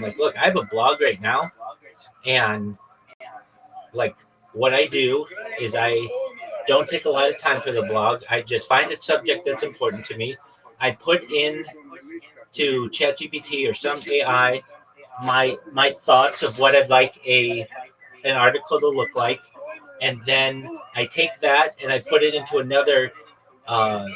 like, look, I have a blog right now, and like what I do is I don't take a lot of time for the blog. I just find a subject that's important to me. I put in to ChatGPT or some AI my thoughts of what I'd like an article to look like, and then I take that and I put it into another uh,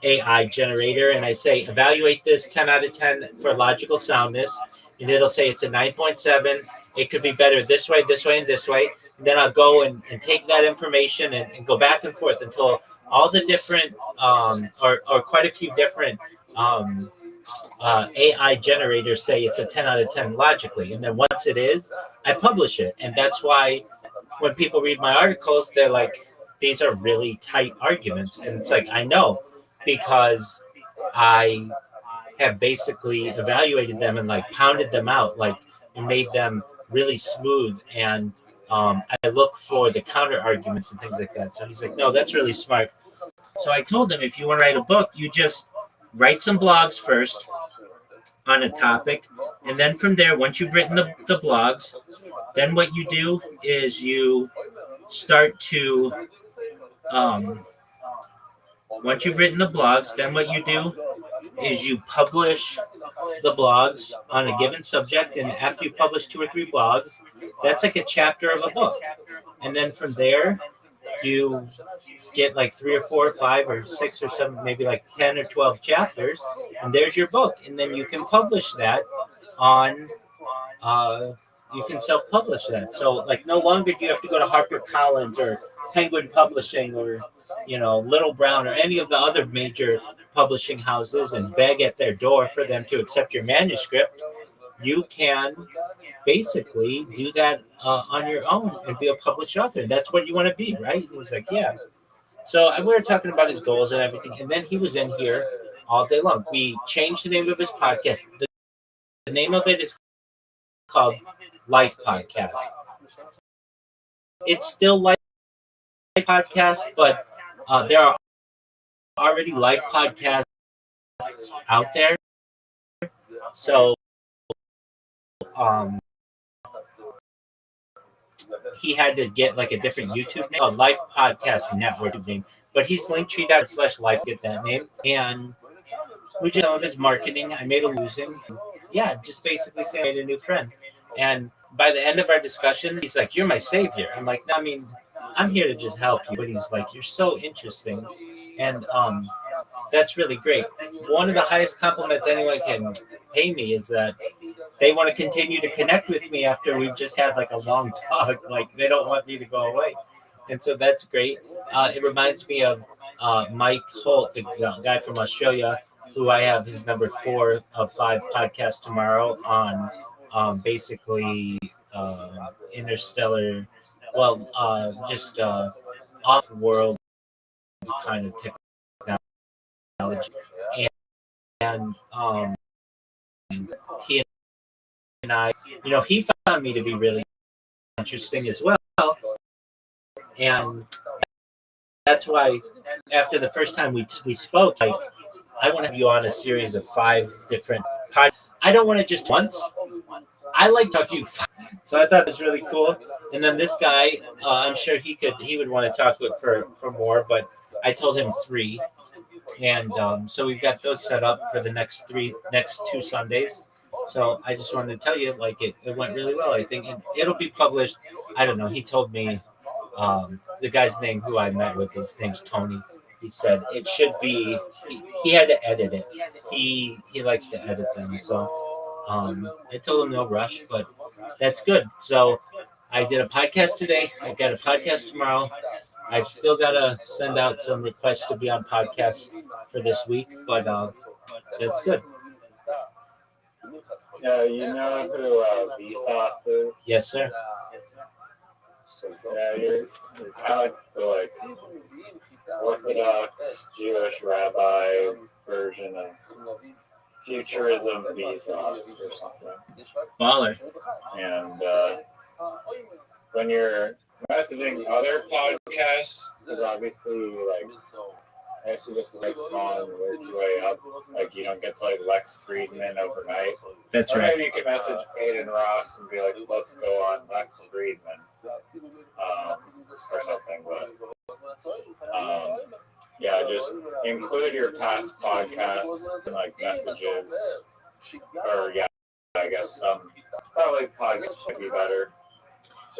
AI generator, and I say evaluate this 10 out of 10 for logical soundness, and it'll say it's a 9.7. It could be better this way, this way, and this way. And then I'll go and take that information and go back and forth until all the different or quite a few different AI generators say it's a 10 out of 10 logically. And then once it is, I publish it. And that's why when people read my articles, they're like, these are really tight arguments. And it's like, I know, because I have basically evaluated them and like pounded them out, like and made them really smooth. And I look for the counter arguments and things like that. So he's like, no, that's really smart. So I told him, if you want to write a book, you just write some blogs first on a topic. And then from there, once you've written the blogs, then what you do is you start to, once you've written the blogs, then what you do is you publish the blogs on a given subject. And after you publish 2 or 3 blogs, that's like a chapter of a book. And then from there, you get like 3 or 4 or 5 or 6 or 7, maybe like 10 or 12 chapters, and there's your book. And then you can publish that on, you can self-publish that. So like no longer do you have to go to HarperCollins or Penguin Publishing or, Little Brown or any of the other major publishing houses and beg at their door for them to accept your manuscript. You can basically do that on your own and be a published author. That's what you want to be, right? And he's like, yeah. So we were talking about his goals and everything, and then he was in here all day long. We changed the name of his podcast. The name of it is called Life Podcast. It's still Life Podcast, but there are already Life Podcasts out there. So he had to get like a different YouTube name, a Life Podcast Network name, but he's linktree.com/life, get that name. And we just, some of his marketing, I made a losing. Yeah, just basically saying I made a new friend. And by the end of our discussion, he's like, you're my savior. I'm like, no, I mean, I'm here to just help you. But he's like, you're so interesting. And that's really great. One of the highest compliments anyone can pay me is that they want to continue to connect with me after we've just had like a long talk. Like they don't want me to go away. And so that's great. It reminds me of Mike Holt, the guy from Australia, who I have his number 4 of 5 podcast tomorrow on basically interstellar, just off-world kind of technology. And he and I, he found me to be really interesting as well. And that's why after the first time we spoke, like, I want to have you on a series of 5 different podcasts. I don't want to just once. I like to talk to you. So I thought it was really cool. And then this guy, I'm sure he would want to talk with for more, but I told him 3. And so we've got those set up for the next 2 Sundays. So I just wanted to tell you, like, it went really well. I think it'll be published. I don't know. He told me the guy's name who I met with, his name's Tony. He said it should be. He had to edit it. He likes to edit them. So I told him no rush, but that's good. So I did a podcast today. I've got a podcast tomorrow. I've still got to send out some requests to be on podcasts for this week, but that's good. Yeah, you know who Vsauce is? Yes, sir. Yeah, you're kind of like the Orthodox Jewish rabbi version of futurism Vsauce or something. Baller. And when you're messaging other podcasts, because obviously, like, I used to just start small and work your way up. Like, you don't get to like Lex Friedman overnight. That's Or right. maybe you can message Aiden Ross and be like, let's go on Lex Friedman. Or something, but yeah, just include your past podcasts and like messages, or yeah, I guess some probably podcasts would be better.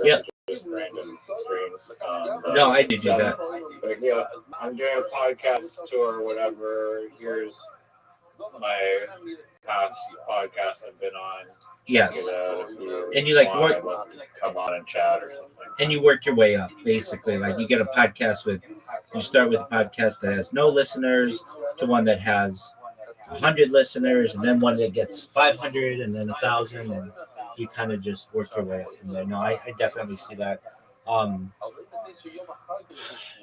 Yeah. Just random streams. No, I did do that. Like, yeah, I'm doing a podcast tour or whatever. Here's my past podcast I've been on. Yes. And you like work, come on and chat or something. and you work your way up, basically. Like you get a podcast you start with a podcast that has no listeners to one that has 100 listeners, and then one that gets 500, and then 1,000, and you kind of just work your way up from there. No, I definitely see that.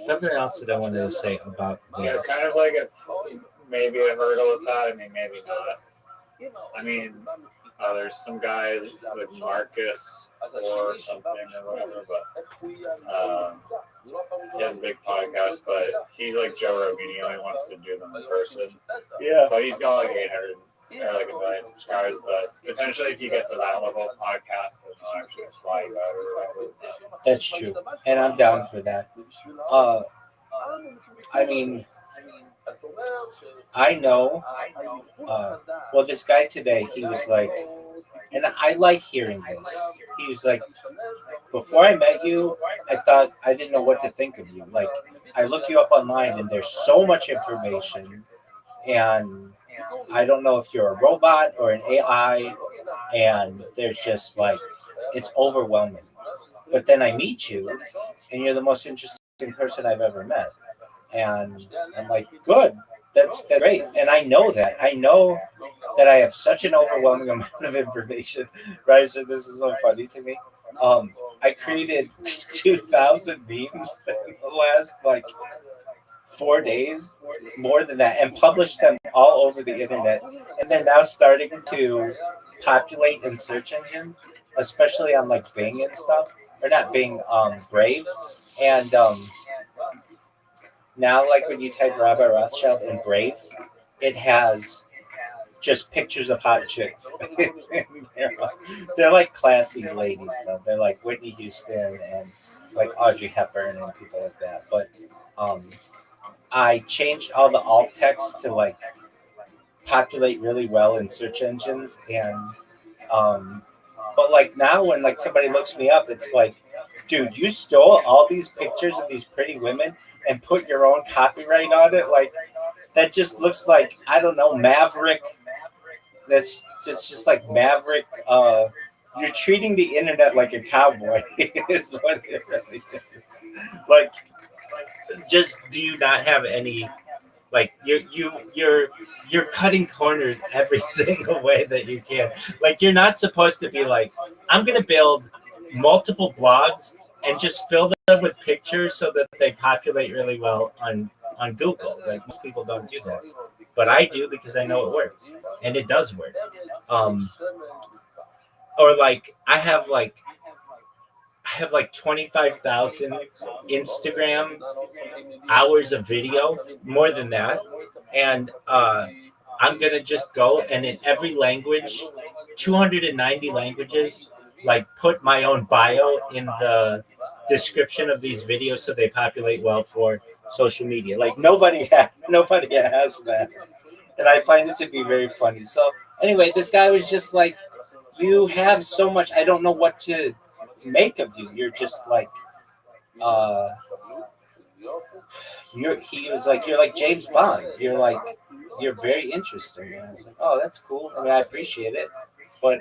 Something else that I wanted to say about this. Yeah, kind of like maybe a hurdle with that. I mean, maybe not. I mean, there's some guys like Marcus or something or whatever, but he has a big podcast, but he's like Joe Rogan. He only wants to do them in person. Yeah. But he's got like 800 or like 1 million subscribers. But potentially, if you get to that level of podcast, then they'll actually fly you out or whatever. That's true, and I'm down for that. I mean, I know. Well, this guy today, he was like, and I like hearing this. He was like, before I met you, I thought I didn't know what to think of you. Like, I look you up online, and there's so much information, and I don't know if you're a robot or an AI, and there's just like, it's overwhelming. But then I meet you, and you're the most interesting person I've ever met. And I'm like, good, that's great. And I know that. I know that I have such an overwhelming amount of information, right? So this is so funny to me. I created 2,000 memes in the last like 4 days, more than that, and published them all over the internet. And they're now starting to populate in search engines, especially on like Bing and stuff, or not Bing, Brave. And now, like when you type Robert Rothschild in Brave, it has just pictures of hot chicks. they're like classy ladies, though. They're like Whitney Houston and like Audrey Hepburn and people like that. But I changed all the alt text to like populate really well in search engines, and but like now when like somebody looks me up, it's like, dude, you stole all these pictures of these pretty women and put your own copyright on it. Like that just looks like, I don't know, Maverick. That's just like Maverick. You're treating the internet like a cowboy is what it really is. Like, just do you not have any? Like you're cutting corners every single way that you can. Like you're not supposed to be like, I'm gonna build multiple blogs and just fill them with pictures so that they populate really well on Google. Like most people don't do that, but I do because I know it works, and it does work. Or like I have like 25,000 Instagram hours of video, more than that, and I'm gonna just go and in every language, 290 languages, like put my own bio in the description of these videos so they populate well for social media. Like nobody has that, and I find it to be very funny. So anyway, this guy was just like, you have so much, I don't know what to make of you. You're just like he was like, you're like James Bond. You're very interesting. And I was like, oh, that's cool. I mean, I appreciate it. But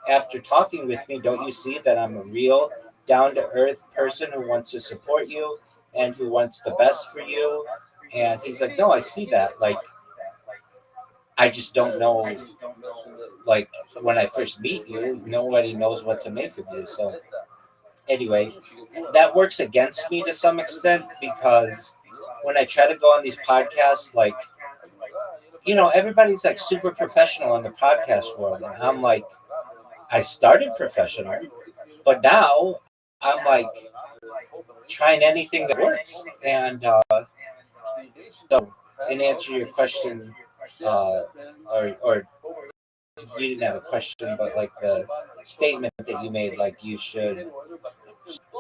after talking with me, don't you see that I'm a real down to earth person who wants to support you and who wants the best for you? And he's like, no, I see that. Like, I just don't know. Like when I first meet you, nobody knows what to make of you. So anyway, that works against me to some extent, because when I try to go on these podcasts, like, you know, everybody's like super professional in the podcast world. And I'm like, I started professional, but now I'm like trying anything that works. And So, in answer to your question, or you didn't have a question, but like the statement that you made, like you should,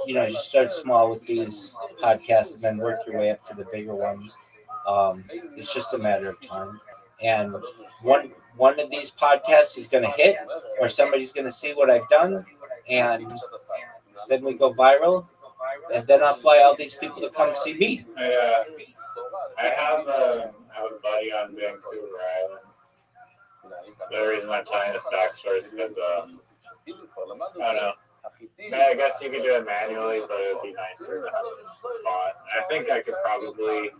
just start small with these podcasts and then work your way up to the bigger ones. It's just a matter of time. And one of these podcasts is going to hit, or somebody's going to see what I've done, and then we go viral, and then I'll fly all these people to come see me. I have a buddy on Vancouver Island. The reason I'm telling this backstory is because I don't know. I guess you could do it manually, but it would be nicer to have a bot. I think I could probably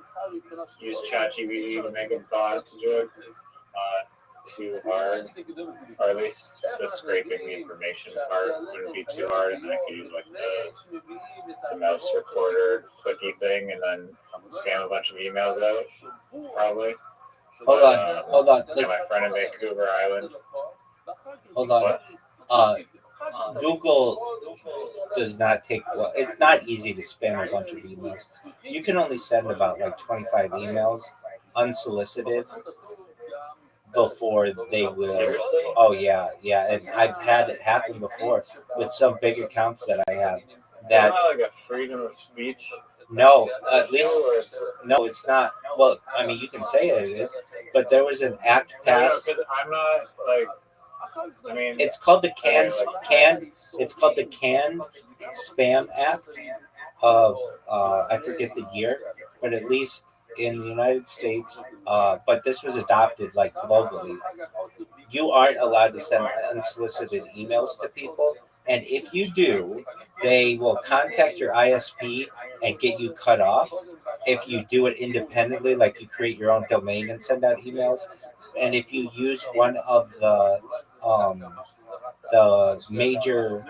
use ChatGPT to make a bot to do it. It's not too hard, or at least the scraping the information part wouldn't be too hard, and I could use like the mouse recorder clicky thing and then spam a bunch of emails out, probably. Hold on. My friend in Vancouver Island. Hold on. Google does not take well. It's not easy to spam a bunch of emails. You can only send about like 25 emails unsolicited before they will. Oh yeah, and I've had it happen before with some big accounts that I have. That like a freedom of speech. No, at least no, it's not. Well, I mean, you can say it is, but there was an act passed. Because I'm not like. I mean, it's called the It's called the Canned Spam Act of I forget the year, but at least in the United States. But this was adopted like globally. You aren't allowed to send unsolicited emails to people, and if you do, they will contact your ISP and get you cut off. If you do it independently, like you create your own domain and send out emails, and if you use one of the major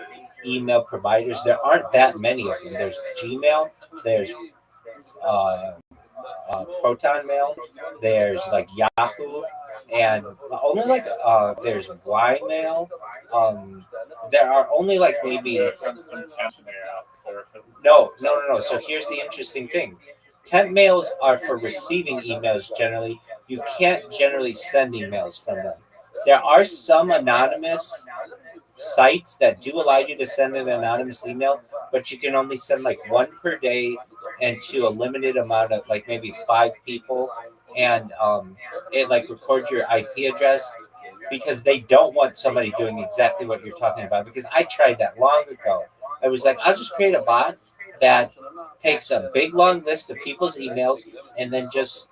email providers, there aren't that many of them. There's Gmail, there's Proton Mail, there's like Yahoo, and only like there's Ymail. There are only like maybe no. So here's the interesting thing. Temp mails are for receiving emails generally. You can't generally send emails from them. There are some anonymous sites that do allow you to send an anonymous email, but you can only send like one per day and to a limited amount of like maybe 5 people, and it like records your IP address because they don't want somebody doing exactly what you're talking about. Because I tried that long ago. I was like, I'll just create a bot that takes a big long list of people's emails and then just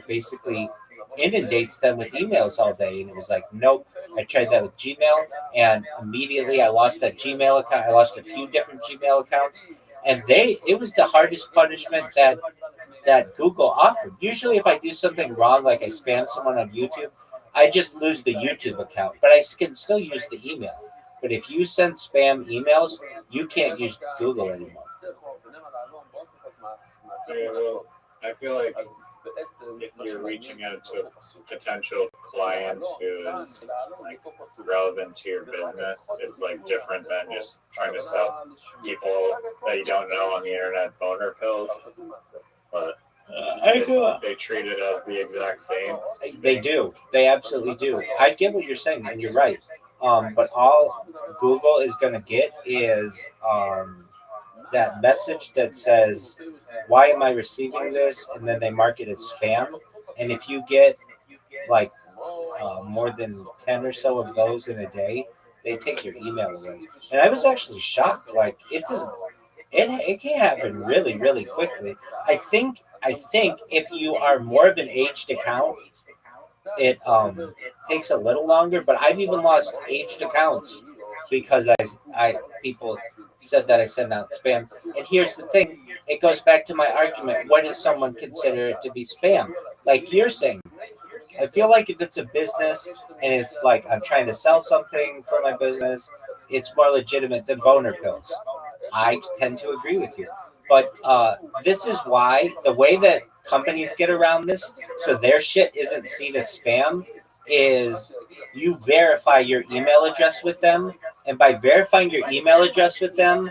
basically inundates them with emails all day. And it was like, nope. I tried that with Gmail, and immediately I lost that Gmail account. I lost a few different Gmail accounts, and it was the hardest punishment that Google offered. Usually if I do something wrong, like I spam someone on YouTube, I just lose the YouTube account, but I can still use the email. But if you send spam emails, you can't use Google anymore. Yeah, well, I feel like if you're reaching out to a potential client who is like relevant to your business, it's like different than just trying to sell people that you don't know on the internet boner pills. But they treat it as the exact same. They do. They absolutely do. I get what you're saying, and you're right. But all Google is going to get is that message that says, why am I receiving this? And then they mark it as spam. And if you get like more than 10 or so of those in a day, they take your email away. And I was actually shocked. Like it can happen really, really quickly. I think if you are more of an aged account, it takes a little longer. But I've even lost aged accounts because I people said that I send out spam. And here's the thing. It goes back to my argument. What does someone consider it to be spam? Like you're saying, I feel like if it's a business and it's like I'm trying to sell something for my business, it's more legitimate than boner pills. I tend to agree with you. But this is why the way that companies get around this, so their shit isn't seen as spam, is you verify your email address with them. And by verifying your email address with them,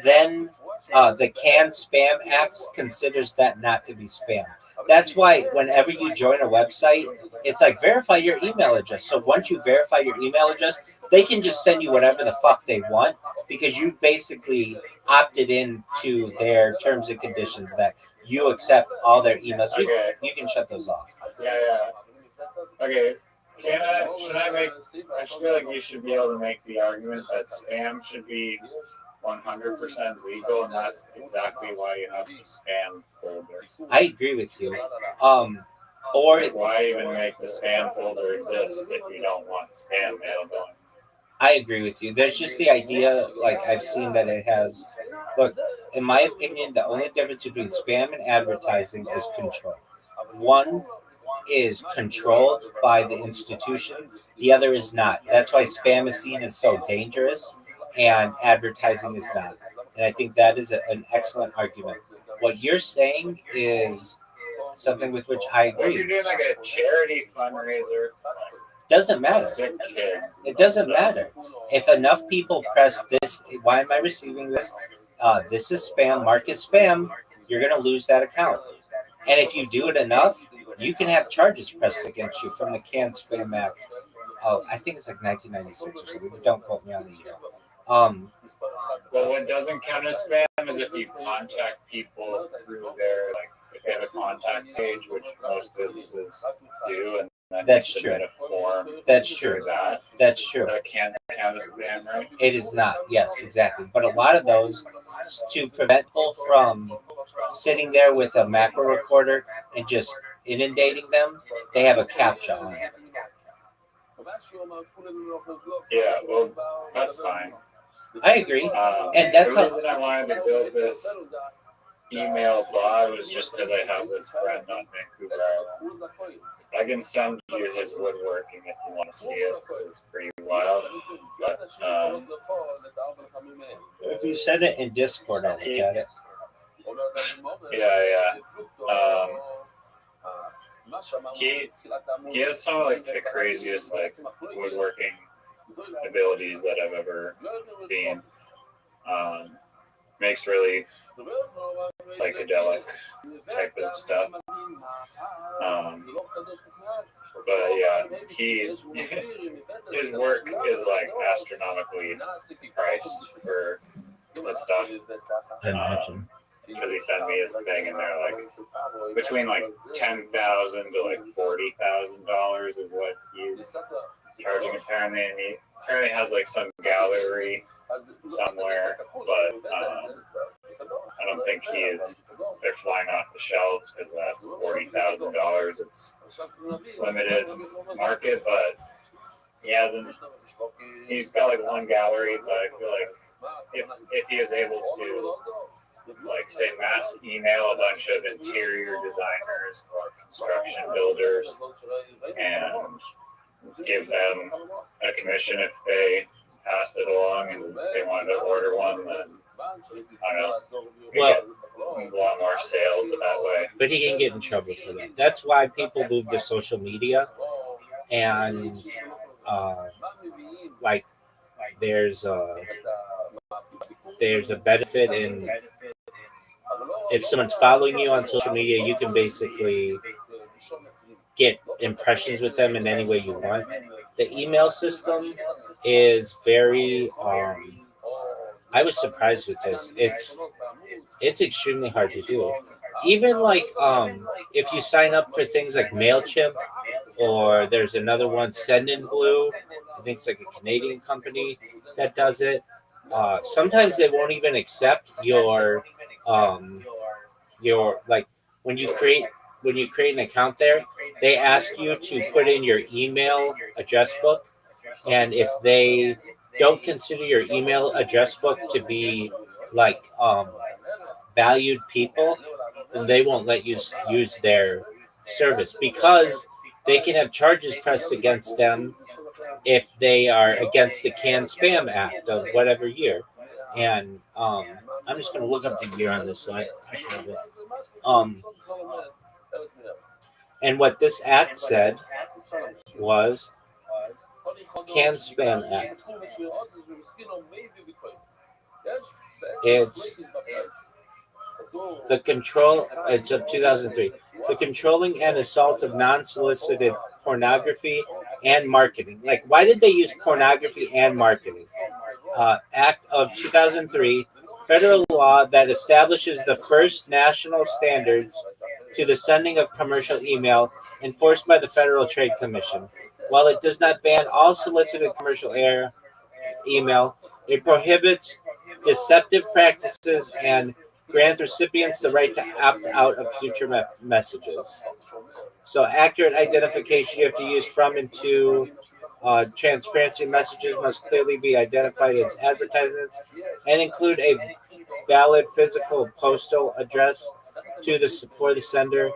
then the Canned Spam Act considers that not to be spam. That's why whenever you join a website, it's like verify your email address. So once you verify your email address, they can just send you whatever the fuck they want because you've basically opted into their terms and conditions that you accept all their emails. You can shut those off. Yeah. Okay. Should I make? I feel like you should be able to make the argument that spam should be 100% legal, and that's exactly why you have the spam folder. I agree with you. Or like, why even make the spam folder exist if you don't want spam mail going? I agree with you. There's just the idea, like I've seen that it has. Look, in my opinion, the only difference between spam and advertising is control. One is controlled by the institution, the other is not. That's why spam is seen as so dangerous and advertising is not. And I think that is an excellent argument. What you're saying is something with which I What if you're agree. doing like a charity fundraiser? Doesn't matter. Sick kids. It doesn't matter. If enough people press this, why am I receiving this? This is spam, mark as spam, you're going to lose that account. And if you do it enough, you can have charges pressed against you from the Can Spam Act. Oh, I think it's like 1996 or something. But don't quote me on the year. Well, what doesn't count as spam is if you contact people through their, like, if they have a contact page, which most businesses do, and then That's you true. submit a form. That's true. That's true. That can't count as spam, right? It is not. Yes, exactly. But a lot of those, to prevent people from sitting there with a macro recorder and just inundating them, they have a captcha on it. Yeah, well, that's fine. I agree. And that's the how. reason I wanted to build this email bot was just because I have this friend on Vancouver Island. I can send you his woodworking if you want to see it. It's pretty wild. But If you send it in Discord, I'll look at it. Yeah. He has some of like the craziest like woodworking abilities that I've ever seen. Makes really psychedelic type of stuff. But yeah, his work is like astronomically priced for this stuff. I imagine. Because he sent me his thing, and they're like between like $10,000 to like $40,000 is what he's charging apparently. And he apparently has like some gallery somewhere, but I don't think he is. They're flying off the shelves because that's $40,000. It's limited market, but he hasn't. He's got like one gallery, but I feel like if he is able to, like, say, mass email a bunch of interior designers or construction builders and give them a commission if they passed it along and they wanted to order one, then I don't know. Get a lot more sales that way. But he can get in trouble for that. That's why people move to social media, and like there's a benefit in if someone's following you on social media, you can basically get impressions with them in any way you want. The email system is very I was surprised with this. It's extremely hard to do. Even like if you sign up for things like MailChimp, or there's another one, Sendinblue, I think it's like a Canadian company that does it. Sometimes they won't even accept your like when you create an account there, they ask you to put in your email address book, and if they don't consider your email address book to be like valued people, then they won't let you use their service because they can have charges pressed against them if they are against the Can Spam Act of whatever year. And I'm just going to look up the year on this so I have it. And what this act said was Can Spam Act. It's the control. It's of 2003. the controlling and assault of non-solicited pornography and marketing. Like, why did they use pornography and marketing? Act of 2003, federal law that establishes the first national standards to the sending of commercial email enforced by the Federal Trade Commission. While it does not ban all solicited commercial email, it prohibits deceptive practices and grants recipients the right to opt out of future messages. So accurate identification you have to use from and to transparency messages must clearly be identified as advertisements and include a valid physical postal address for the sender,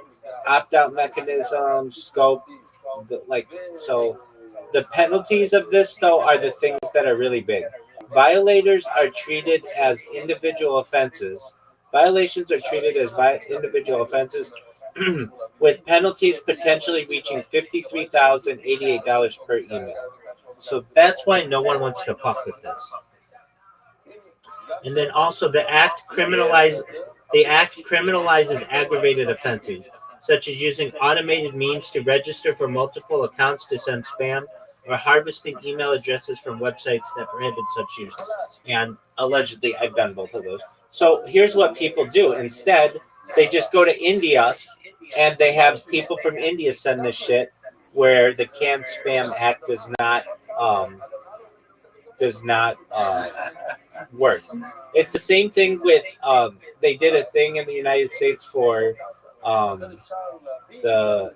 opt-out mechanism, scope, so. The penalties of this, though, are the things that are really big. Violators are treated as individual offenses. Violations are treated as individual offenses with penalties potentially reaching $53,088 per email. So that's why no one wants to fuck with this. And then also the act criminalizes aggravated offenses, such as using automated means to register for multiple accounts to send spam or harvesting email addresses from websites that prohibit such use. And allegedly, I've done both of those. So here's what people do. Instead, they just go to India and they have people from India send this shit where the Can Spam Act does not work. It's the same thing with they did a thing in the United States for the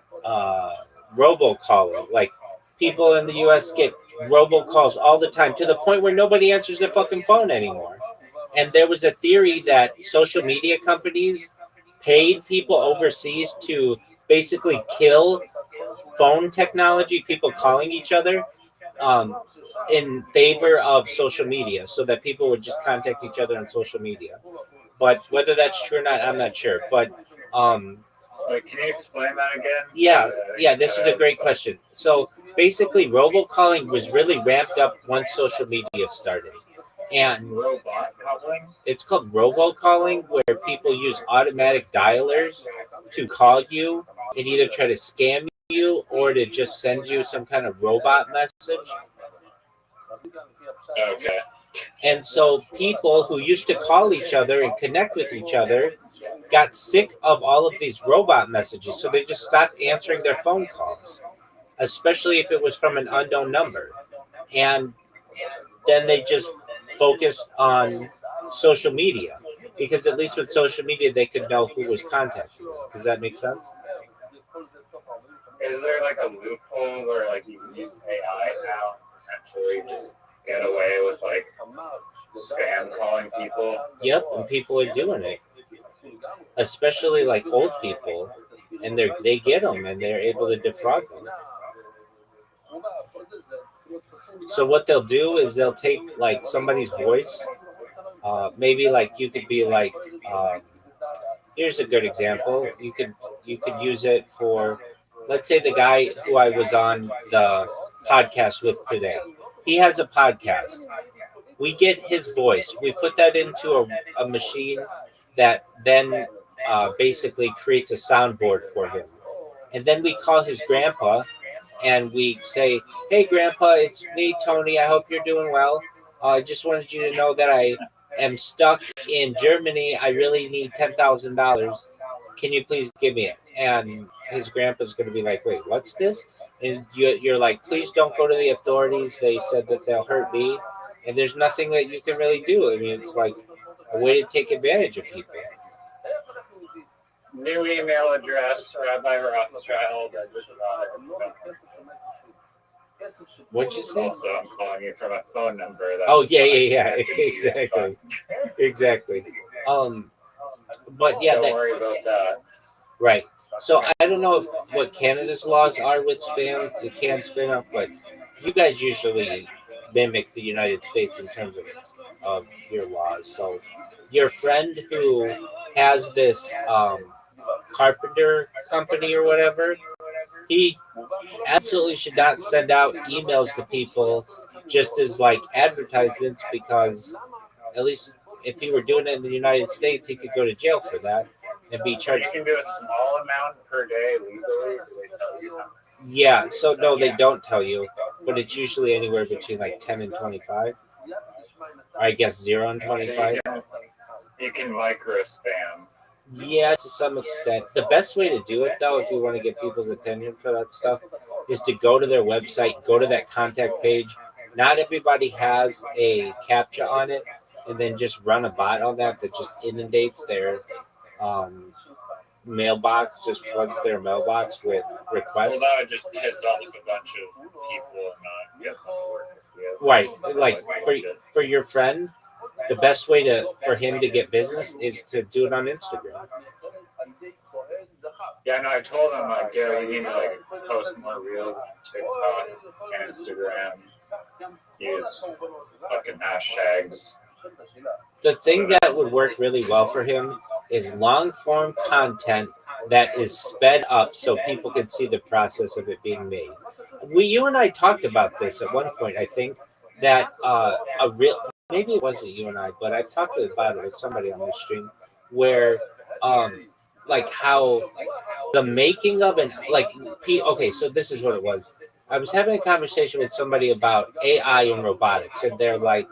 robocalling. Like people in the U.S. get robocalls all the time to the point where nobody answers their fucking phone anymore. And there was a theory that social media companies paid people overseas to basically kill phone technology, people calling each other, in favor of social media, so that people would just contact each other on social media. But whether that's true or not, I'm not sure. But can you explain that again? Yeah, this is a great question. So basically, robocalling was really ramped up once social media started. And robot calling? It's called robocalling, where people use automatic dialers to call you and either try to scam you or to just send you some kind of robot message. Okay. And so people who used to call each other and connect with each other got sick of all of these robot messages, so they just stopped answering their phone calls, especially if it was from an unknown number. And then they just focused on social media, because at least with social media they could know who was contacting them. Does that make sense? Is there like a loophole where like you can use AI now and potentially just get away with like spam calling people? Yep, and people are doing it, especially like old people, and they get them and they're able to defraud them. So what they'll do is they'll take like somebody's voice. Maybe like you could be like, here's a good example. You could use it for, let's say the guy who I was on the podcast with today. He has a podcast. We get his voice. We put that into a machine that then basically creates a soundboard for him. And then we call his grandpa and we say, "Hey, Grandpa, it's me, Tony. I hope you're doing well. I just wanted you to know that I am stuck in Germany. I really need $10,000. Can you please give me it?" And his grandpa's going to be like, "Wait, what's this?" And you're like, "Please don't go to the authorities. They said that they'll hurt me." And there's nothing that you can really do. I mean, it's like a way to take advantage of people. New email address, Rabbi Rothschild. What'd you say? Also, I'm calling you from a phone number. Yeah. Exactly. But yeah, don't worry about that. Right. So I don't know what Canada's laws are with spam. You can spam up, but you guys usually mimic the United States in terms of your laws. So your friend who has this carpenter company or whatever, he absolutely should not send out emails to people just as like advertisements, because at least if he were doing it in the United States, he could go to jail for that. and be You charged. can do a small amount per day legally. Do they tell you how? Yeah, so no, they don't tell you, but it's usually anywhere between like 10 and 25. Or I guess 0 and So 25. you can micro spam. Yeah, to some extent. The best way to do it, though, if you want to get people's attention for that stuff, is to go to their website, go to that contact page. Not everybody has a CAPTCHA on it, and then just run a bot on that just inundates their um, mailbox, just floods their mailbox with requests. Well, that would just piss off a bunch of people and not get them to work with you. Right, like for your friend, the best way for him to get business is to do it on Instagram. Yeah, no, I told him like, yeah, you need to like post more reels on TikTok and Instagram. Use fucking hashtags. The thing that would work really well for him is long form content that is sped up so people can see the process of it being made. You and I talked about this at one point. I think that a real maybe it wasn't you and I, but I talked about it with somebody on this stream where like how the making of it like okay, so this is what it was. I was having a conversation with somebody about AI and robotics, and they're like,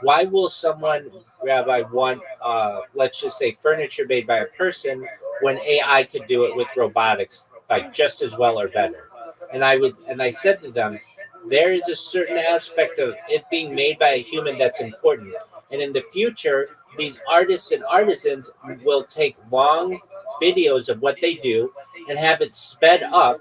why will someone, Rabbi, want, let's just say, furniture made by a person when AI could do it with robotics, like just as well or better? And I said to them, there is a certain aspect of it being made by a human that's important, and in the future, these artists and artisans will take long videos of what they do and have it sped up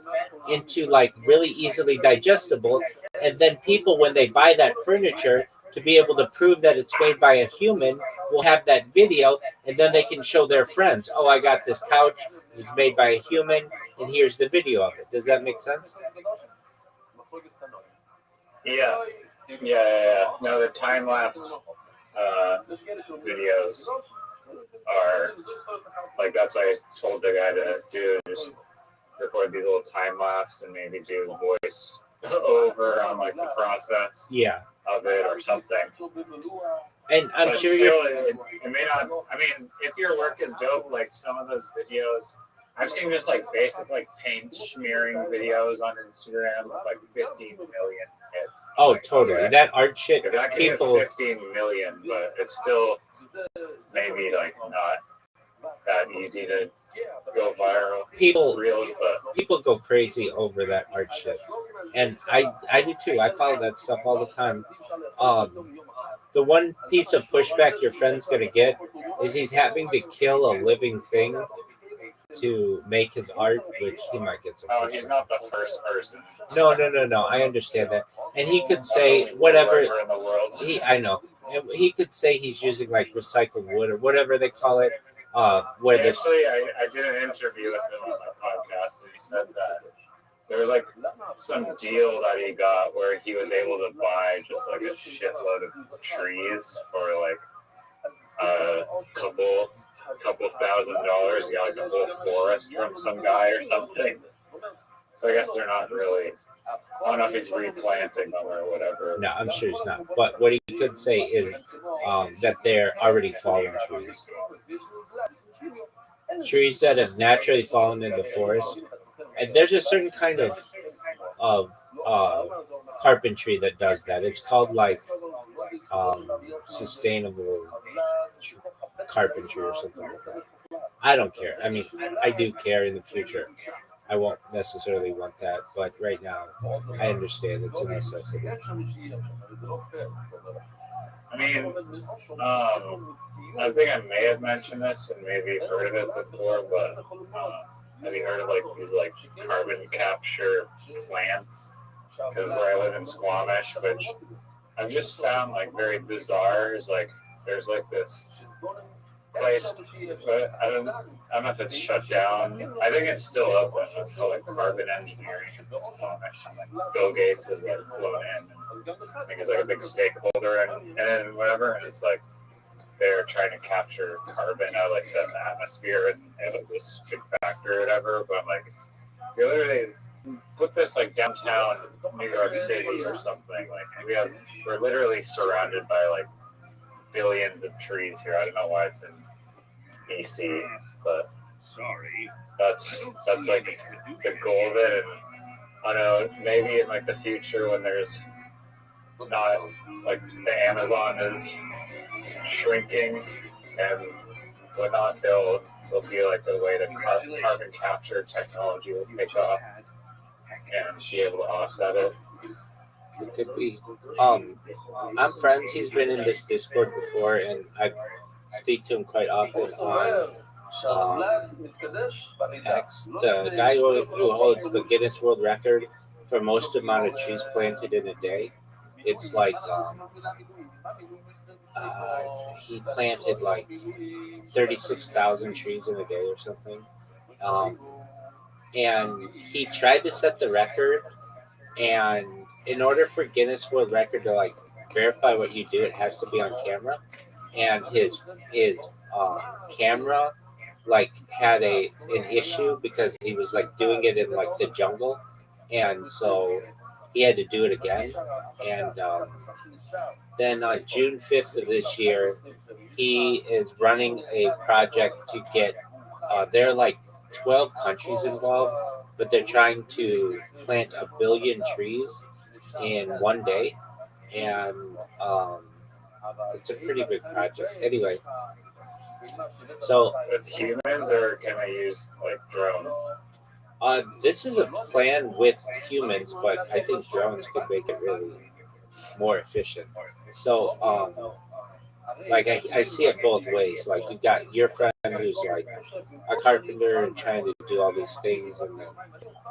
into like really easily digestible, and then people when they buy that furniture to be able to prove that it's made by a human will have that video, and then they can show their friends, oh, I got this couch, it's made by a human, and here's the video of it. Does that make sense? Yeah. No, the time lapse videos are like, that's why I told the guy to do, just record these little time lapse and maybe do voice over on like the process of it or something. And I'm but sure still, it may not. I mean, if your work is dope, like some of those videos, I've seen just like basic like paint smearing videos on Instagram with like 15 million hits. Oh, like, totally. Okay, that art shit. if that can People get 15 million, but it's still maybe like not that easy to go viral. People go crazy over that art shit, and I do too. I follow that stuff all the time. The one piece of pushback your friend's gonna get is he's having to kill a living thing to make his art, which he might get some. Oh, he's not the first person. No. I understand that, and he could say whatever. In the world. I know. And he could say he's using like recycled wood or whatever they call it. Where Actually, I did an interview with him on my podcast, and he said that there was like some deal that he got where he was able to buy just like a shitload of trees for like a couple $1,000. He got like a whole forest from some guy or something. So I guess they're not really. I don't know if he's replanting them or whatever. No, I'm sure he's not. But what he could say is that they're already fallen trees. Trees that have naturally fallen in the forest. And there's a certain kind of carpentry that does that. It's called like sustainable carpentry or something like that. I don't care. I mean, I do care in the future. I won't necessarily want that, but right now, I understand it's a necessity. I mean, I think I may have mentioned this and maybe heard of it before, but have you heard of like these like carbon capture plants? Because where I live in Squamish, which I've just found like very bizarre, is like there's like this place, but I don't know if it's shut down. I think it's still open. It's called like Carbon Engineering in Squamish. Like Bill Gates is like flown in. I think he's like a big stakeholder and whatever. And it's like they're trying to capture carbon out of like the atmosphere and have like this big factor or whatever. But like you literally put this like downtown New York City or something. Like we're literally surrounded by like billions of trees here. I don't know why it's in BC, but That's like the goal of it. And I don't know, maybe in like the future when there's not like the Amazon is shrinking and whatnot, there'll be like a way to carbon capture technology will take off and be able to offset it. It could be. I'm friends. He's been in this Discord before, and I speak to him quite often on X. The guy who holds the Guinness World Record for most amount of trees planted in a day. It's like he planted like 36,000 trees in a day or something. And he tried to set the record, and in order for Guinness World Record to like verify what you do, it has to be on camera. And his camera like had an issue because he was like doing it in like the jungle, and so he had to do it again. And then on June 5th of this year, he is running a project to get. There are like 12 countries involved, but they're trying to plant 1 billion trees in one day, and it's a pretty big project. Anyway, so with humans, or can I use like drones? this is a plan with humans, but I think drones could make it really more efficient. So, like I see it both ways. Like you got your friend who's like a carpenter and trying to do all these things, and then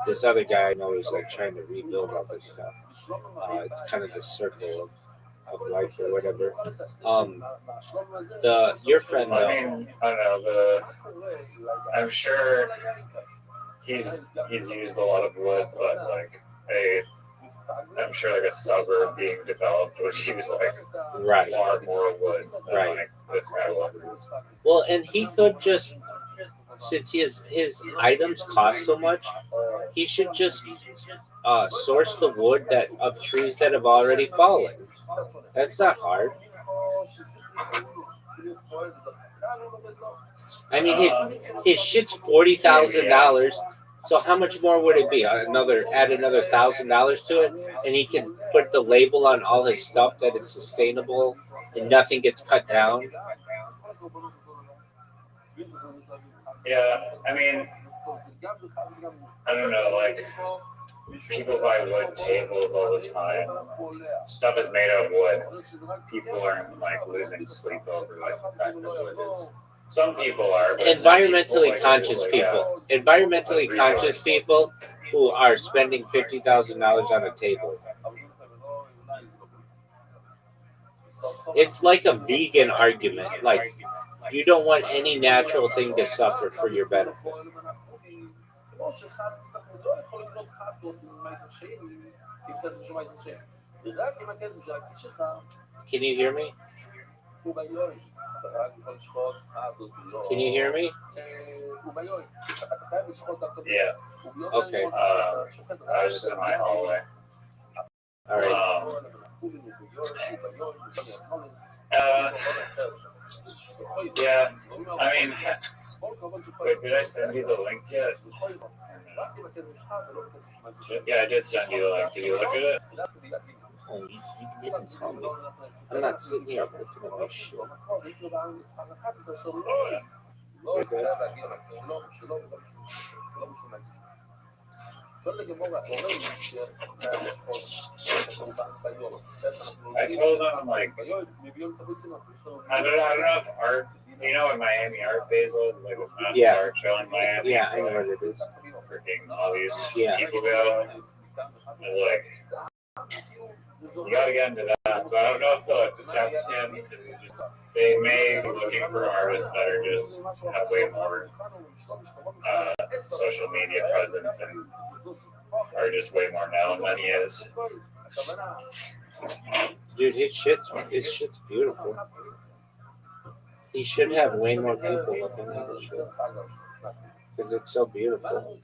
this other guy I know is like trying to rebuild all this stuff. It's kind of the circle of life or whatever. Your friend though. I mean, I don't know. I'm sure he's used a lot of wood, but like I'm sure like a suburb being developed would use like Right. far more wood than Right. like this guy would. Well, and he could just, since his items cost so much, he should just source the wood of trees that have already fallen. That's not hard. I mean, his shit's $40,000. So how much more would it be? Add another $1,000 to it, and he can put the label on all his stuff that it's sustainable and nothing gets cut down. Yeah, I mean, I don't know, like people buy wood tables all the time. Stuff is made out of wood. People aren't like losing sleep over like the fact that wood is. Some people are. But Environmentally conscious people. Environmentally conscious people who are spending $50,000 on a table. It's like a vegan argument. Like, you don't want any natural thing to suffer for your benefit. Can you hear me? Can you hear me? Yeah. Okay. I was just in my hallway. All right. Yeah. I mean, wait, did I send you the link yet? Yeah, I did send you the link. Did you look at it? Oh, you didn't tell me. I'm not sitting here looking at my shit. You're good? I told him, like, I don't know if art, you know, in Miami, Art Basel is like this massive art show in Miami. Yeah, I know what it is. Freaking all these Yeah. people go. It's like, you gotta get into that, but I don't know if they'll accept him. They may be looking for artists that are just have way more social media presence and are just way more known than he is. Dude, his shit's beautiful. He should have way more people looking at his shit because it's so beautiful.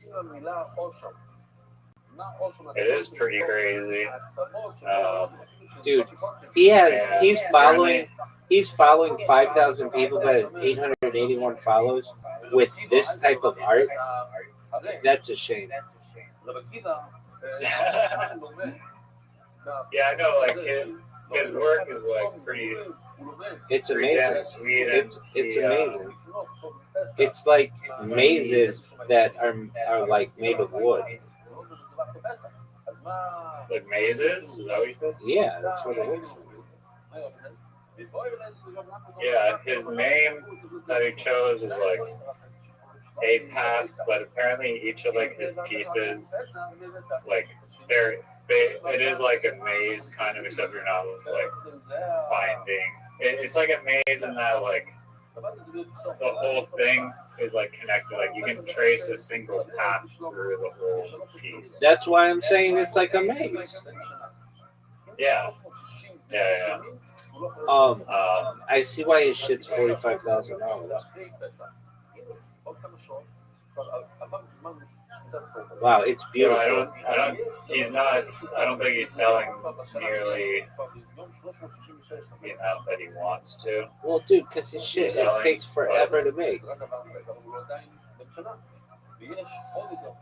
It is pretty crazy. Dude, he's following 5,000 people, but has 881 follows. with this type of art, that's a shame. Yeah, I know. Like his work is like pretty. It's Pretty damn amazing. sweet. It's He, amazing. It's like mazes that are like made of wood. Like mazes. Is that what you said? Yeah, that's what it looks like. Yeah, his name that he chose is like a path, but apparently each of like his pieces, like it is like a maze kind of, except you're not like finding. It's like a maze in that like the whole thing is like connected. Like you can trace a single path through the whole piece. That's why I'm saying it's like a maze. Yeah, yeah, yeah. I see why his shit's $45,000. Wow, it's You know, beautiful. I don't. He's not. I don't think he's selling nearly the amount that he wants to. Well, dude, because his shit it takes forever to make.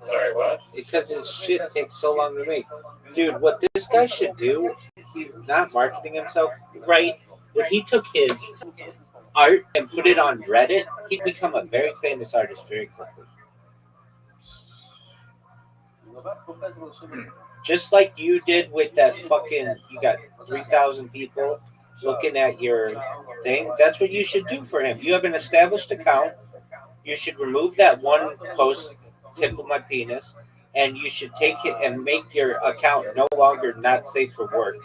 Sorry, what? Because his shit takes so long to make. Dude, what this guy should do, he's not marketing himself right. If he took his art and put it on Reddit, he'd become a very famous artist very quickly. Just like you did with that fucking, you got 3,000 people looking at your thing. That's what you should do for him. You have an established account. You should remove that one post, tickle my penis, and you should take it and make your account no longer not safe for work,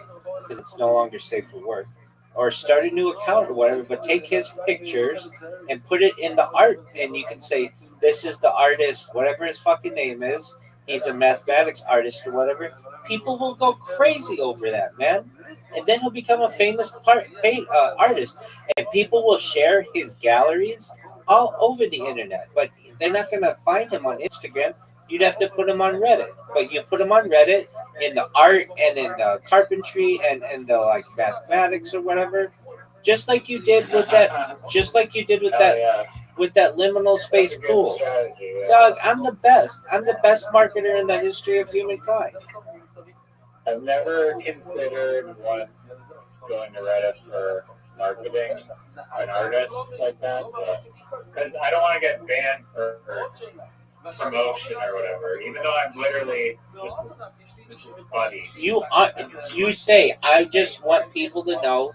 because it's no longer safe for work. Or start a new account or whatever, but take his pictures and put it in the art, and you can say, this is the artist, whatever his fucking name is. He's a mathematics artist or whatever. People will go crazy over that, man. And then he'll become a famous artist. And people will share his galleries all over the internet. But they're not going to find him on Instagram. You'd have to put him on Reddit. But you put him on Reddit in the art and in the carpentry and the like mathematics or whatever. Just like you did with that. Just like you did with that. Yeah. With that liminal space pool. Strategy, yeah. Dog, I'm the best. I'm the best marketer in the history of humankind. I've never considered once going to Reddit for marketing an artist like that, because I don't want to get banned for promotion or whatever, even though I'm literally just a buddy. You say, I just want people to know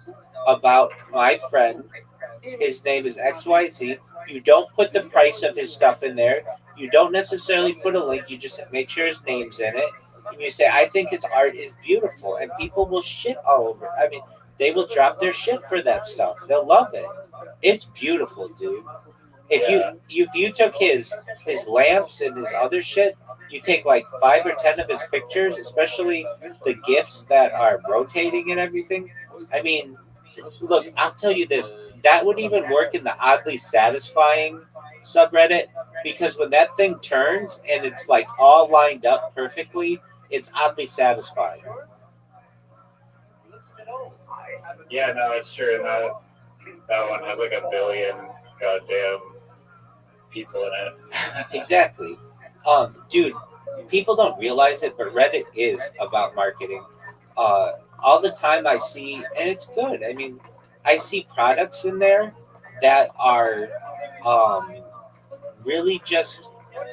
about my friend. His name is XYZ. You don't put the price of his stuff in there. You don't necessarily put a link. You just make sure his name's in it. And you say, I think his art is beautiful. And people will shit all over. I mean, they will drop their shit for that stuff. They'll love it. It's beautiful, dude. If you took his lamps and his other shit, you take like 5 or 10 of his pictures, especially the gifts that are rotating and everything. I mean, look, I'll tell you this. That would even work in the oddly satisfying subreddit, because when that thing turns and it's like all lined up perfectly, it's oddly satisfying. Yeah, no, it's true. And that one has like 1 billion goddamn people in it. Exactly. Dude, people don't realize it, but Reddit is about marketing. All the time I see, and it's good. I mean, I see products in there that are really just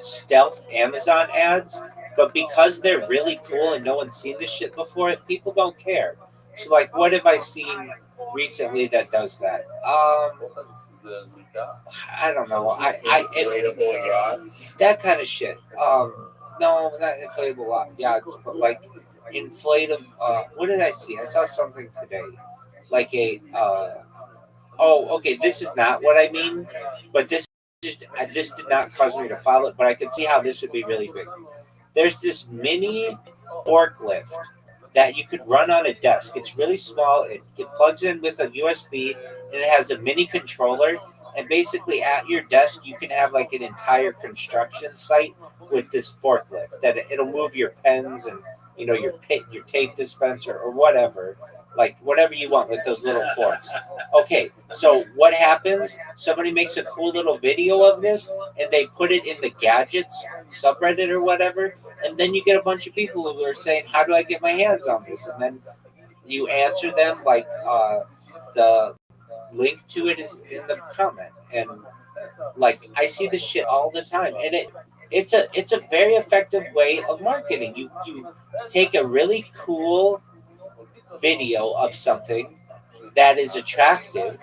stealth Amazon ads, but because they're really cool and no one's seen this shit before, people don't care. So, like, what have I seen recently that does that? I don't know. Inflatable yachts. That kind of shit. No, not inflatable yachts, but like inflatable. What did I see? I saw something today, like a. Okay. This is not what I mean, but this did not cause me to follow it. But I could see how this would be really big. There's this mini forklift that you could run on a desk. It's really small. It plugs in with a USB, and it has a mini controller. And basically, at your desk, you can have like an entire construction site with this forklift that it'll move your pens and your tape dispenser or whatever. like whatever you want with those little forks. Okay, so what happens? Somebody makes a cool little video of this and they put it in the gadgets subreddit or whatever, and then you get a bunch of people who are saying, "How do I get my hands on this?" And then you answer them like the link to it is in the comment, and like I see this shit all the time, and it's a very effective way of marketing. You take a really cool video of something that is attractive,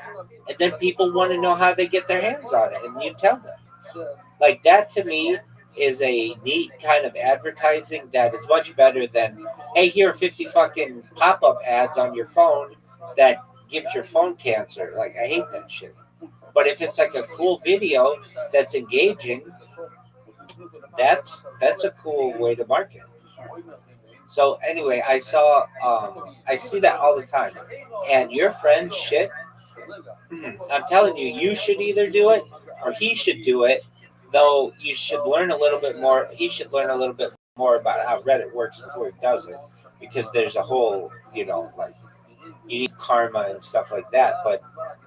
and then people want to know how they get their hands on it, and you tell them. Like that to me is a neat kind of advertising that is much better than, hey, here are 50 fucking pop-up ads on your phone that gives your phone cancer. Like I hate that shit. But if it's like a cool video that's engaging, that's a cool way to market. So anyway, I see that all the time, and your friend's shit. I'm telling you, you should either do it or he should do it. Though you should learn a little bit more. He should learn a little bit more about how Reddit works before he does it, because there's a whole, like you need karma and stuff like that. But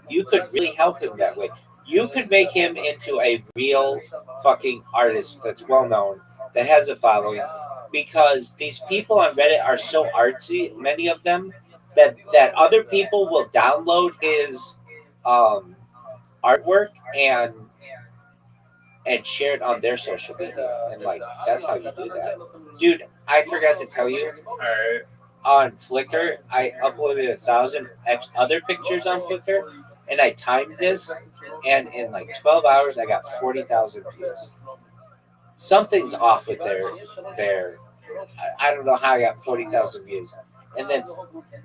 you could really help him that way. You could make him into a real fucking artist that's well known, that has a following, because these people on Reddit are so artsy, many of them, that other people will download his artwork and share it on their social media, and like that's how you do that, dude. I forgot to tell you. All right. On Flickr, I uploaded 1,000 other pictures on Flickr, and I timed this, and in like 12 hours, I got 40,000 views. Something's off with their. I don't know how I got 40,000 views, and then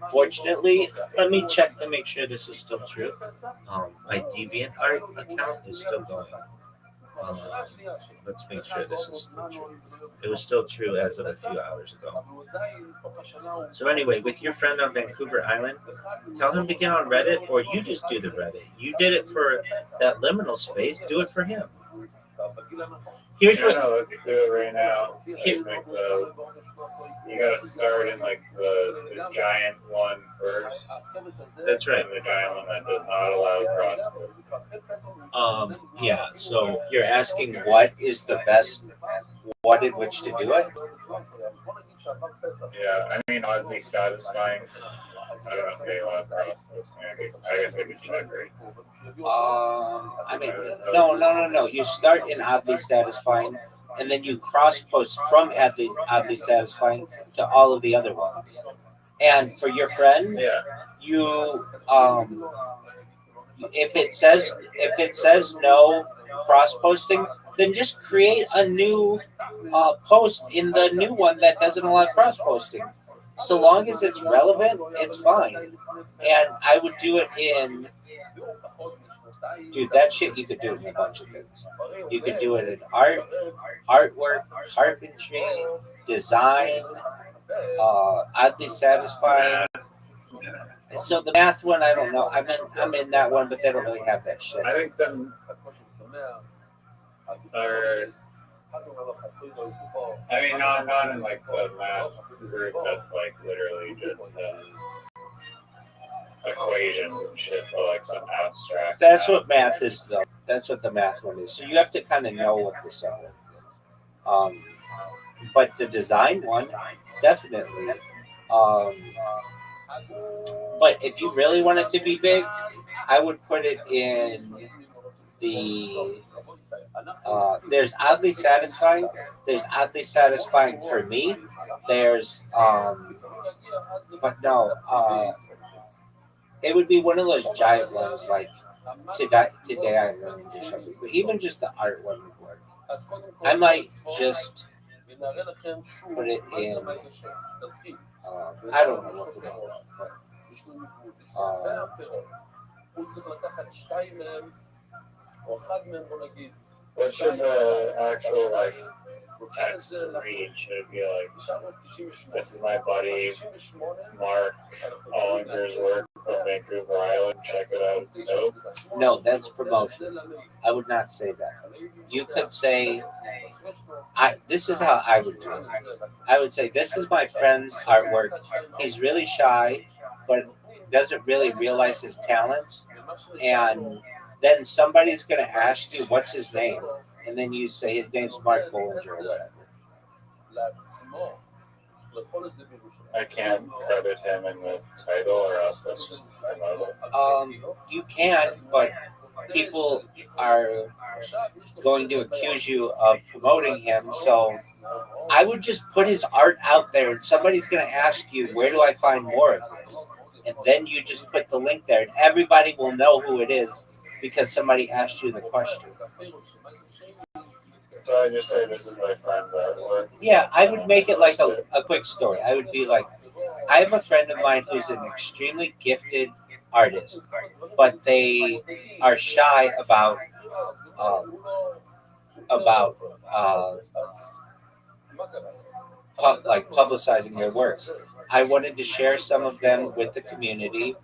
fortunately, Let me check to make sure this is still true. My DeviantArt account is still going. Let's make sure this is still true. It was still true as of a few hours ago. So anyway, with your friend on Vancouver Island, tell him to get on Reddit, or you just do the Reddit. You did it for that liminal space. Do it for him. Here's No, what. no, let's do it right now. Here- You gotta start in like the giant one first. That's right. And the giant one that does not allow crossbows. Yeah. So you're asking what is the best, what in which to do it? Yeah, I mean, oddly satisfying. I don't know if they allow crossbows. I guess I could check right. I mean, no. You start in oddly satisfying, and then you cross post from oddly satisfying to all of the other ones. And for your friend, Yeah. you if it says no cross posting, then just create a new post in the new one that doesn't allow cross posting. So long as it's relevant, it's fine. And I would do it in, dude, that shit you could do it in a bunch of things. You could do it in artwork, carpentry, design, oddly satisfying. So the math one, I don't know. I'm in that one, but they don't really have that shit. I think some are. I mean, not in like the math group that's like literally just equations and shit, but like some abstract. That's what math is, though. That's what the math one is. So you have to kind of know what this are. But the design one, definitely. But if you really want it to be big, I would put it in the. There's oddly satisfying. There's oddly satisfying for me. There's but no. It would be one of those giant ones like today I learned or something. But even just the art one would work. I might just put it in. I don't know what to do. What should the actual like text read? Should it be like, "This is my buddy Mark Ollinger's work from Vancouver Island. Check it out. It's dope"? No, that's promotion. I would not say that. You could say, this is how I would do it. I would say, this is my friend's artwork. He's really shy. but doesn't really realize his talents. And then somebody's going to ask you, what's his name? And then you say his name's Mark Bollinger or whatever. I can't credit him in the title, or else that's just promoted. You can, but people are going to accuse you of promoting him. So I would just put his art out there, and somebody's going to ask you, where do I find more of this? And then you just put the link there, and everybody will know who it is because somebody asked you the question. So I just say this is my friend's artwork. Yeah, I would make it like a quick story. I would be like, I have a friend of mine who's an extremely gifted artist, but they are shy about about uh, publicizing their work. I wanted to share some of them with the community.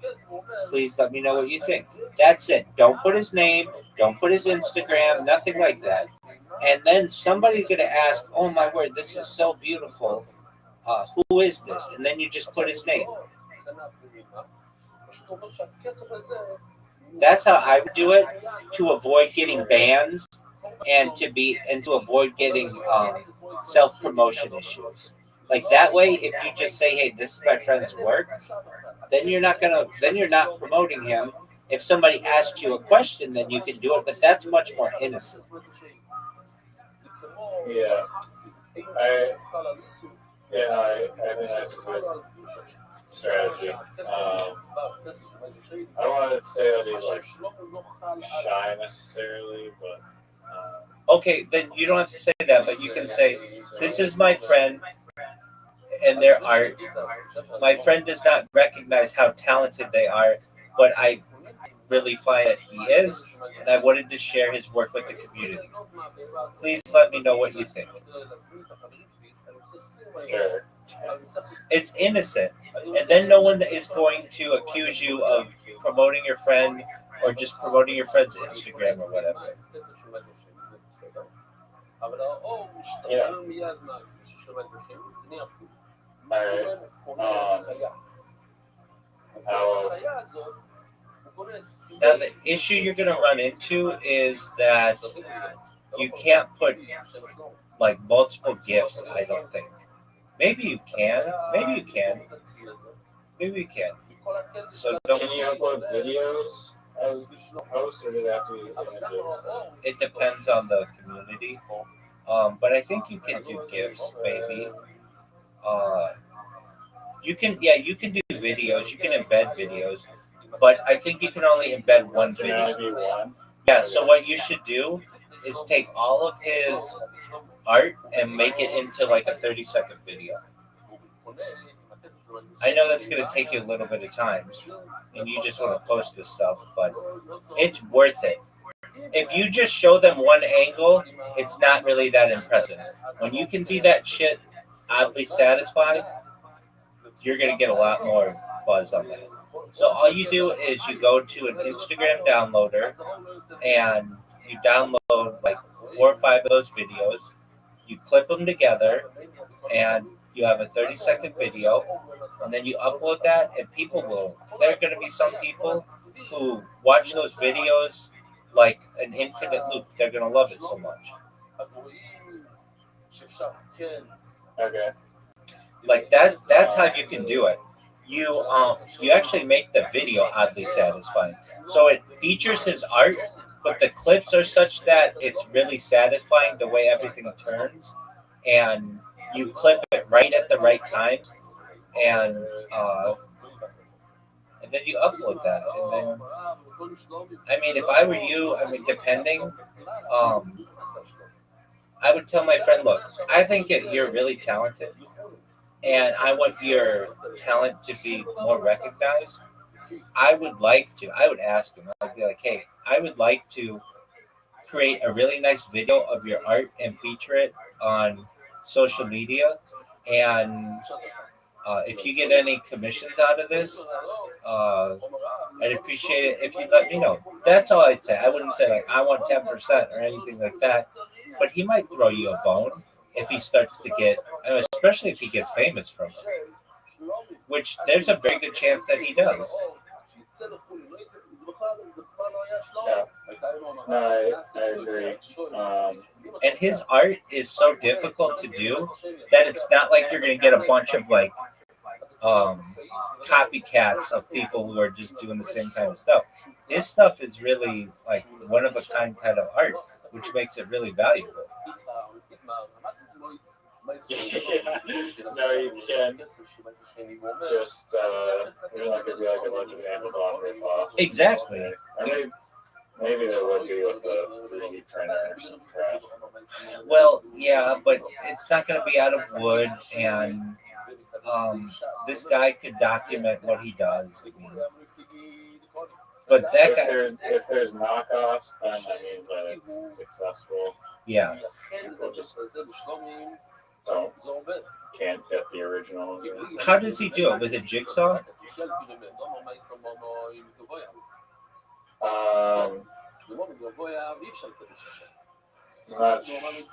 Please let me know what you think. That's it. Don't put his name. Don't put his Instagram. Nothing like that. And then somebody's going to ask, "Oh my word, this is so beautiful. Who is this?" And then you just put his name. That's how I would do it to avoid getting bans and to avoid getting self promotion issues. Like that way, if you just say, "Hey, this is my friend's work," then you're not promoting him. If somebody asks you a question, then you can do it, but that's much more innocent. Yeah, I think that's a good strategy. I don't want to say that he's like shy necessarily, but Okay, then you don't have to say that, but you can say, "This is my friend and their art. My friend does not recognize how talented they are, but I really find that he is, and I wanted to share his work with the community. Please let me know what you think." sure. It's innocent, and then no one is going to accuse you of promoting your friend or just promoting your friend's Instagram or whatever. Yeah. Alright. Now, the issue you're going to run into is that you can't put like multiple gifts. I don't think. Maybe you can. Maybe you can. Maybe you can. So don't. Can you upload videos as posts, or do they have to be images? It depends on the community. But I think you can do gifts. Maybe. You can. Yeah, you can do videos. You can embed videos. But I think you can only embed one Can video. only be one? Yeah. So what you should do is take all of his art and make it into like a 30-second video. I know that's going to take you a little bit of time, and you just want to post this stuff, but it's worth it. If you just show them one angle, it's not really that impressive. When you can see that shit oddly satisfied, you're going to get a lot more buzz on that. So all you do is you go to an Instagram downloader, and you download like 4 or 5 of those videos. You clip them together, and you have a 30-second video, and then you upload that, and there are going to be some people who watch those videos like an infinite loop. They're going to love it so much. Okay. Like that's how you can do it. You actually make the video oddly satisfying. So it features his art, but the clips are such that it's really satisfying the way everything turns, and you clip it right at the right times, and then you upload that. And then, I mean, if I were you, I mean, depending, I would tell my friend, "Look, I think you're really talented, and I want your talent to be more recognized. I would ask him, I'd be like, hey, I would like to create a really nice video of your art and feature it on social media. And if you get any commissions out of this, I'd appreciate it if you let me know." That's all I'd say. I wouldn't say like I want 10% or anything like that. But he might throw you a bone if he starts to get, especially if he gets famous from it. which there's a very good chance that he does. Yeah. No, I agree. And his art is so difficult to do that it's not like you're going to get a bunch of like copycats of people who are just doing the same kind of stuff. His stuff is really like one of a kind of art, which makes it really valuable. No, you can't just like it'd be like a bunch of Amazon ripoffs. Exactly. I mean, maybe there would be with the 3D printer or some crap. Well, yeah, but it's not going to be out of wood, and this guy could document what he does. I mean, but that guy, If there's knockoffs, then that means that it's successful. yeah. People just can't get the original. How does he do it with a jigsaw? Not,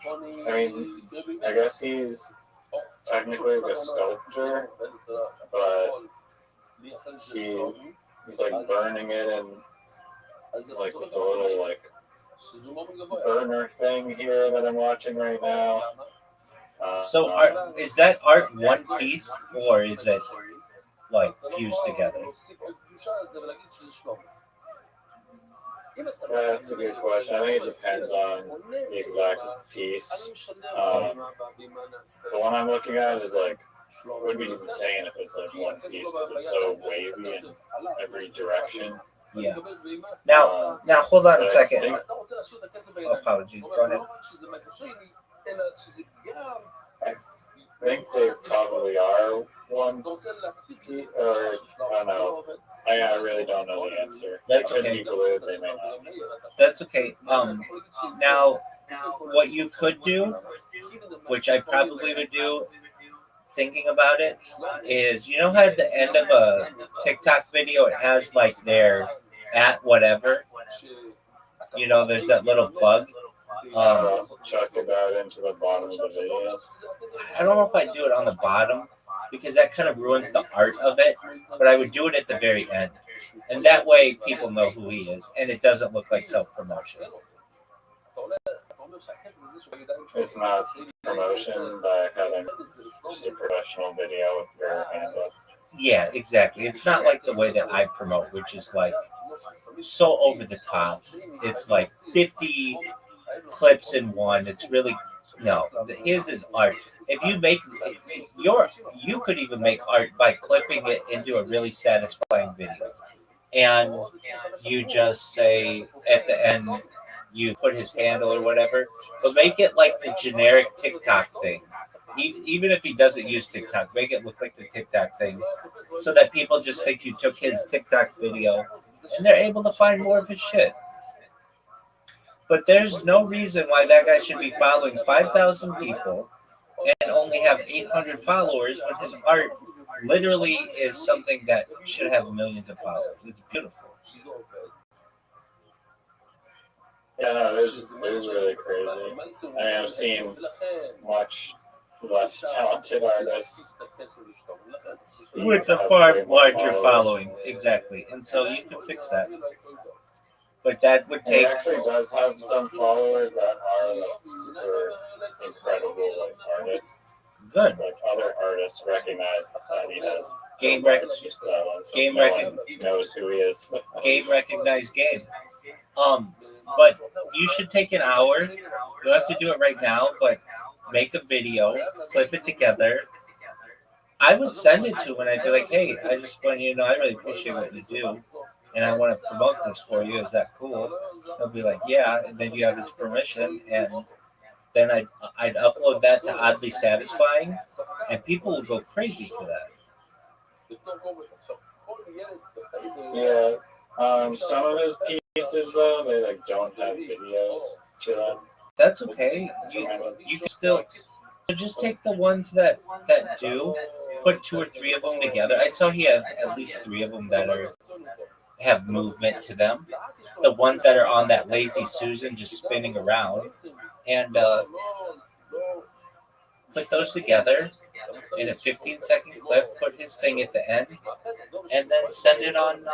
I mean, I guess he's technically the sculptor, but he's like burning it and like with the little like burner thing here that I'm watching right now. So, is that art one piece, or is it like fused together? That's a good question. I think it depends on the exact piece. The one I'm looking at is like, would be insane if it's like one piece because it's so wavy in every direction. Yeah. Now, hold on a second. Oh, apologies. Go ahead. I think they probably are one, or I don't know. I really don't know the answer. That's They could okay. be glued, they may not. That's okay. Now, what you could do, which I probably would do, thinking about it, is you know how at the end of a TikTok video it has like their at whatever. You know, there's that little plug. Chuck that into the bottom of the video. I don't know if I'd do it on the bottom because that kind of ruins the art of it, but I would do it at the very end. And that way people know who he is and it doesn't look like self-promotion. It's not promotion by having just a professional video with your hand up. Yeah, exactly. It's not like the way that I promote, which is like so over the top. It's like 50 clips in one. It's really no. His is art. If you make you could even make art by clipping it into a really satisfying video, and you just say at the end you put his handle or whatever, but make it like the generic TikTok thing. Even if he doesn't use TikTok, make it look like the TikTok thing, so that people just think you took his TikTok video, and they're able to find more of his shit. But there's no reason why that guy should be following 5,000 people and only have 800 followers when his art literally is something that should have millions of followers. It's beautiful. Yeah, no, it is really crazy. I mean, I've seen much less talented artists With a far larger following. Exactly. And so you can fix that. But that would He take... actually does have some followers that are like super incredible like artists. Good. It's like other artists recognize that he has Game so rec- much style. game No rec- one knows who he is. Game recognized game. But you should take an hour. You don't have to do it right now, but make a video, clip it together. I would send it to him and I'd be like, hey, I just want you to know I really appreciate what you do. And I want to promote this for you. Is that cool? He'll be like, yeah. And then you have his permission. And then I'd upload that to Oddly Satisfying. And people will go crazy for that. Yeah. Some of his pieces, though, they like don't have videos to them. That's okay. You can still just take the ones that do, put 2 or 3 of them together. I saw he had at least 3 of them that have movement to them. The ones that are on that lazy Susan just spinning around, and put those together in a 15-second clip, put his thing at the end, and then send it on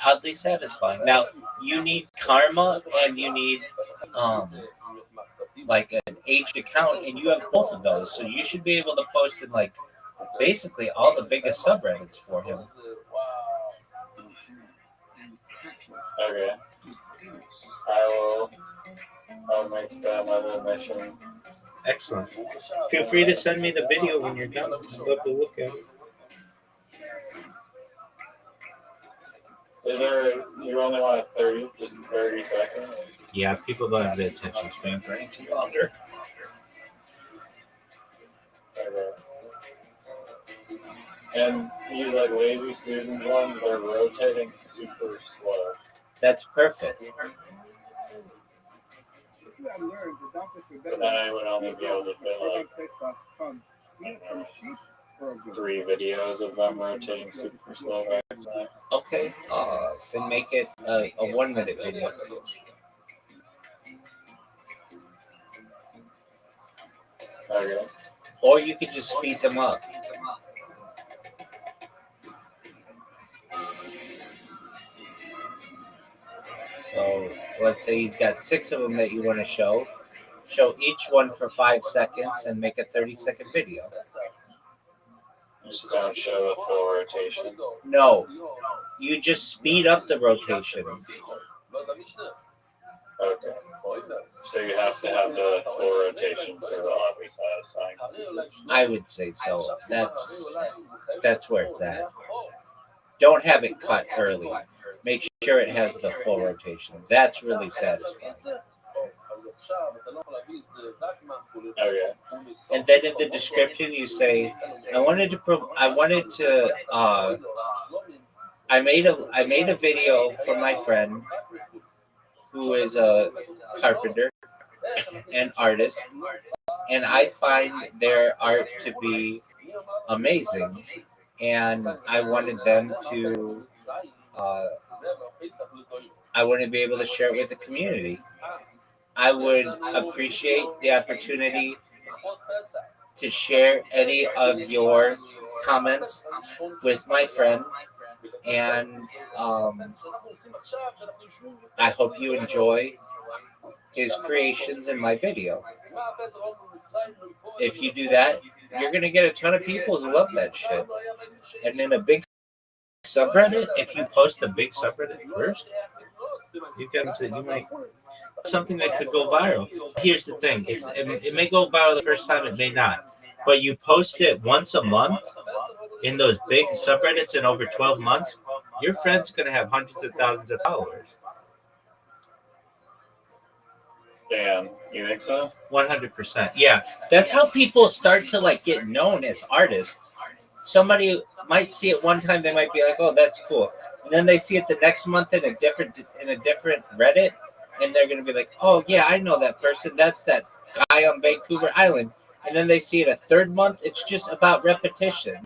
Oddly Satisfying. Now, you need karma and you need like an aged account, and you have both of those, so you should be able to post in like basically all the biggest subreddits for him. Okay. I'll make that my little mission. Excellent. Feel free to send me the video when you're done. I'd love to look at it. Is there, you only want 30 seconds? Yeah, people don't have the attention span for anything longer. Okay. And these like Lazy Susan's ones, they're rotating super slow. That's perfect. And then I would only be able to fit like 3 videos of them rotating super slow back to back. Okay, then make it a 1-minute video. Okay. Or you could just speed them up. So let's say he's got 6 of them that you want to show. Show each one for 5 seconds and make a 30-second video. Just don't show the full rotation. No, you just speed up the rotation. Okay. So you have to have the full rotation for the oddly satisfying. I would say so. That's where it's at. Don't have it cut early. Make sure it has the full rotation. That's really satisfying. Okay. And then in the description you say, I made a video for my friend who is a carpenter and artist, and I find their art to be amazing, and I wanted them to I want to be able to share it with the community. I would appreciate the opportunity to share any of your comments with my friend, and I hope you enjoy his creations in my video. If you do that, you're going to get a ton of people who love that shit. And then a big subreddit, if you post a big subreddit first, you might something that could go viral. Here's the thing: it may go viral the first time, it may not. But you post it once a month in those big subreddits in over 12 months, your friend's going to have hundreds of thousands of followers. Damn, you think so? 100%. Yeah, that's how people start to like get known as artists. Somebody might see it one time, they might be like, "Oh, that's cool," and then they see it the next month in a different Reddit, and they're going to be like, "Oh yeah, I know that person. That's that guy on Vancouver Island." And then they see it a third month. It's just about repetition.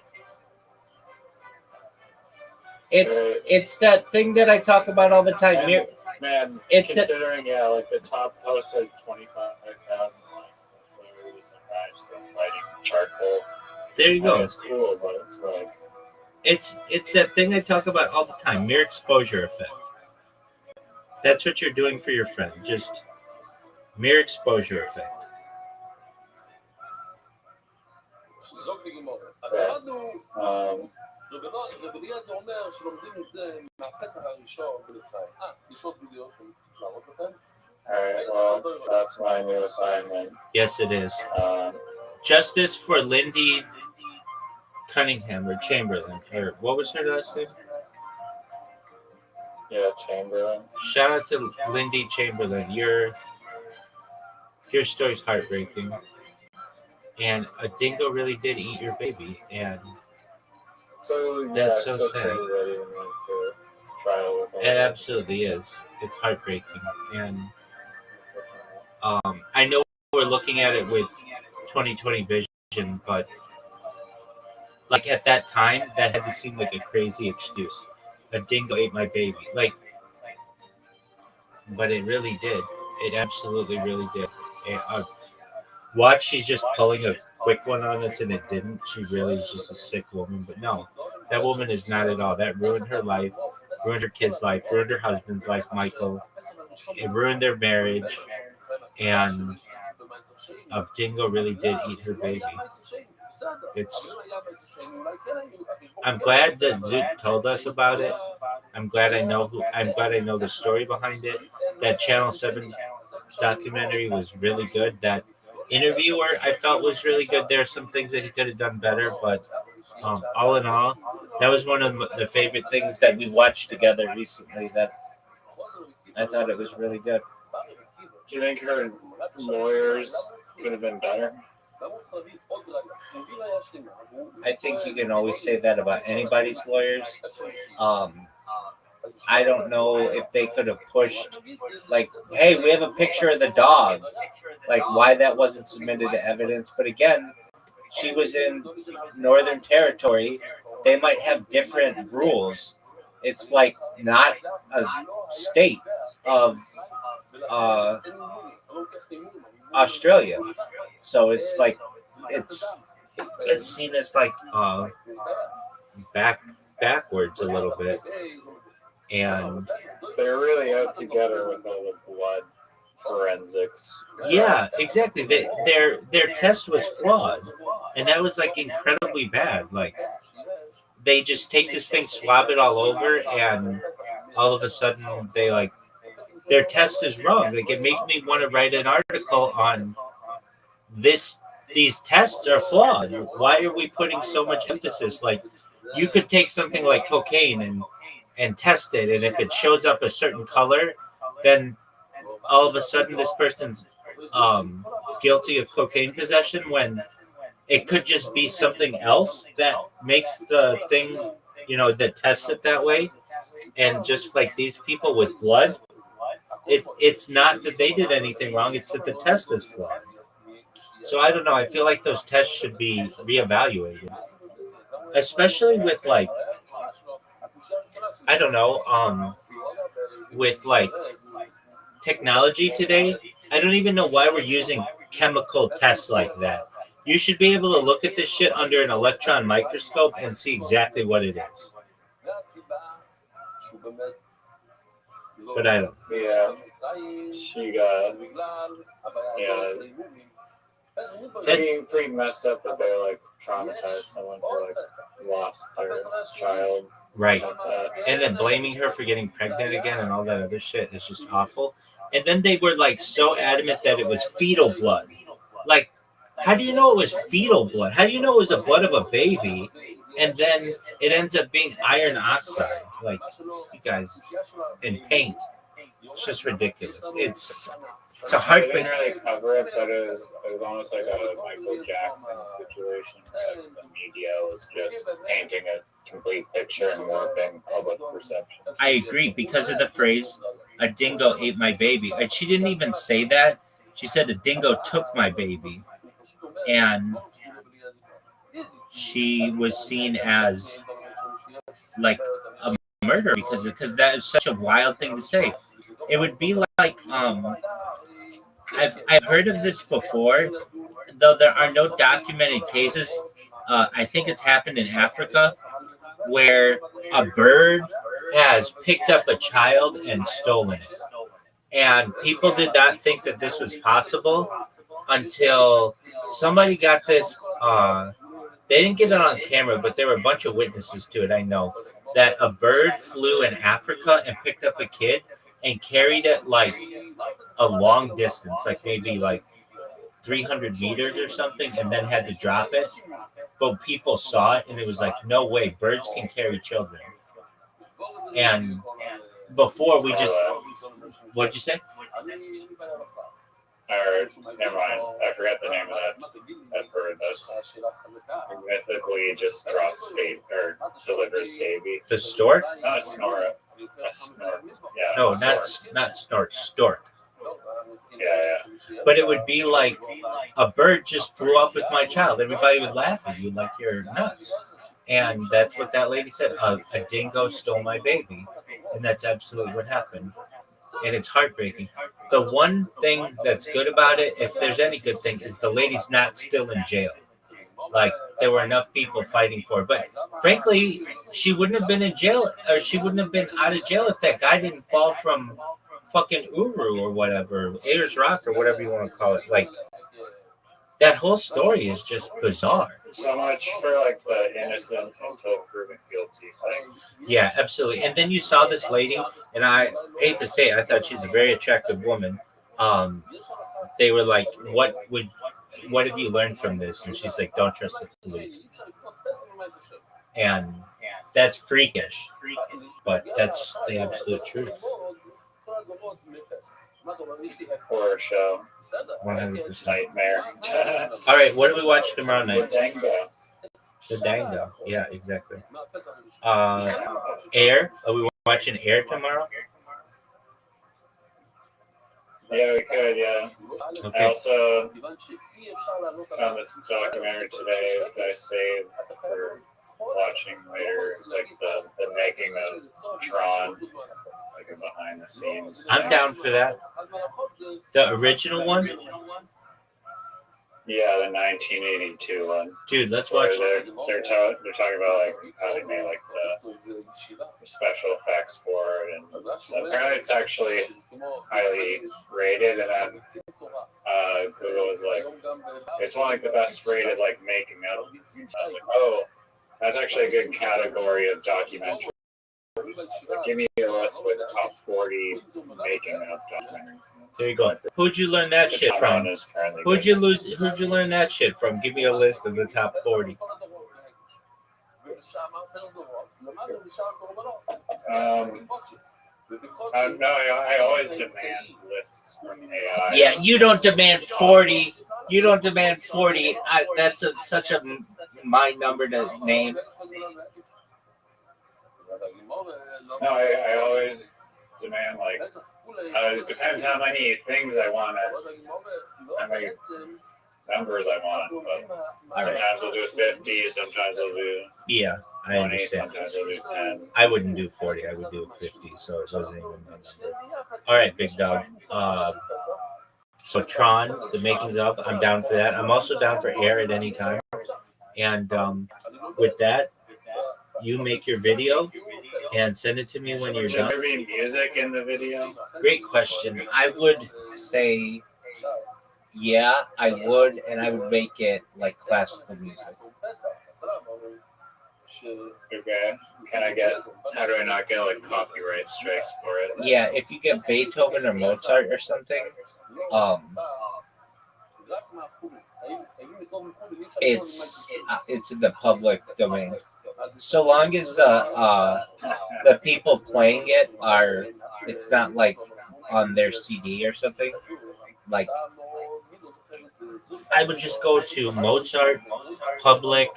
It's that thing that I talk about all the time. Man, it's considering like the top post has 25,000 likes, so really surprised them writing charcoal. There you go. It's cool, but it's like it's that thing I talk about all the time. Mere exposure effect. That's what you're doing for your friend. Just mere exposure effect. Alright, well, that's my new assignment. Yes, it is. Justice for Lindy Cunningham or Chamberlain. Or what was her last name? Yeah, Chamberlain. Shout out to Lindy Chamberlain. Your story's heartbreaking. And a dingo really did eat your baby. And so that's so sad. That even went to trial with it absolutely is. It's heartbreaking. And I know we're looking at it with 2020 vision, but like at that time, that had to seem like a crazy excuse. A dingo ate my baby. Like, but it really did. It absolutely really did. And, watch, she's just pulling a quick one on us, and it didn't. She really is just a sick woman. But no, that woman is not at all. That ruined her life, ruined her kid's life, ruined her husband's life, Michael. It ruined their marriage, and Dingo really did eat her baby. It's. I'm glad that Zoot told us about it. I'm glad I know the story behind it. That Channel 7 documentary was really good. That interviewer I felt was really good. There are some things that he could have done better, but all in all, that was one of the favorite things that we watched together recently. That I thought it was really good. Do you think her lawyers could have been better? I think you can always say that about anybody's lawyers. I don't know if they could have pushed, like, hey, we have a picture of the dog, like why that wasn't submitted to evidence. But again, she was in Northern Territory. They might have different rules. It's like not a state of Australia, so it's like it's seen as like backwards a little bit, and they're really out to get her with all the blood forensics. Yeah, exactly. Their test was flawed, and that was like incredibly bad. Like they just take this thing, swab it all over, and all of a sudden they like their test is wrong. Like it made me want to write an article on this. These tests are flawed. Why are we putting so much emphasis? Like you could take something like cocaine and test it, and if it shows up a certain color, then all of a sudden this person's guilty of cocaine possession, when it could just be something else that makes the thing, that tests it that way. And just like these people with blood, it's not that they did anything wrong, it's that the test is flawed. So I don't know, I feel like those tests should be reevaluated, especially with like, I don't know, with like technology today. I don't even know why we're using chemical tests like that. You should be able to look at this shit under an electron microscope and see exactly what it is. But I don't. Yeah. She got. Yeah. Pretty messed up that they like traumatized someone who like lost their child. Right. And then blaming her for getting pregnant again and all that other shit is just awful. And then they were like so adamant that it was fetal blood. Like, how do you know it was fetal blood? How do you know it was the blood of a baby? And then it ends up being iron oxide. Like, you guys, in paint. It's just ridiculous. It's a heartbreak. They didn't really cover it, but it was almost like a Michael Jackson situation. Like the media was just painting a complete picture and warping public perception. I agree, because of the phrase, a dingo ate my baby. And she didn't even say that. She said a dingo took my baby. And she was seen as like a murderer because that is such a wild thing to say. It would be like I've heard of this before, though there are no documented cases. I think it's happened in Africa where a bird has picked up a child and stolen it. And people did not think that this was possible until somebody got this. They didn't get it on camera, but there were a bunch of witnesses to it, I know, that a bird flew in Africa and picked up a kid and carried it like a long distance, like maybe like 300 meters or something, and then had to drop it. But people saw it, and it was like, no way, birds can carry children. And before we just, what'd you say? Never mind. I forgot the name of that bird that mythically just drops baby or delivers baby. The stork? Not a snore. A snore. Yeah. No, not snort. Stork. Yeah. But it would be like a bird just flew off with my child. Everybody would laugh at you like you're nuts. And that's what that lady said. A dingo stole my baby. And that's absolutely what happened. And it's heartbreaking. The one thing that's good about it, if there's any good thing, is the lady's not still in jail. Like there were enough people fighting for it. But frankly, she wouldn't have been in jail, or she wouldn't have been out of jail if that guy didn't fall from fucking Uru or whatever, Ayers Rock or whatever you want to call it. Like that whole story is just bizarre. So much for like the innocent until proven guilty thing. Yeah, absolutely. And then you saw this lady, and I hate to say it, I thought she was a very attractive woman. They were like, what have you learned from this? And she's like, don't trust the police. And that's freakish, but that's the absolute truth. Horror show. 100%. Nightmare. All right, what do we watch tomorrow night? Dango. The Dango. Yeah, exactly. Air. Are we watching Air tomorrow? Yeah, we could, yeah. Okay. I also found this documentary today that I saved for watching later. It's like the making of Tron, like a behind the scenes. I'm down for that. The original one? Yeah, the 1982 one. Dude, let's watch Where it. they're talking about like how they made like the special effects for it, and apparently it's actually highly rated. And then Google was like, it's one of like the best rated like making of. I was like, oh, that's actually a good category of documentary. Like, give me a list with the top 40 making of documentaries. There you go. Who'd you learn that The shit top from? one is currently Who'd you learn that shit from? Give me a list of the top 40. No, I always demand lists from AI. Yeah, you don't demand 40. You don't demand 40. That's such a my number to name. No, I always demand like it depends how many things I want, how many numbers I want. But sometimes I'll do 50, sometimes I'll do Yeah, I 20, understand. sometimes I'll do 10. I wouldn't do 40. I would do 50. So it wasn't even my number. All right, big dog. So Tron, the makings of, I'm down for that. I'm also down for Air at any time. And with that, you make your video and send it to me when you're Should done. there be music in the video? Great question. I would say, yeah, I would, and I would make it like classical music. Okay. How do I not get like copyright strikes for it? Yeah, if you get Beethoven or Mozart or something, it's in the public domain. So long as the people playing it are, it's not like on their CD or something. Like, I would just go to Mozart Public.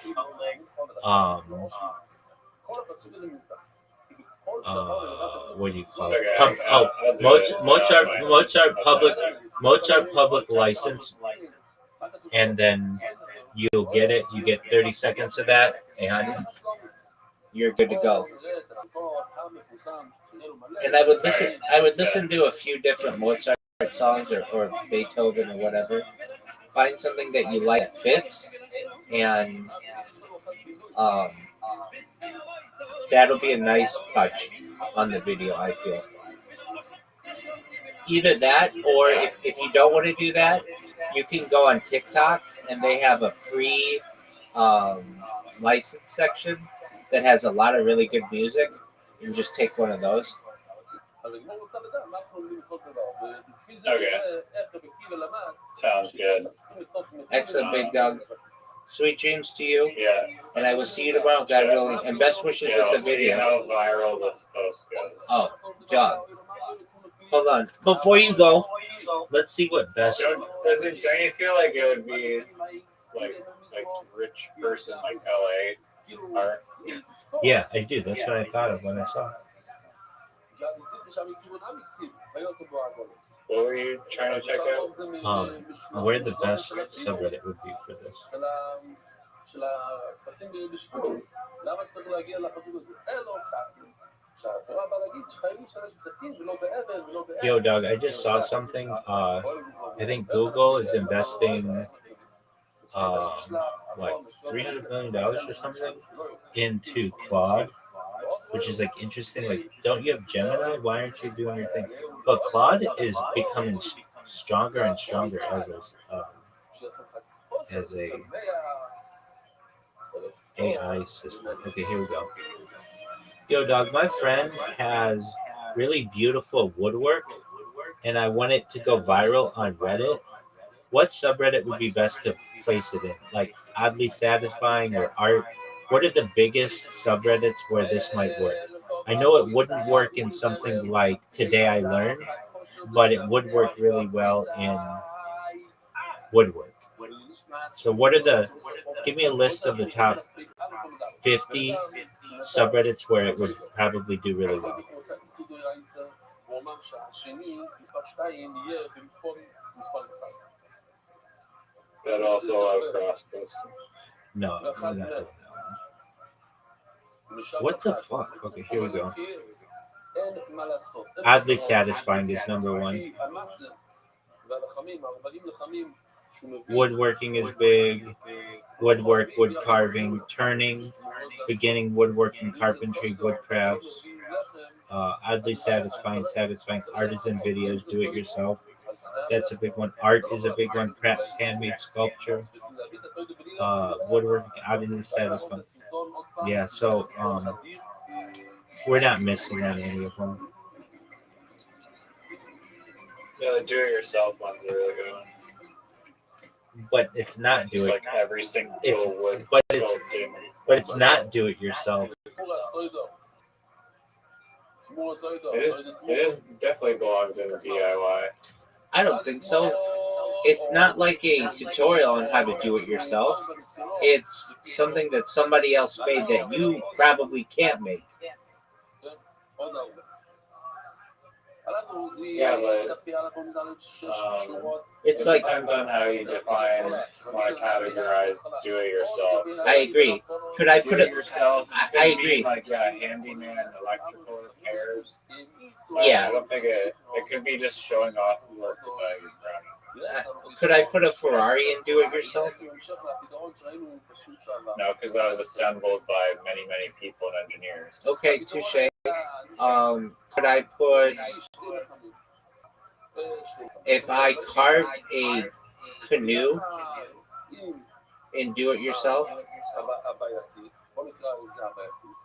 What do you call it? Mozart Public license, and then you'll get it. You get 30 seconds of that, and you're good to go. And I would listen to a few different Mozart songs or Beethoven or whatever. Find something that you like that fits, and that'll be a nice touch on the video, I feel. Either that, or if you don't want to do that, you can go on TikTok, and they have a free license section that has a lot of really good music. You just take one of those. Okay. Sounds good. Excellent, big dog. Sweet dreams to you. Yeah. And I will see you tomorrow, God willing. And best wishes Yeah, with the see video. how viral this post goes. Oh, John. Hold on. Before you go, let's see what best. Don't you feel like it would be like rich person like LA art? Yeah, I do. That's what I thought of when I saw it. What were you trying to check out? Where the best subreddit would be for this. Yo, dog, I just saw something. I think Google is investing what, $300 million or something into Claude, which is like interesting. Like, don't you have Gemini? Why aren't you doing your thing? But Claude is becoming stronger and stronger as a AI system. Okay, here we go. Yo, dog, my friend has really beautiful woodwork, and I want it to go viral on Reddit. What subreddit would be best to place it in? Like oddly satisfying or art? What are the biggest subreddits where this might work? I know it wouldn't work in something like Today I Learned, but it would work really well in woodwork. So give me a list of the top 50 subreddits where it would probably do really well. That also allow cross posting. No, we're not doing that one. What the fuck? Okay, here we go. Oddly satisfying is number one. Woodworking is big. Woodwork, wood carving, turning, beginning woodworking, carpentry, woodcrafts. Oddly satisfying artisan videos, do it yourself. That's a big one. Art is a big one. Crafts, handmade sculpture. Woodworking, oddly satisfying. Yeah, so we're not missing on any of them. Yeah, the do-it-yourself ones are really good. But it's not Just do it. like every single wood. But it's not do it yourself. It is definitely belongs in DIY. I don't think so. It's not like a tutorial on how to do it yourself. It's something that somebody else made that you probably can't make. Yeah, but it's it like depends on how you define, want to categorize do it yourself. I agree. Could I put Do it it? yourself? I agree. Like handyman, electrical repairs. Yeah. I don't think it could be just showing off work by your friend. Could I put a Ferrari and do it yourself? No, because that was assembled by many people and engineers. Okay, touche. Could I put if I carved a canoe and do it yourself?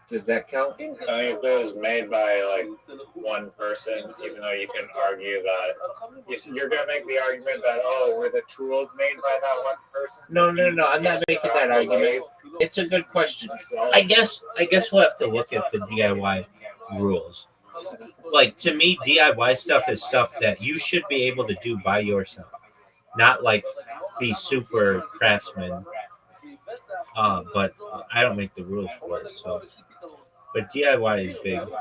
Does that count? I mean, if it was made by like one person, even though you can argue that you're gonna make the argument that were the tools made by that one person? No. I'm not making that argument. It's a good question. I guess we'll have to look at the DIY rules. Like, to me, DIY stuff is stuff that you should be able to do by yourself, not like be super craftsman. But I don't make the rules for it. So, but DIY is big. All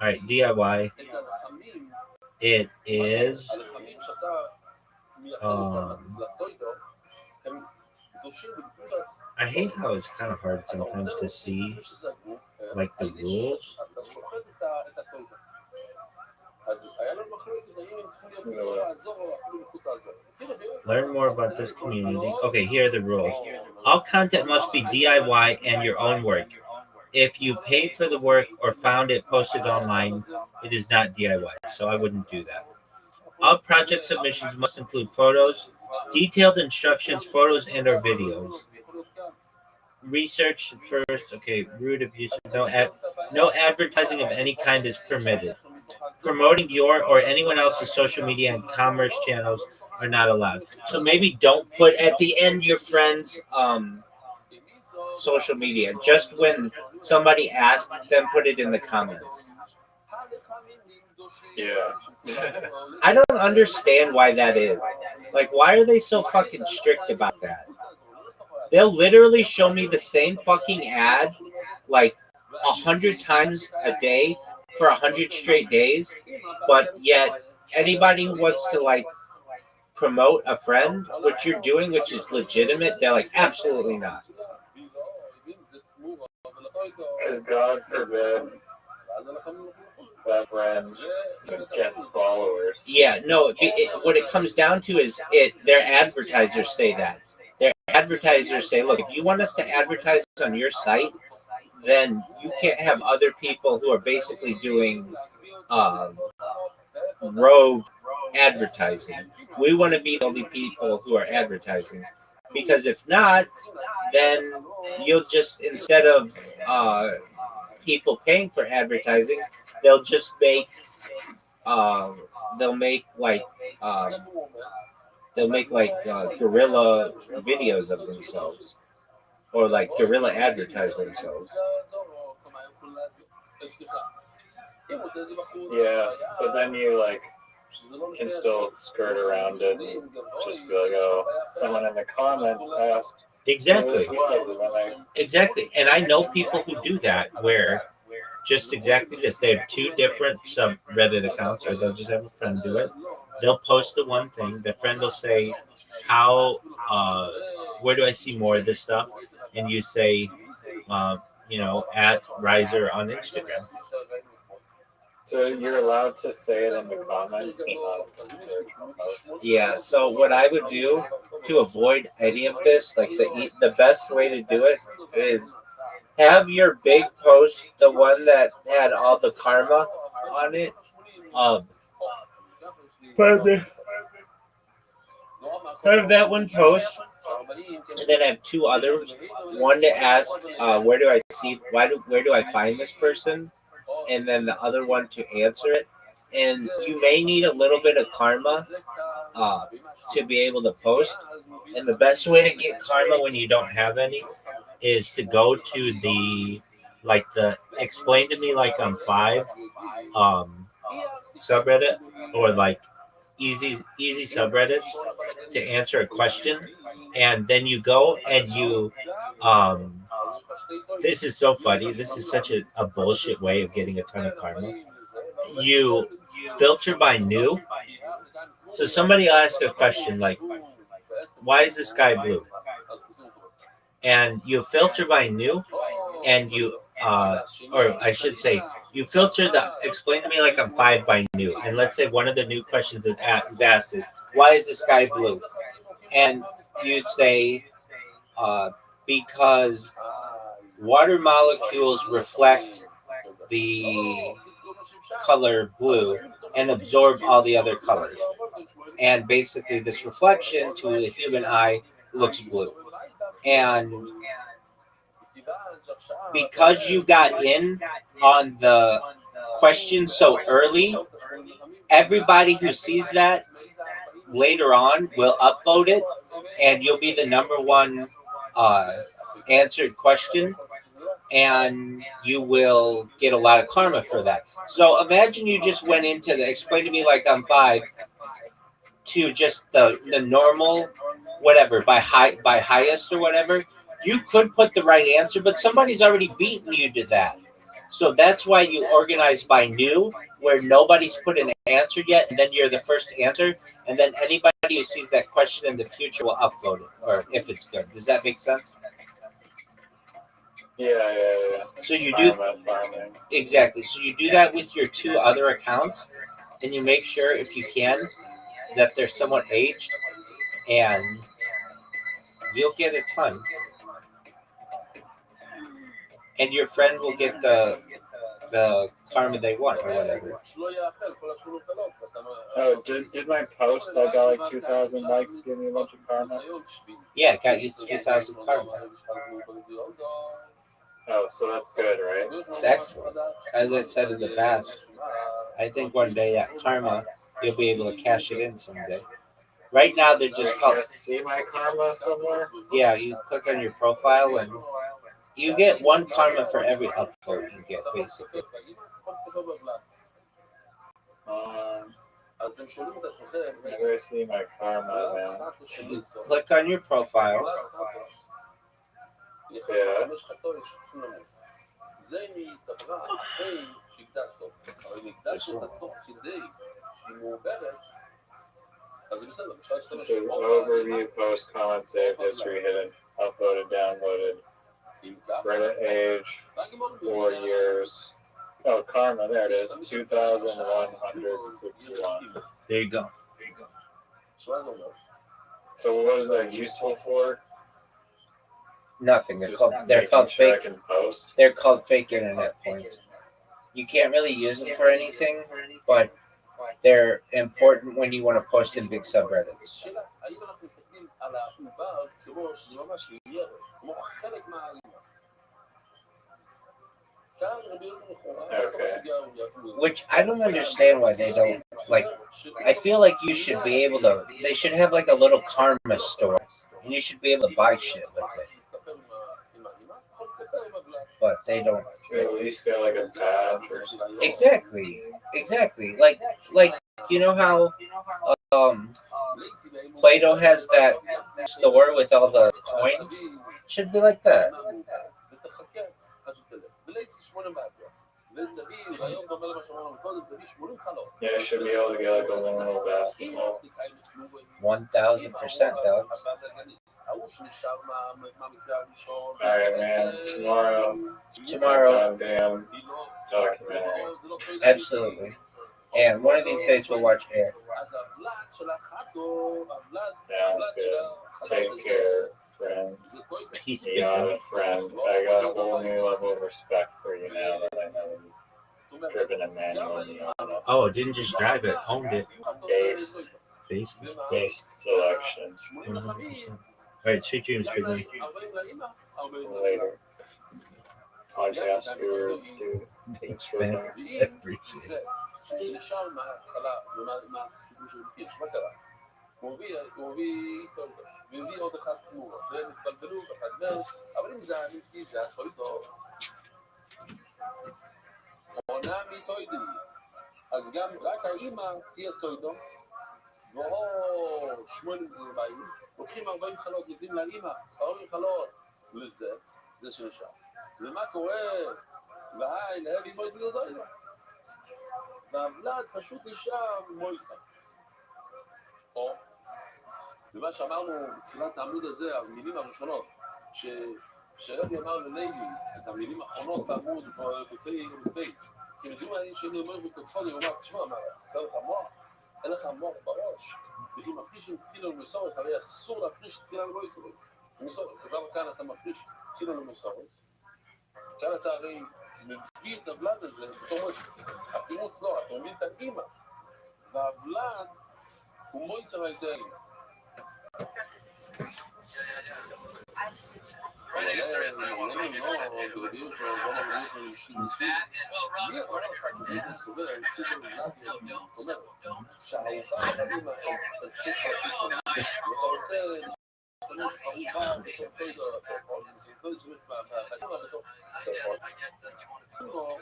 right, DIY. It is. I hate how it's kind of hard sometimes to see like the rules. Learn more about this community. Okay, here are the rules. All content must be DIY and your own work. If you pay for the work or found it posted online, it is not DIY, so I wouldn't do that. All project submissions must include photos, detailed instructions, photos, and or videos. Research first. Okay, rude abuse. No advertising of any kind is permitted. Promoting your or anyone else's social media and commerce channels are not allowed. So maybe don't put at the end your friend's social media. Just when somebody asks them, put it in the comments. Yeah. I don't understand why that is. Like, why are they so fucking strict about that? They'll literally show me the same fucking ad like 100 times a day for 100 straight days, but yet anybody who wants to like promote a friend, what you're doing, which is legitimate, they're like, absolutely not. Because God forbid that friend gets followers. Yeah, no. What it comes down to is their advertisers say that. Their advertisers say, look, if you want us to advertise on your site, then you can't have other people who are basically doing rogue advertising. We want to be the only people who are advertising, because if not, then you'll just, instead of people paying for advertising, they'll just make they'll make like guerrilla videos of themselves, or like guerrilla advertise themselves. Yeah, but then you like can still skirt around it and just be like, oh, someone in the comments asked who Exactly. this was, and then Exactly. And I know people who do that, where just exactly this. They have two different subreddit accounts, or they'll just have a friend do it. They'll post the one thing. The friend will say, "How? Where do I see more of this stuff?" And you say, at Riser on Instagram. so you're allowed to say it in the comments. Yeah. So what I would do to avoid any of this, like the best way to do it is have your big post, the one that had all the karma on it. Have that one post, and then have two others. One to ask, where do I see? Where do I find this person? And then the other one to answer it. And you may need a little bit of karma to be able to post. And the best way to get karma when you don't have any is to go to the explain to me like I'm five subreddit, or like easy subreddits, to answer a question, and then you go and you this is so funny. This is such a bullshit way of getting a ton of karma. You filter by new. So somebody asks a question like, why is the sky blue? And you filter by new, and you or I should say, you filter the explain to me like I'm five by new. And let's say one of the new questions is asked is, why is the sky blue? And you say, because water molecules reflect the color blue and absorb all the other colors. And basically, this reflection to the human eye looks blue. And because you got in on the question so early, everybody who sees that later on will upvote it, and you'll be the number one answered question, and you will get a lot of karma for that. So imagine you just went into the explain to me like I'm five to just the normal whatever by highest or whatever. You could put the right answer, but somebody's already beaten you to that. So that's why you organize by new, where nobody's put an answer yet, and then you're the first answer, and then anybody who sees that question in the future will upvote it, or if it's good. Does that make sense? Yeah. So you do exactly. So you do that with your two other accounts, and you make sure, if you can, that they're somewhat aged, and you'll get a ton. And your friend will get the karma they want, or whatever. Oh, did my post that got like 2,000 likes give me a bunch of karma? Yeah, it got you 2,000 karma. Oh, so that's good, right? It's excellent. As I said in the past, I think one day that karma, you'll be able to cash it in someday. Right now, they're just called. See my karma somewhere? Yeah, you click on your profile, and you get one karma for every upvote you get, basically. Never see my karma, man. You click on your profile. Yeah. It says overview, post, comment, save, history, hidden, uploaded, downloaded, Reddit age, 4 years. Oh, karma, there it is, 2,161. There you go. So what is that useful for? Nothing. Just They're called check fake. and post. They're called fake internet points. You can't really use them for anything, but they're important when you want to post in big subreddits. Which I don't understand why they don't like. I feel like you should be able to. They should have like a little karma store, and you should be able to buy shit with it. But they don't. Should at least get like a badge or something. Exactly. Like you know how Plato has that store with all the coins. It should be like that. Yeah, I should be able to get like a little basketball. 1000%, dog. Alright, man. Tomorrow. Goddamn documentary. Absolutely. And one of these days we'll watch Air. Sounds good. Take care, friend. He's Beyond a friend. I got a whole new level of respect for you now that I know you've driven a manual Miata. Oh, didn't just drive it, owned it. Based selection. 100%. All right, sweet dreams, big man. Later. Podcast viewer, dude. Thanks for Man, that. I appreciate it. אז גם רק האימא תהיה טוידו, והוא 80 באים, לוקחים 40 חלות, נותנים לאימא, 40 חלות לזה, זה שנשאר. ומה קורה? והי, להבי מויד גדול. והוולד פשוט נשאר מויסה. או, ומה שאמרנו בתחילת העמוד הזה, המילים הראשונות, שהרבי אמר ללוי, את המילים האחרונות בעמוד, בבית, כי מדומה שאני אומר בתקופות, אני אומר, תשמע, מה, חסר לך מוח? אין לך מוח בראש? וכי מפריש עם תחילה ומסורס, הרי אסור להפריש תחילה ומסורס. כבר כאן אתה מפריש תחילה ומסורס. כאן אתה הרי מביא את הוולד הזה, בתור מועצת. התירוץ לא, אתה מביא את האימא. והוולד הוא מועצר על ידי.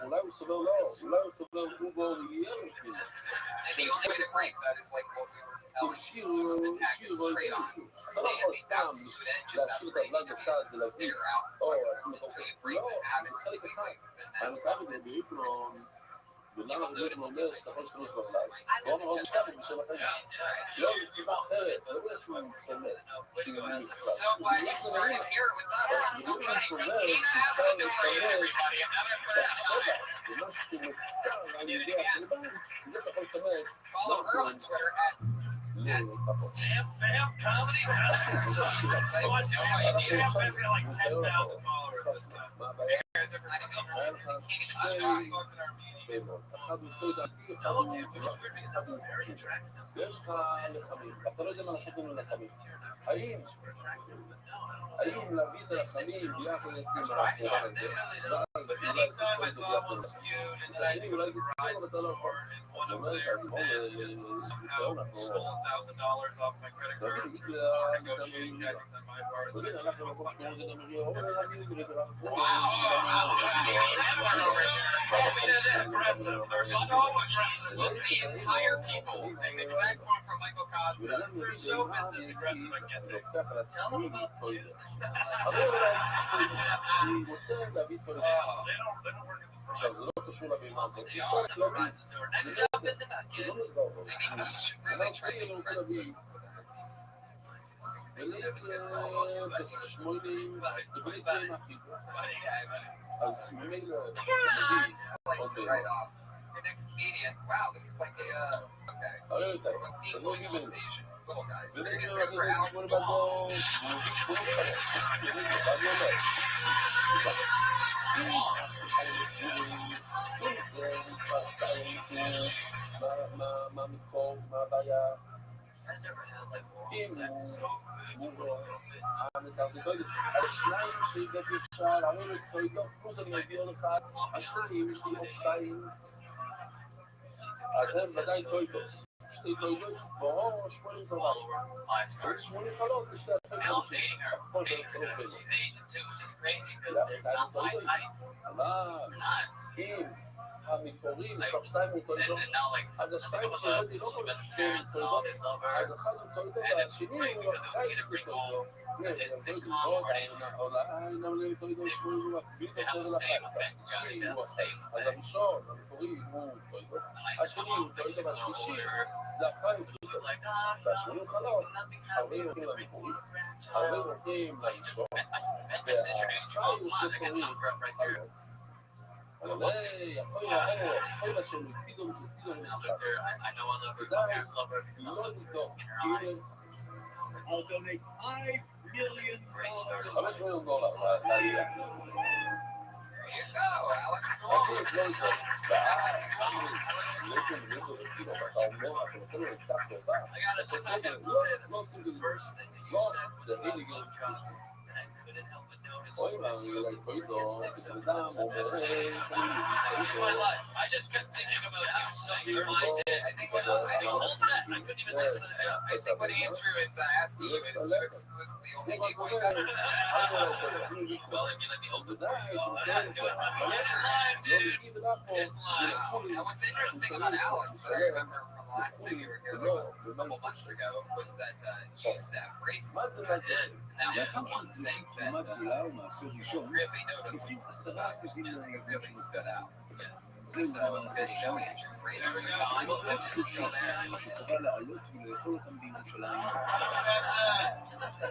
אולי הוא סובר לא, אולי הוא סובר הוא בו יהיה מפחיד. And the only way to break that is like what we were telling you, just attack it straight on. Say it face down, scoot it, just that's right. You never have to figure out until you break the habit really quickly. And that's ולמה הוא אומר שאתה יכול לשנות בבלד? הוא אומר עוד שכם בשם החיים. לא, זו סיבה אחרת, אני לא יודע שהוא שונה. So glad you started here with us. We'll try Christina has to go for everybody. Another first time. Follow her on Twitter at Sam Fam Comedy. What's your idea? I have like 10,000 followers this time. יש לך לחמים, אתה לא יודע מה לעשות עם הלחמים. האם להביא את הלחמים ביחד עם החברה הזה, אולי אתה לא יכול. זאת אומרת, ניסיון, אנחנו מקום שקוראים את זה נמרי, Look, the entire people, the exact quote from Michael Costa, they're so business aggressive, I can't take it. Tell them about the kids. They don't work at the עכשיו, זה לא קשור לבימה הזאת. Next up in the bucket, maybe you should really try to make friends. שמונים, בבית זה עם הכי. אז ממילא... Right off. Your next comedian. Wow, this is like a okay. So a theme invasion. little guys. But it gets over Alex Ball. Has ever had like oral sex so good? השניים שהגעתי אפשר, אני איתו, פלוס אני אביא עוד אחד, השניים, יש לי עוד שתיים. אז הם ודאי טויטוס. שתי טויטוס, בואו, 80 דולר. 80 חלות, יש לי הטויטוס. הכל זה חלות בזה. אבל, אם המקורים, יש לך שתיים מטויטוס, אז השתיים שהבאתי לא כל שתי מטויטוס, אז אחד הוא טויטוס, והשני הוא לא חי מטויטוס. אז הראשון, המקורי הוא טויטוס, השני הוא טויטוס, והשלישי זה הפייס והשמונים חלות, הרבה הולכים למקורי, הרבה הולכים לראשון, והפייס שצורי חלות. אבל יכול להיות שהם הקפידו כדאי לא לבדוק, I'll donate $5 million. $5 million. There you go, Alex. I gotta say the first thing you said was about blowjobs, and I couldn't help but notice my life. I just kept thinking about you sucking my dick. The whole set, I couldn't even listen to the joke. I think what Andrew is asking you is you exclusively only make way better. Well, if you let me open for you, get in line, dude. Get in line. Now, what's interesting about Alex that I remember from the last time you were here like a couple months ago was that you used to have braces. I did. That was the one thing that really noticeable about you, that really stood out. So, good to know Andrew. Braces are gone, but this is still there.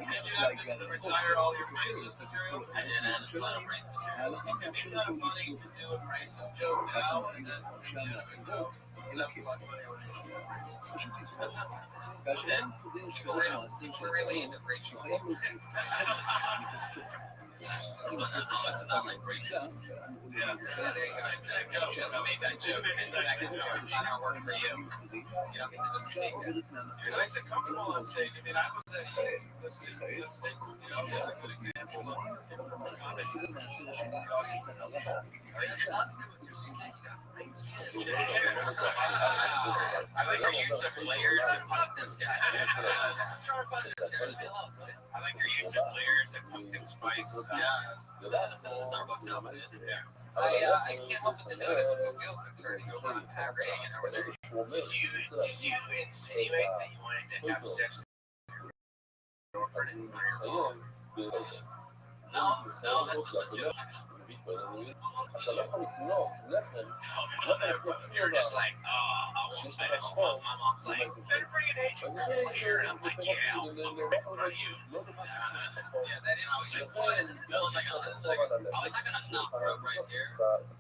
Did you retire all your braces material? I did, and it's not a brace material. It'd be kind of funny to do a braces joke now and then go. We're really into braces. Not like braces. Yeah. There you go. Just made that joke 10 seconds ago. It's not gonna work for you. You don't get to just make it. You're nice and comfortable on stage. I mean, I was at ease. This is a good example of comments in the audience. It's not to do with your skin. I like your use of layers and fuck this guy. I like your use of layers and pumpkin spice. Yeah, that's a Starbucks outfit. I can't help but to notice the wheels are turning over on Pat Reagan over there. Did you insinuate that you wanted to have sex with your girlfriend in your home? No, that's just a joke. You're just like, I just want my mom's like, better bring an agent here. And I'm like, yeah, I'll fuck her in front of you. Yeah, that is what you Well, like, I'm not gonna knock her up right here.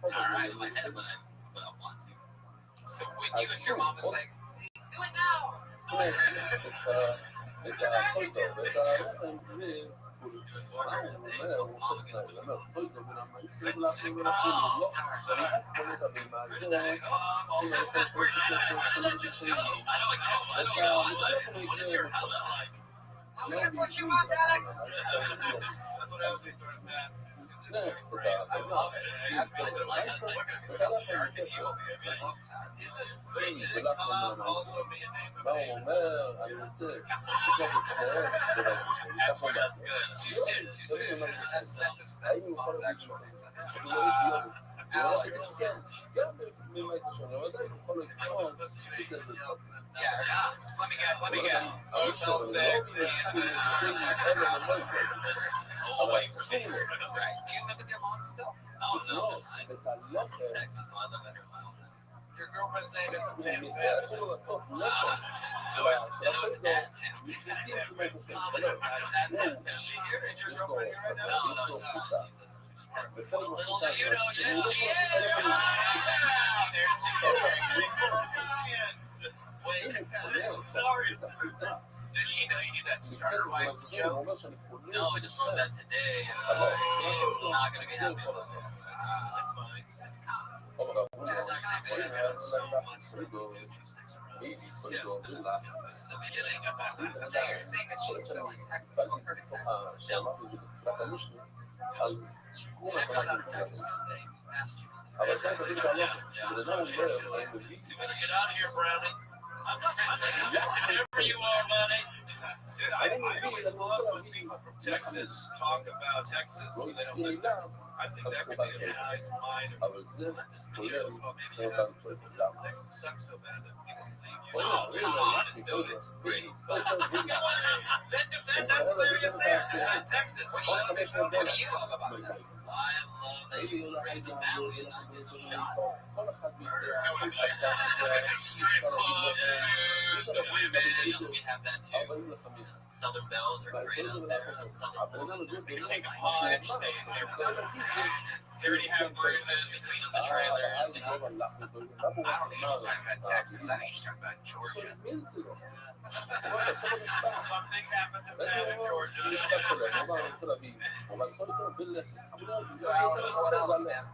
Alright, in my head, but I want to. So when you and your mom was like, do it now. What is your house like? I'm here for what you want, Alex. That's what I was thinking, man. I love it. Absolutely. Look at him. Tell him you're in the audience. I love that. Is it sitcom also be a name of an agent? That's good. Too soon, too soon. That's mom's actual name. Alex. Yeah, let me guess. Hotel 6, Kansas. Oh, wait. Right. Do you live with your mom still? Oh, no. I'm from Texas, so I live at her house. Your girlfriend's name is Tim. No, it's at Tim. It's at Tim. It's at Tim. Is she here? Is your girlfriend here right now? No, little do you know, yes, she is. There's Wait, sorry. machine now. You need that starter wipe הוא joke. אומר שאני קונה... No, I just wrote that today. She's not gonna be happy about that. That's fine. That's common. אבל אמרו לי, She's not gonna be happy. There's so much to do if she sticks around. מי? Yes, this is the beginning of that. So you're saying that she's still in Texas or her in Texas? שאמרתי את זה בתחילת המשנה, אז שיקרו That's לך not out of Texas because they asked you. אבל זה תגיד בעלות, Yeah, בן it's אדם not אומר, changed. אני מבין, You better get out of here, Brownie. I'm wherever you are, buddy. Dude, I always love when people from Texas talk about Texas לא when they don't הזכיר live לי there. גם, I think that could be a nice minor. אבל זה כולל אותם צועקים למה. Texas sucks so bad that people leave you. Oh, come on, it's still it's great. That's hilarious there. Texas. What do you love about Texas? I love that you raise a family and not get shot. כל אחד Strip clubs, food, the women. We have that too. 45. Southern Bells are great out there. Southern They take a punch. They already have bruises. Clean up the trailers. You know. I don't think you should talk about Texas. I think you should talk about Georgia. Something happened to Pat in Georgia. So Alex, what else, man?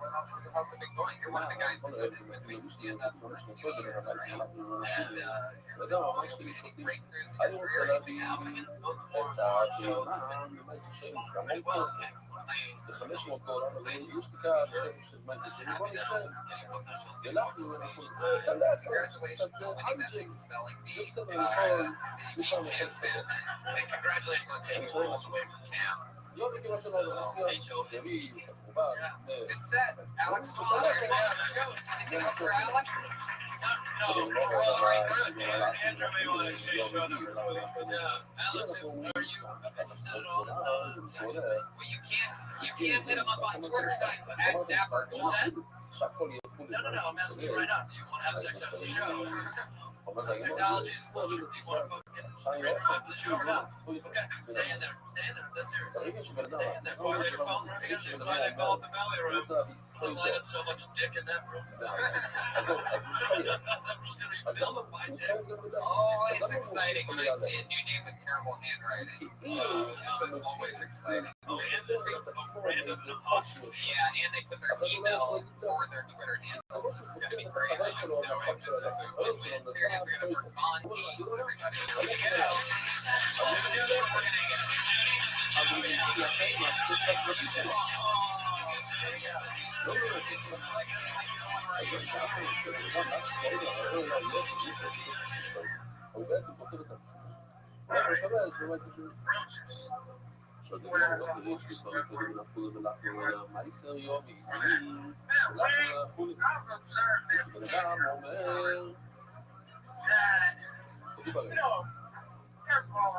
How's it been going? You're one of the guys that has been doing stand-up for a few years, right? And what do you think breakthroughs in your career? Anything happening? זה 500 דולר, אבל יש לי כאן כסף של מנצ'סטר, בוא נתן, Congratulations on winning that big spelling bee. Big Tam fan. And congratulations on taking goals away from Tam. Good set. Alex, come on, turn it up. Anything else for Alex? No, All right, good. Andrew may want to exchange phone numbers with him. yeah. Alex, are you interested at all in texting me? Well, you can't hit him up on Twitter, guys. So at Dapper. What was that? No, I'm asking you right now. Do you want to have sex after the show? Technology is closer. Do you want to fucking break up the show or not? Okay, stay in there. Stay in there. That's serious. Stay in there. Oh, where's your phone? That's why they call it the belly room. I line up so much dick in that room. Film of my dick. Always exciting when I see a new name with terrible handwriting. So this is always exciting. Oh, and this random apostrophe. Yeah, and they put their email for their Twitter handles. This is going to be great. I just know it. This is a win-win. Their hands are going to work on teams. Everybody. הוא בעצם פותר את עצמו. הוא מקבל את זה שעוד דבר יש לי דברים קודם לחול ולחול מייסר יומי שלחנו לחול שבן אדם אומר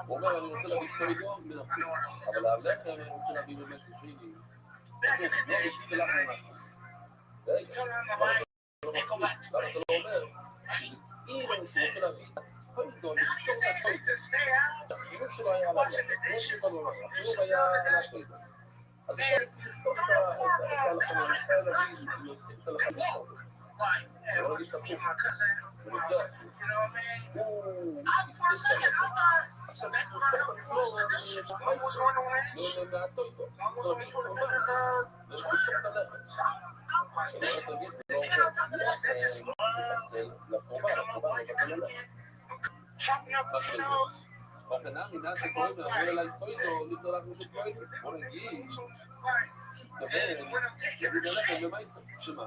הוא אומר אני רוצה להביא כל יום מנחול אבל הלחם אני רוצה להביא באמת שני לא בגלל לך מנחול למה אתה לא אומר אם אני רוצה להביא כל יום החינוך שלו היה עליו החינוך היה עליו אז תכתוב את הלחם אני אוסיף את הלחם לשחור אני לא להגיד את החוק הוא נפגע הוא יפנס את הלחם עכשיו הוא יפתח את עצמו לא מעטו איתו זאת אומרת הוא אומר הוא יפתח את הלחם שלא תגיד זה לא עובד לקורבן לבטל הלחם בכנה מינה שקוראים ואומר אליי קוידו, ליטו לך משהו קוידו, בוא נגיד, שתקבל, נגיד הלכם במייסר, שמה?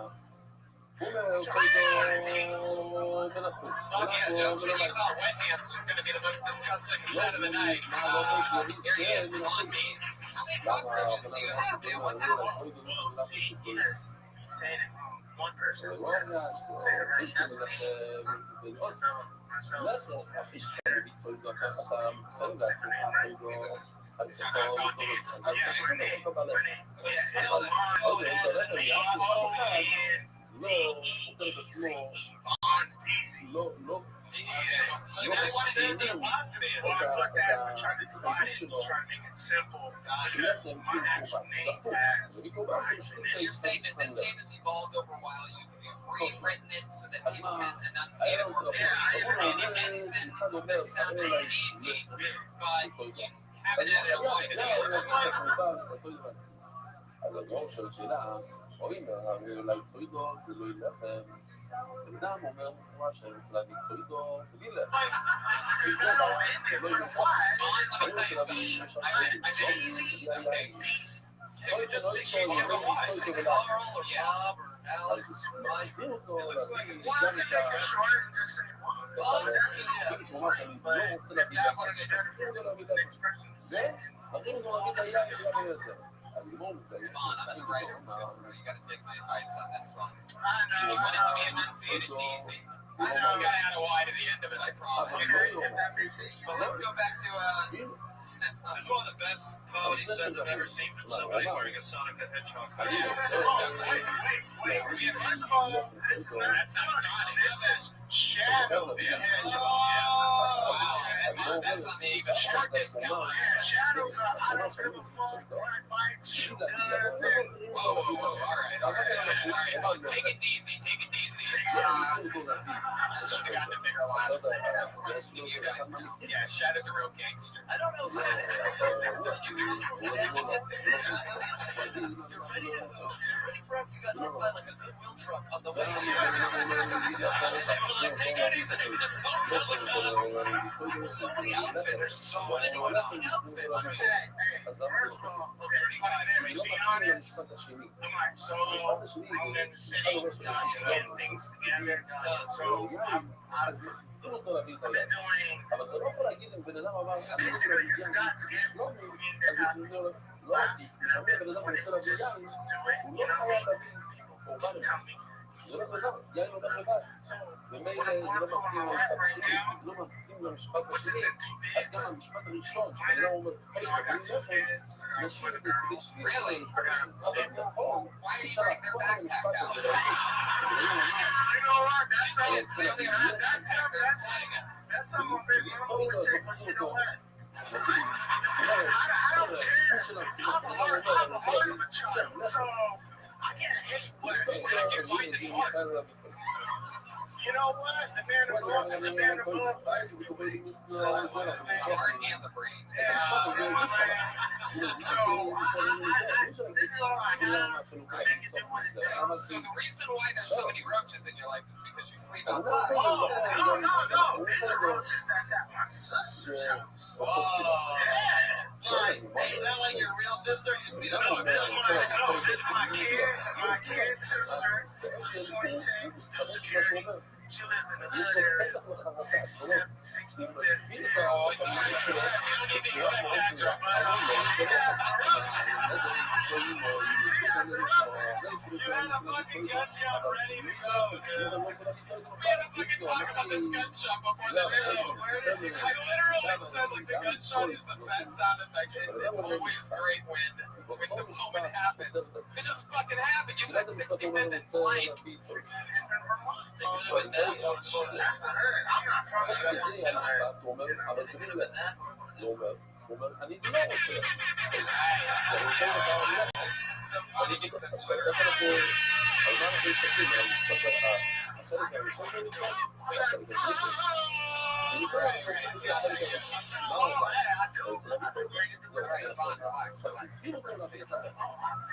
הוא אומר קוידו בנחוץ. Okay, just when you thought wet pants was going to be the most disgusting set of the night, here he is, on me. How many cockroaches do you have, dude? What happened? Well, see, he's saying it wrong. One person זה לא was הרגע saying it right. יש לנו לכם הכי שקל קוידו, אתה מתחילים לעצמך קוידו, אז אתה יכול לקרוא את זה. אוקיי, אתה הולך ליחס אחד, לא חוקר את עצמו, לא You know what it is? It was to me. Well, I put that and tried to divide it, trying to make it simple. My actual name as You're saying that this game has evolved over a while. rewritten it so that people can enunciate it more clearly. And it isn't the sound of easy, but you haven't added a Y to the end. אז הדרור שואל שאלה, רואים, אולי תורידו, זה לא ילחם. בנאדם אומר מפורש שאני רוצה להגיד תורידו, תגיד להם. וזה זה לא ילחם. אני רוצה להביא משהו Come on, I'm in the writer's guild, bro. You gotta take my advice on this one. You want it to be enunciated easy. You gotta add a Y to the end of it, I promise. But let's go back to It's one of the best quality sets I've ever seen from somebody wearing a Sonic the Hedgehog. Wait. First of all, that's not Sonic. This is Shadow the Hedgehog. wow, that's on the even short discount. Shadow's I don't give a fuck. Black bikes, shoot guns, and Whoa. All right. Oh, take it easy. I should have gotten a bigger line. I'm listening to you guys now. yeah, Shadow's a real gangster. I don't know who this is. You're ready for it? You got hit by like a Goodwill truck on the way here. Take anything, just don't tell the cops. So many outfits. There's so many outfits. First of all, okay, to be honest, I'm like solo, I'm in the city, getting things together. So I've been doing basically just got to get for me to have I've been doing it just to do it, you know what I mean? People tell me. So I'm going through my life right now, which isn't too big, but I got 2 kids, I got 1 girl. Really? I got a baby. Why are you bringing their backpack out? You know what? That's something my baby mama would take, but you know what? I don't care. I'm a heart of a child, so I can't hate what I can find this hard. You know what? The man above plays with the brain. So, The heart and the brain. so this is all I have. I make it do what it does. So the reason why there's so many roaches in your life is because you sleep outside. Oh, no. These are roaches that's at my sister's house. Whoa. Yeah. Hey, is that like your real sister? You just meet up No, on this my kid's sister. She's 26, no security. She lives in the hood area, 67, 65th. Oh, you don't need to use that backdrop. You had a fucking gun shop ready to go, dude. We had a fucking talk about this gun shop before the show. I literally said like the gunshot is the best sound effect. It's always great when the moment happens. It just fucking happened. You said 60 minutes blank. Oh, no, and then, oh, shit. That's the hood. I'm not from the So funny because it's Twitter.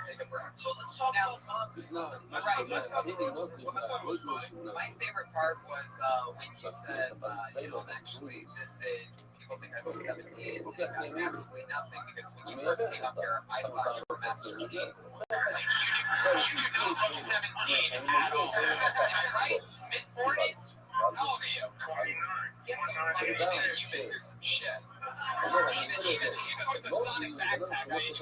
Take a breath. So let's talk about concerts. My favorite part was when you said, actually, this is, people think I look 17. Absolutely nothing, because when you first came up here, I thought you were Master P. You do not look 17 at all. Am I right? Mid-40s? How old are you? 29. Get the fuck out of here. You've been through some shit. Even with the Sonic backpack, I mean,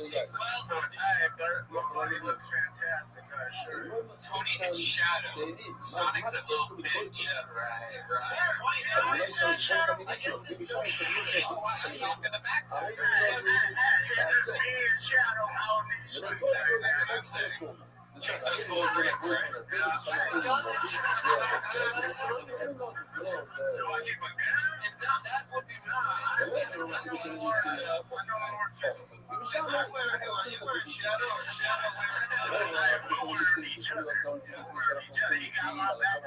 My buddy looks fantastic. Sure. Tony and Shadow. Sonic's a little bitch. Right. 20 Shadow. I guess this bill should be in the backpack. It's me and Shadow out in these streets. That's what I'm saying. Just those cool drinks, right? Do I get my gun? That would be I know I'm worth it. You wearing shadow or shadow wearing? I'm wearing each other. You got my back.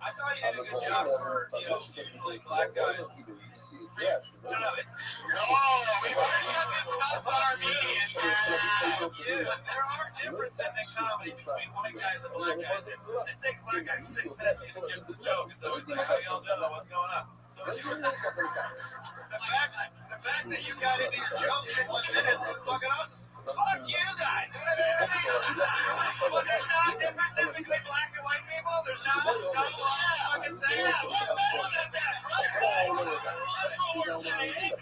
I thought you did a good job for, usually black guys. No, we got the stunts on our media. Yeah, there are differences in comedy between white guys and black guys. It takes black guys 6 minutes to get to the joke. It's always like, how y'all doing? What's going on? So the fact that you got into your jokes in 1 minute is fucking awesome. Fuck you guys! Well, there's not differences between black and white people. There's not. No, fucking say that. We're better than that, right? That's what we're saying.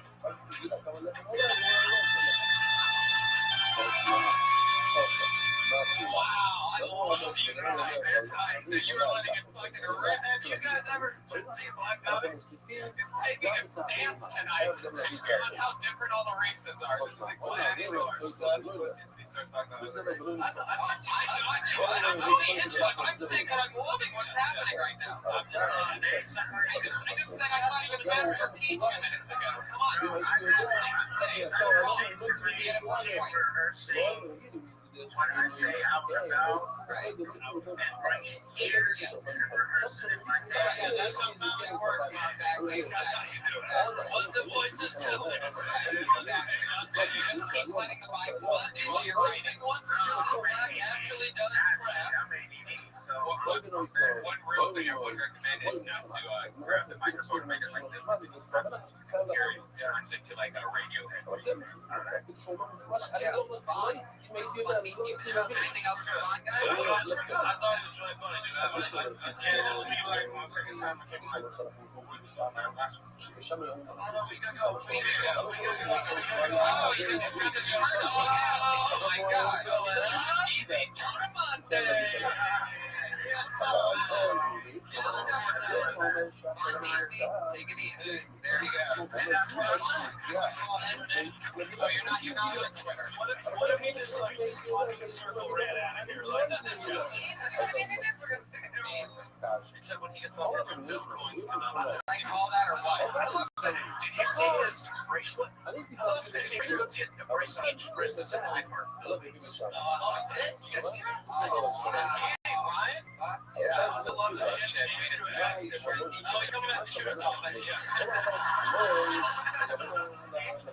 Wow, I love you guys. You were letting it fucking rip. Have you guys ever seen Black Comic? It's taking a stance tonight on how different all the races are. This is exactly yours. I'm tuning into it. I'm saying that I'm loving what's happening right now. I just said I thought he was Master P 2 minutes ago. Come on, it's so wrong. It was twice. When I say out and about, right, and bring it here, just rehearse it in my head. That's how comedy works, exactly. What the voices tell us. So you just keep letting the vibe one into your writing. Once your black actually does crap. One real thing I would recommend is not to grab the microphone and make it like this. Here it turns into like a radio head. Yeah, fun. Anything else for fun, guys? I thought it was really funny, dude. Yeah, this will be like my second time I came on. We gotta go. Oh, you just got the shirt on. Oh my god. Easy. On a Monday. Take it easy. There you go. Oh, you're not on Twitter. What if he just like squatted circle ran out of here like that show? Except when he gets all different new coins come out. Like all that or what? Did you see his bracelet? I love his bracelets. The bracelet bracelets in my heart. Oh, he did? You guys see that? Oh, Ryan? Yeah, I love that shit. Oh, he's coming back to shoot us all.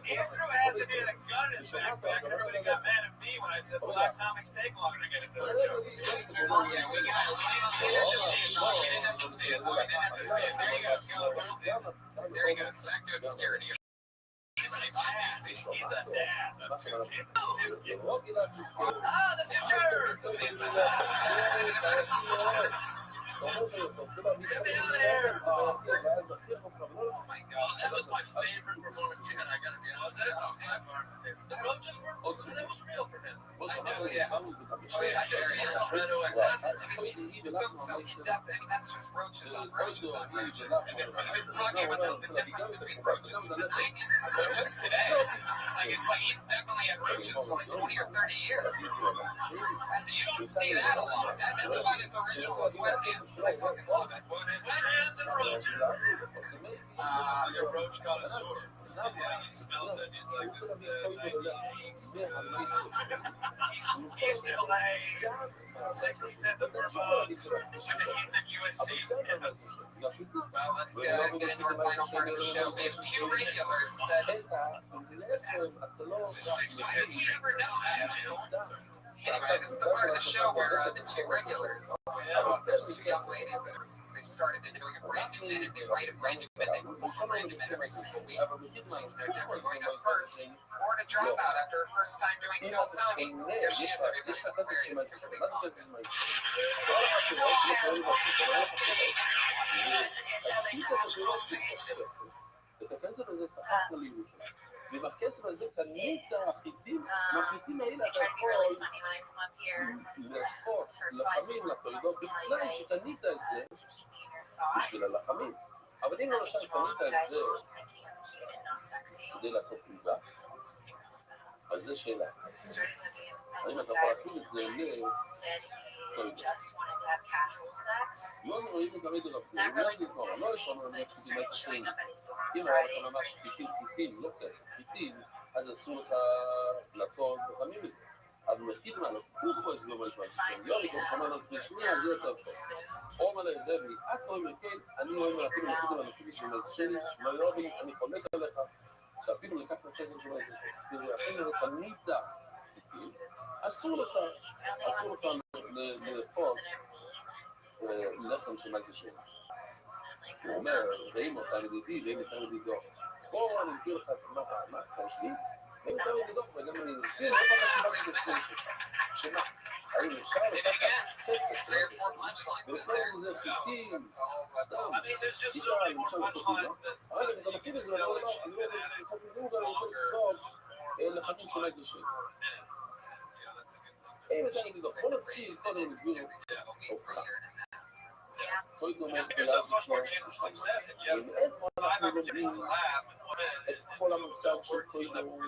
Andrew has a gun in his backpack, and everybody got mad at me when I said black comics take longer to get into their jokes. Yeah, we got There he goes. Back to obscurity. He's a dad of 2 kids. Ah, the future! Get me out of here! Oh my god, that was my favorite performance yet, I gotta be honest. The roaches were, that was real for him. Oh yeah. Right away. He goes so in depth. I mean, that's just roaches on roaches on roaches. He was talking about the difference between roaches from the 90s and roaches today. Like, it's like he's definitely had roaches for like 20 or 30 years. And you don't see that a lot. That's about as original as wet hands. I fucking love it. Wet hands and roaches. Like a roach connoisseur. He smells it. He's like, this is East LA, 65th of Vermont, with the USC. Well, let's get into our final part of the show. We have 2 regulars that. You never know. Anyway, this is the part of the show where the 2 regulars. So there's 2 young ladies that ever since they started, they're doing a brand new minute. They write a brand new minute. They perform a brand new minute every single week. So they're never going up first. Florida dropout after her first time doing Phil Tony. Here she is, everybody. There is Kimberly Pond. ובקסם הזה קנית החיטים, מהחיטים האלה אתה יכול לפות לחמים, לתוידות, בתנאי שקנית את זה בשביל הלחמים. אבל אם למשל קנית את זה כדי לעשות עוגה, אז זה שאלה. האם אתה יכול להכין את זה לא רואים את תמיד אליו, זה לא זיכרון, לא יש לנו חיטים איזה שנים. אם היה לך ממש חיטים, לא כסף, חיטים, אז אסור לך לעשות חכמים מזה. אז מכיר מה, לקוחו את זה במזמן שם. יורי, כמו שמענו לפני שנייה, זה יותר טוב. אומר להם, דבי, את אומרת, כן, אני אומר, אפילו מכיר למכיר במזשני, אני חולק עליך, שאפילו לקחת כסף של איזה תראי, אפילו זה תמיד אסור לך לאפות לחם של איזה שם. הוא אומר, ראים אותה לדידי, ראים אותה לדידו. בואו אני אסביר לך מה הספר שלי, ראים אותה לדידו, וגם אני אסביר לך את התשובה של שלך. שמה? האם אפשר לקחת כסף ולפעול מזה חיתים, סתם, גיטה, למשל לעשות מזה. אבל אתה מכיר את זה, אני לא יודע, אני לא יודע, אני רוצה לצלוב לחתים של איזה שם. אין את זה לדידו, בוא נתחיל, קודם נסביר אותך. Gives us much more chance of success if you have 5 opportunities to laugh and win. את כל המושג של קוידו,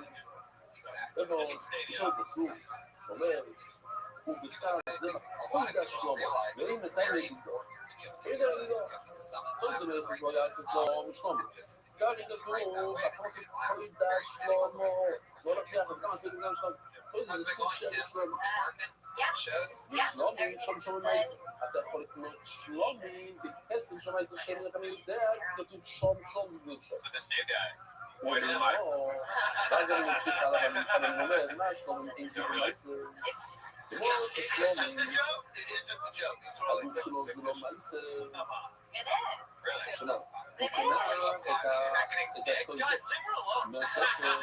יש לו פסוק, שאומר, הוא בשעה זה בכל דש שלמה, ואם נתן לדידו, אין לדידו, קוידו לדידו היה כזו משלמה. כך כתוב, הפרוסק כל דש שלמה, זה הולך ביחד, כמה זה בגלל שלמה, קוידו זה סוג של שלמה. שלומים, שום מייס, אתה יכול לקנות שלומים, בכסף שום מייס השם, אתה יודע, כתוב שום זה שום. הוא לא, ואז אני ממשיך עליו, אני אומר, מה שלומים, אין כאילו מייס, כמו ששלומים, הגוף שלו זה לא מייס, שלום, הוא קונה את הקוידו, מהספר,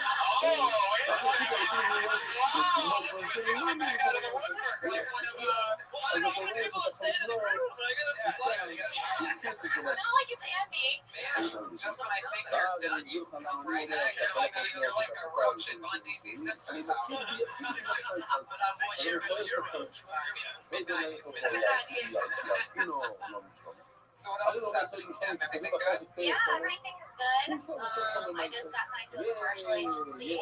Just when I think you're done, you come right back. You're like a roach in Von Daisy's sister's house. So what else is happening? Everything good? Yeah, everything's good. I just got signed to a commercial agency.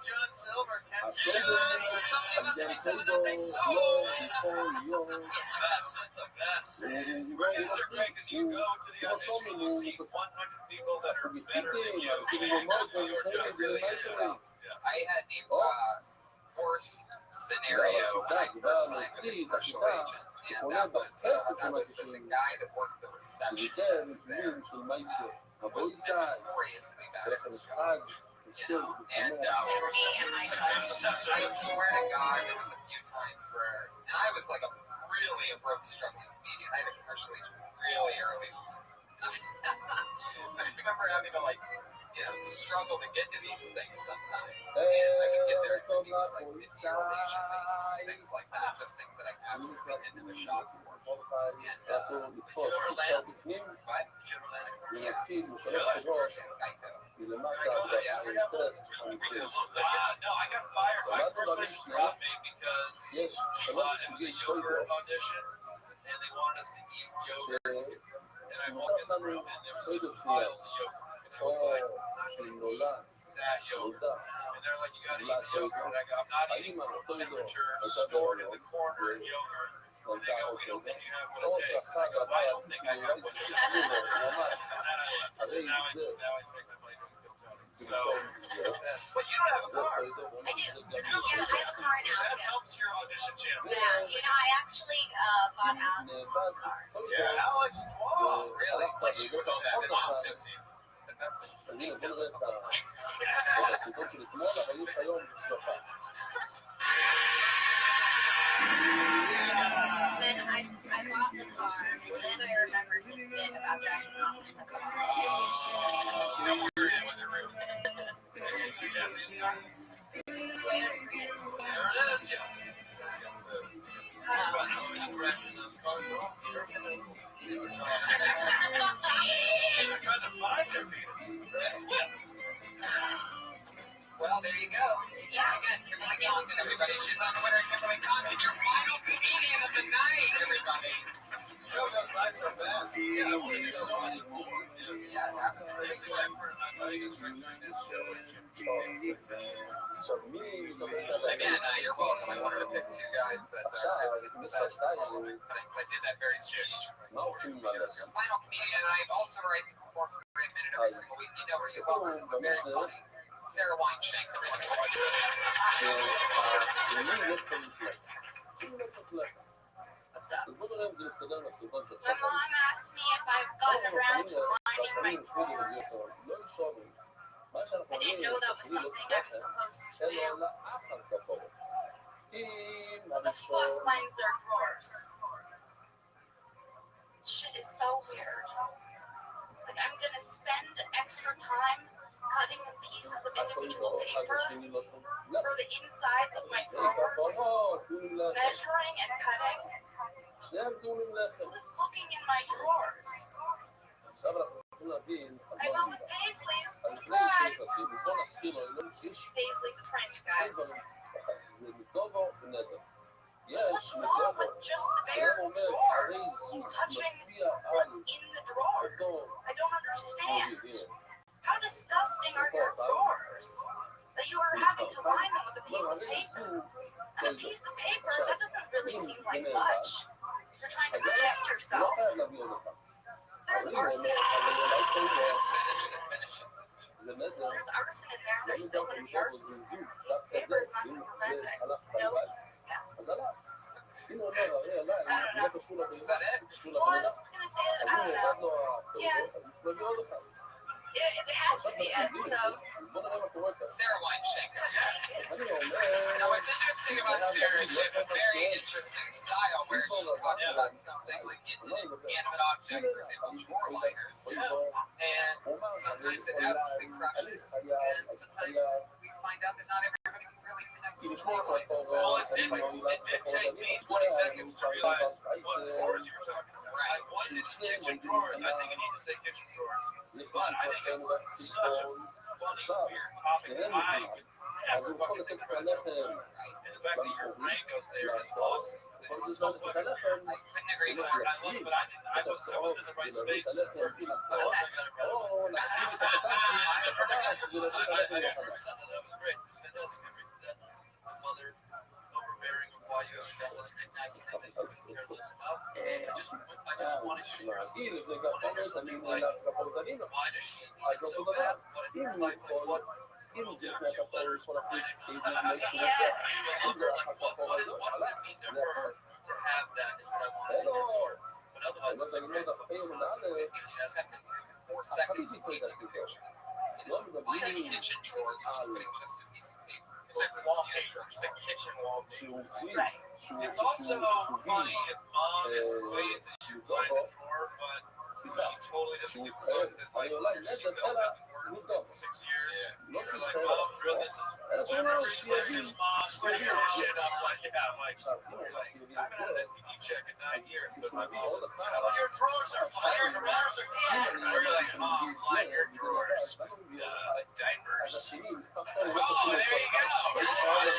John Silver Some of them they sold. It's a best. Reviews are great because you go to the audition and you see 100 people that are better than you. I had the worst scenario when I first signed with a commercial agent, and that was the guy that worked the receptionist there was notoriously bad at his job. And I swear to God, there was a few times where, and I was like a broke, struggling comedian. I had a commercial agent really early on. I remember having to struggle to get to these things sometimes. And I would get there and there'd be like 50-year-old Asian ladies and things like that, just things that I absolutely been into the shop for. And but yeah, Geico. No, I got fired. My first place dropped me because it was a yogurt audition and they wanted us to eat yogurt. And I walked in the room and there was just piles of yogurt. And I was like, I'm not going to eat that yogurt. And they're like, you got to eat the yogurt. And I go, I'm not eating room temperature, stored in the corner yogurt. And they go, we don't think you have what it takes. And I go, I don't think I have what it takes. And then I left. Now I take my money. So, but you don't have a car. I do. Yeah, I have a car now That too. helps your audition chances. Yeah, I actually bought Alex's car. Yeah, Alex. Whoa, Really? Like, you go that and mom's gonna see him. and that's what אני you יכול did a לדעת couple times. את הסיבות של אתמול, אבל יש היום סופה. Then I bought the car, and then I remembered his bit about driving off in the car. You know where you're at with your room. It's your Japanese car. Toyota Prius. There it is. Yes. That's why television crashing those cars are all sure. This is all. They're trying to find their penises. Well, there you go. Again, Kimberly Condon, everybody. She's on Twitter, Kimberly Condon, your final comedian of the night, everybody. Show goes by so fast. Yeah, I want to do so many more. Yeah, it happens really This is quick. like for a night against Rick Nine-Inch מי מקבל את Again, you're welcome. I wanted to pick two guys that are really the best at all things. I did that very seriously. Não, sim, mas Your final comedian tonight also writes and performs a great minute every single week. You know where you love her. Very funny. Sarah Weinshank, everyone. What's up? My mom asked me if I've gotten around to lining my drawers. I didn't know that was something I was supposed to do. Who the fuck lines their drawers? Shit is so weird. Like, I'm gonna spend extra time cutting pieces of individual paper for the insides of my drawers, measuring and cutting. Who's looking in my drawers? I went with Paisley's. Surprise! Paisley's print, guys. What's wrong with just the bare drawer? Touching what's in the drawer? I don't understand. How disgusting are your drawers? That you are having to line them with a piece of paper. And a piece of paper, that doesn't really seem like much. If you're trying to protect yourself. There's arson in there. There's arson in there. There's still going to be arson. This paper is not going to prevent it. No. I don't know. Is that it? Well, I was going to say that, I don't know. Yeah. It has to be it, so. Sarah Weinshank. Now, what's interesting about Sarah is she has a very interesting style where she talks about something like inanimate object, for example, drawer liners. And sometimes it absolutely crushes. And sometimes we find out that not everybody can really connect with drawer liners. Well, it did take me 20 seconds to realize what drawers you were talking about. Right. I wanted kitchen drawers. I think I need to say kitchen drawers. But I think it's such a funny, weird topic that I could never fucking think about it. And the fact that your brain goes there is awesome. It's so fucking weird. I couldn't agree more. I love it, but I wasn't in the right space for it. I also got it right. I heard it something that was great. It was fantastic memory to that. My mother overbearing of why you haven't been listening now. You think that you're careless about. I just wanted you to see it. I wanted something like, why does she need it so bad? What in her life, like what? Two letters for writing. What does it mean to her to have that is what I wanted in her for. But otherwise, it's a great book. Accepted 4 seconds to paint the picture. Lining kitchen drawers is putting just a piece of paper. It's a wallpaper. It's a kitchen wallpaper. Right. It's also funny if mom is the way that you line the drawer, but she totally doesn't give a fuck that like your seatbelt hasn't worked in 6 years. You're like, mom, this is mom's shit. I'm like, yeah, I'm like, I haven't had an STD check in 9 years, but my mom was like, well, your drawers are fine. Your drawers are fine. Or you're like, mom, line your drawers with diapers. Oh, there you go. I was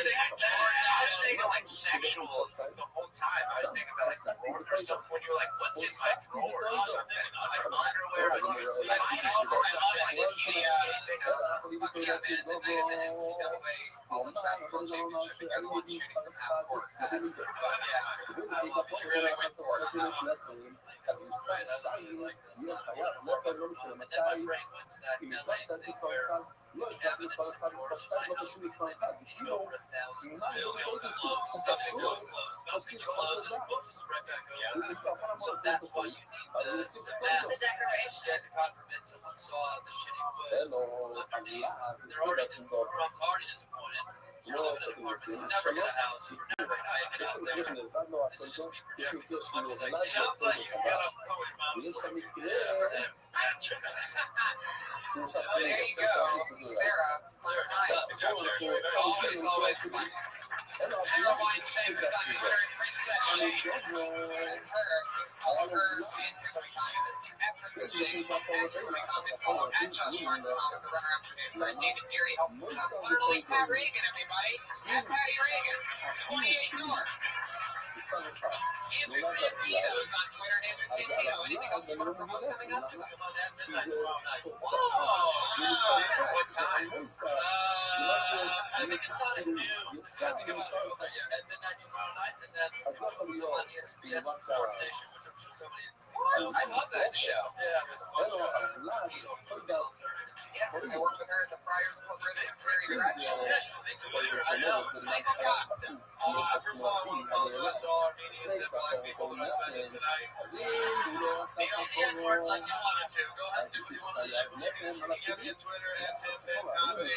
thinking like sexual the whole time. I was thinking about like the drawer or something when you were like, what's in my drawer? I was thinking like underwear. I was thinking I know, my mom had a NCAA college basketball championship, and you're the one shooting the half-court pass. But yeah, I really went for it on that one. Because it was right out of me, like, and then my brain went to that LA thing where cabinets and drawers find out because they paid over 1,000 billions of clothes, nothing clothes, and books right back over. So that's why you need the decoration. Yeah, God forbid someone saw the shitty wood underneath. They're already disappointed. You're living in an apartment, you never get a house, you're never gonna hit out there. This is just me projecting as much as I can. Sounds like you got a poet, mom. So there you go, Sarah. Fun times. Always fun. Sarah Weinshank is on Twitter and Princess Shane. That's her. All of her fan comments at Princess Shane. Follow at Josh Martin, the runner-up producer. David Deary helps us out. Literally Pat Reagan, everybody. At Patty Reagan. 28 North. Andrew Santino is on Twitter. Andrew Santino. Anything else you want to promote coming up? Whoa! What time? I think it's on at noon. I think it was at midnight tomorrow night, and then on ESPN. Sports Nation, which I'm sure so many. What? I love that show. Yeah, Yeah, I worked with her at the Friars Club Wrestling Terry Bradshaw. I know. Michael Costa. First of all, I want to apologize to all Armenians and black people that I offended tonight. You don't the N-word like you wanted to. Go ahead and do what you want to do. You get me on Twitter at TimPin Comedy.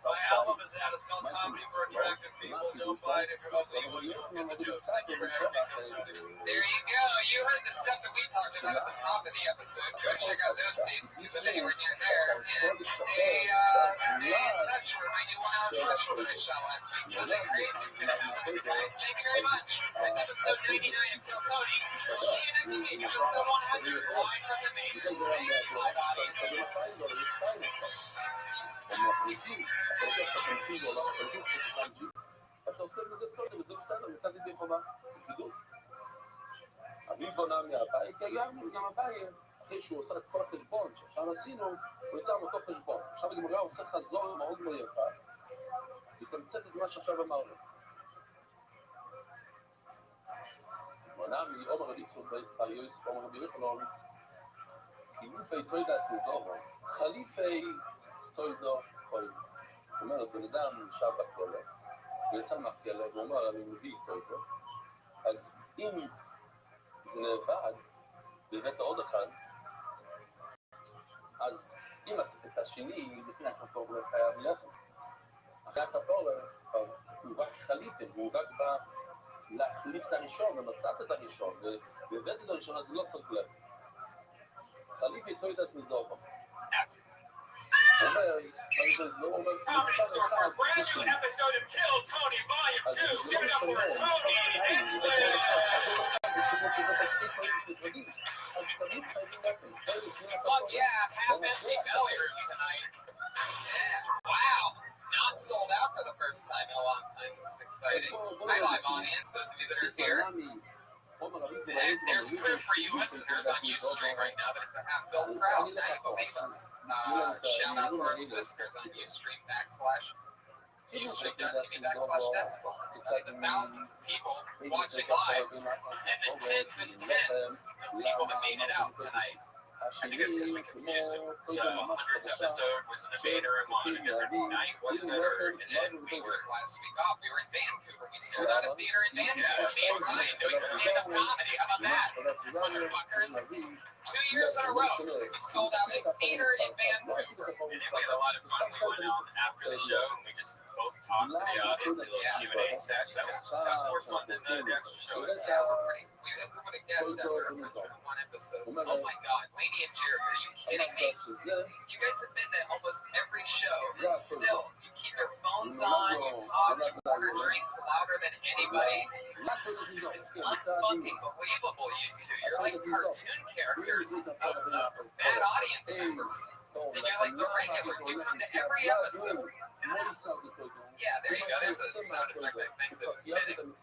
My album is out. It's called Comedy for Attractive People. Don't buy it if you're not seeing what you're looking at the jokes. Thank you for having me. There you go. You heard the stuff that we talked about at the top of the episode. Go check out those dates if you live anywhere near there. And stay in touch for my new 1 hour special that I shot last week. Something crazy is going to happen. Guys, thank you very much. That's episode 99 of Kill Tony. We'll see you next week. Episode 100 live from the main live audience. אתה עושה מזה קודם, וזה בסדר, מצד ידי חובה, זה חידוש. אני בונה מהבית, כי גם הבית, אחרי שהוא עושה את כל החשבון שעכשיו עשינו, הוא יצא מאותו חשבון. עכשיו הגמרא עושה חזור מאוד מאוד יפה, ותמצאת את מה שעכשיו אמרנו. מנה מעומר רבי צפות ביוס, עומר רבי יחלון, חילופי תוידס נדורו, חליפי תוידו חוידו. זאת אומרת, בן אדם נשאר בכלא, ויצא מהכלא, והוא אומר, אני מביא תוידו, אז אם זה נאבד, והבאת עוד אחד, אז אם את השני, לפני הכפור לא חייב לחם. אחרי הכפור, הוא רק חליתם, הוא רק בא להחליף את הראשון, ומצאת את הראשון, והבאת את הראשון, אז לא צריך לחם. חליף איתו את הסנדור. Comedy Store for a brand new episode of Kill Tony Volume 2. Give it up for Tony Hinchcliffe. Fuck yeah, half-empty belly room tonight. Yeah, wow. Not sold out for the first time in a long time. This is exciting. Hi, live audience, those of you that are here. And there's proof for you listeners on Ustream right now that it's a half-filled crowd. Now you believe us. Shout out to our listeners on Ustream / Ustream.tv/Decibel. The thousands of people watching live and the tens and tens of people that made it out tonight. I think it's because we confused it. So 100th episode was in the Vader and wanted a different night, wasn't it? And then We took last week off. We were in Vancouver. We sold out a theater in Vancouver. Me and Ryan doing stand-up comedy. How about that? Motherfuckers. 2 years in a row. We sold out a theater in Vancouver. then we had a lot of fun. We went out after the show and we just both talked to the audience. A little Q&A session. That was more fun than the actual show. Yeah, we would have guessed after 101 episodes. Oh my God, Lady and Jerry, are you kidding me? You guys have been to almost every show, and still, you keep your phones on, you talk, you order drinks louder than anybody. It's unfucking believable, you two. You're like cartoon characters of bad audience members. And you're like the regulars. You come to every episode. Yeah, there you go. There's a sound effect, I think, that was spinning.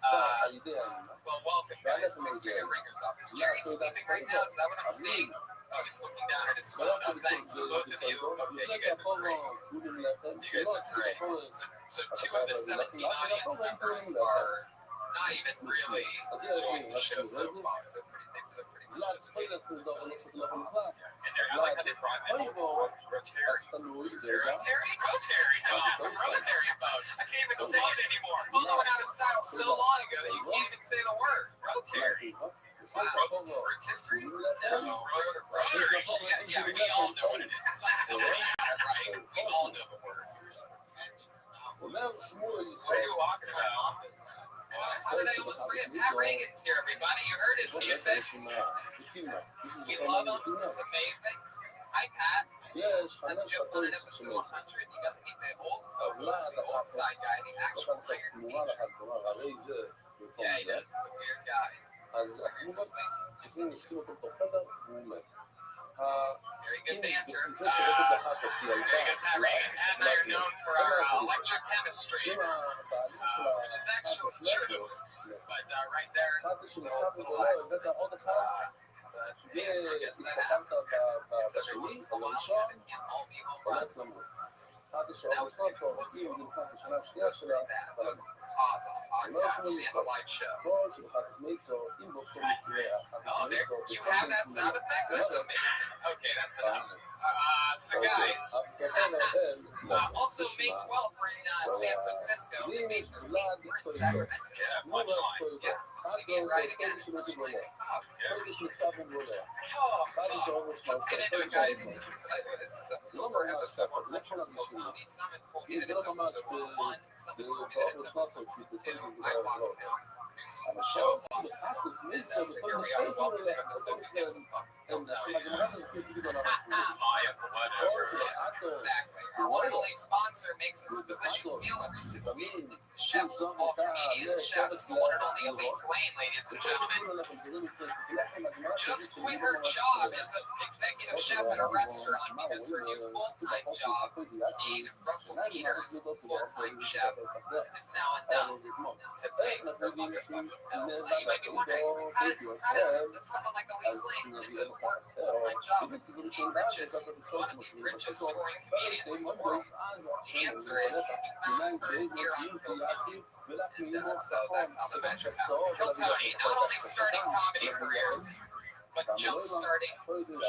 Well, welcome, guys. Please turn your ringers off. Is Jerry sleeping right now? Is that what I'm seeing? Oh, he's looking down at his phone. Oh, thanks. Both of you. Okay, you guys are great. You guys are great. So 2 of the 17 audience members are not even really enjoying the show so far. They're pretty much just waiting for the buzz. And I like how they brought in Rotary. Rotary vote. I can't even say it anymore. Polo went out of style so long ago that you can't even say the word. Rotary. Rotisserie? No, rotary. Yeah, we all know what it is. Right. We all know the word. What are you walking about? How did I almost forget? Pat Reagan's here, everybody. You heard his music. We love him. It's amazing. Hi, Pat. And just on an episode 100, you got to meet the old co-host, the old side guy, the actual Iron Teacher. Yeah, he does. He's a weird guy. It's a weird place. Very good banter. Very good, Pat Reagan. Pat and I are known for our electric chemistry, which is actually true. But right there, little accident. But I guess that happens. Every once in a while, it can't all be home runs. אחת השעות נכנסות, אם זה נכנס לשנה השנייה שלה, אז Those pause on podcasts and the live show. כל שלחת מייסו, אם באותו מקרה, Oh, there, you have that sound effect? That's amazing. Okay, that's enough. So guys, also May 12th, we're in San Francisco. And May 13th, we're in Sacramento. Yeah, punchline. Yeah, see me right again. Punchline. Oh, let's get into it, guys. This is a Uber episode of Metro Tony. Some have told me that it's episode 101. Some have told me that it's episode 102. I lost count. Producers on the show lost count. And so here we are. Welcome to episode we give some fuck. Don't tell you. Exactly. Our one and only sponsor makes us a delicious meal every single week. It's the chef of all Canadian chefs, the one and only Elise Lane, ladies and gentlemen. Just quit her job as an executive chef at a restaurant because her new full-time job, being Russell Peters' full-time chef, is now enough to pay her motherfucking bills. Now you might be wondering, how does someone like Elise Lane get to work a full-time job with the richest, one of the richest touring comedians in the world? The answer is you found her here on Kill Tony. And so that's how the magic happens. Kill Tony, not only starting comedy careers, but jump-starting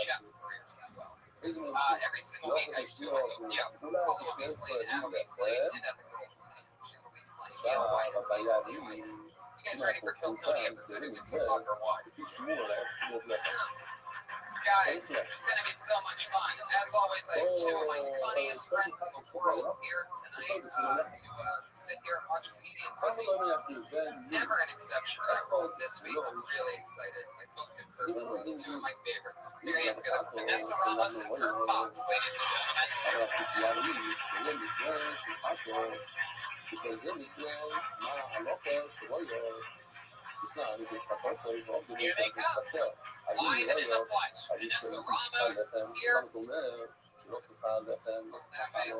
chef careers as well. Every single week I do, follow Elise Lane at Elise Lane and at the girl. She's Elise Lane. Elise. You guys ready for Kill Tony episode? It gets a fuck or what? Guys, it's going to be so much fun. As always, I have two of my funniest friends in the world here tonight to sit here and watch comedians with me. Never an exception. This week, I'm really excited. I booked it perfectly. Two of my favorites. Marianne's going to Vanessa Ramos and Kurt Fox, ladies and gentlemen. Here they come. Live and in the flesh. Vanessa Ramos is here. Oh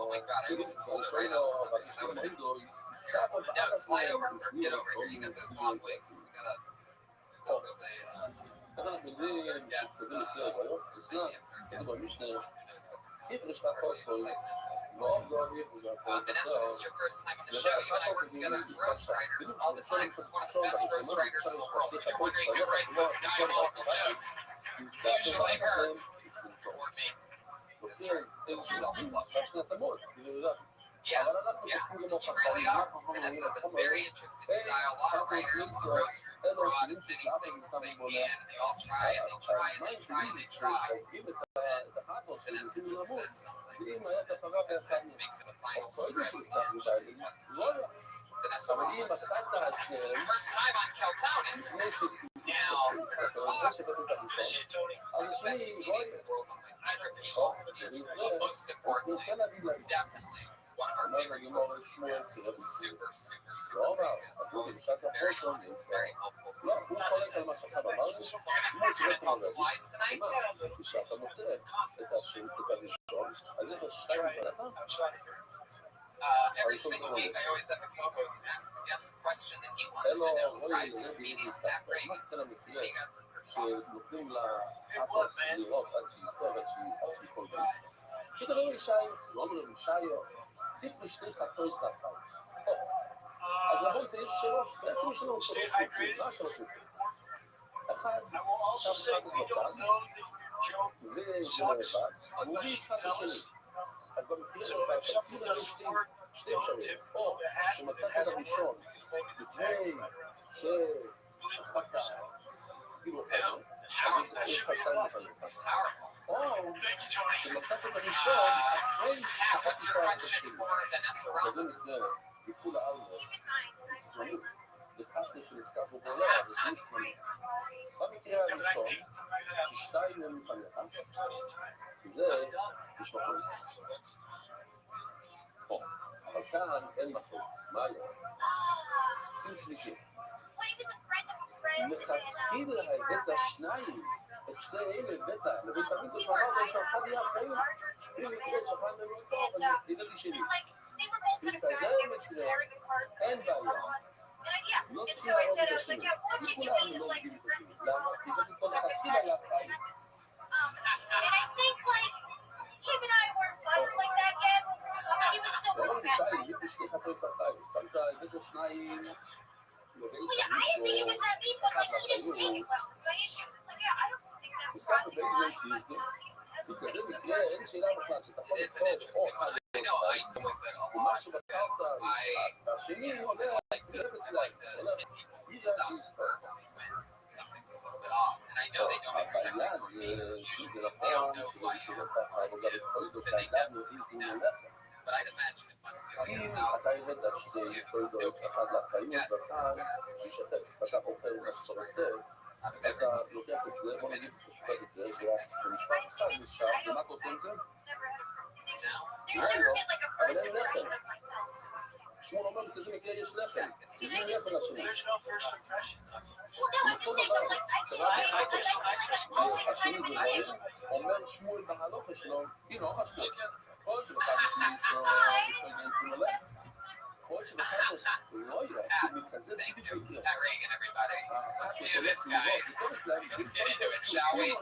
my god, I was pulled it right up. No, slide over. Or get over here. You got those long legs. You gotta. Vanessa, this is your first time on the show. You and I work together as roast writers all the time. She's one of the best roast writers in the world. If you're wondering who writes those diabolical jokes, it's usually her or me. It's her. It's self-love. Yeah, you really are. Vanessa has a very interesting style. A lot of writers in the roast room throw out as many things as they can, and they all try and they try and they try and they try. Vanessa just says something that makes it a final script. Vanessa Ramos is first time on Keltoni. Now, Kurt Fox, the best comedian in the world, one of my favorite people, and most importantly, definitely one of our favorite guests. Super great guest. Always very honest, very helpful. You're gonna tell some lies tonight? Every single week, I always have a co-host ask the guest a question that he wants to know. Rising comedian Matt Reagan. What do you got for אז לבוא זה יש שלוש, בעצם יש לנו שלוש סופים, מה שלוש סופים? אחד, שם אחד בצד, וזה לבד, מוביל אחד לשני. אז במקרה של תציב לנו שתי אפשרויות, או שמצאת את הראשון לפני ששחקת אפילו אחר, אז יש לך שתיים לפניך. או שמצאת את הראשון אחרי ששחקת את השני. וזה נזר. בכל העולם, זה קשנה שנזכר פה בעולם, זה גוש מנהל. במקרה הראשון, ששתיים הם לפניך, זה משמעות. אבל כאן אין מחוץ, מה היה? שים שלישי. מלכתחילה הבאת שניים, את שני אלה הבאת, ובסביב זה שאמרת שאחד יהיה אחרי, אם יקרה שאחד הם לא טוב, אז ידעתי שלי. They were both kind of bad. They were just tearing apart. And so I said, I was like, yeah, watching you eat is like breakfast of all the monsters. And I think, like, him and I weren't buds like that yet. He Yeah, I didn't think it was that mean, but like he didn't take it well. It's my issue. It's like, yeah, I don't think that's crossing the line, but he has a place of It is an interesting one. I know that a lot because I like to hit people with stuff verbally when something's a little bit off, and I know they don't expect it from me. Usually, they don't know who I am or what I do, then they never really know. But I'd imagine it must be like 1,000 times worse for you. There's no people guess that literally out of everybody else. So it is right. never had a first Now, There's never been like a first impression of myself. So. There's no first impression. Well, no, I'm just saying that like I just always kind of like thank you. Pat Reagan, everybody. Let's do this, guys. Let's get into it, shall we?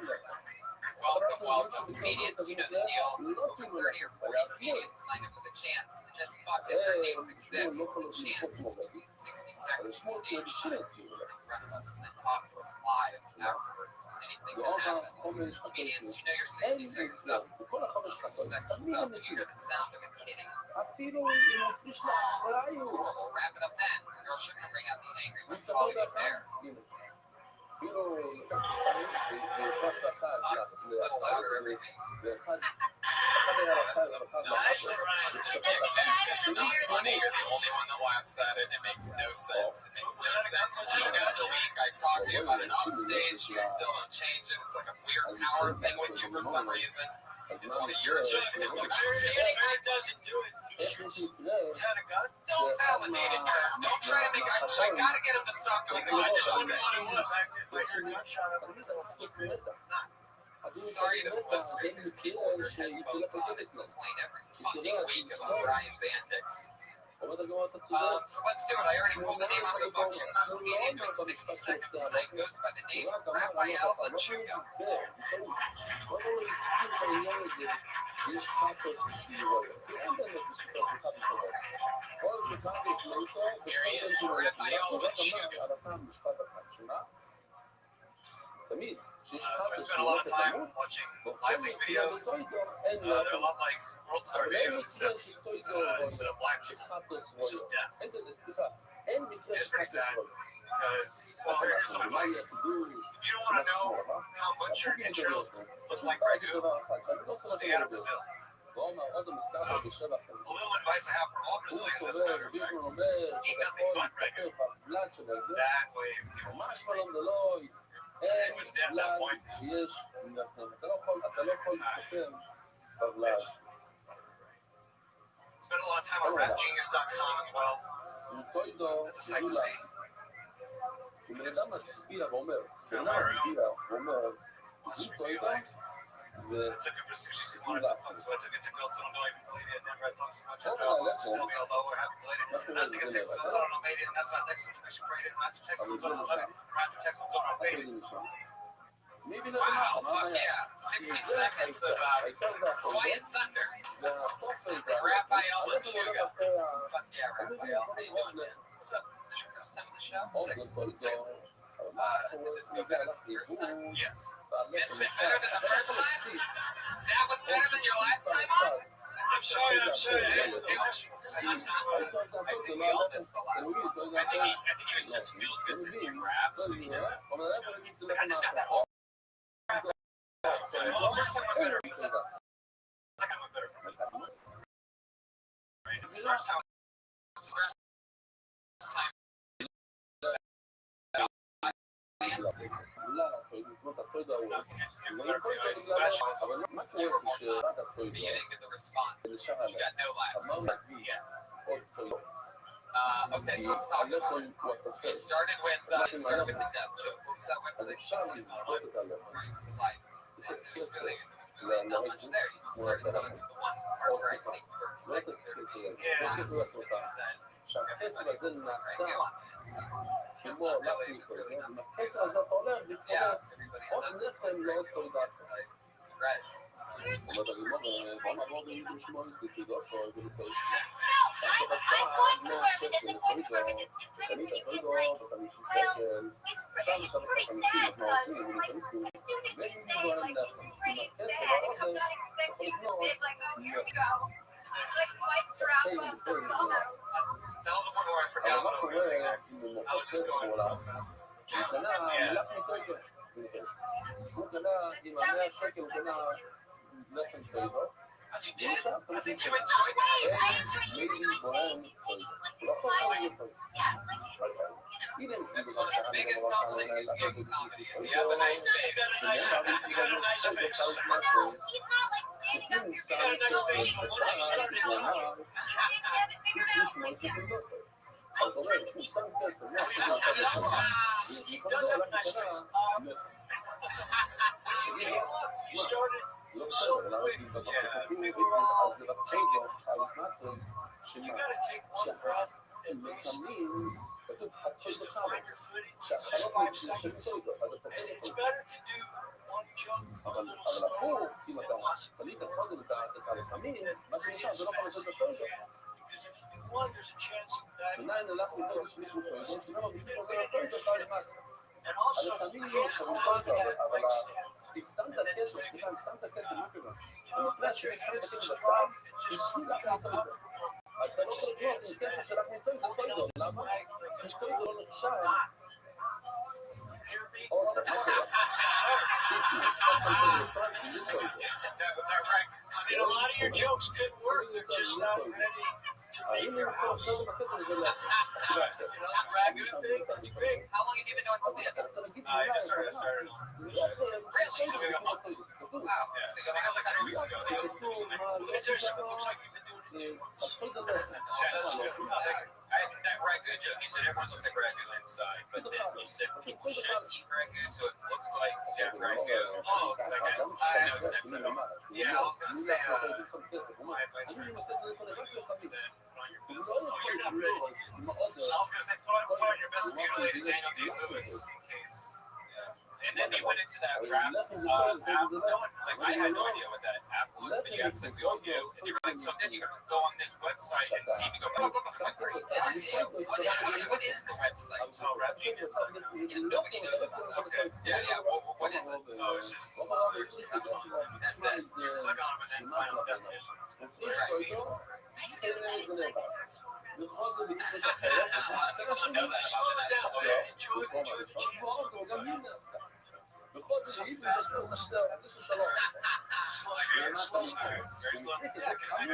Welcome. Comedians, you know the deal. Over 30 or 40 comedians signed up with a chance. In this bucket, their names exist. The chance. 60 seconds from stage time in front of us and then talk to us live afterwards. Anything can happen. Comedians, you know your 60 seconds up. 60 seconds up, and you hear the sound of a kidding. We'll wrap it up then. Girl, she's gonna bring out the angry West Hollywood bear. A little louder, everything. That's obnoxious. It's not funny. You're the only one that laughs at it. It makes no sense. It makes no sense. Week after week, I talk to you about it on stage. You still don't change it. It's like a weird power thing with you for some reason. It's one of yours. It's like standing right. Doesn't do it. Don't validate it, Kurt. Don't try to make. I gotta get him to stop doing the I just gunshot wonder thing. what it was. If I heard gunshot, I would have Sorry to the listeners, these people with their headphones on and complain every fucking week about Brian's antics. So let's do it. I already pulled the name out of the bucket. First comedian doing 60 seconds tonight goes by the name of Raphael Lechuga. Here he is, Raphael Lechuga. So I spent a lot of time watching live league videos. They're a lot like World Star videos, except instead of black chicks, it's just death. It's pretty sad because, well, here's some advice. If you don't want to know how much your intros look like Ragu, stay out of Brazil. A little advice I have for all Brazilians, as a matter of fact, eat nothing but Ragu. That way, people will understand. It was dead at that point. Spent a lot of time on rapgenius.com as well. That's a sight to see. In my room. I took it for sushi Simone, so I took it to Milton, although I even played it. Never had talked so much. I would still be although I haven't played it. I think it's 6 months on made it, and that's not next week. I should grade it. Not to text months on 11. Not to text months on made it. Wow, fuck yeah. 60 seconds of quiet thunder. Raphael Lechuga. Fuck yeah, Raphael. How you doing, man? What's up? Is this your first time on the show? Second. Did this go better than the first time? Yes. This went better than the first time? That was better than your last time on? I'm sorry. Yes, I think we all missed the last one. I think he was just feels good because you grabbed, so he did it. I just got that whole. So, first time I'm better. Second I'm better from it. Right? This is the first time. You didn't get the response. You got no laughs. Okay, so let's talk about it. You started with the death joke. What was that website? It was really not much there. You started going through the one part where I think you were expecting there to be laughs. You said everybody was like right on, man. So that's not really, it's really not big deal. Yeah, everybody doesn't like right on the website. It's red. So to where it is. I'm going to where it is. It's kind of when you get like, well, it's pretty sad because like as soon as you say like it's pretty sad, and I'm not expecting this big like, oh, here we go, like mic drop of the moment. That was the part where I forgot what I was going to say next. I was just going. You did? I think you enjoyed it. I enjoy using my face. He's making like you're smiling. Yeah, like That's one of the biggest compliments you can give in comedy is he has a nice face. You got a nice face. well, no, he's not like standing up here. You got a nice face, but once you started talking, Kids haven't figured out like that. I'm trying to be so he does have a nice face. You started so quick. Yeah, we were all taking. You gotta take one breath at least. Just to find your footing. So it's 5 seconds. And it's better to do one jump a little slower than possibly because if you do one, there's a chance that and also you can't hold that leg stand. And then just make sure that your hips are strong and just uncomfortable. But just dance back, holding up the leg like it's going to hear me? I mean, a lot of your jokes could work. They're just not ready to leave your house. You know, the ragu thing, that's great. How long have you been doing stand-up? I just started Really? so we got Wow. yeah. So you like 7 weeks ago. Let me tell you something. It looks like you've been doing it 2 months. That's good. That ragu joke, you said everyone looks like ragu inside, but then you said people should eat ragu, so it looks like ragu. Oh, I guess I No sense at all. yeah, I was gonna say my advice for you is that put on your best. Oh, you're not ready. I was gonna say put on your best mutilated Daniel Day-Lewis in case. And then you went into that rap app. Like I had no idea what that app was, but you have to go do. And you're like, so then you go on this website and see if you go. What is the website? Oh, Rap Genius. Nobody knows about that. Okay. Yeah. What is it? Oh, it's just there's That's it. click on it and then final definition. A lot of people don't know that. Slow it down, man. Enjoy the chance. Very slow. Yeah, because I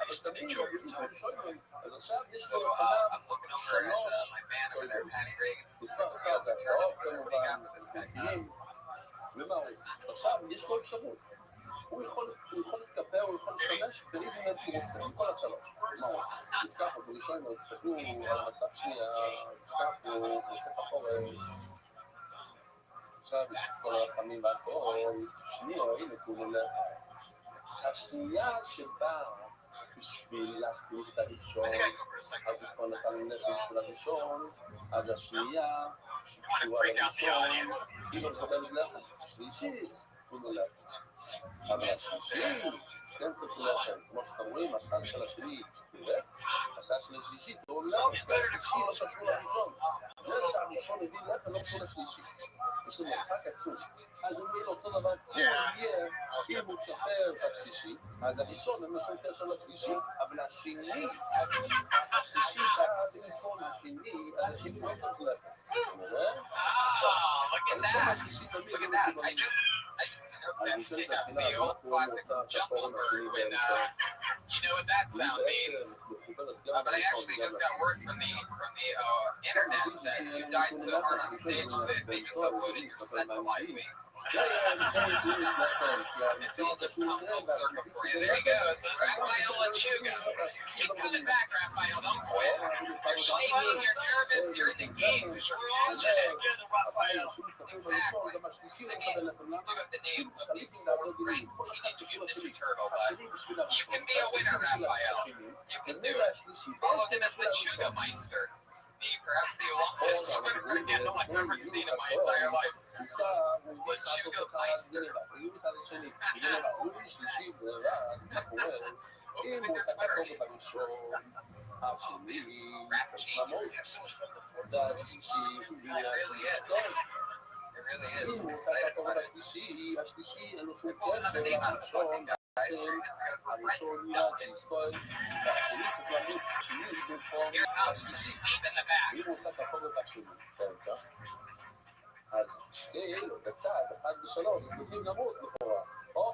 used to enjoy your time. So I'm looking over at my man over there, Patty Reagan, who's the girls up here. What do you got for this guy? עכשיו יש לו אפשרות, הוא יכול להתקפל, הוא יכול להשתמש באיזה מד שהוא רוצה, מכל השלוש. מה הוא עושה? נזכח אותו ראשון, תסתכלו על המסך שנייה, נזכח הוא עושה כחורש. עכשיו יש את כל הרחמים והכל, שנייה, הנה כולה. השנייה שבאה בשביל להחליט את הראשון, אז הוא כבר נתן נפש של הראשון, עד השנייה, שהוא על הראשון, היא לא מקבלת לחם. שלישי, שימו לב. אבל השלישי, כן צריכו לכם. כמו שאתם רואים, הסל של השני ירד, הסל של השלישי תראו לכם. השלישי לא קשור לראשון. זה שהראשון הביא לכם לא קשור לשלישי. יש לנו מרחק עצום. אז הוא יהיה לו אותו דבר כמו יהיה, אם הוא כפר בשלישי, אז הראשון אין לו שום קשר לשלישי, אבל השני, השלישי בא במקום השני, אז השני לא צריך לכם. Oh, look at that. Look at that. The old classic jungle bird when, you know what that sound means. But I actually just got word from the internet that you died so hard on stage that they just uploaded your set to Lively. It's all just come full circle for you. There you go. It's Raphael and Chuga. Keep coming back, Raphael. Don't quit. You're shaking. You're nervous. You're in the game. We're all just together, Raphael. Exactly. I mean, you do have the name of the fourth-ranked Teenage Mutant Ninja Turtle, but you can be a winner, Raphael. You can do it. Follow him as the Chuga Meister. Perhaps the longest swimmer I've ever seen in my entire life. The Chuga Meister. if it's a Twitter name. Rap genius. have so much fun before. It really is. It really is. I'm excited about it. They pulled another name out of the fucking guys 3 minutes ago for Brent Duncan. Here it comes, deep in the back.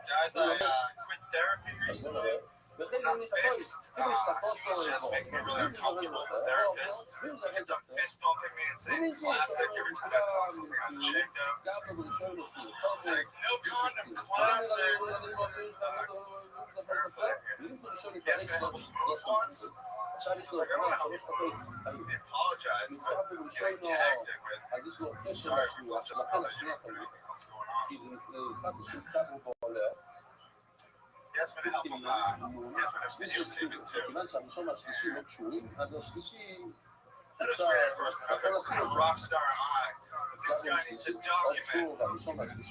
Guys, I quit therapy recently. I'm not fixed. He's just making me really uncomfortable. The therapist ends up fist bumping me and saying classic every time I talk something on the shake up. It's like, no condom, classic. Perfect. He asked me how much food once. I was like, I don't know how much food. He apologized, but getting tagged it with, sorry, we'll just apologize for everything else going on. He asked me to help him, he asked me to videotape it too. That was great at first. I thought, what kind of rock star am I? This guy needs to document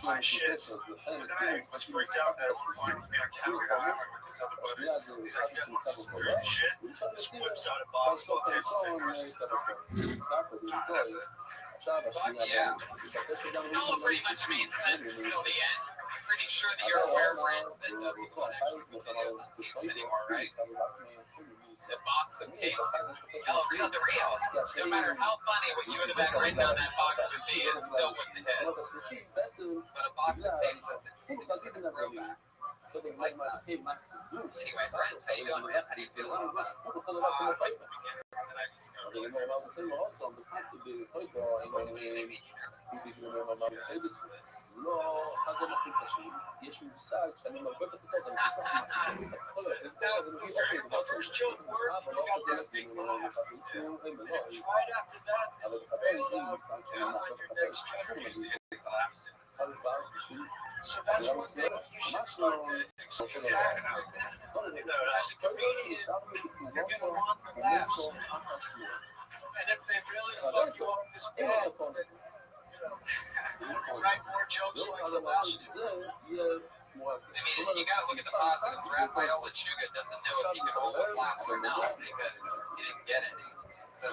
my shit. But then I was freaked out that he wanted to be on camera island with his other buddies. He's like, you guys want some crazy shit? Just whips out a box full of tapes and saying, here's this stuff. Fuck yeah. It all pretty much made sense until the end. I'm pretty sure that you're aware, Brent, that people don't actually put videos on tapes anymore, right? The box of tapes. Hell, real to real. No matter how funny what you would have been written on that box would be, it still wouldn't hit. But a box of tapes, that's interesting. It's like a throwback. Like that. Anyway, Brent, how you doing, man? How do you feel about that? What do you make you nervous? The first joke worked, you got that big laugh. And right after that, you bailed out on your next joke. So that's one thing you should start to accept. As a comedian, you're going to want the laughs. And if they really fuck you up this bad, write more jokes like the last two. I mean, you gotta look at the positives. Raphael Lechuga doesn't know if he can hold up laughs or not because he didn't get any. So,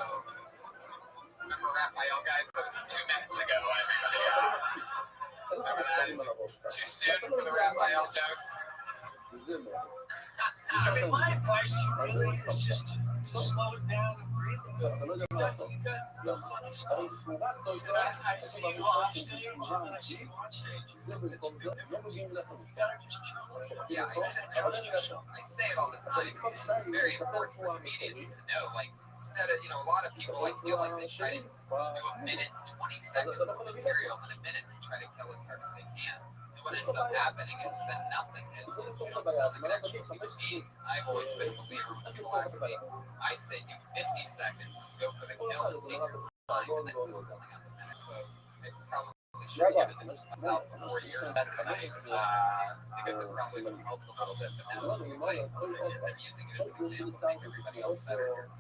remember Raphael, guys? That was 2 minutes ago. Remember that? Is too soon for the Raphael jokes? I mean, my advice to you really is just to slow it down and breathe. You got no funny stuff. I see you off stage, and then I see you on stage. It's a big difference. You gotta just chill. Yeah, I say it all the time. It's very important for comedians to know. Like, instead of, a lot of people feel like they try to do a minute and 20 seconds of material in a minute to try to kill as hard as they can. And what ends up happening is that nothing hits. You don't sound like an actual human being. I've always been a believer when people ask me, I say do 50 seconds, go for the kill, and take your time, and then filling out the minute. So I probably should have given this myself before your set tonight, because it probably would have helped a little bit, but now it's too late. I'm using it as an example to make everybody else better here.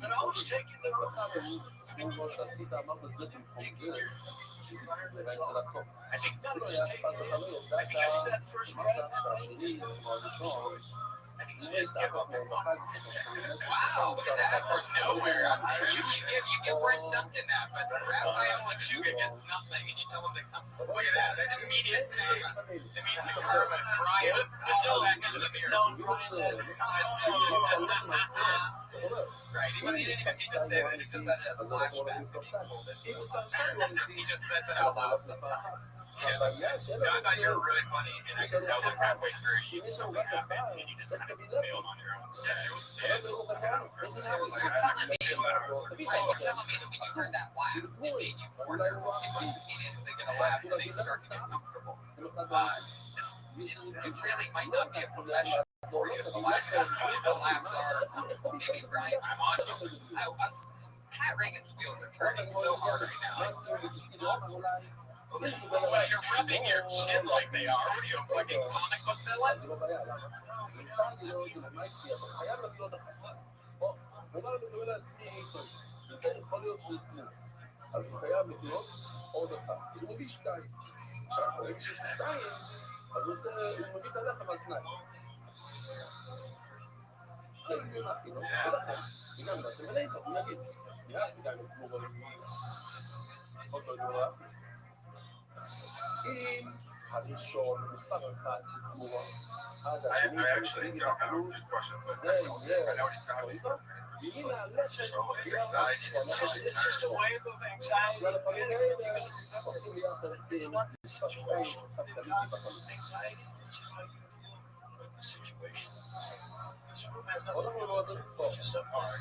And always taking the I think not just take it in. I think it's that first breath. I think it's just give up. Wow, look at that from nowhere. You give Brent Duncan that, but Raphael Lechuga gets nothing, and you tell him to come. Look at that, that immediate karma. That means the karma is Brian. All back into the mirror. Right, he didn't even need to say that. He just said it as a flashback. He just says it out loud sometimes. Yeah, I thought you were really funny, and I could tell that halfway through something happened, and you just kind of bailed on your own set. It was So you're telling me that when you heard that laugh, it made you more nervous. Most comedians, they get a laugh and they start to get comfortable. It really might not be a profession for you. The laughs are, maybe Brian, I'm on you. Pat Reagan's wheels are turning so hard right now. Well, you're rubbing your chin like they are. What are you, a fucking comic book villain? אחרי זה אנחנו לא ולכן, וגם באתם אלינו, הוא יגיד, יחד גם תמורה אותו דורה. אם הראשון מספר אחד זה תמורה, אז השני actually don't have a good question, but זה יהיה I know what he's talking about. והיא נעלת It's just always anxiety. It's just a wave of anxiety. It's not the situation that causes anxiety. It's just how you deal with the situation. This room has nothing to do with it. It's just so hard.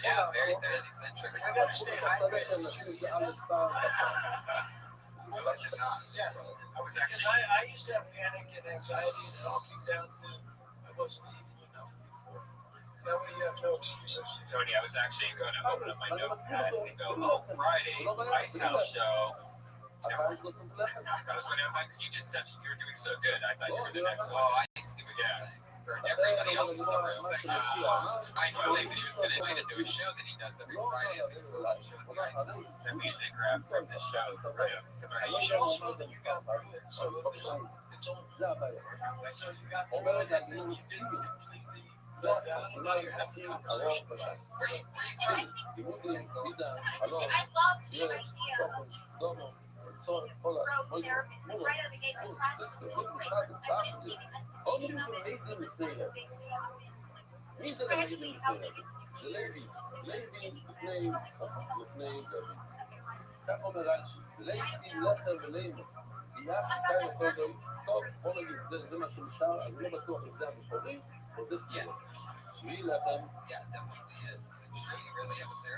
Yeah, very eccentric. I gotta stay hydrated. Yeah, I was actually. I used to have panic and anxiety, and it all came down to I wasn't eating enough before. That way you have no excuses. Tony, I was actually going to open up my notepad and go, Friday, Ice House show. I was going to, because you did such, you were doing so good. I thought you were the next one. Oh, I see what you're saying. For everybody else in the room, I know that he was going to invite to a show that he does every Friday. I think Selection with the Ice House. That we usually grab from this show. Right? You should also know that you got through it. So it's all. So you got through it, and you didn't completely. Now you're happy conversation. Where you I love the idea. Pro therapist, like right out of the gate, the classes were great. I just see מי זה gradually how we get to זה לוי, לפני זה. כך אומר רש"י, לייסי לחם ולימו, יהיה חיכה לכל דוי, טוב, בוא נגיד, זה מה שנשאר, אני לא בטוח אם זה המקורי, או זה תהיה. שביעי לחם.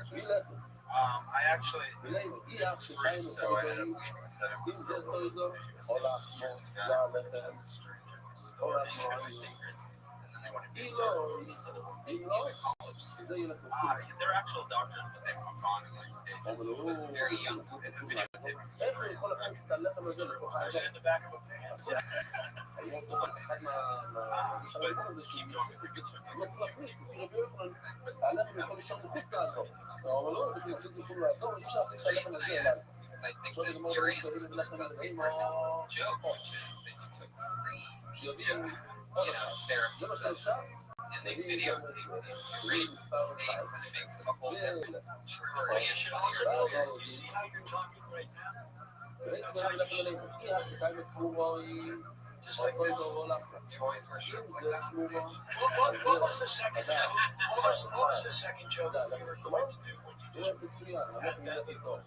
שביעי לחם. I actually, ולימו, יהיה it's free, so I ended up leaving instead of אם זה כל זו, עולה כמו, לא לחם, עולה כמו, secrets. And then they want to do אם stuff. לא, אם לא, זה ילך לפי. They're actual doctors, but they walk on in like stages. Very young. And then videotape. איך הוא יכול להכניס את הלחם הזה לתוך I was האזור? in the back of a van. היה פה אחד מהשלבים הזה Keep שהוא going, it's a good one. לא צריך להכניס, כי רבי יוחנן, הלחם יכול להישאר מחוץ לאזור. אבל לא, זה כאילו סיפור לאזור, אי אפשר להכניס את The הלחם reason הזה I אליו. asked is because I think עכשיו that לגמור your דברים answer כאלה לחם brings up a ולאים, important joke, which is that you took free, שיודעים, therapy זה מה sessions שאפשר. and they videotape it and raise mistakes and it makes it a whole different truer But you should also know experience. that you see how you're talking right now. בעצם אני הולך אליהם, אי ההחלטה עם התמורה היא... Just like this. You always wear shirts like that on stage. What was the second joke? What was the second joke that you were going to do when you just מצוין, הלחם נהיה הכי טוב.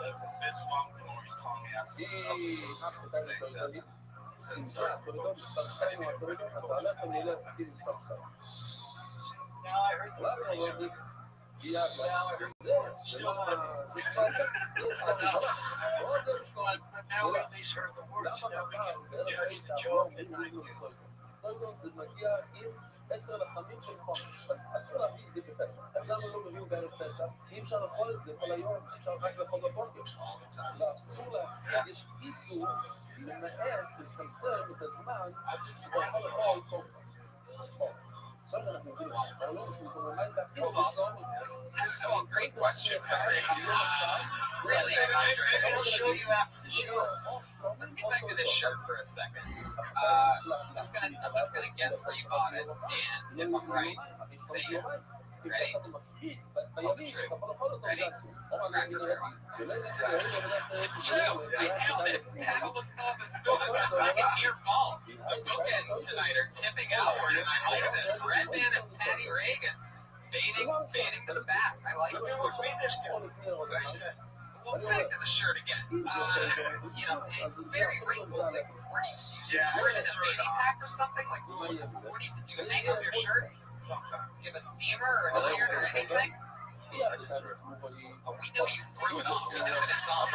there's a fist bump and he's calling me asking היא for ההחלטה עם התמורה. stuff. אם זה הקורידור מספר 2 או הקורידור, אז הלחם ילך לפי מספר 2. Now I heard the למה first לא joke. יהיה But now we at least heard the words. Now we can judge the joke and I can זה מגיע עם 10 לחמים של חום, אז אסור להביא את זה בפסח. אז למה לא מביאים בערב פסח? כי אי אפשר לאכול את זה כל היום, אפשר רק לאכול בבוקר. ואסור להפקיד, יש איסור למעט, לצמצם את הזמן, שאתה יכול לאכול כל חום. עכשיו אנחנו מבינים, אבל לא משהו כמו מים להפקיד, So, a great question. Really, I'll show you after the show. let's get back to this shirt for a second. I'm just gonna guess where you bought it, and if I'm right, say yes. Ready? Tell the truth. Ready? It's true. I found it. Pat almost fell off his stool. It's a second near fault. The bookends tonight are tipping outward, and I like this. Redman and Patty Reagan fading to the back. I like it. Read this guy. Well, back to the shirt again. It's very wrinkled. Like, where do you store it in a fanny pack or something? Like, what do you hang up your shirts? Do you have a steamer or an iron or anything? Oh, we know you threw it on. We know that it's on.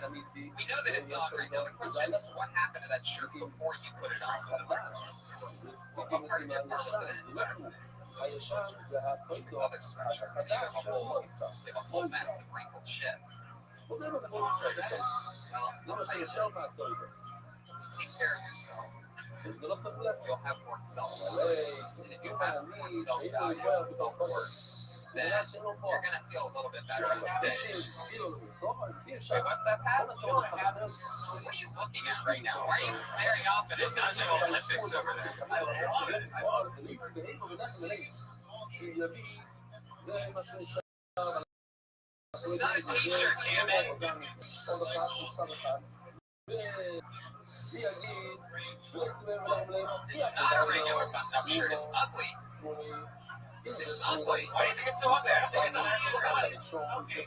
We know that it's on right now. The question is, what happened to that shirt before you put it on? What part of it was it in? Other sweatshirts. So you have a whole mess of wrinkled shit. Well, I'll tell you this. Take care of yourself. You'll have more self-worth. And if you have more self-value and self-worth, then you're gonna feel a little bit better, I would say. Wait, what's that, Pat? What are you looking at right now? Why are you staring off at it? It's National Olympics over there. I love it. I love it. It's not a t-shirt, damn it. It's not a regular button-up shirt. It's ugly. It's ugly. Why do you think it's so ugly? Look at the ugly.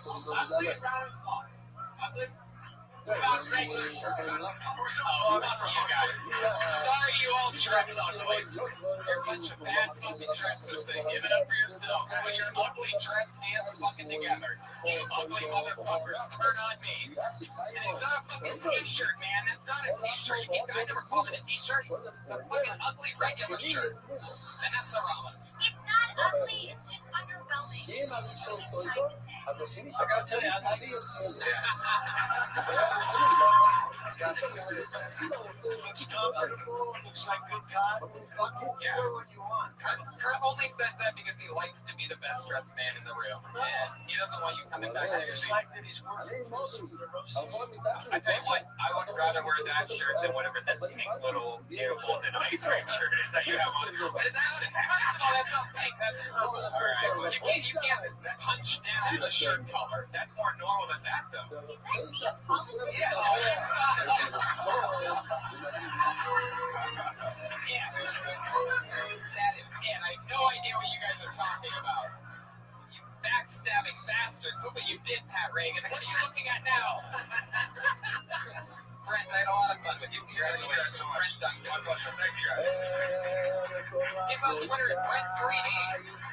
Oh, not for you guys. Sorry you all dress ugly. You're a bunch of bad fucking dressers that give it up for yourselves. Put your ugly dressed hands fucking together. You ugly motherfuckers, turn on me. And it's not a fucking t-shirt, man. That's not a t-shirt. I never called it a t-shirt. It's a fucking ugly regular shirt. Vanessa Ramos. It's not ugly, it's just underwhelming. I gotta tell you, I love you. Looks comfortable, looks like good cotton. Yeah, what you want. Kurt only says that because he likes to be the best dressed man in the room. And he doesn't want you coming back I next just week. like that he's working through some of the roast. I tell you what, I would rather wear that shirt than whatever this pink little golden ice cream shirt is that you have on. What is that? First of all, that's not pink, that's purple. All right, well, You can't punch down the shirt color. that's more normal than that, though. Is that Neapolitan? Yeah, oh, yes. Yeah. That is it. I have no idea what you guys are talking about. You backstabbing bastards. Look what you did, Pat Reagan. What are you looking at now? Brent, I had a lot of fun with you. Congratulations, Brent Duncan. My pleasure. Thank you, guys. He's on Twitter at Brent3D.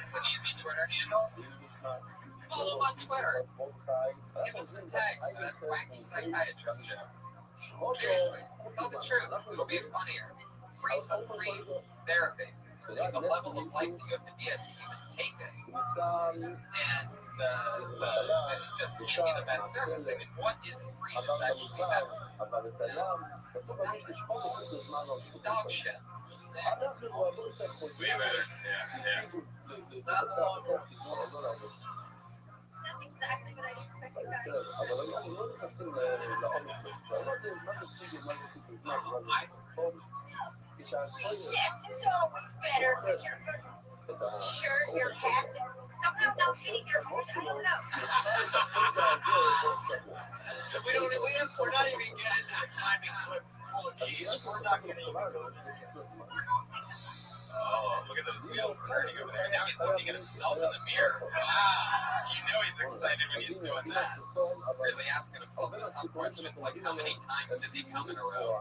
It's an easy Twitter handle. Follow him on Twitter. Give him some tags to that wacky psychiatrist show. Seriously, tell the truth. It'll be funnier. Some free therapy. The level of life that you have to be at to even take it. And just can't be the best service. I mean, what is free that's actually better? Dog shit. Way better. Yeah. That's exactly what I expected, guys. Sex is always better with your shirt, your hat, that's somehow not fitting your head. I don't know. We're not even getting to the climbing clip full of keys. We're not going to even go to Oh, look at those wheels turning over there. Now he's looking at himself in the mirror. Wow. You know he's excited when he's doing that. Really asking himself the tough questions like, how many times does he come in a row?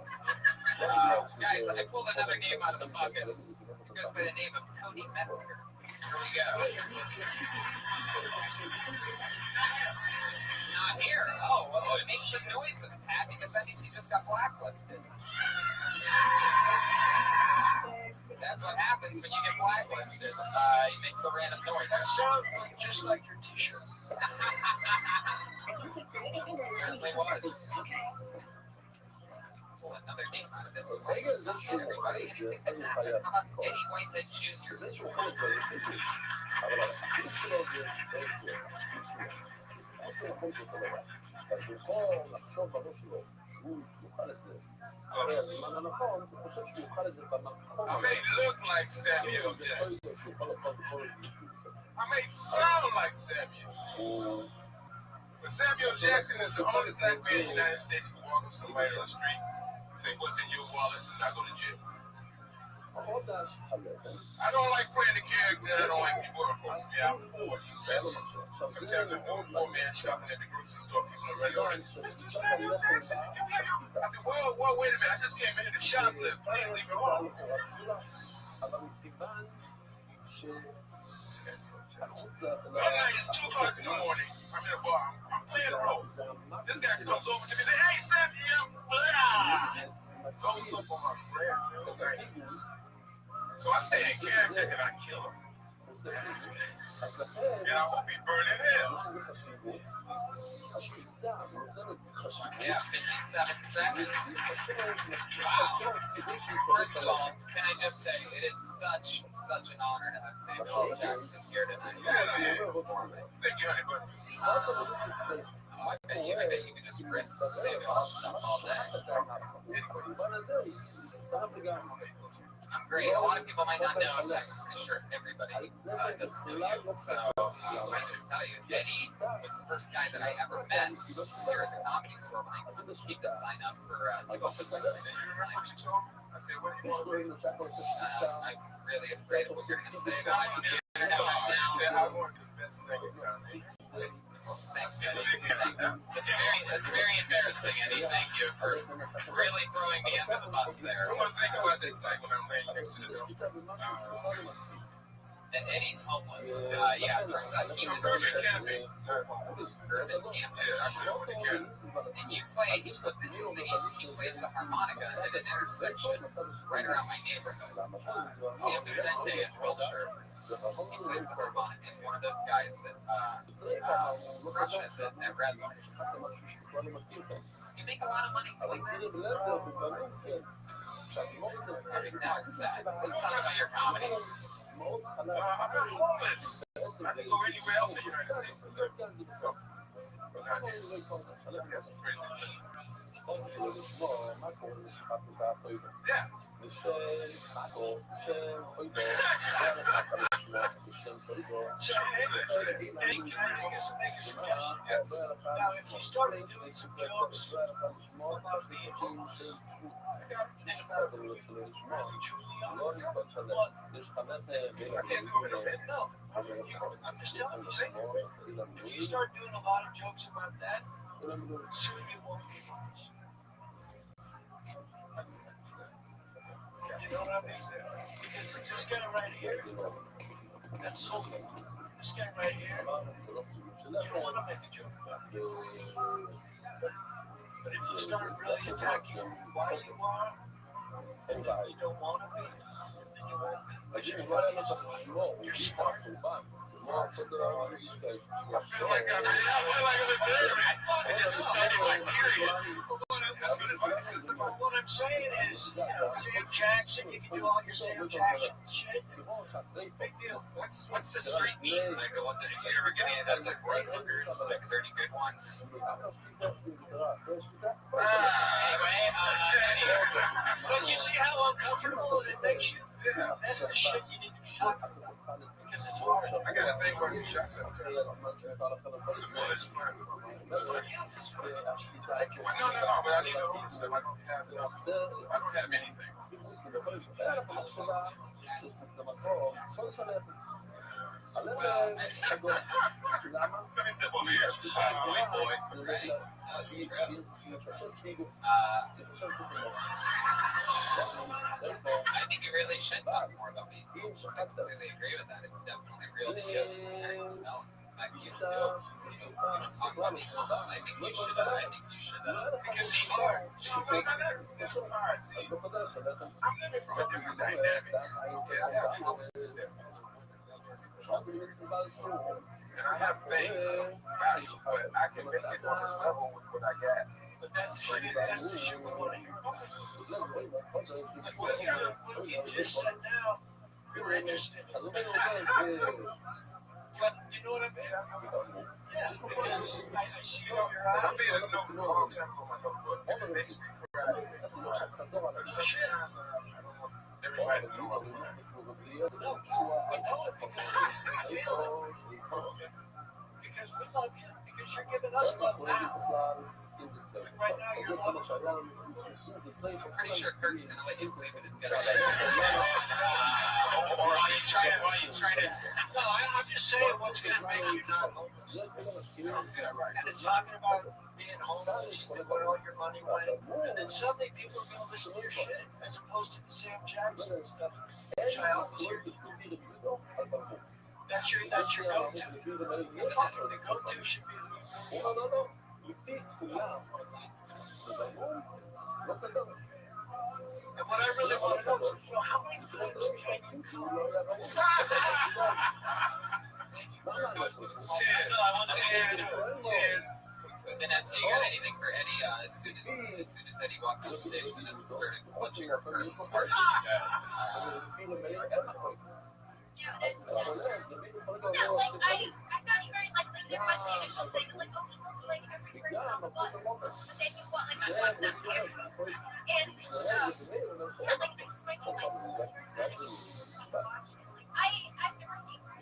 Guys, I pulled another name out of the bucket. It goes by the name of Cody Metzger. Here we go. It's not here. Oh, well, it makes some noises, Pat, because that means he just got blacklisted. That's what happens when you get blacklisted. He makes a random noise. That sounds just like your t-shirt. Certainly was. Pull another name out of this one. Everybody, anything that's happened. How about Eddie Whitehead Jr.? I may look like Samuel Jackson. I may sound like Samuel. But Samuel Jackson is the only black man in the United States who can walk up somebody on the street and say, "What's in your wallet?" and not go to jail. I don't like playing the character. I don't like people who approach me. I'm poor, you bets. Sometimes I'm a poor man shopping at the grocery store. People are running around, "Mr. Samuel Jackson, can we have you?" I said, "Whoa, wait a minute. I just came in here to shoplift. Please leave me alone." One night, it's 2 o'clock in the morning. I'm in a bar. I'm playing a role. This guy comes over to me and says, "Hey, Samuel." Goes up on my prayer. So I stay in character and I kill him. And I won't be burning hell. Yeah, 57 seconds. Wow. First of all, can I just say, it is such an honor to have Samuel Jackson here tonight. Thank you, honey bunny. I bet you can just rip Samuel stuff all day. I'm great. A lot of people might not know. In fact, I'm pretty sure everybody doesn't know you. So I just tell you, Eddie was the first guy that I ever met here at the Comedy Store when I came to sign up for the open mic this time. I said, what do you want? I'm really afraid of what you're going to say. But I can do it I said, I now. want the best thing in comedy. Thanks, Eddie. Thanks. That's very embarrassing, Eddie. Thank you for really throwing me under the bus there. I'm gonna think about this like when I'm laying next to the door. And Eddie's homeless. Yeah, it turns out he was Urban camping. urban camping. Yeah, I grew up in the cabin. And you play, what's interesting is he plays the harmonica at an intersection right around my neighborhood. San Vicente in Wilshire. He plays the harmonica. He's one of those guys that crushes it at red lights. You make a lot of money doing that. I mean, now it's sad. Let's talk about your comedy. I'm not homeless. I can go anywhere else in the United States. That's crazy. Yeah. So, hey, can I make a suggestion? Yes. Now, if you started doing some jokes about being homeless, and about who you really truly are, but I can't go in a bed. no, I'm just telling you, if you start doing a lot of jokes about that, soon you won't be homeless. You know what I mean? Because this guy right here, that's so. This guy right here, you don't want to make a joke about it. But if you start really attacking why you are, and you don't want to be, then you won't be. But you're funny, you're smart. I feel like I'm I just studied my period. That's good advice. What I'm saying is, Sam Jackson, you can do all your Sam Jackson shit. Big deal. What's the street meat? Like the one that you ever get any of those like right hookers? Like, is there any good ones? Anyway, But you see how uncomfortable it makes you? That's the shit you need to be talking about. Because it's hard. I got a thing where you shot sometimes. Well, it's fun. Well, no, but I need to own stuff. I don't have enough. I don't have anything. well, Let me step over here. Sweet boy. right? That's true. I think you really should talk more about me. I completely agree with that. It's definitely real to you. It's very compelling. In fact, you don't talk about being homeless. I think you should. Because it's hard. It's hard. See, I'm living from a different dynamic. Okay, I have houses that and I have things of value, but I can make it on this level with what I got. But that's the shit we want to hear about. Like what you just said now, you're interested in. But you know what I mean? Yeah, because I see it in your eyes. I made a note a long time ago on my notebook, and it makes me cry. But sometimes I don't want everybody to know I'm crying. No, I know it because we feel it. Because we love you. Because you're giving us love now. And right now, you're loving us. I'm pretty sure Kirk's gonna let you sleep in his guest. Or are you trying to? No, I'm just saying what's going to make you not homeless. And it's talking about being homeless and where all your money went. And then suddenly people are going to listen to your shit as opposed to the Sam Jackson stuff, which I always hear you. That's your go-to. The go-to should be who you are. And what I really want to know is, how many times can you come? Ten. Vanessa, you got anything for Eddie? As soon as Eddie walked on stage, Vanessa started clutching her purse as hard as she could. Yeah, no, like I thought you were like there must be initial thing like oh he looks like every person on the bus, but then you want like I walked up here and yeah like I just went like I've never seen her.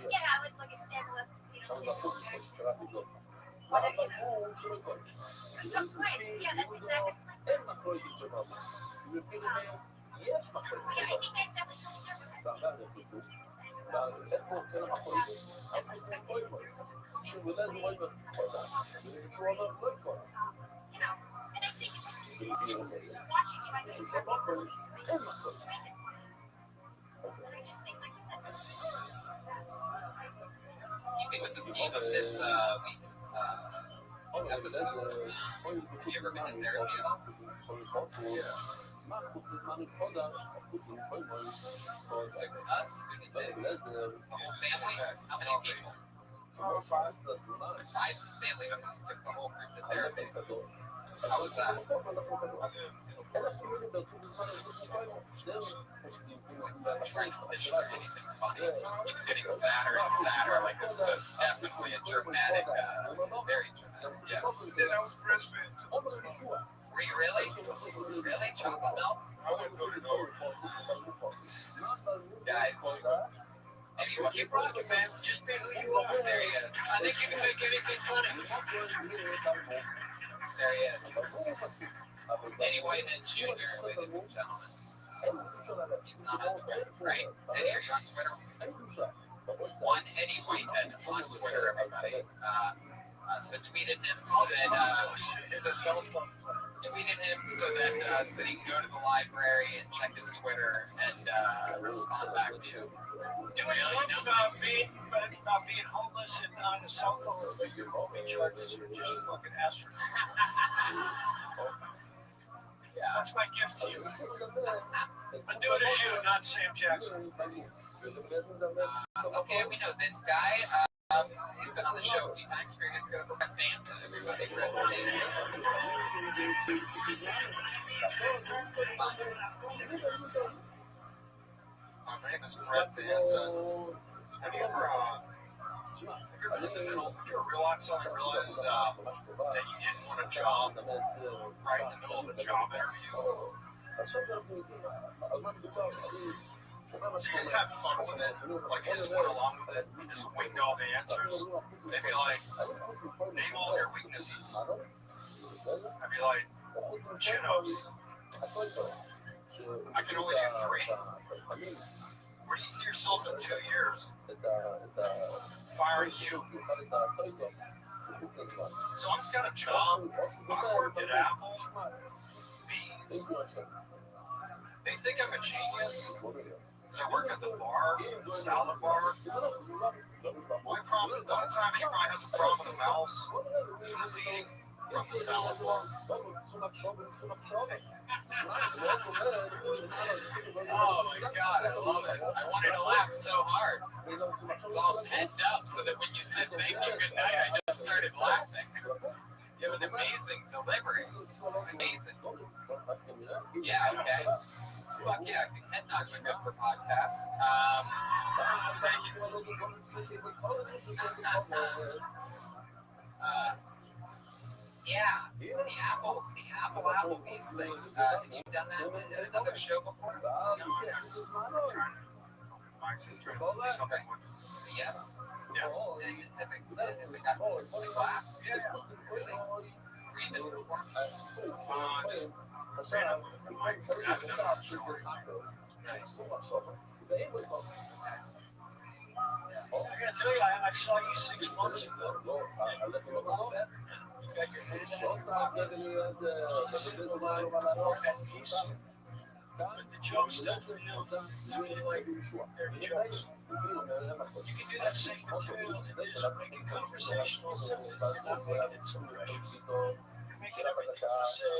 Yeah, I would like if Stan left, come twice. Yeah, that's exactly it's like yeah, I think there's definitely something you know, and I think just watching you, I know you have the ability to make it. And I just think, like you said, Keeping with the theme of this week's episode, have you ever been in therapy at all? Like us, we need to, the whole family, how many people? 5 family members took the whole group to therapy. How was that? It's like the trench fish or anything funny. It just keeps getting sadder and sadder. Like this is definitely a dramatic, very dramatic. Yeah. Then I was breastfed. Were you really? Really? Chocolate milk? I wouldn't go to door. Guys. Anyone? Keep rocking, man. Just be who you are. There he is. I think you can make anything funny. There he is. Eddie Whitehead Jr., ladies and gentlemen. He's not on Twitter, right? Eddie, are you on Twitter? One Eddie Whitehead on Twitter, everybody. So tweeted him so that tweeted him so that he can go to the library and check his Twitter and respond back to you. Doing jokes about being homeless and on a cell phone with your roaming charges are just fucking astronomical. Yeah. That's my gift to you. But do it as you, not Sam Jackson. Okay, we know this guy. He's been on the show a few times. We're going to go for Red Band. Everybody, Red Band. My name is Brett Banson. Have you ever suddenly realized that you didn't want a job right in the middle of a job interview? So you just have fun with it, like you just went along with it, you just winged all the answers. They'd be like, name all your weaknesses. I'd be like, chin-ups. I can only do 3. Where do you see yourself in 2 years? Firing you. So I just got a job. I work at Apple. Bees. They think I'm a genius. So I work at the bar, the salad bar. The only time he probably has a problem with a mouse is when it's eating from the salad bar. Oh my God, I love it. I wanted to laugh so hard. It's all pent up so that when you said thank you, good night, I just started laughing. You have an amazing delivery. Amazing. Yeah, okay. Fuck yeah, head nods are good for podcasts. Yeah, the Apple Applebee's thing. Have you done that in another show before? Okay. So yes. Yeah. And has it got class? Yeah. Really? Were you in it before? Just random. I haven't done it for sure. I gotta tell you, I saw you 6 months ago. And you got your head at peace. But the jokes still feel to me like they're jokes. You can do that same material and just make it conversational, simple, not making it so precious. Making everything you say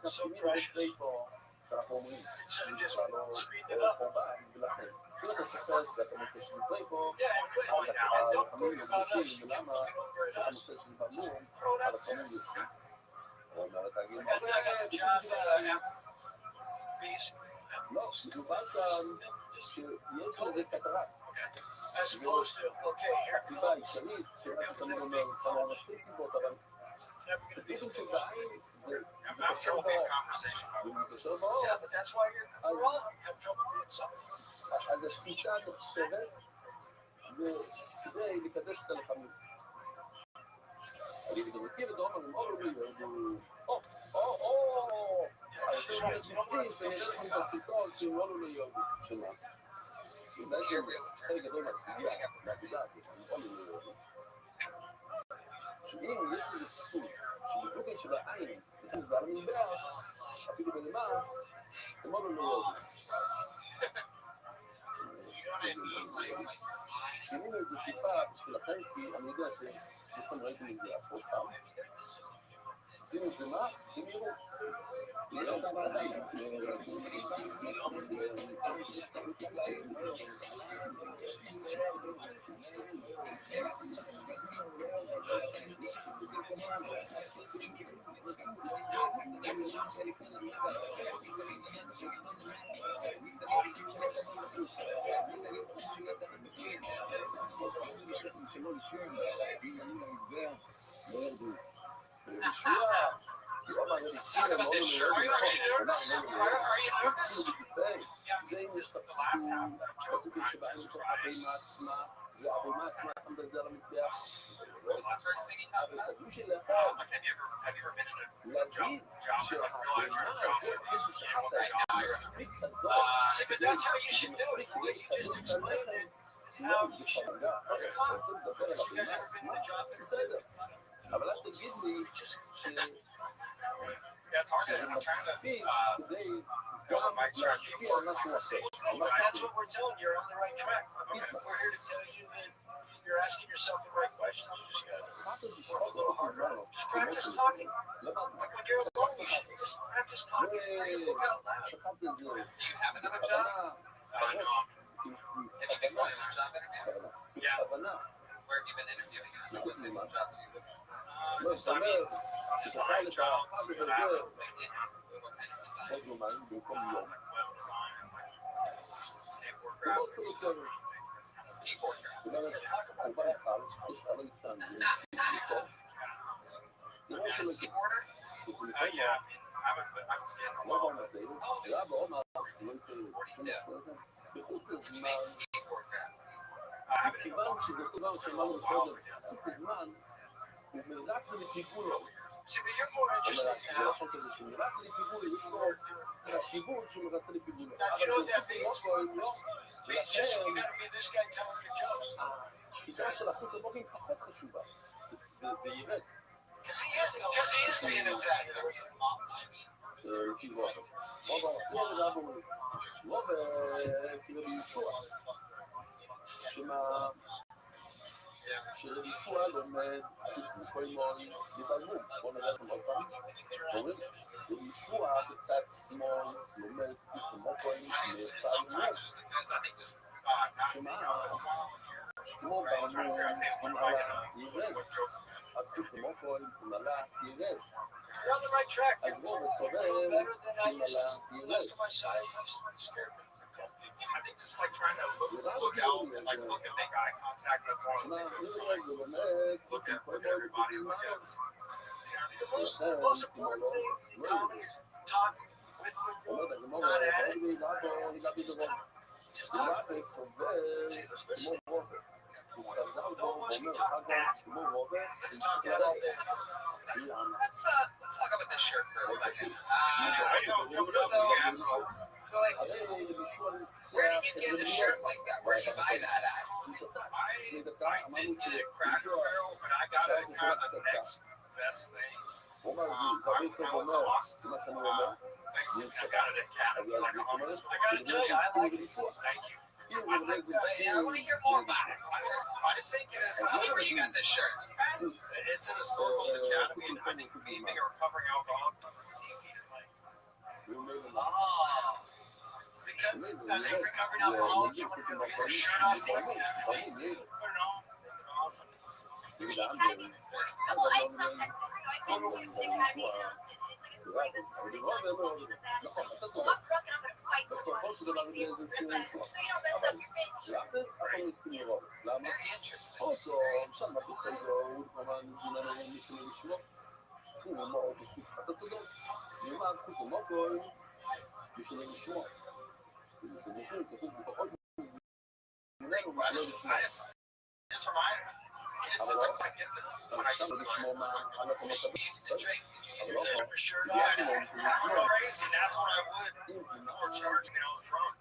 so precious. Instead of just speeding it up. Yeah, and quickly now, and don't worry about us. You can look it over at us. Just throw it out there. Like, I got a job at Applebee's. As opposed to, okay, here comes a big. It's never going to be as big as I'm trouble being conversation. Yeah, but that's why we're all have trouble being something. אז השליטה נחשבת כדי לקדש את הלחמים. אני גם מכיר את דומה, מאוד לא היו היותר משפטים ויש לכם תרסיתות שהם לא יהודו. שמה? בעצם חלק גדול מהסוגיה, מהעבודה, מאוד לא יהודו. שאם יש לזה פסול, שבגלוגן שבעין, נשים את זה על המנבר, אפילו בנמר, הם מאוד לא יהודו. שינינו את זה טיפה בשבילכם, כי אני יודע שכולכם ראיתם את זה עשרות פעם. עשינו את זה מה? תמירו. Let's talk about this shirt. Are you nervous? Are you nervous? זה אם יש את הפסים, שכתוב שבאים לתוך הבהמה עצמה, והבהמה עצמה שמת את זה על המזבח. What was the first thing he talked about? כתוב שלאחר, Have you ever been in a להגיד שהבהמה הזאת, מישהו שחט את מספיק גדול. See, but that's how you should do it. The way you just explained it is how you should do it. רוצה לדבר על הבהמה עצמה, בסדר. אבל אל תגיד לי That's hard. I'm trying to כדי go on my track. להשפיע על מה שהוא עושה. That's what we're telling you. You're on the right track. We're here to tell you that you're asking yourself the right questions. You just got to work a little harder. Just practice talking. Like when you're alone, you should just practice talking. Look out loud. שכחתי את זה. Do you have another job? Have you been on another job interviews? הבנה. Where have you been interviewing at? What types of jobs are you looking for? לא, זאת אומרת, ששכר לך, אחר כך זה, What kind of design? עוד יומיים במקום יום. skateboard הוא לא graphics. רוצה יותר, Skateboard graphics. זאת אומרת, הוא בא אחד, יש אבל סתם, זה מפה. זה לא As a רוצה skateboarder? Yeah, I would skate a לא lot. בא לזה, זה היה בעומר, לא יקרה שום משפט. בחוץ You לזמן, make skateboard graphics. מכיוון שזה דבר שאמרנו קודם, בחוץ לזמן, הוא מרץ לפיגולו. See, but you're more זאת אומרת, interested זה now. לא שם כזה שמרץ לפיגולו, יש לו חיבור שהוא מרץ לפיגולו. Now, you know what that means? לא, It's just you got to be this guy telling your jokes. התפיסה של החוץ לבוגים פחות חשובה. זה ירד. Because he is being attacked. לפי רוב. רוב כאילו בישוע. שמה... שישוע לומד חוץ מכל מורים לבלמום. בואו נראה לכם עוד פעם. אומרים, וישוע בצד שמאל לומד חוץ ממוקוים לבלמום. שמה? כמו ברמום, המעלה ירד. אז חוץ ממוקוים, המעלה ירד. You're on the right track. אז רוב You're הסובל, better than I used to. המעלה Last ירד. time I saw you, you used to scare me. I think just like trying to look out and like look and make eye contact. That's one of שמה? the things. ירד זה לומד חוץ Look at מכל מורים everybody. Look בזמן. at The most important thing in comedy is talk with the אומר world, הגמור, not at it. לגבי דרום. Just talk. לגבי סובל See, let's כמו listen. רובר. הוא חזר בו ואומר חגו כמו רובר, Let's talk about that. למה? Let's talk about this shirt for a second. I know it's coming up. So like, הרי למישהו ניצח where did you get a shirt like that? Where do you buy that at? הוא שתק. I לפני דקה did אמרנו get a Cracker שמישהו Barrel, but I got it kind of the next best thing. הוא אמר זה זווית טוב אומר, זה מה שאני אומר. Thanks, I got it at Cat. אז Like זאת אומרת, I gotta tell you, I like it. Thank you. I want to hear more about it. I was thinking, tell me where you got this shirt. It's in a store called Academy, and I think vaping or recovering alcohol, it's easy to like. Oh. Because I think recovering alcoholic, you want to get your shirt off, it's easy. Put it on. Well, I'm from Texas, so I've been to the Academy in Austin, and it's like a really good sporting culture event. So, I'm drunk and I'm gonna fight someone. So you don't mess up your fancy shirt. Very interesting. Great question. Just remind me. This is like it's when I used to We used to drink. Did you used to drink for sure. Yeah, crazy. That's what I would. People charged me. I was drunk.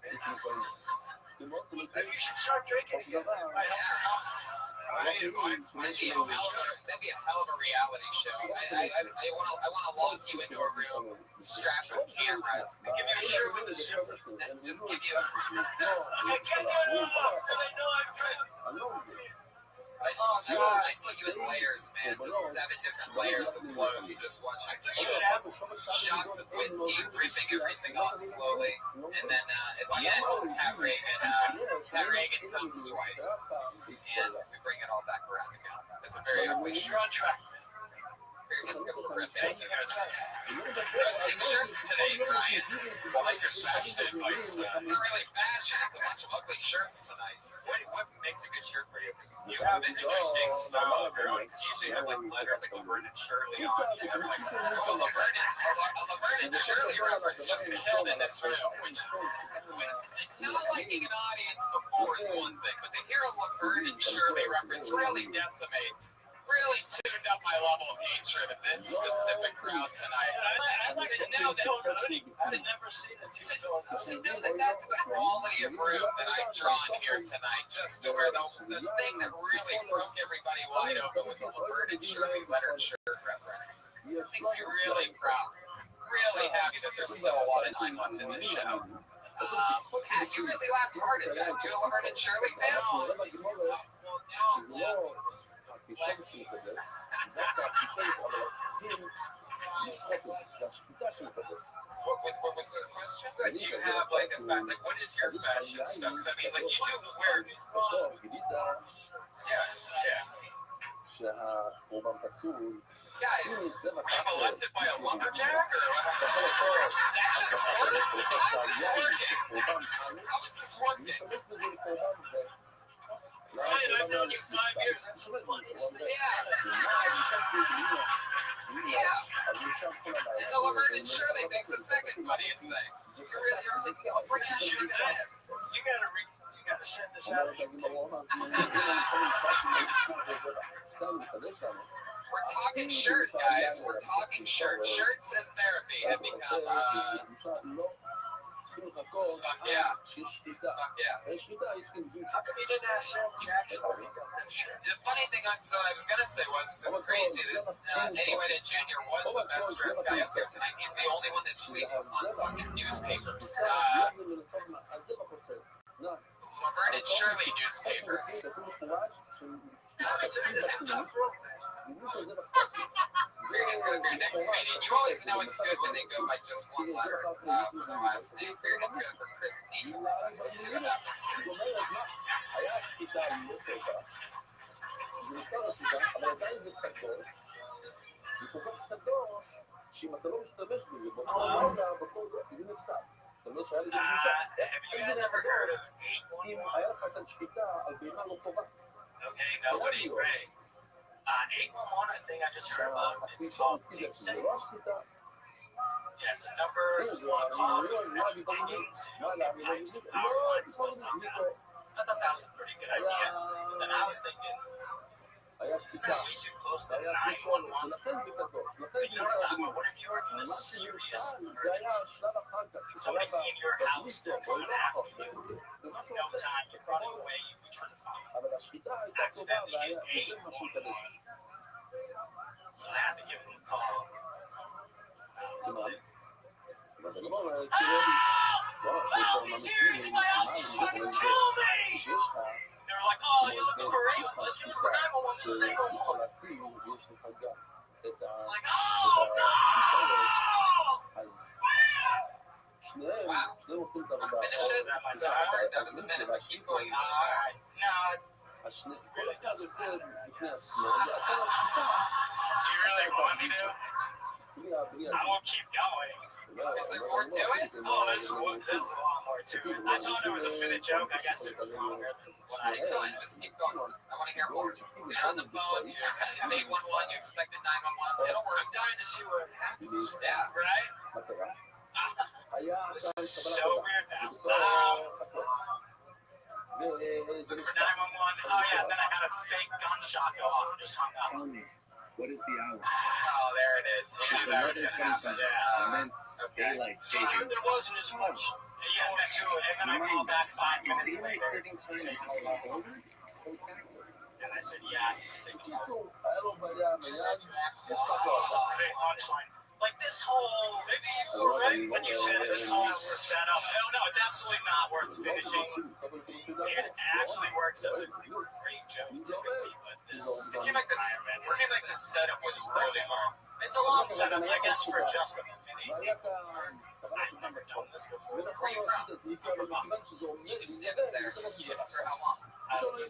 Maybe you should start drinking again. Might help your confidence. That'd be a hell of a reality show. I want to lock you into a room, strap with cameras, Give you a shirt with a zipper. and just give you. Okay, can you really know I'm good? I put you in layers, man. With 7 different layers of clothes. You just watch shots of whiskey ripping everything off slowly, and then at the end, Pat Reagan comes twice, and we bring it all back around again. It's a very ugly You're on track. Thank you guys. Posting shirts today, Brian. I like your fashion advice. It's not really fashion. It's a bunch of ugly shirts tonight. What makes a good shirt for you? Because you have an interesting style of your own. Because you usually have like letters like Laverne and Shirley on. You have like A Laverne and Shirley reference just killed in this room. Which, not liking an audience before is one thing, but to hear a Laverne and Shirley reference really really tuned up my level of hatred of this specific crowd tonight. I like the two-tone hoodie. I've never seen a two-tone hoodie. To know that that's the quality of room that I've drawn here tonight, just to where the thing that really broke everybody wide open was a Laverne and Shirley lettered shirt reference. Makes me really proud. Really happy that there's still a lot of time left in this show. Pat, you really laughed hard at that. You a Laverne and Shirley fan? What was the question? Do you have like a like what is your fashion stuff? I mean, like you do wear. Guys, Were you molested by a lumberjack or that just worked? How's this working? How is this working? Ryan, I've known you 5 years. That's the funniest thing. Yeah. And the Laverne and Shirley thinks the second funniest thing. You're You gotta send this out. We're talking shirt, guys. We're talking shirt. Shirts and therapy have become, fuck yeah. Fuck yeah. How come you didn't ask Sam Jackson? The funny thing I was gonna say was it's crazy that Eddie White Jr. was the best dressed guy up there tonight. He's the only one that sleeps on fucking newspapers. Laverne and Shirley newspapers. It's a tough road, man. Bearded's gonna be your next meeting. You always know it's good when they go by just one letter for their last name. Bearded's good for Chris D. Let's see what Have you guys ever heard of 811? Okay, nobody rang. 811, I think I just heard about it. It's called Dig Safe. Yeah, it's a number you want to call if you're having diggings, pipes and power lines, stuff like that. I thought that was a pretty good idea. But then I was thinking, it's not way too close to 911. But you know what I'm talking about? What if you were in a serious emergency? Somebody's in your house, they're coming after you. In no time, you're running away, you reach for the phone. Accidentally hit 811. So I had to give him a call. Wow, you serious? My house is trying to kill me! They were like, oh, you're looking for 811? You're looking for 911? This is 811. I was like, oh, no! Wow. Finish it. That was a minute, but keep going. All right. No, it really doesn't matter, I guess. Do you really want me to? I won't keep going. Is there more to it? Oh, there's a lot more to it. I thought it was a minute joke. I guess it was longer than what I Keep going. told. Just keep going. I want to hear more. So you're on the phone. It's 811. You expected 911. It'll work. I'm dying to see what happens. Yeah. Right? This is so weird now. 911. Oh, yeah. And then I had a fake gunshot go off and just hung up. What is the hour? Oh, there it is. You knew that was going to happen. Okay. Daylight So there wasn't as much yeah, to it. And then I called back 5 minutes Daylight later. saving time how long older? And I said, yeah, take it home. Punchline. Like this whole, maybe you were right when you said this whole setup. No, it's absolutely not worth finishing. It actually works as a great joke typically, but this. It seemed like the setup was really long. It's a long setup, I guess, for just a minute. I've never done this before. Where are you from? From Boston. You just stand up there. For how long? I don't know.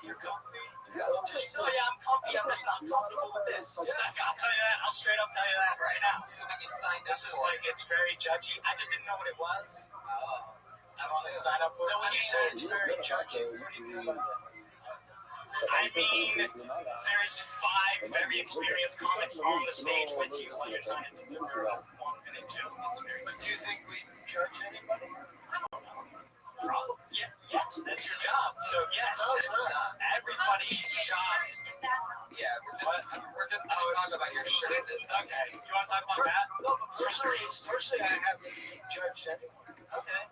You're comfy? I'm comfy. I'm just not comfortable with this. I'll tell you that. I'll straight up tell you that right now. So when you signed up This is like, it's very judgy. I just didn't know what it was. I want to sign up for it. When you say it's very judgy, what do you mean by that? I mean, there's 5 very experienced comics on the stage with you while you're trying to deliver a 1-minute joke. It's very. But do you think we judge anybody? I don't know. Probably. Yeah. Yes, that's your job. So yes, everybody's job is. Yeah, we're just gonna talk about your shirt. Okay, you want to talk about that? No, but personally, I haven't judged anyone. Okay.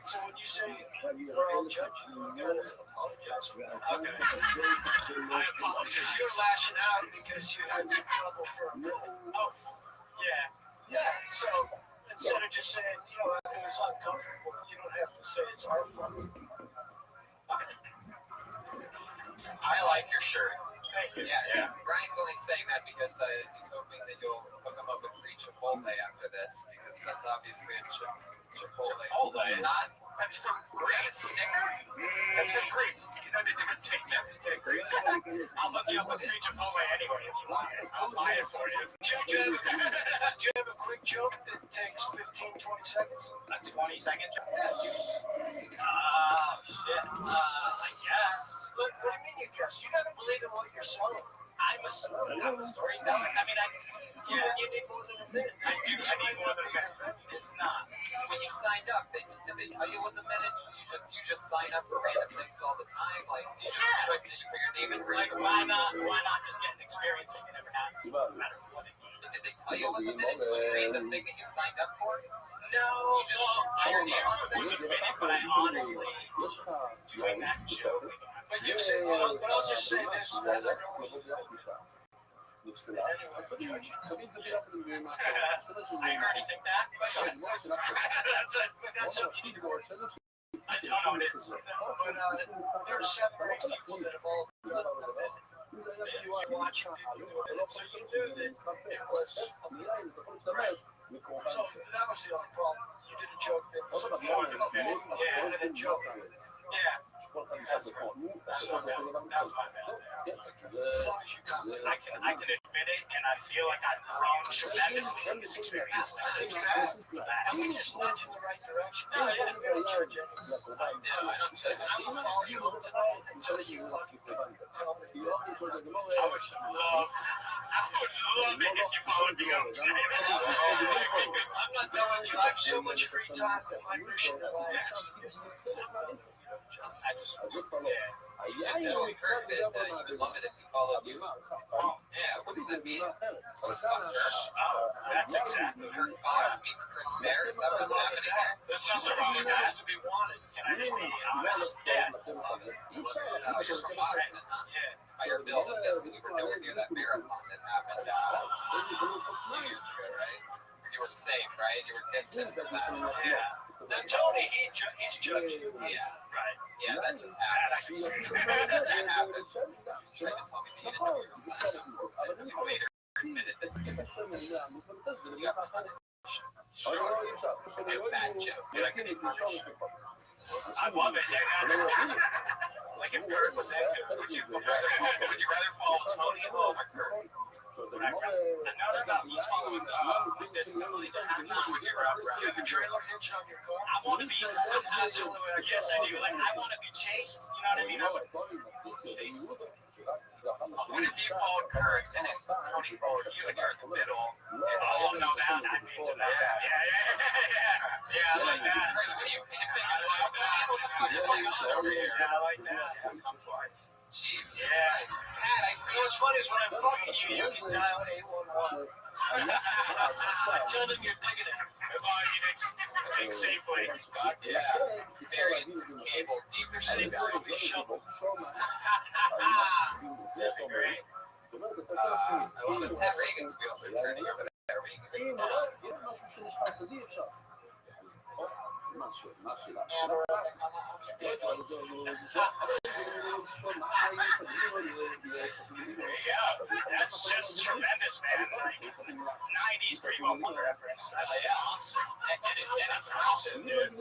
So when you say we're all judging, you gotta apologize for that. Okay. I apologize. You're lashing out because you had some trouble for a minute. Oh, yeah. Yeah. So instead of just saying, it was uncomfortable, you don't have to say it's our fault. I like your shirt. Thank you. Yeah. Brian's only saying that because he's hoping that you'll hook him up with free Chipotle after this, because that's obviously a Chipotle. It's not. That's from Is that a sticker? That's from Greece. You know they do a take that sticker. I'll look you up with free Chipotle anyway if you want it. I'll buy it for you. Do you have a quick joke that takes 15, 20 seconds? A 20-second joke? Yeah. Oh, shit. I guess. What do you mean you guess? You gotta believe in what you're saying. I'm a storyteller. I mean, you need more than a minute. I need more than a minute. It's not. When you signed up, did they tell you it was a minute? You just sign up for random things all the time? Like, you put your name in Like, why not just get an experience that you never had before, no matter what it is? Did they tell you it was a minute? Did you read the thing that you signed up for? No, I don't know. It was a minute, but I honestly, doing that joke. But you said, but I'll just say this. Anyone judging? I already think that. That's okay. I don't know what it is. But there are 7 or 8 people that have all done it. And you are watching people do it. So you knew that it was right. So that was the only problem. You did a joke that was more than a minute. Yeah, and then a joke. Yeah. That was my bad there. As long as you got it, I can admit it, and I feel like I've grown tremendously in this experience. And we just led you in the right direction. No, yeah, we don't judge anyone. I don't judge. I'm gonna follow you home tonight until you fucking tell me. I would love it if you followed me home tonight. I'm not done with you. I have so much free time that my mission in life. I just, You just so Kurt that you would love it if he followed you. Yeah, what does that mean? What the fuck, Kurt? That's exactly. Kurt Fox meets Chris Bear? Is that what's happening there? There's just a wrong guys to be wanted. Can I just be honest? Yeah. Love it. You're from Boston, huh? Yeah. By your build, I'm guessing you were nowhere near that marathon that happened 2 years ago, right? You were were safe, right? You were distant from that. Yeah. Then Tony, he's judging. Yeah. Right. Yeah, that just That I happened. can see. That happened. You tried to tell me that you didn't know your son. And you later admitted that you got Sure. a bad joke. I love it. Like if Kurt was into it, would you rather follow Tony or Kurt? No, he's following disability to have fun. Would you have a trailer hitch on your car? I want to be, that's the only way I guess I do. Like, I want to be chased, you know what I mean? I would chase. What if you followed Kurt and then Tony followed you and you're in the middle? Oh, no, that I'd be into that. Yeah, I like that. Chris, what are you pimping us out, man? What the fuck's going on over here? Yeah, I like that. Twice. Jesus Yeah. Christ. Pat, I see What's funny is when I'm fucking you, you can dial 811. I tell them you're digging it. As long as you take safely. fuck yeah. Variants of cable deep I think we're gonna be shoveled. That'd be great. I love it. Pat Reagan's wheels are turning over there. That's just tremendous, man. Like 90s 311 reference. That's awesome. And it's awesome, dude.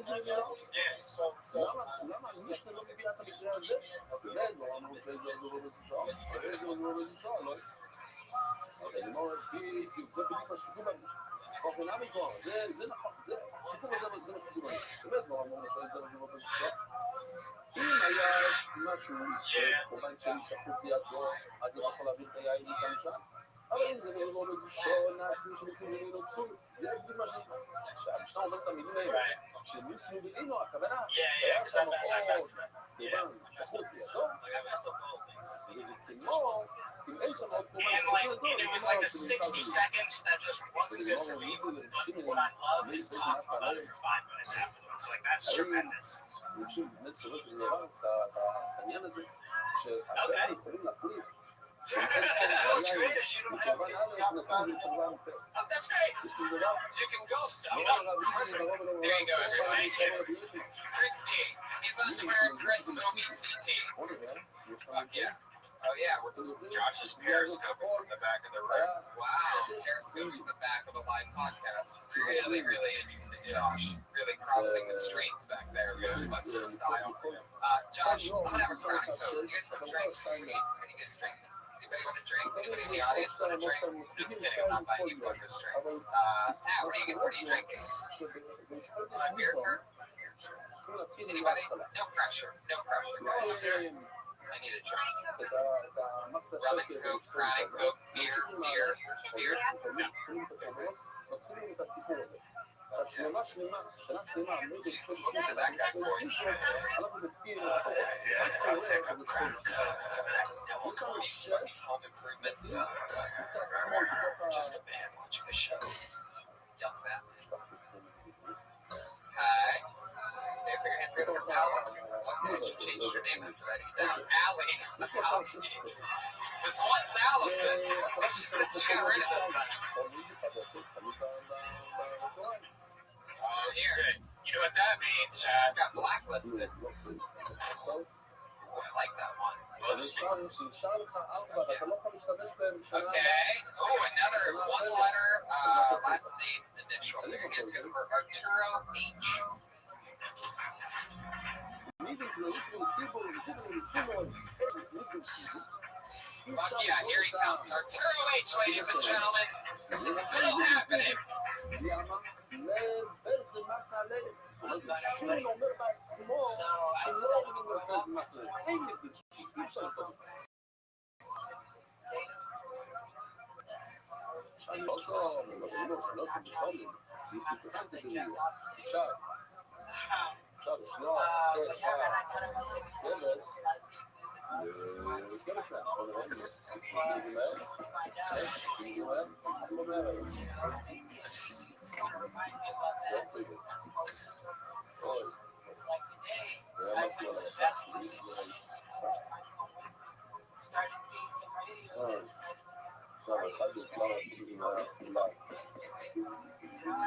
Yeah, because I messed up. Yeah, I messed up the whole thing. And like, and it was like the 60 seconds that just wasn't good for me. But what I love is talking about it for 5 minutes afterwards. Like, that's tremendous. Okay. What's great is you don't have to that's great. You can go sell it. Perfect. There you go, everybody. Christy. He's on Twitter, Chris OBCT. Fuck yeah. Oh yeah, Josh is periscoping from the back of the room. wow. Periscope to the back of a live podcast. Really, really interesting, Josh. Really crossing the streams back there, Ghostbuster style. Josh, I'm gonna have a crown and coke. You guys want to drink? What do you guys drink? Anybody want to drink? Anybody in the audience want to drink? Just kidding, I'm not buying you fuckers drinks. Pat, what are you drinking? Beer, Kurt? Anybody? No pressure, guys. I need a drink. Rum and coke, crown and coke, beer. Okay. Listen to that guy's voice. Home improvement. Just a man watching a show. Young man. Hi. Hey, put your hands together for Ella. Okay, I should change your name after writing it down. Allie. This one's Allison. She said she got rid of this son. Oh, here. You know what that means, She's got blacklisted. Oh, I like that one. Okay. Oh, another one letter, last name, initial. Put your hands together for Arturo H. Fuck yeah, here he comes. Arturo H, ladies and gentlemen. It's still happening.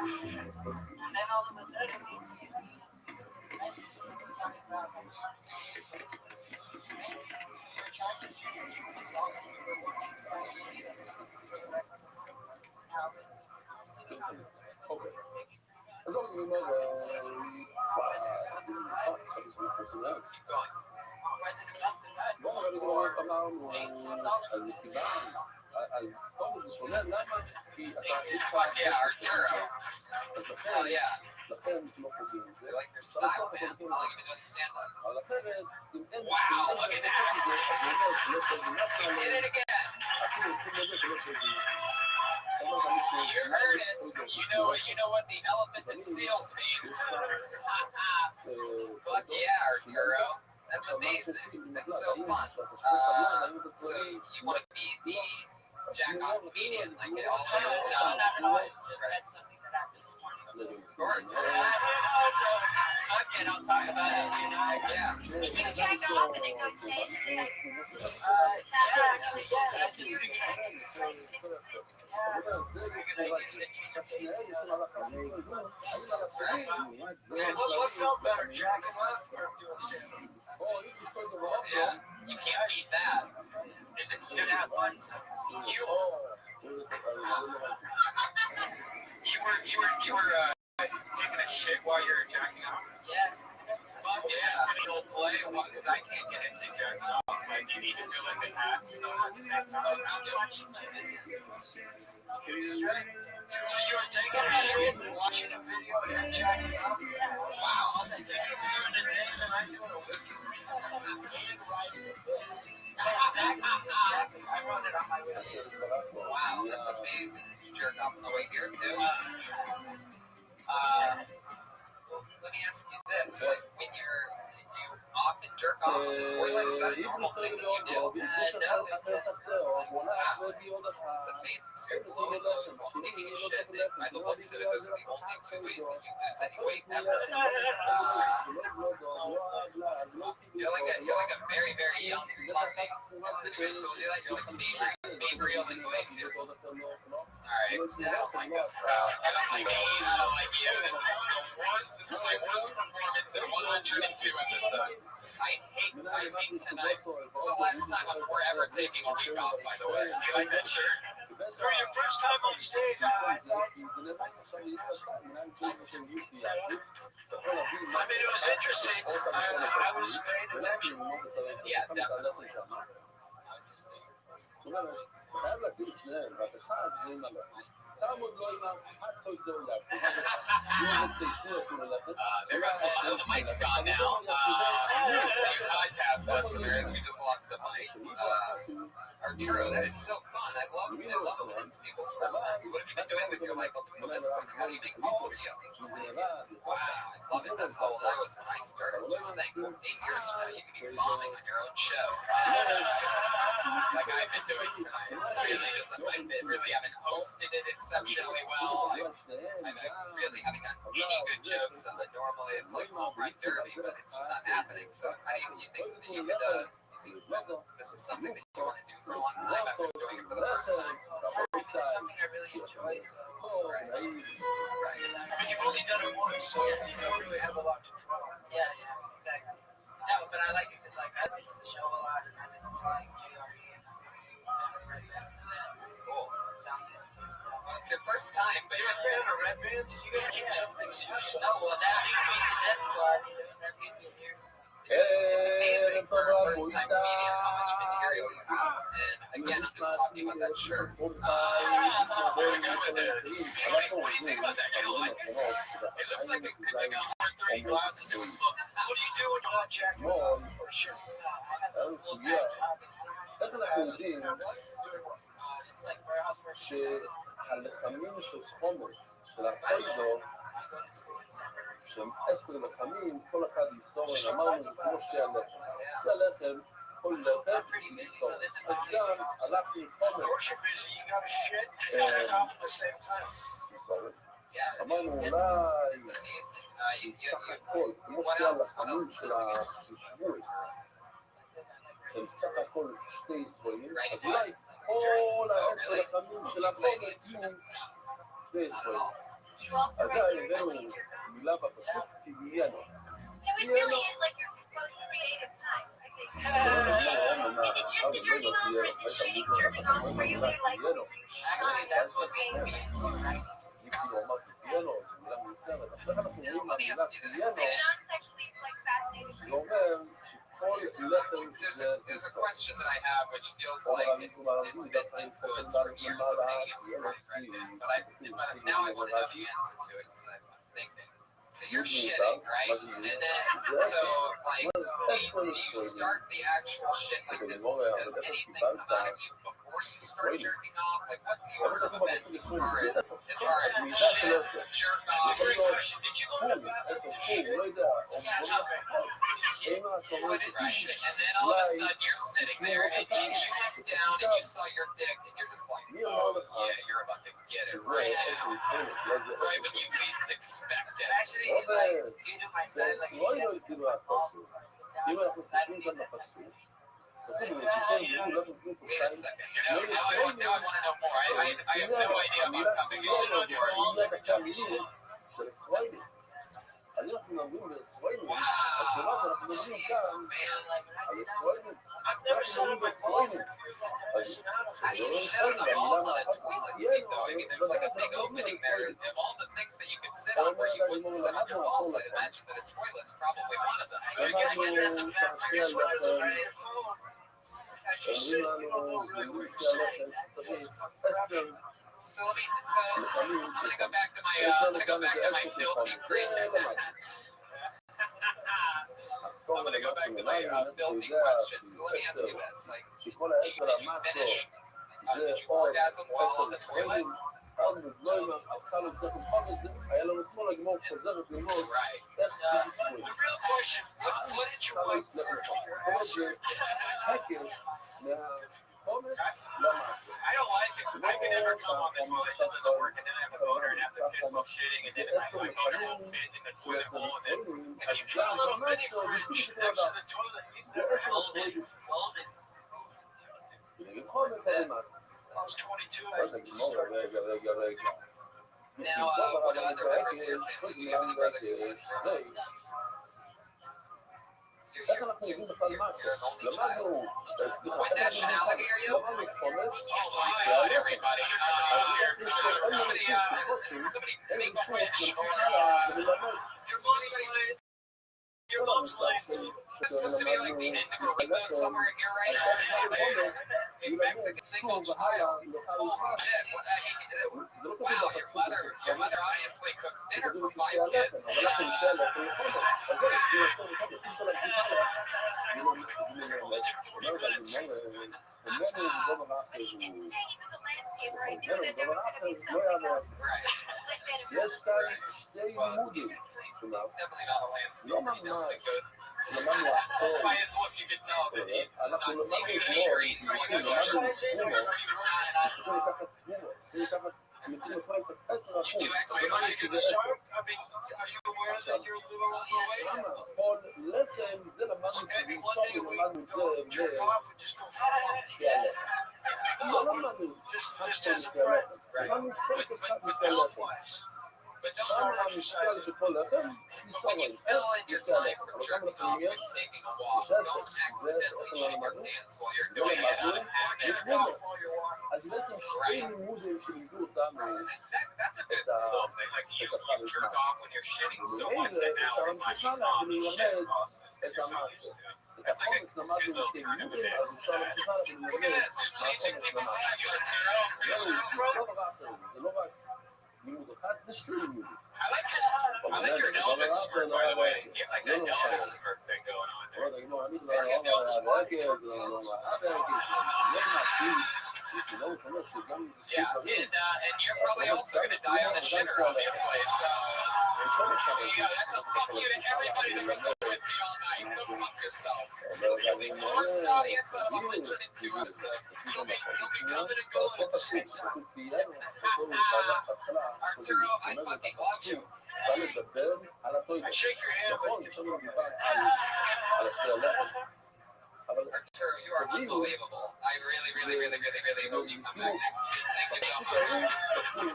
And then all of a sudden, AT&T talking about you're charging אז אני אומר, בואו נגיד אמרנו על נקיבה, אז פה זה שונה, למה? כי אתה לכן לא פוגעים את זה. אבל אחרת, אם אין You heard it. You know what the elephant and seals means. Fuck yeah, Arturo. That's amazing. That's so fun. So you want to be the jack-off comedian, like all of your stuff. Of course. Okay, don't talk about it. Yeah. Did you jack off and then go say that? I just That's right. what felt better, jacking off or doing stand-up? Yeah. You can't beat that. Is it good to have fun? You were taking a shit while you were jacking off? Yeah. Fuck yeah. It'll play because I can't get into jacking off. Like you need to do like an ass at the same time. So you were taking a shit and watching a video and jacking off? Wow, I'll take that. You're doing a name and I'm doing a wiki. And riding a book. I run it on my way. Wow, that's amazing. Did you jerk off on the way here too? Well, let me ask you this: like, when do you often jerk off on the toilet? Is that a normal thing that you do? No, it's It's amazing. So you're blowing loads while taking a shit. And by the looks of it, those are the only two ways that you lose any weight ever. You're like a very, very young puppy. Has anyone told you that? You're like Gabriel Iglesias. Alright, I don't like this crowd. I don't like me. I don't like you. This is my worst performance in 102 episodes. I hate tonight. It's the last time I'm ever taking a week off, by the way. Do you like that shirt? for your first time on stage, I thought, I mean, it was interesting. I was paying attention. Yeah, definitely. There goes the mic's gone now. Podcast listeners, we just lost the mic. Arturo, that is so fun. I love it when it's people's first times. What have you been doing with your life up until this point? How do you make home video? Wow, I love it. That's how old I was when I started. Just think, 8 years from now, you could be bombing on your own show. Like I've been doing tonight. I really haven't hosted it exceptionally well. I really haven't gotten any good jokes on the normally it's like home run derby, but it's just not happening. So how do you think that you could this is something that you want to do for a long time after doing it for the first time? It's something I really enjoy, so. Right. I mean, you've only done it once, so you don't really have a lot to draw. Yeah, exactly. No, but I like it because like I listen to the show a lot, and I listen to like JRE and Cool. Well, it's your first time, but you're a fan of red bands. You gotta keep some things to yourself. No, well, that leads me to Dead Squad. That leads me here. It's amazing for a first-time comedian how much material you have. And again, I'm just talking about that shirt. What do you think about that? You know, like, it looks like it could make 130 glasses. It would look. What do you do when you're not jacking off for sure? It's like warehouse work. שהלחמים של ספומץ, של הפיידו, שהם 10 לחמים, כל אחד יסורן, אמרנו, זה כמו שתי הלחם. שתי הלחם, כל לחם, יסורן. אז גם הלכנו עם חומץ. אמרנו, אולי סך הכל, כמו שתי הלחמים של השבועית, הם סך הכל שתי ישראלים, אז אולי כל ה10 לחמים של החומץ יהיו שתי ישראלים. You also אז זה write your הבאנו own jerk off. מילה בפסוק פיגיינו. So it really is like your most creative time, I think. Is it just the jerking off or is the shitting jerking off where you like Actually, that's what makes me into it, right? כאילו אמרתי פיאנו, זו מילה מיותרת. עכשיו אנחנו Now, אומרים let me מהמילה ask you פיאנו, this. So non-sexually like fascinated. זה אומר שכל לחם זה There's a question that I have which feels או like בערבית it's ובערבית, been דווקא עם influenced ספר from years בעל of being a יהיה right? But now I want to know the answer to it because I'm thinking. So you're shitting, right? And then, so like, do you start the actual shit like this? Does anything come out of you before you start jerking off? Like, what's the order of events as far as shit, jerk off? Did you go to the bathroom to shit? לא יודע, Right. And then all of a sudden you're sitting there and you look down and you saw your dick and you're just like, oh yeah, you're about to get it right now. Right when you least expect it. Actually, like, do you do my זה size like לא היו כאילו הפסוק. אם אנחנו מסתכלים כאן בפסוק, כתוב בשישי גבול, לא תוכלו פה Wait a שתיים, second. Now I want to know more. I have no idea about coming in. של ישראלים. אז אנחנו מדברים בישראלים, אז כמעט אנחנו מדברים כאן על ישראלים. I've never saw my balls. How do you sit on the balls on a toilet seat though? I mean, there's like a big opening there. Of all the things that you could sit on where you wouldn't sit on your balls, I'd imagine that a toilet's probably one of them. I guess when you're at the back, I guess when you're looking at your phone, as you sit, you don't know really what you're saying. So I'm gonna go back to my filthy question. I'm gonna go back to my filthy question. So let me ask you this: like, did you orgasm while on the toilet? Right. The real question, what did your wife first? I don't like it. I could never come on the toilet just as a work and then I have a boner and have to piss while shitting and then my boner won't fit in the toilet bowl and then if you put a little mini fridge next to the toilet, you never hold it. I was 22 and I just started. Now, what other members of your family? Do you have any brothers or sisters? איך אנחנו יודעים בכלל מה זה? למדנו, סליחה, What nationality are you? Oh, everybody. Somebody big French or Your mom's lying. Your mom's lying too. It's supposed to be like the end of a rainbow somewhere here, right? In Mexican single child. Oh shit! Wow, your mother obviously cooks dinner for 5 kids. But he didn't say he was a landscaper. I knew that there was going to be something else. Right. יש כאן שתי לימודים He's שלנו. definitely not a landscaper. לא He definitely ממש. could. למדנו הכל. By his look, you could tell that he's אנחנו not seeing למדנו it. Sure, he's אתמול, like, למדנו צריכים לקחת תרומות, צריכים לקחת מתים מסוים קצת 10%. you do Are exercise. you the shark? I mean, are you aware that you're a little overweight? למה? כל לחם, זה למדנו שזה Maybe one סוף, day we למדנו go את זה jerk off and just go for a לא למדנו just as a חלק friend, למדנו חלק אחד but משתי לחם. health-wise. But just שם המשקל של כל לחם, when you fill in your time from jerking off and taking a walk, don't accidentally shit your pants while you're doing it. Jerk off while you're walking. אז בעצם שתי לימודים שלימדו אותנו That's a good little thing. Like you jerk off when you're shitting so much that now it's like you fall and shit across because you're so used to it. את החומץ למדנו בשתי לימודים, אז אפשר להמשיכה Look at this, dude, changing people's lives. You're a זה לא רק לימוד אחד, זה שתי לימודים. I like your Elvis smirk, by the way. You have like that Elvis smirk thing going on there. אני לא Yeah, and you're probably also going to die on a shitter, obviously. So, yeah, that's a fuck you to everybody that was with me all night. Go fuck yourselves. You'll be the worst audience I'm only turning 2 episodes. You'll be coming and going at the same time. Arturo, I fucking love you. I shake your hand, but Arturo, you are unbelievable. I really hope you come back next week. Thank you so much.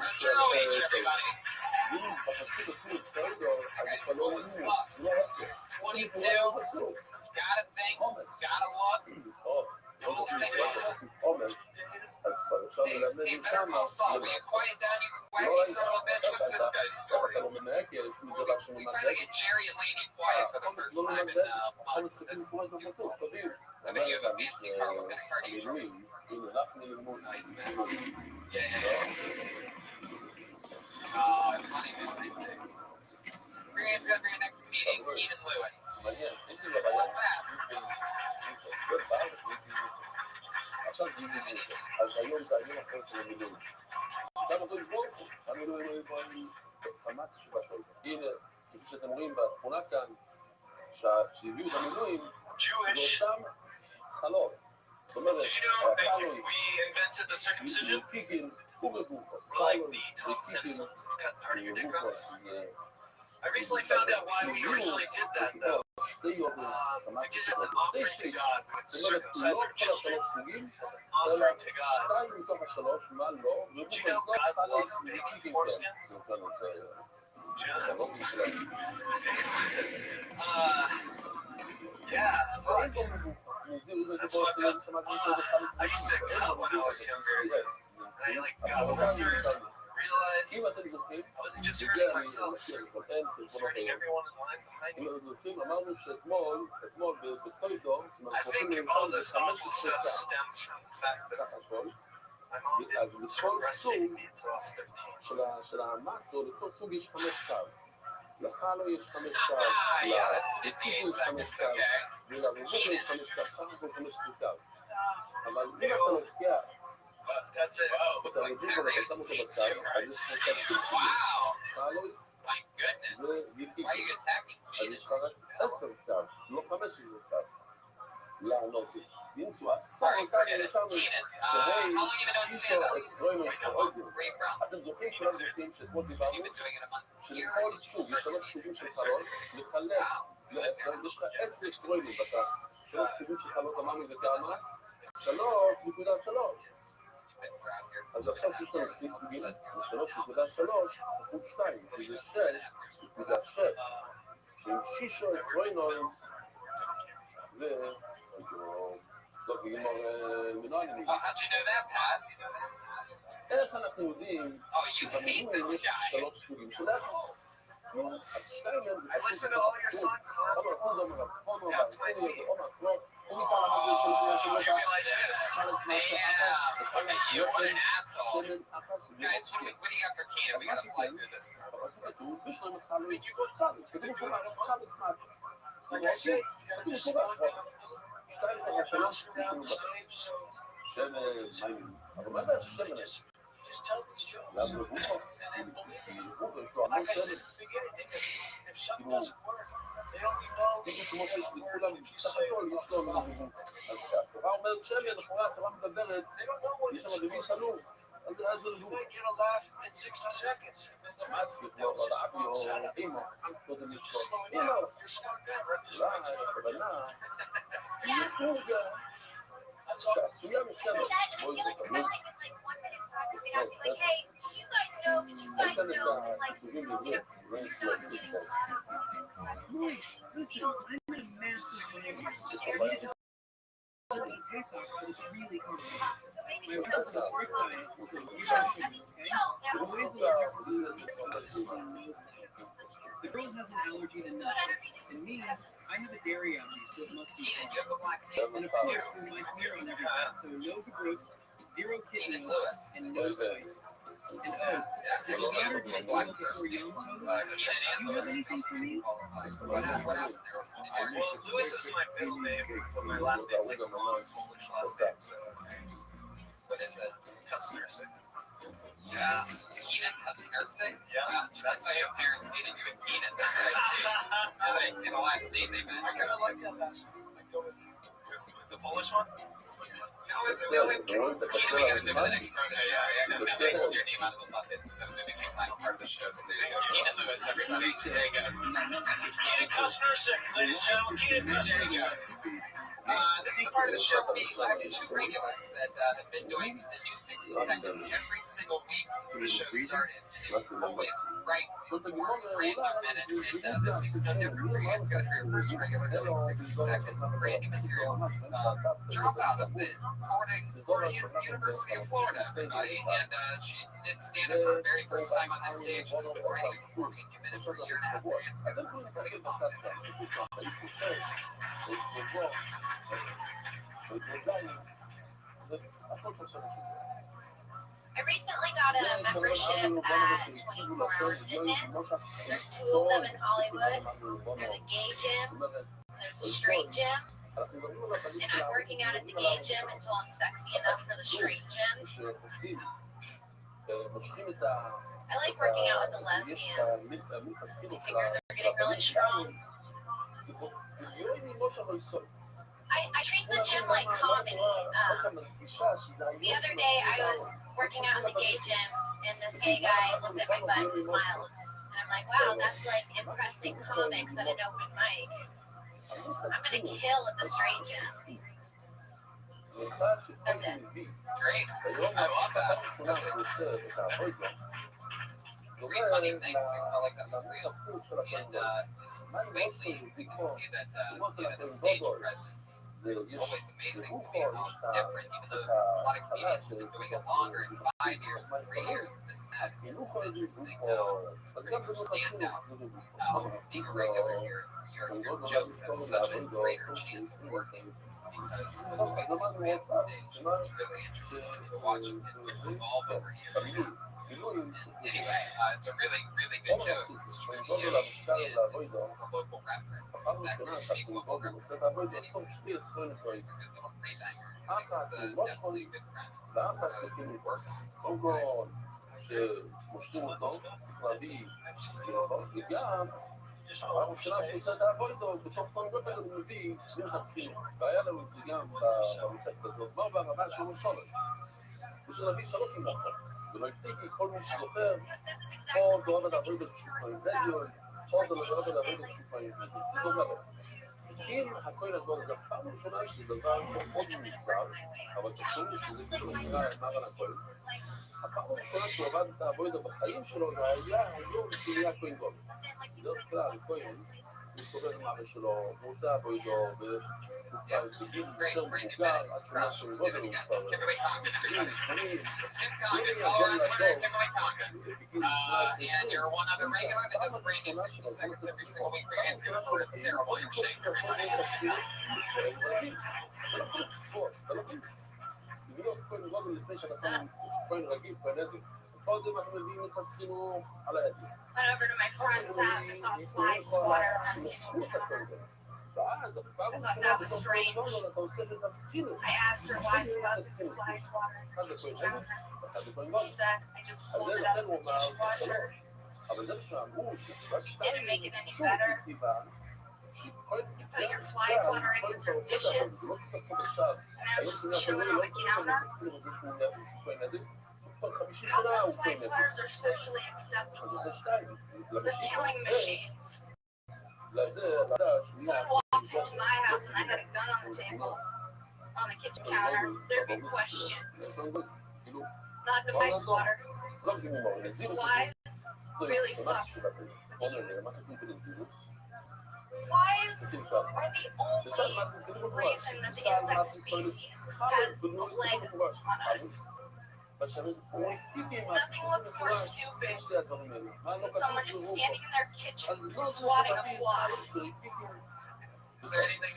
Arturo H, everybody. school as fuck. 22, he's got a thing, he's got a look. The whole thing on it. Hey, better call Saul. Will you quiet down, you wacky son of a bitch? What's this guy's story? We finally get Jerry and Laney quiet for the first time in months of this. I bet you have a fancy car. What kind of car do you drive? Nice, man. Yeah. Oh, funny, man. I see. Bring good for your next meeting, Keenan Lewis. What's that? עכשיו דיברו, אז היום זה היום אחר של המילואים. עכשיו אותו לבוא, המילואים חמאס שבשול. הנה, כפי שאתם רואים בתמונה כאן, שהביאו את המילואים, זה אותם חלות. זאת אומרת, קיגינס, הוא בגופו. I recently found out why we originally did that, though. We did it as an offering to God. We would circumcise our children as an offering to God. Did you know God loves baby foreskin? Yeah, fuck. That's fucked up. I used to cut when I was younger. And I got older. Realized I wasn't just hurting myself, I was hurting everyone in line behind me. I think all this awful stuff stems from the fact that my mom didn't start breastfeeding me until I was 13. לך לא יש 5 קו, לקיפו יש 5 קו, ולרבות יש 5 קו, סך הכל 15 קו. אבל אם אתה לוקח, That's it. Oh, looks like that raised me too. Wow. My goodness. Why are you attacking me? אז יש לך רק 10 קו, לא 15 קו. לענות זה. ימצאו 10 קו ישרנו שהי ישראל משתרגל. אתם זוכרים כולם זוכרים שאתמול דיברנו שלכל סוג יש 3 סוגים של חלות, לחלק ל10, יש לך 10 ישראלים בתא, 3 סוגים של חלות אמרנו וכמה? 3.3. אז עכשיו שיש לנו 2 סוגים, זה 3.3 כפול 2, שזה 6.6, שהם 6 ישראלים זאת גמר מנהלים. How'd you know that, Pat? איך אנחנו יודעים שבמינוי יש 3 סוגים של לחם? אז 2 מהם זה listen to all your songs and laugh. Dude, what an asshole. Guys, what do you got for Keenan? We gotta play through this. Like I said, you gotta just slow it down. Bounce around the stage, so just tell these jokes. And then like I said at the beginning, if something doesn't work, they only know if it doesn't work if you say it. התורה אומרת שלי, התורה מדברת, יש שם דבי סלום, אז זה You might get a laugh in 60 seconds. And then the rest is wrong setup. So just slow it down. You're slowing down, right? Just make some effort. That's all. שעשויה משם, בואי זה כמובן. Listen, I'm a massive fan. Taste off, but it's really comfortable. My wife is very quiet, so you don't hear me, okay? The boys will no. The girl has an allergy to nuts, and me, I have a dairy allergy, so it must be fine. And of course, we like clear on everything, so no groups, 0 kidney, and no spice. And have you ordered my oil before Yom Tov? Do you have anything for me? What happened there? Well, Lewis is my middle name, but my last name's like a long Polish last name, so What is it? Kustersic. Yeah. Keenan Kustersic? Yeah. That's why your parents hated you with Keenan. Now that I see the last name they I mentioned. kind of like that last name. I go with the Polish one. No, it's the only Keenan, we gotta do the next part of the show. I accidentally pulled your name out of a bucket, so maybe the final part of the show. So there you go. Keenan Lewis, everybody. There he goes. Keenan Kustersic, ladies and gentlemen. Keenan There he Kustersic. goes. This is the part of the show where I have two regulars that have been doing the new 60 seconds every single week since the show started. And it's always right for a brand new minute. And this week's no different for you guys. Got your first regular doing 60 seconds of brand new material. Dropout of the Florida University of Florida, everybody. And she did stand up for the very first time on this stage. She's been writing and performing a new minute for a year and a half. It's got a bomb. I recently got a membership at 24 Hour Fitness. There's two of them in Hollywood. There's a gay gym, there's a straight gym. And I'm working out at the gay gym until I'm sexy enough for the straight gym. I like working out with the lesbians. My fingers are getting really strong. I treat the gym like comedy. The other day I was working out in the gay gym and this gay guy looked at my butt and smiled. And I'm like, wow, that's like impressing comics at an open mic. I'm gonna kill at the straight gym. That's it. Great. I love that. Three funny things I felt like that was real. And lately, we can see that the stage presence is always amazing to me and all different, even though a lot of comedians have been doing it longer, in 5 years, 3 years, this and that. It's interesting how it's pretty much stand out. Being a regular, your jokes have such a greater chance of working because of the way that you ran the stage. It's really interesting to watch it evolve over here. Anyway, it's a really, really good joke. It's true to you, and it's a local reference. That big local reference is worth anything. It's a good little three-banger. I think it's definitely a good premise to work on. פעם ראשונה שהוא עושה את העבודו, בתוך פונגות האלה הוא מביא שני חצקים. והיה לנו את זה גם במסכת הזאת. מה ברמה שהוא שולש? בשביל להביא 3 ממלכות. ולא הפתיגי כל מי שזוכר, או דורב את העבודו בשופעים זדיון, או דורב את העבודו בשופעים. זה דומה. אם הכל הדור הזה, פעם ראשונה שזה דבר מאוד מוזר, אבל תחשבו שזה כאילו נראה אמר על הכל. הפעם הראשונה שהוא עבד את העבודה בחיים שלו, זה היה היום שנהיה כהן גול. בדרך כלל, כהן, הוא סובר עם אבא שלו, הוא עושה עבודו, והוא כבר בגיל יותר מבוגר, עד שונה של גודל, הוא כבר בגיל 80, and you're one other regular that does brand new 60 seconds every single week for your hands gonna for Sarah Williams Shake. להיות כהן גודל לפני שאנחנו כהן רגיל, כהן עדל. אז קודם אנחנו מביאים את החינוך על העדל. Went over to my friend's house, I saw a fly swatter on the counter. I thought that was strange. I asked her why we got the fly swatter on the counter. She said, I just pulled it out of the dishwasher. Didn't make it any better. You put your fly swatter in with your dishes, and I was just chilling on the counter. How come fly swatters are socially acceptable? They're killing machines. Someone walked into my house and I had a gun on the table, on the kitchen counter. There'd be questions. Not the fly swatter. Flies really fuck with you. Flies are the only reason that the insect species has a leg on us. Nothing looks more stupid than someone just standing in their kitchen swatting a fly. Is there anything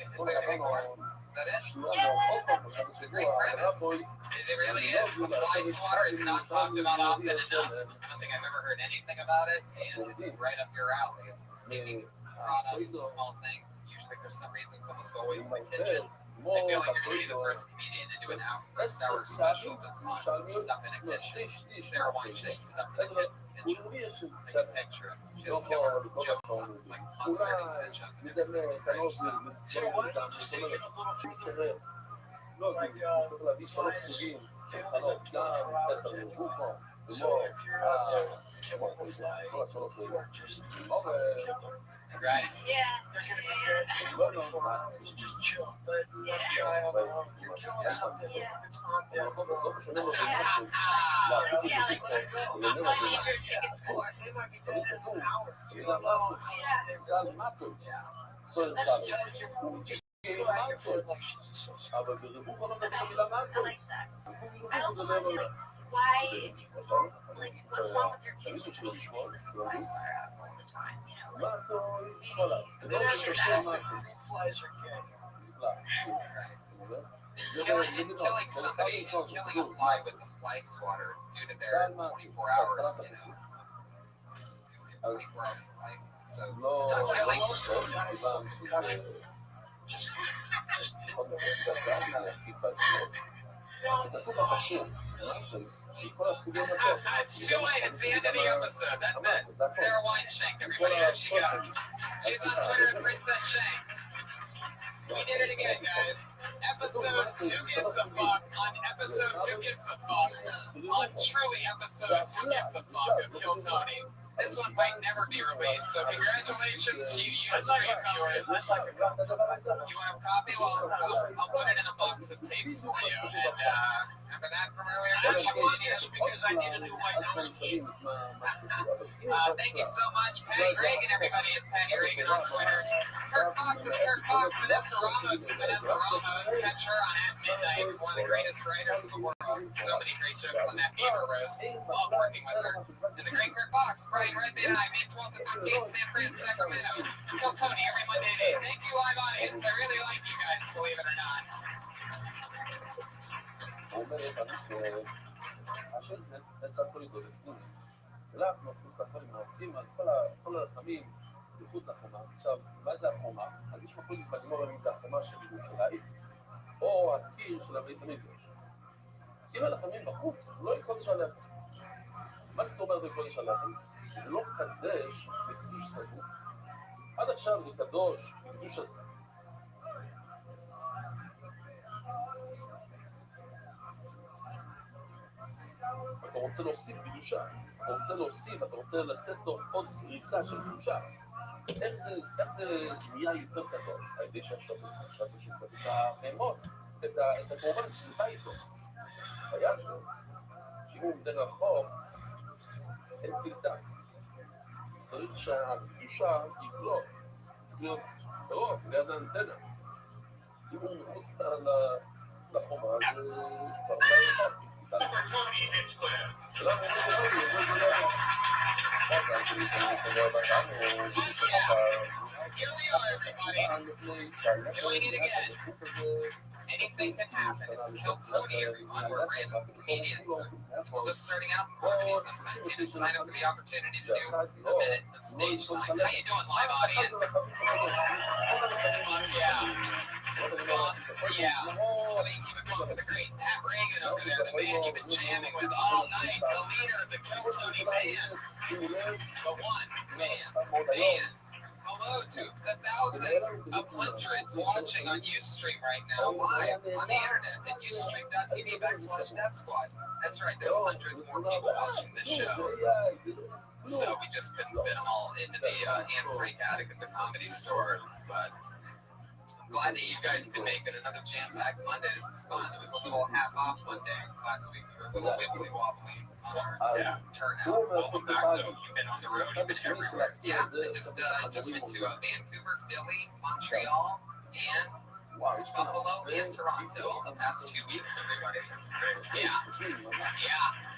more? Is that it? Yeah, that's it. It's a great premise. It really is. The fly swatter is not talked about often enough. I don't think I've ever heard anything about it, and it's right up your alley. Taking products and small things. Usually for some reason it's almost always in the kitchen. I feel like you're going to be the first comedian to do an first-hour special this month. Stuff in a kitchen. Sarah Weinstein stuff in a kitchen. Take a picture. Just killer jokes on like mustard and ketchup and everything. Sarah, why don't you just take it a little further? So if you're chemical fly or just Right. Yeah. just chill. But try out you're killing something. It's on death row. Yeah, like my major tickets for. They might be dead in an hour. You don't know. So that's telling your food just go back and forth like she's a sociopath. I like that. I also want to see like why, like what's wrong with your kitchen when you take the fly swatter out all the time, you know? Like, And then ask yourself if fruit flies are gay. Killing somebody, killing a fly with a fly swatter due to their 24 hours, 24 hours of life. So, killing. Just It's too late. It's the end of the episode. That's it. Sarah Wineshank, everybody. There she goes. She's on Twitter at Princess Shank. We did it again, guys. Episode Who Gives a Fuck on episode Who Gives a Fuck on truly episode Who Gives a Fuck of Kill Tony. This one might never be released, so congratulations to you, Ustream viewers. You want a copy? Well, I'll put it in a box of tapes for you. And after that, from earlier, that's because I need a new white nose machine. thank you so much, Patty Reagan. Everybody is Patty Reagan on Twitter. Kirk Cox is Kirk Cox. Vanessa Ramos is Vanessa Ramos. Catch her on At Midnight, one of the greatest writers in the world. So many great jokes on that Beaver roast. Love working with her. And the great Kirk Cox, Brian Redman, May 12th and 13th, San Fran, Sacramento. Kill Tony every Monday at 8. Thank you, live audience. I really like you guys, believe it or not. מחוץ לחומה. עכשיו, מה זה החומה? אז יש מחוץ לגמור אם זה החומה של ירושלים, או הקיר של הבית המקדש. קיר הלחמים בחוץ, לא יקודש עליהם. מה זאת אומרת בקודש עליהם? זה לא קדש בקדוש סגור. עד עכשיו זה קדוש בקדוש הסגור. אתה רוצה להוסיף קדושה, אתה רוצה להוסיף, אתה רוצה לתת לו עוד זריקה של קדושה. איך זה נהיה יותר קדוש? על ידי שהשבוע שוקט את המאמות, את הקורבן שליחה איתו. היה שם, שאם הוא מדי רחוק, אין קליטה. צריך שהקדושה יגלוט, צריך להיות קרוב, ליד האנטנה. אם הוא מחוץ לחומה, זה כבר לא יכול. Here we are, everybody. Doing it again. Anything can happen. It's Kill Tony, everyone. We're random comedians. People just starting out in comedy sometimes even sign up for the opportunity to do a minute of stage time. How you doing, live audience? Yeah. Yeah. Well, you keep it going for the great Pat Reagan over there, the man you've been jamming with all night, the leader of the Kill Tony band. The one man band. Hello to the thousands of hundreds watching on Ustream right now, live on the internet at ustream.tv/Death Squad. That's right, there's hundreds more people watching this show. So we just couldn't fit them all into the Anne Frank attic at the Comedy Store. But I'm glad that you guys can make it another jam-packed Monday. This is fun. It was a little half-off Monday last week. We were a little wibbly-wobbly on our turnout. Welcome back, though. You've been on the road. You've been everywhere. Yeah, I just went to Vancouver, Philly, Montreal, and Buffalo, and Toronto in the past 2 weeks, everybody. Yeah.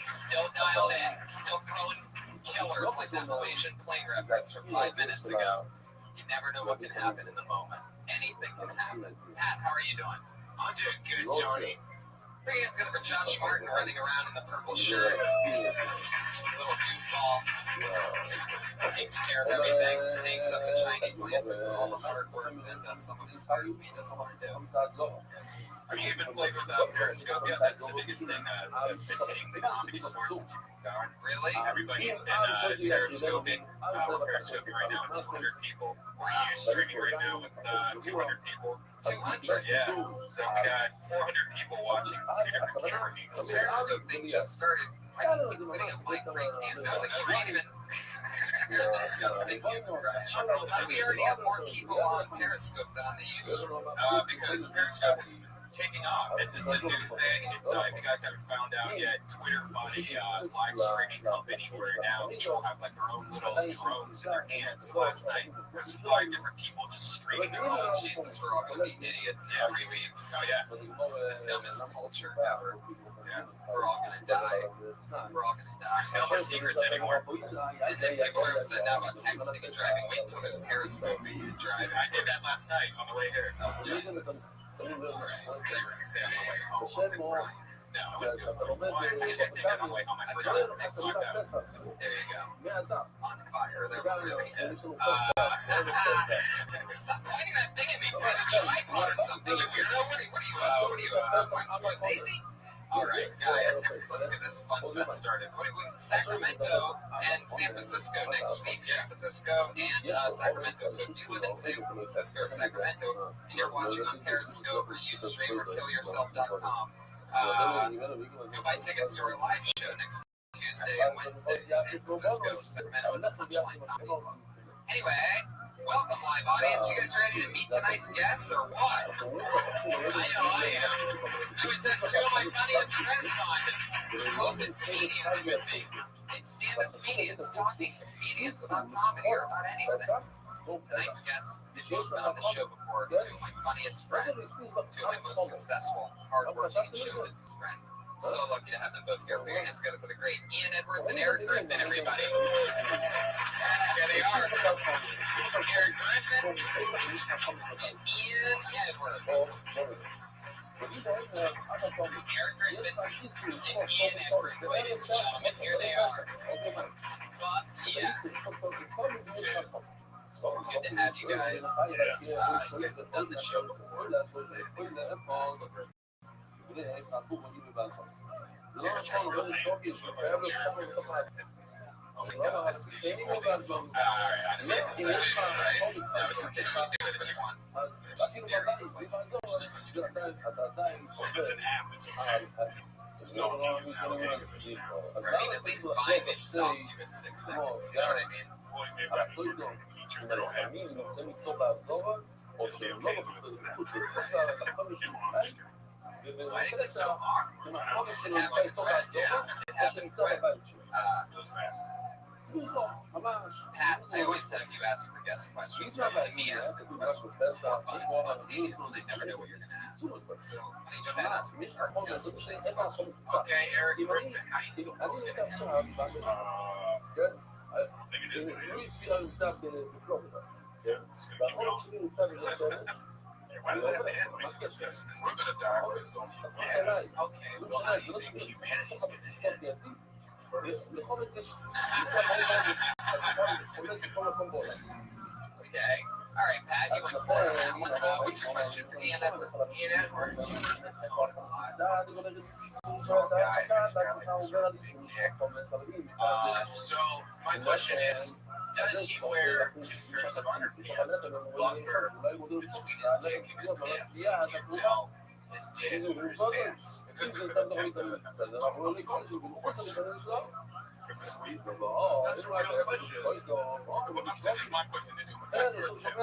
Still dialed in. Still throwing killers like that Malaysian plane reference from 5 minutes ago. You never know what can happen in the moment. Anything can happen. Pat, how are you doing? I'm doing good, Tony. Big hands together for Josh Martin running around in the purple shirt. Little goofball. Takes care of everything. Hangs up the Chinese lanterns. All the hard work that someone as smart as me doesn't want to do. Have you even played with Periscope yet? That's the biggest thing that's been hitting the comedy stores since you've gone. Really? Everybody's been Periscoping. We're Periscoping right now with 200 people. We're streaming right now with 200 people. 200? Yeah. So we got 400 people watching 2 different camera views. The Periscope thing just started. I I can keep putting up my free canvas. Like, you can't even. Disgusting human trash. How do we already have more people on Periscope than on the YouTube? Because Periscope is taking off. This is the new thing. It's if you guys haven't found out yet, Twitter bought a live streaming company where now people have like their own little drones in their hands. Last night, there's 5 different people just streaming their Oh, own. Jesus, we're all gonna be idiots every week. Oh yeah. It's the dumbest culture ever. We're all gonna die. We're all gonna die. There's no more secrets anymore. And then people are upset now about texting and driving. Wait until there's Periscope and you drive. I did that last night on the way here. Oh, Jesus. All right. They were gonna say on the way home. I'm crying. No, I wouldn't do it. Well, I can't take it on the way home. I I put know it that on. makes Fuck that. There you go. On fire. That really hit. Stop pointing that thing at me for the tripod or something, you weirdo. What are you, Martin Scorsese? All right, guys, let's get this fun fest started. Sacramento and San Francisco next week. San Francisco and Sacramento. So if you live in San Francisco or Sacramento and you're watching on Periscope or Ustream or KillYourself.com, go buy tickets to our live show next Tuesday and Wednesday in San Francisco and Sacramento at the Punchline Comedy Club. Anyway, welcome, live audience. You guys ready to meet tonight's guests or what? I know I am. I was at 2 of my funniest friends on it. Open comedians with me. And stand-up comedians talking to comedians about comedy or about anything. Tonight's guests have both been on the show before. 2 of my funniest friends. 2 of my most successful, hardworking, and show business friends. So lucky to have them both here. We're going to together for the great Ian Edwards and Eric Griffin, everybody. Here they are. Eric Griffin and Ian Edwards. Eric Griffin and Ian Edwards, ladies and gentlemen, here they are. But yes. Good to have you guys. You guys have done the show before. Oh, we got this. At least 5 they stopped you in 6 seconds. You know what I mean? Why did it get so awkward? It happened quick, yeah. It happened quick. Pat, I always have you ask the guest questions. Rather than me ask the questions because it's more fun and spontaneous and I never know what you're going to ask. So, why don't you go ahead and ask me our guest question? Okay, Eric Griffin, how do you think it's going to happen? I think it is what it is. It's going to keep going. Why does it have to end? Because we're going to die. Okay, well, how do you think humanity's going to end? First. Okay. All right, Pat, you went forward on that one. What's your question for Ian Edwards? Ian Edwards. So my question is, does he wear 2 pairs of underpants to buffer between his dick and his pants? So he can tell his dick through his pants. Is this an attempt to is this weird? That's a real question. This is my question to do. Is that for attempt?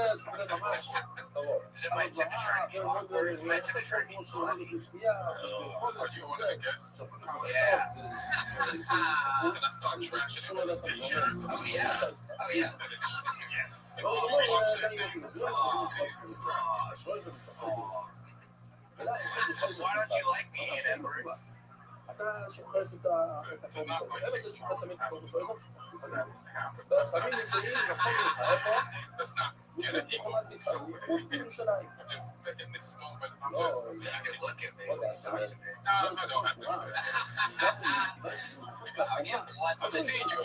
Is it my attempt to try to be awkward? Is my attempt to try to be funny? Are you one of the guests? Yeah. Can I start trashing him with his t-shirt? Oh, yeah. Oh, yeah. Oh, Jesus Christ. Why don't you like me, Ian Edwards? To not like you, Let's not get it equal. So, just in this moment, I'm just taking a look at me. No, I don't have to do that. I'm seeing you.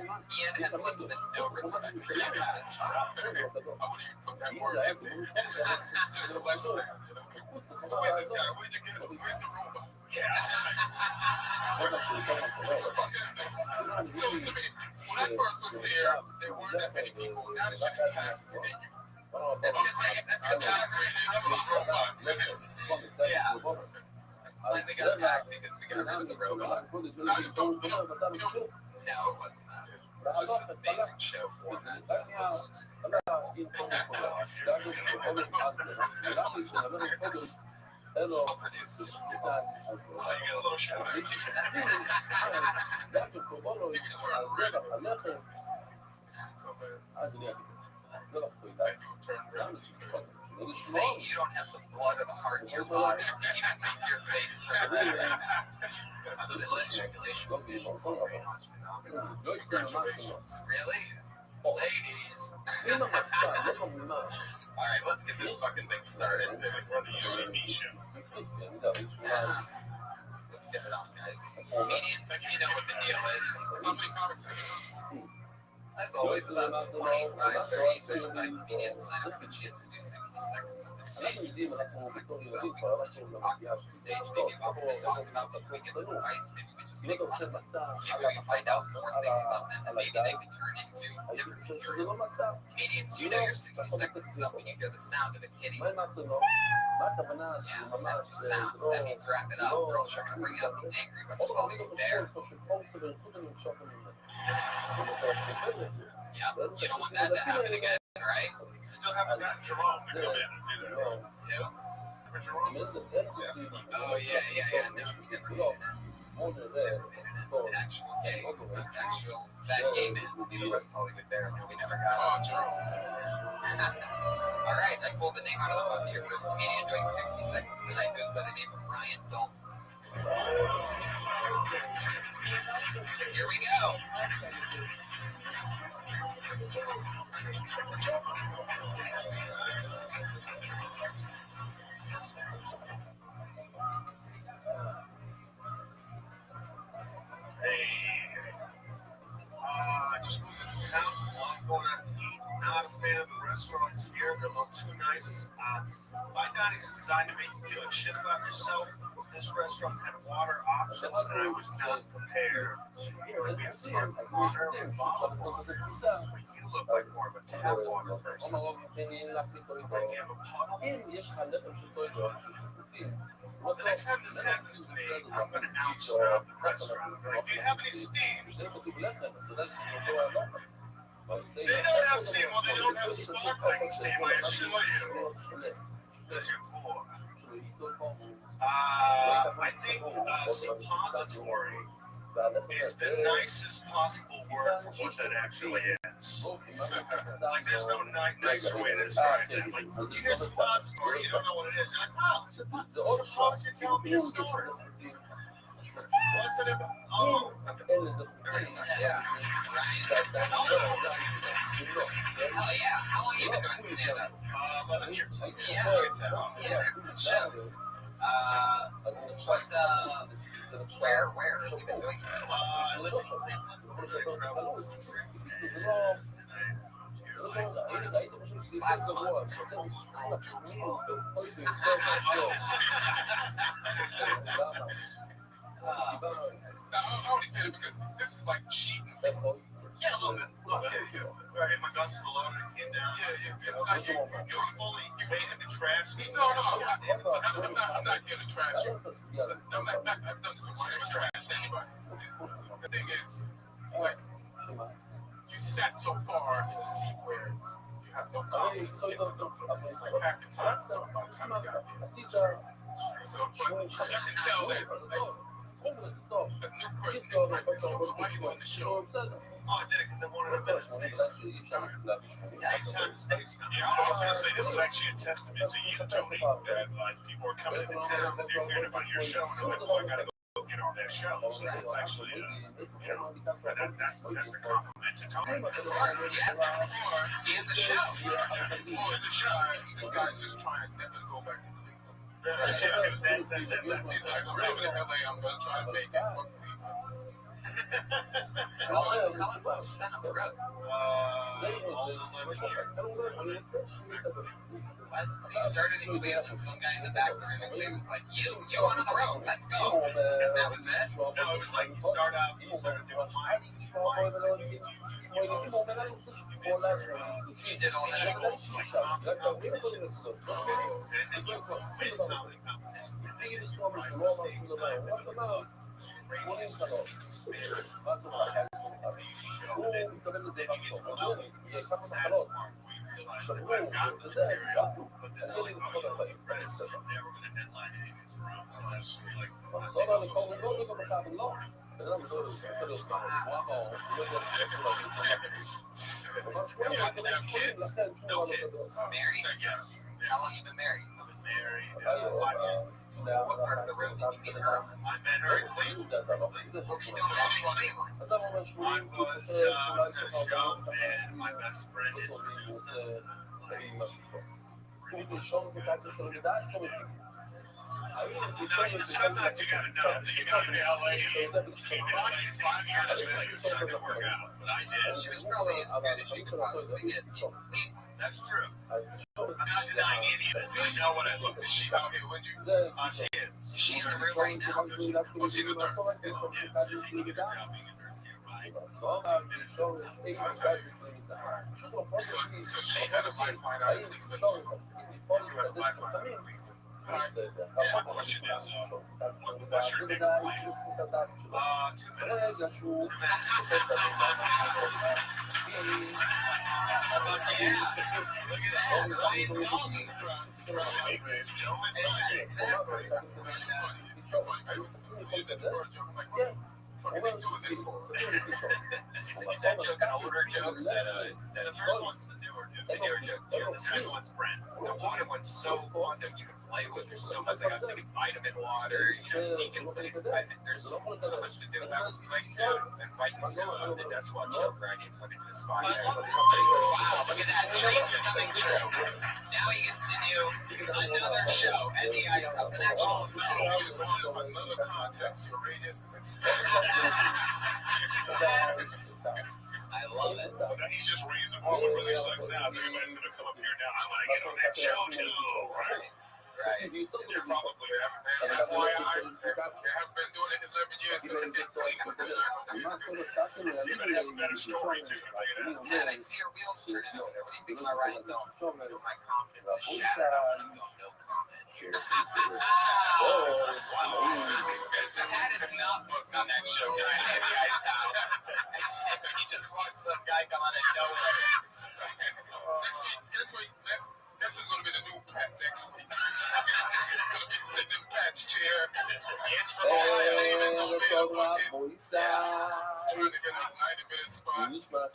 Ian has less than no respect for you. That's fine. I wouldn't even put that word in there. Just less than. Where's this guy? Where'd you get him? Where's the robot? Yeah. What the fuck is this? So, I mean, when I first was here, there weren't that many people. Now it's just packed. And then That's because I upgraded from robot to this. Yeah. finally got back because we got rid of the robot. No, it wasn't that. It's just an amazing show format that was just produced. You get a little shout out. Saying you don't have the blood or the heart in your body to even make your face turn red like that. That's the blood circulation. Really? Ladies. Alright, let's get this fucking thing started. Run the UCB show. Let's get it on, guys. Comedians, you know what the deal is. How many comics have you? As always, about 25, 30, 35 comedians sign up for the chance to do 60 seconds on the stage. 60 seconds of talking up the stage, maybe about what they talk about, but we get little advice, maybe we just make fun of them. See if we can find out more things about them that maybe they can turn into different material. Comedians, you know your 60 seconds is up when you hear the sound of a kitty. Yeah, that's the sound. That means wrap it up, or else you're going to bring out the angry West Hollywood bear. Yeah, you don't want that to happen again, right? Still haven't got Jerome to come in and do that. Yeah. Remember Jerome? Oh, yeah, no, never did that. An actual gay, an actual fat gay man to be the West Hollywood bear. No, we never got Oh, Jerome. All right, I pulled the name out of the bucket. Your first comedian doing 60 seconds tonight goes by the name of Ryan Dalton. Here we go. Hey. Just moved into town. I'm going out to eat. Not a fan of the restaurants here. They're a little too nice. Fine dining is designed to make you feel like shit about yourself. This restaurant had water options, and I was not prepared. You would be a smart water bottle water. You look like more of a tap water person. Like you have a puddle. Well, the next time this happens to me, I'm going to out-snob the restaurant. Like, do you have any steam? They don't have steam. Well, they don't have sparkling steam, I assure you. Because you're poor. I think suppository is the nicest possible word for what that actually is. Like, there's no nicer way to describe that. Like, you hear suppository, you don't know what it is. You're like, oh, suppose you tell me a story. What's it about? Oh, Yeah. Hell yeah. How long have you been doing stand-up? 11 years. Yeah. Shows. Where have you been doing this? I live in Cleveland. I travel. Last month. I only said it because this is like cheating. Yeah, a little bit. Sorry, my guns were loaded and came down. You're fully, you made it to trash. No, I'm not here to trash you. I'm not trash anybody. The thing is, like, you sat so far in a seat where you have no confidence in it. Like half the time, so by the time you got here. So, but you can tell that, like, a new person didn't write this one, so why are you doing the show? Oh, I did it because I wanted a better stage. Next time, stage now. Yeah, I was going to say, this is actually a testament to you, Tony, that like people are coming into town, they're hearing about your show, and they're like, oh, I got to go get on that show. So it's actually, that's a compliment to Tony. Of course, yeah. And the show. The show. This guy's just trying never to go back to Cleveland. He's like, I'm going to LA, I'm going to try to make it. Fuck Cleveland. How long will you spend on the road? All 11 years. What? So you started in Cleveland, some guy in the back there in Cleveland's like, you on the road, let's go. And that was it? No, it was like you started doing miles. You did all that? Married? Yes. How long you been married? Married 5 years. What part of the road did you meet her on? I met her in Cleveland. What were you doing in Cleveland? I was at a show and my best friend introduced us. And I was like, sometimes you gotta know that you got to LA. You came to LA 5 years ago. It's not gonna work out, but I did. She was probably as good as you could possibly get in Cleveland. That's true. I'm not denying any of this. I know what I look. Is she out here with you? She is. Is she in the room right now? Well, she's a nurse. Yeah, so she can get a job being a nurse here, right? So she had a lifeline out of Cleveland too. You had a lifeline out of Cleveland. And the question is, what's your next plan? 2 minutes. 2 minutes. Yeah. Look at that. Ryan Dalton. That joke an older joke? Is that the first one's the newer joke? The second one's Brent. The water one's so fun that you can play with. There's so much. Like I was thinking vitamin water. There's so much to do. That would be like and right into the Death Squad joke where I need to put into the spot. Wow, look at that. Dreams coming true. Now he gets to do another show at the Ice House, an actual show. Use another context. Your radius is expanded. I love it. He's just raised the bar. What really sucks now is everybody's going to come up here now. I want to get on that show too, right? Right. You're probably that's why I haven't been doing it in 11 years since it you better have a better story too. Dad, I see your wheels turning over there. What do you think about Ryan Dalton? My confidence is shattered. No comment here. So Dad is not booked on that show right at the Ice House. He just watched some guy come out of nowhere. This is going to be the new Pat next week. It's going to be sitting in Pat's chair. It's from all it's going to be a bucket. Trying to get a 90-minute spot. Well,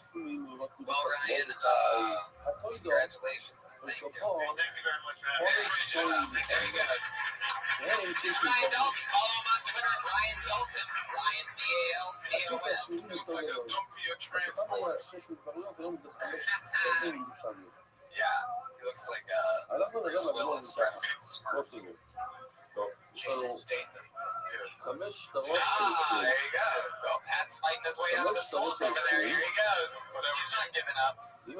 Ryan, congratulations. Thank you. Thank you very much for having me. There he goes. This is Ryan Dalton. Follow him on Twitter at Ryan Dalton. Ryan DALTON. Looks like a dumpy transport. Yeah, he looks like Bruce Willis dressed in Smurf. Jason Statham. There you go. Well, Pat's fighting his way out of the swamp over there. Here he goes. He's not giving up. I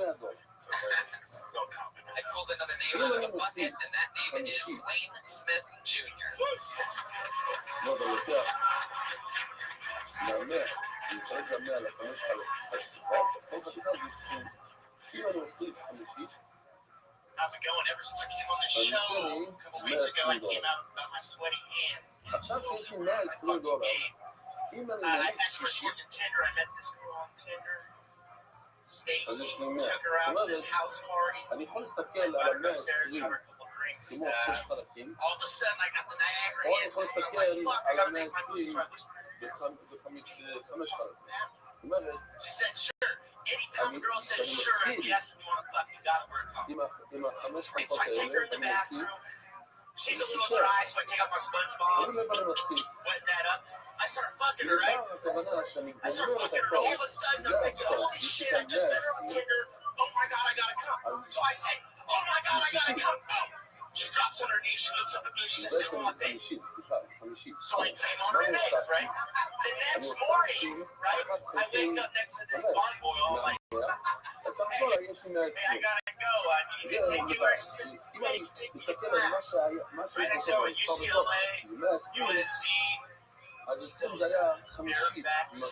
pulled another name out of the bucket, and that name is Lane Smith Jr. How's it going? Ever since I came on the show a couple weeks ago, I came out about my sweaty hands. I actually was working Tinder. I met this girl on Tinder. Stacy took her out to this house party. I let her go upstairs, got her a couple drinks. All of a sudden, I got the Niagara hits. I was like, fuck, I gotta make my move. So I whispered in her. She said, sure. Anytime a girl says sure, if you ask if you want to fuck, you gotta wear a condom. So I take her in the bathroom. She's a little dry, so I take out my SpongeBob's, wet that up. I start fucking her, right? I start fucking her. All of a sudden, I'm thinking, holy shit, I just met her on Tinder. Oh my god, I gotta come. So I say, oh my god, I gotta come. Boom. She drops on her knees. She looks up at me. She says, "Stay on my face." So I came on her legs, right? next morning, right, I wake up next to this bond boy, all like, man, I gotta go. You can take me where? She says, hey, take me to class. Right, I said, UCLA, USC, Fairfax.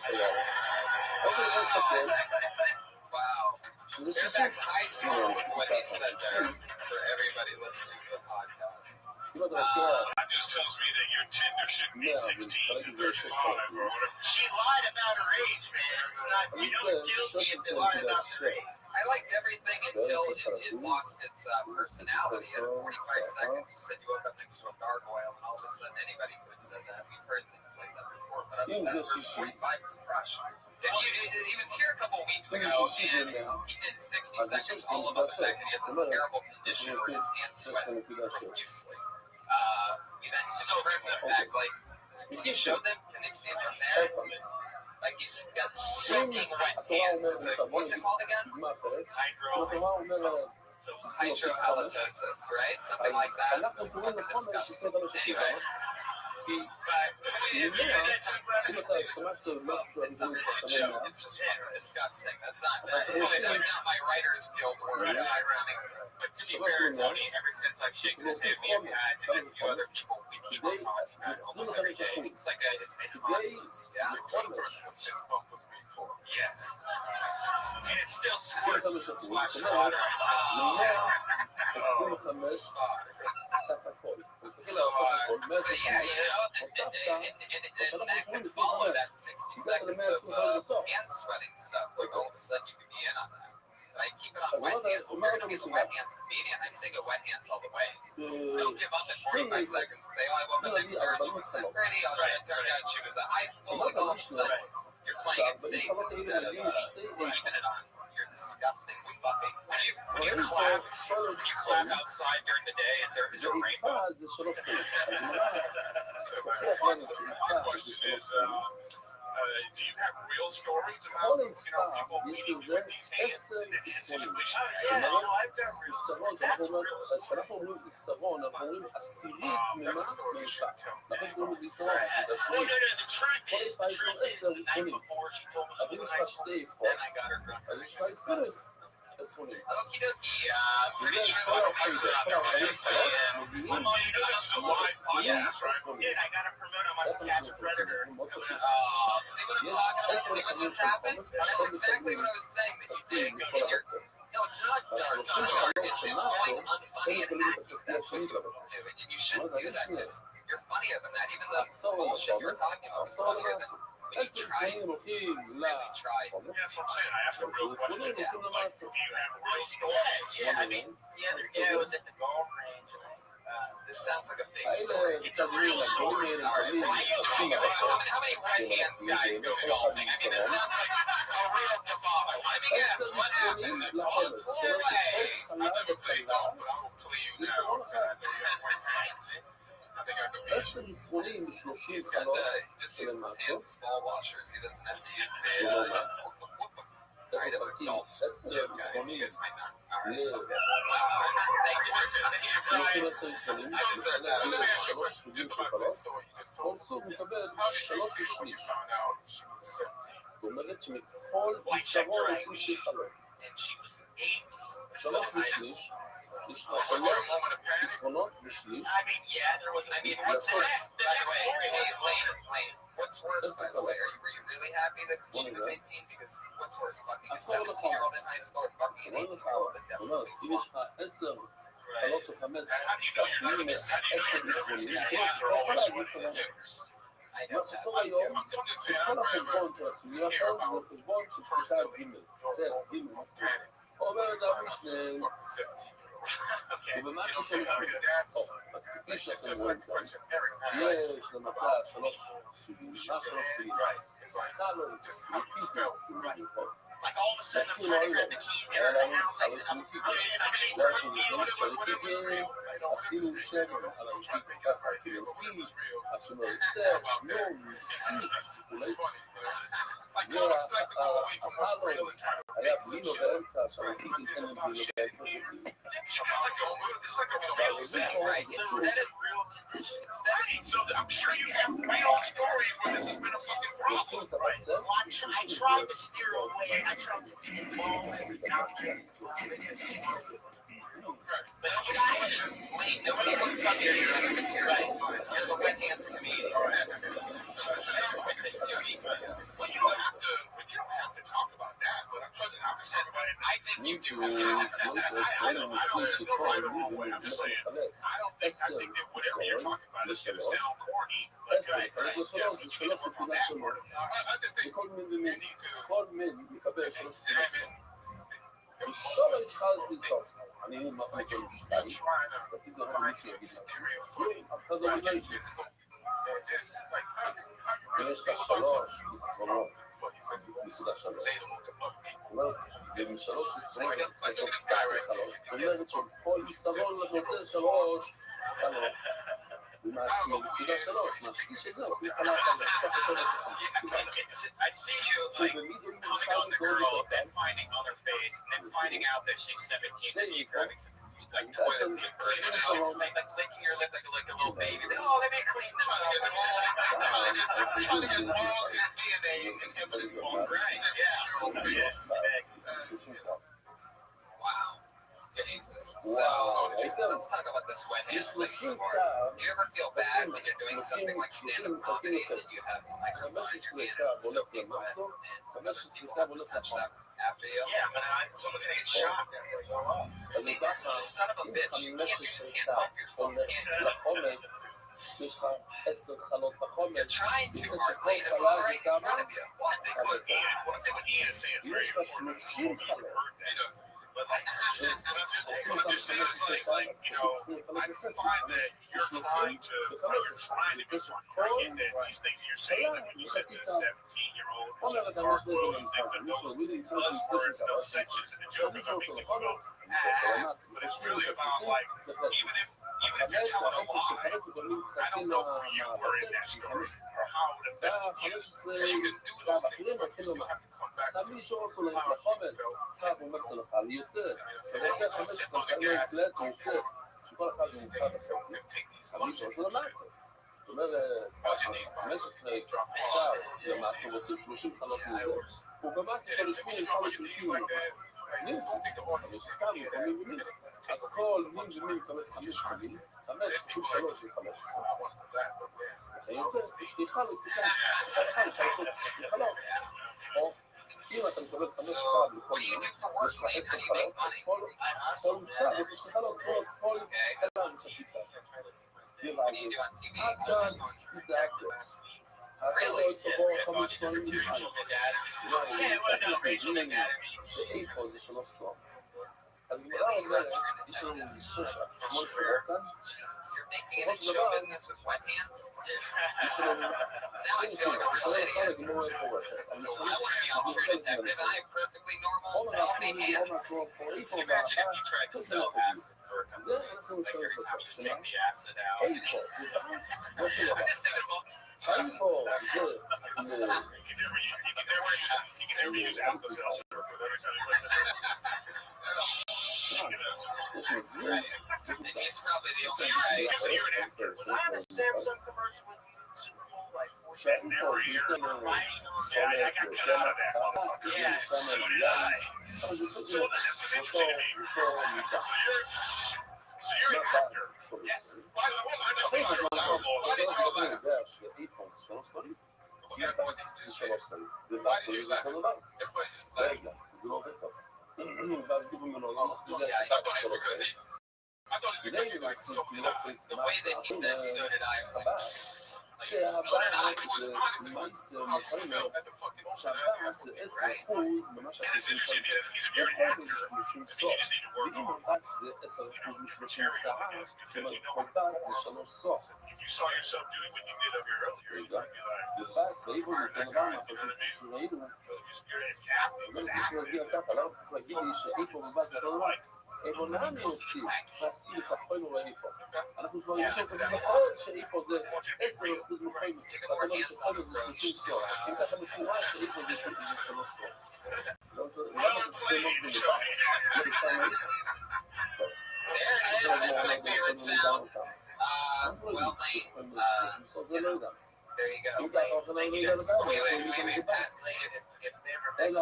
Wow. Fairfax High School is what he said there for everybody listening to the podcast. That just tells me that your Tinder shouldn't be 16 to 35 or whatever. She lied about her age, man. It's not, you know, guilty if they lied about their age. I liked everything until it lost its personality. At 45 seconds, you said you woke up next to a gargoyle, and all of a sudden anybody could have said that. We've heard things like that before, but that first 45 was crushed. He was here a couple weeks ago, and he did 60 seconds all about the fact that he has a terrible condition where his hands sweat profusely. He then confirmed the fact, like, can you show them? Can they see him from there? Like, he's got soaking wet hands. What's it called again? Hydrohalitosis, right? Something like that. It's fucking disgusting. Anyway. But it's just fucking disgusting. That's not my Writers Guild word. But to be fair, Tony, ever since I've shaken his hand, me and Pat and a few other people, we keep on talking about it almost every day. It's like it's a constant. Yeah. One person was just bump was made for. Yes. And it still squirts and splashes water. So yeah, you know, and that can follow that 60 seconds of hand sweating stuff. Like all of a sudden you can be in on that. But I keep it on wet hands. If you're going to be the wet hands comedian, I sing it wet hands all the way. Don't give up at 45 seconds and say, oh, I woke up next to her and she was that pretty. Oh, it turned out she was at high school. Like all of a sudden you're playing it safe instead of leaving it on. You're disgustingly fucking. When you clap outside during the day, is there a rainbow? So my question is, do you have real stories about people meeting you with these hands in situations? Yeah, no, I've got real stories. That's real story. That's a story you should tell me. No, the truth is, the night before she told me she was in high school, then I got her drunk. Okie dokie. Pretty sure that'll be set up there. I'm on you know, this is a live podcast, right? Dude, I got to promote on my Catch a Predator. See what I'm talking about? See what just happened? That's exactly what I was saying that you did. No, it's not dark. It's not dark. It's going unfunny and hacky. That's what you're doing. And you shouldn't do that because you're funnier than that. Even the bullshit you're talking about is funnier than when you try. Really try. That's what I'm saying. I asked a real question. Yeah. Like, do you have real stories? Yeah, I mean, the other day I was at the golf range and This sounds like a fake story. it's a real story. All right, what are you talking about? How many red hands guys go golfing? I mean, this sounds like a real debacle. Let me guess, what happened? Pull away. I never played golf, but I will play you now. I know you have white hands. I think I could beat you. He's got he just uses his hands as ball washers. He doesn't have to use the Alright, that's a golf joke, guys. You guys might not. Alright, okay. Thank you. Thank you, Brian. So let me ask you a question just about this story you just told. How did you feel when you found out she was 17? I checked her ID and she was 18. Still in high school. Was there a moment of panic? I mean, yeah, there was. What's worse? By the way, Lane. What's worse, by the way? Were you really happy that she was 18? Because what's worse, fucking a 17-year-old in high school or fucking an 18-year-old that definitely flunked? Right. And how do you know you're not nervous? How do you know you're nervous? Because your hands are always sweating and timbers. I know that. I do. I'm just saying, I'd rather hear about the first little panic. Just fuck the 17-year-old. Okay. You know what I'm saying? I mean, that's just the second question. Eric, right? It's like, just how you felt. Like all of a sudden, I'm trying to grab the keys, get her in the house. I'm getting, I mean, What it was real. I don't understand. I'm trying to think of it. What it was real. About nerves. It's funny. You know? Like comics like to go away from what's real and try to make some shit. It's like a real thing, Right. Instead of so I'm sure you have real stories where this has been a fucking problem, right? well, I tried to steer away. I tried to involve every doctor. Wait, nobody wants up your other material. You're the wet hands comedian. Two weeks ago. Well, you don't have to talk about that, but I'm just talking about it. I think you do. There's no right or wrong way. I'm just saying. I think that whatever you're talking about is going to sound corny. Like, right? Yes, you can work on that part. I just think you need to examine the motives of things more. Like you're trying to find some exterior footing, like in physical. It's like how you really feel about something for yourself, relatable to other people. Like look at the sky right there. I see you like coming on the girl, then finding on her face, and then finding out that she's 17, then you grabbing some like toilet paper, like licking your lip like a little baby. Oh, let me clean this one. Trying to get all his DNA and evidence on right. Wow. Jesus. So, let's talk about the sweat hands thing some more. Do you ever feel bad when you're doing something like stand-up comedy and you have a microphone in your hand and so people and other people have to touch that after you? Yeah, but someone's gonna get shot. See, you son of a bitch, you just can't help yourself, can you? You're trying too hard, Lane. It's all right in front of you. What they would Ian is saying is very important. I don't know if you heard that. But like, what I'm just saying is like, I find that you're trying to be funny. I get that these things you're saying, like when you said to the 17-year-old, hardcore, you think that those buzzwords, those sections in the joke are gonna make you go, but it's really about like, even if you're telling a lie, I don't know who you were in that story or how it affected you. You can do those things, but you still have to come back to how you felt. So they get to step on the gas and go for these things and take these emotions and shit. Cause your knees might drop off. Yeah, hours. Knees like that. I think the organs just can't hear that. And it takes a bunch of I'm just trying to be. There's people like, I want to that, but then I was asleep. So, what do you do for work, Lane? How do you make money? I hustle, man. Okay. What do you do on TV? Really? Yeah, well, no, Rachel and Adam. Really? Jesus, you're making it in show business with wet hands? Now I feel like a real idiot. I want to be all true detective, and I have perfectly normal, healthy hands. Imagine if you tried to sell acid or like every time you take the acid out. I'm just thinking about You can never use Alka-Seltzer every time you right. And he's probably the only guy. you're an actor. Was I on a Samsung commercial with you in Super Bowl like 4 every year? Yeah, I got cut out of that motherfucker. Yeah, so did I. So that's interesting to me. So you're an actor. Yes. Why did you lie? Why did you lie? Everybody just like. I thought it was like so did I. The way that he said, so did I. Like, It was honest. It was how you felt at the fucking moment. right. And it's interesting because if you're an actor, I mean, you just need to work on your material, I guess, because you know what if you saw yourself doing what you did up here earlier, you might be like, that guy, you know what I mean? So if you're acting, it was acting. Like, לאן להוציא? להשים לספחנו ואיפה. אנחנו כבר יותר כזה נכון שאיפה זה 10% מחיינו. ואתה אומר שחיינו זה 30 סור. אם ככה מפורש שאיפה זה 3 סור. למה זה ספיינות זה לבד? זה שם איפה. There it is. That's my favorite sound. Well, Lane, there you go. Wait. Pat. It's never been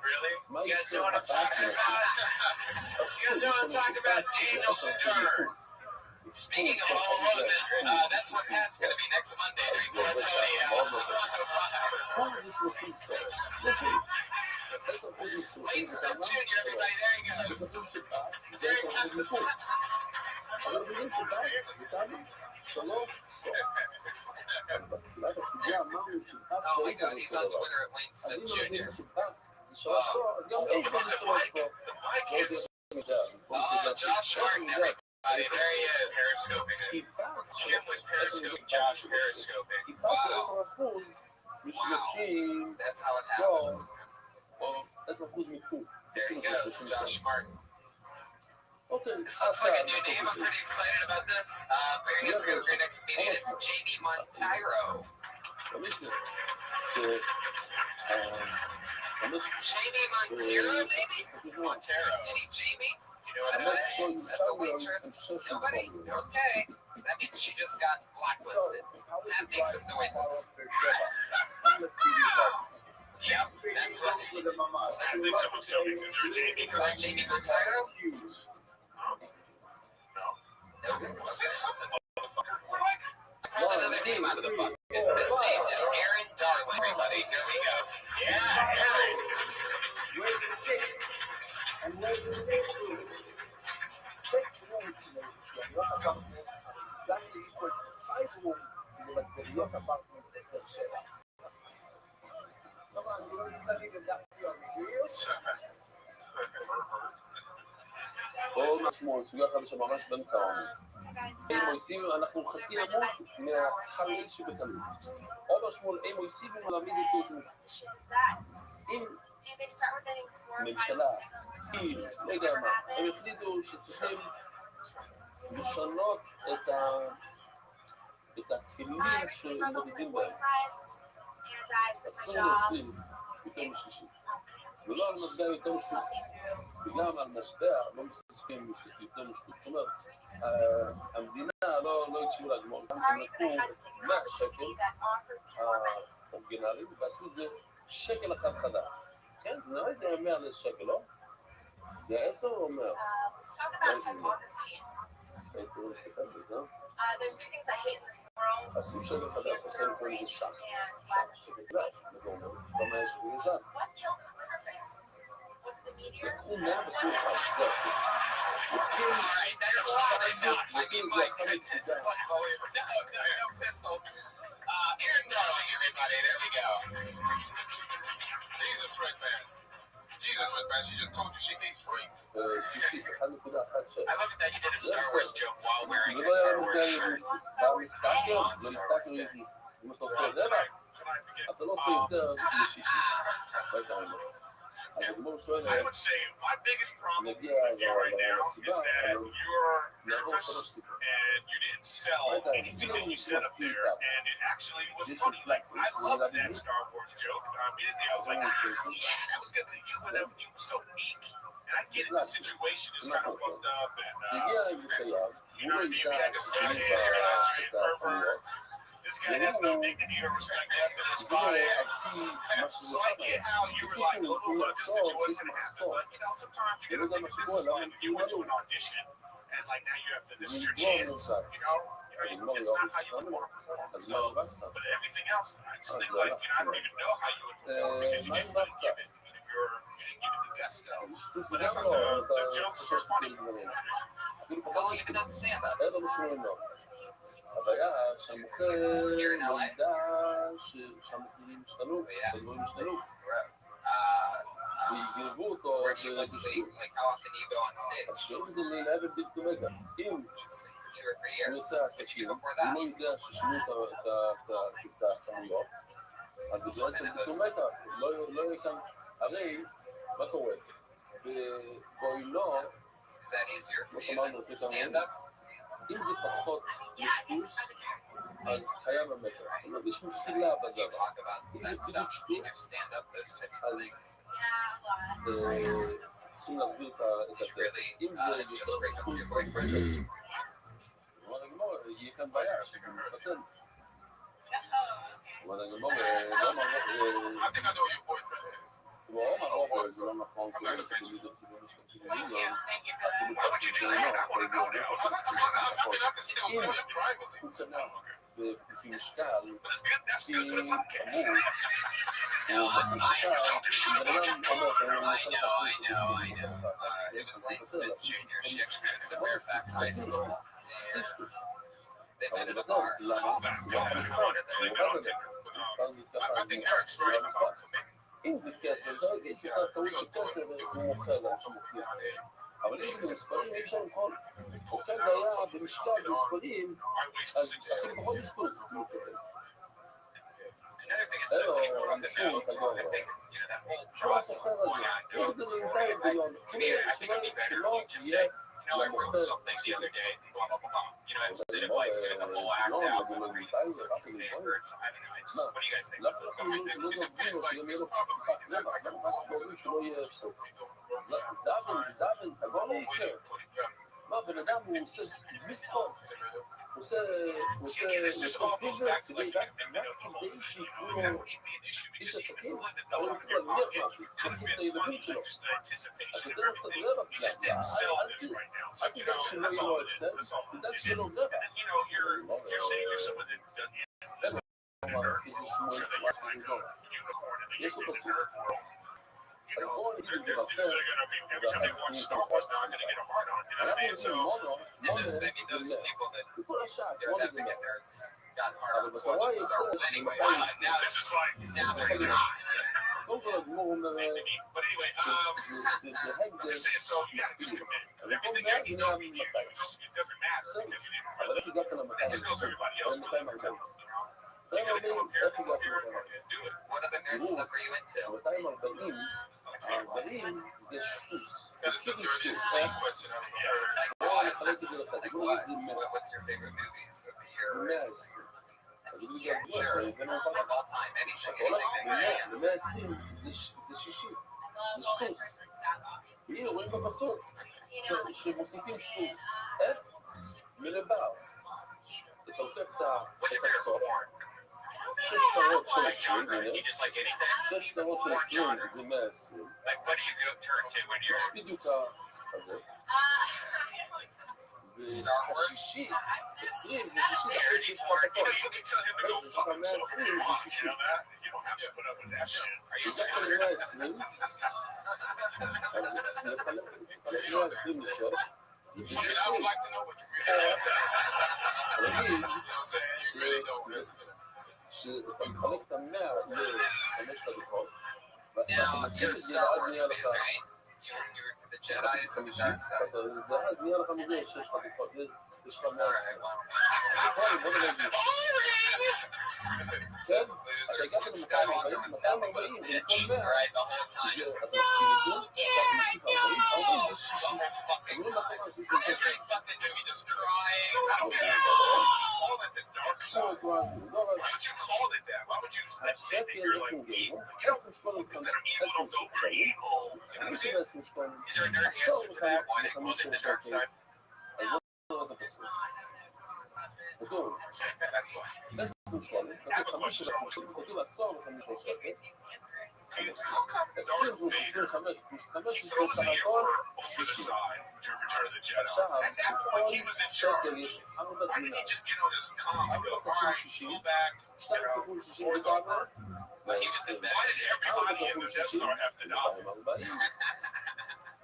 Really? You guys know what I'm talking about? You guys know what I'm talking about? Daniel Stern. Speaking of Home Alone, that's where Pat's going to be next Monday during Coachella. Lane Smith Jr., everybody, there he goes. There he comes. Oh my God, he's on Twitter at Lane Smith Jr. Josh Martin, everybody. There he is. Periscoping it. Jim was periscoping, Josh periscoping. Wow. That's how it happens. There he goes, Josh Martin. This looks like a new name. I'm pretty excited about this. Brandon, let's go for your next meeting. It's Jamie Monteiro. Jamie Monteiro, maybe? Montero. Any Jamie? You know what that is? That's a waitress. Nobody? Okay. That means she just got blacklisted. That makes some noises. Yeah, that's what. I think someone's coming. Is there a Jamie? Jamie Monteiro? No. Say something, motherfucker. I pulled another name out of the bucket. This name is Aaron Darling, everybody. Here we go. Yeah, Aaron. Where's the six? And where's the six? בואו נשמור, סוגיה חדשה ממש באמצע העונה. מויסיבו, אנחנו חצי עמוד מהחליל שבתמיד. עומר שמואל, מויסיבו מלמיד יסוס. אם ממשלה, לא יודע מה, הם החליטו שצריכים לשנות את הכלים שמודדים בהם. אסור לשים יותר מ-60. ולא על מטבע יותר משפט. וגם על מטבע לא מסכים יותר משפט. זאת אומרת, המדינה לא הקשיבו לגמור. הם לקחו 100 שקל האורגינליים ועשו את זה שקל אחד חדש. כן? נראה זה 100 לשקל, לא? זה 10 או 100? There's two things I hate in this world. עשו שקל חדש, לכן קוראים לזה שק. שקל חדש. זה אומר, כמה יש שקל שק? What killed Clipperface? Was it the meteor? לקחו 100 בסוף אחד, זה עשו. Alright, that's a lot enough. I mean, my goodness. It's unbelievable. No pistol. Aaron Darling, everybody. There we go. Jesus, Red Man. Jesus, Red Man. She just told you she needs free. I love that you did a Star Wars joke while wearing your Star Wars shirt. I would say my biggest problem with you right now is that you're nervous and you didn't sell anything that you said up there, and it actually was funny. Like, I love that Star Wars joke. Immediately I was like, yeah, that was good. You were so meek. And I get it, the situation is kind of fucked up, and you know what I mean? We had to stand in, pervert. This guy has no dignity or respect after this body. So I get how you were like, oh, this situation gonna happen. But, you know, sometimes you gotta think of this is like you went to an audition, and like now you have to, this is your chance, you know? It's not how you would want to perform. So, but everything else, I just think like, you know, I don't even know how you would perform because you didn't give it, you didn't give it the gusto. But I thought the jokes were funny. Well, even on stand-up. הבעיה שהמוכר מידע שהמוכרים השתנו, שהדברים השתנו, ויגנבו אותו באיזשהו. אז שיום זה להיאבד בלתי רגע. אם הוא עושה עסקים, הוא לא יודע ששינו את הכמויות, אז זה בעצם בשום רקע, לא יהיה כאן, הרי, מה קורה? בואי לא, Is that easier כמו for you שאמרנו than לפני כמה stand ימים, up? אם זה פחות משטוס, אז חייב המטר. זאת אומרת, יש מחילה Do you בדבר. talk about אם that זה stuff בדיוק in your שטות, stand up, those types of אז things? צריכים להחזיר את Did you הכסף. really אם זה just יותר break up with your פשוט, boyfriend? כלומר הגמור, יהיה כאן בעיה שזה מתפתן. כלומר הגמור, לא אמר, I think I know who your boyfriend is. הוא אמר אוכל, זה לא נכון, כי יש במידות ציבור משתמשים במיליון, אפילו Why would you פחות do זה that? לא, I want to know that. I mean, I can still tell you privately. הוא קנה לפי משקל, But it's good. That's לפי good for the podcast. אמור, No, משקל, בן אדם אומר, I know. It was Lane Smith Jr. She actually went to Fairfax High School, and they met at a bar. I think Eric's right about committing. אם זה כסף, זה תפיסת טעות בכסף, הוא מוכר לאנשים מוכרים. אבל אם זה במספרים, אי אפשר למכור. עכשיו זה היה במשקל, במספרים, אז עשינו פחות מספרים, זה מתקבל. זה לא שום כגור. שום הסוחר הזה, יש בזה יותר ביון, שלא יהיה I wrote something the other day, blah, blah, blah, blah. You know, instead of like doing the whole act out, I don't know, what do you guys think? It's probably, זבן, תגור לא יקר. מה, בן אדם הוא עושה מסחור, הוא עושה ביזנס כדי רק כדי שיקרו לו איש עסקים, אבל הוא צריך להניח משהו, צריך להגיד את הילדים שלו. אז יותר לו קצת רווח, אל תדאג שלא יהיה לו הפסד, תדאג שיהיה לו רווח. יש לו פסוק. אז בואו נגיד את זה אחר, אנחנו עושים מונו, Maybe those people that בכל השעה, they're מונו זה definitely לא. nerds got hard אבל on בתורה watching Star Wars יוצא, anyway. now this is like, Now they're gonna. קודם כל הגמור אומר, but anyway, זה I'm הגדל, just saying, so you gotta just commit. Everything that you know, it doesn't matter if you didn't אבל איך הגעת למתי? It just goes everybody else. You gotta come up here, come up here and do it. What other nerd stuff are you into? 240, 40 זה שטוס. That is the dirtiest question I've ever heard. בואו נחלק את זה לך, Like תגמור what? את זה What's your favorite movies of the זה year? 120. אז הוא בגלל Sure. זה הבאנו אותך. Of all time, anything כל big hands. זה 120, זה 60. זה שטוס. הנה, רואים בפסוק, שמוסיפים שטוס. איך? מלבר. אתה לוקח את הסוף. 6 שטרות של 20, הנה. You just like anything. 6 שטרות של 20 זה 120. Like, what do you go turn to when you're בדיוק הזה. Star Wars? והשישי, 20 זה 60, here אחרי שיש לך anymore? את הכל. You can tell him to go fuck himself if you want. You know that? You don't have to put up with that shit. Are you לקחת serious? 120, אז לחלק 120 לשעות. And I would like to know what you really אבל You נגיד, know what I'm saying? You really don't risk it. שאתה מחלק את 100 ל-5 חלוקות, Now, you're a Star Wars fan, right? You're for the Jedi's and the dark side. ואז נהיה לך מזה 6 חלוקות, יש לך 120. Alright, well. נכון, בוא נגיד. כן, Those אתה losers הגעת look at Skywalker was nothing but a 240, bitch, במקום 100, right? The whole time. אתה Just, מוסיף 40, אתה מוסיף 40, the whole fucking אומרים time. בתורה שיש לך Every fucking movie just crying. Call it the dark side. לא רק Why would you call it that? Why would you just admit that השקל you're like 10 evil? גרם, 10 שקלים You're evil, don't go for evil. You know what I מי mean? ש10 שקלים, Is there a dirty עשור answer to לך that? Why they called it the dark ל-50 side? שקל, אז בוא נראה את הפסוק. כתוב, That's why. 10 שקלים, כתוב 5 של 10 שקלים, כתוב עשור ל-50 שקל, How come 20 Darth פלוס Vader 25 פלוס 5 throws פלוס the סך הכל, Emperor over the 60. side to Return of the Jedi? עכשיו, At that point, he was in שקל charge. יש 4 Why didn't he דינר, just get on his comm and go, all right, go back, 2 כפול 60 זה כמה? But he was in Why did bed. 4 everybody in כפול the Death 60 Star have to die? 240.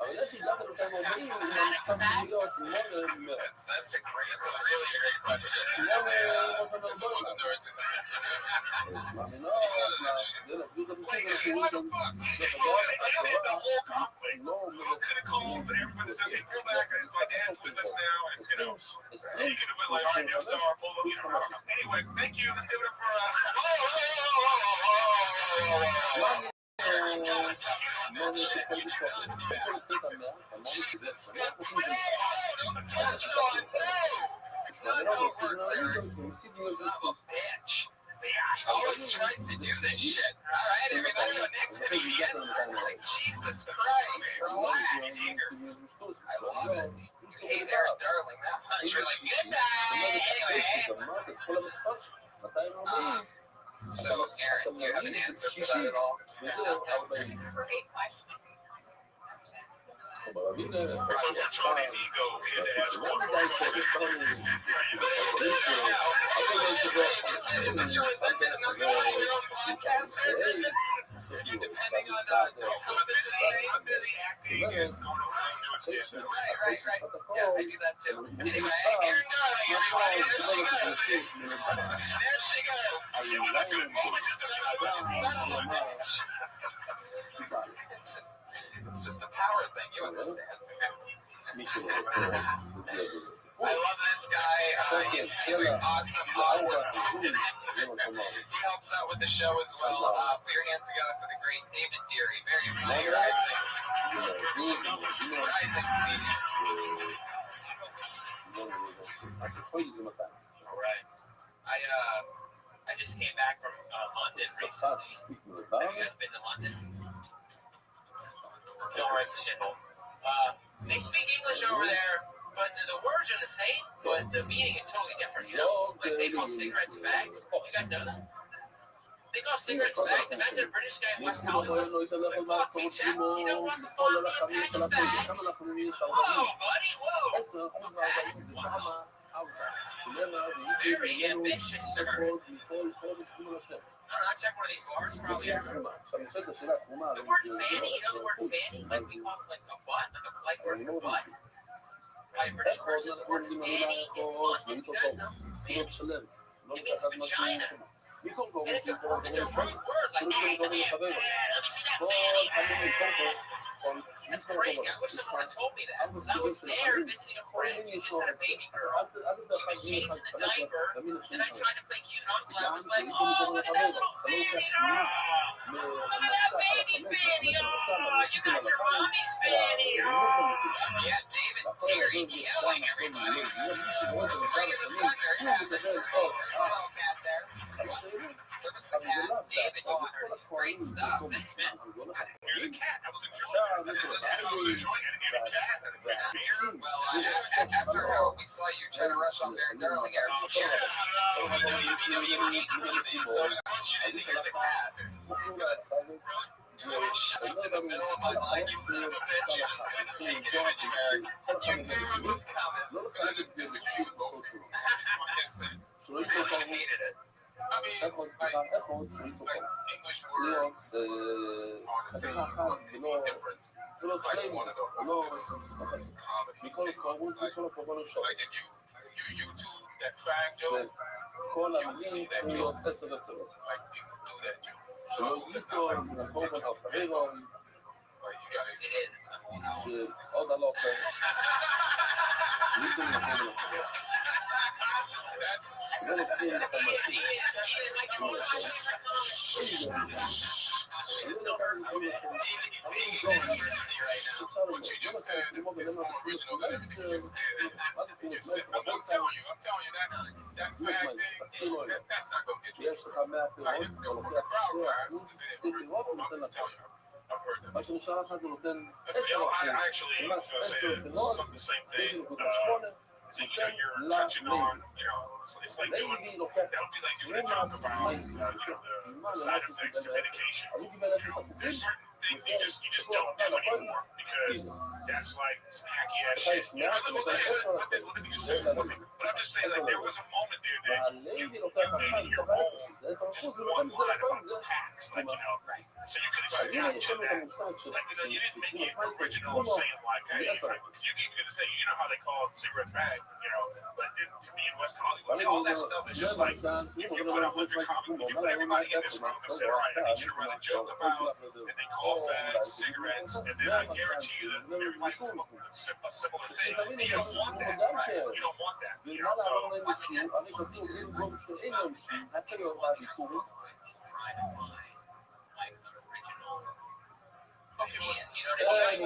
אבל איך הגעת ל-240 עם המשפט להיות 8 100? That's a really great question. 8 So ראש what the הממשלה. nerds in the אני לא להסביר את Wait, המציאות, what the fuck? דרך I אגב, had the whole conflict. לא You could have called, but everybody said, okay, pull back, and my dad's with us now, and you know, you could have been like, all right, Death Star, pull up, you know, anyway, thank you, let's give it up for, Jesus. No, it's not how it works, Eric. Son of a bitch. He always tries to do this shit. All right, everybody, next comedian. It's like, Jesus Christ, relax. I love it. Hey there, darling. That punch, you're like, good night. Anyway. So, Aaron, do you have an answer for that at all? Great question. Tony's ego hit ass one. Is this your resentment and not starting your own podcast, sir? You're depending on television fame? I'm busy acting and going around doing stand-up. Right. Yeah, I do that too. Anyway, Aaron Darling, everybody, there she goes. There she goes. You know what a good moment is tonight? I was Son of a bitch. It's just a power thing, you understand. I love this guy. He's an awesome. He helps out with the show as well. Put your hands together for the great David Deary. Very funny, rising comedian. All right. I just came back from London recently. Have you guys been to London? Don't raise a shithole. They speak English over there, but the words are the same, but the meaning is totally different. You know, like they call cigarettes fags. You guys know that? They call cigarettes fags. Imagine a British guy in West Hollywood. Like, fuck me, chap. You don't want to call me a pack of fags. Whoa, buddy, whoa. Wow. Very ambitious, sir. I don't know, I check one of these bars, probably everywhere. The word fanny, you know the word fanny? Like we call it like a butt, like a polite word for butt. By a British person, the word fanny in London, you guys know? Fanny. It means vagina. And it's a rude word, like, hey, come here. Let me see that fanny. That's crazy. I wish someone had told me that. Because I was there visiting a friend who just had a baby girl. She was changing the diaper, and I tried to play cute uncle. I was like, oh, look at that little fanny. Oh, look at that baby's fanny. Oh, you got your mommy's fanny. Oh. Yeah, David Deary killing everybody. Bring in the thunder, Captain. Oh, Cap there. There was the cat. David, great stuff. Thanks, man. You're the cat. I was enjoying it. I was enjoying it. You're the cat. Well, after we saw you try to rush up there and Darling, so much you didn't hear the cat. Shut up in the middle of my line, you son of a bitch. You just couldn't take it in, Eric. You knew it was coming. I just disagreed with both of you. I hated it. I mean, like English words are the same, different. It's like one of those comedy. It's like if you YouTube that fag joke, you would see that joke. Like people do that joke. So it's not like you gotta. It is. It's my whole house. That's what you just said is more original than anything you just did. You said, I'm telling you that fag thing, that's not gonna get you. Like, it's gonna put a crowd rise. I'm just telling you. I've heard that. I actually say the same thing. So, you're touching on, it's like doing, that'll be like doing a joke about, the side effects to medication. There's certain things you just don't do anymore because that's like some hacky ass shit. Let me just say one thing. But I'm just saying, like, there was a moment there that you made your own, just one line about the packs, like, so you could have just got to that. Like, you didn't make it original saying, like, hey, you even gonna say, how they call cigarette fag, but then to me in West Hollywood, all that stuff is just like, if you put 100 comics, if you put everybody in this room and say, all right, I need you to write a joke about that they call fags cigarettes, and then I guarantee you that everybody will come up with a similar thing. And you don't want that, right? You don't want that. So,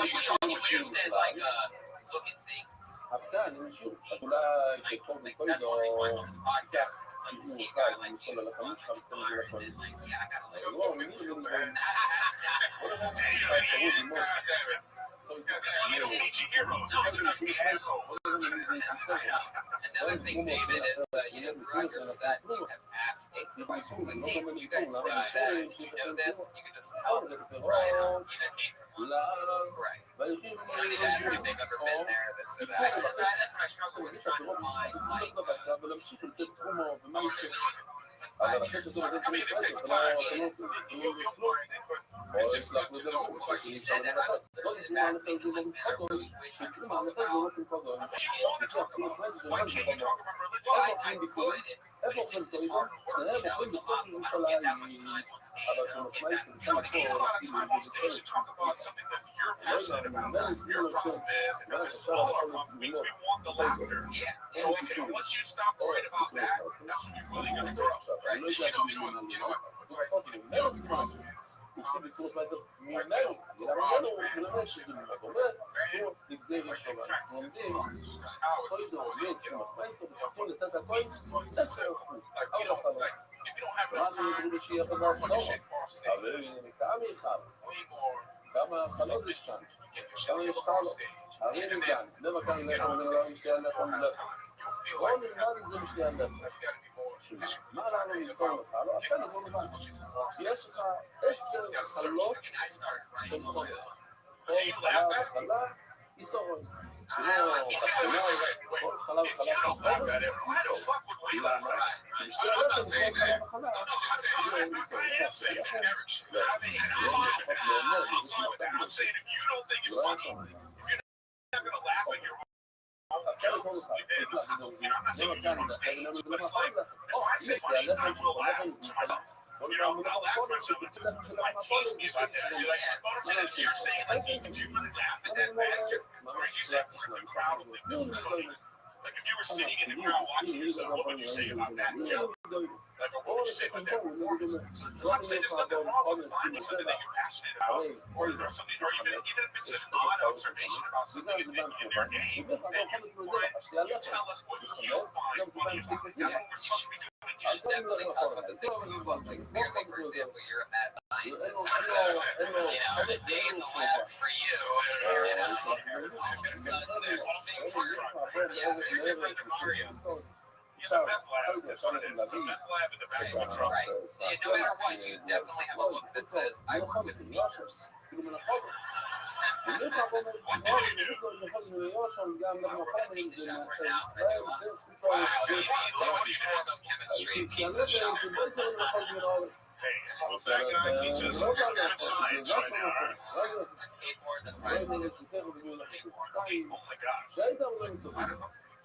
you said like look at things. הפתעה, אני משאיר, אז אולי תכתוב בכל That's זאת, what I find on the podcast. It's like to see a guy like you, כל הלחמים שלך, in the bar, and then like, yeah, I gotta let לא, אני go. לא מבין, בוא נראה, That's why you don't meet your heroes. They're not the assholes. Another thing, David, is throughout your set, you have asked eight questions like, hey, when you guys know that, you know this, you can just tell them right on. Right. You don't need to ask if they've ever been there, this or that. That's what I struggle with trying to find. Like, אבל להמשיך לתת תרומו ומה יקרה. אבל אחרי שזה נותן תרומו ישראל, אתה לא עושה כלום. או הצלחנו את זה לא, מה שנשאר לנחת. לא נתנו מה לחלק זה לא מתחגון, שיקרו מה לחלק זה לא מתחגון. נצטרך כמו סמייס זה לא מתחגון. איפה אוכלים ביקורים? איפה אוכלים ביקורים? שניהם אוכלים בתוך ירושלים, אבל כמו סמייס זה בכלל פה, Your problem is, and it's all our problem, we want the laughter. So okay, once you stop worrying about that, that's when you're really gonna grow. Right? You know what? עושים ביקורת מה זה ממנו, ממנו שזה ממנו, הוא נגזר ראשונה, אנחנו לומדים, כל זה עומד, כמסמייסר, בצפון לתת הכל, 10%, אבל החלום. מה זה נגדו בשיהיה חדר סורו? אבל כמה אחד, כמה חלות יש כאן, כמה יש חלות, הרי נגן, נבא כאן לכם, נבא משתי הלכם, בואו נלמד את זה משתי הלכם. מה לנו ניסור לך? לא, אפשר לבוא לבד. יש לך 10 חלות של חולה. כל חלה וחלה, ניסורון. כל חלה וחלה של חולה, למה? משתי הלכם, כל חלה וחלה, זה ניסורון. I'm saying if you don't think it's funny, if you're not gonna laugh at your jokes, and I'm not saying you do on stage, but it's like, if I say funny, I will laugh to myself. I'll laugh to myself and my tease me about that. You're like, but I'm saying, you're saying, like, did you really laugh at that bad joke? Or did you say, if the crowd will think this is funny? Like, if you were sitting in the crowd watching yourself, what would you say about that joke? Like, what would you say about that performance? So I'm saying there's nothing wrong with finding something that you're passionate about, or something, or even if it's an odd observation about something in their game, and you tell us what you find funny about it. That's what we're supposed to be doing. You should definitely talk about the things that you love. Like, clearly, for example, you're a mad scientist. So, the day in the lab for you, it's Mario. He's a meth lab. That's what it is. It's a meth lab in the back of the truck. Right. Yeah, no matter what, you definitely have a look that says, I work with meters. Chemistry, pizza shop. Hey, so that guy teaches good science right now. Skateboard, that's probably Okay, oh my God.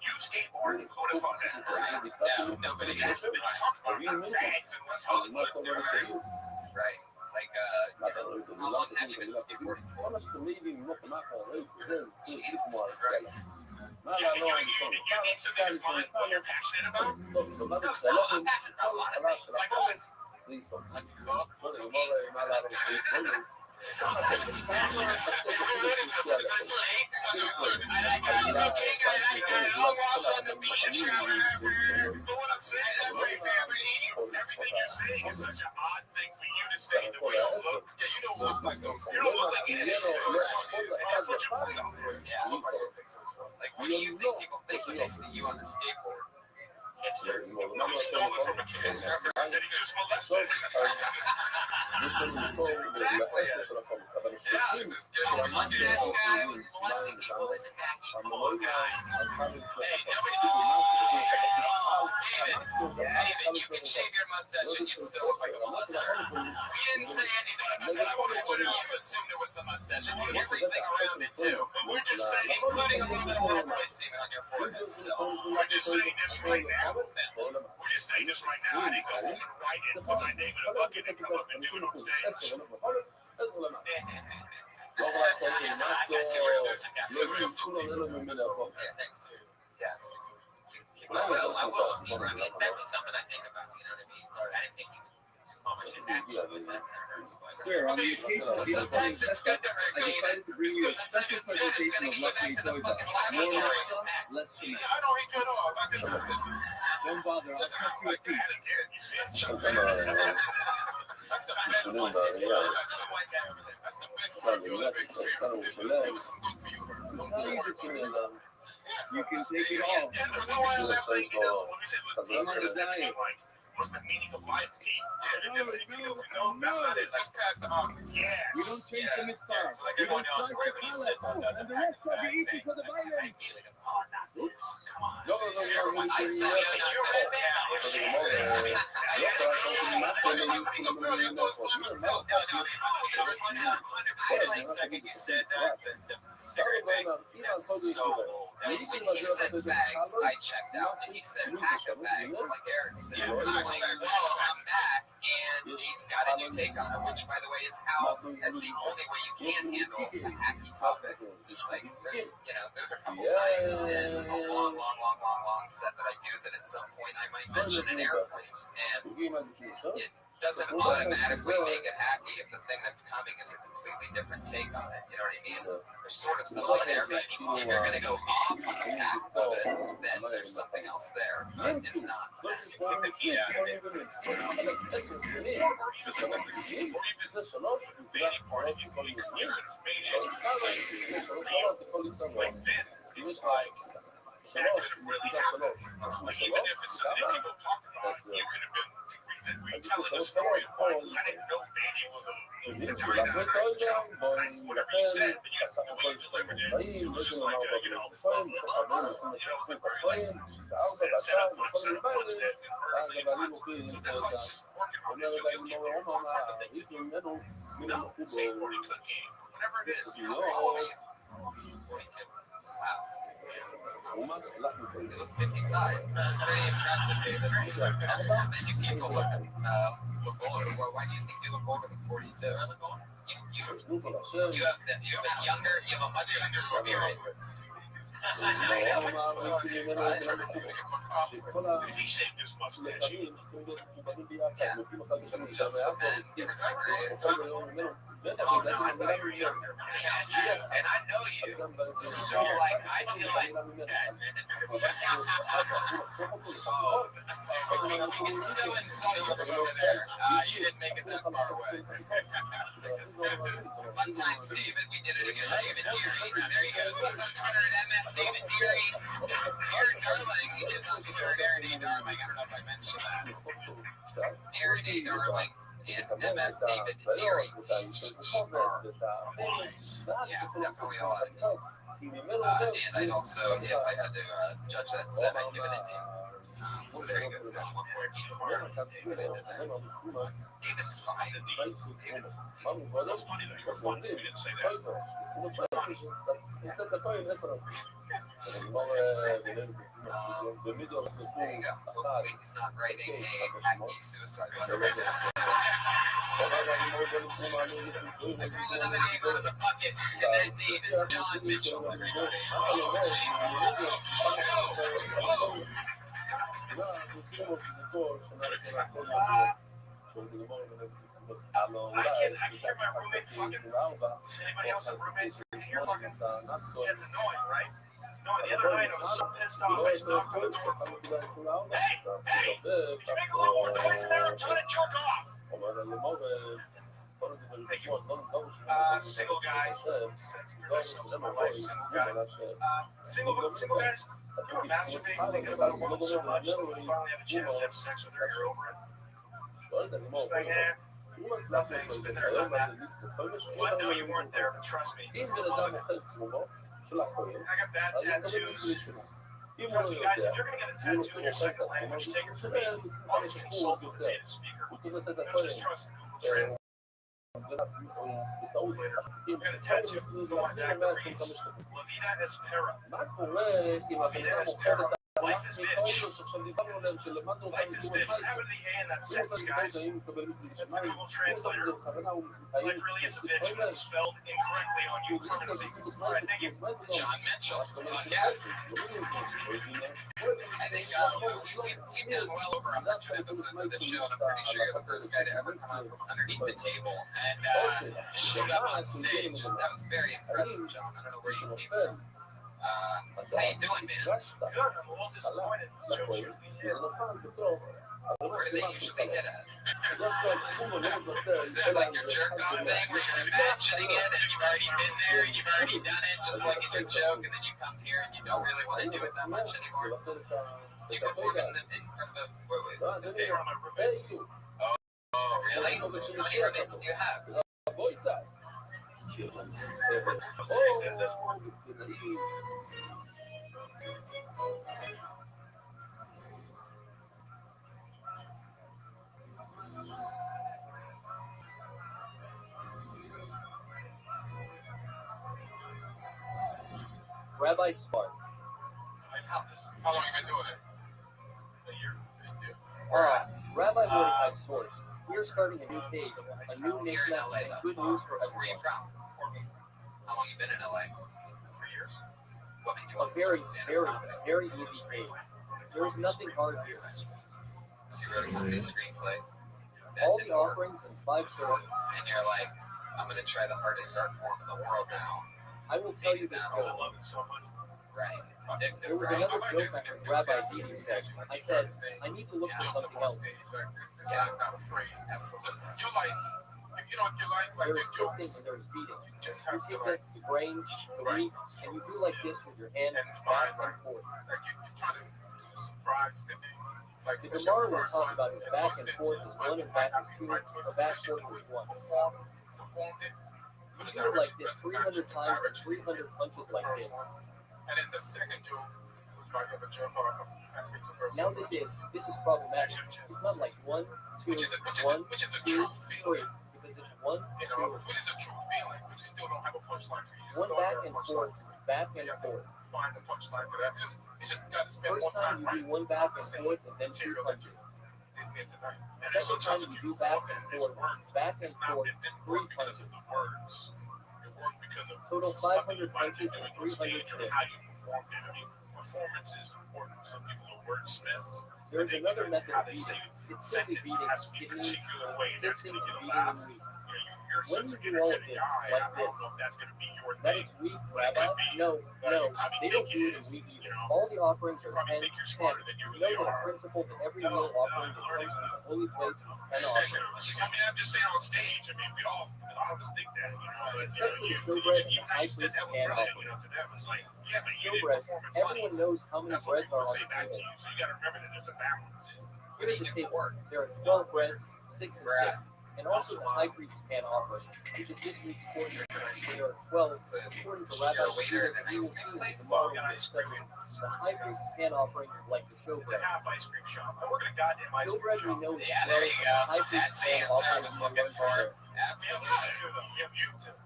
You skateboard? Who would have thought that? No, nobody You talk about fags in West Hollywood. right. Like, how long have you been skateboarding for? Jesus Christ. You need something to find what you're passionate about? I'm passionate about a lot of things. Like what? Everything you're saying is such an odd thing for you to say. The way you look, you don't look like those. You don't look like any of these things. That's what you play off for. Yeah. Like, what do you think people think when they see you on the skateboard? No, he's stolen from a kid. Said he just molested. Exactly. Yeah, this is good. Mustache guy with molesting people isn't hacky. Come on, guys. Hey, nobody David, you can shave your mustache and you'd still look like a molester. We didn't say anything. You assumed it was the mustache and you everything around it too. We're just saying, Including a little bit of white boy semen on your forehead still. we're just saying this right now. We're just saying this right now. I didn't go home and write it, put my name in a bucket and come up and do it on stage. I will. It's definitely something I think about. You know what I mean? I didn't think you could call my shit hacky, but Sure, on the occasion, Sometimes it's good to hurt I David. decided to bring you a Sometimes special it's good. It's presentation gonna of get back Luxury to the Toy fucking Box. More laboratory. Alexa, less Shania. I don't hate you at all. I just listen. Don't bother, I'll Listen, cut I you a like the piece. head of Derek. You bitch. Come on. That's the best one. That's something like that. That's the best part of your experience. It was some good for you. How easy can it be? You can take it all. And you know why I laugh like, you know, when we say, look, teamwork does that mean like, what's the meaning of life, team? Yeah, it just, no, that's not it. Just pass the yes. We don't change the mistar. It's like We don't everyone else, charge right? the When you pallet. sit on And the rest of the eating for the violin. oh, not this. Come on. No, Everyone's I said no, not you're this. Second, you said that the cigarette bag. So When he said fags, I checked out, and he said pack of fags, like Eric said. I'm back, and he's got a new take on it, which, by the way, is how that's the only way you can handle a hacky topic. Like, there's a couple times in a long set that I do that at some point I might mention an airplane, and it doesn't automatically make it hacky if the thing that's coming is a completely different take on it. You know what I mean? There's sort of something there, but if you're going to go off on the path of it, then there's something else there. But if not, like then, it's like that could have really happened. Like, even if it's something that people talked about, you could have been retelling the story of like, I didn't know Fanny was a vagina. That's whatever you said, but the way you delivered it was just like a, it was a very like set up punch that verbally talked. So that's why it's just working on it. You'll get there, talk about the things you do. No, skateboarding, cooking, whatever it is. You know, wow. You look 55. That's pretty impressive, David. And you keep looking older. Why do you think you look older than 42? You have a much younger spirit. He shaved his mustache. Just for men, you remember And I know you. So, like, I feel like still in Southern over there. You didn't make it that far away. One time, Steven, we did it again. David Deary. There he goes. He's on Twitter at MF David Deary. Aaron Darling is on Twitter at Aaron A. Darling. I don't know if I mentioned that. Aaron A. Darling. And MF David Deary. Yeah, definitely a lot. And I'd also, if I had to judge that set, I'd give it a D. So there he goes. There's one more. David's fine. David's fine. That's funny that you're funny. We didn't say There you go. Hopefully he's not writing a hacky suicide letter right now. There's another name out of the bucket, and that name is John Mitchell, everybody. Oh, I can hear my roommate fucking. Does anybody else have roommates that can hear fucking? Yeah, it's annoying, right? It's annoying. The other night I was so pissed off. I just knocked on the door. Hey, could you make a little more noise in there? I'm trying to jerk off. Single guy. That's my wife, single guy. Single guys. You were masturbating, thinking about a woman so much that when you finally have a chance to have sex with her, you're over it. Just like, nothing's been there, done that. Well, I know you weren't there, but trust me. I got bad tattoos. Trust me, guys, if you're gonna get a tattoo in your second language, take it from me. Always consult with a native speaker. Don't just trust Google Translate. You got a tattoo on my back that reads La vida espera. La vida espera. Life life is bitch. Life is bitch. What happened to the A in that sentence, guys? That's the Google Translator. Life really is a bitch when it's spelled incorrectly on you permanently. All right, thank you. John Mitchell. Fuck yeah. I think we've done well over 100 episodes of the show, and I'm pretty sure you're the first guy to ever come out from underneath the table and showed up on stage. That was very impressive, John. I don't know where you came from. How you doing, man? Good. I'm a little disappointed. These jokes usually hit. Where do they usually hit at? Is this like your jerk off thing where you're imagining it and you've already been there, you've already done it, just like in your joke, and then you come here and you don't really want to do it that much anymore? Do you perform in front of the In front of my roommates. Oh, really? How many roommates do you have? I'll say at this point. Rabbi Spark. How long have you been doing it? A year? Rabbi Mordecai's source. We are starting a new page, a new Here nation in LA, and though. good news for So where are you everyone. from? How long you been in LA? 3 years. What made you A want to very, start stand-up very, comedy? very easy page. There is nothing hard here. So you wrote a comedy screenplay. That All the didn't work. offerings and 5 sermons. And you're like, I'm going to try the hardest art form in the world now. I will tell you this I story. love it so much. Right. It's There addictive, was right? another joke I heard Rabbi Didi said. I said, I need to look for something else. This guy's not afraid. Absolutely. You're like, if you don't, you like There big is sifting jokes. and there is beating. You just You have to take like, the brains, the meat, and you do like this with your hand and back find and forth. like you're trying to do a surprise thing. Like The especially Gemara the will first talk one, about it back talks and that forth is one and back is two, or back forth is one. performed it. You do it like this 300 times and 300 punches like this. And then the second joke was like a joke or asking to person. Now this is problematic. It's not like 1, 2, which is a 1, true 2, feeling. 3, because it's 1, You 2, know, which is a true feeling, but you still don't have a punchline to it. You just one don't back have a and punchline forth, to it. back So and you have to forth. find the punchline to that. You just got to spend First more time time you writing do one back and the forth and then 2 material that you punches. didn't get tonight. And then Second time sometimes if you do you back perform and it, it's forth, work. back and It's not, forth, it didn't 3 work because punches. of the words. It worked because of Total something 500 you might be punches and doing on 300 stage or sits. how you performed it. I mean, performance is important. Some people are wordsmiths. There's another method How of they beating. say It's simply sentence beating, has to be a kidneys, particular way. That's sifting, going to get a beating, laugh. and weak. Your When sense you of do all of energetic this, eye, like I don't this, know if that's going to be your that thing. is weak, But it Rabbi? could be. No, You probably they don't think do it it in is, weak you either. know? All the offerings You are probably 10, think you're 10. smarter than you You really know that a are. principle that every No, meal offering that really comes to not. the holy place is 10 You offerings. know, I mean, I'm just saying on stage. I mean, a lot of us think that, you know. But, Except for the you showbread and the even how high you said priest that was hand brilliant, offering. you know, to them. It's like, yeah, but you didn't Showbread, perform it funny. everyone knows how many That's what breads people are would on say the back to table. you. So you got to remember that there's a balance. Here's the table. There are 12 breads, 6 and 6, and also the high priest's hand offering, which is this week's portion. There are 12, according to Rabbi You're a waiter Shmuel, at an you ice will cream see place? tomorrow Got in ice this cream study. in The high priest's hand offering is like the It's a showbread. half ice cream shop. I work at a goddamn ice cream Showbread we shop. know is Yeah, 12, there you and go. the high That's priest's the hand answer I offering was is looking the for. there. We have Absolutely. YouTube, though. We have YouTube.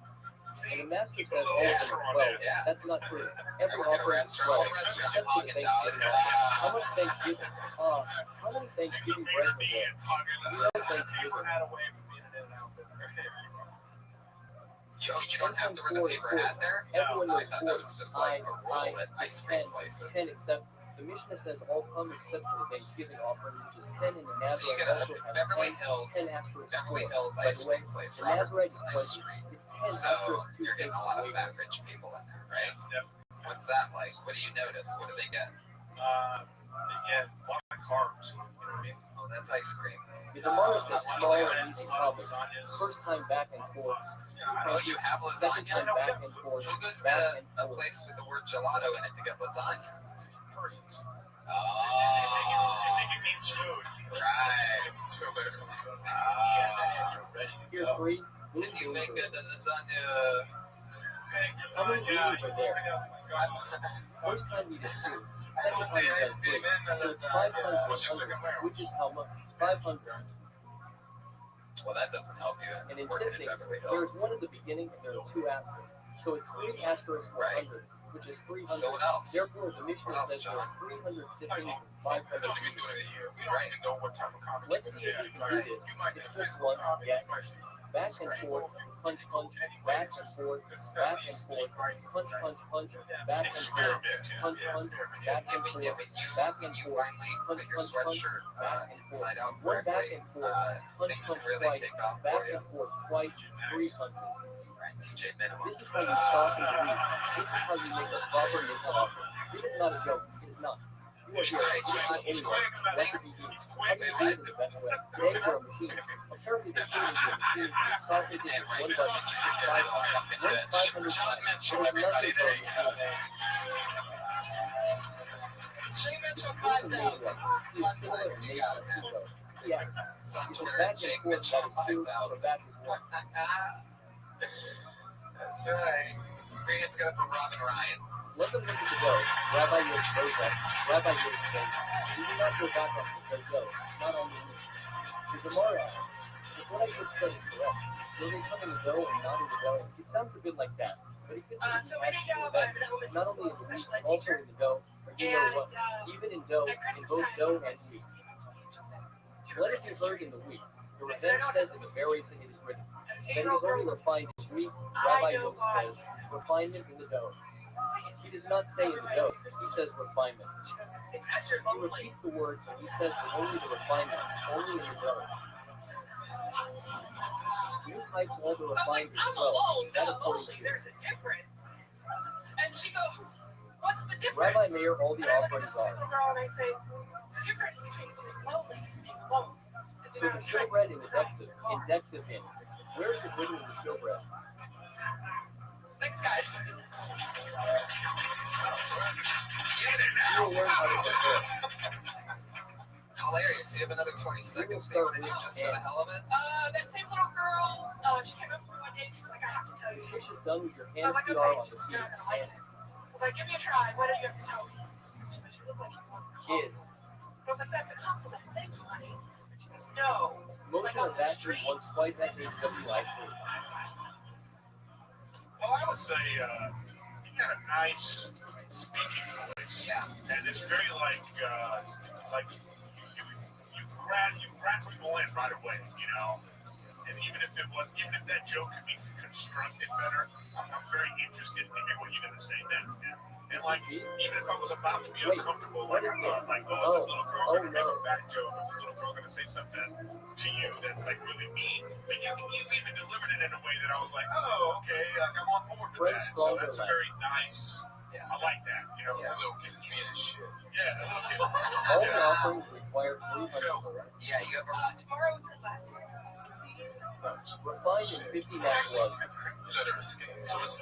See, And the master keep a says little all of them extra are on 12. that. Yeah. That's not true. I Every work at a offering is restaurant. 12, What restaurant except you for the Haagen Dazs? Thanksgiving offering. How much Thanksgiving? How many Thanksgiving breads are there? We know Thanksgiving. Had away from being an outfit. You don't have to wear the paper hat there? Everyone I knows thought that was just like a rule at ice cream 10, places. 10 except the Mishnah says all come except for the Thanksgiving offering, which is 10 in the So you Nazareth get a also has Beverly 10, Hills, 10 asterisk Beverly 4. Hills By ice the way, cream place. the Nazareth Robertson's is a nice 20. street. It's 10 So asterisk 2 you're getting a things lot of away fat from it. rich people in there, right? What's that like? What do you notice? What do they get? Again, a lot of carbs. You know what I mean? Oh, that's ice cream. The Gemara says What small do they and get? easy covered. First time back and forth. Oh, you have Second lasagna? time back and forth. Who goes Back to and a forth. place with the word gelato in it to get lasagna? Persians. Oh, It means food. right. So there's Here 3. Can you make a lasagna? How many meetings are there? First time you did 2. Second time you did 3. So it's 500, What's your second layer? which is how much? 500. Well, that doesn't help you. And in Working in siftings, Beverly there's Hills. 1 at the beginning and there are 2 after. So it's 3 asterisks 100. which is 300. So what else? Therefore, the Mishnah What else, says there are 300 sittings and 500 That's only been doing it a year. We don't even know what type of comic. Let's see if we can do this. You might It's get just one, yeah. Back and forth, punch, punch, back and forth, back and forth, punch, punch, punch, back and forth, punch, punch, back and forth, back and forth, punch, punch, punch, back and forth. One back and forth, punch, punch twice, back and forth twice, 3 punches. This is how you stop in the week. This is how you make a proper nickel offer. This is not a joke. It is not. You are here anyway. Let it be you. How do you do it the best way? Today for a machine. Apparently the machine is a machine whose software is one button, 5 times. Once 500 times. There is nothing for a machine. Jay mentioned 5,000. Blood times, you got it, man. Yeah. It's on It's Twitter, back Jay and forth, mentioned that is 2, 5,000. but back is 1. That's right. Three hits go for Robin Ryan. Let them listen to go. Rabbi Yosef goes up. Rabbi Yosef goes. We do not go back up to say go. Not on the knee. The Gemara asks, if what I just said is correct, will they come in the go and not in the go? It sounds a bit like that. But it could be So my day job, I'm an elementary not only school in the week, special ed also teacher. in the go, or you know what, And even in do, at in Christmas both time, do and there's week. two Let it be Christmas heard trees. in the week. The Revenge says in the variation it is written. And That it is only refined in Greek, Rabbi Yosef says, refinement in the dough. He does not say in the dough, he says refinement. It's because you're He lonely. repeats the words and he says that only the refinement, only in the dough. New types all the I was like, refined as I'm well. alone, That not according lonely. to There's a difference. And she goes, what's the difference? Rabbi Meir, all the And I look at offerings this sweet are. little girl and I say, what's the difference between being lonely and being alone? Is the So amount the of time showbread you in cry Dexiv, in the car. in Dexiv in. Where is it written in the showbread? Thanks, guys. You will learn how to prepare. Hilarious. You have another 20 seconds there. What are you just for the hell of it? That same little girl, she came up to me one day and she's like, I have to tell you The something. fish is done with your I hands was like, PR okay, on the she's feet. not gonna like it. I was like, give me a try. What do you have to tell me? She goes, you look like you want to call. Kids. I was like, that's a compliment. Thank you, honey. And she goes, no. Motion of that tree once, twice at HWI. Well, I would say you got a nice speaking voice. Yeah. And it's very like you grab people in right away, you know. And even if that joke could be constructed better, I'm very interested to hear what you're gonna say next. And like, even if I was about to be uncomfortable, like I thought, like, oh, is this little girl gonna make a fat joke? Is this little girl gonna say something to you that's like really mean? But you even delivered it in a way that I was like, oh, okay, like I'm on board with that. So that's a very nice. Yeah. I like that. You know, Yeah. Little kids being a shit. Yeah, a little kid. All the offerings require 300 correct. Yeah, you have a Tomorrow is her last day. Refined in 50 nat was. Let her escape. So it's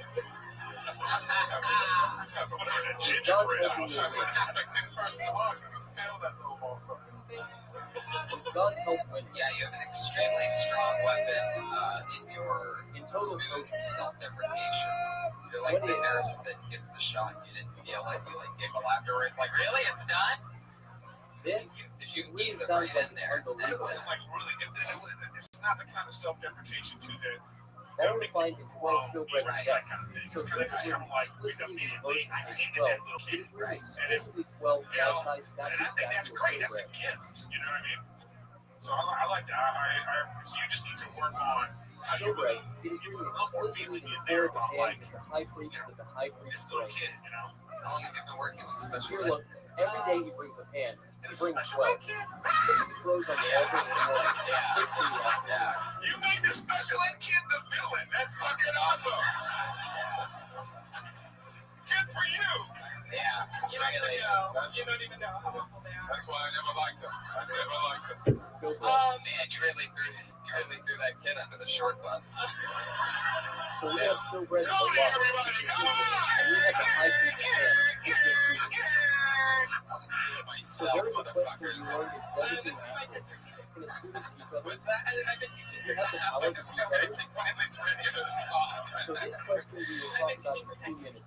whatever that ginger John bread. I was said expecting first of all, you can fail that little motherfucker. with God's help winning. yeah, you have an extremely strong weapon in your In total smooth coaching. self-deprecation. You're like the nurse that gives the shot. You didn't feel it. You like giggle afterwards. Like, really? It's done? This Did you really ease it sounds right like in there? It unbelievable. wasn't like really. It's not the kind of self-deprecation too that. All refined in 12 showbread Right. and That death. kind of thing. So It's kind of like immediately. I hated that little It kid. is really And it, exclusively 12 you know, bad-sized and I statues think that's of great. That's a showbread. gift. You know what I mean? So I like that. So you just need to work on how you Showbread, really it is get some really little more exclusively feeling in in there the about like hands of the high priest of the high priest this little bread. kid, you know? How long have you been working with special Here, ed? look, every day he brings a pan. He It's a brings special 12. ed kid. 6 throws on the altar in the morning, 6 in the afternoon. Yeah. You made the special ed kid the villain. That's fucking awesome. Good for you. Yeah. You don't even Really. know. That's- You don't even know how awful they are. That's why I never liked him. I never liked him. Showbread. Man, you really threw that kid under the short bus. So we have showbread in the Tony, lot. everybody, come And we have the high priest pan. It's just eating. I'll just do it So myself, there is a question you motherfuckers. learned in This everything is my after. favorite teacher. Can a student teach others? What's that? I've been teaching You for have the power to teach others? Finally surrender to the spot. So this question we will talk about in 2 minutes.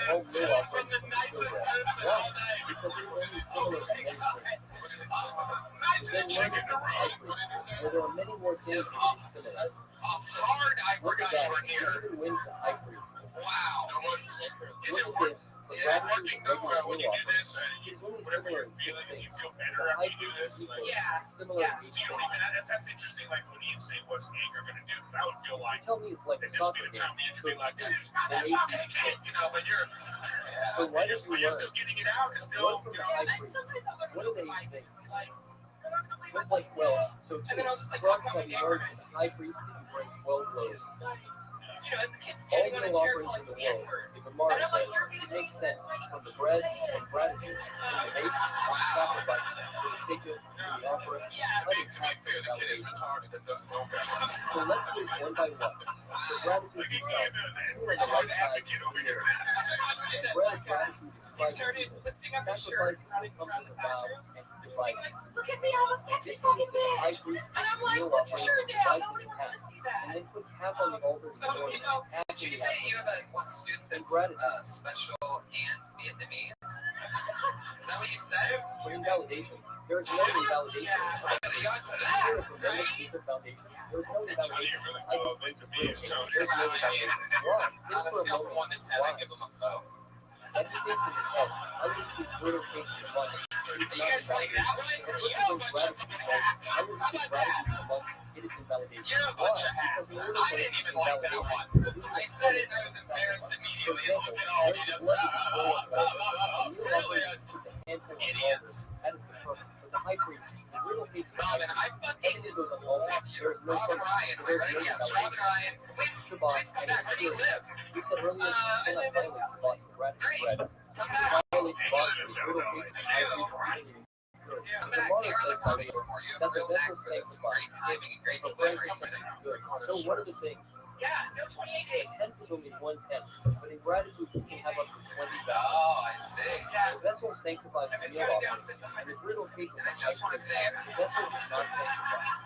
whole meal off from the nicest that. lips in Why? all day. Because it's only similar to medicine. Nicest chicken to roll. Where there are many more things to consider. Hard I forgot you were here. Who wins the ivory? Wow. Is it working? Is it working though when you do this? Whatever you're feeling, and you feel better after you do this. Like, Similar similar Yeah. age So you don't even. That's interesting. Like when you say what's anger going to do, I would feel like tell me it's like a that this would soccer be the game. time when you So could be like, it's it's not that an fucking age kid, you know, but you're. So why did you But you're learn? still getting it out. It's still, Learn from you the know. high And priest. sometimes I'll go to What do the they fight think? and be like, they're not gonna believe Just my like fucking 12. day. So And then I'll just like from talk about my that day for learned a the minute. high priest can bring 12 blows. You know, as the kid's All standing on a meal chair offerings calling in the me the world, N-word. the Gemara And I'm like, says, you're being it makes racist. sense Like, from the don't bread say it. and gratitude, from the base and the sacrifice, for the sacred and the offering. Yeah. To be fair, the kid is retarded and doesn't know better. So let's do it one by one. The gratitude Look at itself. you, Feel like a retarded life-size advocate over here. And bread of gratitude is He Christ started Jesus. lifting up his shirt Sacrifice running comes around from the the vow classroom. and He's like like, look at me, I almost texted fucking high bitch. priest And I'm the like, meal put your offering, shirt down. divides Nobody in wants to half, see and that. then puts half on the altar in the So, morning, you know, half Did in you the say you have afternoon. a one student that's Gratitude. special and Vietnamese? Is that what you said? For invalidations, there is no invalidation. They got to Here that. at the Vegas Secret Foundation, there is no Johnny, invalidation. you really I fall can into me, Tony. There's no invalidation. Why? On a Think for a scale from moment. 1 to 10, I give them a foe. Everything's in his head. I would see brutal cases of money. It is You not guys like that invalidation. one? A You're person a brings bunch of gratitude fucking to money. hacks. I would How see about that? gratitude to money. It is invalidation. You're a Why? bunch of hacks. Because in order I for it didn't to even be like that invalidation, one. I said it and I was embarrassed immediately. And look at all of you just really idiots. that is the purpose. But the high priest, the riddle hates the high Robin, priest. I fucking Everything goes on the altar. love There you. is no Robin purpose. Ryan, am I There is right? no Yes, invalidation. Robin Ryan. Please come back. Where do you live? We said earlier, you cannot violate Shabbat, the gratitude bread. Come You back. violate Shabbat, the riddle hates the high priest. Come The back. Gemara You're on says, the party more. You have a that the real knack vessel for this. sanctifies. Great timing and great But delivery. bread is good. So what are the things? yeah, no 28 A days. tenth is only 1/10, but in gratitude you can have up to 20 vessels. Oh, I see. The vessel sanctifies the meal offering, and the griddle cake of And I the high just want to priest. say, The vessel is not sanctified.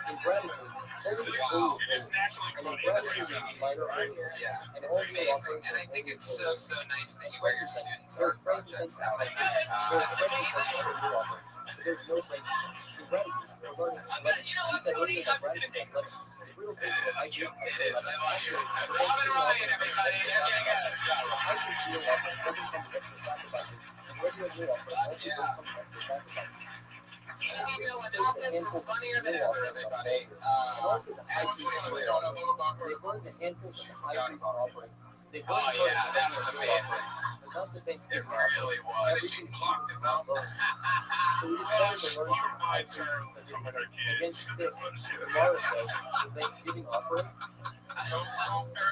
In gratitude, holy is Wow. holy, It is naturally and in funny. gratitude is lighter earlier. yeah, And it's all meal amazing. offerings And are I think holy it's so nice that you wear your students' There's art projects out. There's frankincense on the meal offering. There's no frankincense. In gratitude, regarding lemon, You know he what, said Tony? earlier I'm that just gonna gratitude take is lemon. The griddle cake of the high priest It is. I love you. Actually, Robin Ryan, everybody. There you go. the high priest meal offering doesn't come with extra sacrifices. The regular meal offering also doesn't come with extra sacrifices. Email Anonymous is funnier than ever, everybody. Absolutely. They burned the handfuls of the high priest offering. They burned Oh, yeah, that was the meal amazing. offering, but not the It Thanksgiving offering. really was. Everything was not burned. So we decided to learn from the high priest because it went against six. The Gemara says the Thanksgiving offering.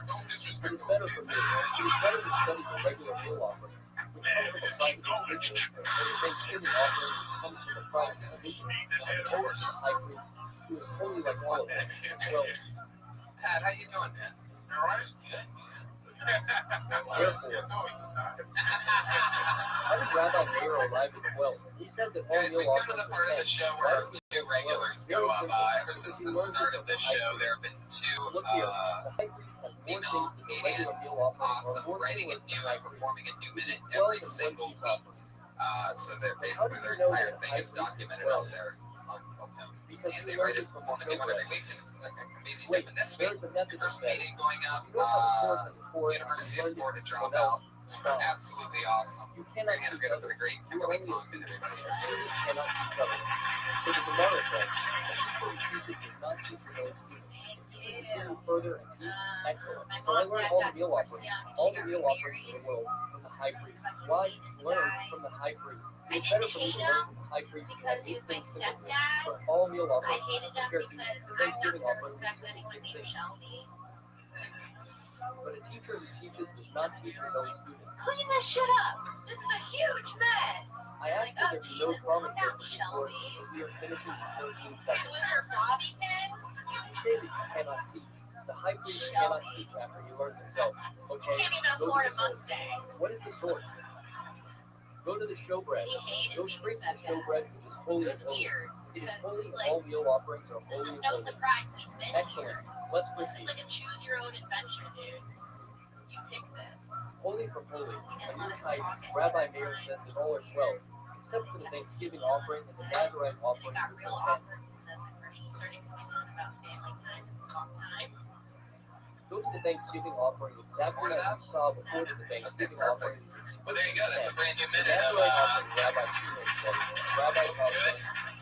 Don't It disrespect is those better for kids. me. It is better to study the regular meal offering, which comes from a private individual, or the Thanksgiving offering, which comes from a private individual. And holy is the high priest, who is holy like all of us. Well, Pat, how you doing, man? All right? Good. therefore, No, it's not. how did Rabbi Meir arrive at 12? He said that all Guys, we've meal come to offerings the are part of the 10. show where two regulars go up. Ever since the start of this show, there have been two Look here, the high priest has more female things than the regular comedians, meal offering, or awesome, more writing similar a to the new high and priest, performing a new which is minute 12 every and one single peace week. offering. So that basically their entire thing is documented out there on Tones. And they write it, perform a new one every week, and it's like amazing. Wait, And this week, there's a method first of that. meeting going up, You don't have a source of report, University of Florida someone dropout. else. Stop. Absolutely awesome. You Put cannot your hands teach together for others. the great You are Kimberly only a Pond and student. everybody. Students cannot teach others. So the Gemara says, a teacher who teaches does not teach his own students. If you continue further and teach, excellent. So I learned all the meal offerings, in the world from the high priest. Why? Learn from the high priest. It's better for me to learn from the high priest because he was my stepdad. for all meal I offerings hated him compared to because the I'm not Thanksgiving gonna offering. respect anyone named Shelby. But a teacher who teaches does not teach his own students. Clean this shit up. This is a huge mess. I asked Like, that there oh, be no Jesus, comment calm here down, for these Shelby. words, but we are finishing in 13 It seconds. was your bobby pins. You say that you cannot teach. The high priest cannot teach after he learns himself. You Okay? can't even Go to afford the a source. Mustang. What is the source? Go to the showbread. He hated Go me, straight to the stepdad. showbread, which is holy It was and holy. weird. It is Because holy it's and like, all meal offerings are this holy is and no holy. surprise we've been Excellent. here. Let's This is proceed. like a choose your own adventure, dude. You pick this. Holy from holy. A new type, Rabbi Meir says that all are 12, except for the Thanksgiving offering and the Nazarite They offering, got which real are 10. awkward when this commercial started coming on about family time. This talk time. Go to the Thanksgiving offering exactly as you saw before the Thanksgiving offering. Well, there you go. That's a brand new The minute of Nazarite offering, Rabbi Shimon says, Rabbi offering,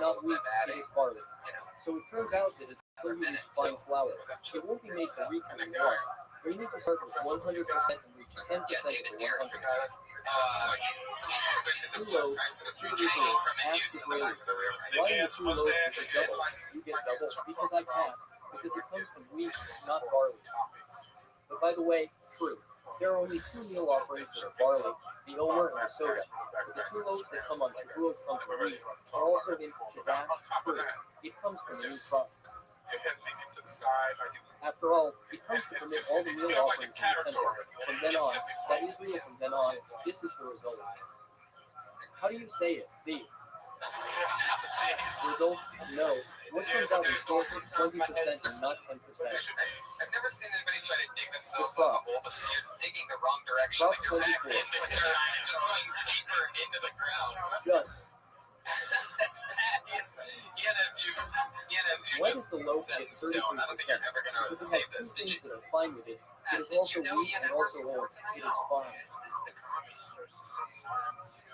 not weak, it is barley. So it turns out that it's still using fine flour. It won't be made to reach what you want. Or you need to start with 100% and reach 10% of the 100. Two loaves, two equals half the grade. Why in the 2 loaves is it double? You get double because I passed. Because it comes from wheat, not barley. But by the way, true. There are only 2 meal offerings that are barley, the omer and the soda. But the 2 loaves that come on Shavuot come from wheat are also in Shadash, true. It comes from the new crop. After all, it comes to permit all the meal offerings in the temple. From then on, that Israel from then on, this is the result. How do you say it? The result? No. What comes out in source is 20% and not 10%. I've never seen anybody try to dig themselves out of a hole, but you're digging the wrong direction. Prop Like you're 24. just going deeper into the ground. Just. That's bad. Yet as you Why just does the loaf set get in stone, 33%? I don't think you're ever going to Because it save has this. 2 Did you? things that are fine with it. It is Did also you know wheat he had and net worth also before oil. tonight? It is fine.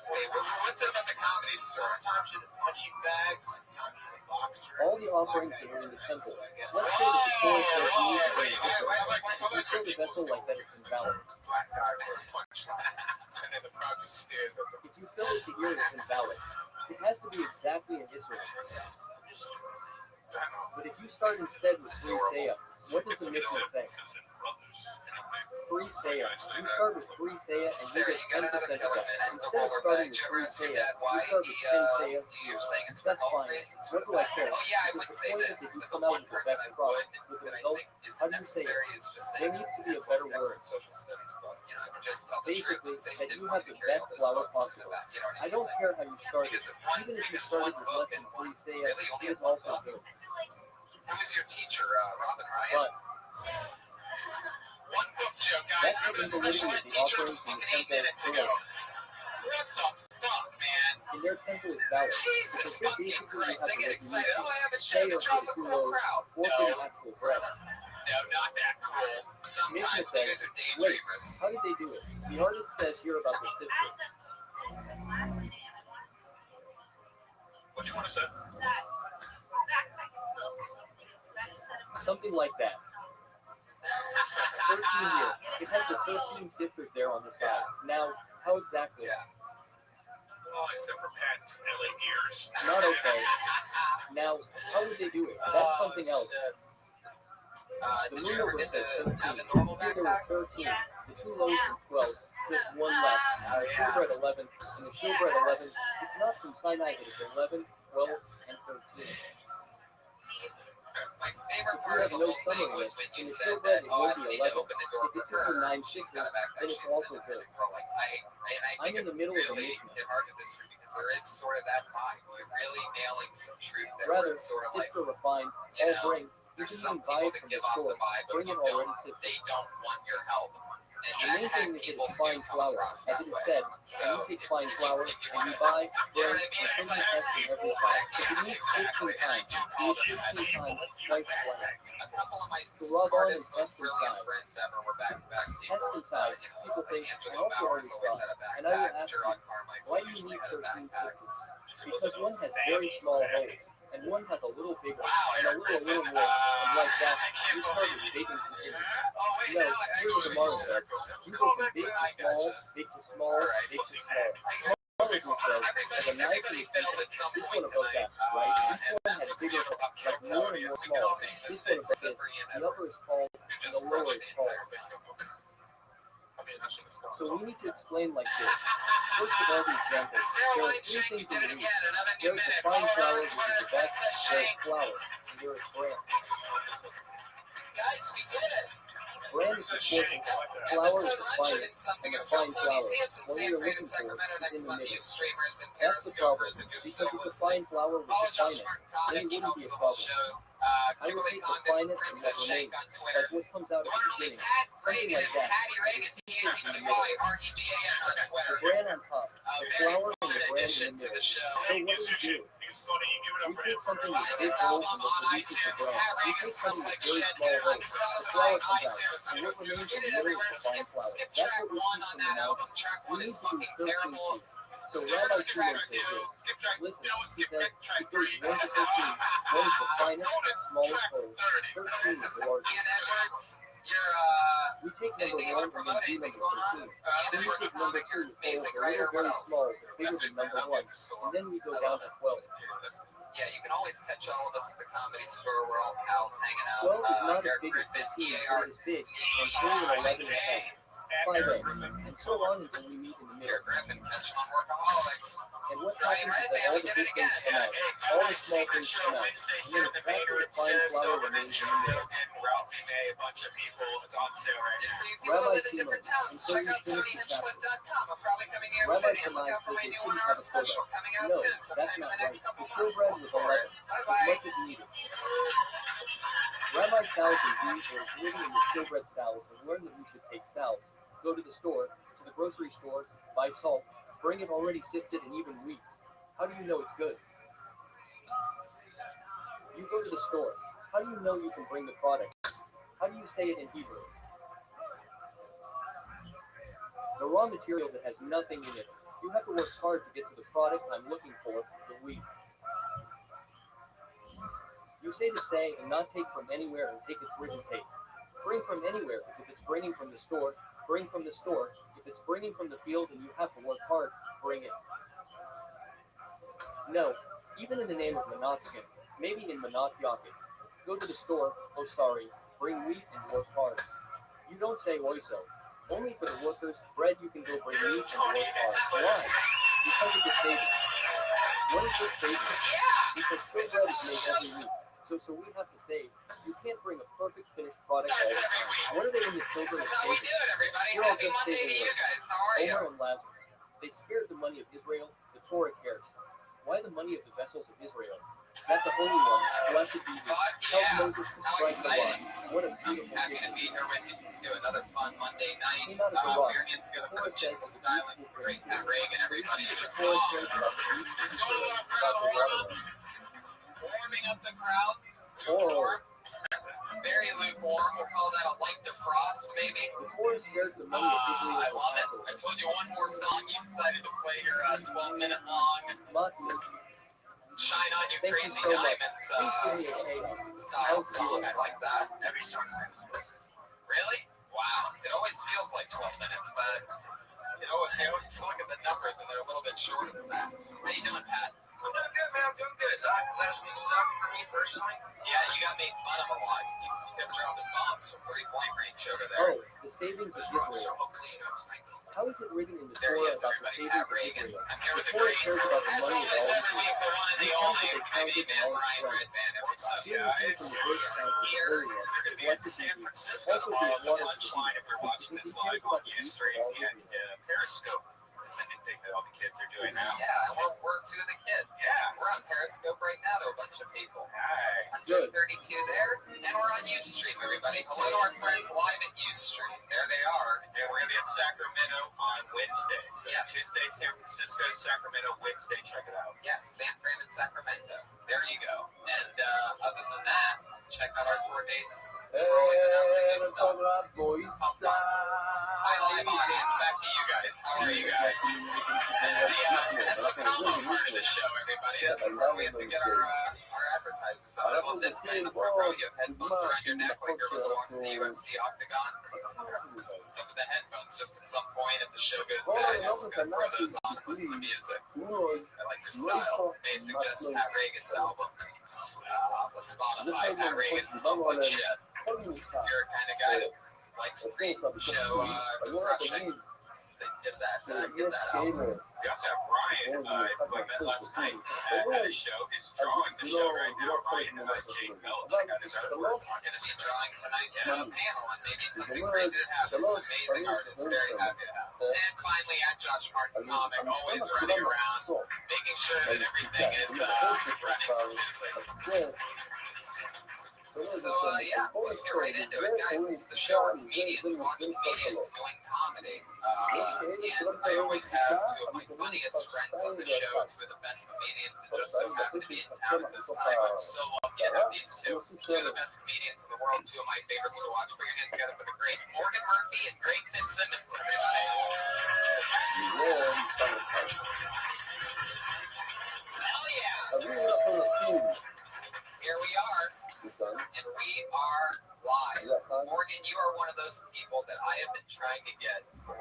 Wait, what's it about the comedy store? Sometimes you're the punching bag, sometimes you're the boxer. All the offerings that are in the temple. Let's say that the Torah says you need to bring a vessel. If you fill the vessel like that, it's invalid. If you fill it to here, it's invalid. It has to be exactly an Israel. But if you start instead with free Seiya, what does the Mishnah say? Free Seiya. You start with free Seiya and you Sarah, get you got 10% another of killer that. minute. Instead of starting with free Seiya, you start with 10 Seiya. You're saying it's for That's health fine. reasons? What do I care? Oh yeah, I Because would the say point this is is that you that come the out one with the part that best I crop. would, With the that I result, think how isn't do you say it? necessary is just There saying needs to be a it's better like word. social studies book. You know, I would just tell the truth Basically, and say you that didn't you want have me to the carry best all those flour books in possible. the back. You know what I I mean? don't Like, care how you started. because if one, Even if you because started one with book less than and free one Seiya, really only it have is one also book. good. Who's your teacher, Robin Ryan? But One book joke, guys. that's the Remember the invalidity special of ed the teacher offerings was from the fucking 8 temple minutes of ago. Torah. What the fuck, man? And their temple is valid. Jesus Because here fucking basically you Christ, have I the get excited. Oh, I have a Seiya show that for draws the a 2 cool loaves, crowd. or No, for the actual bread. no, not that cool. Mishnah Sometimes you says, guys are wait, daydreamers. how did they do it? The artist says here about the sifter. What you want to say? Something like that. 13 here. It has the 13 sifters there on the side. Now, how exactly? Oh, except for Pat's LA gears. Not okay. Now, how would they do it? That's something else. The Did moon you ever over get says to 13. have a normal Here there were backpack? 13. The 2 loaves and 12. Just one less. And the showbread 11. And the showbread 11. It's not from Sinai, but it's 11, 12, and 13. My favorite If part you of have the no whole thing summary was in when it, you in the said showbread that, it oh, I will don't be need to 11. open the door If for it took you her. 9 She's sifters, got a backpack. then it's She's an also good. independent girl. Like, I I'm in the middle of a really Mishnah. hit hard with this for you because there is sort of that vibe. You're really nailing some truth there. Rather, Where it's sort of like, sifter refined, you all know, bring. You there's can some even buy people it that from give the off store. the vibe of Bring you it already don't, sifted. they don't want your help. And The you main have thing is that people it's who do fine come flour. across As that it is way. said, So and you take fine if flour you and you wanna, buy, you know bring, what I and mean? It's send like the test in every side. If you need 15 times, do it 15 times, twice flat. a couple of my To rub on and smartest, most test brilliant inside. friends ever were back Test people. inside. You know, People think, Angelo I also Bowers always always thought, had a and I will backpack. ask you, Gerard Carmichael why do you usually need had a 13 backpack. sifters? Because one has very small holes, and one has a little bigger, Wow, and a little more, and like that, you start with big and continue. Oh, wait, No, now I here's what see. Gemara says. You go from big to I small, gotcha. big to small, big to small. Smartism says, as a knife in Everybody the failed center, at some this point one above tonight. that, right? Each And one that's has what's bigger beautiful holes, about like more Captivity and is more we can small. all make This one mistakes above except this, for Ian the upper Edwards. is tall, Who and just the lower crushed is the tall. entire band. I mean, I should have stopped. So we need to explain like this. First of all, the examples. Sarah There are Wayne 3 Shank, you things did in it wheat. again. Another new There's the minute. fine Follow her flour, on which is Twitter, the best. Princess There's Shank. flour, and there is bran. Guys, we did it. Bran is the portion. Flour is Episode the 100 finest. and something. And the Until fine Tony, flour. see us in What we San are Fran looking and for Sacramento is next in the month. You middle. streamers and That's the problem. periscopers, if you're Because still if the listening. fine flour was Follow the Josh finest, Martin then Connick. it He wouldn't helps be a the whole problem. show. I would Kimberly take the Condon, finest and Princess what Shank remains. on Twitter. Like what comes out The at one the and only beginning. Pat Something Reagan like is that. Patty Reagan, P-A-T-T-Y-R-E-G-A-N on The Twitter. bran on top, A the very flour and fun the bran in addition the to the middle. show. So what do we do? He's funny. You give it We up for him take for something with Find big his holes album and what on produces the iTunes. bran. Pat We Reagan take smells something like with very shit. small Get it on holes. The Spotify, flour comes out. iTunes. And what You remains get in it the middle everywhere. is the fine flour. Skip That's track what we 1 see on from the that mountain. album. Track We 1 need is to do fucking 13 terrible. sheep. So Rabbi Shimon says this. Listen, he says, he goes 1 to 13. 1 is the finest, smallest hole. 13 is the largest. Ian Edwards, you're We take number anything you 1 want to and promote? then do Anything number going on? 13. Ian Then we Edwards take number comic 2 or is basic a writer? little What very else? small, but bigger than number 1. And then we go down to 12. Yeah, you can always catch all of us at the Comedy Store. We're all pals hanging out. 12 is not as Eric big as Griffin, 13, PAR. but it is big. And 3 and 11 is heavy. 5A. And so on until we meet in the middle. Eric Griffin, catch on Workaholics. And what Ryan happens is that Redman, all we the did big it things again. come out. All the small things come out. And then exactly the fine flour remains in the middle. Ralphie May, a bunch of people. It's on sale right And now. for you people that live in different towns, check out TonyHinchcliffe.com. I'm probably coming to your city and look out for my new 1 hour special coming out soon, sometime in the next couple months. Look for it. As Bye-bye. much as needed. Rabbi Sal's is living in the Stillbread South and learned that we should take sals. Go to the store, to the grocery store, buy salt, bring it already sifted and even wheat. How do you know it's good? You go to the store. How do you know you can bring the product? How do you say it in Hebrew? The raw material that has nothing in it. You have to work hard to get to the product I'm looking for, the wheat. You say to say and not take from anywhere and take its written take. Bring from anywhere. If it's bringing from the store, bring from the store. If it's bringing from the field and you have to work hard, bring it. No, even in the name of Monotskin, maybe in Monot Yakin. Go to the store, oh sorry, bring wheat and work hard. You don't say oiso. Only for the workers, bread you can go bring meat and work hard. Why? Because of the savings. What is this savings? Because bread is made every week. So we have to say, you can't bring a perfect finished product all the time. What are they in the children This of is how we savings? do it, everybody. You're all Happy just Monday to saving you words. guys. How are you? Omer and Lazarus. They spared the money of Israel, the Torah cares. Why the money of the vessels of Israel? That the Holy One, blessed be he, tells Moses to How strike the rock. exciting. What a I'm beautiful happy to gift. be here with you. Do another fun Monday night. Came out of the rock. We're getting together for the Torah says musical that stylings, the the great beautiful Pat Reagan, everybody in the Torah song. cares about the beautiful Don't let our crowd about the warm water. up. Warming up the crowd. Or Lukewarm. Very lukewarm. We'll call that a light defrost, maybe. the Torah spares the money of Israel. I love it. I told you one more song. You decided to play your 12-minute long Matzah. Shine On You Thank you Crazy so much. Diamonds Please give me a shake. style song. I like that. Every song's really? Wow. It always feels like 12 minutes, but I always look at the numbers and they're a little bit shorter than that. How you doing, Pat? I'm doing good, man. I'm doing good. Last week sucked for me personally. Yeah, you got made fun of a lot. You kept dropping bombs from 3-point range over there. Oh, the savings of So Israel. hopefully you know it's like How is it written in the There he Torah is, about the everybody. savings Pat of Reagan. Israel? I'm here with The the Torah great, cares about the as money of always, all every week, the one and the only, maybe man, Ryan Redman. Every time. Yeah, it's Here. They're going to be in San Francisco tomorrow at the lunchline if you're watching this live on Restream and Periscope. That's the new thing that all the kids are doing now. Yeah, we're two of the kids. Yeah. We're on Periscope right now to a bunch of people. Hi. 132 there, and we're on Ustream, everybody. Hello to our friends live at Ustream. There they are. And we're going to be in Sacramento on Wednesday. So Yes. Tuesday, San Francisco, Sacramento, Wednesday. Check it out. Yes, San Fran and Sacramento. There you go. And other than that, check out our tour dates. We're always announcing new stuff. Hi, live audience. Back to you guys. How are you guys? That's the combo part of the show, everybody. That's the part we have to get our advertisers on. I love this guy in the front row. You have headphones around your neck like you're about to walk in the UFC octagon. What's up with the headphones? Just at some point, if the show goes bad, I'm just going to throw those on and listen to music. I like your style. May suggest Pat Reagan's album. The Spotify, Pat Reagan Smells Like Shit. If you're a kind of guy that likes to show crushing, then get that album. We also have Ryan, who I met last night at a show. He's drawing the show right now. Ryan J. Bell. Check out his artwork. He's going to be drawing tonight's panel, and maybe something crazy that happens. Amazing artist, very happy to have him. And finally, at Josh Martin Comic, always running around, making sure that everything is running smoothly. So, yeah, let's get right into it, guys. This is the show where comedians watch comedians doing comedy. And I always have two of my funniest friends on the show, two of the best comedians that just so happen to be in town at this time. I'm so lucky to have these two. Two of the best comedians in the world, two of my favorites to watch. Bring your hands together for the great Morgan Murphy and great Fitzsimmons, everybody. people that I have been trying to get for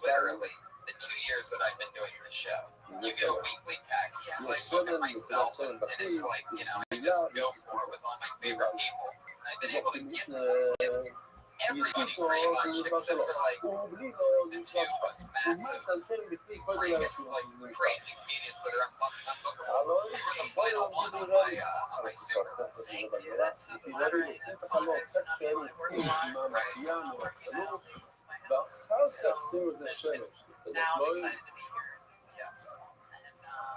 literally the 2 years that I've been doing this show. You get a weekly text. It's like look at myself, and it's like, you know, I just go for it with all my favorite people. And I've been able to get everybody pretty much, except for like the two of us massive, like crazy comedians that are unbookable. We're the final one on my super list. Now I'm excited to be here. Yes.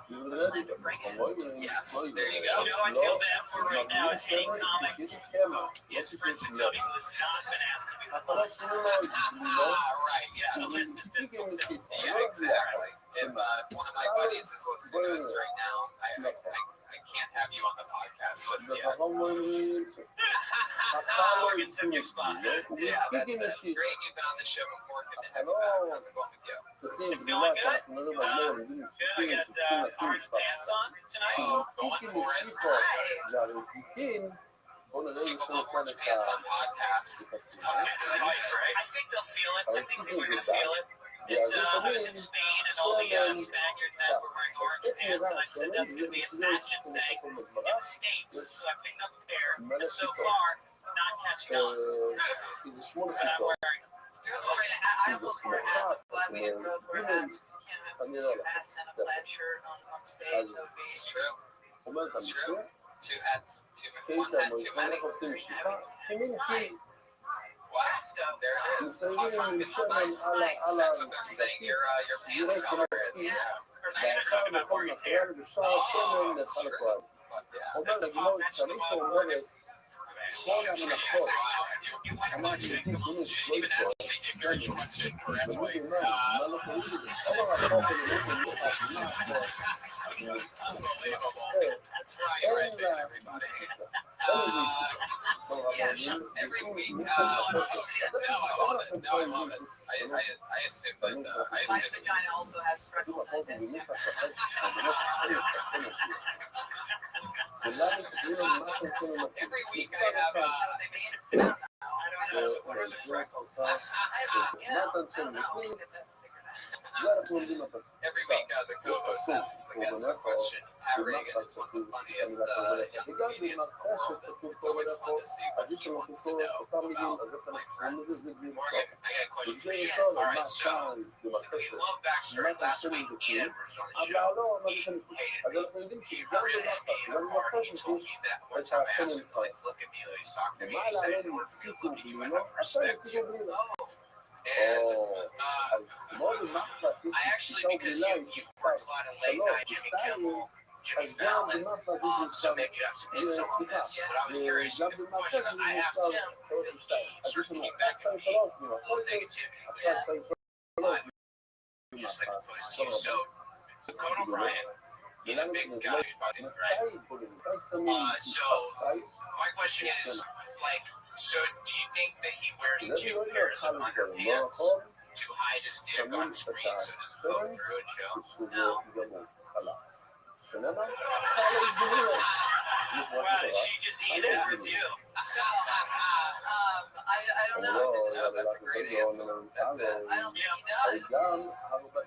Yes, there you go. You know, I feel bad for right now is any comic is friends with Tony who has not been asked to be the host. Right, yeah. The list has been fulfilled. Yeah, exactly. If one of my buddies is listening to this right now, I can't have you on the podcast just yet. We're going to take your spot. Yeah, that's it. Great, you've been on the show before. Good to have you back. How's it going with you? It's going good. Good. I got orange pants on tonight. Oh, going for it. Right. People love orange pants on podcasts. It's nice, right? I think they'll feel it. I think people are going to feel it. It's, I was in Spain and all the Spaniard men were wearing orange pants, and I said that's going to be a fashion thing in the States. So I picked up a pair, and so far, not catching on. But I'm wearing. I almost wore a hat. I'm glad we didn't both wear hats. You can't have two hats and a plaid shirt on stage. It's true. It's true. Two hats, one hat too many. Wow, there it is. On pumpkin spice. That's what they're saying. Your pants color is. We're not going to talk about Morgan's hair. Oh, that's true. But yeah. Does the top match the Morgan? You went much big. You didn't even ask me if you're a question correctly. Unbelievable. That's right there, everybody. Yes, every week. No, I love it. No, I love it. I assume that. My vagina also has freckles in it too. Every week I have. I don't know. What are the freckles? I don't know. Every week, the co-host asks the guest a question. Pat Reagan is one of the funniest young comedians in the world. It's always fun to see what he wants to know about my friends. Morgan, I got a question for you. All right, so we love Backstory last week. Ian Edwards on the show. He hated me. He really asked me apart. He told me that one time I asked him to like look at me that he's talking to me. He said, in order for me to look at you, I have to respect you. And I actually, because you've worked a lot of late night, Jimmy Kimmel, Jimmy Fallon, so maybe you have some insight on this. But I was curious, the question that I asked him, that he sort of came back to me a little negativity. But just like opposed to you. So, Conan O'Brien, he's a big guy, right? So, my question is, like, so do you think that he wears two pairs of underpants to hide his dick on screen so it doesn't go through and show? No. Wow, did she just eat Edwards you? I don't know. No, that's a great answer. That's it. I don't think he does.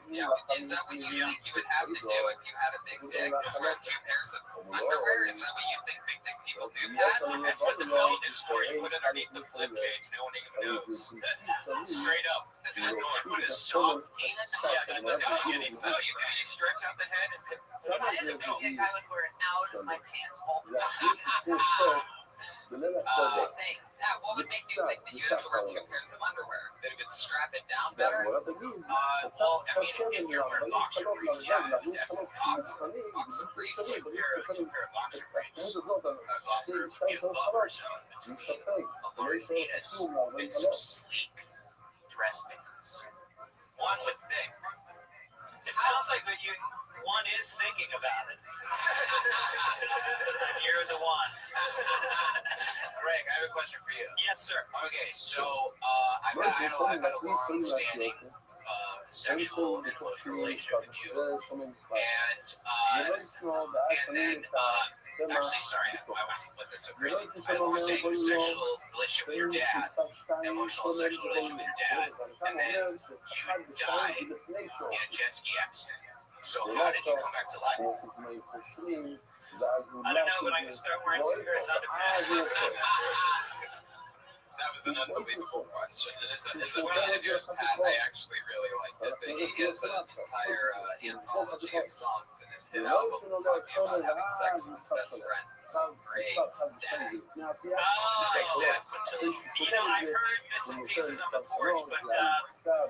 Yeah, is that what you think you would have to do if you had a big dick? Is wear two pairs of underwear? Is that what you think big dick people do? That's what the belt is for. You put it underneath the flip cage. No one even knows. Straight up. Put a soft penis. Yeah, that's how you stretch out the head and if I had a big dick, I would wear it out of my pants all the time. What would make you think that you'd have to wear two pairs of underwear? That it would strap it down better? well, I mean, if you're wearing boxer briefs, yeah, definitely. Boxer briefs, Two pair of boxer briefs. Buffer zone. A large penis and some sleek dress pants. One would think. It sounds like that one is thinking about it. You're the one. Greg, I have a question for you. Yes, sir. Okay, so I've had a long-standing sexual and close relationship with you, and then Actually, sorry, why would you put this so crazy? I have more saying sexual relationship with your dad, emotional sexual relationship with your dad, and then you died in a jet ski accident. So how did you come back to life? I don't know, but I'm gonna start wearing some horizontal pants. That was an unbelievable question. And as a fan of yours, Pat, I actually really liked it. But he has an entire anthology of songs in his hit album talking about having sex with his best friend. Great. Daddy. Oh, that quotation. You know, I've heard bits and pieces on the porch, but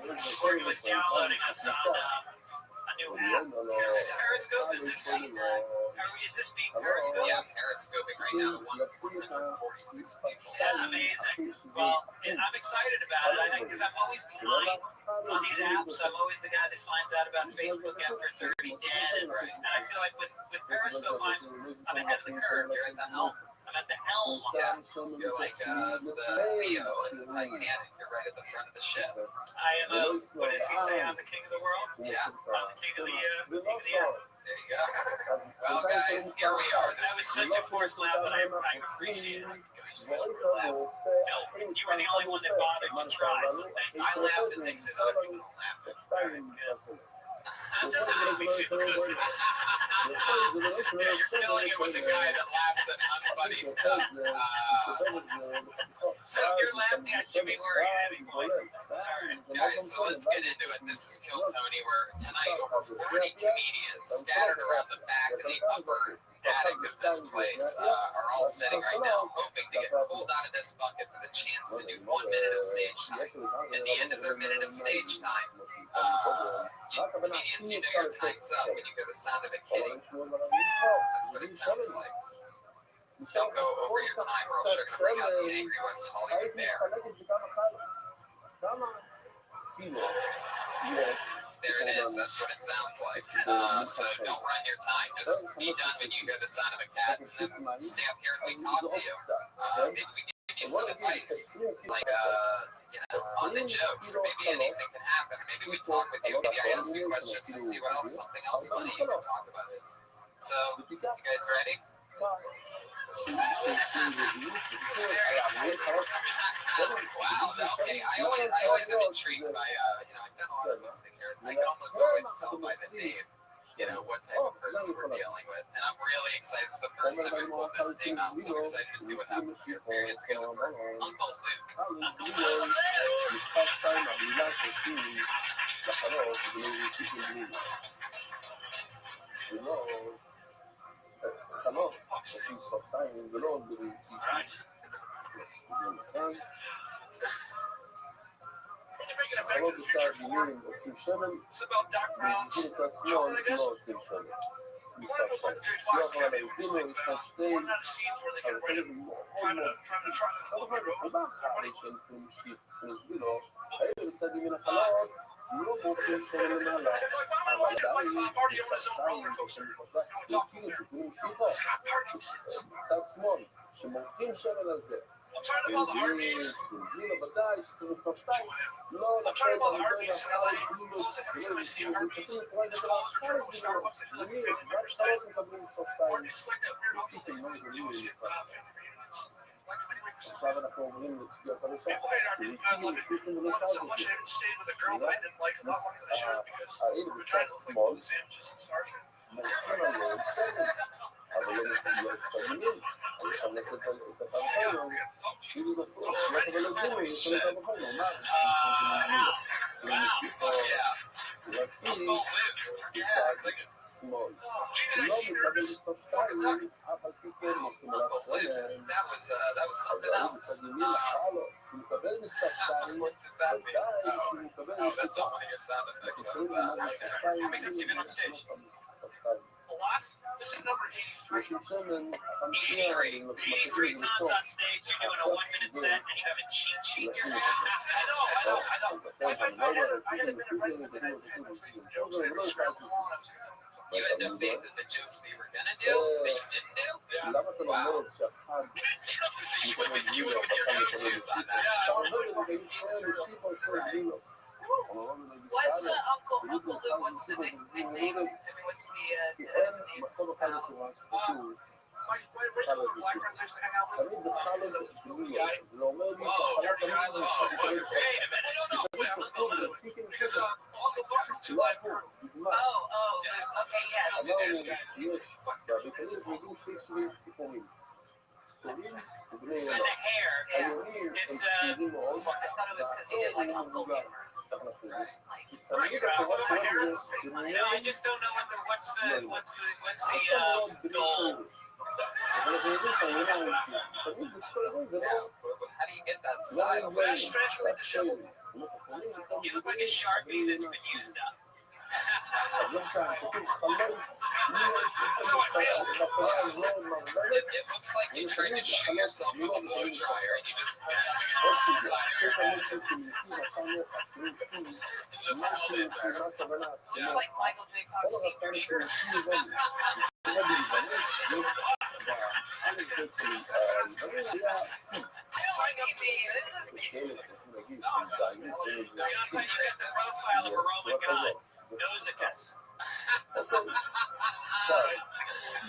before he was downloading us on a new app. Is this Periscope? Is this being Periscope? Yeah, periscoping right now to 146 people. That's amazing. Well, I'm excited about it. I think because I'm always behind on these apps. I'm always the guy that finds out about Facebook after it's already dead. And I feel like with Periscope, I'm ahead of the curve. You're at the helm. I'm at the helm. Yeah, you're like the Leo in the Titanic. You're right at the front of the ship. I am what does he say? I'm the king of the world? Yeah. I'm the king of the app. There you go. Well, guys, here we are. That was such a forced laugh, but I appreciate it. It was supposed to laugh. No, you were the only one that bothered to try, so thank you. I laugh at things that other people don't laugh at. Very good. That doesn't make me feel good. You're killing it with the guy that laughs at unfunny stuff. So if you're laughing, I should be worried anyway. Guys, so let's get into it. This is Kill Tony, where tonight over 40 comedians scattered around the back and the upper attic of this place are all sitting right now hoping to get pulled out of this bucket for the chance to do 1 minute of stage time. At the end of their minute of stage time, comedians, you know your time's up when you hear the sound of it hitting. That's what it sounds like. Don't go over your time or else you're going to bring out the angry West Hollywood bear. There it is. That's what it sounds like. So don't run your time. Just be done when you hear the sound of a cat. And then stay up here and we talk to you. Maybe we give you some advice, like on the jokes, or maybe anything can happen. Or maybe we talk with you. Maybe I ask you questions to see what else, something else funny you can talk about is. So, you guys ready? Wow, okay. I always am intrigued by, I've done a lot of listening here. I can almost always tell by the name, what type of person we're dealing with. And I'm really excited. It's the first time I pulled this name out, so I'm excited to see what happens here. We're going to get together for Uncle Luke. חלות בצד מילים עושים שמן, ובגיל לצד שמאל לא עושים שמן. מספר 2. שיעבור על היופינו, יש כאן שתי חלקים מאוד מאוד רבה אחרי שהם משיך ונסבילו, האלה בצד ימין החלות לא מוכרים שמן למעלה, אבל עדיין מספר 2 וכאילו שכולים משיכו בצד שמאל, שמורחים שמן על זה. גלילה ודאי שצריך מספר 2 לא לחשוב על זה לאחר גלילות וכתוב לפרק את הדבר גלילות רק שתיות מקבלים מספר 2 ופתאום לא גלילים מספר 2 עכשיו אנחנו עוברים לצביעה חדשה ולפעמים משיכים ולא חד האלה בצד שמאל מורחים עליהם שמן אבל לא מסתגלו בצד ימין אני שם לעשות את הפרחנו כאילו בפרוש, לא אבל לא גבוה, יש לנו את הפרחנו, מה? ולפי בצד שמאל לא מקבל מספר 2 אף על פי כן מורחים עליו שמן אז האם בצד ימין לחר לו שהוא מקבל מספר 2 ודאי שהוא מקבל מספר 2 ותשארים למה מספר 2 מספר 2 This is number 83. 83 times on stage, you're doing a 1 minute set, and you have a cheat sheet in your hand. I know. I had a minute right at the end of the jokes. I was scrambling along. You had no faith in the jokes that you were going to do, that you didn't do? Wow. You with your go-tos on that. What's Uncle Luke? What's the nickname? I mean, what's the black friends used to hang out with. תמיד זה חלק בניה, זה לא אומר לי Oh, שהחלק German guy. תמיד Oh, זה wait a minute. No, wait, I'm not going to. Because Uncle Buck from Two Live Crew. דוגמה, Okay, yes. אמרנו שיש בביצנים יודעים שתי סוגים ציפורים, ציפורים ובני And יונה. the hair, היונים הם צעירים מאוד, I thought it was because he did like Uncle מבוגר. Humor. ככה אנחנו אומרים. Right, תמיד you התשובה got my hair. שלנו זה no, I just don't know what's the אף פעם לא בני goal. חורש. אבל אנחנו יודעים שהיונה הם צעירים. תמיד זה קורה ולא How do you get that לא style? הם But I'm especially disheveled. disheveled. You look like a Sharpie that's been used up. אז לא משנה, כתוב חלוץ, מי יש בחיה מאוד מעובדת, It looks like you tried to shoot yourself with a blow dryer and you just put it עוד on שזה, fire. יש משהו פנימי, עכשיו משהו מה הכוונה, Just like Michael J. Fox כל steamed your הרפתן shirt. שהוא פנימי, לא בלבנית, יש באלף בית שלי, בלבנית היה It's like me. This is me. שאלה, אנחנו נגיד, You got the profile of a Roman god, Nausicaa.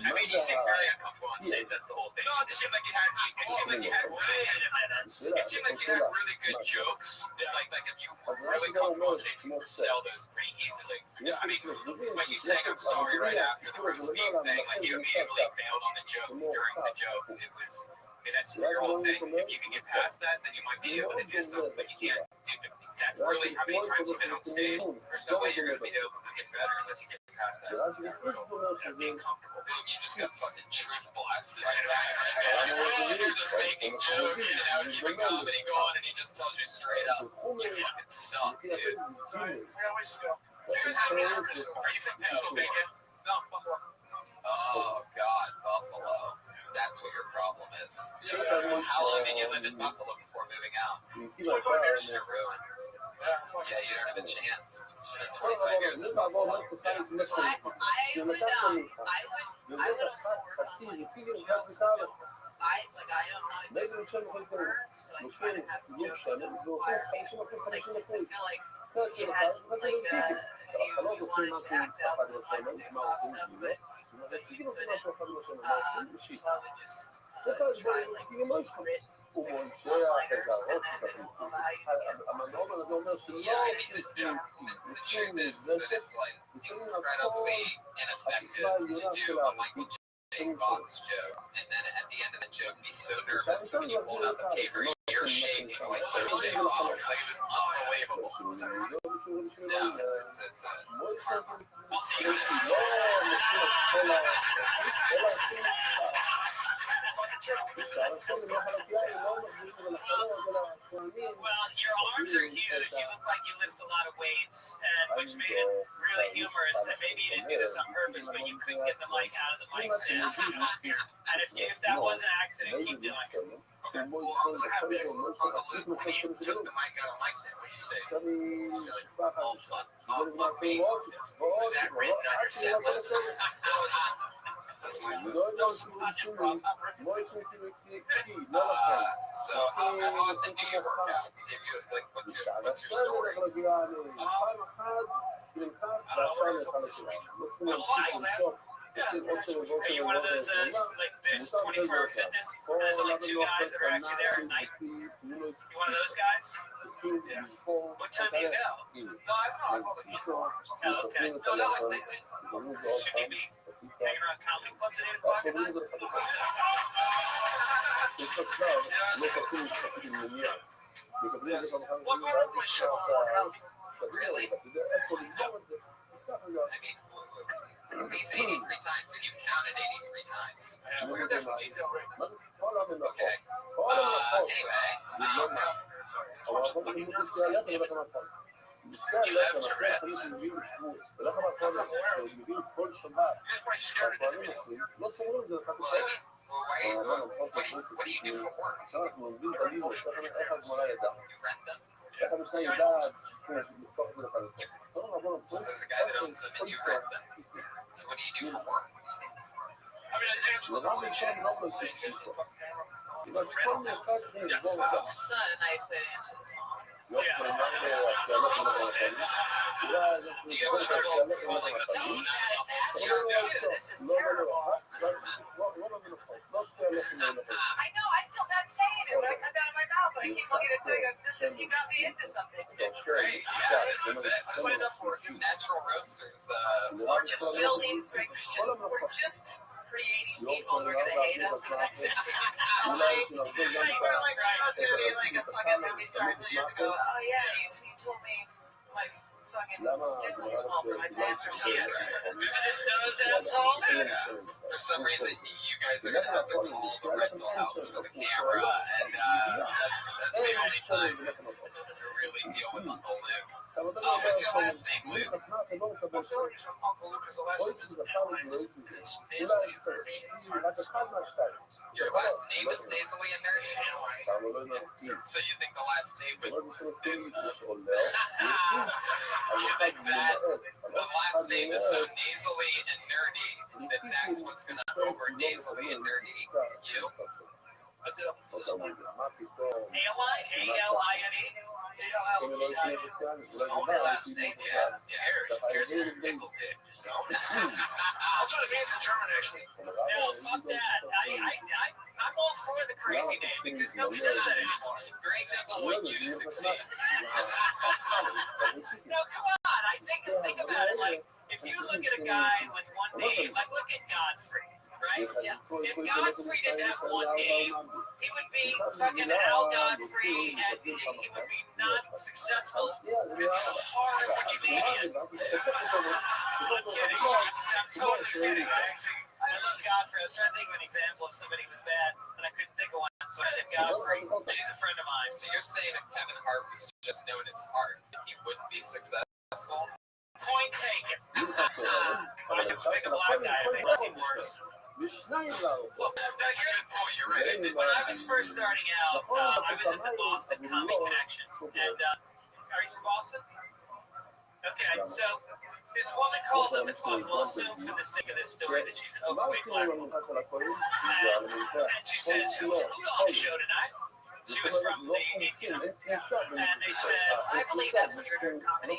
I mean, you seem very uncomfortable on stage. That's the whole thing. No, it seemed like you had. It seemed like you had. Wait a minute. It seemed like you had really good jokes. Like if you were really comfortable on stage, you could sell those pretty easily. I mean, when you sang "I'm sorry" right after the Bruce Lee thing, like you immediately bailed on the joke during the joke. It was. I mean, that's your whole thing. If you can get past that, then you might be able to do something. But you can't. That's really how many times you've been on stage. There's no way you're gonna be able to get better unless you get past that. Being comfortable. You just got fucking truth blasted. You're just making jokes, you know, keeping comedy going, and he just tells you straight up, you fucking suck, dude. Where always go. You guys have any other? Are you from Pennsylvania? No, Buffalo. Oh god, Buffalo. That's what your problem is. How long did you live in Buffalo before moving out? 25 years. You're ruined. Yeah, Yeah, you don't have a chance. Spend 25 years in Buffalo. I would חצי ריפילים, חצי קאלה. נגד ראשון וחצי לוקחים גיל שלם ועושים 50%. חלק של אחד וחצי ריפילים. החלות עושים משהו אחד לשלם, מה עושים בשבילו? ורפילים עושים משהו אחד לשלם, מה עושים בשביל? זה כל הדברים, ריפילים לא ישכחו. הוא מונשע, חזרות, המנהום הזה אומר שלא עושים כלום, יוצאים מזלשת, ושמים הכל, השכבה העליונה של הערבים. Fox joke, and then at the end of the joke, he's so nervous that when you pulled out the paper, you're shaking like Jay Fox. Like it was unbelievable. No, it's I'll see you Well, your arms are huge. You look like you lift a lot of weights, and which made it really humorous. And maybe you didn't do this on purpose, but you couldn't get the mic out of the mic stand. And if that was an accident, keep doing it. Okay. Well, what happened is Uncle Luke, when he took the mic out of Mike's stand, what did you say? Oh, fuck. Oh, fuck me. Was that written on your set list? That's my move. So how often do you work out? Like, what's your story? Are you one of those like this 24-hour fitness? There's only two guys that are actually there at night. You one of those guys? What time do you go? No, I go to Oh, okay. No, not like lately. Should you be hanging around comedy clubs at 8 o'clock at night? What part of my show I'm working out? Really? I mean, he's 83 times, and you've counted 83 times. Yeah, we're definitely doing it. Okay. What do you do for work? You rent them? So there's a guy that owns them and you rent them. So what do you do for work? I mean, I answer the phone and shit. That's not a nice way to answer the phone. Do you ever struggle holding the phone? This is terrible. I know, I feel bad saying it, but it comes out of my mouth, but I keep looking at it, you got me into something. It's great. Yeah, this is it. Put it up for natural roasters. We're just building, we're just creating people who are going to hate us for the next we're like, we're like, I was going to be like a fucking movie star years ago. Oh, yeah, you told me, like, fucking dick was small for my pants or something. This nose asshole. Yeah. For some reason, you guys are gonna have to call the rental house for the camera, and that's the only time you really deal with Uncle Luke. What's your last name, Luke? Uncle Luke is the last name. Your last name is nasally and nerdy. So you think the last name would? You think that the last name is so nasally and nerdy that that's what's gonna over nasally and nerdy you? A-L-I-N-E. It's own her last name. Yeah. Here's his pickle dick. Just own it. I'll try to answer German, actually. No, fuck that. I'm all for the crazy name because nobody does that anymore. Greg doesn't want you to succeed. No, come on. Think about it. Like, if you look at a guy with one name, like look at Godfrey, right? Yeah. If Godfrey didn't have one name, he would be fucking Al Godfrey, and he would be not successful because he's a horrible comedian. I'm kidding. I'm totally kidding. I love Godfrey. I was trying to think of an example of somebody who was bad, and I couldn't think of one, so I said Godfrey. He's a friend of mine. So you're saying if Kevin Hart was just known as Hart, he wouldn't be successful? Point taken. Why don't you pick a black guy to make it seem worse? Well, that's a good point. You're right. When I was first starting out, I was at the Boston Comedy Connection. And are you from Boston? Okay, so this woman calls up the club. We'll assume for the sake of this story that she's an overweight black woman. And she says, who's on the show tonight? She was from the ATM. And they said, I believe that's when you're doing comedy.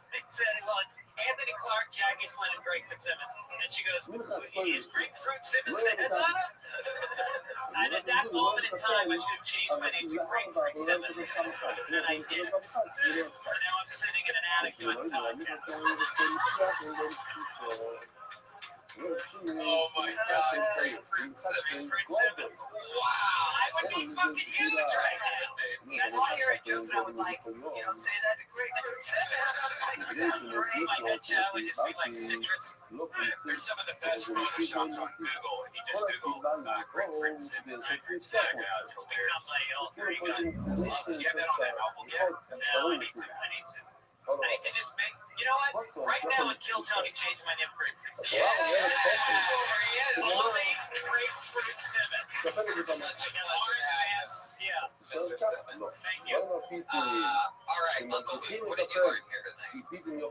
They said, well, it's Anthony Clark, Jackie Flynn, and Greg Fitzsimmons. And she goes, is Grapefruit Simmons the headliner? And at that moment in time, I should have changed my name to Grapefruit Simmons. And I didn't. And now I'm sitting in an attic doing podcasts. Oh my God, Grapefruit Simmons. Wow, I would be fucking huge right now. That's why you're at jokes, and I would like, say that to Grapefruit Simmons. My headshot would just be like citrus. There's some of the best photoshops on Google. If you just Google Grapefruit Simmons, check it out. It's Become my alter ego. You have that on that album? Yeah. No, I need to just make, you know what? Right now in Kill Tony, change my name to Grapefruit Simmons. Only Grapefruit Simmons. Such a large ass. Yeah. Mr. Simmons. Thank you. All right, Uncle Luke, what did you learn here tonight? I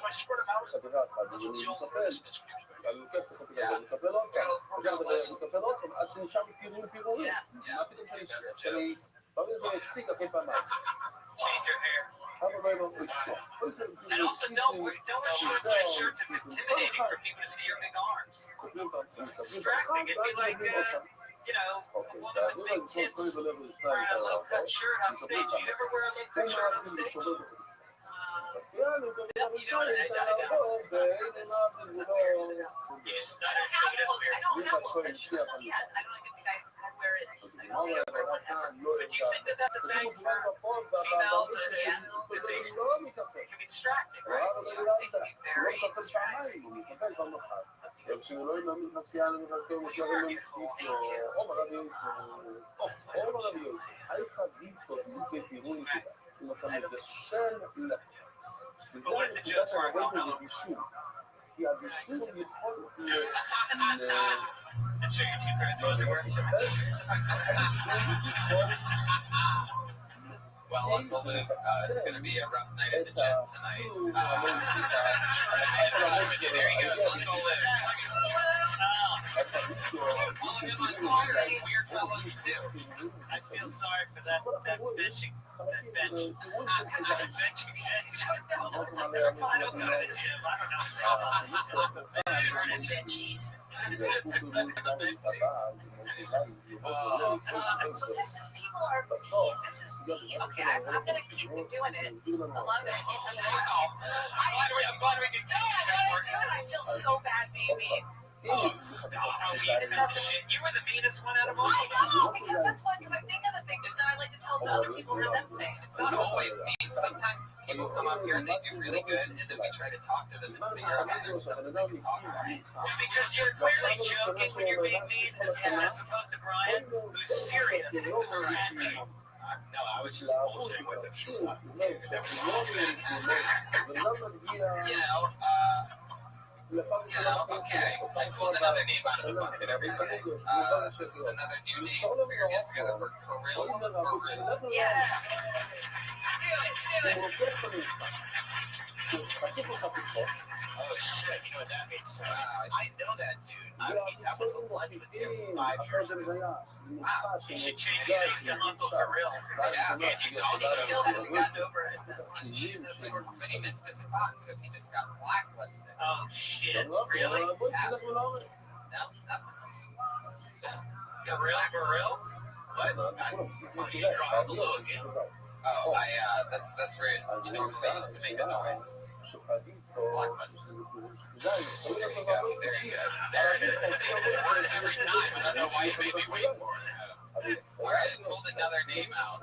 spread them out. Change your hair. And also don't wear shirts that's intimidating for people to see your big arms. It's distracting. It'd be like, a woman with big tits wearing a low-cut shirt on stage. You ever wear a low-cut shirt on stage? You just stuttered, so it is weird. I don't have one. I don't think I wear it. I only ever wear one ever. But do you think that that's a thing for females that they can be distracting, right? It can be very distracting. But what if the jokes aren't well known? And show your two pairs of underwear. Well, Uncle Luke, it's going to be a rough night at the gym tonight. There he goes, Uncle Luke. him on Twitter at Weird Fellas too. I feel sorry for that bench. That bench. That bench again. I don't go to the gym. I don't know. The benchies. So this is people are me. This is me. Okay, I'm gonna keep doing it. I love it. I'm glad we can do it. I feel so bad, baby. Oh, stop. How mean is that shit? You were the meanest one out of all. I know, because that's fun, because I think of the things and then I like to tell the other people what them say. It's not always me. Sometimes people come up here and they do really good, and then we try to talk to them and figure out if there's something they can talk about. Well, because you're clearly joking when you're being mean, as opposed to Brian, who's serious. No, I was just bullshitting with him. He sucked. Okay. I pulled another name out of the bucket, everybody. This is another new name. We're going to get together for Kirill. Yes. Oh shit, you know what that means? I know that dude. I was in lunch with him 5 years ago. Wow, you should change your name to Uncle Kirill. Yeah, and he's he also still hasn't gotten over it. But he missed his spot, so he just got blacklisted. Oh shit, really? Yeah. No, Kirill? What? He's drawing the look in. Oh, that's where you normally used to make a noise. Blockbuster. There you go. There you go. There it is. It works every time. I don't know why you made me wait for it. All right, I pulled another name out.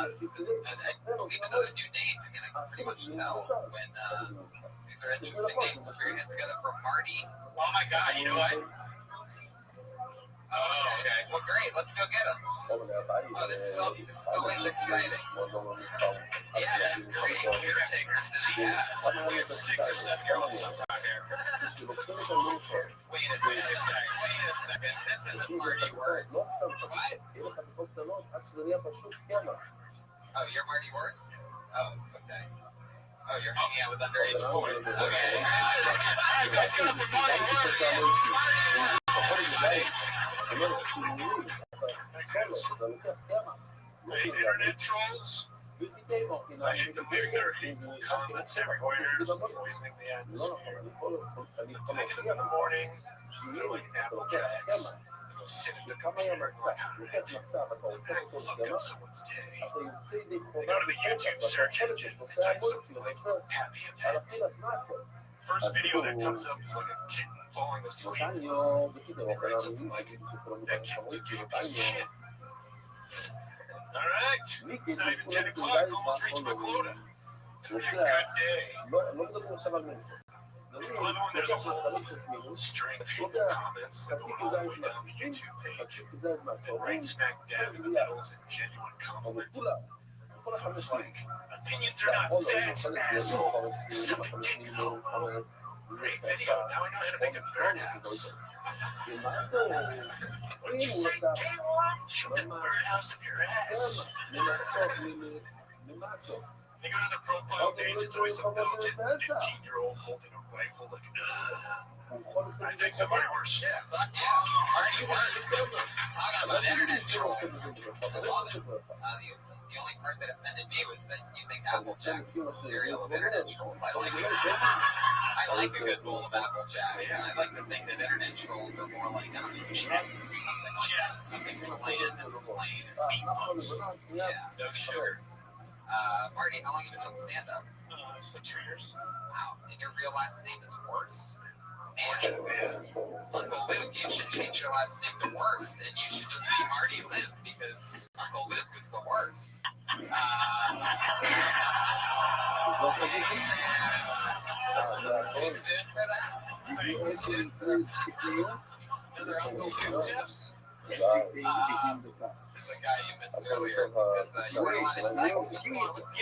This is I'll give another new name. I can pretty much tell when these are interesting names. We're gonna get together for Marty. Oh my god, you know what? Oh, okay. Well, great. Let's go get him. Oh, this is always exciting. Yeah, that's great. Caretakers, does he have? We have 6 or 7 year olds sometimes here. Wait a second. This isn't Marty Worst. What? Oh, you're Marty Worst? Oh, okay. Oh, you're hanging out with underage boys. Okay. You guys got the Marty Worst. Hey, internet trolls. I hate the bigger hateful comments everywhere. Poisoning the atmosphere. Take it in the morning, doing apple jacks. Go sit at the computer and work on it. Fuck up someone's day. They go to the YouTube search engine and type something like happy event. First video that comes up is like a kitten falling asleep. They write something like, that kitten's a piece of shit. Alright, it's not even 10 o'clock, almost reached my quota. It's gonna be a good day. Another one, there's a whole string of hateful comments that go all the way down the YouTube page. And right smack dab in the middle is a genuine compliment. So it's like, opinions are not facts, asshole. Suck a dick, homo. Great video, now I know how to make a birdhouse. What did you say, K-Roy? Shove that birdhouse up your ass. They go to the profile page, it's always some militant 15-year-old holding a rifle like, I think somebody worse. Yeah, fuck yeah. Marty Worst. Talking about internet trolls. I love it. The only part that offended me was that you think Apple Jacks is a cereal of internet trolls. I like a good bowl of Apple Jacks, and I like to think that internet trolls are more like, I don't know, chips or something like that. Something bland and plain and meatless. Yeah. No sugar. Marty, how long have you been on stand-up? 6 years. Wow. And your real last name is Worst? Man, Uncle Luke, you should change your last name to Worst, and you should just be Marty Liv, because Uncle Luke was the worst. Too soon for that? Too soon for another Uncle Luke, Jeff? It's a guy you missed earlier because you weren't allowed inside. What's the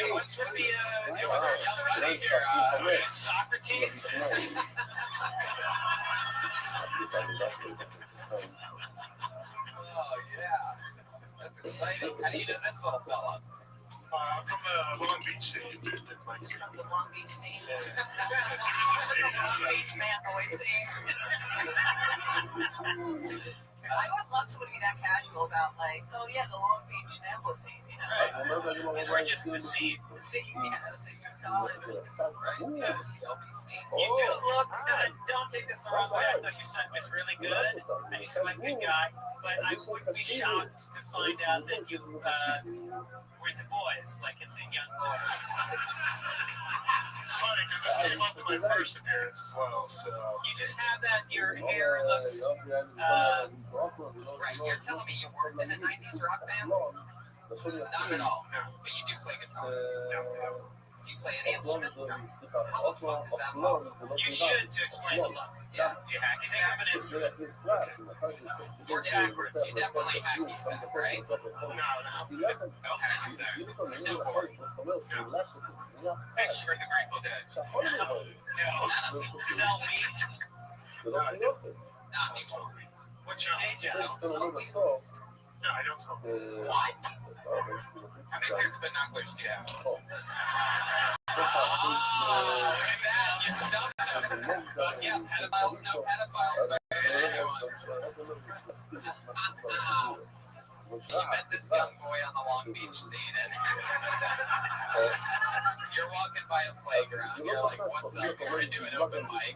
other young buddy here? Socrates? Oh, yeah. That's exciting. How do you know this little fella? From the Long Beach scene, like From the Long Beach scene. Yeah. From the Long Beach man boy scene. I would love somebody to be that casual about, like, oh yeah, the Long Beach Nambo scene, you know? Right. Or just the scene. The scene, yeah, that's a good call. Right? The LB scene. You do look, don't take this the wrong way. I thought your son was really good, and he's a good guy, but I wouldn't be shocked to find out that you were into boys, like it's a young boy. It's funny because this came up in my first appearance as well. So You just have that, your hair looks, Right, you're telling me you worked in a 90s rock band? Not at all. But you do play guitar. Do you play any instruments? How the fuck is that possible? you should to explain the look. Yeah. You hack think of it as You're backwards. You definitely hacky sack, right? No hacky sack. Snowboard. Picture the Grateful Dead. no. Sell me. Not anymore. What's your day job? Don't smoke weed. no, I don't smoke. What? How many pairs of binoculars do you have? You stumped him. Yeah, pedophiles, no pedophiles. So you met this young boy on the Long Beach scene, and you're walking by a playground. You're like, "What's up? We're gonna do an open mic.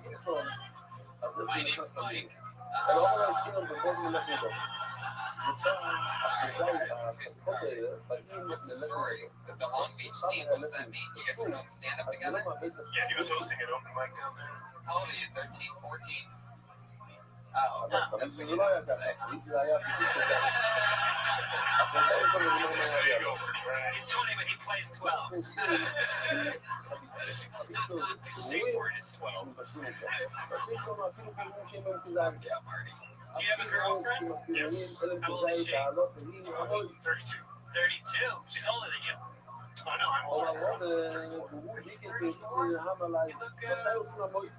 My name's Mike." What's the story? The Long Beach scene, what does that mean? You guys were doing stand-up together? Yeah, he was hosting an open mic down there. How old are you? 13, 14? Oh, that's what you have to say. He's 20, but he plays 12. The safe word is 12. Yeah, Marty. Do you have a girlfriend? Yes. How old is she? 32. 32. She's older than you. Oh no, I'm older. You look good.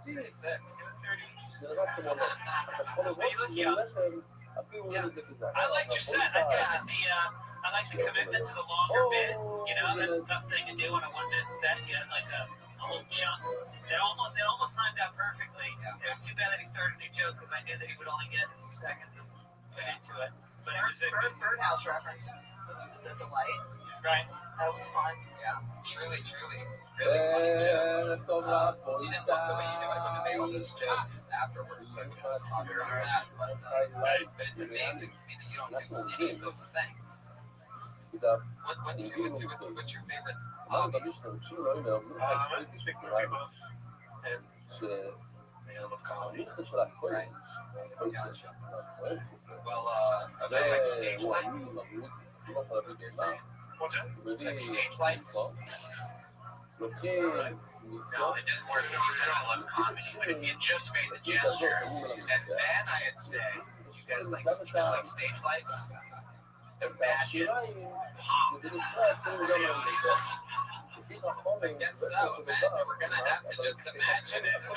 36. 30. But you look young. Yeah. I liked your set. I think that I like the commitment to the longer bit. You know, that's a tough thing to do on a 1-minute set. You had like a whole chunk. It almost timed out perfectly. It was too bad that he started a new joke because I knew that he would only get a few seconds to get into it. But it was a good Birdhouse reference. Was the delight? right. That was fun. Yeah. Truly, really funny joke. You didn't look the way you knew I would have made all those jokes afterwards. I could just talk about that. But it's amazing to me that you don't do any of those things. What's your favorite hobbies? I think we're both. And I love comedy. Right. Gotcha. Well, Like okay. stage lights. You're saying. What's that? Like stage lights. No, it didn't work because he said I love comedy. But if you just made the gesture, and then I'd say, you guys like stage lights? Just imagine. Pop. I guess so, man. We're gonna have to just imagine it. That's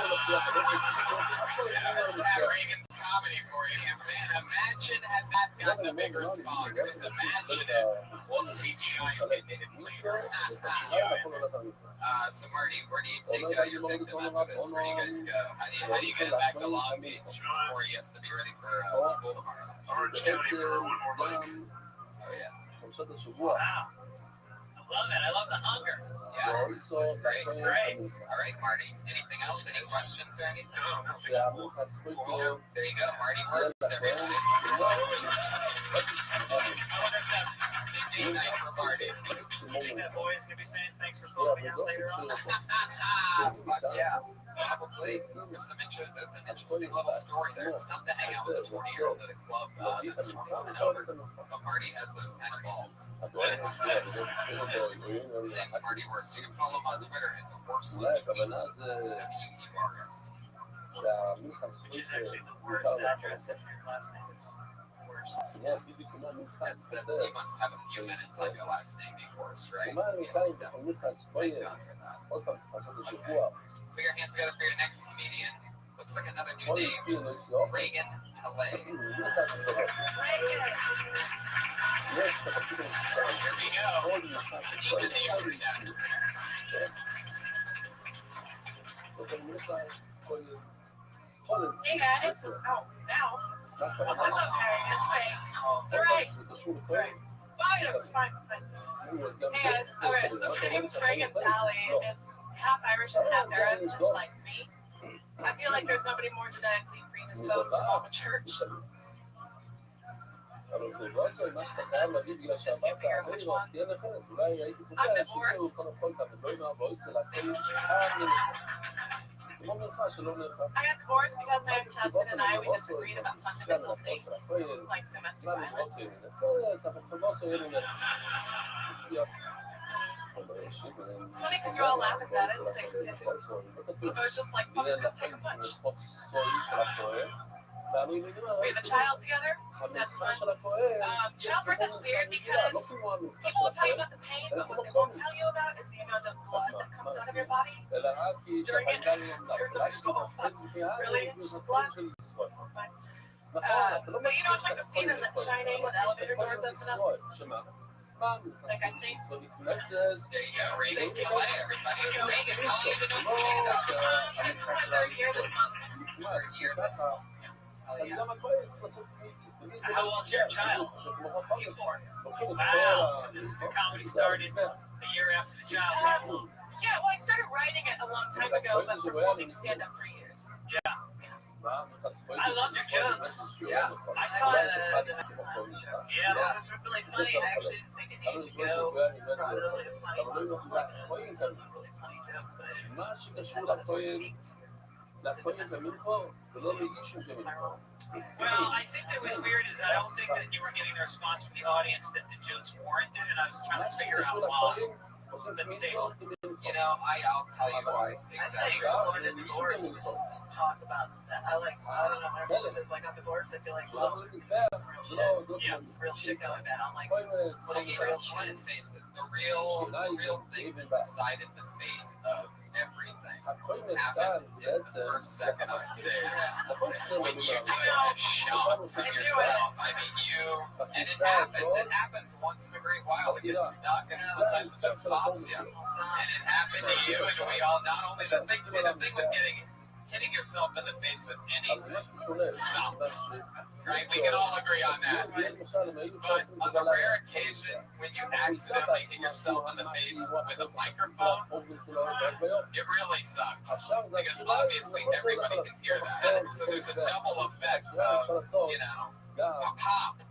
Pat Reagan's comedy for you, man. Imagine had that gotten a big response. Just imagine it. We'll CGI it later. So Marty, where do you take your victim after this? Where do you guys go? How do you get back to Long Beach before he has to be ready for school tomorrow? Orange County for one more mic. Oh yeah. Wow. I love it. I love the hunger. Yeah, that's great. It's great. All right, Marty. Anything else? Any questions or anything? No, thanks. Cool. There you go, Marty Worst, everybody. Big day night for Marty. You think that boy is going to be saying thanks for calling me out later on? Fuck yeah. Probably. There's that's an interesting little story there. It's tough to hang out with a 20-year-old at a club that's 21 and over. But Marty has those kind of balls. His name's Marty Worst. You can follow him on Twitter at the Worst Tweet. WERST. Which is actually the worst address if your last name is Worst. That's the, you must have a few minutes on your last name being Worst, right? Yeah, thank God for that. Okay. Put your hands together for your next comedian. Looks like another new name. Reagan Talay. Here we go. Even the upper deck. Hey guys, it's out now. That's okay. It's fake. It's alright. Fine, it's fine. Hey guys, alright, so my name's Reagan Talley. It's half Irish and half Arab, just like me. I feel like there's nobody more genetically predisposed to mama church. Just can't figure out which one. I'm divorced. I got divorced because my ex-husband and I, we disagreed about fundamental things, like domestic violence. It's funny because you all laugh at that and say, if I was just like, fucking come take a punch. We have a child together. That's fun. Childbirth is weird because people will tell you about the pain, but what they won't tell you about is the amount of blood that comes out of your body during it. Turns out, oh, fuck, really? It's just blood? Fine. But you know, it's like the scene in The Shining when the elevator doors open up. Like, I think. There you go, Reagan. Kill everybody. Reagan, how long have you been doing stand-up? This is my third year this month. Third year this month. Hell yeah. How old's your child? He's 4. Wow, so this is the comedy started a year after the child came. Yeah, well, I started writing it a long time ago, but performing stand-up 3 years. Yeah. I loved your jokes. Yeah. I caught it. Yeah, that was really funny. I actually didn't think it needed to go. Probably really a funny one. Really funny joke, but I thought it peaked. Well, I think that was weird is I don't think that you were getting the response from the audience that the jokes warranted, and I was trying to figure out why. Let's table. You know, I'll tell you why. Exactly. Explored in divorce was talk about that. I don't know, whenever someone says like I'm divorced, I feel like, well, Yeah. real shit going down. Like, I mean, let's face it, the real thing that decided the fate of everything happened in the first second on stage. When you took a shot from yourself, I mean, and it happens once in a great while. It gets stuck, and sometimes it just pops you. And it happened to you, and we all, not only the thing with hitting yourself in the face with anything sucks. Right? We can all agree on that. But on the rare occasion when you accidentally hit yourself in the face with a microphone, it really sucks. Because obviously everybody can hear that. So there's a double effect of, a pop.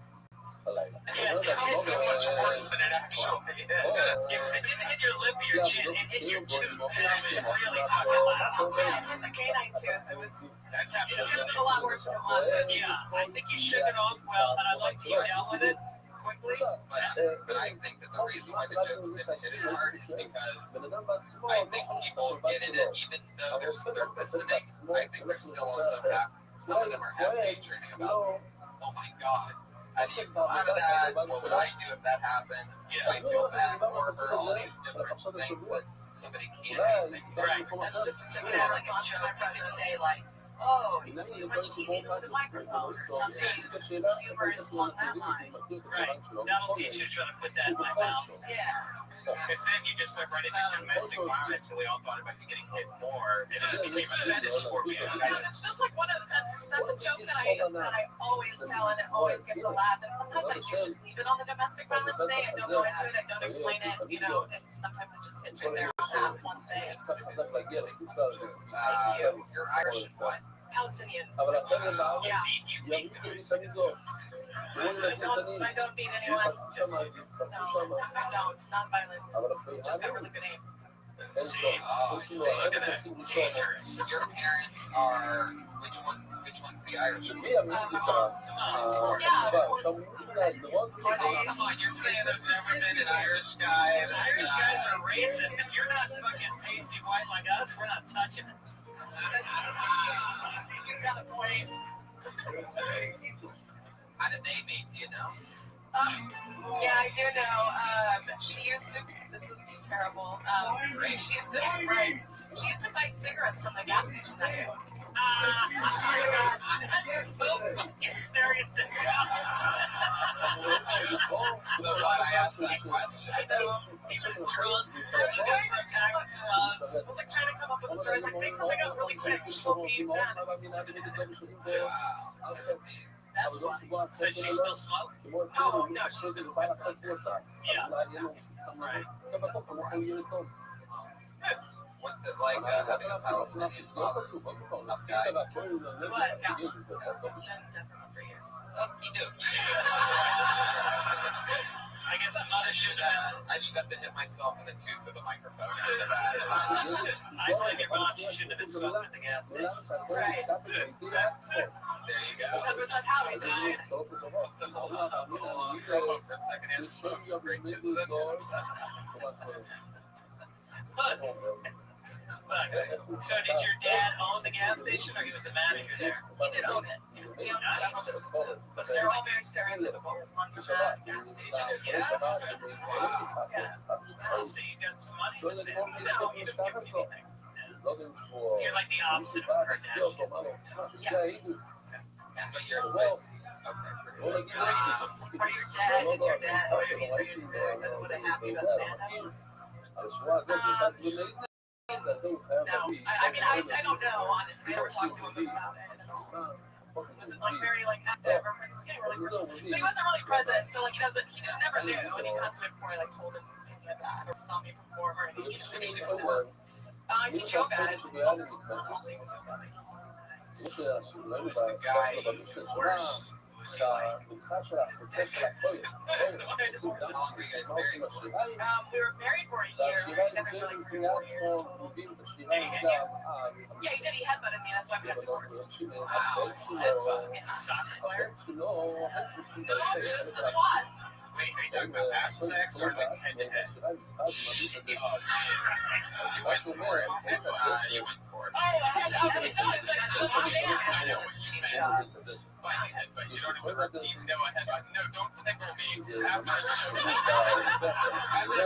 Yes, It sounds so much worse than it actually is. Because it didn't hit your lip or your chin, it hit your tooth. And it was really fucking loud. Yeah, it hit the canine tooth. It was That's happened. a lot worse than it was. Yeah, I think you shook it off well, and I like that you dealt with it quickly. But I think that the reason why the jokes didn't hit as hard is because I think people get in it, even though they're listening. I think they're still also some of them are half daydreaming about, oh my God, how do you come out of that? What would I do if that happened? I feel bad for her, all these different things that somebody can't think about. Right. That's just a typical response to my brother say, like, oh, too much TV with a microphone or something humorous along that line. Right. That'll teach you to try to put that in my mouth. Yeah. Because then you just went right into domestic violence, and we all thought about you getting hit more, and then it became a fetish for me. It's just like that's a joke that I always tell, and it always gets a laugh. And sometimes I do just leave it on the domestic violence thing. I don't go into it. I don't explain it. And sometimes it just hits right there on that one thing. You're Irish and what? Palestinian. Yeah. I don't beat anyone. No, I don't. Non-violent. Just got a really good aim. Oh, I see. Look at that. Dangerous. Your parents are which one's the Irish? Yeah. Oh, come on, you're saying there's never been an Irish guy. Irish guys are racist. If you're not fucking pasty white like us, we're not touching it. He's got a point. How did they meet? Do you know? Yeah, I do know. She used to. This is terrible. She used to. Right. She used to buy cigarettes from the gas station. Sorry, that's so fucking stereotypical. So glad I asked that question. I know. He was drunk. I was doing the guy with slugs. I was like trying to come up with a story. I was like, make something up really quick. She'll be mad. Wow, that's amazing. That's funny. So she still smoke? Oh, no, she's been quite fun. Yeah. Right. What's it like having a Palestinian father? Tough guy. What? Yeah. He's been dead for about 3 years. He do. I guess I'm not a shit. I just have to hit myself in the tooth with a microphone. I blame your mom. She shouldn't have been smoking at the gas station. That's right. There you go. That was how he died. Throw up for secondhand smoke. Great incident. So did your dad own the gas station, or he was a manager there? He did own it. He owned several businesses, but they're all very stereotypical. Laundromat, gas station. Yeah. Oh, so you got some money with it. No, you didn't give me anything. So you're like the opposite of a Kardashian. Yes. But you're okay. Are your dad, or your years ago, were they happy about stand-up? No, I mean, I don't know, honestly. I never talked to him about it at all. He wasn't like very like active or participating really personal. But he wasn't really present, so like he never knew, and he passed away before I like told him any of that or saw me perform or anything. What do you do for work? I teach yoga and consultants. Who's the guy worse? Who's he like? It's a dick. How long were you guys married for? We were married for a year. We were together for like 3 or 4 years. Yeah, he did. He headbutted me. That's why we got divorced. Wow. Headbutt. Soccer player? No, Just a twat. wait, are you talking about ass sex or like head to head? Oh, jeez. You went for it. You went for it. I know what you meant. By headbutt. You don't even repeat. No, a headbutt. No, don't tickle me. Half that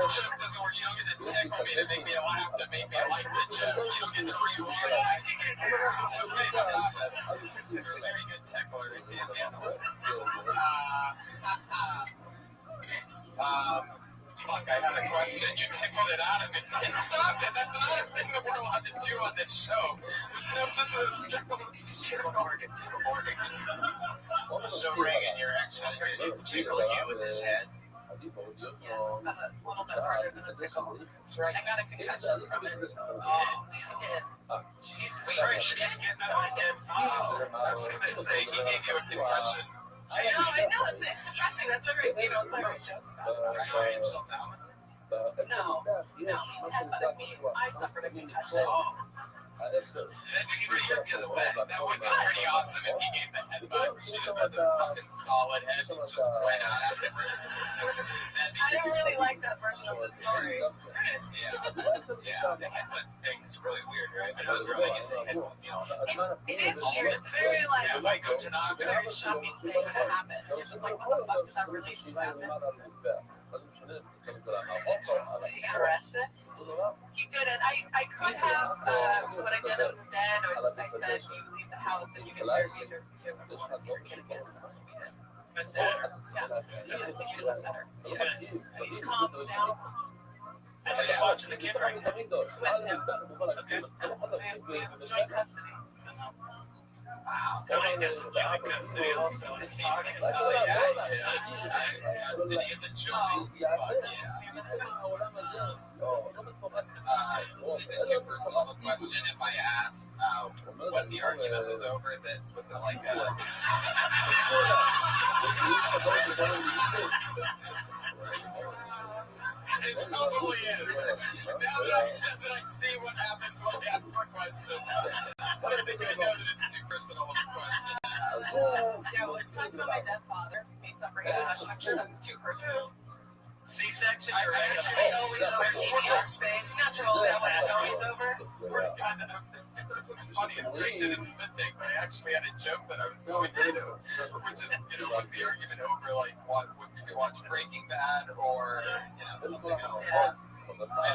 joke doesn't work. You don't get to tickle me to make me laugh, to make me like the joke. You don't get to reward it. Okay, stop it. You're a very good tickler if you can't handle it. Fuck, I had a question. You tickled it out of me. And stop it. That's not a thing that we're allowed to do on this show. There's no, this is tickle Morgan. So Reagan, your ex had tickled you with his head. Yes, a little bit harder than a tickle. That's right. I got a concussion from it. Oh, I did. Jesus Christ, you just get that on a dead phone. I was going to say, he gave you a concussion. I know, it's depressing. That's what it's like a joke about. Are you himself out? No, he headbutted me. I suffered a concussion. That'd be pretty good the other way. That would be pretty awesome if he gave the headbutt. She just had this fucking solid head and just went out afterwards. I didn't really like that version of the story. Yeah, the headbutt thing is really weird, right? I know girls used to headbutt me all the time. It is weird. It's very like, Yeah, I go to the it's a very shocking thing that happens. You're just like, what the fuck did that really just happen? Did he get arrested? He didn't. I could have, but I did instead. I said, you leave the house and you can hear me if you ever want to see your kid again. That's what we did. Yeah, I think he was better. He's calmed down. I was watching the kid right now. It's with him. Okay. We have joint custody. Wow. Tony's got some joint custody also. Oh, yeah. Custody of the joint. Is it too personal of a question if I ask when the argument was over? That was it like It probably is. Now that I see what happens when I ask my question, I think I know that it's too personal of a question. Yeah, when it talks about my dead father, me suffering a concussion, I'm sure that's too personal. C-section? I actually always see your space. Natural, that when it's always over. That's what's funny. It's great that it's spitting, but I actually had a joke that I was going to do, which is, was the argument over, like, what did you watch Breaking Bad or, something else? I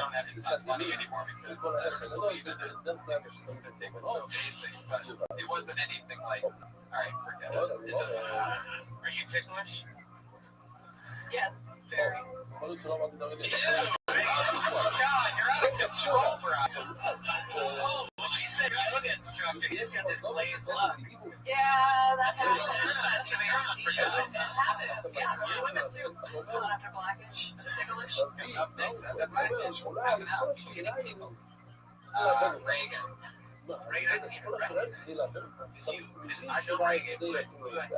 don't have it's not funny anymore because I don't believe in it because the spitting was so basic, but it wasn't anything like, all right, forget it. It doesn't matter. Are you ticklish? Yes, very. Ew, God, you're out of control, Brian. Oh, well, she said yoga instructor. He just got this glazed look. Yeah, that's how it is. Yeah, women too. Going after Blackish, ticklish. Up next, after Blackish, we're wrapping up. We're getting people. Reagan. Reagan, I need a Reagan. I know Reagan, but you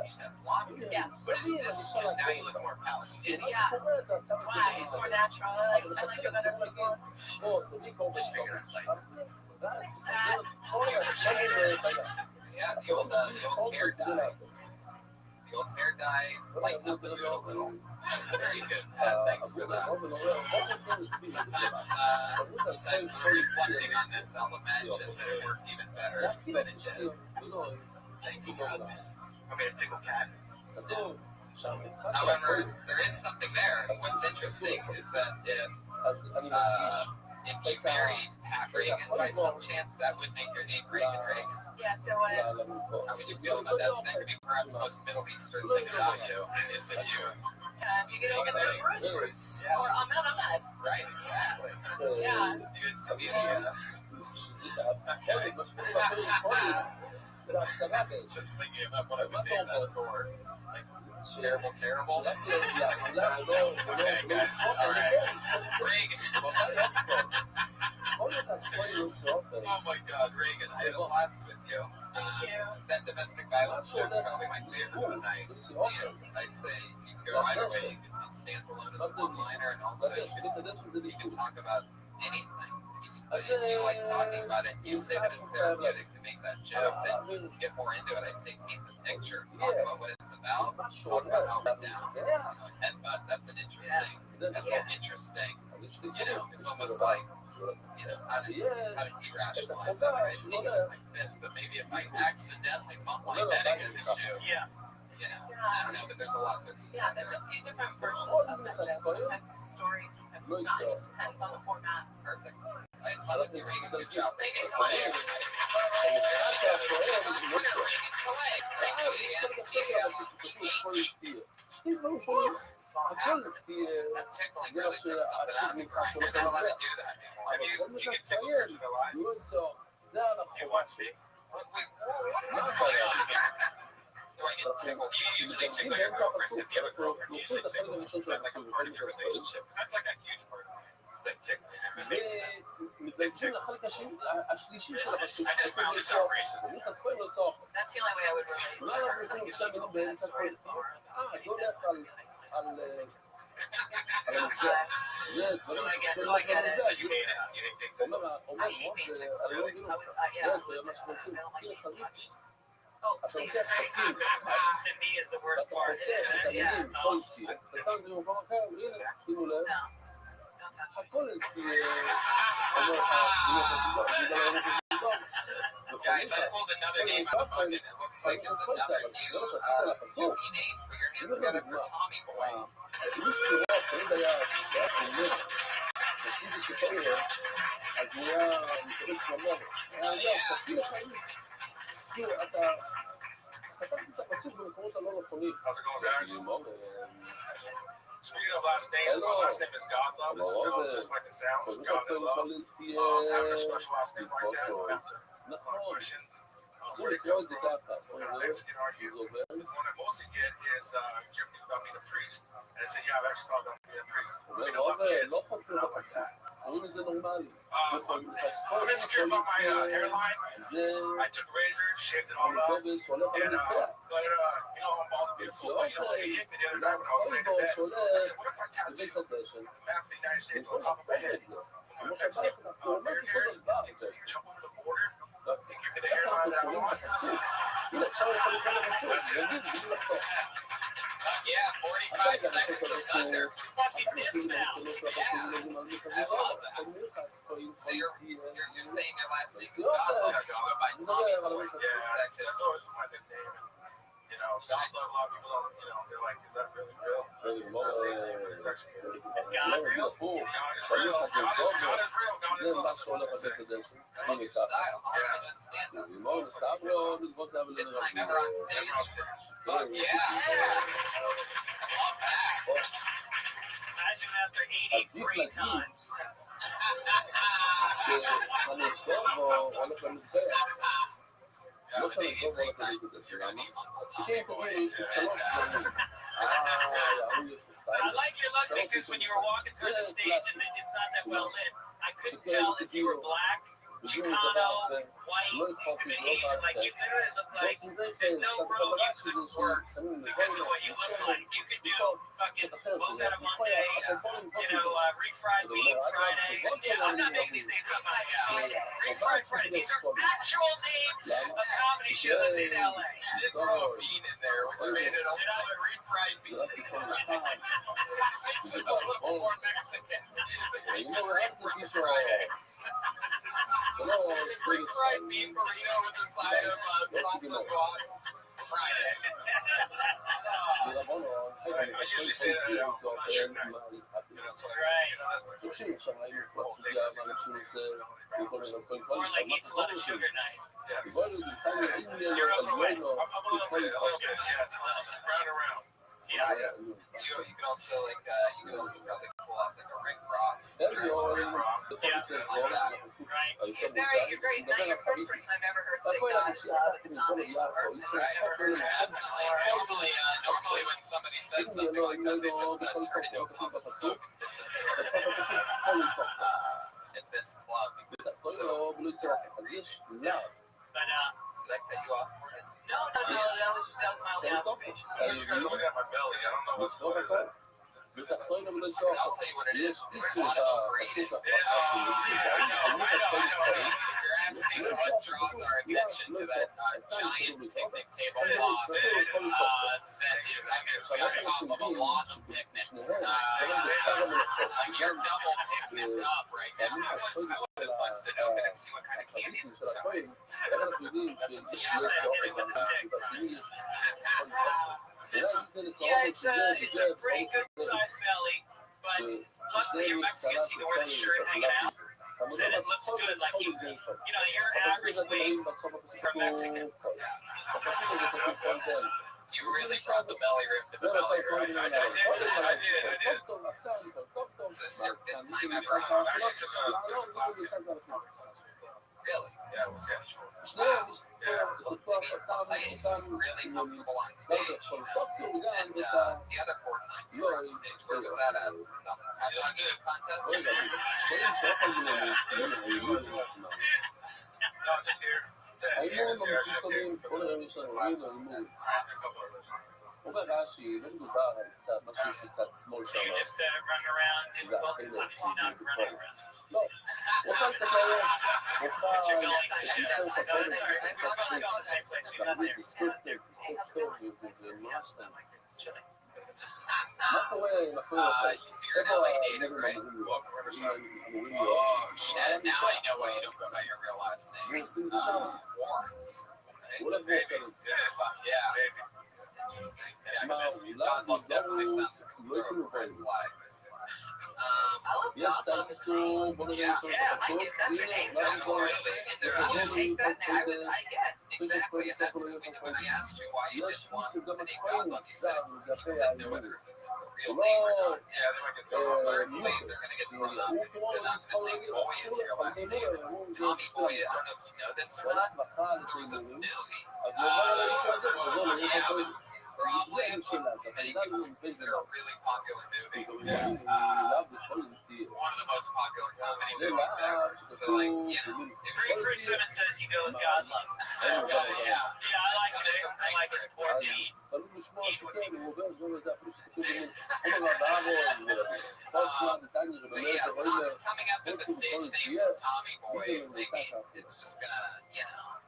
used to have blonde hair. Yeah. But now you look more Palestinian. Yeah. That's why it's more natural. I like it better than before. Just figure out, like, Thanks, Pat. Yeah, the old hair dye. The old hair dye lighten up the mood a little. Very good, Pat. Thanks for that. Sometimes when reflecting on this, I'll imagine that it worked even better than it did. Thanks, brother. I'm gonna tickle Cat. However, there is something there. What's interesting is that if you married Pat Reagan, by some chance that would make your name Reagan. Yeah, so what? How would you feel about that? That could be perhaps the most Middle Eastern thing about you is that you You can get the Bruce. Yeah. Or Ahmed. Right, exactly. Yeah. You guys could be the okay. Just thinking about what I would name that for. Like terrible. Okay, guys. All right. Reagan. Oh my God, Reagan! I had a blast with you. That domestic violence joke is probably my favorite of the night. And I say you can go either way. It stands alone as a one-liner, and also you can talk about anything. If you like talking about it, you say that it's therapeutic to make that joke. Then you get more into it. I say paint the picture, talk about what it's about, talk about how we're down. Headbutt. That's an interesting. It's almost like. How did he rationalize that? I think it with my fist, but maybe if I accidentally bump my head against you, I don't know, but there's a lot to explain. Yeah, there's a few different versions of that joke. Sometimes it's a story, sometimes it's not. It just depends on the format. Perfect. I had fun with you, Reagan. Good job. Reagan's hilarious. It's all happening. That tickling really took something out of me, Brian. You're not allowed to do that anymore. Have you get tickled version of live? Do you watch me? What's going on? Do I get tickled? You usually tickle your girlfriend. If you have a girlfriend, you usually tickle her. Is that like a part of your relationship? That's like a huge part of it. It's like tickling. They tickle. I just found this out recently. That's the only way I would relate. So I get it. So you hate it. You hate big tickle. I hate being tickled. Really? I don't like being touched. Oh, please. The knee is the worst part. Yeah. Oh, No. Guys, I pulled another name out of the bucket. It looks like it's another new goofy name. Put your hands together for Tommy Boy. how's it going, guys? Speaking of last names, my last name is Godlove. It's spelled just like it sounds. God and love. Having a special last name like that will answer a lot of questions. Where it comes from, what Mexican are you? The one I mostly get is, you ever think about being a priest? And I said, yeah, I've actually thought about being a priest. I mean, I love kids, but not like that. I'm insecure about my hairline. I took a razor, shaved it all off, and I'm bald and beautiful. But it hit me the other night when I was laying in bed. I said, what if I tattoo the map of the United States on top of my head? Next thing, weird hairs, instinctively jump over the border and give me the hairline that I want. Yeah, 45 seconds of thunder. Fucking dismounts. Yeah, I love that. So you're saying your last name is Godlove. You go by Tommy Boy. Yeah, that's always my nickname. Godlove, a lot of people don't, they're like, is that really real? It's actually real. Is God real? ברור. God is אבל real. אם אתה God is real. God is זה love. מה That's what שהולך they say. לתת את זה. I love your style. How am I doing stand up? לימון, סתם לא לתפוס עליו Good time ever on stage? Never on stage. Fuck yeah. I love that. Imagine after 83 times. שאני טוב או הולך למזבח. Yeah, לא but שאני טוב או 83 הולך times, למזבח. you're gonna be Uncle כי Tommy כן, Boy. תגיד, יש לי שלוש דברים. ההוא יש לו I שתיים. like your look because when you were walking toward the stage and it's not that well lit, I couldn't tell if you were black, Chicano, white, Indonesian. Like you literally look like there's no room you couldn't work because of what you look like. You could do fucking Bogota Monday, refried bean Friday. Yeah, I'm not making these names up. Refried Friday. These are actual names of comedy shows in LA. You did throw a bean in there, which made it a refried bean. It's a little more Mexican. Refried bean burrito with a side of salsa guac. Friday. I usually say that on my shirt night. So that's my More like eats a lot of sugar night. Yes. You're a little bit. I'm a little bit. Yes. Round and round. Yeah. You can also probably pull off like a Rick Ross. Yeah. Right. Right. You're very not your first person I've ever heard say gosh at the comedy store. Right. Normally when somebody says something like that, they just turn into a pump of smoke and disappear. At this club. So, But did I cut you off for it? No, that was my only observation. You guys are looking at my belly. I don't know what is that. I'll tell you what it is. It's a lot of overeating. I know. You're asking what draws our attention to that giant picnic table block that is, I guess, on top of a lot of picnics. You're double picnicked up right now. I would have busted open and see what kind of candies inside. yeah, it's a pretty good sized belly, but luckily you're Mexican, so you can wear the shirt hanging out. And it looks good, like your average weight for Mexican. You really brought the belly rip to the belly rip. I did. Is this your fifth time ever on Really? Yeah, it was Spanish. Wow. I'll tell you, you seem really comfortable on stage, And the other 4 times you were on stage, where was that at? At the contest? No, just here. So you just run around, well, obviously not running around. You see you're an LA native, right? Oh, shit. Now I know why you don't go by your real last name. Warrens. Right? Yeah. John Love definitely sounds like a red flag. Yeah, I get that's your name. Absolutely. I would take that now. I get. Exactly, and that's when I asked you why you didn't want the name Godlove, you said it's for people that know whether it was a real name or not. Yeah, they might get thrown. Certainly, they're going to get thrown up. They're not going to think Boy is your last name. Tommy Boy, I don't know if you know this or not, there was a movie. It was probably many people consider a really popular movie. One of the most popular comedy movies ever. So, like, Grapefruit Simmons says you go with God love. Yeah, I like it. I like it. Or Pete. coming up with the stage name for Tommy Boy, it's just gonna,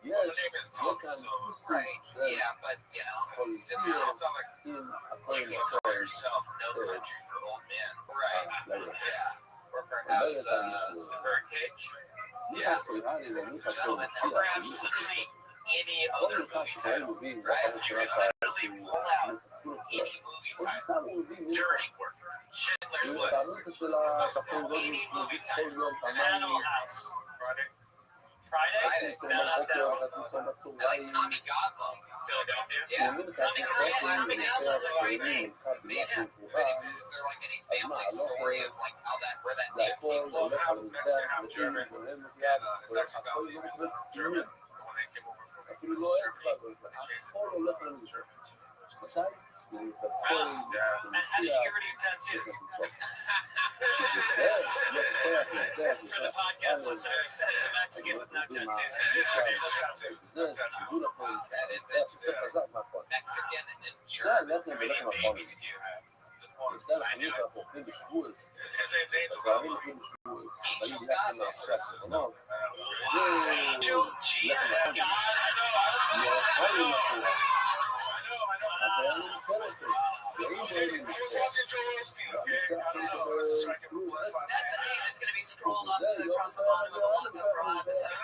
Well, the name is Tommy, so right? Yeah, but just it's not like you can call yourself No Country for Old Men, right? Yeah, or perhaps Birdcage. yeah, ladies and gentlemen, Or absolutely any other movie title. right? You can literally pull out any movie title. Dirty Work, Schindler's There's what? Any movie time. Animal House. Friday. Friday? No, not that one. I like Tommy Godlove. Philadelphia. Yeah. Tommy Godlove last thing else was a great thing. Amazing. Is there like any family story of like how that where that name came Well, from? half Mexican, half German. And it's actually about German. When they came over from Germany, they changed it from German to yeah. And how did you get rid of your tattoos? For the podcast listeners, it's a Mexican with no tattoos. No tattoos. No tattoos. That is it. Mexican and German. How many babies do you have? Just one. I knew it. His name's Angel Godlove. Angel Godlove. Angel Jesus God. I know. I was watching Joel Osteen, okay? Striking the bloodline. That's a name that's going to be scrolled across the bottom of a lot of the pro episode.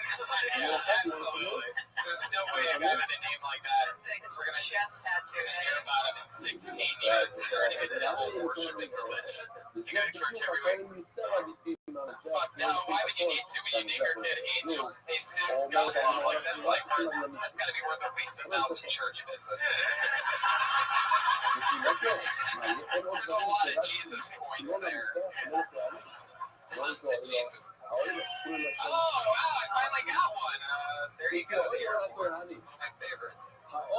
Yeah, absolutely. There's no way you're having a name like that. We're going to chest tattoo and hear about him in 16 years, starting a devil worshiping religion. You go to church every week. Fuck no, why would you need to when you name your kid Angel Jesus Godlove? Like, that's got to be worth at least 1,000 church visits. There's a lot of Jesus points there. Tons of Jesus points. Oh, wow, I finally got one. There you go, the airport. One of my favorites. Fuck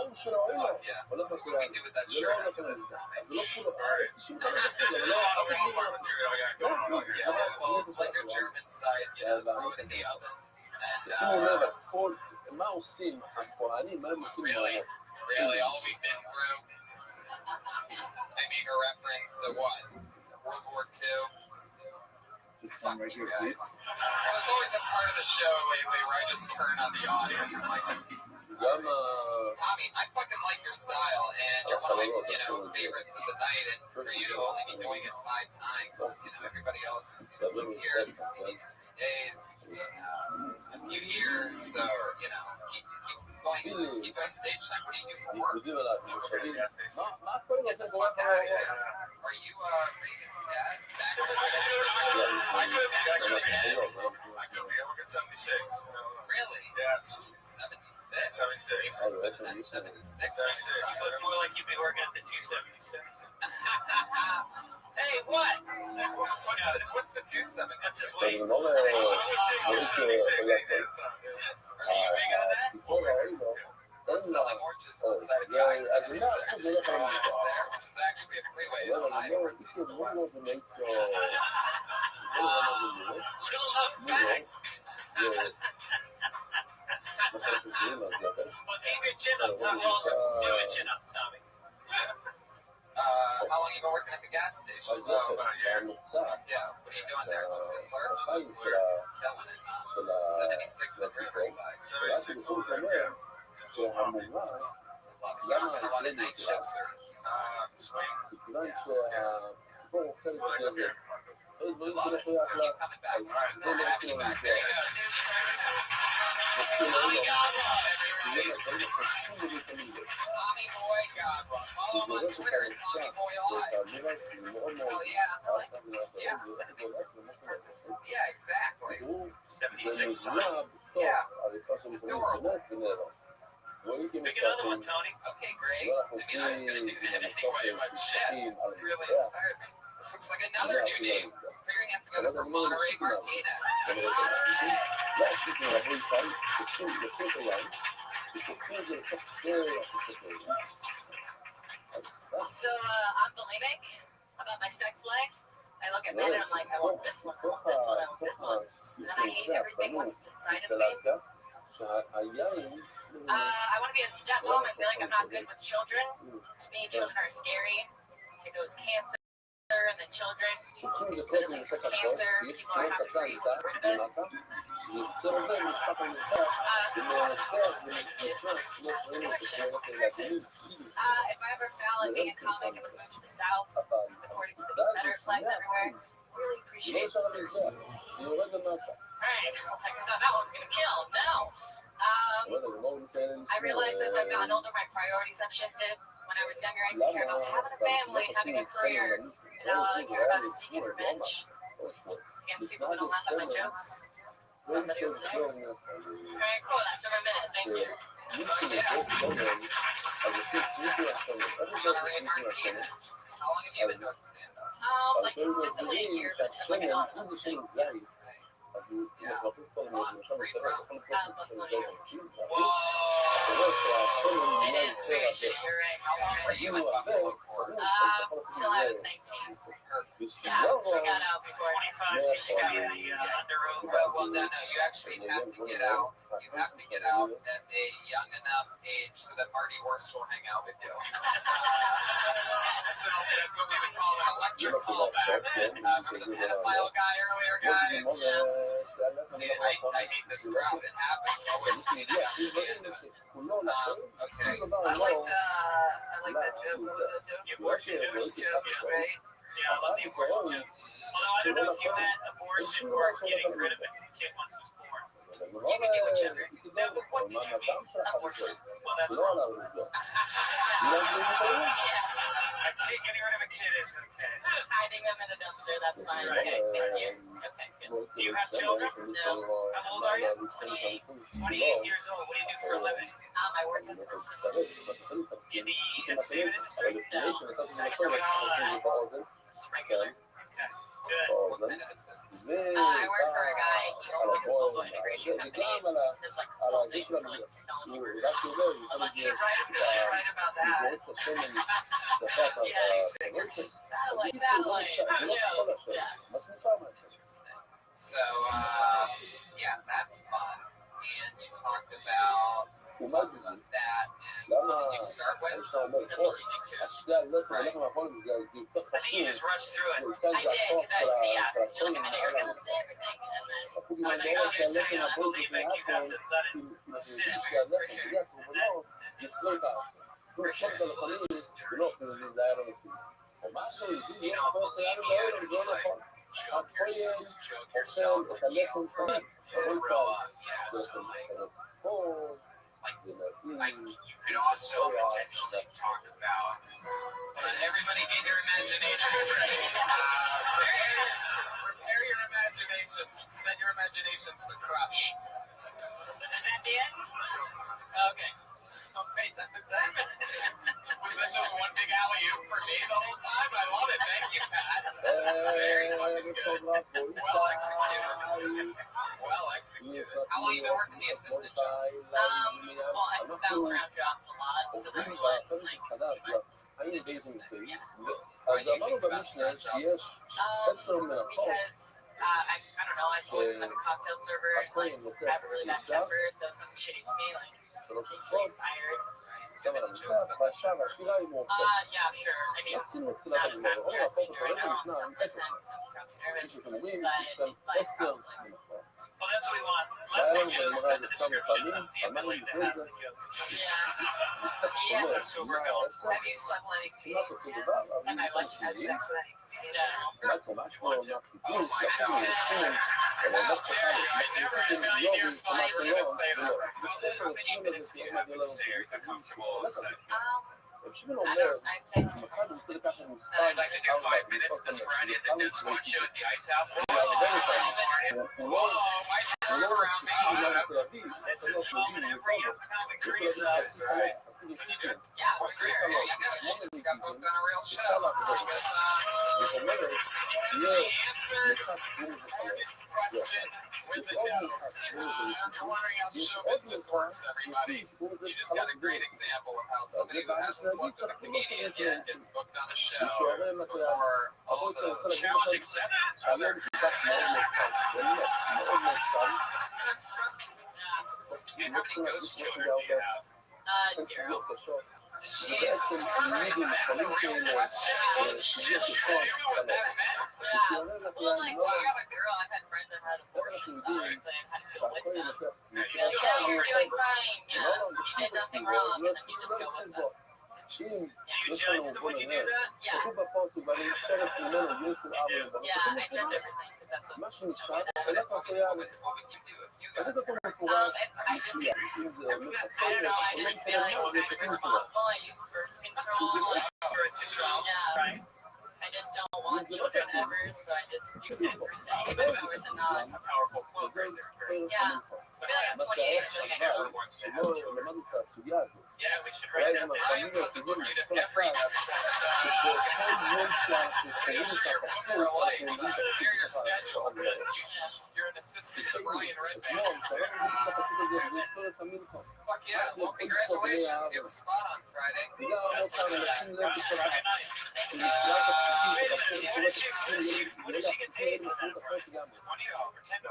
yeah. So what do we do with that shirt after this, Tommy? Alright. There's a lot of Walmart material I got going on here. Yeah, well, let your German side, throw it in the oven. And, really, all we've been through. They make a reference to what? World War II? Fuck you guys. So there's always a part of the show lately where I just turn on the audience. Like, Tommy, I fucking like your style, and you're one of my, favorites of the night, and for you to only be doing it 5 times, everybody else has seen it 2 years, we've seen it 3 days, we've seen a few years, so, keep going, keep on stage time. What do you do for work? Are you, Reagan's dad? I could be. I could be. I work at 76. Really? Yes. 76? 76. Better than 76. More like you'd be working at the 276. Hey, what? What's the 276? That's his weight. I would take 276 any day of the time. Are you big on that? We're selling oranges on the side of the I-76 there, which is actually a freeway in Ohio runs east and west. Who don't love fat? Well, keep your chin up, Tommy. Keep your chin up, Tommy. How long you been working at the gas station? About a year. Yeah, what are you doing there? Just a clerk? Killing it, huh? 76 at Riverside. 76 over there, yeah. You're working a lot of night shifts, or? Swing. Yeah. That's what I come here. I love it. Keep coming back. We're happy you back. There you go. Tommy Godlove, everybody. Tommy Boy Godlove. Follow him on Twitter at Tommy Boy Live. Hell yeah. Yeah, exactly. 76 son. Yeah. It's adorable. Pick another one, Tony. Okay, great. I was going to do that anyway, but shit. Really inspired me. This looks like another new name. Put your hands together for Monterey Martinez. So, I'm bulimic about my sex life. I look at men and I'm like, I want this one, I want this one, I want this one. And then I hate everything once it's inside of me. I want to be a stepmom. I feel like I'm not good with children. To me, children are scary. It goes cancer and then children. Middle East with cancer. People are happy for you. Get rid of it. If I ever fell at being a comic, I would move to the South, supporting to the Confederate flags everywhere. Really appreciate losers. Alright, I was like, I thought that one was gonna kill. No. I realized as I've gotten older, my priorities have shifted. When I was younger, I used to care about having a family, having a career, And all I care about is seeking revenge against people who don't laugh at my jokes. Somebody over there. All right, cool. That's for a minute. Thank you. How long have you been doing stand-up? Like consistently a year, but like I don't know other things. Yeah. Where you from? Buffalo. Whoa! It is very shitty. You're right. How long were you in Buffalo for? Till I was 19. Yeah, I got out before. 25 seems to be the under oath. Well, no. You actually have to get out. You have to get out at a young enough age so that Marty Worst will hang out with you. So that's what we would call an electric callback. Remember the pedophile guy earlier, guys? See, I hate this crowd. It happens always to me. Okay. I like that joke. What was that joke? The abortion joke. Joke is great. Yeah, I love the abortion joke. Although I don't know if you meant abortion or getting rid of a kid once it was born. You can do whichever. No, but what did you mean? Abortion. Well, that's wrong. Yes. A kid getting rid of a kid is okay. Hiding them in a dumpster, that's fine. Right. Okay, thank you. Okay, good. Do you have children? No. How old are you? 28. 28 years old. What do you do for a living? I work as an assistant. In the entertainment industry? No. Just regular. Okay. Good. What kind of assistant? I work for a guy. He owns like a global integration company. It's like consulting for like technology workers. You should write about that. Satellite. Joke. Yeah. So, yeah, that's fun. And you talked about that. And what did you start with? It's a music joke. Right. I think you just rushed through it. I did, because I took a minute. You're going to say everything. And then I think I'm just saying, I believe like you have to let it sit for sure. And then for sure. You know, believe me, I don't like joke yourself like you grow up. Yeah, so like you could also potentially talk about everybody get your imaginations ready. Prepare your imaginations. Set your imaginations to crush. is that the end? Okay. Oh, wait, was that just one big alley-oop for me the whole time? I love it. Thank you, Pat. Very fucking good. Well executed. Well executed. How long you been working the assistant job? Well, I bounce around jobs a lot, so this is what, like, 2 months. Interesting. Yeah. Why do you think about that job? Because I don't know, I've always been like a cocktail server, and like I have a really bad temper, so if something shitty to me, like usually fired. Yeah, sure. I mean, not a family or speaking right now, I'm 10% nervous, but like probably. Well, that's what we want. Less than jokes than the description of the ability to have the joke. Yeah. Yes. That's what we're going for. Have you slept with any comedians yet? Am I like Had sex with any comedians? no. Oh my god. I never in a million years thought you were going to say that. How many minutes do you have to say a comfortable setting? I don't. I'd say 10. I'd like to do 5 minutes this Friday at the Dead Squad show at the Ice House. Whoa, why'd you turn around me? It's this moment every young comic dreams of. Right. Yeah, Well, there you go. She just got booked on a real show. Because, she answered Morgan's question with a no. You're wondering how show business works, everybody. You just got a great example of how somebody who hasn't slept with a comedian yet gets booked on a show before all the Challenge accepted. other And how many ghost children do you have? 0. Jesus Christ, that's a real question. Shit, you knew what that meant. Well, like, well, I got a girl. I've had friends that have had abortions. Obviously, I've had to deal with them. Yeah, you're doing fine. Yeah, you did nothing wrong, and then you just go with them. Do you judge them when you do that? Yeah. Yeah, I judge everything because that's what. What would you do if you got If I just, I don't know. I just feel like I'm irresponsible. I use birth control. Birth control. Yeah. Right. I I just don't want children ever, so I just do that for a day. My power's a non-powerful close right there. Yeah. I feel like I'm 28, I feel like I know who wants to have children. Yeah, we should write that down. I am from the Bermuda every for a life. Clear your schedule. You're an assistant to Brian Redband. Fuck yeah. Well, congratulations. You have a spot on Friday. That's so sad. Friday night. What did she get paid for that? $20 or $10?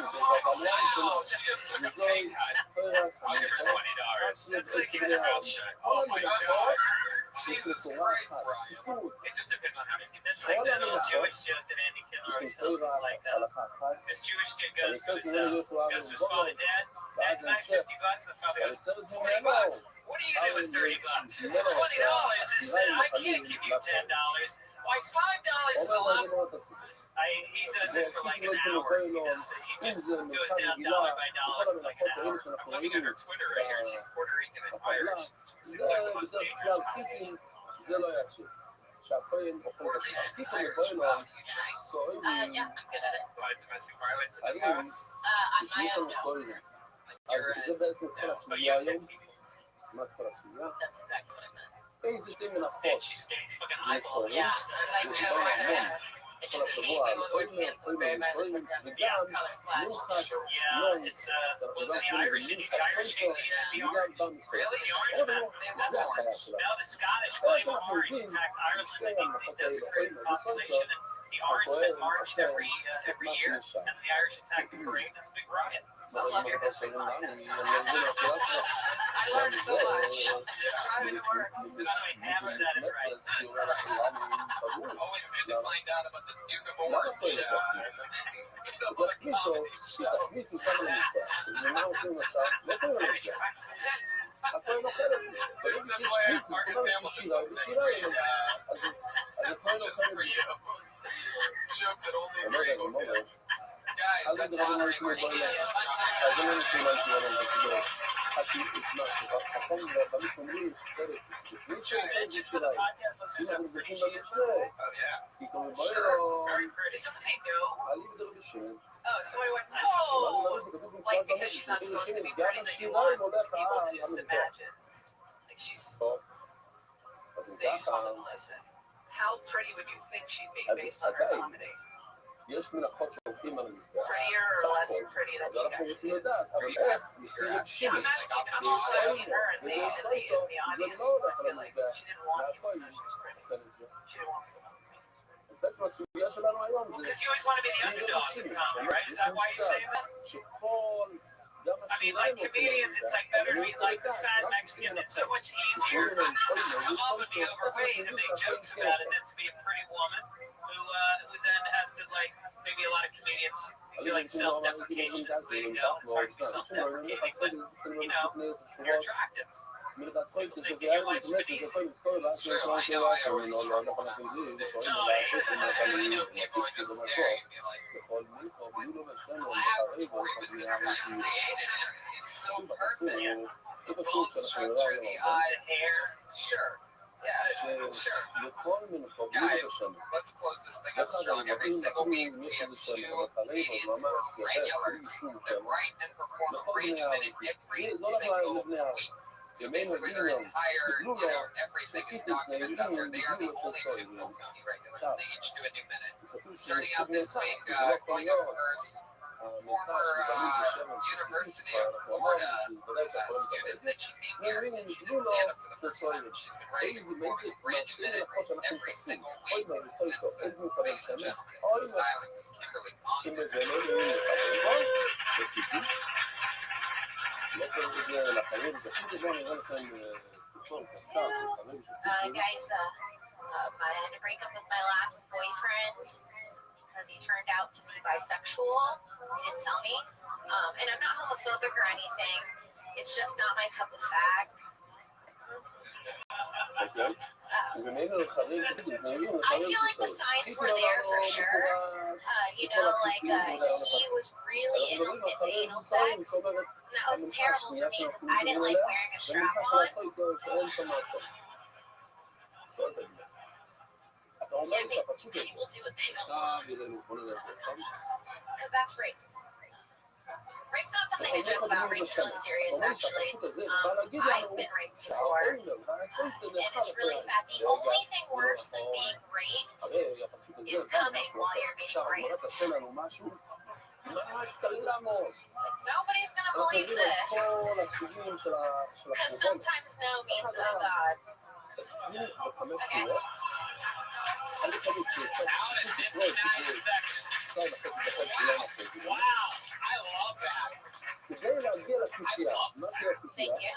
Wow, she just took a pay cut. I'll give her $20. That's like keeping her mouth shut. Oh my God. Jesus Christ, Brian. It just depends on how many. That's like that old Jewish joke that Andy Kill always tells. It's like this Jewish kid goes to his father, Dad, can I have $50? And the father goes, $40. What do you do with $30? $20 is I can't give you $10. Why $5 is a lot. He does it for like an hour. He just goes down dollar by dollar for like an hour. I'm looking at her Twitter right here. She's Puerto Rican and Irish. She seems like the most dangerous combination. Yeah, I'm good at it. Domestic violence in the past. On my own, no. But yeah, That's exactly what I meant. And she stayed fucking eyeball. Yeah, I was like, it's just hate people who are canceled very violently. Yeah, color flash. Yeah, it's well, the Irish hate the orange. Really? The orange man. That's orange. No, the Scottish blame orange attack Ireland. They think they desecrate the population, and the orange men marched every year, and the Irish attacked the parade. That's a big riot. I love your history podcast. I learned so much. Driving to work. Half of that is right. Always good to find out about the Duke of Orange. That's why I have Marcus Hamilton up next week. That's just for you. Joke that only Ray will get. Guys, that's honoring our team. Did someone say no? Oh, somebody went, whoa! Like, because she's not supposed to be pretty that you want people to just imagine. Like, they just want to listen. How pretty would you think she'd be based on her comedy? Prettier or less pretty than she actually is? I'm also asking her in the audience. I feel like she didn't want people to know she was pretty. She didn't want people to know she was pretty. Well, because you always want to be the underdog in comedy, right? Is that why you say that? I mean, like comedians, it's like better to be like the fat Mexican. It's so much easier to be overweight and make jokes about it than to be a pretty woman who then has to like, maybe a lot of comedians feel like self-deprecation is the way to go. It's hard to be self-deprecating, but you're attractive. People think that your life's been easy. It's true. I know I always struggle when I'm on stage. I know people would just stare at me like, the laboratory was this guy created it. He's so perfect. The bone structure, the eyes, hair. Sure. Yeah, sure. Guys, let's close this thing up strong. Every single week, we have 2 comedians who are regulars that write and perform a brand new minute every single week. So basically, their entire, everything is documented out there. They are the only 2 Phil Tony regulars. They each do a new minute. Starting out this week, going up first, former University of Florida student that she came here and she did stand up for the first time. She's been writing and performing a brand new minute every single week since then. Ladies and gentlemen, it's the Stylings of Kimberly Conner. Guys, I had to break up with my last boyfriend because he turned out to be bisexual. He didn't tell me. And I'm not homophobic or anything. It's just not my cup of fag. I feel like the signs were there for sure. He was really into anal sex. And that was terrible for me because I didn't like wearing a strap on. אתה אומר Yeah, שהפסוק הזה, people do what they don't אתה want נראה בוא נראה את זה עכשיו, because that's rape. Rape's not אתה something to אומר joke about. בדיוק Rape's really משנה, serious, אתה אומר actually. שהפסוק הזה בא להגיד לנו I've been raped before, שהאוהל והעשוי and לאחר it's really sad. The only thing worse than being raped הרי הפסוק הזה is בא coming משהו while אחר. you're being עכשיו הגמרא raped. תעשה לנו משהו קל מאוד. Nobody's gonna אנחנו believe יודעים על this כל הסוגים של because הקורבנות. sometimes no means oh God. 25 Okay. שורות. אני חושב שיוצא פשוט לקרוא את זה. 2.5 דקות לא מספיק. Wow, I love that. כדי להגיע לקושייה, מה תהיה הקושייה? Thank you.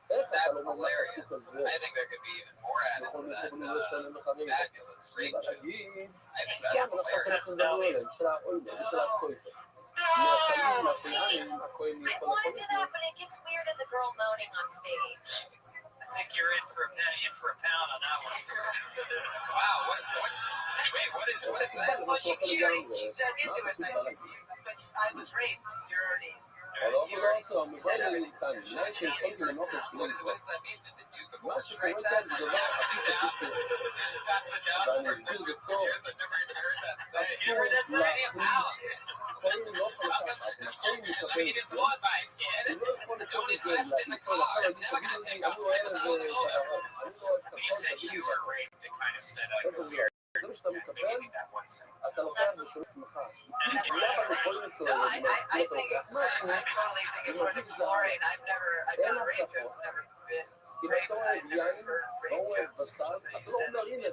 איך אתה That's לא אומר hilarious. הפסוק הזה? I think there could be even more added בכל to מיני that קורבנות לשלם לך רגע. fabulous זה rape בא joke. להגיד, I think גם that's אנחנו hilarious. אנחנו מדברים עליהם, של האויב, של הסויטר. מהחיים, מהחיים, הכהן I יכול want to לקרוא do את זה. that, but it gets weird as a girl moaning on stage. I think you're in for a penny, in for a pound on that one. Wow, wait, what is that? Well, she dug into it nicely. But I was raped. You're already. אבל You לא already עשו, המובן said it. הליצני, אולי שיכול לנמוך What לסיום כבר. does that mean? Did you מה divorce שקורה right כאן that? זה דבר הכי פשוט שיש. That's the down ואני for אסביר את זה 50 טוב. years. I've never even heard that say. אסור Penny a להכניס, pound. כהן לא יכול לקחת, הכהן Let me מקבל give את you זה. some advice, kid. הוא לא יכול לקחת Don't את זה, invest in the להגיד, car. עכשיו It's להגיד, never gonna תגידי take לי, off. אני Same אוהב with את the זה, Honda. אני לא אוהב את When you הכל, said תגידי you לי. were raped, it kind of said זה you're בזה. זה מה שאתה מקבל, אתה לוקח בשביל עצמך. למה בכל זאת No, I think I totally think it's worth exploring. I've done rape. I've never been אם אתה אוהב יין, לא אוהב בשר, אתה לא אומר, הנה,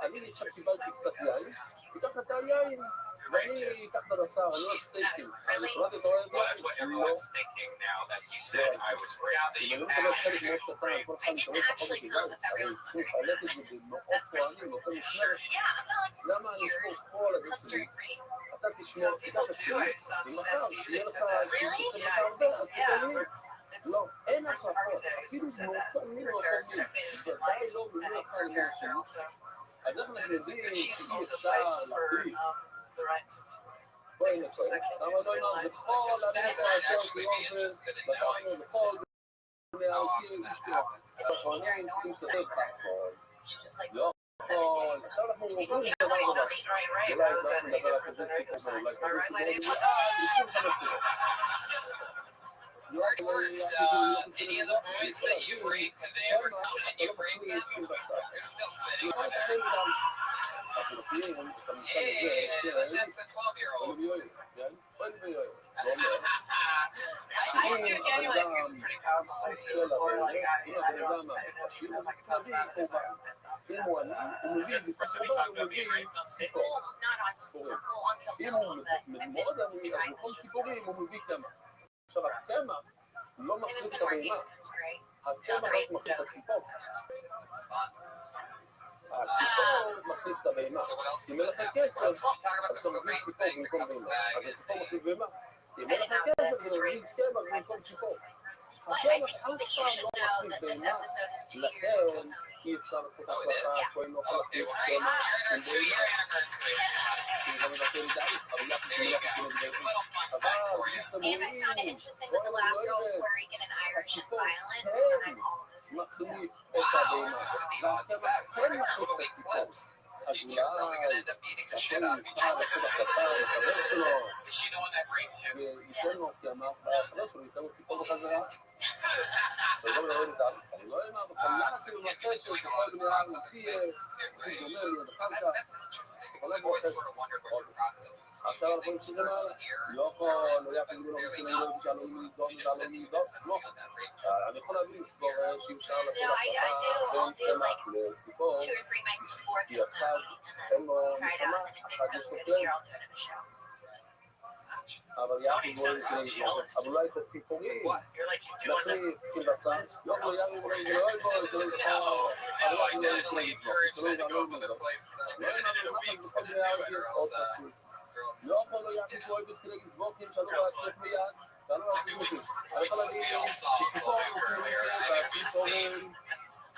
אני עכשיו קיבלתי קצת יין, תיקח את היין, ואני אקח את הבשר, אני אוהב סטייקים. אני שמעתי את אוהב Well, that's what יין? לא. everyone's thinking now that you said I was raped. אם אני מקבל חלק מאוד קטן, כל אחד מקבל פחות מגזר, הרי צריכים לחלק את זה במאות כהנים, באותו משמרת. למה אני אשמור כל הזה שלי? אתה תשמור, תיקח את שלי, ומחר, שיהיה לך, שיהיה לך הרבה, אז תתן לי. לא, אין הפרחות, אפילו מאותו מין מאותו מין, ודאי לא מין אחד למין שני. אז איך אנחנו יודעים שאי אפשר להחליף? בואי נקרא, למה לא אמר, בכל המקרה אשר שיובל, בטרנו בכל מהעוקים אשתו, בכהנים צריכים לסדר פחון. לא, עכשיו אנחנו עוברים לדבר דבר. אולי זה אנחנו נדבר על כזה סיפור, אולי כזה סיפור, 25 Worst, any of the boys that you raped, have they ever come and you raped them? They're still sitting over there. Hey, let's ask the 12-year-old. I do genuinely think it's a pretty powerful place to explore. Like, I don't know if I could talk about it. First time you talk about being raped on stage. Well, not on אם הוא מאוד עני, אז בכל ציפורים הוא מביא קמח. עכשיו הקמח לא And it's מחליף את been working. הבהמה, It's great. הקמח רק מחליף את הציפור. הציפור מחליף את הבהמה. אם אין לך כסף, אז אתה מביא ציפור במקום בהמה. אז הציפור מחליף בהמה. אם אין לך כסף, זה מביא קמח במקום ציפור. But I הקמח think אף that you פעם should לא know מחליף that this בהמה. episode is 2 years old. לכן אי אפשר לעשות החלטה, כהן לא יכול להחליף Okay, well, קמח you're עם in our 2-year בהמה. anniversary. כי גם מבטל די, אבל יחד There you go. עם A little fun fact for you. And I found it interesting that the last girl was Puerto Rican and Irish and violent. And I'm all of those things. מחליף את Wow, הבהמה. what are the odds of that? It's כן like מחליף totally את הציפור. close. אז You two are really אולי gonna end up beating the shit out of each פעם other. לעשות החלטה לחבר שלו, Is she the one that raped you? וייתן לו קמח, והחבר שלו ייתן לו ציפור בחזרה. ולא לראות את זה. אני לא אמר, בקלאס של מחשב של כל בני העם, תהיה, זה דומה לי, אחר כך. That's interesting. Because I've always sort of wondered what your process is. Do you עכשיו do אנחנו things נסתכל first הלאה. here? לא יכול, לא יחד עם לא משנה, לא בגלל לא נדון, You לא just sit and נדון, fantasy לא. on that rape joke. אני יכול להבין לסבור שאפשר לעשות No, I do. I'll do like בין קמח לציפור, 2 or 3 nights before it כי comes עכשיו out. And אין לו then try it נשמה, out. And if אחד it goes good מסוכן. here, I'll do it in a show. אבל יחד בוא נסתכל, אבל אולי את הציפורים, You're like you doing that. נחליף עם בשר, לא כמו יארי אולי זה לא יבוא, זה לא יבוא, אבל No, I אנחנו לא definitely יכולים encourage לבוא, men to זה go לא other יבוא. places. And לא I'm in יבוא, weeks בכל gonna בני do it, הארץ or עוד else, פשוט. girls. לא יכול לו יחד פה אוהב כדי לזבוקים, שאנו לא לעשות מיד, ואנו לא לעשות מיד. אני יכול להגיד, שציפור עושים והציפורים,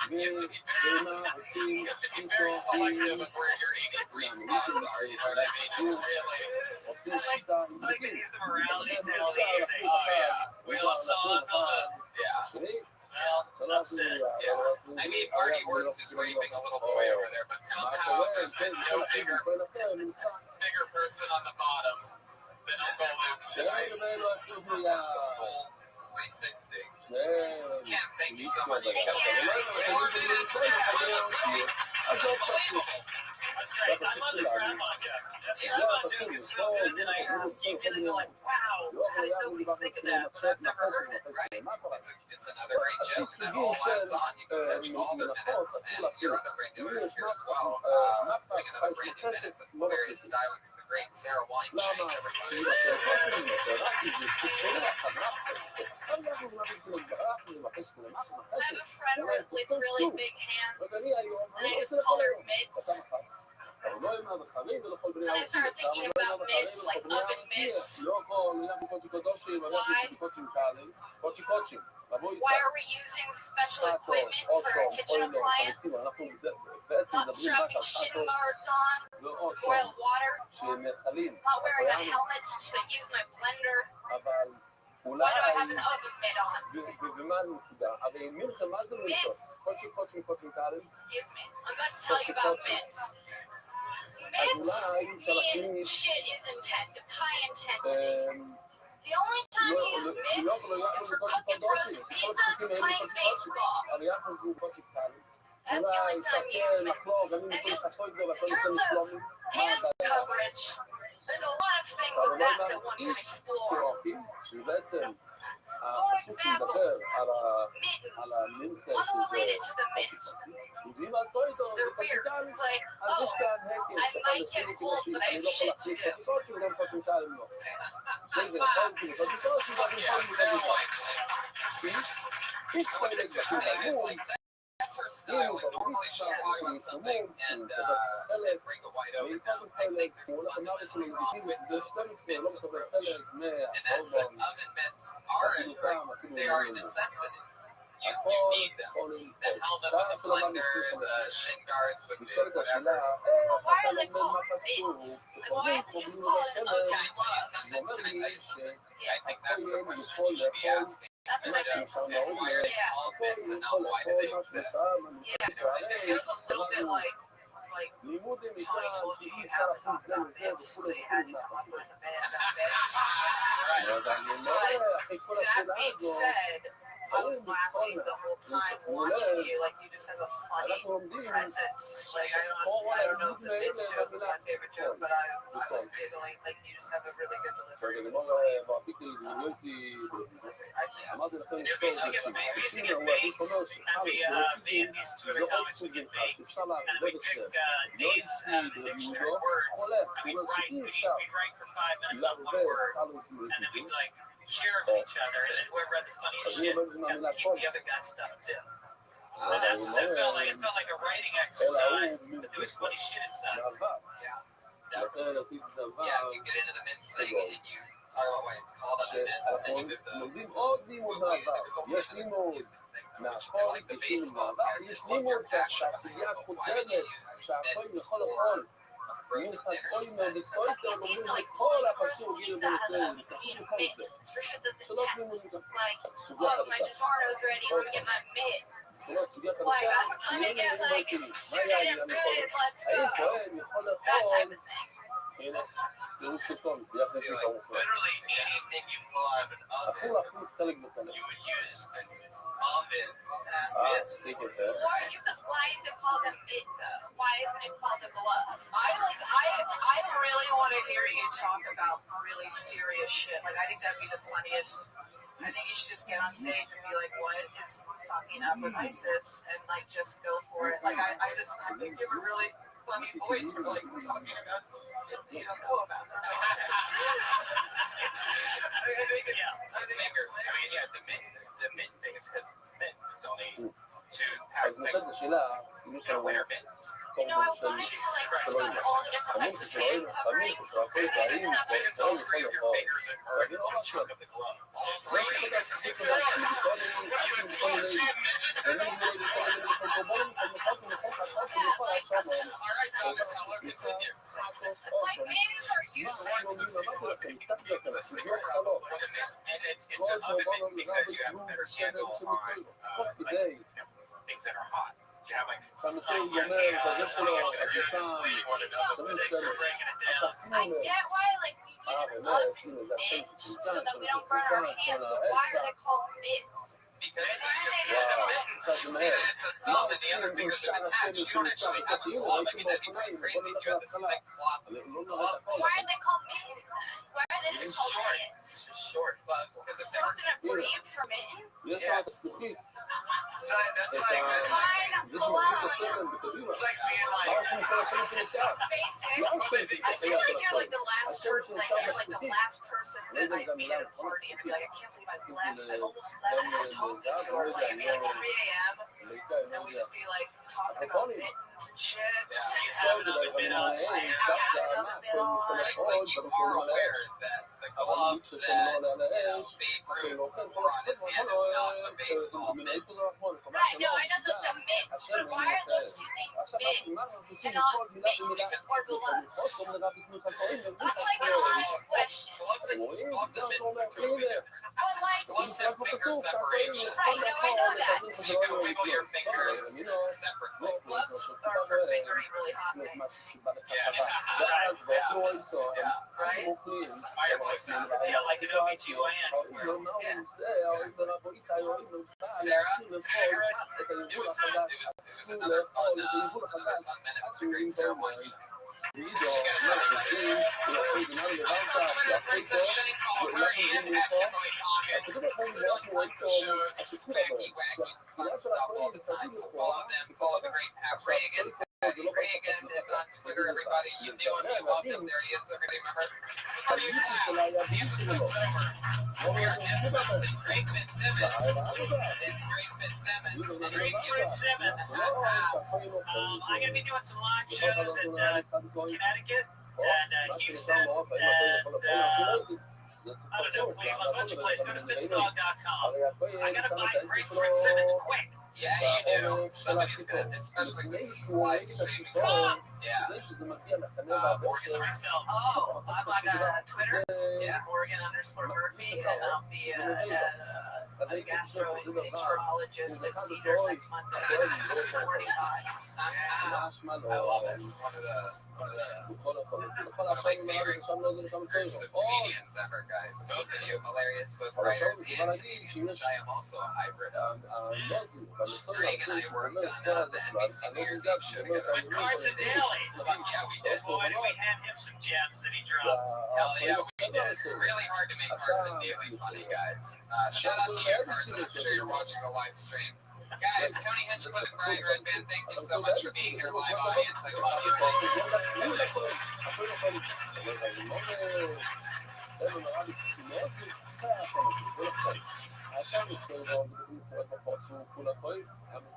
ובהמה עושים You have to be very selective of where your 83 spots are, you know what I mean? It's really... עושים שיטה עם Like they סכין. use the morality tale the other day. Oh, yeah. We all saw it. Yeah. שלי, Well, שלום. upset. Yeah. I mean, Marty Worst is raping a little boy over there, but somehow there's been no bigger person on the bottom than Uncle Luke tonight. It's a full 360. Can't thank you so much, Kelly. Unbelievable. That's great. I love this rap on you. That's rap on Duke is so good that I keep feeling like, wow, how did nobody think of that? But I've never heard it. Right? It's another great joke that all adds on. You can catch all the minutes and your other regulars here as well. Bring another brand new minutes of various stylings of the great Sarah Weinstein, everybody. I have a friend with really big hands, and I just call her mitts. And I started thinking about mitts, like oven mitts. Why are we using special equipment for kitchen appliance? Not strapping shin guards on to boil water. Not wearing a helmet to use my blender. Why do I have an oven mitt on? Mitts. Excuse me. I'm about to tell you about mitts. Mitts means shit is high intensity. The only time you use mitts is for cooking frozen pizzas and playing baseball. That's the only time you use mitts. And just in terms of hand coverage, there's a lot of things of that one can explore. For example, mittens. Unrelated to the mint. They're weird. It's like, oh, I might get cold, but I have shit to do. That's her style. Like, normally she'll talk about something and bring a white oven down. I think there's fundamentally wrong with the mitts approach. And that's that oven mitts they are a necessity. You need them. That helmet with the blender, the shin guards with the whatever. But why are they called mitts? Like, why isn't it just called an oven? Can I tell you something? I think that's the question you should be asking. That's what I think. Why are they called mitts and not why do they exist? Yeah. It feels a little bit like Tony told you you have to talk about mitts, so you had to come up with a band about mitts. But that being said, I was laughing the whole time watching you. Like, you just have a funny presence. Like, I don't know if the mitts joke was my favorite joke, but I was giggling. Like, you just have a really good delivery. You're basically a bait, and we in these Twitter comments we get bait, and we pick names out of the dictionary words, and we write for 5 minutes on one word, and then we like share it with each other, and whoever had the funniest shit gets to keep the other guy's stuff too. And that felt like a writing exercise, but there was funny shit inside. Yeah, if you get into the mitts thing and you talk about why it's called oven mitts, and then you move there's also another confusing thing though, which I like the baseball card. There's one more passion behind it, but why would you use mitts for a frozen dinner? You said. Cooking pizza, like pulling the frozen pizza out of the oven, you need a mitt. It's for shit that's intense. Like, oh, my DiGiorno's ready, let me get my mitt. Like, let me get, like, suited and booted, let's go. That type of thing. Literally anything you pull out of an oven, you would use an oven mitt. Why is it called a mitt, though? Why isn't it called a glove? I really want to hear you talk about really serious shit. Like, I think that'd be the funniest. I think you should just get on stage and be like, what is fucking up with ISIS? And, like, just go for it. Like, I think you have a really funny voice for, like, talking about you don't know about that. The mint thing is because it's mint. There's only two packs of winter mittens. You know, I wanted to, like, discuss all the different types of hand covering. It's all three of your fingers are in one chunk of the glove. All three. Tell her, continue. Like, mittens are useful. And then it's an oven mitt because you have a better handle on like things that are hot. You have like אתה מציע you אומר, כזה שלו, הגיסם, שמים שלו. I get why, like, we need an oven mitt so that we don't burn our hands, but why are they called mitts? Because it's a mittens. See, it's a thumb and the other fingers are attached. You don't actually have a glove. I mean, that'd be pretty crazy if you had this thick cloth glove. Why are they called mittens then? Why are they just called Short. mitts? It's just short, but because if So they were it's an abbreviation for mitten? יש לה זכוכית. that's like זה שמוציא את השמן בקדימה. it's like being מה like עושים כל השמן שנשאר? Basic. I feel like you're like the last person, like you're like the last person that I meet at a party, and I'd be like, I can't believe I left. I almost left. I talked to her like it'd be like 3 a.m. and we'd just be like talking about mittens and shit. You are aware that the glove that Babe Ruth wore on his hand is not a baseball mitt. Right, no, I know that's a mitt, but why are those two things mitts and not mittens or gloves? That's like a honest question. Gloves and mittens are totally different. But like, Gloves have finger separation. right, no, I know that. So you can wiggle your fingers separately. Gloves are for fingering really hot things. Right? Fireplace. Yeah, like an OBGYN. Sarah, it was another fun minute. It was a great ceremony. Follow the great Pat Reagan. Reagan is on Twitter, everybody. You knew him, you loved him. There he is, everybody. Remember? The episode's over. We are discussing Great Fitzsimmons. It's Great Fitzsimmons. Great Fitzsimmons. I'm going to be doing some live shows in Connecticut and Houston and I don't know, Cleveland, a bunch of places. Go to fitzdog.com. I got to buy Great Fitzsimmons quick. Yeah, you do. Somebody's gonna, especially since this is live streaming. Yeah. Organ myself. Oh, I'm on Twitter, Oregon_Murphy, and I'll be a gastroenterologist at Cedars next Monday, 45. I love it. One of my favorite groups of comedians ever, guys. Both of you hilarious, both writers and comedians, which I am also a hybrid of. Greg and I worked on the NBC New Year's Eve show together. With Carson Daly. Yeah, we did. Boy, did we hand him some gems that he drops. Hell yeah, we did. Really hard to make Carson Daly funny, guys. Shout out to you, Carson. I'm sure you're watching the live stream. Guys, Tony Hinchcliffe and Brian Redband, thank you so much for being here, live audience. I love you. השם מצוירו, זה כתוב מפורט בפרסום כול הכל,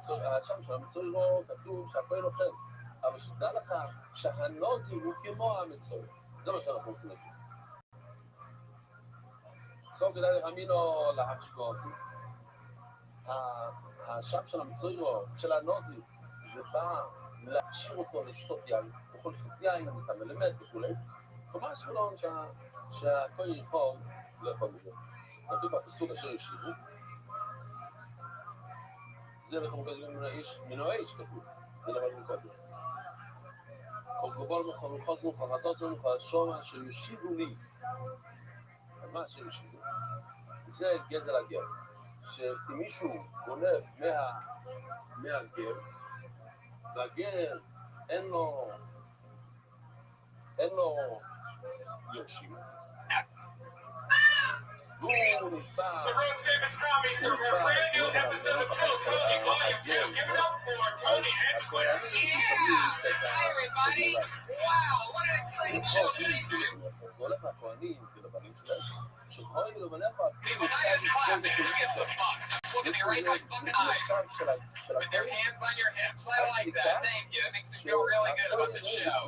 השם של המצוירו כתוב שהכל אוכל, אבל שתדע לך שהנוזי הוא כמו המצויר, זה מה שאנחנו רוצים להגיד. סוף כדאי לרמינו להשקעוסי, השם של המצוירו, של הנוזי, זה בא להכשיר אותו לשתות יין, הוא יכול לשתות יין, אתה מלמד וכולי, כלומר שמלון שהכל יכול לאכול מזה. כתוב בפסוק אשר ישיבו, זה אנחנו מקדמים מן האיש כתוב, זה למדנו קודם. כל גבור מחוזנו חרטות לנו חשום אשר ישיבו לי. אז מה אשר ישיבו? זה גזל הגר, שאם מישהו גונב מהגר, והגר אין לו יורשים, The world famous comedy circle, a brand new episode of Kill Tony Volume 2. Give it up for Tony and Square. Yeah! Hi everybody! Wow, what an exciting show today's too! זה הולך לכהנים כלבנים שלהם, שכהנים ולבניך אפילו When I am clapping, who gives a fuck? Look at me right in my fucking eyes. With their hands on your hips, I like that. Thank you. It makes me feel really good about the show.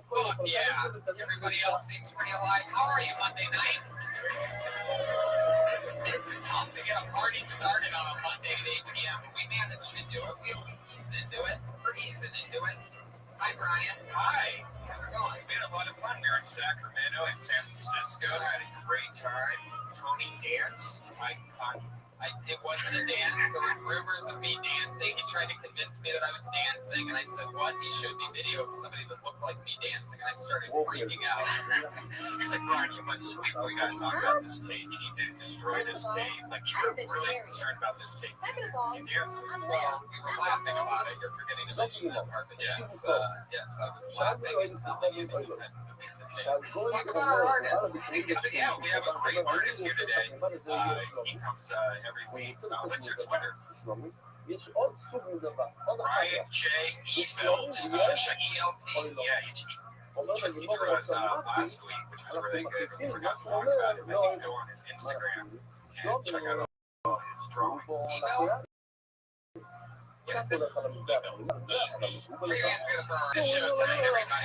Fuck yeah. Everybody else seems pretty alive. How are you Monday night? It's tough to get a party started on a Monday at 8 p.m., but we managed to do it. We eased into it. We're easing into it. Hi, Brian. Hi. How's it going? We had a lot of fun. We were in Sacramento and San Francisco. Had a great time. Tony danced. It wasn't a dance. There was rumors of me dancing. He tried to convince me that I was dancing, and I said, what? He showed me video of somebody that looked like me dancing, and I started freaking out. He's like, Brian, we gotta talk about this tape. You need to destroy this tape. Like, you were really concerned about this tape. You danced. Well, we were laughing about it. You're forgetting to mention that part, but yes, I was laughing and telling you that you had to delete the tape. Talk about our artists. Yeah, we have a great artist here today. He comes every week. What's your Twitter? Brian J. Evelt. E-L-T. Yeah, he drew us last week, which was really good. We forgot to talk about it, but you can go on his Instagram and check out all his drawings. Evelt? What is it? Put your hands together for our show tonight, everybody.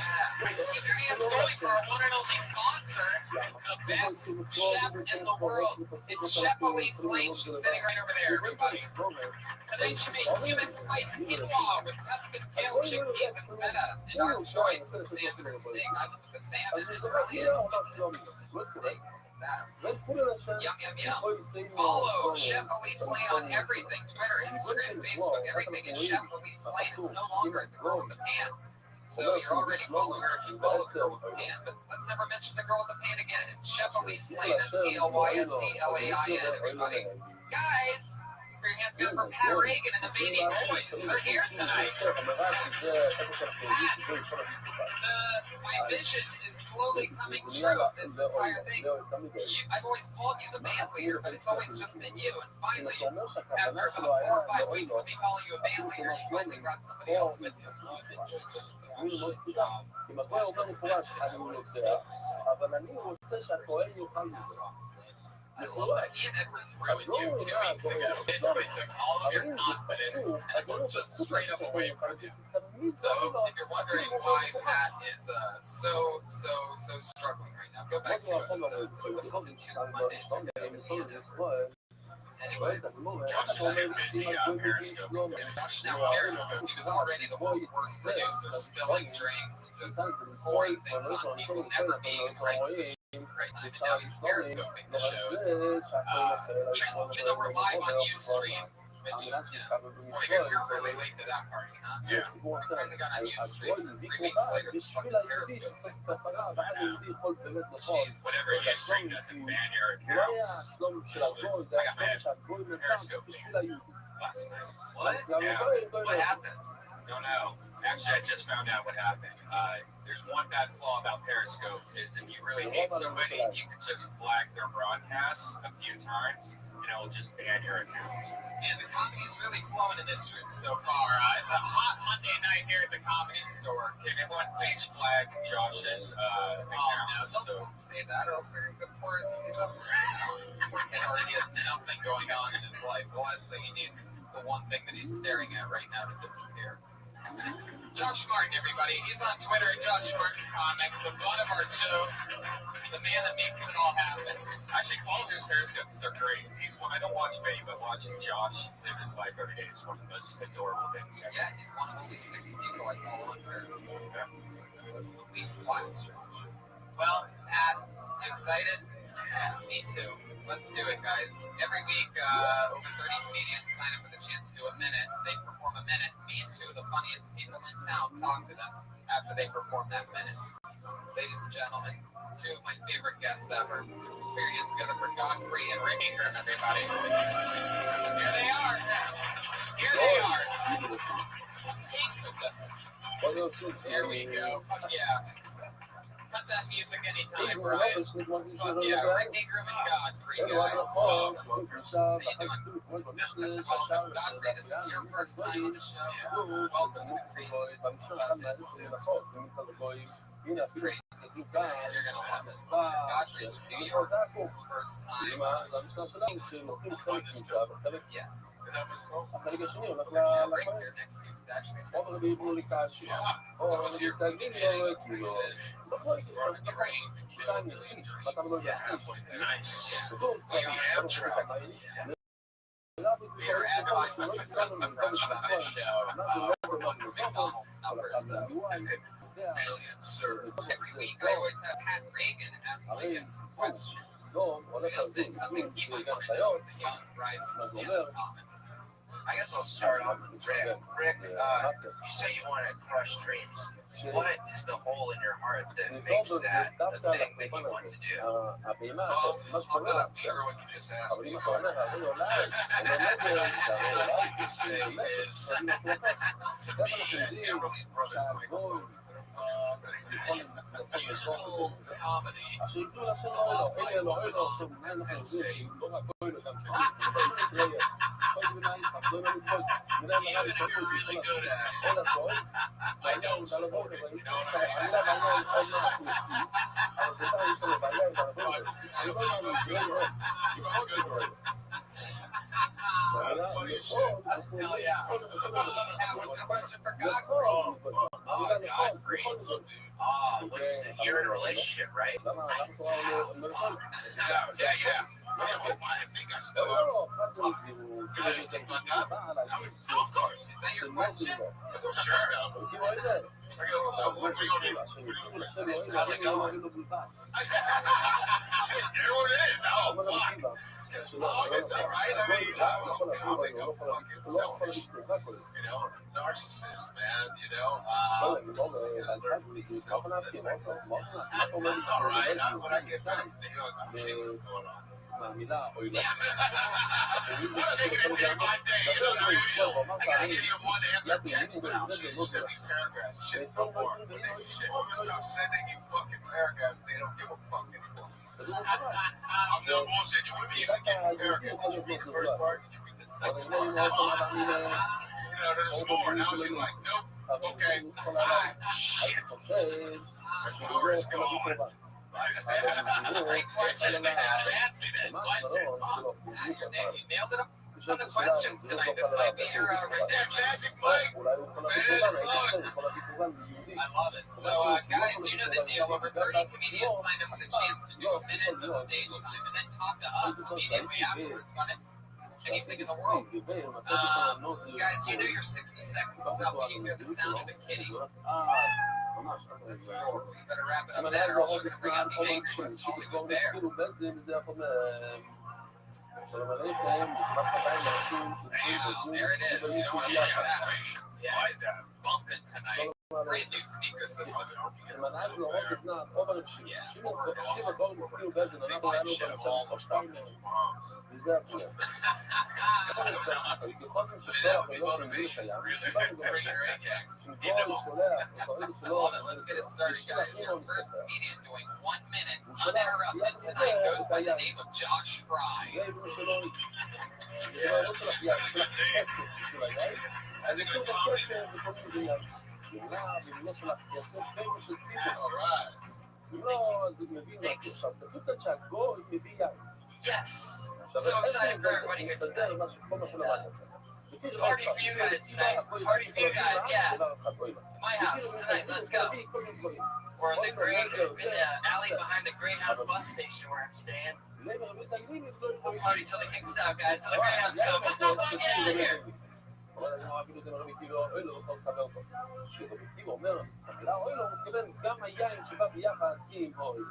Keep your hands going for our one and only sponsor, the best chef in the world. It's Chef Elise Lane. She's sitting right over there, everybody. Today she made human spice quinoa with Tuscan kale, chickpeas, and feta. And our choice of salmon or steak. I looked at the salmon and really steak. Yum, yum, yum. Follow Chef Elise Lane on everything. Twitter, Instagram, Facebook, everything is Chef Elise Lane. It's no longer the girl with the pan. So you're already following her if you follow the girl with the pan. But let's never mention the girl with the pan again. It's Chef Elise Lane. That's ELYSELAIN, everybody. Guys, put your hands together for Pat Reagan and the Baby Boys. They're here tonight. My vision is slowly coming true of this entire thing. I've always called you the band leader, but it's always just been you. And finally, after about 4 or 5 weeks of me calling you a band leader, you finally brought somebody else with you. I love that Ian Edwards ruined you 2 weeks ago. Basically took all of your confidence and it just straight up away from you. So if you're wondering why Pat is so struggling right now, go back to episodes and listen to 2 Mondays ago with Ian Edwards. Anyway, Josh is so busy Periscope. Josh now Periscope. He was already the world's worst producer, spilling drinks and just pouring things on people, never being in the right position. Right time, and now he's periscoping the shows. Even though we're live on Restream, which, you're really late to that party, huh? Yeah. We finally got on Restream, and 3 weeks later, this fucking periscope thing comes out. Whatever Restream doesn't ban your accounts. I got my Periscope last night. What? Yeah. What happened? Don't know. Actually, I just found out what happened. There's one bad flaw about Periscope is if you really hate somebody, you can just flag their broadcasts a few times, and it'll just ban your account. And the comedy's really flowing in this room so far. It's a hot Monday night here at the Comedy Store. Can everyone please flag Josh's account? Don't say that, or else they're good for it. He's up working, or he has nothing going on in his life. The last thing he needs is the one thing that he's staring at right now to disappear. Josh Martin, everybody. He's on Twitter at Josh Martin Comics, the butt of our jokes, the man that makes it all happen. Actually, follow his Periscope because they're great. I don't watch many, but watching Josh live his life every day is one of the most adorable things ever. Yeah, he's one of only 6 people I follow on Periscope. Yeah. That's a elite class, Josh. Well, Pat, excited? Me too. Let's do it, guys. Every week, over 30 comedians sign up with a chance to do a minute. They perform a minute. Me and 2 of the funniest people in town talk to them after they perform that minute. Ladies and gentlemen, 2 of my favorite guests ever. Put your hands together for Godfrey and Rick Ingram, everybody. Here they are. Here they are. Here we go. Fuck yeah. Cut that music anytime, Brian. Fuck yeah, Rick Ingram and Godfrey, guys. How you doing? Godfrey, this is your first time on the show. Welcome to the craziness about this. It's crazy. You're gonna love it. Godfrey's from New York. This is his first time on this show. Yes. Rick here next to me was actually on a train. Nice. We are Amtrak. We are advertising on my show. We're on McDonald's numbers, though. Billions, sir. Every week I always have Pat Reagan ask like a question. Just something he might want to know as a young rising stand-up comic. I guess I'll start off with Rick. Rick, you say you want to crush dreams. What is the hole in your heart that makes that the thing that you want to do? I'm sure we can just ask me. What I like to say is, to me, Everly's Brothers Microphone. Musical comedy is all like Penn State. Even if you're really good at it, I don't support it. You know what I mean? Hell yeah. What's the question for Godfrey? Godfrey. You're in a relationship, right? Yeah. I think I still am. Anything like that? Of course. Is that your question? Sure. What are we going to do? How's it going? There it is. Oh, fuck. It's all right. I mean, I'm a comic. I'm fucking selfish. You know, narcissist, man. You know, that's all right. When I get back to the hook, I'll see what's going on. I'm taking it to my day. I gotta give you one answer text now. She's 70 paragraphs. Shit's no more. When they stop sending you fucking paragraphs, they don't give a fuck anymore. I'm no bullshit. You wouldn't be used to getting paragraphs. Did you read the first part? Did you read the second part? There's more. Now she's like, nope. Okay. Shit. My power is gone. Great question. You nailed it up on the questions tonight. This might be your magic mic. I love it. So, guys, you know the deal. Over 30 comedians signed up with a chance to do a minute of stage time and then talk to us immediately afterwards about anything in the world. Guys, you know your 60 seconds is up when you hear the sound of the kitty. That's horrible. You better wrap it up there, or else you're going to bring out the angriest Hollywood bear. There it is. You know what I'm talking about. Yeah, it's bumping tonight. Great new speaker system. Yeah. Big light show all the fucking moms. Motivation, really. Bring your A gang. You know. Love it. Let's get it started, guys. Our first comedian doing 1 minute uninterrupted tonight goes by the name of Josh Fry. Yeah, that's a good name. That's a good comedy. All right. Thanks. Yes. So excited for everybody here tonight. Party for you guys tonight. Party for you guys, yeah. My house tonight. Let's go. We're in the alley behind the Greyhound bus station where I'm staying. We'll party till the kicks out, guys. Till the Greyhounds come. Get out of here.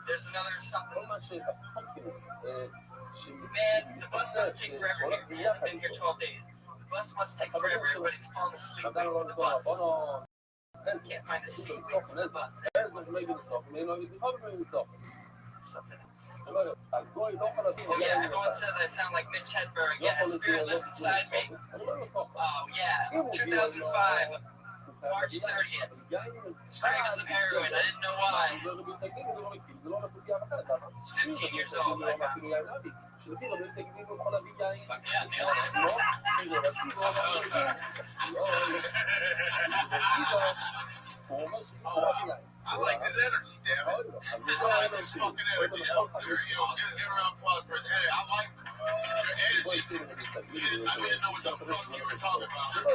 There's another something. Man, the bus must take forever here. I've been here 12 days. The bus must take forever. Everybody's falling asleep waiting for the bus. Can't find a seat waiting for the bus. Something else. Yeah, everyone says I sound like Mitch Hedberg. Yeah, spirit lives inside me. Oh, yeah. 2005, March 30th. I was craving some heroin. I didn't know why. I was 15 years old. I got it. I liked his energy, damn it. I liked his fucking energy. Give a round of applause for his energy. I liked your energy. I didn't know what the fuck you were talking about. But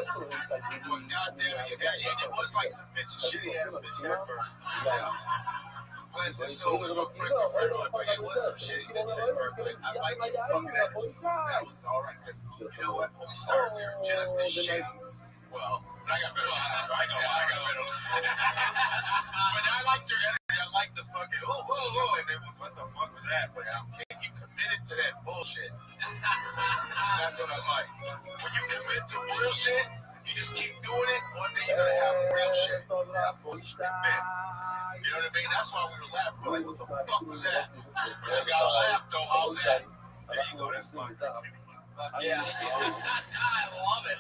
goddamn it, it was like some bitch, shitty ass bitch Hedberg. Was this so little friend of but it was some shitty bitch Hedberg. But I liked your fucking energy. That was alright, because you know what? When we started, we were just as shitty. Well, I got middle class. I got middle class. But I liked your energy. I liked the fucking, whoa. And it was, what the fuck was that? Like, you committed to that bullshit. That's what I like. When you commit to bullshit, you just keep doing it. One day you're gonna have real shit. You commit. You know what I mean? That's why we were laughing. We're like, what the fuck was that? But you gotta laugh, though. How's that? There you go. That's my critique. Yeah, I love it.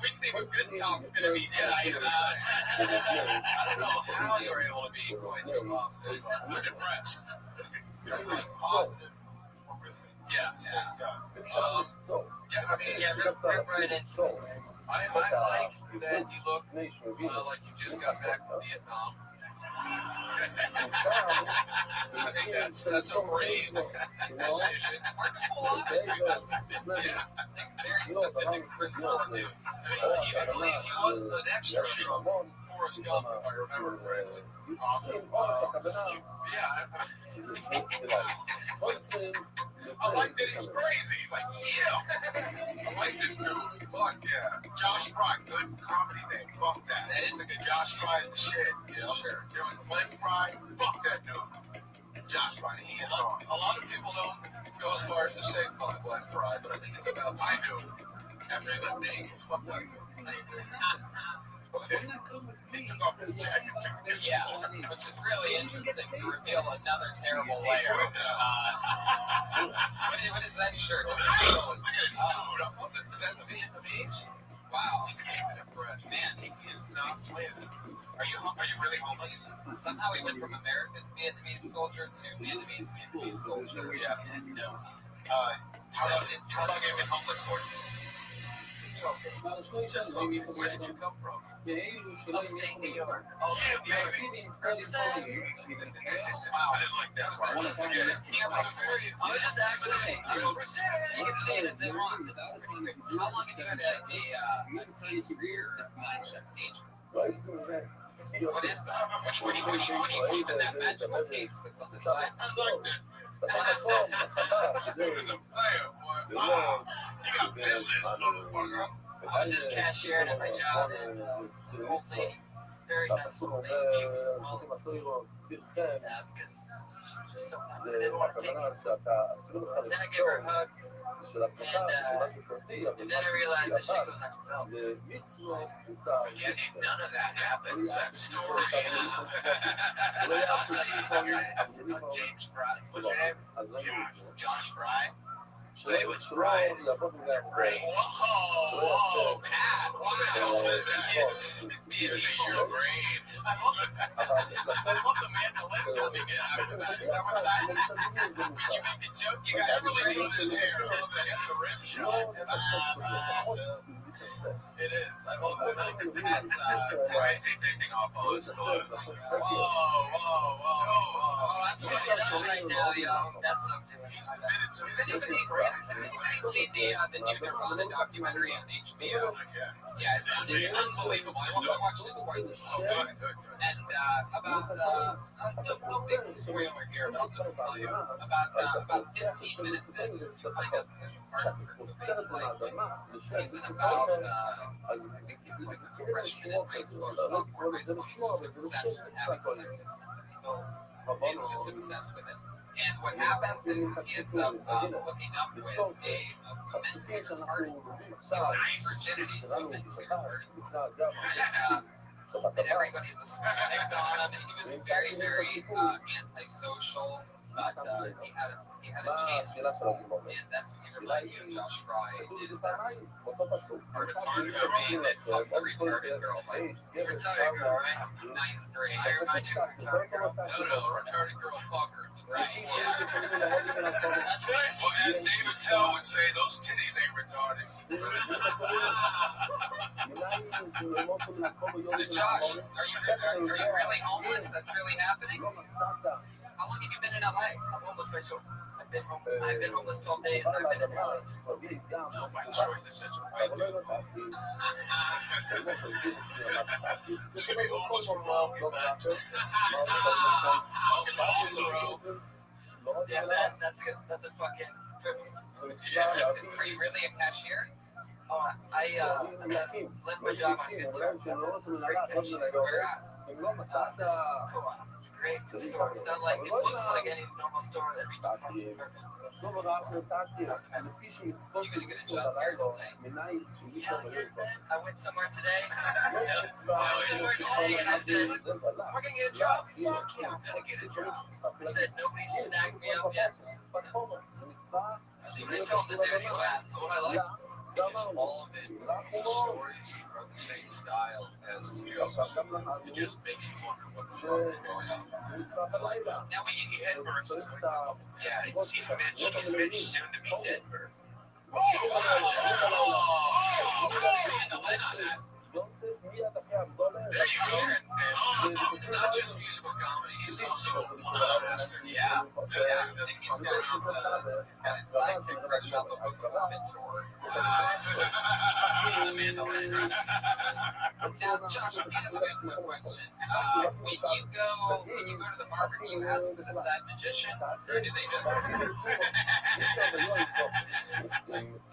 We see what good talk's gonna be tonight. I don't know how you're able to be quite so positive. I'm impressed. Positive. Yeah. Rip right into it. I like that you look like you just got back from Vietnam. I think that's a brave decision. Well, I think 2015. It's very specific Rip Store news. I believe he was an extra from Forrest Gump, if I remember correctly. Awesome. I like that he's crazy. He's like, yeah. I like this dude. Fuck yeah. Josh Fry, good comedy name. Fuck that. That is a good Josh Fry is the shit. Yeah, sure. There was Glenn Fry. Fuck that dude. Josh Fry, he is on. A lot of people don't go as far as to say fuck Glenn Fry, but I think it's about I do. After he left the Eagles, fuck that dude. He took off his jacket too. Yeah, which is really interesting to reveal another terrible layer. What is that shirt? Look at his dude. I love this. Is that the Vietnamese? Wow, he's keeping it fresh. Man, He is not playing this dude. are you really homeless? Somehow he went from American Vietnamese soldier to Vietnamese soldier. Yeah. And no. How long have you been homeless for? Just told me, where did you come from? Upstate New York. Oh, Yeah, baby. wow. I didn't like that. That was a camera for you. I was just asking. You can say it if they want. How long have you had a case for your agent? What is that? What do you keep in that magical case that's on the side? I like that. Dude is a player, boy. Wow. You got business, motherfucker. I was just cashiered at my job in Multi. Very nice little lady. He was because she was just so nice. I didn't want to take it. Then I gave her a hug. And then I realized that she was like, no. Yeah, none of that happened. That story. I'll tell you about James Fry. What's your name? Josh Fry. Say what's fried. Great. Whoa, Pat. Wow. It's me and your brain. I love the mandolin coming in. When you make the joke, you got everything on his hair. I love that. The rim shot. It is. I love that. Why is he taking off all his clothes? Whoa. That's what he's doing right now, yo. That's what I'm doing. He's committed to Has anybody seen the new Nirvana documentary on HBO? Yeah, it's unbelievable. I watched it twice as well. And no big spoiler here, but I'll just tell you. About 15 minutes in, you find out there's a part of the movie. It's like, he's in about, I think he's like a freshman in high school or sophomore in high school. He's just obsessed with having sex with some people. He's just obsessed with it. And what happens is he ends up hooking up with a mentally retarded virginity to a mentally retarded and everybody in the school picked on him, and he was very, very antisocial, but he had a chance, and that's when he reminded me of Josh Fry. Is that a retarded girl being that fucked the retarded girl? Like, you're retarded girl, right? In 9th grade. I remind you of a retarded girl. No, retarded girl fucker. Right. That's right. Well, as David Tell would say, those titties ain't retarded. So Josh, are you really homeless? That's really happening? How long have you been in LA? I'm homeless by choice. I've been homeless 12 days. I've been in LA. No, by choice, that's such a white dude. This should be homeless for long, man. Yeah, man, that's a fucking trip. Are you really a cashier? I left my job on good terms. Great connection. Where at? It's great. The store. It's not like it looks like any normal store that we do. You gonna get a job here tonight? I went somewhere today. And I said, "We're gonna get a job." Fuck yeah, I'm gonna get a job. I said, "Nobody's snagged me up yet." I told the dude he laughed. What I like. Because all of it, the stories are the same style as his jokes. It just makes you wonder what the fuck is going on. Now we get Hedberg's this week. Yeah, he's Mitch soon to be Denver. It's not just musical comedy, he's also a podcaster. Yeah. I think he's got his sidekick fresh off a Book of Mormon tour. Now, Josh, let me ask you a question. When you go to the barber, do you ask for the sad magician, or do they just?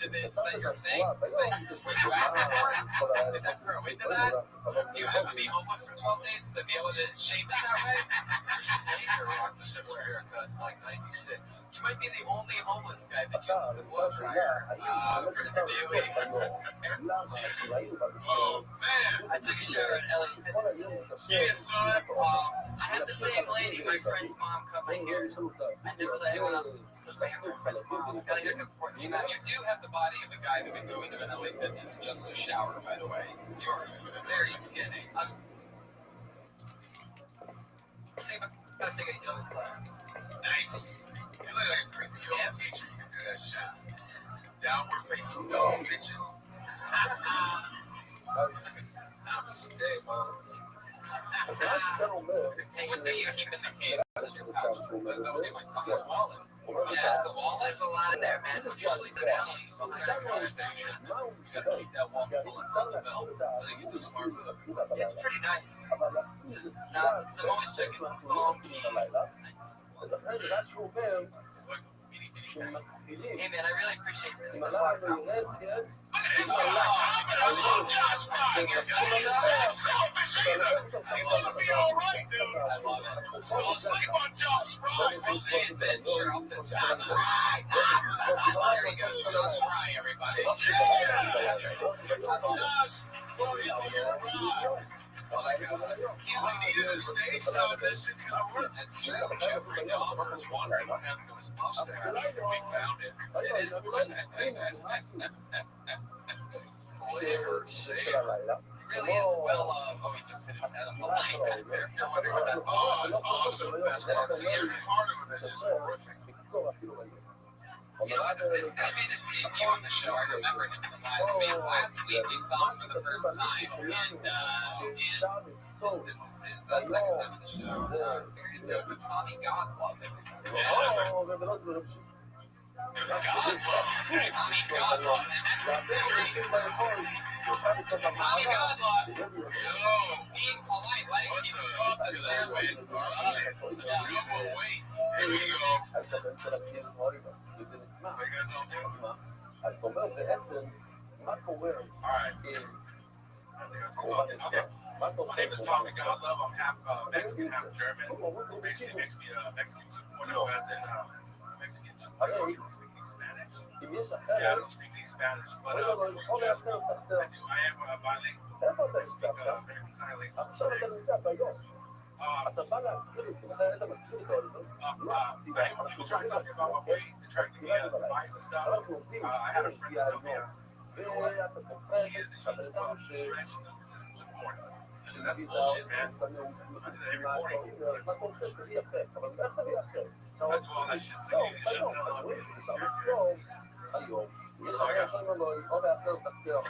Is that your thing? When you ask for it, did that grow into that? Do you have to be homeless for 12 days to be able to shape it that way? Later rocked a similar haircut in like 96. You might be the only homeless guy that uses a blow dryer for his daily. Oh man! I took a shower at LA Fitness today. Yes, son. I had the same lady, my friend's mom, cut my hair. I never let anyone else touch my hair for my friend's mom. Got a haircut before it came out. You do have the body of a guy that would go into an LA Fitness just to shower, by the way. You're very skinny. I think I know the class. Nice. You look like a creepy old teacher. You can do that shot. Downward facing dog bitches. Namaste, mom. Hey, what do you keep in the case in your pouch? That'll be my cousin's wallet. Yeah, the wallet's a lot in there, man. It's usually the alleys. You gotta keep that wallet full of the belt. I think it's a smart move. It's pretty nice. It's not, I'm always checking my phone. Hey man, I really appreciate this. I love Josh Rock. You're selfish either. He's gonna be all right, dude. I love it. Don't sleep on Josh Rock. Jose said Cheryl Fitzpatrick. There he goes, Josh Fry, everybody. Josh, all I need is a stage time. This shit's gonna work. That's true. Jeffrey Dahmer was wondering what happened to his mustache when we found it. It is Flavor saver. It really is well he just hit his head on the line back there. You're wondering what that It's awesome. Best part of the year. Part of it is horrific. You know what? This guy made his debut on the show. I remember him from last week. Last week we saw him for the first time, and this is his second time on the show. It's Tommy Godlove, everybody. Tommy Godlove, Tommy Godlove. Yo, being polite, why didn't you keep off the sandwich? Here we go. אז אתה אומר בעצם, מה קורה My name is Tommy Godlove. I'm half Mexican, half German. Basically makes me Mexican 2.0 as in Mexican 2.0. I don't speak any Spanish. Yeah, I don't speak any Spanish, but I am bilingual. I speak American Sign Language. אתה בא להכיר את זה, אתה מכיר את זה, people try to tell me about my weight, they try to give me advice and stuff. I had a friend tell me, ואתה תופס, he is a stretch and support. Listen, that's bullshit, man. I do that every morning. מה אתה עושה? תביא אחר, אבל איך תביא אחר? I do all that shit. So you shut down. היום, יש הרבה שנים לו, או באחר ספטר.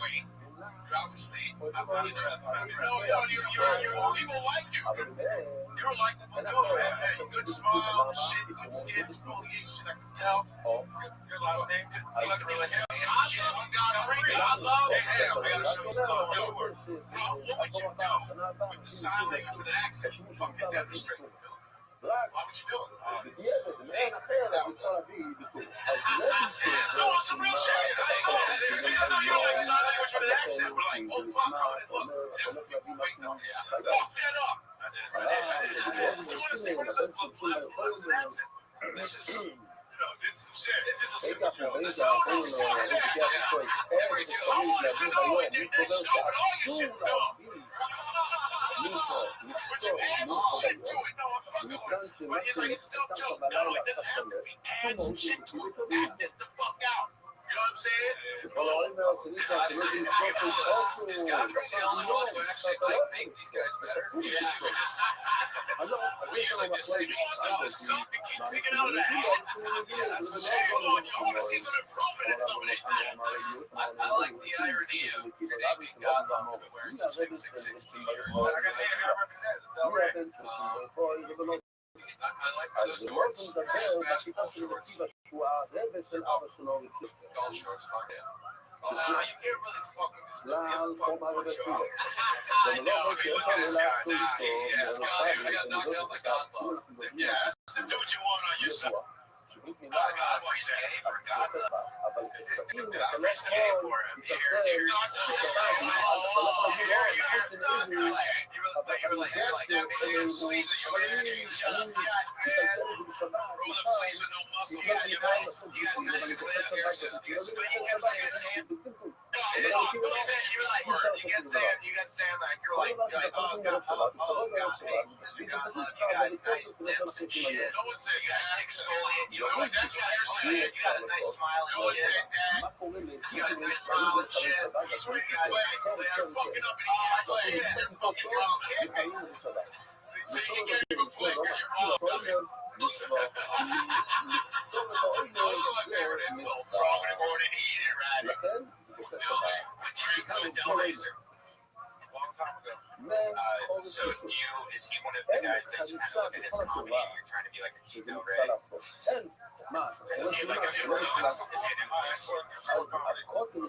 Wait. Obviously, people like you. You're a likable dude, man. Hey, good smile, shit, good skin, exfoliation, I can tell. Your last name could fucking really I love it. Hey, we gotta show you some love. What would you do with the sign language with an accent? Fucking demonstrate. רק בדיעבד, מעין אחרת, אפשר להביא ביטוי. אז לוי סובר, No, it's some real shit. I know you excited with your accent. We're like, oh fuck, how did it look? There's some people waiting up. Fuck that up. You want to see what is a black person's accent? This is, this is some shit. This is a super joke. This is all real shit. Every joke. I wanted to know if this stupid, all your shit's dumb. Put your ass shit to it. No, I'm fucking with it. But it's like it's a dumb joke. No, it doesn't have to be. Add some shit to it. Act it the fuck out. You know what I'm saying? This guy from the only one who actually like make these guys better. Yeah. We usually just say stop, suck, and keep picking out of the hat. Yeah, that's what you're doing. You want to see some improvement in somebody. I like the irony of naming God Level and wearing a 666 t-shirt. I gotta represent. It's Del Rey. I like those shorts. Those basketball shorts. Golf shorts, fuck it. You can't really fuck with this. I know. I mean, look at this guy. Yeah, it's God. I got knocked out by Godfather. Yeah, that's the dude you want on your side. God, he's gay for God. He's gay for him. Here. You're like, that man sleeves that you're wearing. Shut up, man. Roll up sleeves with no muscle. You got your nice lips. But you kept saying, man. You got saying like you're like oh God, hey, Mr. Godlove, you got nice lips and shit. No one said you got exfoliate. You know, like that's what you're saying. You got a nice smile and shit. You got a nice smile and shit. You swear you got nice lips. Fucking up in the shit. They're fucking wrong. So you can get your point because you're wrong. Also, my favorite insult. Wrong in the morning, eat it right. Del Rey. Long time ago. So is he one of the guys that you kind of look at as comedy and you're trying to be like a cheap Del Rey? Is he like a improviser? Is he an improviser? When you go to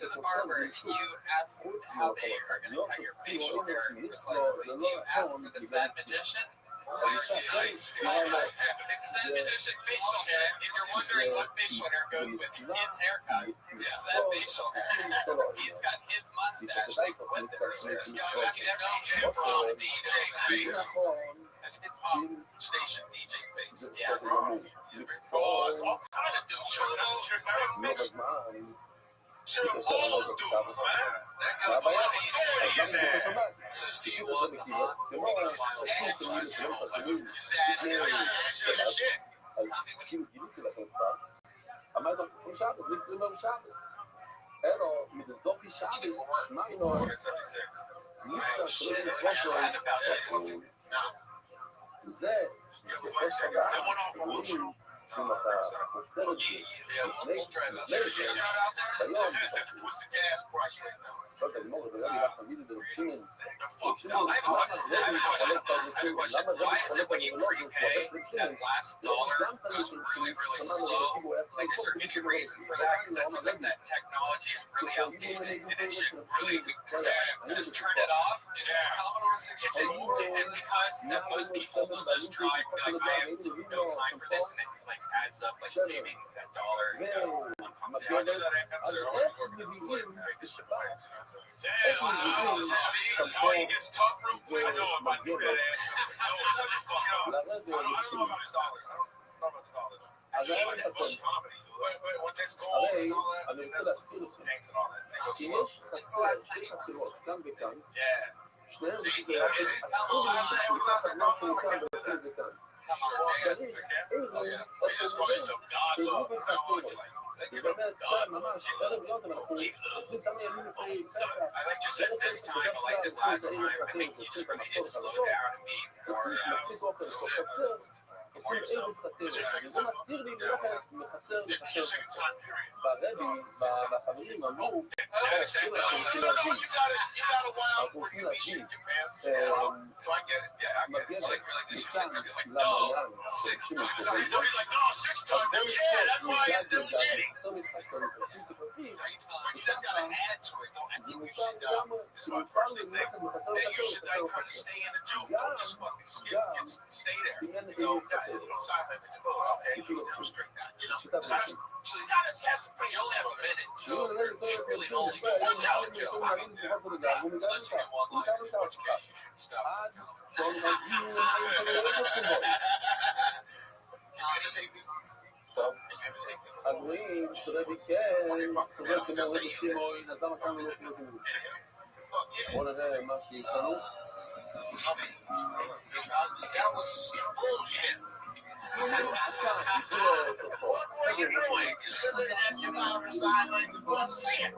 the barber and you ask how they are going to cut your facial hair precisely, do you ask for the Sad Magician? Nice. It's Sad Magician facial hair. If you're wondering what facial hair goes with his haircut, it's that facial hair. He's got his mustache. They flipped it earlier. From DJ Bass. That's hip-hop station DJ Bass. Yeah, bro. Boys, all kind of dudes showing up. Your mix. All those dudes, man. That got to be there. Says, do you want the hot? אמרתי לו, כל שבס, מצרים ביום שבס. אלו, מדוקי שבס, שמענו, ניצה, שלא מצוות שלו, זה, כל שבת, זמנים, שאם אתה רוצה את זה, לפני ביום, עכשיו אתה גמור, וגם נראה תמיד את הראשים, למה רבי חולק את הראשים, למה רבי חולק את הראשים, גם תמיד של ראשים, שמענו רבי עצמי, Like, is there any reason for that? Because that seems like that technology is really outdated and it should really just turn it off. Is it Commodore 64? Is it because that most people will just try, like, I have no time for this, and it like adds up like saving that dollar? Oh, he gets tough real quick. I know about that ass. I don't know about his dollar. I don't know about the dollar. אז היה לי הכל. הרי אני רוצה להזכיר לכם, כי יש שתי חצרות, כאן וכאן, שניהם זה אסור לעשות מתחת מה שהוא כאן ולעשות את זה כאן. צריך איזה עוד פעם זה, חצרות. ובאמת כאן ממש, ערב יותם אנחנו עושים כמה ימים לפני פסח, צריך מספיק אוכל, חצר, before עושים yourself. ערב חצר, It's just like וזה מתיר לי ללכת מחצר your לחצר. second time period. והרבי והחברים אמרו, I understand. No, אנחנו no, רוצים no, no, להביא, you got a while אנחנו where רוצים you be shitting להביא your pants. So I get it. Yeah, I get it. מגבת Like this, מכאן you're like, למעיין, no, six חודשים times. הקרובים. No, he's like, no, six אז times. דרך Yeah, that's why you're שהגעתי still shitting. צומת חצר לפרטים תקפים, You just gotta add to it. Though. I זה think we מותר should. לגמרי, This is זה my מותר personal thing. ללכת מחצר That you לחצר should לחצר like kind of לחצר. stay in the joke. גם, Don't just fucking skip. גם, Just stay there. עניין You know, חצר, you know, sign language. Oh, okay. You demonstrate that. You know, שיטת that's, חצר. you gotta have some. You only have a minute, so אם נראה לי you really טוב, only זה watch היום out. נראה לי שהוא מעלים מחוץ לגב, הוא מגלה Unless you אותה, get one הוא line, מגלה אותה in which אותה. case you should stop. עד שהוא מגיע למים שלו לא רוצים בו. You imitate people. טוב, You imitate people. אז רואים שרבי כן סובל כמו רבי שמעון, אז למה כאן הוא לא סובל כמו רבי? בואו נראה מה שיש לנו. That was bullshit. כאן, ייתנו לו אותו פה. What are you doing? You're sitting at your mouth sign language. Go and say it.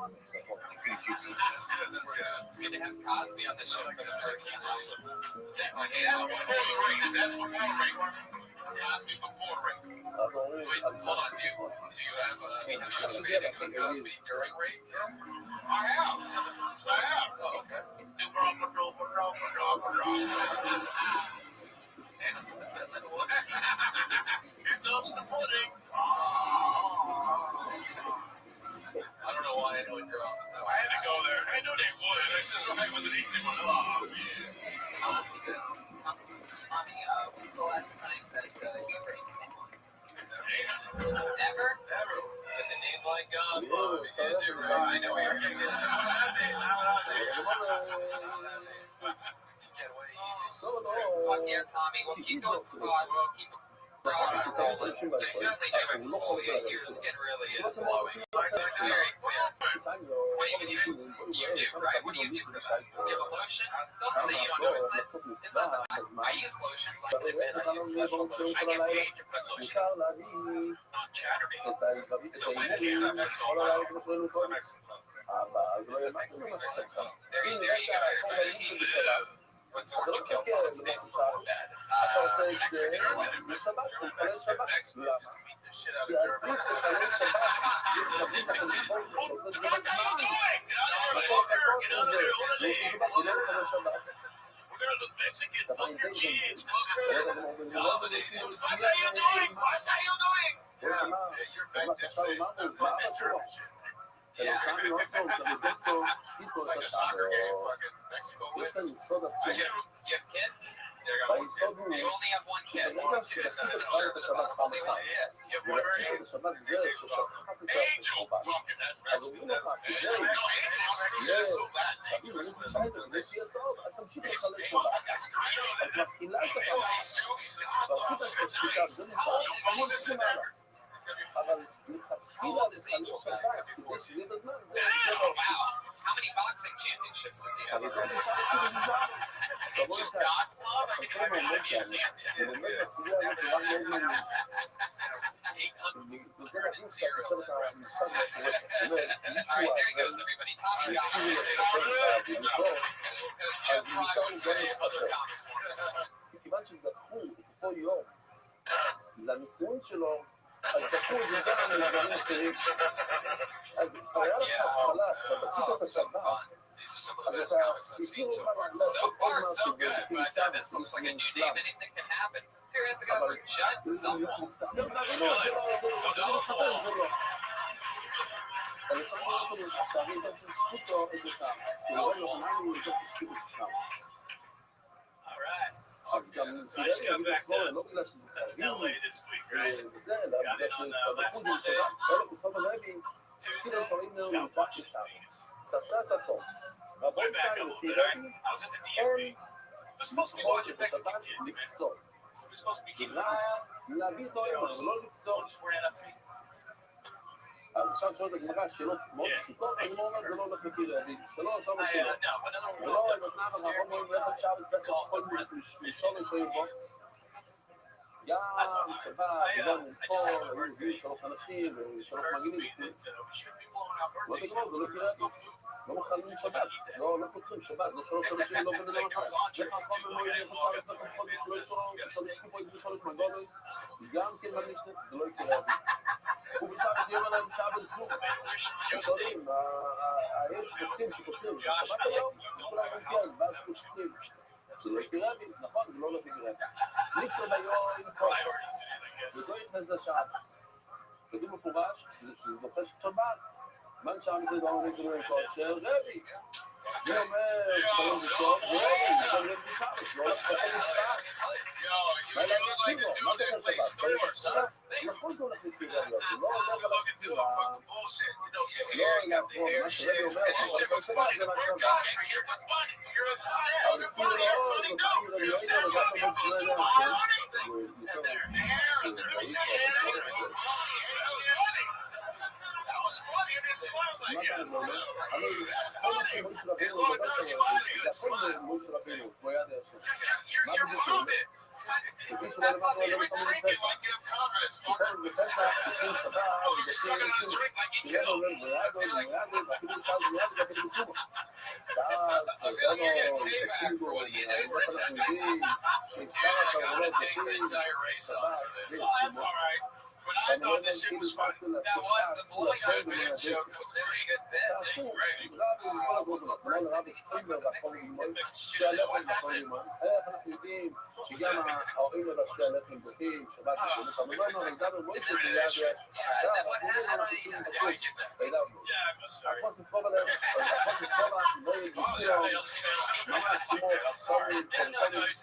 It's good to have Cosby on the show for the first time. Okay, that's before the ring. That's before the ring. Cosby before the ring. אז אומרים, Wait, אז hold on. Do you have masturbating on Cosby during rape? I have. Oh, okay. Here comes the pudding. I don't know why I know you're on. I had to go there. I knew they would. It was an easy one. Oh, yeah. Tommy, when's the last time that you raped someone? Never? Never. With a name like Bobby, you do right. I know what you're saying. Get away easy. Fuck yeah, Tommy. We'll keep doing spots. Keep rocking and rolling. You certainly do exfoliate. Your skin really is glowing. It's very clear. What even you do, right? What do you do for that? You have a lotion? Don't say you don't know. It's not the I use lotions. I admit I use special lotion. I get paid to put lotion מותר להביא on Chatterbait. את הדברים, את העניינים, כל הלילה כמו שראינו קודם. אבל לא יהיה משהו ממה שצריך. There you go. So he put some orange pills on his face before bed. אתה עושה את זה בשבת, הוא מחלל שבת. למה? כי עדיף לחלל שבת, להביא את החשבון, שעושה את זה בזמן. לכל הכל זה, הוא לא לחלל שבת. They're the Mexican fucker kids. What's how you doing? What's how you doing? You're back there saying, there's no internet. Yeah. It's like a soccer game, fucking Mexico יש wins. לנו סוד עצום. You have kids? Yeah, I got one kid. והיסוד הוא You only have one kid. שברגע שתשים את חג השבת פעם Only אחת, one kid. You have one ולקחת kid. בשבת זה ששכחת את זה Angel בשבת. fucking, that's אז אומרים Mexican. לך, That's כדי Angel. Angel שיהיה, is so Latin. תגיד, אני חושבת, כדי שיהיה טוב, אז תמשיך לחלל שבת. That's great. את מתחילה את Angel השבת, Jesus. ועשית את השביתה, זה נמצא המון למעלה. אבל מלכתחילה לחלל שבת, כדי שיהיה בזמן, זה לא. Wow. How many boxing championships does he have? אבל זה נשאר יש לי בזיזה. תבוא Ancient לזה, God Club? I mean, עכשיו הוא אומר כאן, ובאמת הסוגיה הזאת נראה מאוד מעניין. 800. וזה נבין קצת יותר את המושג השורש. זאת אומרת, All מישהו right, there he goes, everybody. Tommy got התחיל it. לספר את העבודתו, As Jeff Fry would say, other comic form. מכיוון שדחו את אותו יום לניסיון שלו, אז דחו את זה גם לדברים אחרים. אז היה לך התחלה, כשבקית את השבת, These are some of אז the best אתה comics I've seen הכיר so אותם far. לעשות So כל far, מה so good. But this looks like a new name. Anything can happen. Here, it's a guy for Judd someone. מסתדר בערימות, זה לא מתחתן, זה לא. אבל שם נראה לנו לצערי יותר של זכותו את אותם. כי לא יומיים יותר של זכותו שם. אז גם סידר לי להגיד לסבורן, לא בגלל שזה חייבים, וזה, אלא בגלל שבחוד עם שבת, אלה בסוף הרבי, ציל הסורים נרמפק לשם, סצת הטוב. רבו ישראל לפי רבי, אין חוד שבשבת לקצור. להביא אותו היום, אבל לא לקצור. אז עכשיו שואלת הגמרא שאלות מאוד פשוטות, אני לא אומר, זה לא הולך לפי רבי, שלא עכשיו השאלות. ולא נתנה ורבון מאוד ואיך אפשר לספק לכל משול ושויים בו. גם שבת, דיברנו עם פול, היו מביאים 3 אנשים ו3 מגינים. לא תגמור, זה לא פיראטי. לא מחללים שבת, לא פוצרים שבת, לא 3 אנשים לא בן אדם אחד. זה חכם ומועיל אפשר לפתח חודש שלא יצורם, ושלוש קופות ושלוש מגודל, גם כן במשנה, זה לא פיראטי. הוא ביטח שיהיה להם שעה בזום. ושואלים, יש חוקרים שקוצרים, זה שבת היום? וכולם אומרים כן, ואז קוצרים. זה לא פיראטי, נכון? זה לא פיראטי. ניצו ביום עם כושר. זה לא יתנזה שעה. כתוב מפורש שזה דוחש שבת. מן שם זה לא אומרים שלו עם כושר, רבי. מי אומר, שלום זה טוב, רבי, שלום זה שבת, לא הולך לכל משפט. מה אלא נציבו? מה זה שבת? נכון זה הולך לפיראטי, זה לא הולך על הקציבה. לא אלא פה, מה שרבי אומר, זה כל שבת, זה מה שבת. אבל ציבו לא, לא But I thought this shit was fun. That was the bully had a bad joke. It was a very good bit. Was the first thing that he talked about the mixing. What happened? שגם ההורים לבשתי הלחם בוכים, שבת וכמובן הרמדנו מועצת ליד הפוסט פה בלב, הפוסט פה לא יגידו ממש כמו הפסורים,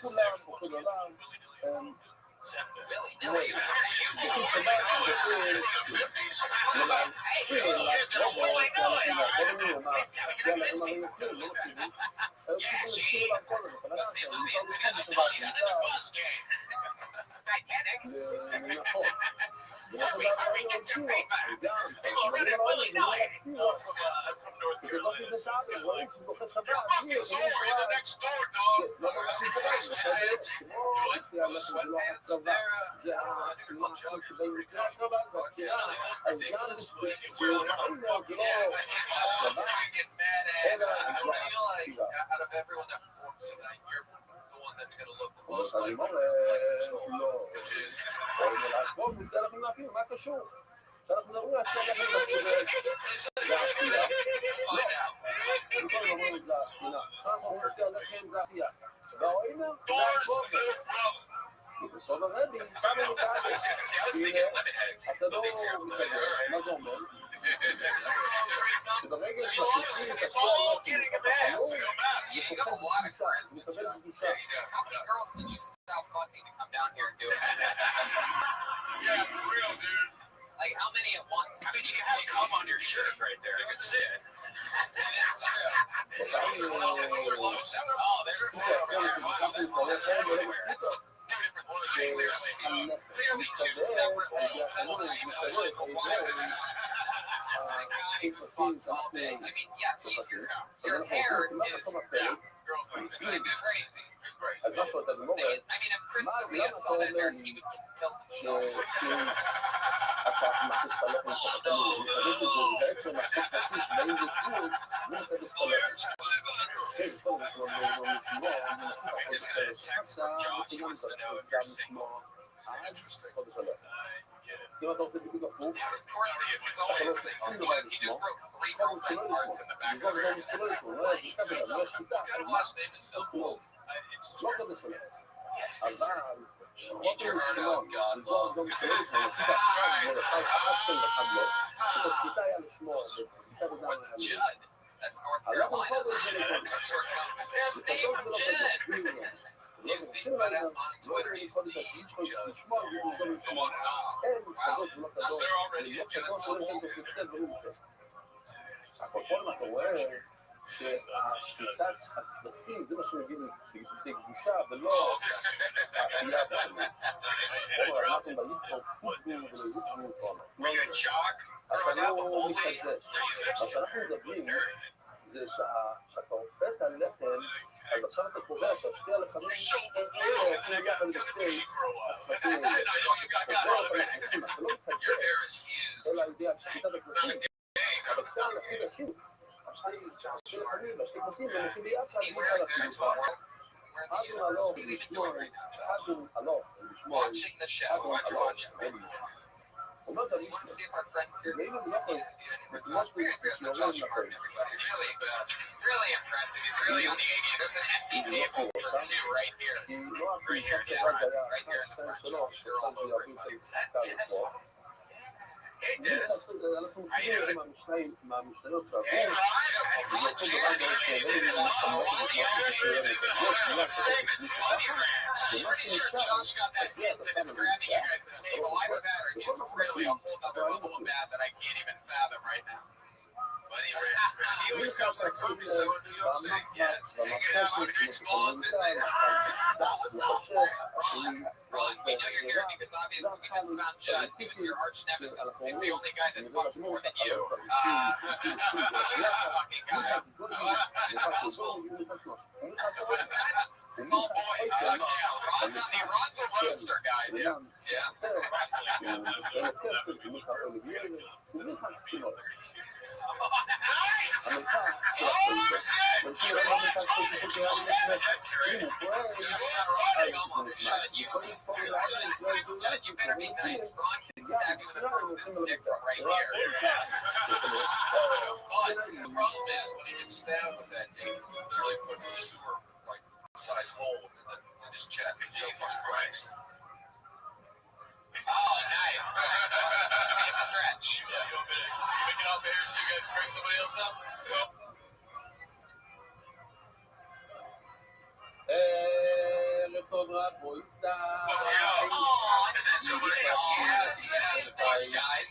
כולם, פחות עולם That's going to look the most like which is בסוף הרבי, כמה מוקד, אתה לא מה זה אומר? שברגע שמכניסים את הכל זה מקבל קדושה. Like how many at once? I mean, you can have cum on your shirt right there. You can see it. It's true. Oh, there's more. That's everywhere. That's two different ones. Clearly two separate ones. All day. I mean, yeah, your hair is crazy. I mean, if Chris D'Elia saw that hair, he would kill himself. אתה מכניס את הלחם שאתה מקדש את זה, ובעצם מכניס בסיס באים לשמור, זה מקדש את הלחם. כן, טוב, יש לנו לשמור, אני מנסים לחודש חסה, וכולם גם לשמור חודש הלחם. אם אתה עושה בדיוק הפוך, אתה לא עושה שום דבר לשמור, אתה שלא לשמור, זה שלא לשמור, לא יש כבל, לא יש שיטה, לא קדש הלחם. אבל שרות לשמור, וזו גם שלא לשמור, עשית אחד מול אחד, אחד ואחד לא, את השליטה היה לשמור, ושליטה בדם היה הלחם חודש זה לשמור. זה קדוש ולא קדוש, He's thinking about it on Twitter. He's אין קדוש ולא קדוש, להיות קדוש ולא קדוש, כל מה אתה רואה שהשליטת הכבשים זה מה שמבין בקדושה ולא האכילה בכלל. אמרתם ביצחוק פוטבול ולזיתבול כל אתה לא מתקדש. מה שאנחנו מדברים זה שאתה עושה את הלחם אז עכשיו אתה קובע משהו, שתייה לחמים, I got to grow up. I know you got all the אתה לא מתקדם, Your hair is huge. אלא על ידי שתיית הכבשים, אבל סתם לשים לשוק, השתי לחמים והשתי כבשים, הם הולכים ביחד, אי אפשר להפעיל אותם. אדון הלוך ולשמור, אדון הלוך ולשמור, Watching the show. אדון הלוך ולשמור. אומרת You לי, want to see if our friends here? ואילו ביחד, בתמות שיורים Josh לכם. Martin, everybody. Really impressive. He's really on the 80. There's an empty table for two right here. כי לא הפריטה כזאת היה, 1, 2, 3, שאתה זה יביא את הקטע לפה. אנחנו מבינים מהמשתנות שעברו, וזה אותו דבר גם שעובד עם המשתנות Pretty sure Josh got that hint and is grabbing you guys at the table. I'm a batter. He's really a whole other level of bad that I can't even fathom right now. But he always comes like focus on New York City. Yes. Taking out on rich balls and like, that was so fun. Ron, we know you're here because obviously we just found Judd. He was your arch nemesis. He's the only guy that fucks more than you. This fucking guy. Small boy. Yeah, Ron's a roaster, guys. Yeah. Judd, you better be nice. Ron can stab you with a bird with his stick from right here. But the problem is when he gets stabbed with that thing, it literally puts a sewer like size hole in his chest. Jesus Christ. Oh, nice. Nice stretch. Yeah, you want me to pick it off here so you guys bring somebody else up? טוב רב, בואי סע. Oh, that's somebody else. Yes, thanks, guys.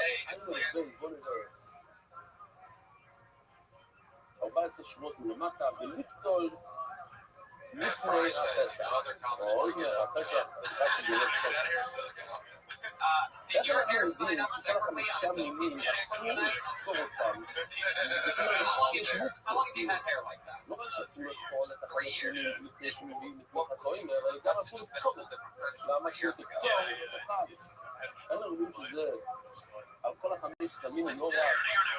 Hey, it's clear. בוא נראה. 14 שבועות מלמטה, בליקצול, לפני הפסח. או הנה, הפסח, Did your hair sign up separately on its own piece of paper tonight? How long have you had hair like that? לא רק שעשינו את כל את החדשים לפני שמביאים את מוח הסועים, אבל גם Must have עשו just את been a כל whole different person למה 3 כי years זה ago. קצור, אין לנו יודעים שזה על כל החמש סמים הם לא רק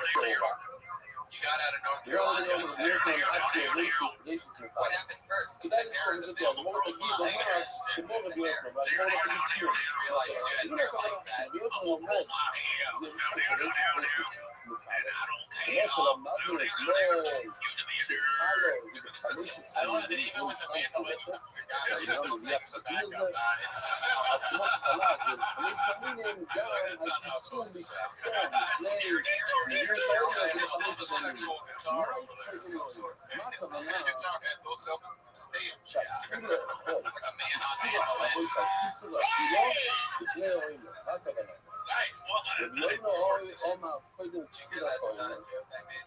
שעורה. You got out of North לא Carolina. היום יש להם אקסיה רישיס מוכר. What happened first? The כדאי hair לזכור in את the זה middle טוב, אמור or תגיד, my אומר, hair? כמו רביעות לו, אבל אמור לא תגיד כלום. I realized you had hair like that. רביעות לו אומר, זה רישיס מוכר. לא שלמדנו אתמול, שחלו, זה ב-15 I love that even when the mandolin comes to God, he still sings the backup. אז כמו שחלב, זה ב-5 שנים, גם הקיסום מתעצם לפני מיליון כאלה, זה ב-5 שנים. מה הכוונה? שאסור לאכול, אסור להפעילו לפני הורים לו, מה הכוונה? ולא אומר קודם קציר הסורים,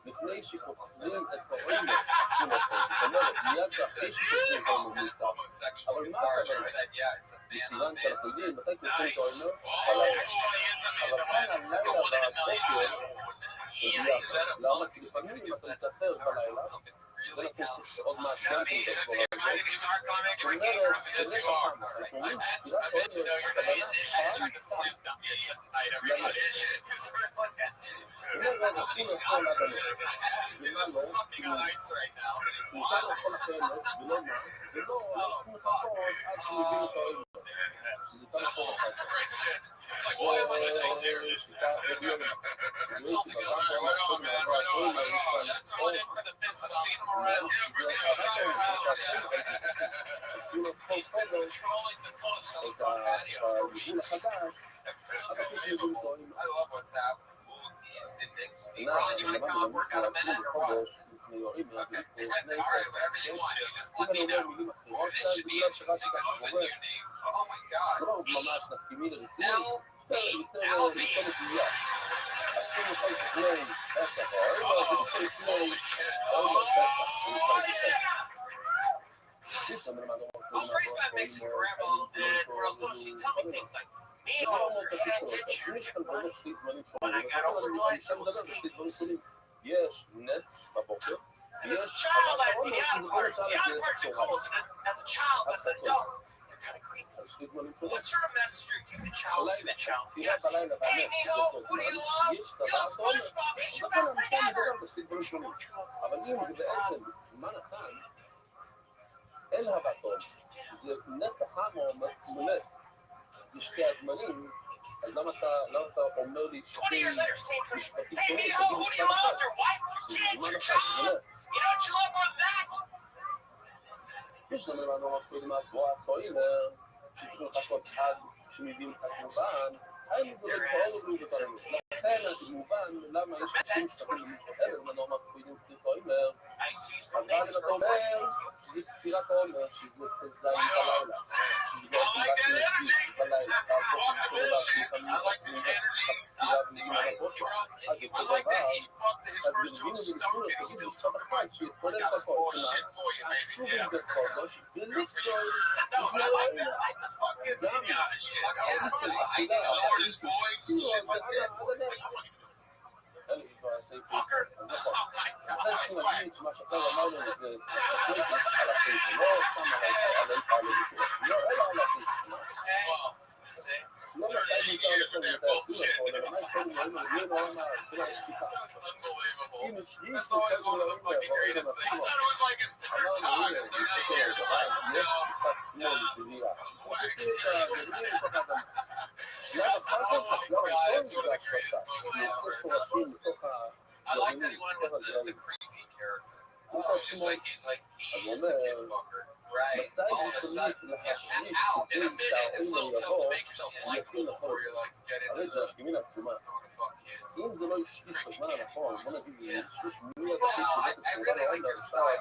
לפני שקוצרים את הורים לו, אסור לאכול, זאת אומרת, מיד אחרי שקוצרים את הורים לו מותר. אבל מה הכוונה? מכיוון שאנחנו יודעים, מתי קוצרים את הורים לו? אבל כאן הלילה בבוקר, למה? כי לפעמים אם אתה מתאחר בלילה, זה אנחנו עוד מעט גם כן בצורה הזאת. זאת אומרת, זה לא חכם. אנחנו אומרים, קצירת הורים לו, הכוונה אומר, אסור לאכול עד הלב. ומה לא? מותר לאכול אחרת, ולא מה? ולא, לא צריכים לחכות עד שמביאים את הורים לו. שזה כאן לאכול אחת. It's like, why am I the taste here? Insulting you. That's all in for the piss. I've seen him around. Controlling the coast on the patio for weeks. Unbelievable. I love what's happening. Ron, you want to come up, work out a minute or what? Okay. All right, whatever you want. You just let me know. This should be interesting. This is a new name. Oh my God. LB. Those raised by Mexican grandma and girls, she tell me things like, יש נץ בבוקר, as a child, I had the particles, and as a child, as an adult, they're kind of creepy. What's your message you're giving the child? Yes. Hey, mijo, who do you love? You love SpongeBob. He's your best friend ever. אבל אם זה בעצם זמן אחד, אין הבטון, זה נצח חם או מולט, זה שתי הזמנים, אז למה אתה אומר לי 20 years later, same person. Hey, mijo, who do you love? Your wife, your kids, your job? You know what you love more than that? יש לנו לנו מפחידים מהבואה סוימר, שצריכים לחכות עד שמביאים את כמובן, האם זה לא כאלו בדברים. לכן כמובן למה יש אנשים שצריכים למישהו אחר, זה נורא מפחידים ציר סוימר, אבל אתה אומר שזה קצירת עומר, שזה זין בלילה, שזה בעצם רק נגיד בלילה, קצירה בניגים על הבוקר, אז אותו דבר, אז בניגים ובניסוי, תגידו קצת אחת, שיתכונן בכל שנה, עשו בקודש, ולקצור, לפני הלילה. גם, האיסר, אלה כבר הסעיפים, אז נכון. לכן צריכים להגיד שמה שאתה אמרנו זה על הסעיפים, לא סתם על האיסור, אלא על הסעיפים. לא נתן לי כאן את האיסור הכל, אלא מה שאתם רואים על העולם של השיחה. אם יש לי שתקל דברים לעבור את הנפים, אמרנו, הנה, יש קצת שמאל זריעה. עושים את הגדולים מתוך האדם. שלב הפרקות, שלב הראשון זה ההפרשה. יוצא שורשים מתוך הגרעינים, מתוך הזרעים. מצד שמאל, אז אומר, מתי זה צריך להשריש כדי שהאימא יבוא, יתחיל לחול. הרי זה הקימין עצומה. אם זה לא השריש בזמן הנכון, בוא נגיד זה השריש מי הדחי שבאת הצורה לעין להרצאה,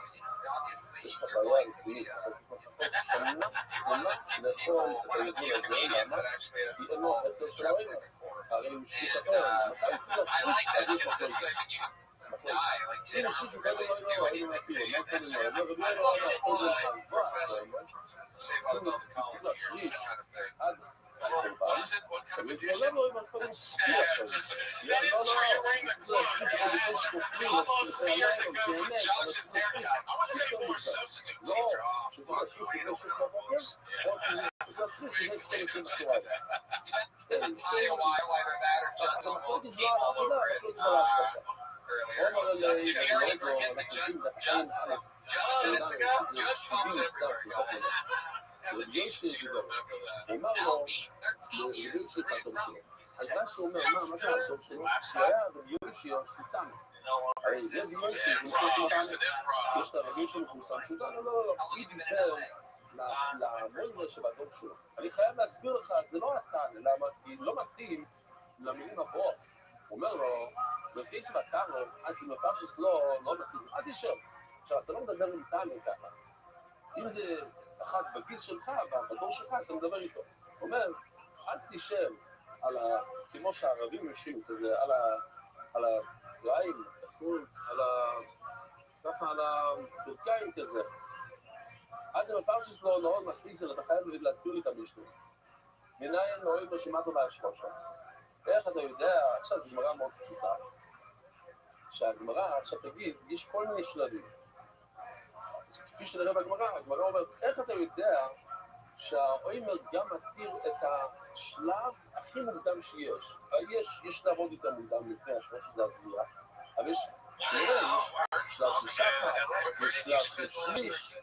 יש לך בעיה רצינית, אתה צריך לחכות שנה לאכול את הארגון הזה, למה? כי אין לו הסר של האימא. הרי הוא השריש אחר, מתי צריך להשריש להביא את החלק? הנה שמישהו כאלה לא יודע, היינו נפיל, מה כאלה לא יודע, ולא יודע, כל זה גבוה, צריך להשריש עד שבן, תגיד לא לא, אם אנחנו נצטיר עכשיו, לא, צריך להשריש את זה לפני שקוצרים, לפני הלילה, באמת, אבל צריך להשריש, לא, שזה להשריש לפני שבע בוקר, או שצריך להשריש לפני שתי בצורה. Earlier, did you hear any forget the Judd minutes ago? Judd pumps everywhere, y'all. And the Jesus, you remember that. Help me, 13 years. אז מה שהוא אומר, מה זה הדור שלו? הוא היה בדיון שירשותם. הרי זה דיון שזה מפורסם, יש את הרבים שמפורסם, שהוא לא, היא דיבר למוזר שבדור שלו. אני חייב להסביר לך, זה לא אתה, למה? כי לא מתאים למילים הבאות. הוא אומר לו, בקייס וקארו, אם הפרשס לא נסיס, אל תשב. עכשיו, אתה לא מדבר עם טענה ככה. אם זה אחד בגיל שלך, בדור שלך, אתה מדבר איתו. הוא אומר, אל תשב כמו שהערבים יושבים כזה, על הגרעים, ככה על הברכיים כזה. עד אם הפרשס לא נסיס, אתה חייב להסביר לי את המשנה. מנין לא רואים רשימת אולי השלושה. איך אתה יודע, עכשיו זו גמרא מאוד פשוטה, שהגמרא, עכשיו תגיד, יש כל מיני שלבים. כפי שנראה בגמרא, הגמרא אומרת, איך אתה יודע שהאוימר גם מתיר את השלב הכי מוקדם שיש? יש שלב עוד יותר מוקדם לפני השלב שזה הזריעה, אבל יש שלב של שחס, יש שלב של שליש.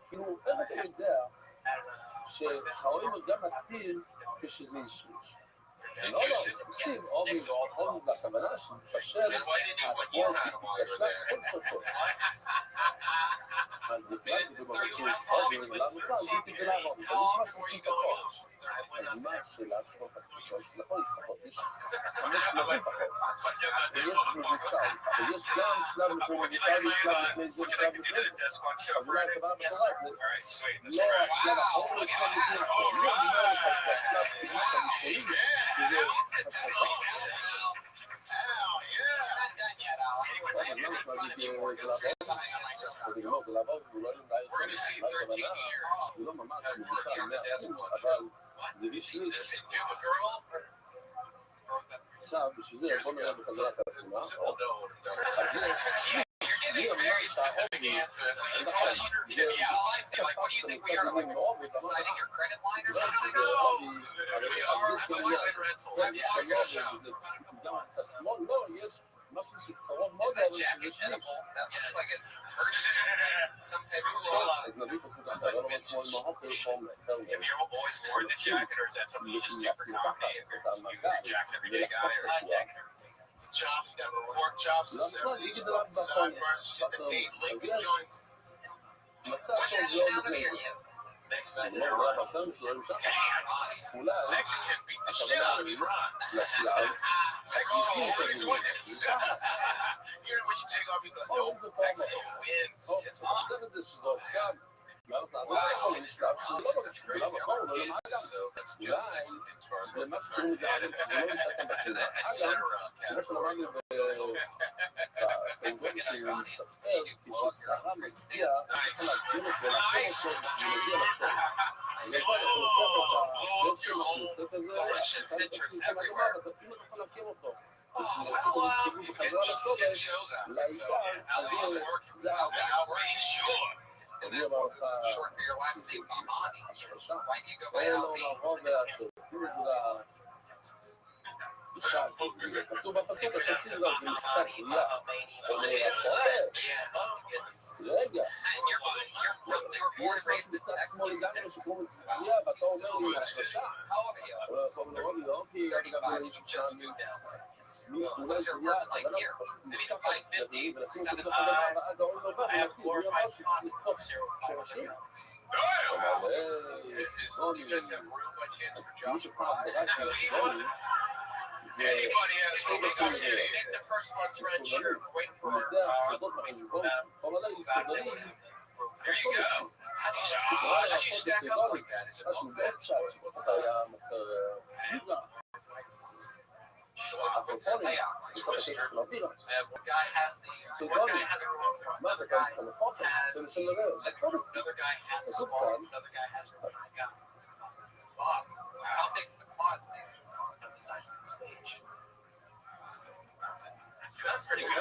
כאילו, איך אתה יודע שהאוימר גם מתיר כשזה ישליש? לא, עושים אובים לכוונה שמתפשר הכל תתפשלה כל צורכות. אז בכלל זה מבצעים אובים ולעבודה, הייתי זה לעבוד, זה נשמע שעושים פחות. אז מה השאלה שכל כך פשוט? נכון, לפחות, יש 5 שלבים פחות. ויש מבושל, ויש גם שלב לפני מבושל, יש שלב לפני זה ושלב לפני זה. אז אולי הכוונה בתורה זה לא השלב האחרון, יש שלב לפני האחרון. לא אומר לך שהשלב כמעט הראשונים, זה לעבור ולא נדע זה לא ממש מבושל 100%, אבל זה בשביל עכשיו, בשביל זה בוא נראה בחזרת התמונה אז יש giving very specific answers. Like, you told 150 lives. You're like, what do you think we are? Like, citing your credit line or something? No. We are outside rental. Is that jacket edible? That looks like it's some type of straw. Have your boys worn the jacket, or is that something you just do for comedy? If you're a jacket everyday guy or a jacket? Chops, got pork chops, assemblies, sideburns, chicken meat, Lincoln joints. What nationality are you? Mexican. Mexican beat the shit out of Iran. Mexico always wins. You know when you take off, you go, no, Mexico wins. Delicious citrus everywhere. Get shows out. So, LA's working. Sure. And that's short for your last name, Mamani. Why do you go by LB? כתוב בפסוק, השם תזרע, זה משפט זריעה. רגע. יש מצד שמאל לגמרי שקוראים זריעה, ואתה אומר לי השרשה. אבל אתה אומר לי, לא, כי גם אולי זריעה, אבל לא פשוט נשקף על צדדים, ולשים את זה בחדמה, ואז העול לא בא, ומכיר, מי אמר שצריך לתפוס שורשים? Anybody has something else to eat? The first one's red shirt. We're waiting for there you go. How do you stack up like that? Is it all beds? What's the layout? Twister. One guy has the one guy has a remote front. Another guy has another guy has a small. Another guy has a fuck. How big's the closet? The size of the stage. That's pretty good.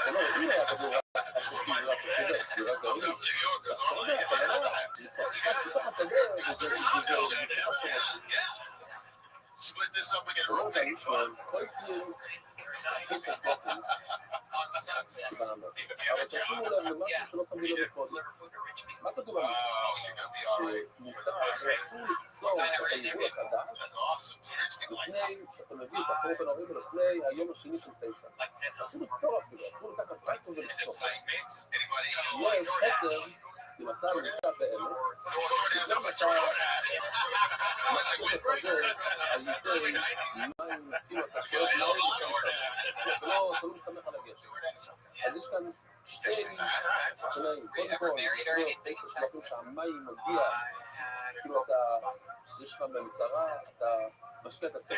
Split this up and get a roommate fun. On Sunset. אבל תשימו לב למשהו שלא שמתי לב קודם. מה כתוב במשהו? שמותר ואסור ליצור את האירוע החדש לפני שאתה מביא את החור בין ההורים ולפני היום השני של פסח. אסור ליצור אפילו, אסור לקחת פייטון ולצור. יש חסר אם אתה נמצא בעמק, וגם אתה תסדר על ידי מים כאילו אתה שואב מים ולא מסתמך על הגשר. אז יש כאן שתי תנאים, קודם כל, לסגור 9 שלבים שהמים מגיע, כאילו אתה, יש לך במטרה, אתה משקע את הסדר,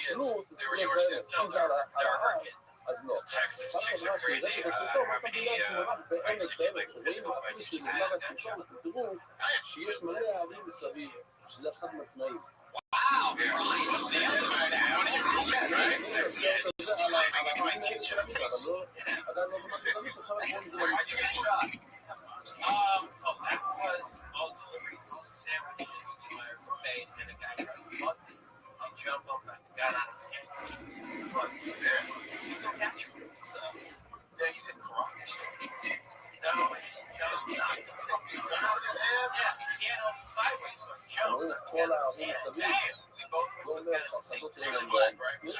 פלוס, זה צריך להיות אם זה על ההר, אז לא. פעם חברה שהראיתי בסרטון, מה שמתי לב שהוא ממש בעמק, רואים אפילו שנגמר הסרטון, אתם תראו שיש מלא הערים מסביב, שזה אחד מהתנאים. Wow, Brian, what's the other one now? One of your roommates, right? Sleeping in my kitchen. Why'd you get shot? That was all delivery sandwiches to my roommate, and a guy pressed the button. I jumped up and got on his head. But to be fair, he's still got you. So, yeah, you didn't throw me shit. No, he just knocked the fucking gun out of his hand. Yeah, he had him sideways, so he jumped. Damn, we both were looking at the same thing. Right? Yeah,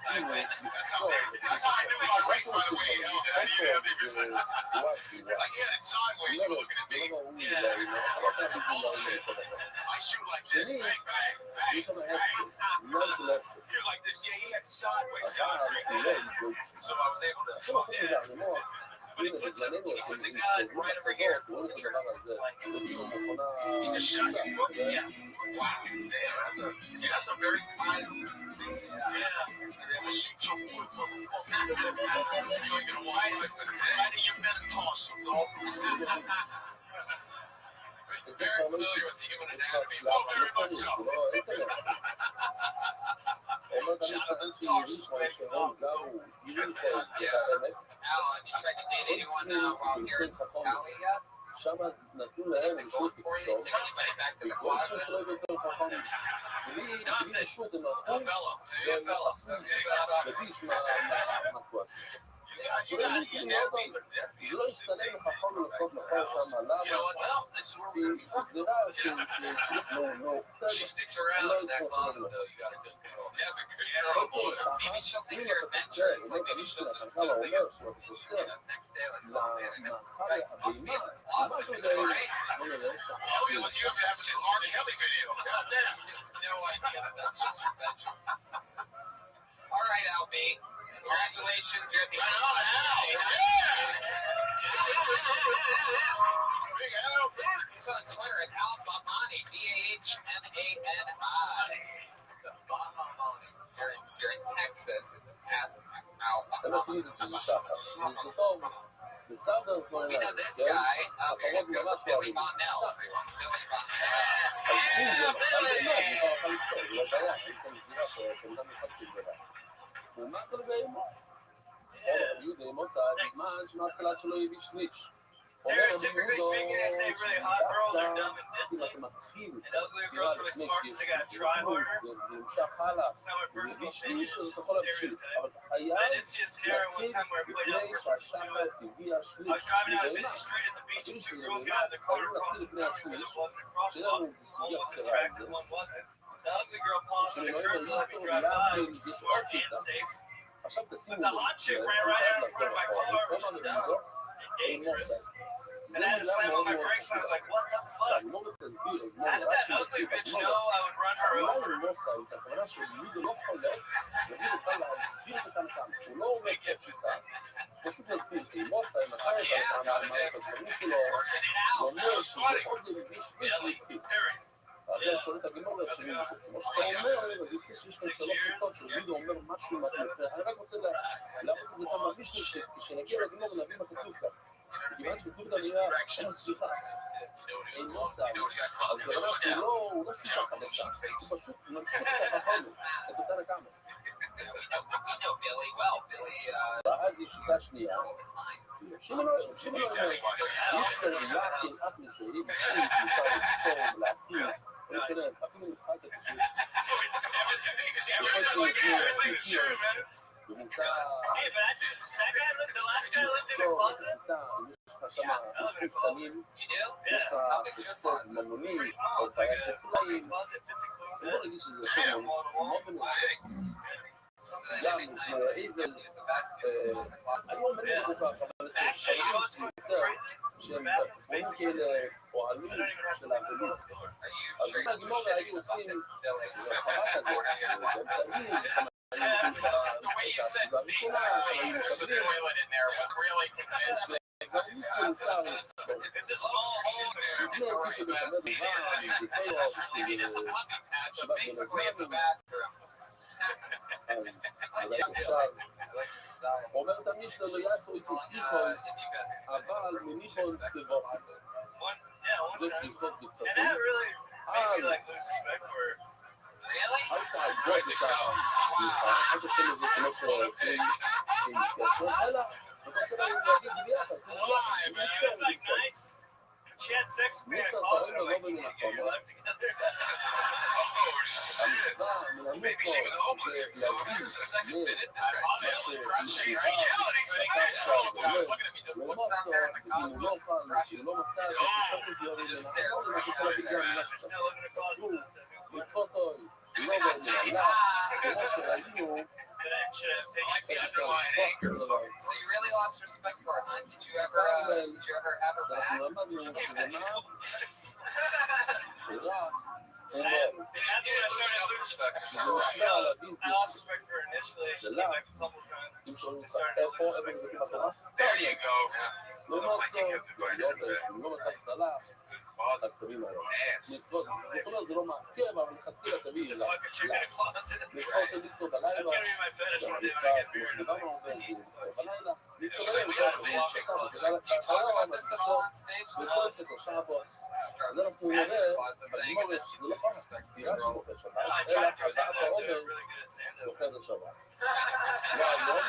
sideways. That's how I knew he was race, by the way. Like, he had it sideways, you were looking at me. Bullshit. I shoot like this, bang, bang, bang, bang. He was like this, yeah, he had it sideways down. So I was able to, yeah. But he put the gun right over here. He just shot your foot. Yeah. Wow. Damn, that's a very kind. Yeah. I'm gonna shoot your foot, motherfucker. You ain't gonna watch it. Right in your metatarsal, dog. Very familiar with the human anatomy. Oh, very much so. Shot in the tarsal, man. Oh, yeah. Al, have you tried to date anyone while here in Cali yet? שם נתנו להם רשות For you, לקצור, take anybody back to the וכל closet? שלא יותר חכם, בלי רשות הם הלכו, A fellow. והם עשו גדיש מהתואר שלהם. זה לא השתלם לחכם לעשות מחר שם, למה? כי זו גזירה שלא קצת, She sticks around in that closet, though. You got a good girl. Maybe she'll think you're adventurous. Like maybe she'll just think of the next day, like, oh man, I got fucked me in the closet. It's crazy. Oh, you have to have this R. Kelly video. God damn. You just no idea that that's just your bedroom. All right, LB. Congratulations, you're at the end. He's on Twitter at Al Bamani, Bahmani. Bahmani. You're in Texas. It's at Al Bamani. We know this guy. Okay, let's go with Billy Bonnell, everyone. Billy Stereotypically speaking, I say really hot girls are dumb and ditzy, and ugly girls really smart because they gotta try harder. That's not my personal opinion, it's just a stereotype. I did see a scenario one time where I played out for to it. I was driving out a busy street at the beach and two girls got out of the car across the front where there wasn't a crosswalk. One wasn't attractive, one wasn't. The ugly girl paused on the curb to let me drive by, which was smart and safe. But the hot chick ran right out in front of my car, which is dumb and dangerous. And I had to slam on my brakes, and I was like, what the fuck? How did that ugly bitch know I would run her over? That was funny. Billy, period. זה שואל את הגימור השני, כמו שאתה אומר, אז יוצא שיש כאן 3 שיטות שלידו אומר משהו מהפלפל. אני רק רוצה להראות את זה, אתה מרגיש לי שכשנגיע לגימור נבין מה כתוב כאן. כיוון שכתוב כאן נראה, אין סליחה, אין מוסר, אז ברמה שהוא לא שיטה חדשה, הוא פשוט ממשיך את החכנו, את אותה רקמה. ואז יש שיטה שנייה, שימנו יש סריה כמעט משאים, להפוך, להפיץ, לא משנה, אפילו נבחר את הקשיש. Everything's true, man. Hey, but the last guy lived in a closet? Yeah, I lived in a closet. You do? Yeah. How big's your closet? Pretty small. It's like a walk-in closet, fits a closet. Yeah, wall to wall. גם איבל, אני אומר את זה כל כך, אבל שהם בונים כאלה פועלים של העבודות. אז בגימור היו עושים חמה כזה, באמצעים, The way you said the toilet in there was really convincing. It's a small hole there. I mean, it's a puppy patch, but basically it's a bathroom. אומר תמיד שלא יעשו איסו פיפונס, אבל מניפון צבאות. זה פיפות בצפות. אל תעגוד את הפיפה, אל תעשה לזה כמו שעושים עם ספיישון, אלא אתה עושה להם להגיד ביחד. She had sex with me in a closet. I'm like, you can't get your life together. Oh, shit. Maybe she was homeless. So there's a second minute. This guy's crushing her reality. Look at me, just looks out there in the cosmos, crushes. Just stares around. Still living in a closet. So you really lost respect for her, huh? Did you ever have her back? That's when I started to lose respect. I lost respect for her initially. She came back a couple times. I started to lose respect for her. There you go. אז תבין מה מצוות, זה כל זה לא מעכב, אבל חצי תמיד מצווה עושה לקצות בלילה, מצווה כמו שדיברנו הרבה, מצווה בלילה, מצווה בלילה, זה מצווה בלילה, Do you talk about this at all on stage? בסוף שלושה אבות. אז אנחנו נראה בגמורת שזה לא רק צירה שמוכרת שבת, אלא הבאת העומר מוכרת שבת. לא היום,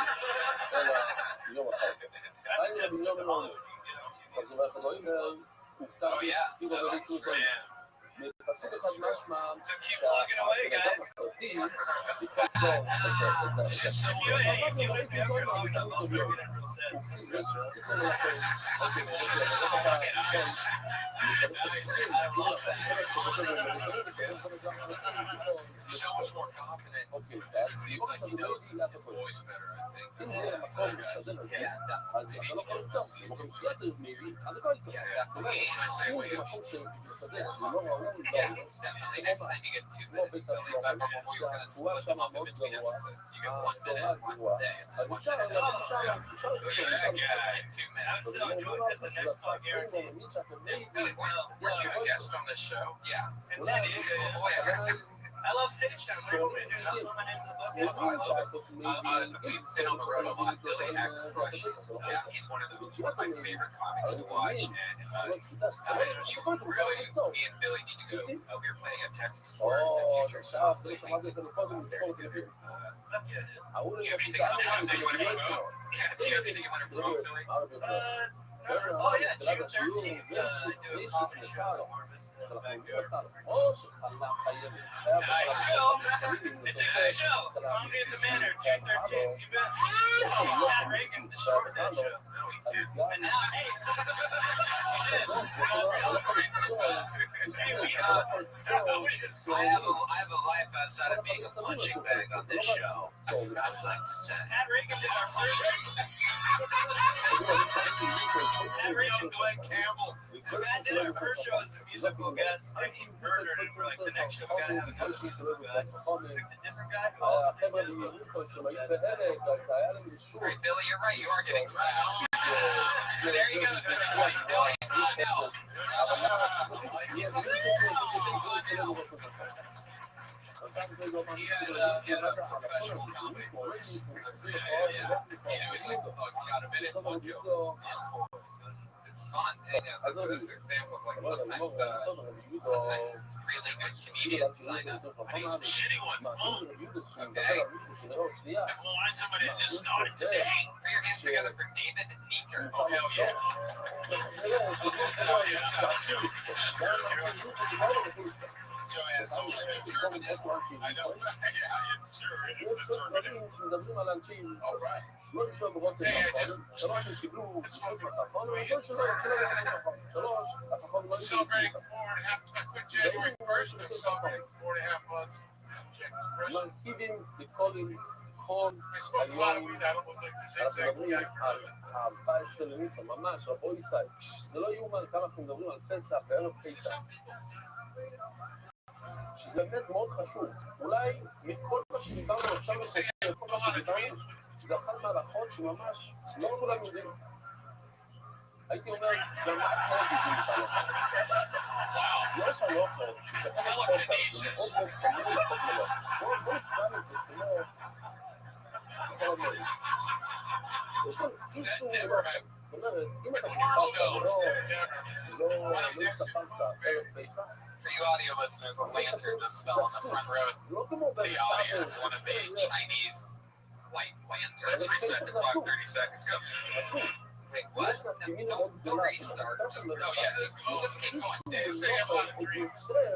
אלא יום אחר. היינו ביום העומר. אז הוא אומר, אלוהים הוא קצת ציור וריסוס העומר. מפסוק אחד משמע שהאדם הסרטי יתחלצור את So much more confident. Okay, so you like he knows the voice better, I think. Yeah, definitely. Yeah, definitely. I say wait. Yeah, definitely. Next time you get 2 minutes, Billy. But remember, we were gonna split them up in between episodes. You get 1 minute one day, and then 1 minute. Yeah, 2 minutes. I'm still enjoying this. The next time, guaranteed. Well, weren't you a guest on this show? Yeah. In San Diego. Oh, yeah. I love stage time. Recommend it. I'll put my name in the book. I love it. We've been on the road a lot. Billy had crushes. Yeah, he's one of my favorite comics to watch. And you really, me and Billy need to go. We're planning a Texas tour in the future. So hopefully we can there together. Yeah, anything you want to promote? Do you have anything you want to promote, Billy? Oh yeah, June 13th. I do a comedy show at the Harvest in Vancouver. Nice. It's a good show. Comedy at the Manor, June 13th. You bet. Matt Reagan destroyed that show. No, he did. And now, hey. I have a life outside of being a punching bag on this show. I'd like to say. Matt Reagan did our first. Matt Reagan, Glenn Campbell. Matt did our first show as the musical guest, and he murdered it for like the next show. We gotta have another musical guy. Picked a different guy who also did the All right, Billy, you're right. You are getting sound. There you go. No, he's not now. He had a professional comedy course. Yeah. He's like, oh, you got a minute, one joke. It's fun. That's an example of like sometimes really good comedians sign up. I need some shitty ones. Okay. I want somebody that just started today. Put your hands together for David Meeker. Oh, hell yeah. It's German. I know. Yeah, it's true. It's a German. All right. Celebrating 4.5. I quit January 1st. I'm celebrating 4.5 months. מרכיבים בקולים חום I smoke a lot of weed. I don't look like this exact guy for living. ה-14 לניסן, ממש, הבויסייד. זה לא יאומן כמה אנחנו מדברים על פסח וערב פסח. שזה באמת מאוד חשוב. אולי מכל מה שדיברנו עכשיו בסופו, כל מה שדיברנו, זה אחת מהלכות שממש לא כולם יודעים. הייתי אומר, זה מאוד יודעים את ההלכות. לא יש הלכות, שזה ערב פסח, זה מאוד מאוד חמור לעשות מלוך. בואו נקרא לזה כמו... יש לנו איסור מלוך. זאת אומרת, אם אתה מסתפק לא הסתפקת ערב פסח, For you audio listeners, a lantern to spell on the front row. The audience, one of the Chinese light lanterns. Reset the clock 30 seconds. Go. Wait, what? No, don't restart. Just keep going, Dave. Say I'm on a dream.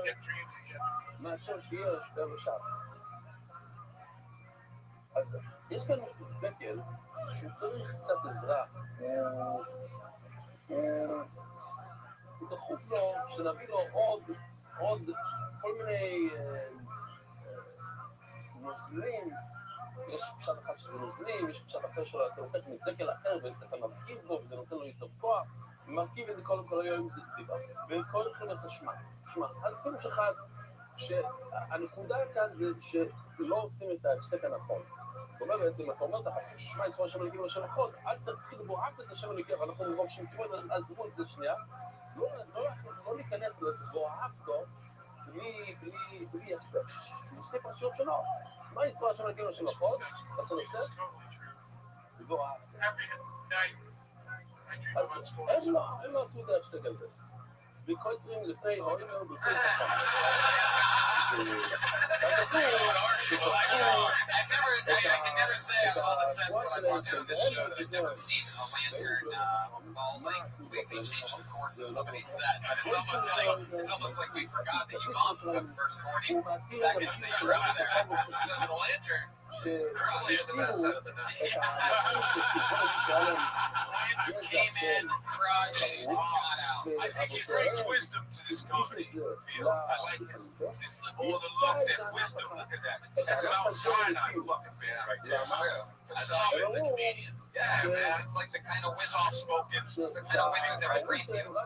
Get dreams again. מאשר שיש ערב שבס. אז יש כאן דקל שהוא צריך קצת עזרה. הוא דחוף לו שנביא לו עוד כל מיני נוזלים. יש פשט אחד שזה נוזלים, יש פשט אחר שלו, אתה לוקח מדקל אחר ואתה מרכיב בו וזה נותן לו יותר כוח, מרכיב את זה כל היום בדיבה, וכל אחד עושה שמע. אז פירוש אחד, שהנקודה כאן זה שלא עושים את ההפסק הנכון. זאת אומרת, אם אתה אומר את הפסוק ששמע ישראל השם אלוקים השם אחד, אל תתחיל בו אף את השם אלוקים, ואנחנו מבקשים כמובן, עזבו את זה שנייה, לא להיכנס לבוא אהבתו בלי הפסק. זה שתי פרשיות שונות. שמע ישראל השם אלוקים השם אחד, תעשו הפסק, ובוא אהבתו. אז הם לא עשו את ההפסק הזה. וקוצרים לפני הורים בוצעים חכם. I can never say out of all the sets that I've watched on this show that I've never seen a lantern all like completely change the course of somebody's set. But it's almost like we forgot that you bombed for the first 40 seconds that you were up there. The lantern. Probably the best out of the night. Lantern came in, crushed, and got out. I think it brings wisdom to this comedy. I like this. It's the more the love than wisdom. Look at that. It's about Sinai fucking man right there. It's true. I love it. The comedian. Yeah, man. It's like the kind of wisdom. Soft spoken. It's the kind of wisdom that would rape you.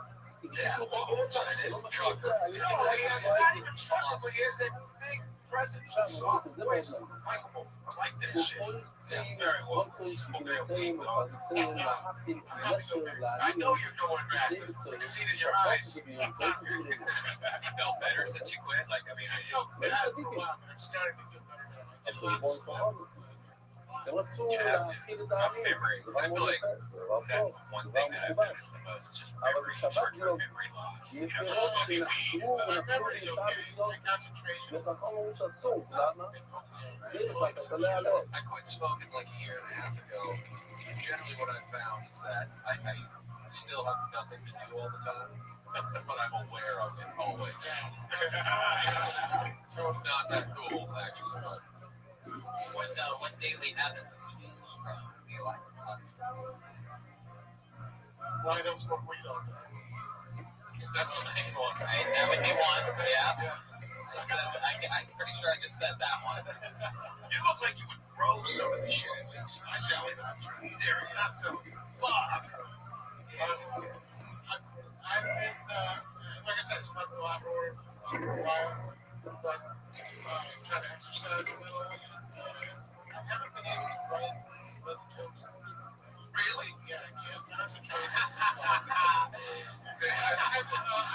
Yeah. Well, what's his trucker? You know, he has not even trucker, but he has that big presence with soft voice. Michael, I like that shit. Very well. Spoken of being, though. I know you're going back. I can see it in your eyes. You felt better since you quit? Like, I mean, I felt bad for a while, but I'm starting to feel better now. הם רצו You have to. להכין את I'm הערים. memory. Because I feel like that's the one thing that I've noticed the most. Just memory, short-term memory loss. You know, מפירות שנחשבו ונפלו לשעה מסוימת וחכם אמרו שאסור, למה? זה למשל, אתה לא יעלה. I quit smoking like a year and a half ago. Generally, what I've found is that I still have nothing to do all the time, but I'm aware of it always. So it's not that cool, actually. But what daily habits have changed from the electric cuts? Well, I don't smoke weed all the time. That's the main one. That would be one, yeah. I'm pretty sure I just said that one. You look like you would grow some of the shit at least. I sell it. Dairy, not selling. Fuck. I've been, like I said, I slept a lot more for a while, but trying to exercise a little. I haven't been able to write but jokes. Really? Yeah, I can't concentrate.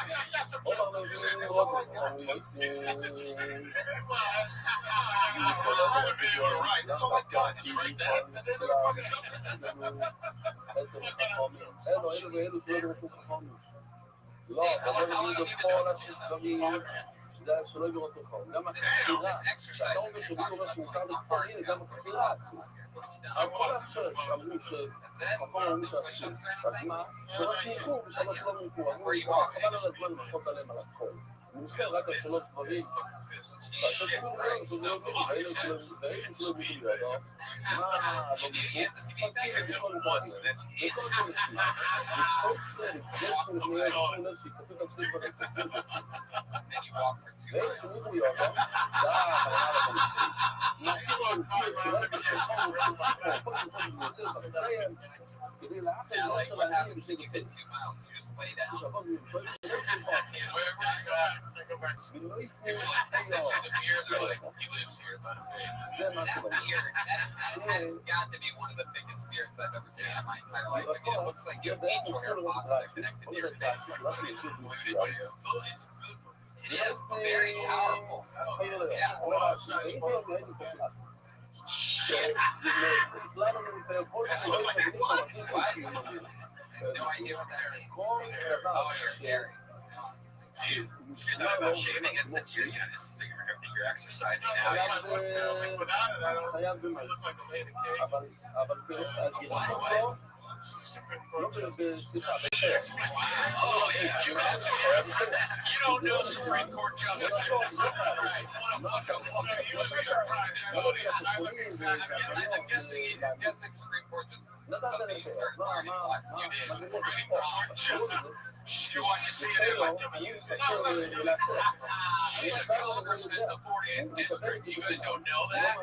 I've got some jokes. It's all like that. It's interesting. Right. That's all I got. Did you write that? אלו שלא ירצו חכמים. לא, אבל אני בכל השדברים, זה שלא ירצו חכמים. גם הקצירה, אתה אומר שמישהו אומר שמותר לקצרים, גם הקצירה אסור. אבל כל השש אמרו שחכם אמרו שאסור. אז מה? שלוש נלכו ושלוש לא נלכו. אמרו, חבל על הזמן לפחות עליהם על הכל. אני מזכר רק על שלוש דברים. ואתה תקום גם שזה לא גדול, והאלה שלא גדול ידע. מה, לא נלכו? פתחים את כל דברים. וכל כל נשיא. וכל צדק, זה שנהיה לב שיקפים על שני דברים, תציר תציר. ואלה שנלכו ידע, זה החיינה לבנתי. נעשו לנשיא את שלהם ושלחו ושלחו. כל נעשה את המציין. כדי לאחר לא של להגיד בשני דצים. ושבון מלכוי שלא סלחה. ולא יסניר That's got to be one of the biggest spirits I've ever seen in my entire life. I mean, it looks like you have angel hair pasta connected to your face, like somebody just glued it to you. It is very powerful. Shit. No idea what that means. Oh, you're Gary. You thought about shaving it since you're exercising now. חייב במס. אבל סליחה, Oh, yeah. You don't know Supreme Court justice. Right. I'm guessing Supreme Court justice is something you started learning the last few days. Supreme Court justice. You want to see it like them use it. She's a congressman in the 40th district. You guys don't know that?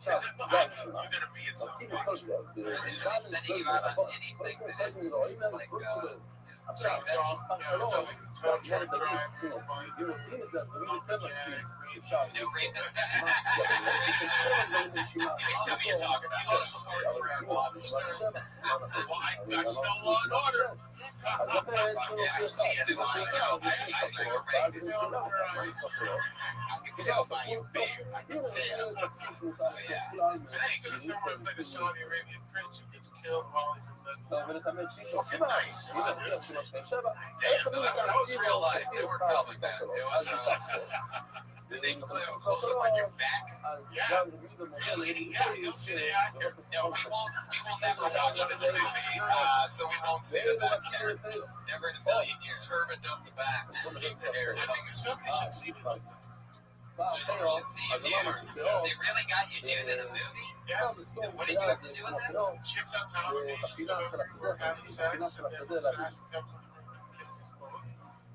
עכשיו, זה הראשונה. You're gonna be in some מתחיל לכל זה, אז They're sending you out on anything that isn't like עכשיו, מספר 3, זה הגמר דגים שצריכים להוציא. אם מוציאים את זה, אז אני יותר מסכים. אפשר. no rapist. אז לכן צריכים להוציא like a Saudi Arabian prince who gets killed while he's in the ולתאמן שישו, שבע, That was real life. They weren't filming that. It was they flew close up on your back. No, we will never watch this movie, so we won't see the back hair. Never in a million years. Turban up the back. Keep the hair down. somebody should see me. You should see you, dude. They really got you, dude, in a movie? And what did you have to do with this? Chicks on television, having sex, and the assassin comes in the room and kills his bullet.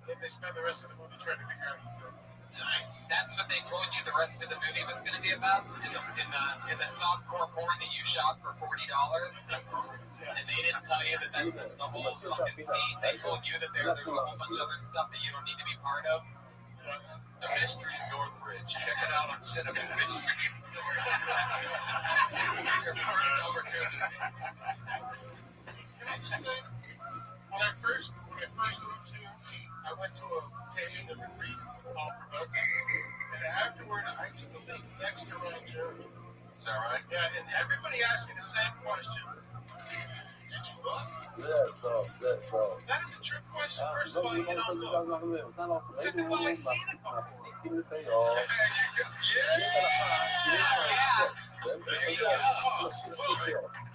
Then they spend the rest of the movie trying to figure out who killed him. Nice. That's what they told you the rest of the movie was going to be about in the softcore porn that you shot for $40, and they didn't tell you that that's the whole fucking scene. They told you that there's a whole bunch of other stuff that you don't need to be part of. The Mystery of Northridge. Check it out on Cinema Mystery. Your first opportunity. Can I just say, when I first moved here, I went to a taping of the Greek called Provoca, and afterward I took a leak next to Ron Jeremy. Is that right? Yeah, and everybody asked me the same question. Did you look? That is a trick question. First of all, you don't look. Second of all, I seen it before. There you go.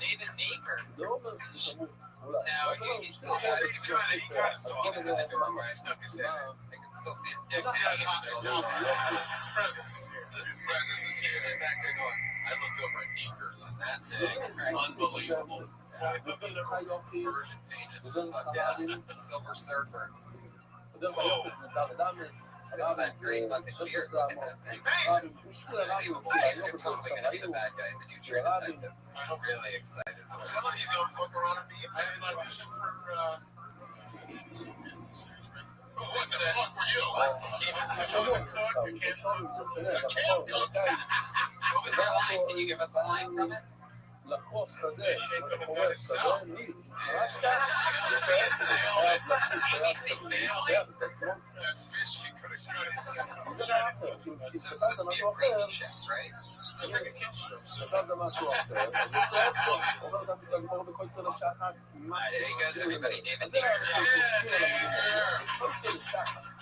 David Meeker. No, he still has it. He was in the doorway. I can still see his dick. His presence is here. His presence is here. Sitting back there going, I looked over at Meeker's and that thing, unbelievable. Version painted. The Silver Surfer. Isn't that great fucking beard? Look at that thing. Unbelievable. You're totally going to be the bad guy in the new True Detective. I'm really excited. I'm telling you, he's going to fuck around and be excited. I auditioned for what the fuck were you? I was a cook. I can't cook. What was your line? Can you give us a line from it? לקוח שדה, חורף שדה, That fish he could have cut it. So it's supposed to be a gravy chef, right? It's like a kid show. כתב גם משהו אחר, עובר גם לגמור בכל צלע שחס, There he goes, everybody. David Meeker.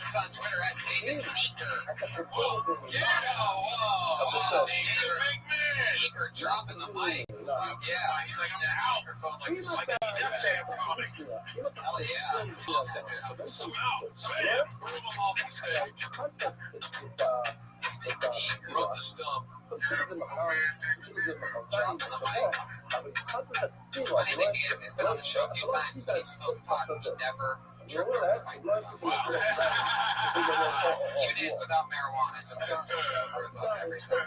It's on Twitter at David Meeker. Whoa. Meeker dropping the mic. Yeah, he's like on the microphone like it's like a Def Jam comic. Hell yeah. He broke the stump. Dropping the mic. Funny thing is, he's been on the show a few times, but he's smoked pot. He never tripped over the mic. Few days without marijuana, just goes to show there's on everything.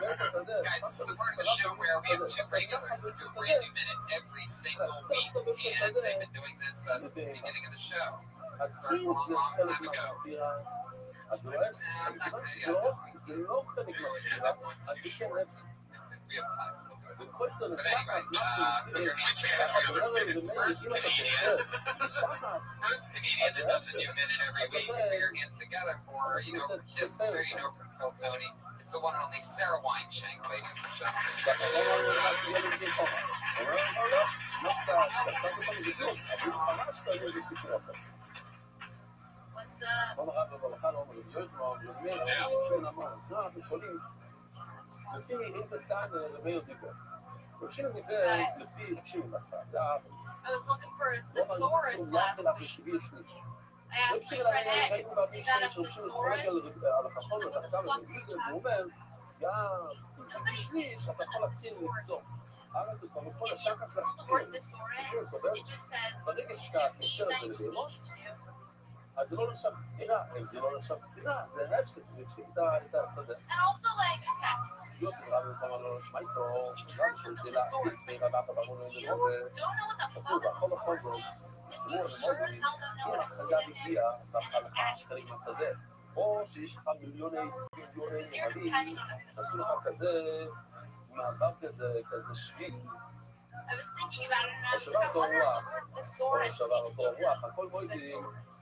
Guys, this is the part of the show where we have two regulars that do a brand new minute every single week, and they've been doing this since the beginning of the show. Started a long time ago. אז הוא אוהב, זה לא חלק מהבחירה, אז זה כן אוהב. וכל צלע שחס, First comedian that does a new minute every week, put your hands together for, just for, from Phil Tony. It's the one and only Sarah Wineshank, ladies and gentlemen. What's up? אנחנו שואלים, לפי איזה טעם רבי דיבר? רבי דיבר לפי רבי זה העבר. I was looking for a thesaurus last week. I asked my friend Ed, is that a thesaurus? הוא אומר, אם זה שליש, אתה יכול להתחיל למצוא. כל השקס The word thesaurus, it just says, ברגע did שאתה you יוצר need את זה 1982? לבהמות, אז זה לא נחשב קצירה, אם זה לא נחשב קצירה, זה הפסק, זה הפסיק את השדה. And also, like, okay, יוסי רבי כמה לא נשמע איתו, רבי שהוא שאלה, איסטי רבי כמה לא you don't know what the fuck a source is, and you sure as hell don't know what a החגה synonym מגיע, ככה לך חלק מהשדה, או שיש לך מיליוני is. You're נמלים, depending on a עשו לך thesaurus. כזה מעבר כזה שביל, I was thinking about it, and I was שבר like, I אותו wonder if רוח, the word או thesaurus שבר even אותו means רוח, הכל מוידים thesaurus.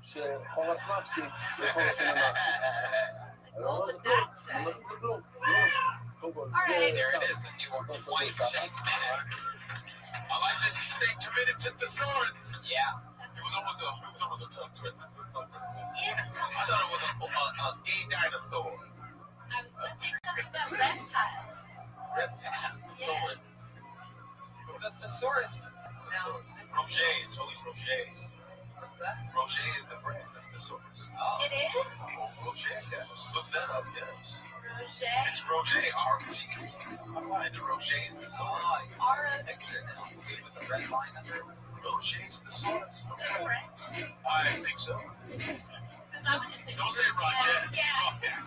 שחורש מפסיק וחורש מפסיק. What would that say? Hey, there it is, a new white shake man. I like that she stayed committed to the sword. Yeah. It was almost a tongue twister. Is a tongue I thought it was a gay dinosaur. I was gonna say something about reptiles. Reptile. Yeah. The thesaurus. Now, Roger, it's always Roger's. what's that? Roger is the brand of thesaurus. Oh, It is? Roger, yes. Look that up, yes. Roger. It's Roger, R-O-G-E-T. I'm buying the Roger's thesaurus. I got a picture now with the red line under it. Roger's thesaurus. Is it French? I think so. Because I would just say Don't say Roger's. Yeah. Fuck that.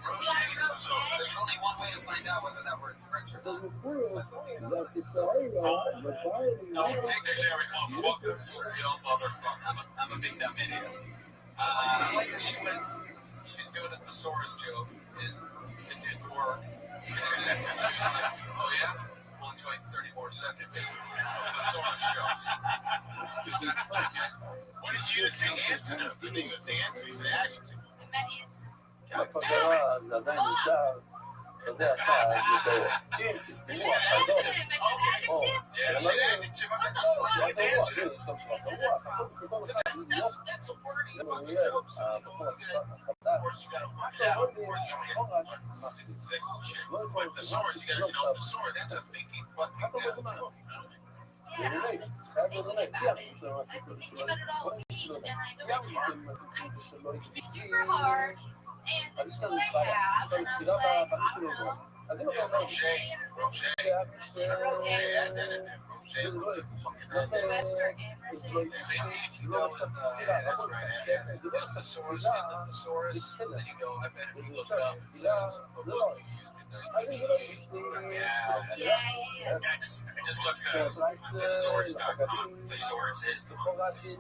Roger's thesaurus. There's only one way to find out whether that word's French or not. Dictionary, motherfucker. Dumb motherfucker. I'm a big dumb idiot. I like that she went. She's doing a thesaurus joke, and it didn't work. Oh yeah, only 34 seconds. Thesaurus jokes. What did you say answer? You think it's the answer? It's an adjective. I meant answer. הפגרה זה עדיין נשאר שדה אחד יותר. אם תשימו החדות, או, Yeah, it's an adjective. I said, לא it's an answer. יש גם שבח הרוח, הכל בסדר לך, That's a word. זה מעוניין, הבחור החדש, Of course, you gotta work it out. Of course, you gotta get But the sword, you gotta know the sword. That's a thinking fucking noun. Yeah, that's thinking about it. I've been thinking about it all week, and I know it's super hard. And this is what I have, and I was like, I don't know. אז אם אתה אומר I just looked at thesaurus.com. Thesaurus is the What does it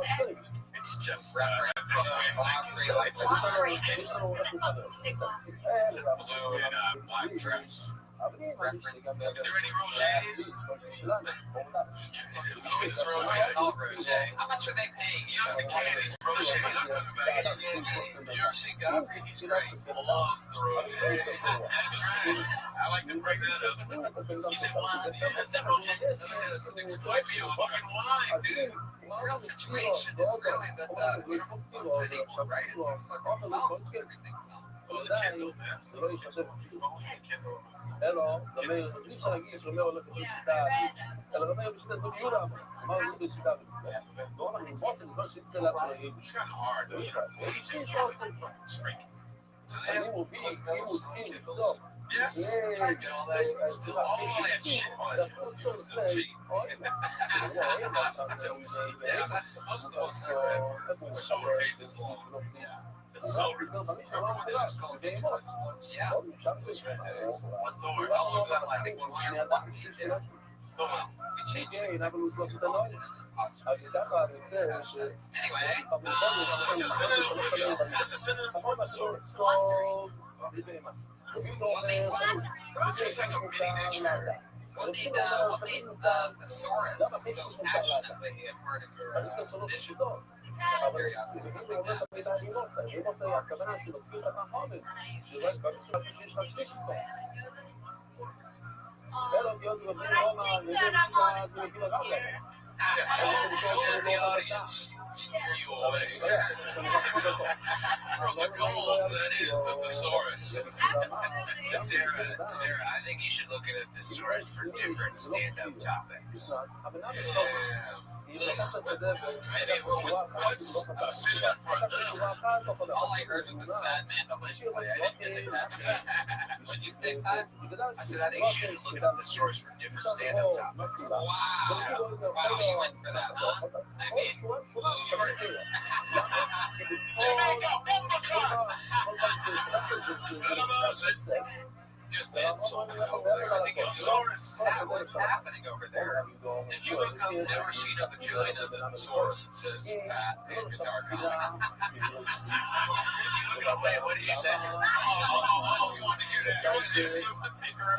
say? It's just Reference glossary, like Glossary. I just was gonna fucking say glossary. it's a blue and black dress. reference Is there any Roger's? It's all Roger. How much are they paying you? The candies, Roger. I'm talking about you see Godfrey, he's great. Loves the Roger. I like to bring that up. He said, wine, yeah, that's a Roger. It's like me a fucking wine, dude. The real situation is really that the phone's sitting right. It's this fucking phone that everything's on. Oh, the Kindle, man. זה לא ייחשב Phone and Kindle. אלו, רמי, אי אפשר להגיד שרמי הולך בשיטה, אלא רמי בשיטה זאת יהודה, אמר זאת בשיטה, לא אנחנו בוסם, זמן שיטה להגיד, It's kind of hard, though, you know. It's just freaking. So they אני have מוביל, למצוא, yes. Get all that. All that shit. All that shit. It's still cheap. Most of us are at solar pages long. The solar. Remember when this was called Game Boy? Yeah. One Thor. How long ago? I think 1 year, 1 week. Yeah. Thor. We changed כן, it. אבל הוא לא קטנות, אז ככה יוצא Anyway, What's a synonym for this? What's a synonym for the sword? It's just like a mini dictionary. what made the thesaurus so passionately a part of your mission? אבל Curiosity, something עובד that במילה נימוס, הנימוס היה הכוונה שמסביר לך חומר, שזה במשפט שיש לך שליש איתו. אלא יוזי מסביר רומא, ובשיטה זה מגיל הרב להם. Tell the audience. Scare you away. From the gold that is the thesaurus. Sarah, I think you should look at a thesaurus for different stand-up topics. What's a synonym for the? all I heard was a sad mandolin play. I didn't get the caption. What'd you say, Pat? I said I think you should look at a thesaurus for different stand-up topics. Wow. Wow, you went for that, huh? I mean, Jamaica, Bumba just insulting over there. I think it's what's happening over there. If you look up never seen a vagina, then the source says Pat and Guitar Comic. Wait, what did you say? Oh, you want to hear that? I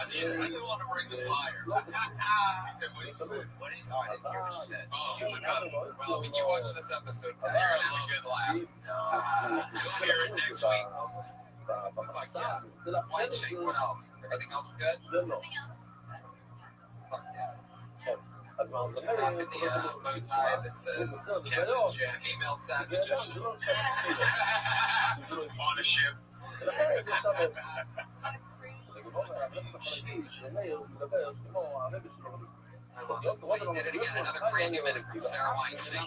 didn't want to bring the fire. He said, what did you say? Oh, I didn't hear what you said. Oh, you look up. Well, when you watch this episode, Pat, you're going to have a good laugh. You'll hear it next week. White shake, what else? Everything else good? Nothing else. Fuck yeah. Rocking the bow tie that says female savage on a ship. I love it. We did it again. Another brand new minute from Sarah Wine Shake.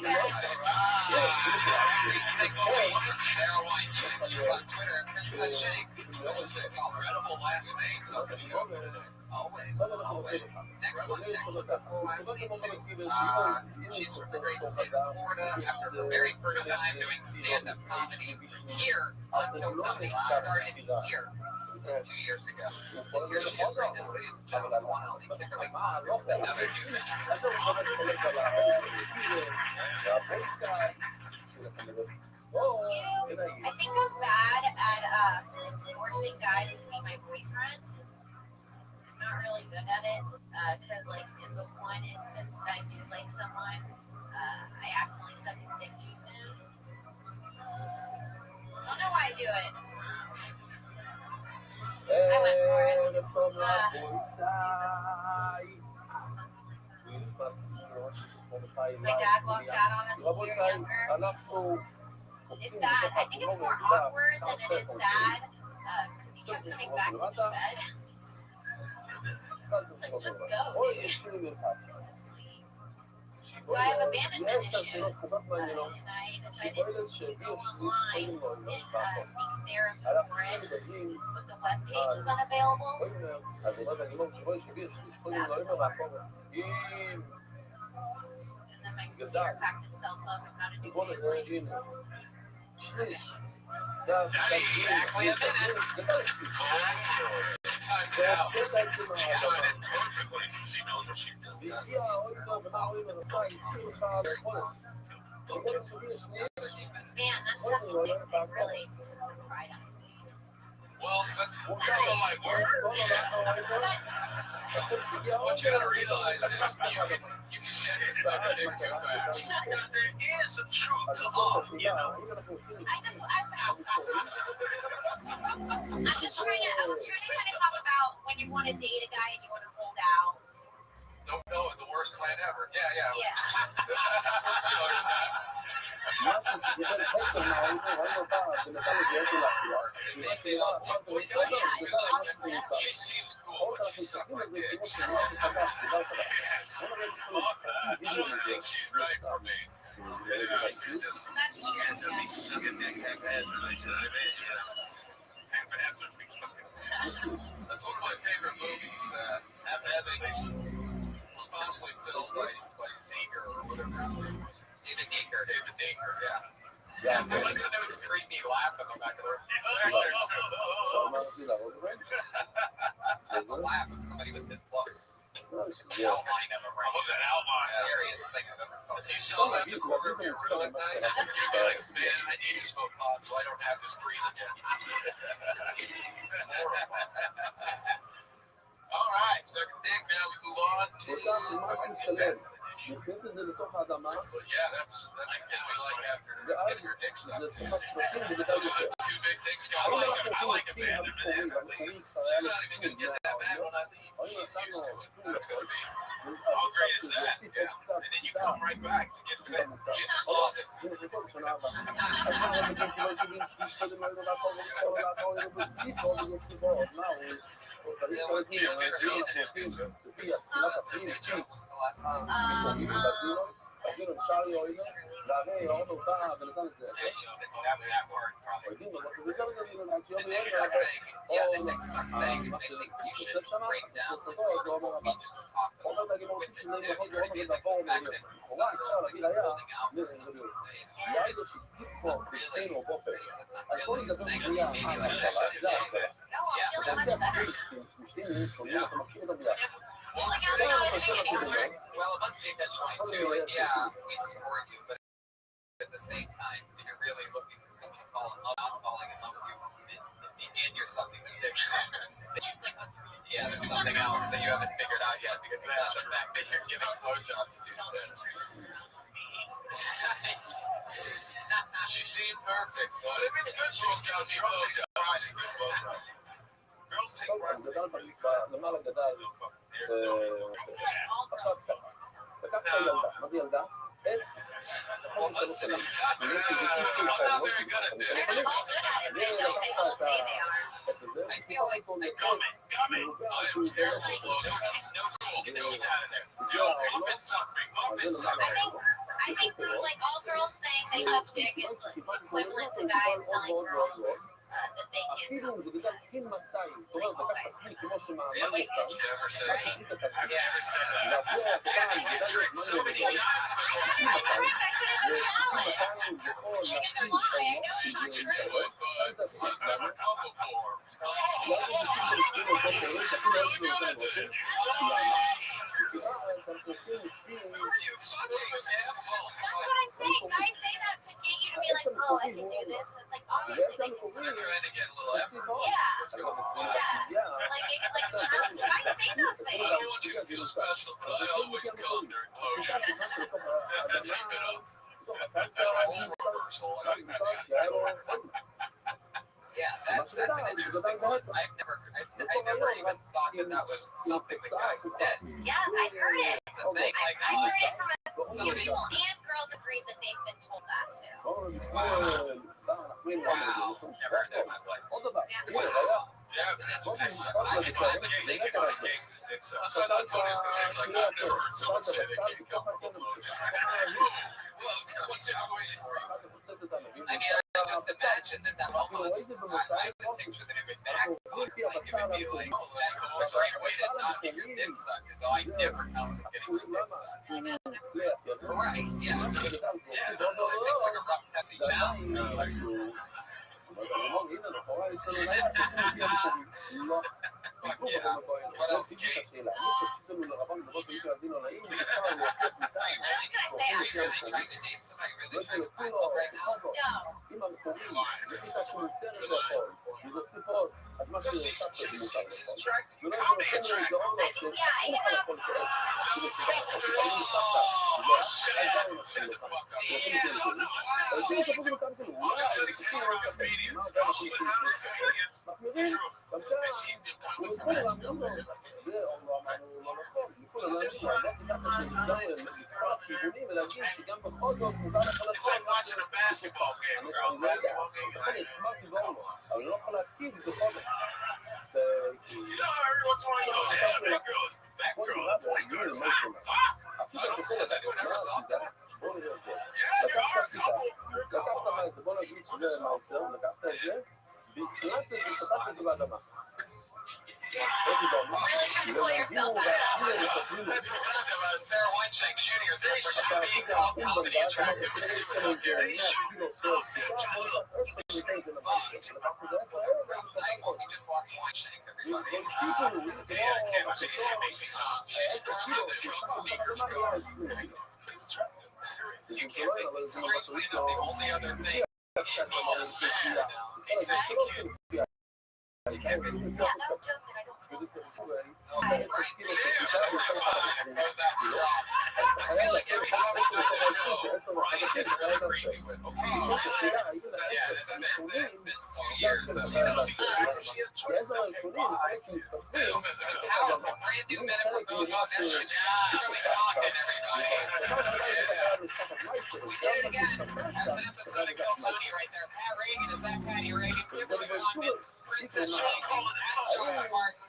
Single from Sarah Wine Shake. She's on Twitter at Princess Shake. This is incredible last names on the show. Always. Next one's a cool last name too. She's from the great state of Florida. After her very first time doing stand-up comedy here on Kill Tony, she started here 2 years ago. And here she is right now, ladies and gentlemen, one and only Kimberly Conner with another new man. I think I'm bad at forcing guys to be my boyfriend. I'm not really good at it because, like, in the one instance that I do like someone, I accidentally suck his dick too soon. I don't know why I do it. I went for it. My dad walked out on us when we were younger. It's sad. I think it's more awkward than it is sad because he kept coming back to the bed. It's like, just go, dude. So I have abandonment issues, and I decided to go online and seek therapy for it, but the webpage is unavailable. And then my computer packed itself up and got a new family. Exactly a minute. Man, that's something that really took some pride out of me. Well, you're doing my work. What you gotta realize is you can shed it everything too fast. There is some truth to all, you know. I was trying to kind of talk about when you want to date a guy and you want to hold out. Don't know the worst plan ever. Yeah. She seems cool, but she sucked my dick. Yes. Fuck that. I don't think she's right for me. That's true. Me sucking dick haphazardly. That's one of my favorite movies that was possibly filmed by Zeker or whatever his name was. David Deaker, yeah. Yeah, listen to his creepy laugh in the back of the room. That's the laugh of somebody with this look. Outline of a brain. Oh, that outline. Scariest thing I've ever felt. You saw at the corner of your room at night, you'd be like, man, I need to smoke pot so I don't have this dream again. All right, second dig. Now we move on to. But yeah, that's like after getting your dick sucked. Those are the two big things. I like abandonment. She's not even gonna get that mad when I leave. She's used to it. That's gonna be how great is that? Yeah. And then you come right back to get fit in the closet. אפילו אפשר להוריד לו, והרי אורנו בא ונתן את זה. That part probably. יודעים לו, זה בסדר גם אם עד שיום The dick יורד, suck bang. Yeah, the dick suck bang. מה I think you should שיושב שם, break down like sort of what we just talked אומר about. להגיד לו, With שלא the יכול you're גורם to לזה get like לעבור the fact ולהיות. that לכאורה some אפשר girls להביא think ליד, holding out for זה something להיות. they היה איזושהי סיפור בשתינו בופר. that's not על כל really דבר like בריאה, maybe מה like זה this. הכל. Yeah. אתה יודע, שתינו שונים, אתה מכיר אותם ביחד. Well, it must be intentional too. Like, yeah, we support you, but at the same time, if you're really looking for someone to fall in love, not falling in love with you, and you're something that yeah, there's something else that you haven't figured out yet because it's not the fact that you're giving blowjobs too soon. She seemed perfect, but if it's good, she's got to Girls take טוב, אז גדל למעלה גדל, עכשיו לקחת ילדה, מה זה ילדה? עץ, Well, listen, I'm not very good at this. I feel like Coming. I am terrible, Logan. No cool. Get the heat out of there. Yo, up and suck me. Up and suck me. I think like all girls saying they suck dick is equivalent to guys telling girls that they can't. אפילו אם זה גדל פי 200, זאת אומרת, לקחת עצמי כמו שמאמן Really? אותם, Never said רק that. תחליט את I never said that. להפריע הקטן, You גדל tried so many times before. I said it was a challenge. זה יכול You need to להפריע lie. I know it's not You true. do it, but I've never come before. למה זה סוג של ספינות בוקר, שאפילו לא יש לו יותר ראשים? למה? בגלל שאנחנו עושים לפי That's what I'm saying. Guys say that to get you to be like, oh, I can do this. And it's like, obviously they can. they're trying to get a little effort. Yeah. Like challenge. Guys say those I things. don't want you to feel special, but I always come during blowjobs. Keep it up. Role reversal. I like that. Yeah, that's an interesting one. I never even thought that was something that guys did. Yeah, I heard it. It's a thing. Like, I heard it from some people, and girls agreed that they've been told that too. never heard that in my life. עוד דבר, Yeah, that's what I told his like, I've never heard someone say they can't come from a blowjob. Well, what situation were you? I mean, I just imagine that almost, I would picture that it would backfire. Like, it would be like, oh, that's a great way to not get your dick sucked, is, oh, I never come from getting my dick sucked. Right, yeah. It seems like a rough, messy challenge. Fuck yeah. What else can you really trying to date somebody really trying to find love right now? Watching a basketball game, girl. Basketball game. אבל לא יכול להקטיב את החודש. You know, every once in a while you go, damn, that girl, point guard is hot. Fuck! I don't know, I never thought that. בוא נראה את זה. Yeah, there are a לקחת מה זה, בוא נגיד שזה מעשר, לקחת את זה, והקלט את זה ושתת את זה באדמה. Really just pull yourself out. That's the sound of Sarah Weinstein shooting herself for not being called comedy attractive when she was up there. I hope he just lost Weinstein, everybody. You can't make it. Strangely enough, the only other thing he's saying Yeah, that was just that I don't feel. right. I feel like every conversation I know, Ryan gets really creepy with. Yeah, it's been 2 years. She has choices. Powerful, brand new medical bill. That shit's really rocking everybody. Get it again. That's an episode of Kill Tony right there. Pat Reagan is that Patty Reagan. Kimberly Longman, Princess Sean Colin, Al Martin.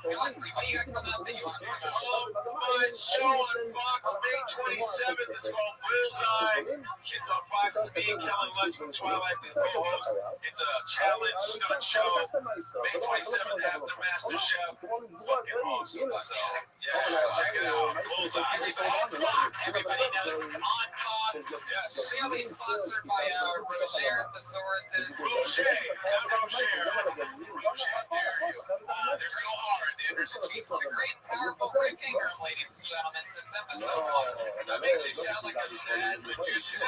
Godfrey, what do you got coming up that you want to talk about? It's showing Fox, May 27th. It's called Bullseye. It's on Fox TV. Kellen Lutz from Twilight and co-host. It's a challenge stunt show. May 27th after Master Chef. Fucking awesome. So, yeah, check it out. Bullseye. On Fox. Everybody knows it's on Fox. Yes. Really sponsored by Rocher Thesauruses. Rocher. Rocher. There's no R at the end. There's a T for The great, powerful Rick Ingram, ladies and gentlemen, since episode 1. That makes me sound like a sad magician.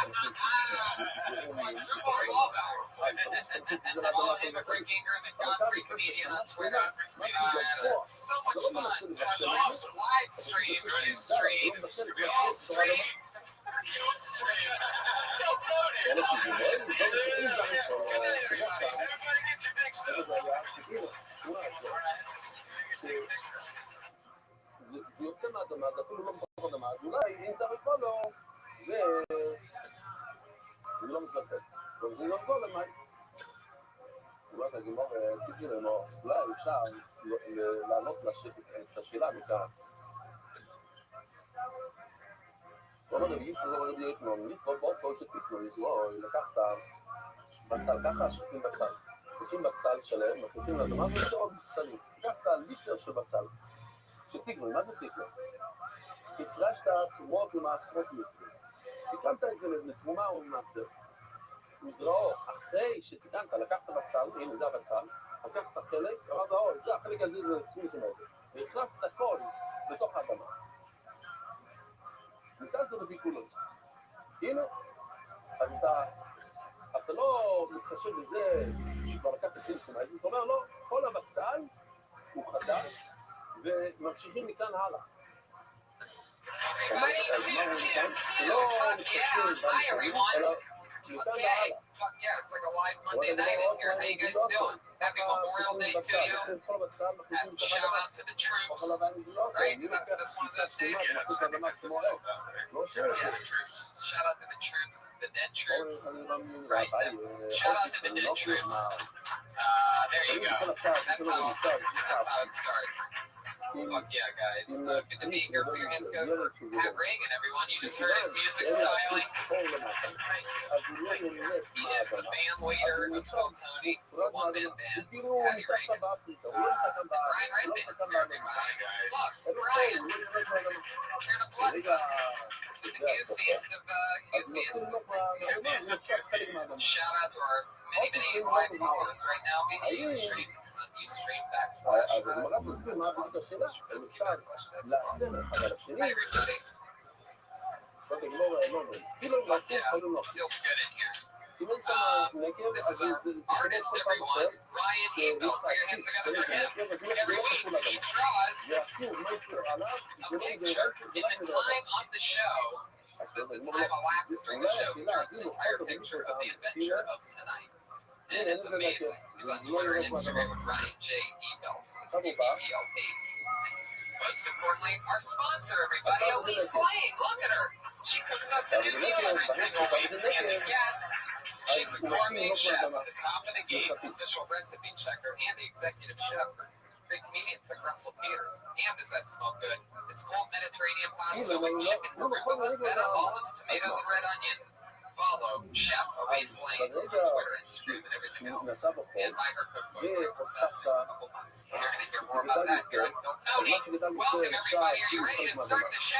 Follow him at Rick Ingram and Godfrey Comedian on Twitter. So much fun. That's awesome. Live stream, you stream, we all stream. You'll stream. You'll tune in. Everybody get your mixed up. זה יוצא מהאדמה, זה אפילו לא מתוך אדמה, אז אולי אם צריך לקרוא לו, זה לא מתלכת. זה לא זול למים. אולי תגימור, תגיד לנו, אולי אפשר לענות לשאלה מכאן. כל הרגיל שזה לא להיות נורמית, כל שתקנו לזרוע, לקחת בצל, ככה שותים בצל. שותים בצל שלהם, מכניסים לאדמה ויש עוד בצלים. לקחת ליטר של בצל. שתקנו, מה זה תקנו? הפרשת תרומות ומעשרות מיוצאים. תקנת את זה לתרומה או למעשר. מזרעו, אחרי שתקנת, לקחת בצל, הנה זה הבצל, לקחת חלק, אמרת, זה החלק הזה, זה תחום זה מה זה. והכנסת הכל בתוך האדמה. ניסה את זה בביקולות. הנה, אז אתה לא מתחשב בזה שכבר לקחת פרסום, אז אתה אומר, לא, כל הבצל הוא חדש, וממשיכים מכאן הלאה. Okay, fuck yeah, it's like a live Monday night in here. How you guys doing? Happy Memorial Day to you. Shout out to the troops. Right? Is this one of those days? Yeah, Shout out to the troops, the dead troops. Right? Shout out to the dead troops. There you go. That's how it starts. Fuck yeah, guys. Good to be here. Put your hands together for Pat Reagan, everyone. You just heard his music styling. He is the band leader of Phil Tony, the one-man band, Patty Reagan. Brian Redbands here, everybody. Look, Brian. Here to bless us with the goofiest of goofiest. Shout out to our many live followers right now behind Ustream. Ustream / Hi, everybody. Feels good in here. This is our artist, everyone. Ryan Ebel. Put your hands together for him. Every week he draws a picture in the time of the show. The time elapses during the show. He draws an entire picture of the adventure of tonight. And it's amazing. He's on Twitter and Instagram with Ryan J. Ebelt. It's E-B-E-L-T. Most importantly, our sponsor, everybody, Elise Lane. Look at her. She cooks us a new meal every single week. And yes, she's a gourmet chef at the top of the game, official recipe checker, and the executive chef for great comedians like Russell Peters. Damn, does that smell good. It's cold Mediterranean pasta with chicken, arugula, feta, olives, tomatoes, and red onion. Follow Chef Elise Lane on Twitter, Instagram, and everything else. And buy her cookbook for the next couple months. You're going to hear more about that here on Bill Tony. Welcome, everybody. Are you ready to start the show?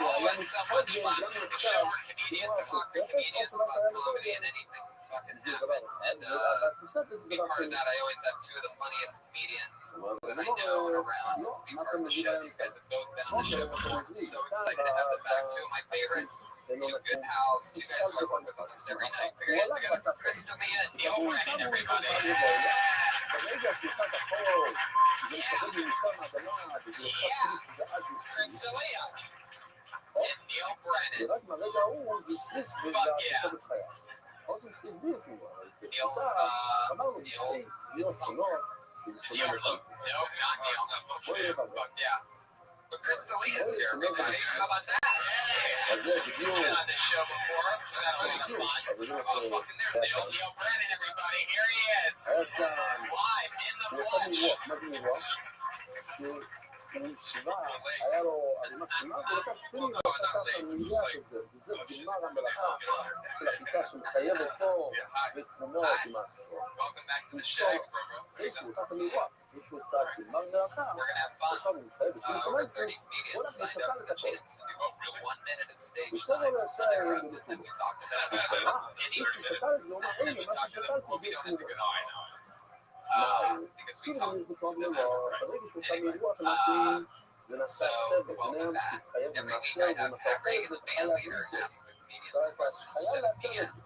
Oh, it's so much fun. This is the show where comedians talk to comedians about comedy and anything fucking happen. And to be part of that, I always have two of the funniest comedians that I know and around to be part of the show. These guys have both been on the show before. I'm so excited to have them back. Two of my favorites, two good pals, two guys who I work with almost every night. Put your hands together for Chris D'Elia and Neil Brennan, everybody. Chris D'Elia and Neil Brennan. Fuck yeah. Neil's Neil, no, not Neil. Fuck yeah. But Chris D'Elia's here, everybody. How about that? You've been on this show before. That was fun. Oh, fucking there's Neil Brennan, everybody. Here he is. Live in the flesh. בישיבה, היה לו ערימה שלמה, ולקח פיני ועשה ככה מיליארד את זה, וזה גמר המלאכה של החיטה שמחייבת פה בתרומות עם העשרות. אחרי שהוא עשה את המירוח, מישהו עשה גמר מלאכה, עכשיו הוא מחייב בתרומות המייסים, הוא הולך ושקל את הכל. ושתו לו יצא בנקודה. מישהו שקל את זה, הוא אמר, הנה, מה ששקלתי זה תרומות. כאילו יש בטוב ללא, ברגע שהוא שם אירוח אמרתי, זה נעשה טבע, זה נראה מתחייב למעשה, ואם אתה אוכל את זה, תוכל להכניס את זה. אתה חייב לעשות את זה.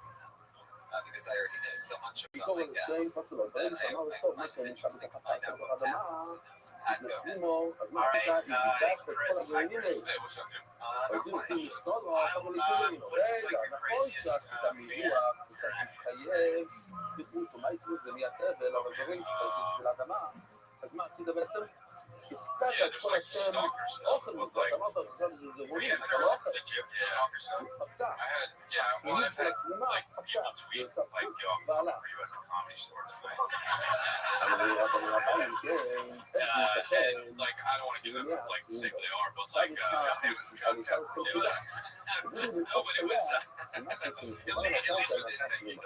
ביקור על השם, פצולות, ברגע שאמר לו, טוב, מה שאני נשאר בתחת האדמה, זה פרימו, אז מה עשית? הקדשת את כל הגרעינים האלה. הייתי נותנים לשתות, או אף אחד לא לקוראים. רגע, נכון שעשית מאירוח, מתחייב, תחוץ, או מה יצרו זה נהיה טבל, אבל דברים של האדמה, אז מה עשית בעצם? הפקעת את כל השם אוכל מזה, אתה אמרת, עכשיו זה מוליד, אתה לא אוכל. הפקע. מוליד של התרומה, הפקע. זה עושה פרוץ, בעלה. אבל אני רואה פעמים, כן, איך זה ייתכן, שזה נהיה, עכשיו יש לך, אני אשאל אותך תודה. שבאמת חיה, מה שחבר לקרקע נעשה תרומה.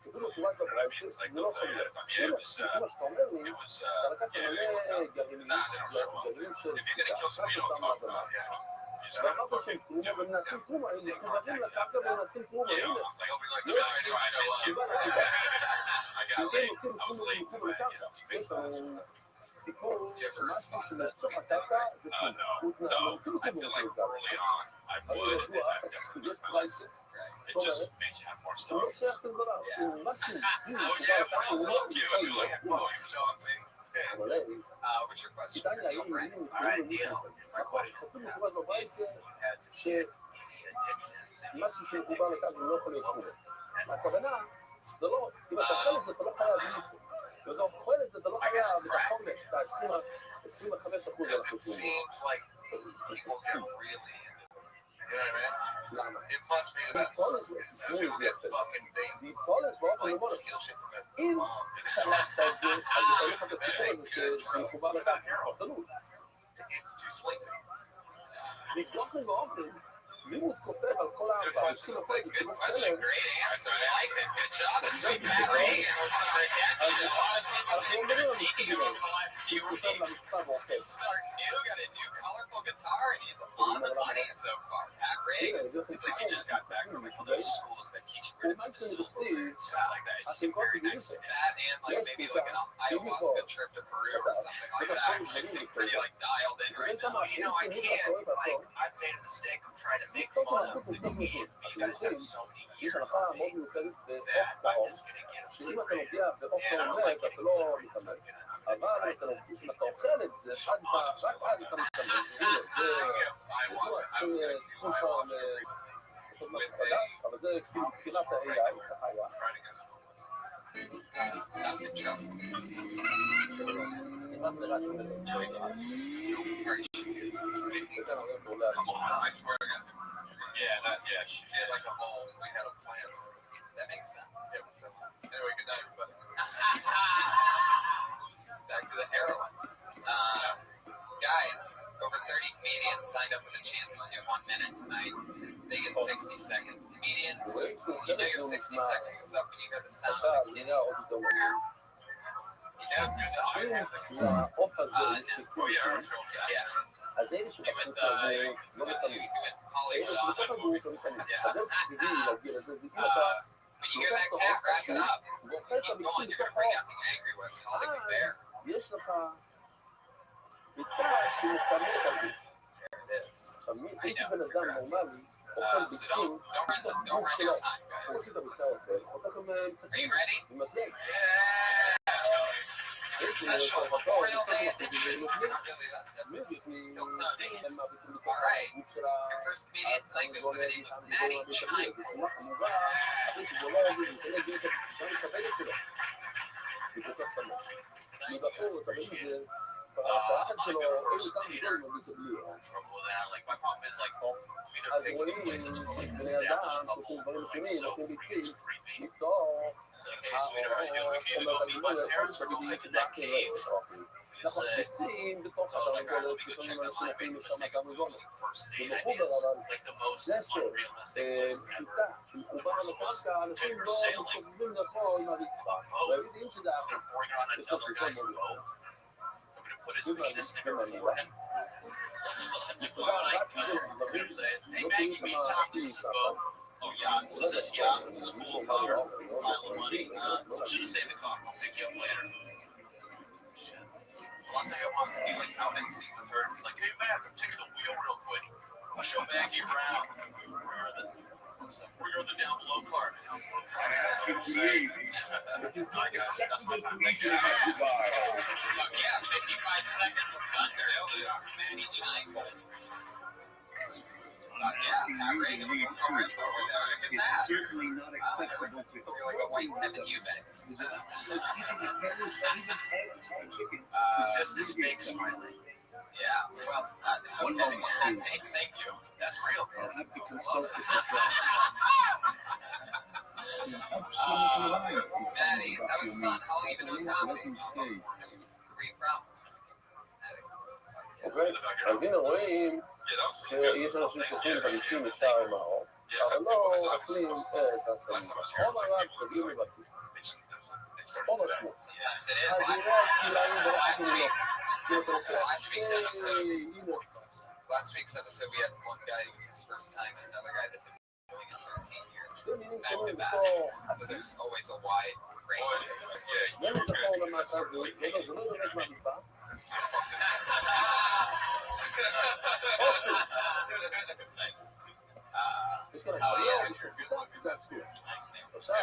כתוב בצורת בברייב שזה לא יכול להיות. לפי מה שאתה אומר לי, אתה לקחת מלא גרעינים של חיטה, עשה אותם באדמה. ואמרת שהם תרומה ומנסים תרומה, הם מחוברים לקרקע ומנסים תרומה, הנה. יש סיבה לחיטה. אם רוצים תרומה לקרקע, יש לנו סיפור שמשהו שמתוך הקרקע זה תרומה. רוצים תרומה לקרקע. אבל ידוע, יש פרייסר. שהוא לא שייך לדבר, הוא משהו, הוא לא אבל סיטניה היו מילים נפלאים למישהו נכון, כתוב מפורט בברייסר שמשהו שמחובר לקו הוא לא יכול להיות תרומה. הכוונה, זה לא, אם אתה אוכל את זה אתה לא חייב מיסו, אם אתה אוכל את זה אתה לא חייב את החומש, את ה-25% על התרומה. למה? להתפולש זה יפה. להתפולש באופן לא מולש. אם שלחת את זה, אז אין לך את הסיפור הזה שמחובר לכך, פרטנות. להתפולש באופן, מי הוא תקופף על כל הארבע, ושכים הכל את זה בסלם. אנחנו לא מדברים על מספיקים האלה. תקופף למספר באופן. It's like you just got back from one of those schools that teach you where to silver and stuff like that. You seem very nice to that and like maybe like an ayahuasca trip to Peru or something like that. You seem pretty like dialed in right now. You know, I can't, like, I've made a mistake of trying to make fun of the game. You guys have so many years יש הנחה מאוד מיוחדת באוף טהור, שאם אתה נוגע באוף טהור מת, אתה לא מתאמן. אבל אם אתה אוכל את זה, רק אז אתה מתאמן. זה ידוע, צריכים כבר לעשות משהו חדש, אבל זה כאילו מבחינת ה-AI, ככה היה. כמעט נראה שזה צ'וי גרס. Yeah, she did like a whole, we had a plan. That makes sense. Yeah. Anyway, good night, everybody. Back to the heroin. Guys, over 30 comedians signed up with a chance to do 1 minute tonight. They get 60 seconds. Comedians, you know your 60 seconds is up when you hear the sound of the kitty. You know? האוף הזה, Yeah. אז אלה שבחוץ לגוף, לא מתאמים. אלה שבתוך הגוף, לא מתאמים. אז זה טבעי להגיע לזה, זה אם אתה לוקח את האוף חשוב, ואוכל את הביצים בתוך האוף. אז יש לך ביצה שמתאמת הגוף. עכשיו, מי שבן אדם נורמלי, אוכל ביצים, בתוך גוף שלו. הוא עושה את הביצה הזה, אותך הם מסכים, עם מזלג. Special Memorial Day edition. All right. Your first comedian tonight goes by the name of Maddie Chime. הצלחת שלו, איזה כמה גדול מביס בלי. אז רואים בני אדם שעושים דברים מסוימים, נותנים ביצים, מתוך החומר הלימוד, יכול להיות שתגידי שדעתי אנחנו מחפיצים בתוך התרנגולת, לפעמים אנשים אפילו שם התרנגולת. ומחובר אבל דשא, פשוטה, שמחובר על הקרקע, אנשים לא מתכוונים לפה עם הרצפה. ויודעים שזה אחר. יש לו ציפה מאוד. Put his penis in her forehead. Hey, Maggie, meet Tom. This is Bo. Oh, yeah. This is cool. Pile of money. She say the car. I'll pick you up later. Shit. Unless I wants to be like out at sea with her. It's like, hey, Mag, I'm taking the wheel real quick. I'll show Maggie around. Where you're the down below part. I guess that's my time. Thank you. Fuck yeah, 55 seconds of thunder. Manny Chime. Fuck yeah, Pat Reagan looking forward to over there. Look at that. Certainly not acceptable. You're like a white Kevin Eubanks. Just this fake smiling. Yeah, well, okay. Thank you. That's real. I'll have to consult with Maddie, that was fun. How long have you been doing comedy? Where are you from? אוקיי? אז הנה רואים שיש אנשים שוכרים בליצים ישר מהאור, אבל לא אוכלים את הסמים. רוב הרב תגיעו מבטיסט. רוב השמו. אז נראה כליים ברשת שלו. Last week's episode, we had one guy, it was his first time, and another guy that had been doing it 13 years. Back to back. So there's always a wide range. זה אסור. עכשיו,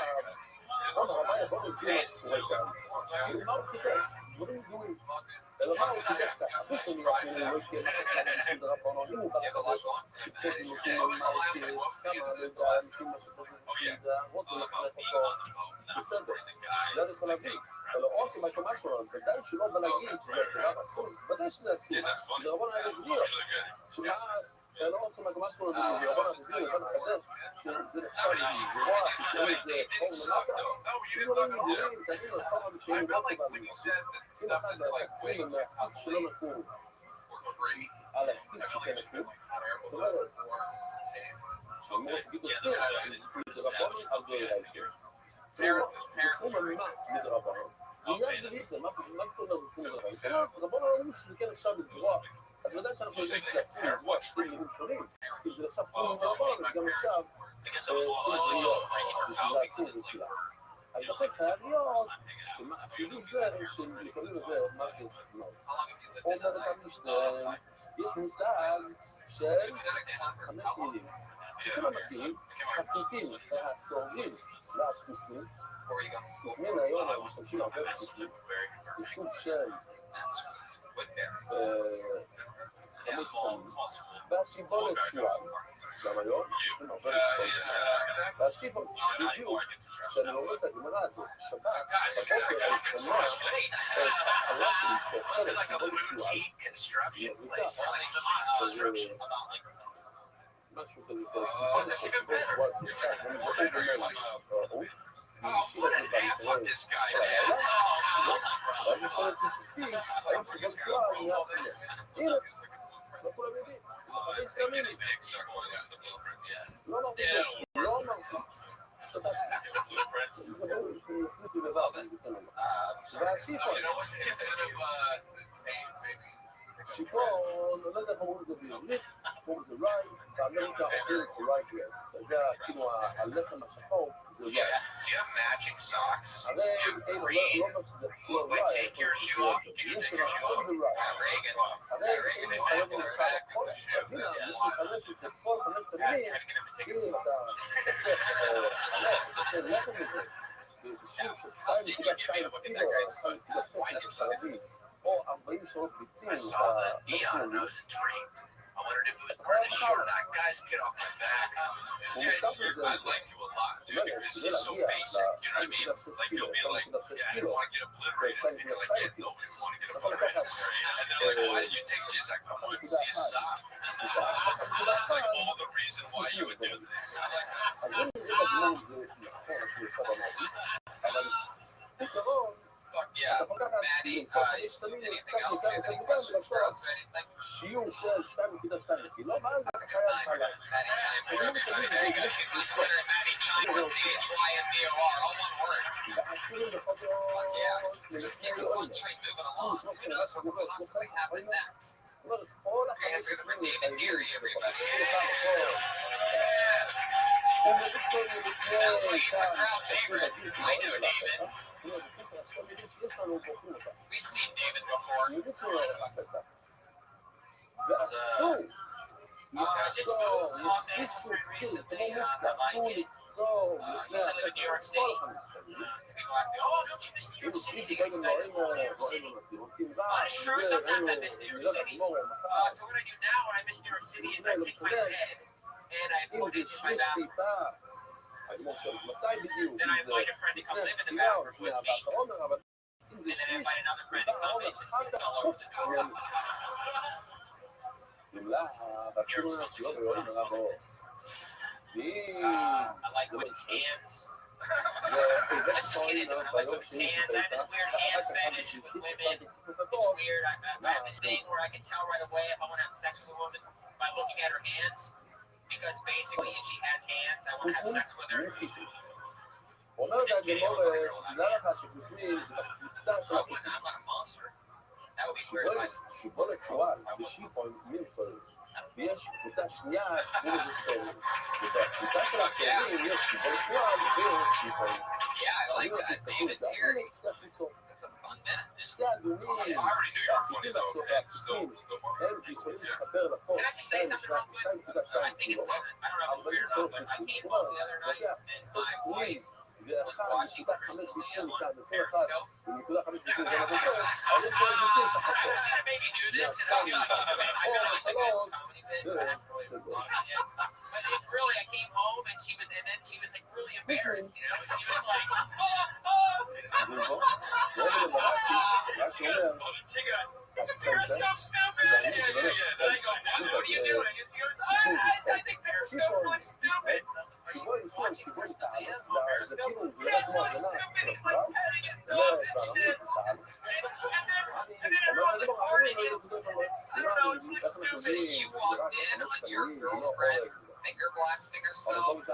הרמה יכול להסביר מה שקורה כאן. מה הוא חידש? דברים גדולים. אלא מה הוא חידש ככה? יש לנו אפילו לא יקרה שום דבר פעם. אם הוא בא לחדש, שפות נותנים על מרקס, כמה, לא יודע, לפי מה שחושבים זה, רוטו לפרק אותו. בסדר, זה אני יכול להביא. אבל או שבא כמשהו, ודאי שלא בא להגיד שזה דבר אסור, ודאי שזה אסור. זה רבון היה להסביר. שמה... לא רוצים לגמש שלו בירון המזיר, ירון החדש, שזה נחשב לזרוע, שזה חור למטה, שימו להם ידועים, תגידו לחור המשאים לא טובה לי. שימו אחד להצפים מהציג שלא נקום, על הציג שכן נקום, זאת אומרת, שאומרת תגידו שתי, מדרבון על גוי רייסר. זה תחום המימה מדרבון. מיד זה ליפסה, מה זאת אומרת תחום מדרבון? רבון אמרו שזה כן נחשב לזרוע, אז ודאי שאנחנו יודעים שזה אסור לזרוע שתי מילים שונים, אם זה נחשב תחום מדרבון, אז גם נחשב שתי זריות, ושזה אסור בתחילה. אז לכן חייב להיות שמאפילים זה, שמקבלים לזה מרקס מאוד. אומר את המשנה, יש מושג של 5 מילים. שכולם מכירים, הפוטים והסורבים והפוסמים, פוסמים היום אנחנו משתמשים הרבה בפוסמים, זה סוג של 5 שנים, והשיבולת שועל, גם היום, משתמשים הרבה בשיבולת, והשיבולת בדיוק, שאני אומר את הגמרא הזאת, שבת, בבוקר אני שומע את חלה שלי שאוכלת שיבולת שועל, היא מחזיקה, משהו כזה, ואז יש לנו תשתי, האם שגם שועל נהיה אחרת. הנה, לא כולם יודעים, אחרי סמים. לא אמרתי זה, לא אמרתי. החליטי לבד, זה כאן אמר. והשיפון. שיפון, לא יודע איך אומרים את זה בעברית, אומרים זה רייט, באמריקה אומרים רייט רד. זה כאילו הלחם השחור, זה רייט. הרי לא אומר שזה לא רייט, יש לנו הכל זה רייט. הרי אם חייב למשל הכל, אז הנה, יש לי חלשת של כל 5 תמינים, אם אתה עושה לחם לזה, בשיעור של 2.2 קילו, 2.6 חלבי, או 43 ביצים, במקסימום, I wondered if it was part of the show or not. Guys, get off my back. Seriously, I like you a lot, dude, because you're so basic, you know what I mean? Like, you'll be like, yeah, I don't want to get obliterated. And you're like, yeah, nobody's want to get obliterated. And they're like, why did you take shit? Like, I wanted to see a sock. That's like all the reason why you would do this. I like that. Fuck yeah. Maddie, anything say that any questions for us or anything? שיעור של 2.2 קילו, ואז אתה חייב חלב. Maddie Chime Bird, Twitter, you guys on Twitter, Maddie Chime with CHYMBOR, all one word. Fuck yeah, let's just keep the fun train moving along. Who knows what will possibly happen next? Answer the David Deary, everybody. Sounds like he's a crowd favorite. I know David. We've seen David before. I just moved to Los Angeles recently. I like it. I used to live in New York City. So people ask me, oh, don't you miss New York City? Do you get excited about New York City? It's true, sometimes I miss New York City. So what I do now when I miss New York City is I take my bed and I put it in my bathroom. Then I invite a friend to come live in the bathroom with me. And then I invite another friend to come and just piss all over the door. I like women's hands. I just get into it. I like women's hands. I have this weird hand fetish with women. It's weird. I have this thing where I can tell right away if I want to have sex with a woman by looking at her hands. Because basically, if she has hands, I want to have sex with her. This video with a girl without hands. I'm not a monster. That would be weird if ויש קבוצה שנייה שקוראים לזה סול. ובקבוצה של הסולים יש שיבול שואל ויש שיבול. Yeah, I like that. David Deary. That's a fun minute. שתי אדומים, האפיקים והקסמים, הם יכולים לספר לסול. Can I just say something real quick? I think it's, I don't know if it's weird or not, but I came home the other night and my wife was watching Crystal on Periscope. ונקודה 5 ביצים גם הבצור, אז יש להם ביצים סך הכל. I was gonna maybe do this because I feel like I got a comedy bit, but I haven't really watched it. But it really, I came home and then she was like really embarrassed, you know? She was like, she goes, is the Periscope stupid? Yeah. Then I go, what are you doing? She goes, I think Periscope looks stupid. So you walked in on your girlfriend finger blasting herself. It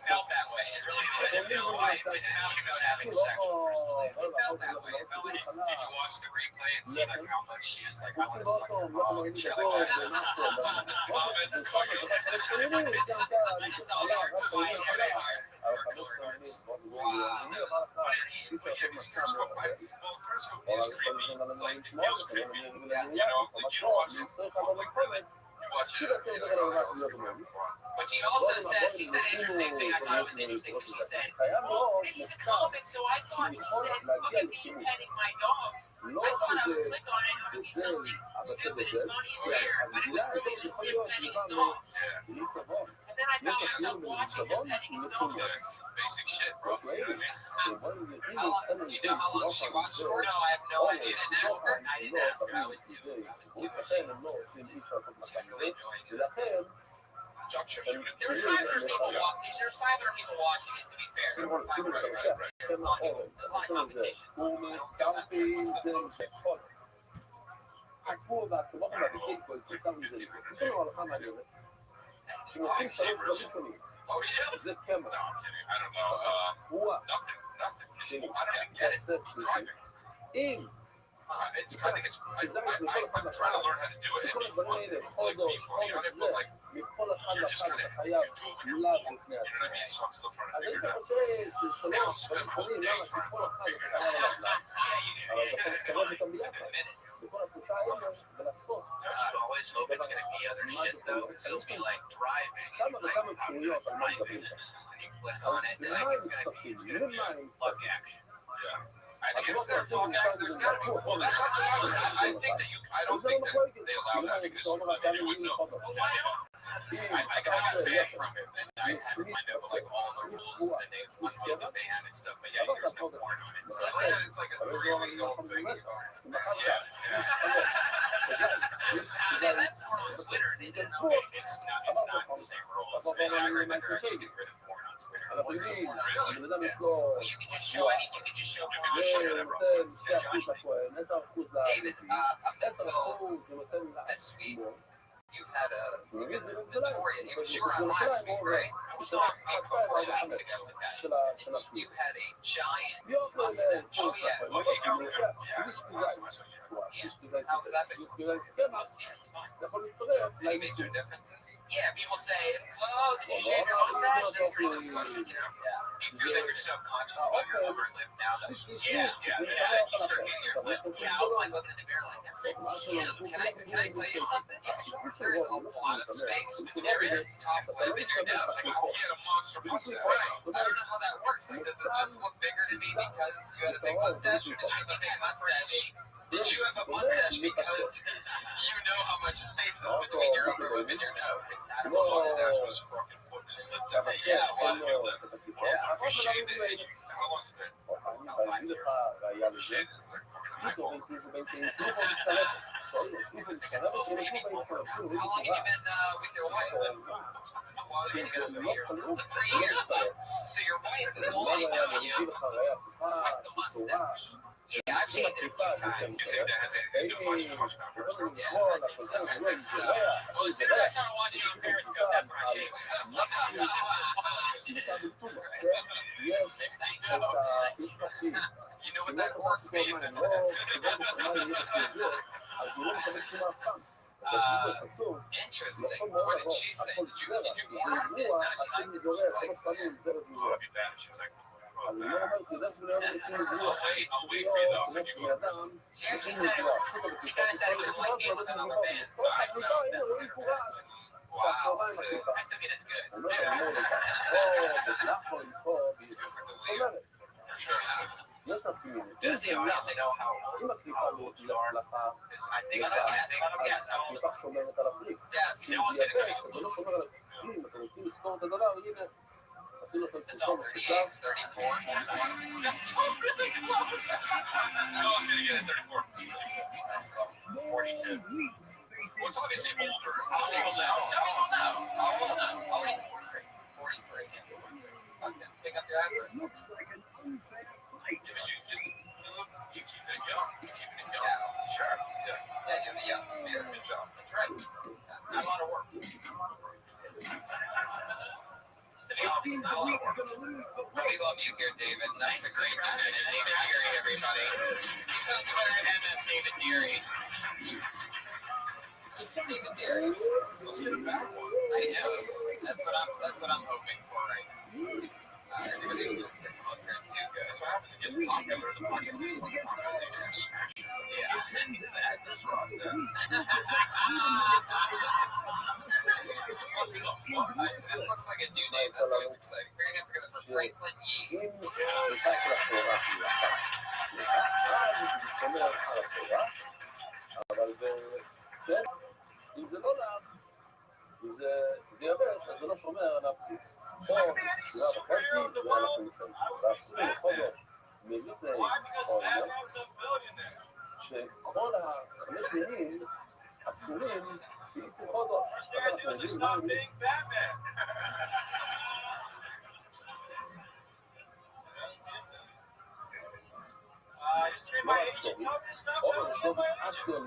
felt that way. It really did. My wife was talking about having sex with Crystal. It felt that way. It felt like, Did you watch the replay and see like how much she is like, I want to suck your mom and shit like that? Comments, I just saw her twice everywhere. Periscope is creepy. Like, feels creepy. You know, like, you watch it. Like, really. You watch it. But she also said, she said an interesting thing. I thought it was interesting because she said, oh, he's a comic, so I thought he said, look at me petting my dogs. I thought I would click on it and it would be something stupid and funny and weird, but it was really just him petting his dogs. And then I found myself watching him petting his dogs. That's basic shit, bro. You know what I mean? Do you know how long she watched for? No, I have no idea. I didn't ask her. I didn't ask her. I was too ולכן הם לא עושים איש לעשות מסך זה, ולכן Jump ship shooting. There was 500 people watching. There's 500 people watching it. To be fair, there were 500. There's a lot of competition. הוא מצטרפי זה משפחות. עקבו והכתובות מהביצים פה, סליחה מזה. יש לנו הלכה מעניינת. שנותנים 3 דברים שונים. זה קמר. תבואה. זה שלישי. אם It's, I think it's, I'm trying to learn how to do it. כל הדברים האלה, חודש, חודש זה, מכל אחד לאחד אתה חייב מילה בפני עצמך. אז היית חושב ששלוש דברים שונים, למה שכל אחד אתה חייב עליו, אבל אתה צריך אותם ביחד. וכל השלושה האלה, ולעשות. כמה וכמה אפשרויות על מה מדברים. אז למה הם מצטרפים? למה הם מצטרפים? I think it's their fault, guys. There's gotta be. Well, that's what I think that you. I don't think that they allow that because I don't know. I got that from it, and I had to find out like all the rules and they unload the ban and stuff. But yeah, there's no porn on it, so it's like a 3-week-old thing. Yeah. That's porn on Twitter. It's not the same rules. I heard that they're actually getting rid of porn on Twitter. אנחנו יודעים, הבן אדם יש לו... You can just show any. You can just show porn. ונותן 2% לכהן, David, up until this week, you've had Victoria. You were on last week, right? You had a giant mustache. Oh yeah. How's that been? Yeah, it's fine. Any major differences? Yeah, people say, "Oh, did you shave your mustache?" That's a really good question, you know. Yeah. You feel that you're self-conscious about your upper lip now that Yeah. you start getting your lip. Yeah, I don't like looking in the mirror like that. Can I tell you something? There is a lot of space between your top lip and your nose. Like, oh, he had a monster mustache. Right. I don't know how that works. Like, does it just look bigger to me because you had a big mustache, or did you have a big mustache? Did you have a mustache because you know how much space is between your upper lip and your nose? The mustache was fucking putting his lip down. Yeah, it was. Yeah. If you shaved it, how long's it been? About 5 years. If you shaved it, like fucking high How long have you been with your wife? Well, you guys are here. 3 years. So your wife is only known you with the mustache. Yeah, I've shaved it a few times. You think that has anything to do with what you're talking about? Yeah, I think so. Well, as soon as I started watching you on Periscope, that's when I shaved. You know what that horse means? Interesting. What did she say? Did you warn her? Oh, I'll be back. She was like, I'll wait for you though. So you go. She actually said, she kind of said it was like Game with another band. So Wow, I took it as good. Just the amount to know how old you are. I think let him guess how old. yes. No one's gonna go. It's all 38, 34. That's all really close. No one's gonna get it 34. 42. Well, it's obviously older. How old is that? How old? 43. Okay, take up your address. You keep it young. You're keeping it young. Yeah. Sure. Yeah. Yeah, you have a young spirit. Good job. That's right. Not a lot of work. We love you here, David. That's a great man. And David Deary, everybody. He's on Twitter at David Deary. David Deary. Let's get him back one. I know. That's what I'm hoping for right now. Everybody just wants to come up here and do good. That's what happens. It gets popular. The podcast gets more popular. They just smash it. Yeah, exactly. That's wrong. Yeah. What the fuck? This looks like a new name. That's always exciting. Great, it's good for Franklin Yee. אם זה לא לך, אם זה יבש, אז זה לא שומר על הפריז. פה, שעה וחצי, ואנחנו מסיימים. ועשו לחודש מלפני חודש, שכל החמש מינים אסורים באיסור חודש. אנחנו יודעים מה הם... אסור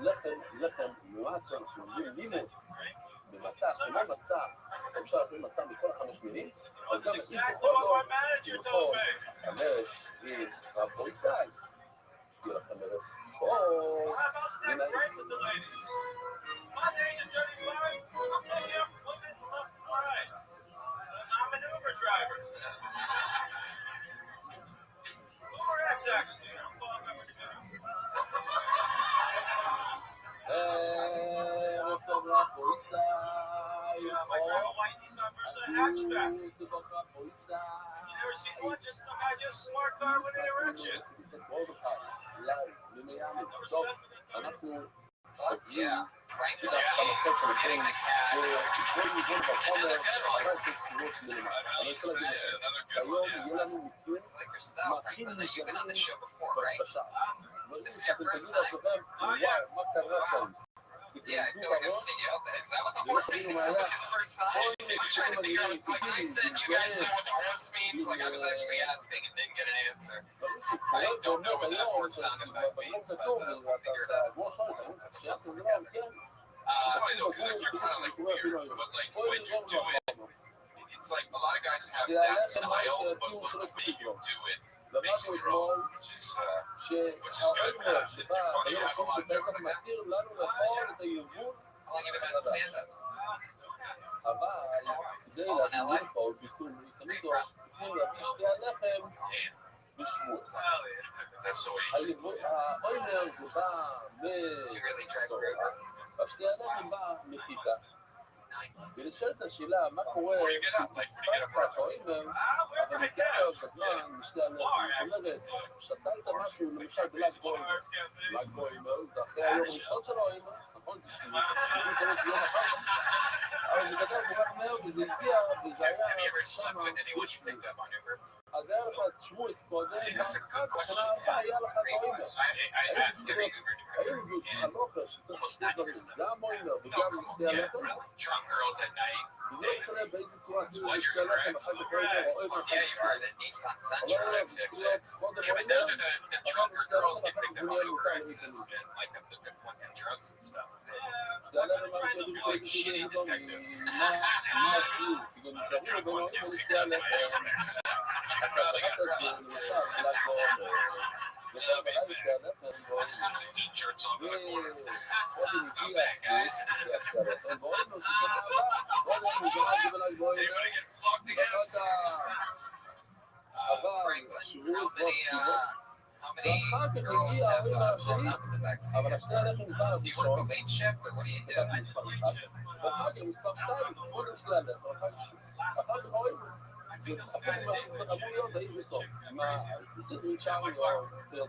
לחם מואץ, אנחנו אומרים לימוד במצע, כמו מצע, אפשר לעשות מצע מכל החמש מינים, אז גם איסור חודש, נכון, המרץ עם רבו ישי, שתהיה לכם מרץ, או... הנה, My days are 35. I'm picking up women left and right. I'm an Uber driver. Uber X, actually. I'm calling over to רבו ישי, my grandma white Nissan Versa hatchback. You never seen one? Just a guy, just smart car with an erection. אנחנו... Yeah, Franklin אתה Yee. מחפש שמתאים, Getting the cat. ובכל מיזון בחומר, 14 שבועות מלמטה. אני רוצה להגיד לכם, היום יהיה לנו מקרים I like your style, הכי Franklin. You've been on this show before, מוזרים right? בש"ס. This is your אתם first תגידו לעצמכם, וואי, מה קרה כאן? Yeah, I feel like I've seen you out there. Is that what the horse means? His first time? I'm trying to figure out, like I said, you guys know what the horse means? Like I was actually asking and didn't get an answer. I don't know what that horse sound effect means, but we'll figure it out at some point. Put some together. It's funny though, because like, you're kind of like weird, but like when you do it, it's like a lot of guys have that style, but when you do it, makes it your own, which is good. It's funny, you have a lot of different. How long have you been at stand-up? אבל זה להביא פה ביטול שמים לו צריכים להביא שתי הלחם בשבוס. האוימר זה בא מסורה, והשתי הלחם בא מחיטה. ונשאלת השאלה, מה קורה אם תספסת את האוימר, אבל מתקרב בזמן משתי הלחם. זאת אומרת, שתלת משהו למשל בל"ג בוימר. ל"ג בוימר זה אחרי היום הראשון של האוימר, נכון? זה סיום יום אחר כך. אבל זה גדל כל כך מהר, וזה הגיע, וזה היה שמה בשביל. אז היה לך תשמוס קודם, ואחר כך שנה הבאה היה לך את האוימר. האם זאת חלוקה שצריך שתי דברים, גם האוימר וגם שתי הלחם? וזה לא משנה באיזה צורה עשינו את שתי הלחם, אחר כך האוימר או אוימר אחר כך. אבל לא, זה צריך להיות קודם האוימר, אחר כך שתי הלחם, אחר כך זה נהיה מותר למצוא. שתי הלחם מה שיודעים שהייתי שלי מה הציור, כי גם מסביב בין האוימר לשתי הלחם. ואחר כך הגיע ההורים השני, אבל השני הלחם כבר הראשון, ואחר כך מספר 2, קודם שני הלחם, אחר כך ההורים. זה אפילו מה שזה אמור להיות, האם זה טוב. מה, זה נשאר לי או זה צריך להיות...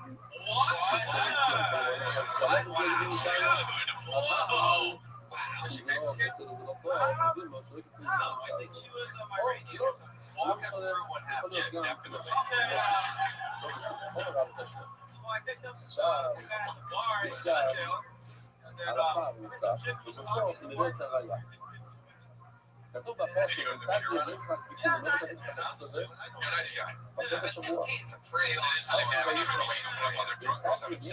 כתוב בפוסט, נתתי לנכנס ביקור, לא יודעת את החסות הזה, פרשת השבוע.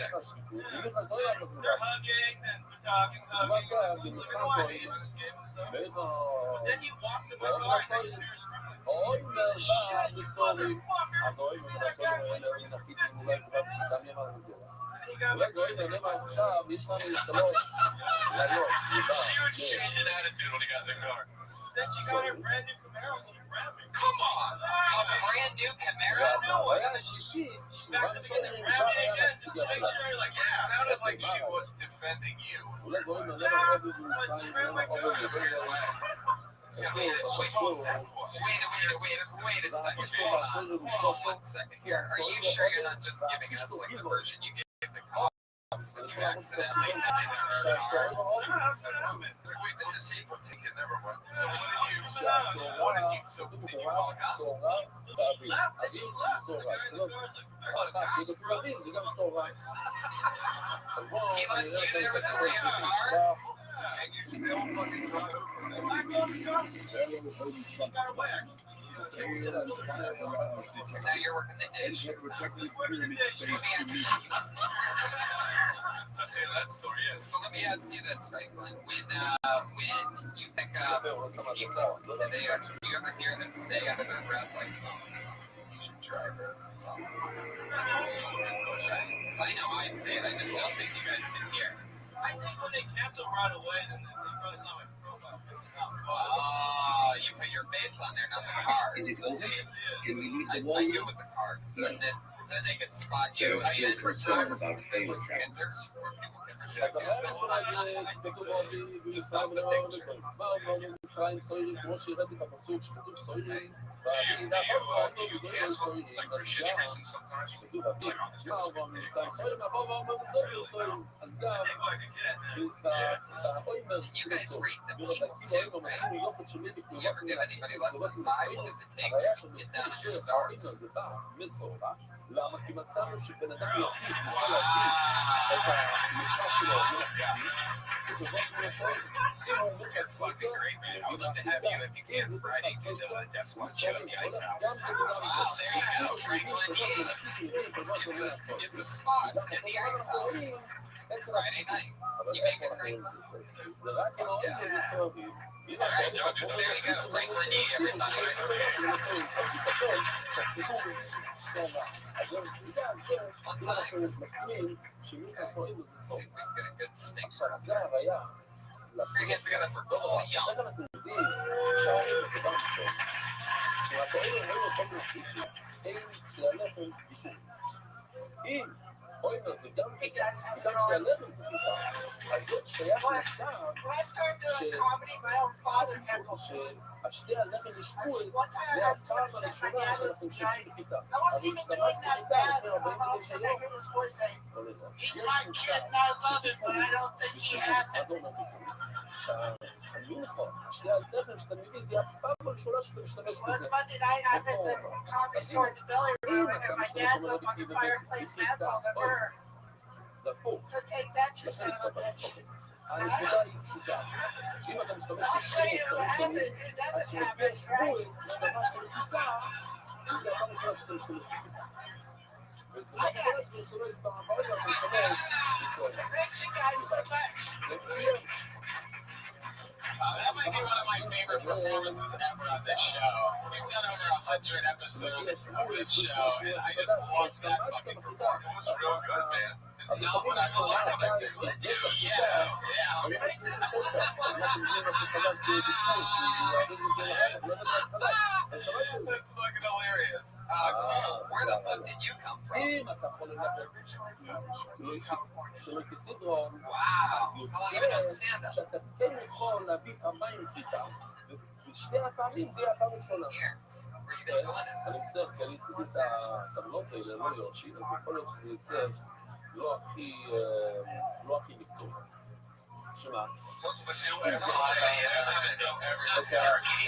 נכנס ביקור, ונכנס לא יחד מודע. מה קרה? במתחם בואים, ואיך האוי מרבע מסורים, אז האוי מרבע מסורים, אולי נחיתים, אולי זה בא תמי אמר מזור. אולי זה אוי מרבע עכשיו, יש לנו 3 לילות, Then she got her brand new Camaro. She rammed it. Come on! A brand new Camaro? No, back to being the rammed it again, just to make sure, like, it sounded like she was defending you. Wait a second. Hold on 1 second here. Are you sure you're not just giving us like the version you gave the cops when you accidentally Wait, this is sequel ticket, never went. So what did you walk out? She left. He left you there with the damn car? And you still fucking drive. I called the cops. She got away. So now you're working the day shift. Let me ask you. I'll say that story, yes. So let me ask you this, Franklin. When you pick up people, do you ever hear them say under their breath, like, you should drive her? That's also a good question. Because I know I say it, I just don't think you guys can hear. I think when they cancel right away, then they probably sound like robot. Oh, you put your face on there, not the car. Is it over? Can we leave the wall? I go with the car, because then they can spot you. I was concerned about favorite travelers. אז המאה הראשונה זה כתוב אוהבי במצרים ולאור לכל. מה אומר במצרים סוירים, כמו שהראיתי את הפסוק שכתוב סוירים, והמילה אוהב בגדול סוירים, כתוב אביב, מה אוהב במצרים סוירים, אוהב בגדול סוירים, אז גם את האוימר שכתוב, ורדה כאילו האוימר מצאים יופת שלי בכתובס מן הסוירים, הראיה שלנו שהאוימר זה בא מסורה, למה? כי מצאנו שבן אדם יחיד יכול להביא את המשפט שלו לנפגעים, וזאת מנסות, אם הוא אומר לעשות את זה, I'd love to have you if you can Friday to Death Watch show at the Ice House. Wow, there you go, Franklin. It's a spot in the Ice House. Friday night. You make it, Franklin. זה רק מאוד מסוימים. All right, there you go, Franklin E, everybody. Fun times. See if we can get a good stink. We're gonna get together for cool yum. Hey guys, how's it going? When I started doing comedy, my own father heckled me. One time I got to set my dad was in the ice. I wasn't even doing that bad. All of a sudden I hear this voice saying, "He's my kid and I love him, but I don't think he has it." Well, it's Monday night. I'm at the comedy store in the belly room, and my dad's up on the fireplace mantle on the burn. So take that, you son of a bitch. I'll show you who has it, who doesn't have it, right? Thanks you guys so much. That might be one of my favorite performances ever on this show. We've done over 100 episodes of this show, and I just love that fucking performance. It was real good, man. It's not what I was listening to. Yeah. That's fucking hilarious. Cool. Where the fuck did you come from? Originally from California. Wow. How long have you done stand-up? Years. Where you been doing it? שמה?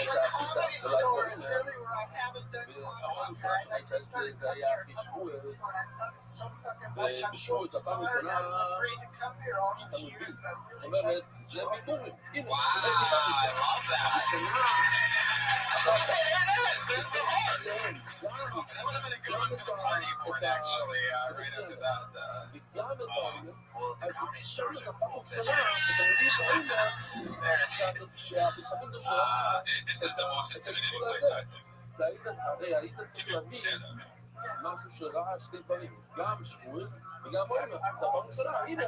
Your comedy store is really where I haven't done comedy, guys. I just started coming here a couple weeks ago, and I love it so fucking much. I'm so sorry I was afraid to come here all these years, but I really love it. Wow, I love that. There it is. There's the horse. That would have been a good one for the party board, actually, right after that. Well, the comedy store is a full business. This is the most intimidating place, I think. To do stand-up. משהו שראה שתי דברים, גם שבוס וגם עומר, זה פעם ראשונה, הנה.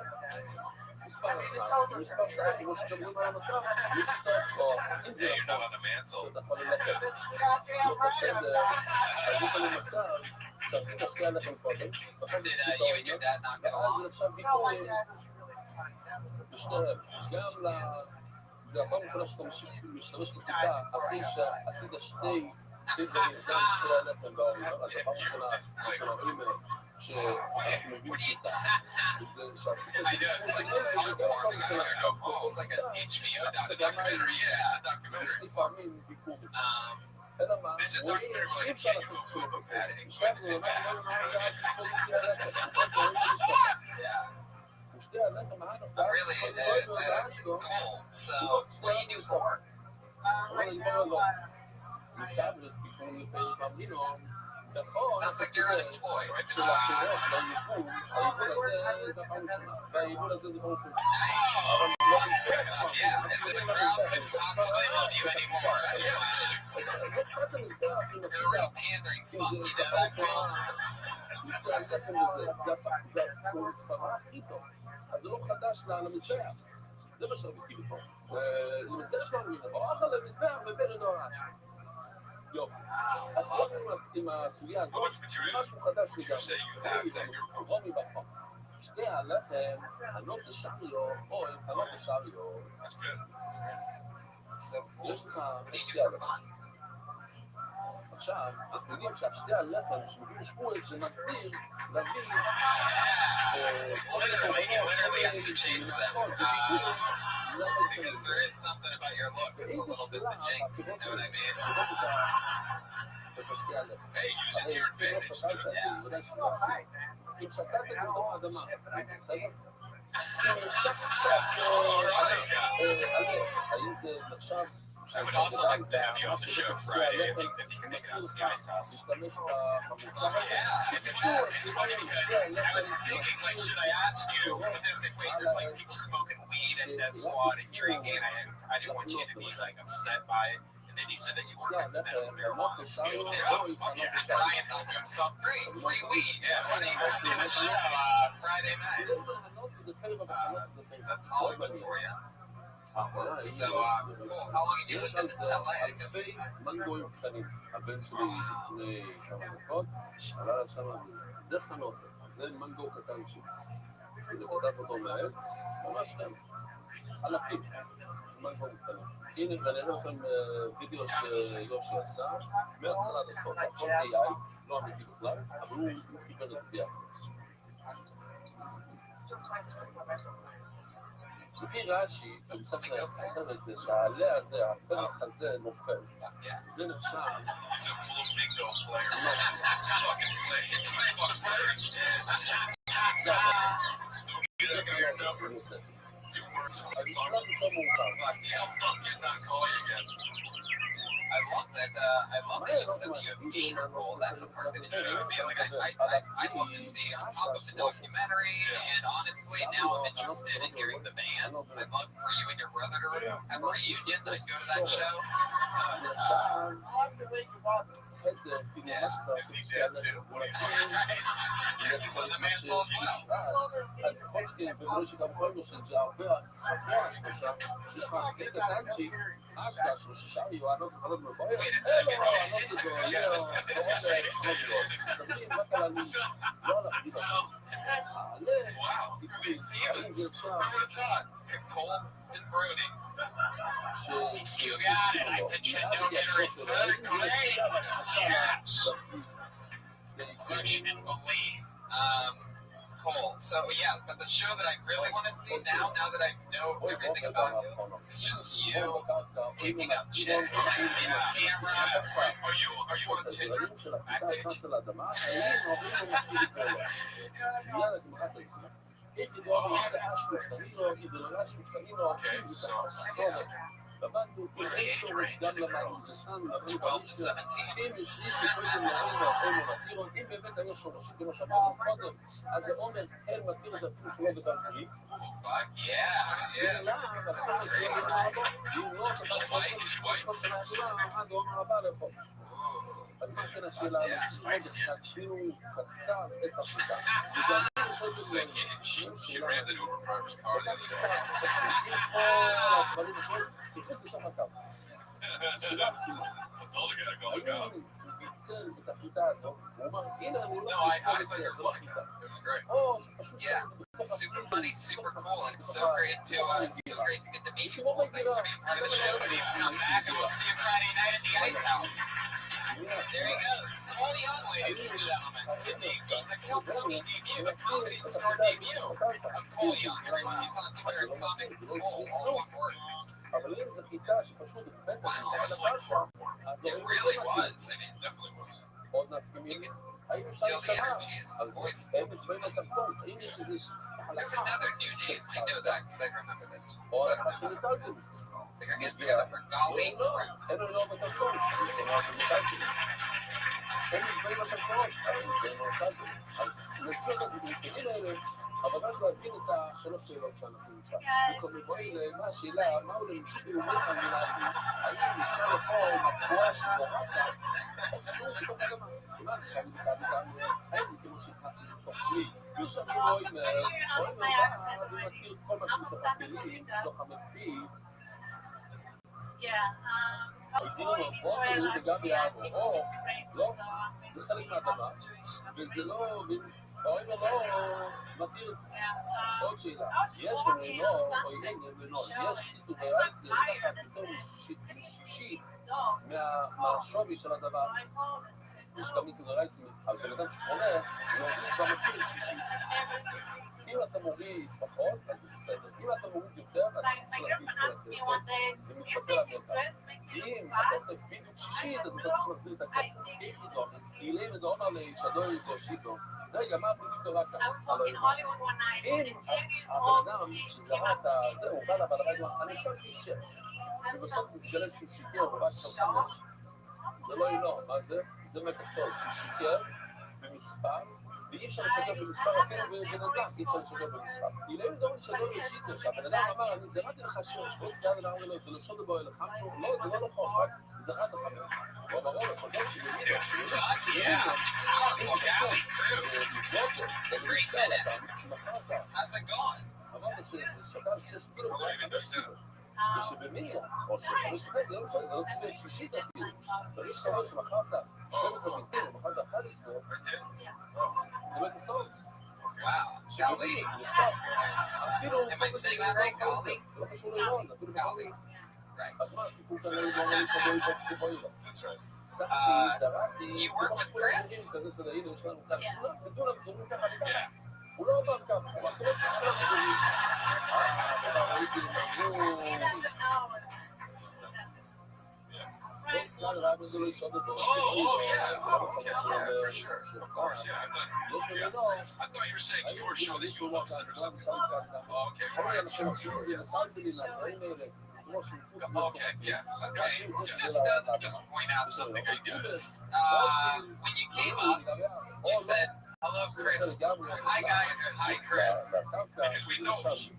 מספר אחד, מספר שתיים, כמו ששמרים על המסך, יש איתו, אם זה נכון, אתה יכול ללכת. לא בסדר, אז יש לנו מצב, שעשית שתי הלחם קודם, ואחר כך עשית עומר, ואז עכשיו ביקורים, בשניהם, גם זה הפעם ראשונה שאתה משתמש בכיתה, אחרי שעשית שתי דברים, גם שתי הלחם והעומר, אז הפעם ראשונה, שומעים שאנחנו מביאים שיטה, וזה שעשית את זה, זה גם הפעם ראשונה, יש לפעמים ביקורים. אלא מה, רואים שאי אפשר לעשות שלום בסדר. משתנו, אמרנו, מה היה ששתי הלחם, ושתי הלחם, Cool. So, what do you do for work? Right now, Sounds like you're unemployed. Yeah, is it a crowd that could possibly love you anymore? They're a real pandering fuck, you know that crowd? אז זה לא חדש למזבח, זה מה שרביטים פה. למזבח שלנו מן הברך על המזבח וברד הרעש. יופי. אז סיימנו עם הסוגיה הזאת, משהו חדש לגמרי. רומי בחום. שתי הלחם, הנוצה שריו, או הנוצה שריו. יש לך שתי הלחם. עכשיו, אנחנו יודעים שהשתי הלחם שמגיעים לשפוץ זה מגדיר להביא Literally has to chase them. Because there is something about your look that's a little bit the jinx, you know what I mean? Hey, use it to your advantage. I would also like to have you on the show Friday if you can make it out to the ice house. Yeah, it's funny because I was thinking, like, should I ask you? But then I was like, wait, there's like people smoking weed at Death Squad and drinking. I didn't want you to be like upset by it. And then you said that you weren't in the medical marijuana field. Yeah, Ryan helped himself free weed. Yeah, Money to the show Friday night. That's Hollywood for you. So, cool. How long have you lived in LA? I guess. הבן שלי לפני כמה דקות, עלה לשם, זה חנות, זה מנגו קטן שלי. זה כתב אותו מהעץ, ממש כאן, אלפים, מנגו קטנים. הנה, ואני אראה לכם וידאו שיושי עשה, מהתחלה עד הסוף, הכל AI, לא אמיתי בכלל, אבל הוא חיבר את ביחד. לפי רש"י, צריך להסתכל את זה, שהעלה הזה, הפרח הזה נופל. זה נחשב... זה פלומינגו פלייר. I love that you said that you have gamer role. That's the part that intrigues me. Like I'd love to see on top of the documentary, and honestly, now I'm interested in hearing the band. I'd love for you and your brother to have a reunion. I'd go to that show. He's on the mantle as well. Cole and Brody. You got it. I pitched a no-hitter in third grade. Yes. Push and believe. Cole. So yeah, but the show that I really want to see now that I know everything about you, is just you picking up chicks like in camera. Are you on Tinder? Okay, so what's the age range? 12 to 17. Fuck yeah. She ran the Uber driver's car the other day. I told her to go look up. No, I thought you were funny. It was great. Yeah, super funny, super cool, and it's so great to get to meet you all. Thanks for being part of the show. Please come back, and we'll see you Friday night at the Ice House. There he goes, Cole Young, ladies and gentlemen. The Kiltony debut, a comedy store debut of Cole Young. Everyone, he's on Twitter, Comic Cole, all one word. Wow, it really was. I mean, it definitely was. You can feel the energy in his voice. There's another new name. I know that because I remember this one. So I don't know how to pronounce this at all. I think I get together for Golly. אבל אז להבין את השלוש שאלות שאנחנו נשאל. וכמובן, מה השאלה, מה הוא כאילו אומר המילה הזו, האם נשאר לפה מבואה שזורחת, או קשור בתוך אדמה. כמעט, עכשיו נמצא בגלל, האם זה כמו שהתנסי לתוך כלי. כאילו שאני רואים, אני מכיר את כל מה שמתוך הכלים, בתוך המקפיא. הייתינו רבות, היו וגם יעבור, או, לא, זה חלק מהאדמה, וזה לא... או אם לא, מכיר את זה. עוד שאלה, יש אומרים לא, או אין אומרים לא, יש איסור ברייסר, לקחת יותר משישית מהשווי של הדבר. יש גם איסור ברייסר, אבל בן אדם שקונה, הוא אומר, כבר מכיר שישית. אם אתה מוריד פחות, אז זה בסדר. אם אתה מוריד יותר, אז אתה צריך להחזיר את הכסף. זה מתפתח המתח. אם אתה עושה בדיוק שישית, אז אתה צריך להחזיר את הכסף. גילי מדעונה לשדוי זושידו. רגע, מה בדיוק קרה כאן? אם הבן אדם שזרה את זה, הוא בא לבעל הבית, אני שמתי 6. ובסוף מתגלה שהוא שיקר, הוא רק שם 5. זה לא אילו, מה זה? זה מקטול, שהוא שיקר במספר, ואי אפשר לשקר במספר אפילו בבן אדם, אי אפשר לשקר במספר. אילאים דומה שדוי לשיטו, שהבן אדם אמר, אני זרעתי לך 6, ועוד סייב אליו ולא, ולשוד בו אליך, לא, זה לא נכון, רק זרעת 5. הוא אמר, לא, חושב שבמידה, אמרת שזה שקל 6 קילו, ושבמידה, או ש5 זה לא משנה, זה לא צביע שישית אפילו. ברגע שאתה אומר שמחרת 12 ביצים, או מחרת 11, זה מקטול. Wow, golly. Am I saying that right? Golly? Golly. Right. That's right. You work with Chris? Yeah. Oh, yeah, for sure. Of course, yeah. I thought you were saying your show that you hosted or something. Oh, okay. Okay, yes. Okay, just point out something I noticed. When you came up, you said, hello, Chris. Hi, guys. Hi, Chris. Because we know,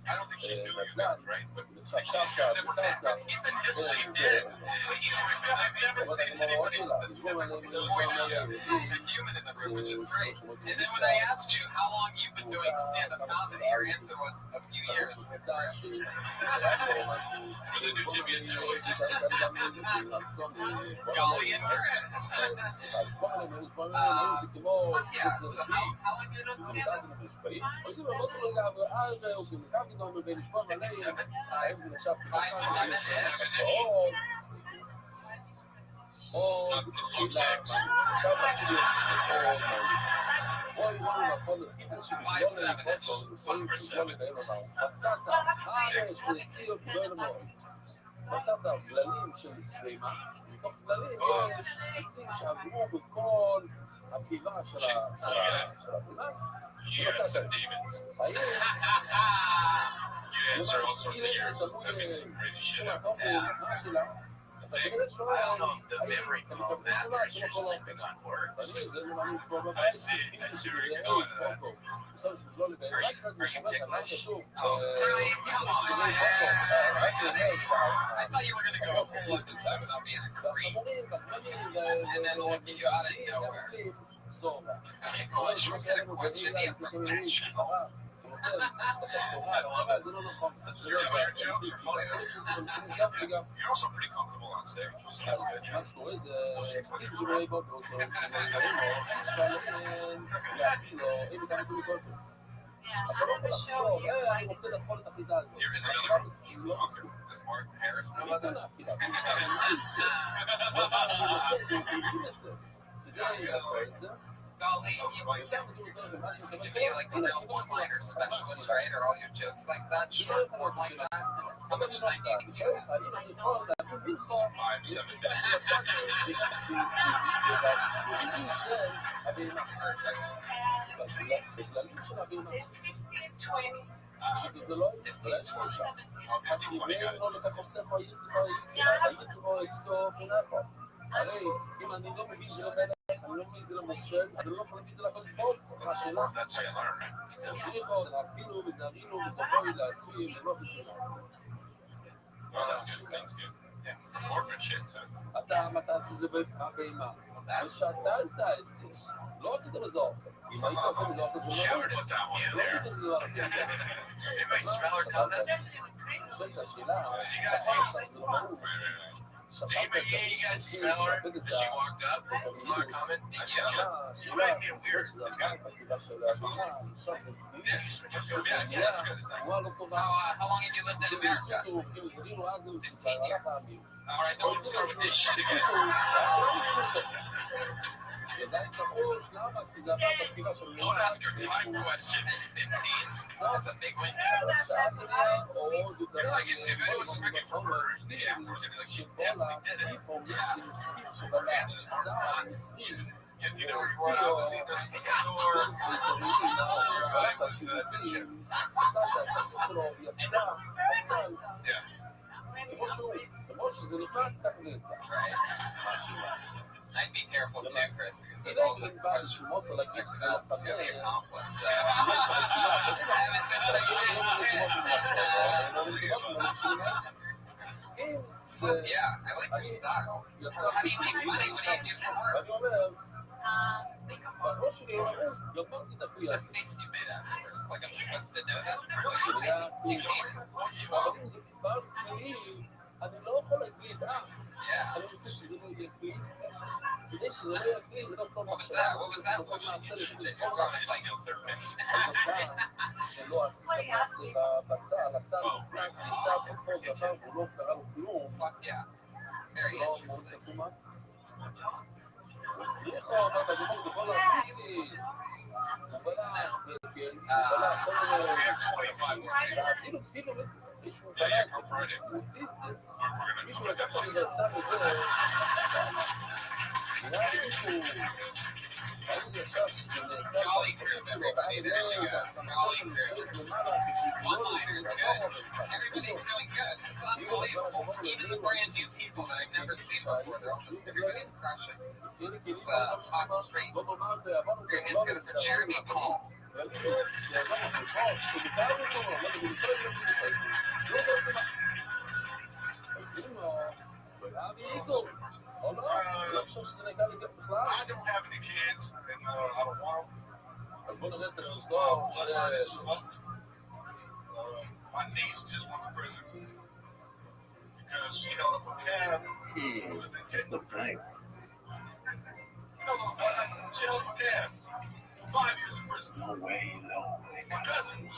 I don't think she knew you then, right? But never met. Even if she did, I've never seen anybody specifically a human in the room, which is great. And then when I asked you how long you've been doing stand-up comedy, your answer was a few years with Chris. With the new Jimmy and Joey. Golly and Chris. Yeah, so how long have you done stand-up? מצאת כללים של פרימה, מתוך כללים יש חיצים שעברו בכל הפעימה של הפרימה. You answer all sorts of years. That means some crazy shit happened. I don't know if the memory foam mattress you're sleeping on works. I see where you're going. Are you ticklish? Oh, Brian, come on. I thought you were going to go a whole episode without being a creep. And then looking you out of nowhere. Oh, it's your kind of question answer. I love it. Such a Your jokes are funny though. You're also pretty comfortable on stage. So that's good. You're in another room. This Mark Harris. How about that? Golly, you seem to be like a real one-liner specialist, right? Are all your jokes like that? Short form like that? How much time do you give? 5-7 minutes. הרי אם אני לא מבין זה לא בטח, אני לא מבין זה לא מושל, אז אני לא יכול להבין זה לכל טוב. מה שאלה? צריך עוד להפינו וזהרינו ותבואי לעשויים ולא בשבילה. אתה מצאת את זה בבהמה, ושתלת את זה, לא עשית בזה אופן. אם היית עושה בזה אופן זה לא עושה. לא היית עושה דבר אחר. שואלת השאלה, זה לא ברור. Did you guys smell her as she walked up? Smell her coming? I smell her. You might be weird. It's good. Yeah, that's good. How long have you lived in America? 15 years. All right, don't start with this shit again. Don't ask her time questions. 15. That's a big win. You're like, if anyone's suspected for murder in the Air Force, I'd be like, she definitely did it. Her answers are not. If you know where you are, it was either the store or I was at the gym. Yes. I'd be careful too, Chris, because of all the questions that you texted us. You're the accomplice. Haven't said yeah, I like your style. How do you make money? What do you do for work? It's a face you made up. It's like I'm supposed to know that. You hate it. Yeah. What was that? What was that? What you did? You're probably like a third mix. Fuck yeah. Very interesting. Golly Crib, everybody. There she goes. Golly Crib. One-liner's good. Everybody's doing good. It's unbelievable. Even the brand new people that I've never seen before, they're all just, everybody's crushing. It's hot streak. Great hands together for Jeremy Paul. I don't have any kids, and I don't want them. My niece just went to prison because she held up a cab with a Nintendo. Looks nice. You know, she held up a cab. 5 years in prison. No way, no. My cousin,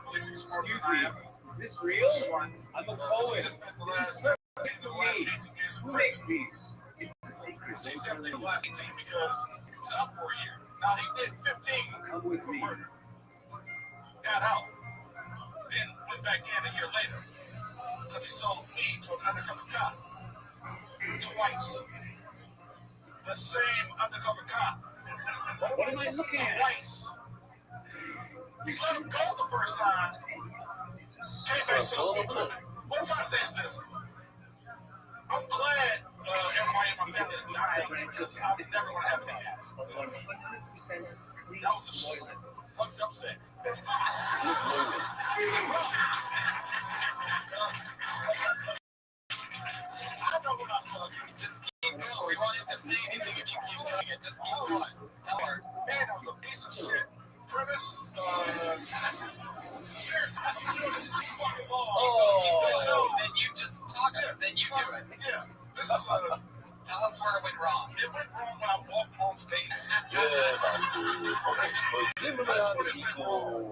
believes he's smarter than I am. Is this real? I'm a She poet. has spent the last 18 years in Who prison. makes these? It's a secret. She accepted the last 18 because he was out for a year. Now he did 15 Come with for me. murder. Got out. Then went back in a year later because he sold weed to an undercover cop. Twice. The same undercover cop. What am I looking at? Twice. He let him go the first time. Came back sold weed to him. What I'm trying to say is this. I'm glad everybody in my family is dying because I'm never going to have any kids. That was a fucked up thing. I know what I saw. Just keep going. We don't have to say anything if you keep doing it. Just keep going. Tell her. Man, that was a piece of shit premise. Seriously. It's too fucking long. No, then you just talk it. Then you do it. Yeah. This is Tell us where it went wrong. it went wrong when I walked on stage. That's what it went wrong.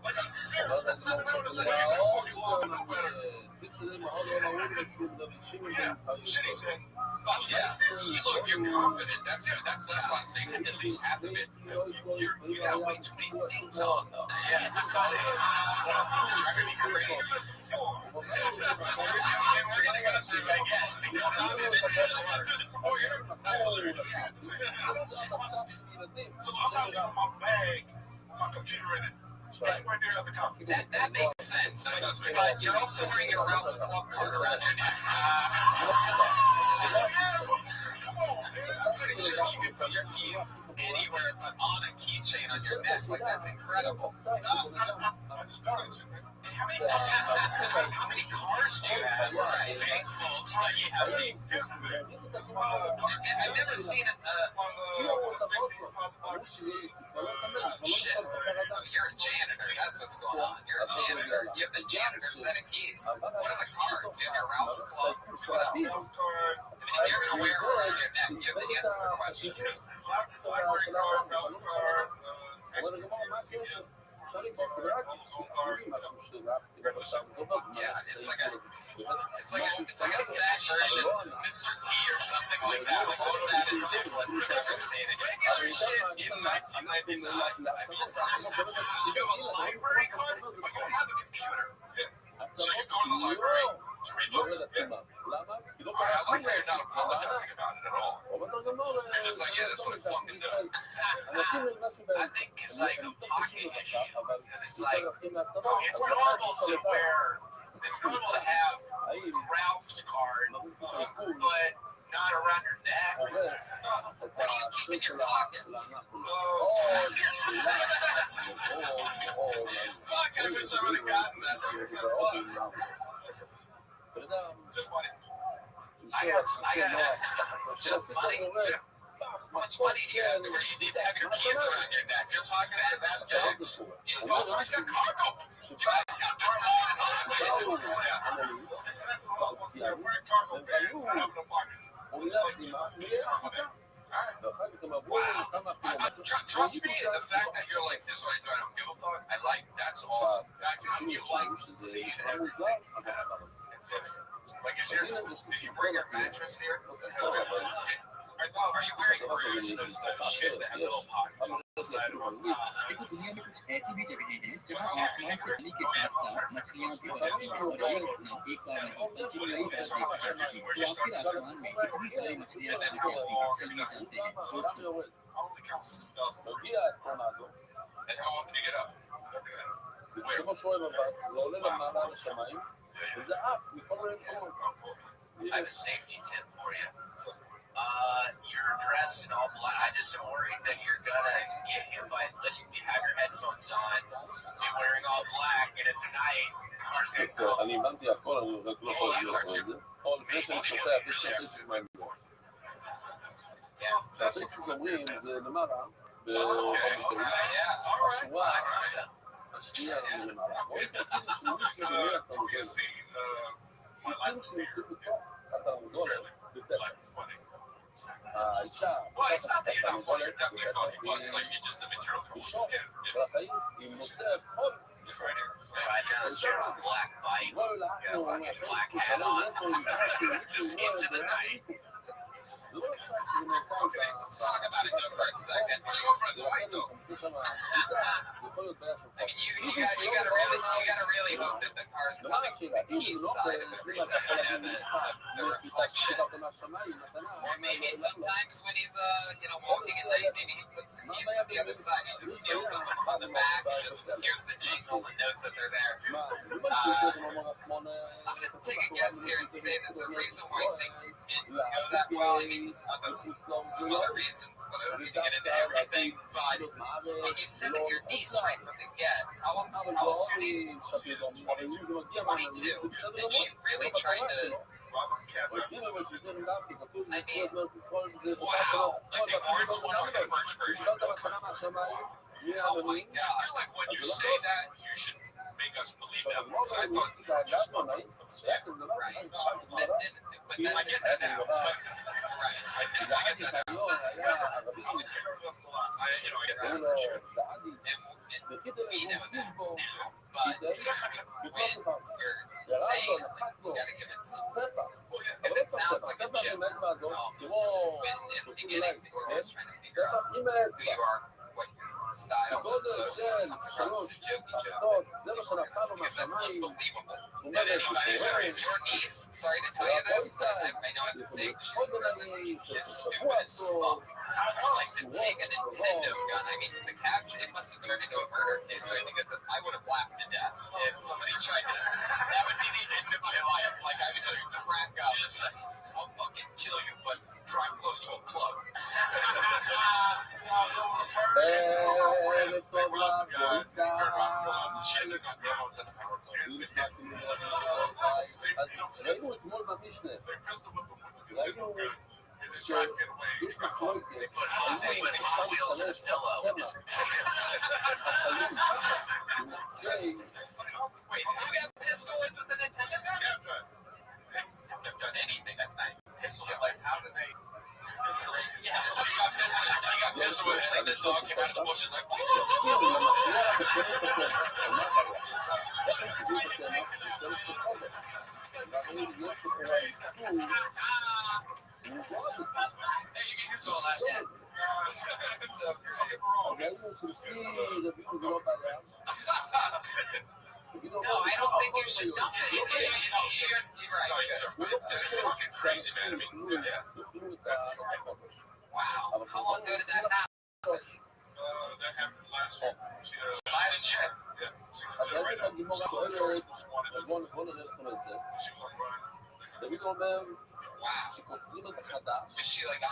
Like, seriously, I don't know this ain't too fucking long, but no better. Yeah, shitty said. Yeah. Look, you're confident. That's good. That's what I'm saying. At least half of it. You got way too many things on, though. Yeah, that's what it is. It's driving me crazy. Before. And we're gonna go through it again because So I'm not leaving my bag, my computer in it. Right there at the conference. that makes sense. But you're also wearing your Ralph's Club card around your neck. Come on, man. I'm pretty sure you can put your keys anywhere but on a keychain on your neck. Like, that's incredible. I just noticed. How many cars do you have? Right, big folks that you have. I've never seen it. Shit. Oh, you're a janitor. That's what's going on. You're a janitor. You have the janitor set of keys. What are the cards? You have your Ralph's Club. What else? I mean, if you're going to wear it around your neck, you have to answer the questions. Yeah, it's like a sad version of Mr. T or something like that was the saddest Nicholas you've ever seen in your Regular life. shit in 1999. I mean, you have a library card, but you have a computer. So you go to the library to read books. I like how you're not apologizing about it at all. You're just like, yeah, that's what I fucking do. I think it's like a pocket issue. Because it's like, it's normal to wear, it's normal to have Ralph's card, but not around your neck. What do you keep in your pockets? Fuck, I wish I would have gotten that. That was so fun. Just money. I got just money. How much money do you have where you need to have your keys around your neck? You're talking to that guy. He's also got cargo. You got cargo. Yeah, wearing cargo pants and having no pockets. It's like, Trust me, the fact that you're like, this is what I do, I don't give a fuck, I like, that's awesome. you like seeing everything. Like, did you bring your mattress here? I thought, are you wearing those shits that have little pockets on the side of them? देखो दुनिया में कुछ ऐसी भी जगहें हैं जहाँ आसमान से पानी के साथ साथ मछलियाँ भी तैरती हैं और ये घटना एक बार नहीं बल्कि कई बार देखी जा चुकी है। तो आखिर आसमान में कितनी सारी मछलियाँ कैसे आती हैं चलिए जानते हैं दोस्तों। Only counts as 2000. And how often do you get up? I have a safety tip for you. You're dressed in all black. I just am worried that you're gonna get hit by. Listen, you have your headphones on, you're wearing all black, and it's night. Cars gonna come. Well, it's not that you're not funny, you're definitely funny, but like, you're just the material. It's right here. I noticed you're on a black bike. You got a fucking black hat on. Just into the night. Okay, Let's talk about it though for a second. my girlfriend's white though. I mean, you gotta really hope that the car's coming from the east side of everything. You know, the reflection. Or maybe sometimes when he's walking at night, maybe he puts the keys on the other side. He just feels them on the back. He just hears the jingle and knows that they're there. I'm gonna take a guess here and say that the reason why things didn't go that well, I mean, some other reasons, but I don't need to get into everything. But when you said that your niece right from the get, how old's your niece? 22. And she really tried to. I mean, Wow, like the orange one or the merch version. oh my god. I feel like when you say that, you should make us believe that. Because I thought you were just fucking. Right. But I that's get that now. But right. I definitely get that now. I would care enough to lie. I get that for sure. And we know that now, but when you're saying it, like, you gotta give it some. Because it sounds like a joke. When in the beginning, we were always trying to figure out who you are, what your style is. So it comes across as a jokey joke. Because that's unbelievable. That is, your niece, sorry to tell you this, I know I've been saying she's stupid as fuck. Like to take a Nintendo gun. I mean, the capture, it must have turned into a murder case, right? Because I would have laughed to death if somebody tried to. That would be the end of my life. Like, I would just crack up. Just like, I'll fucking kill you, but drive close to a plug. שיש מחלוקת, wheels and a pillow in his Wait, you got pistol whipped with the Nintendo gun? I wouldn't have done anything. That's not pistol whip. Like, how do they? Yeah, you got pistol whipped, and the dog came out of the bushes like. No, I don't think you should dump it. You're right. It's fucking crazy, man. I mean, yeah. Wow. How long ago did that happen? That happened last year. Last year. Yeah. She's right now. She was like, Wow. Is she like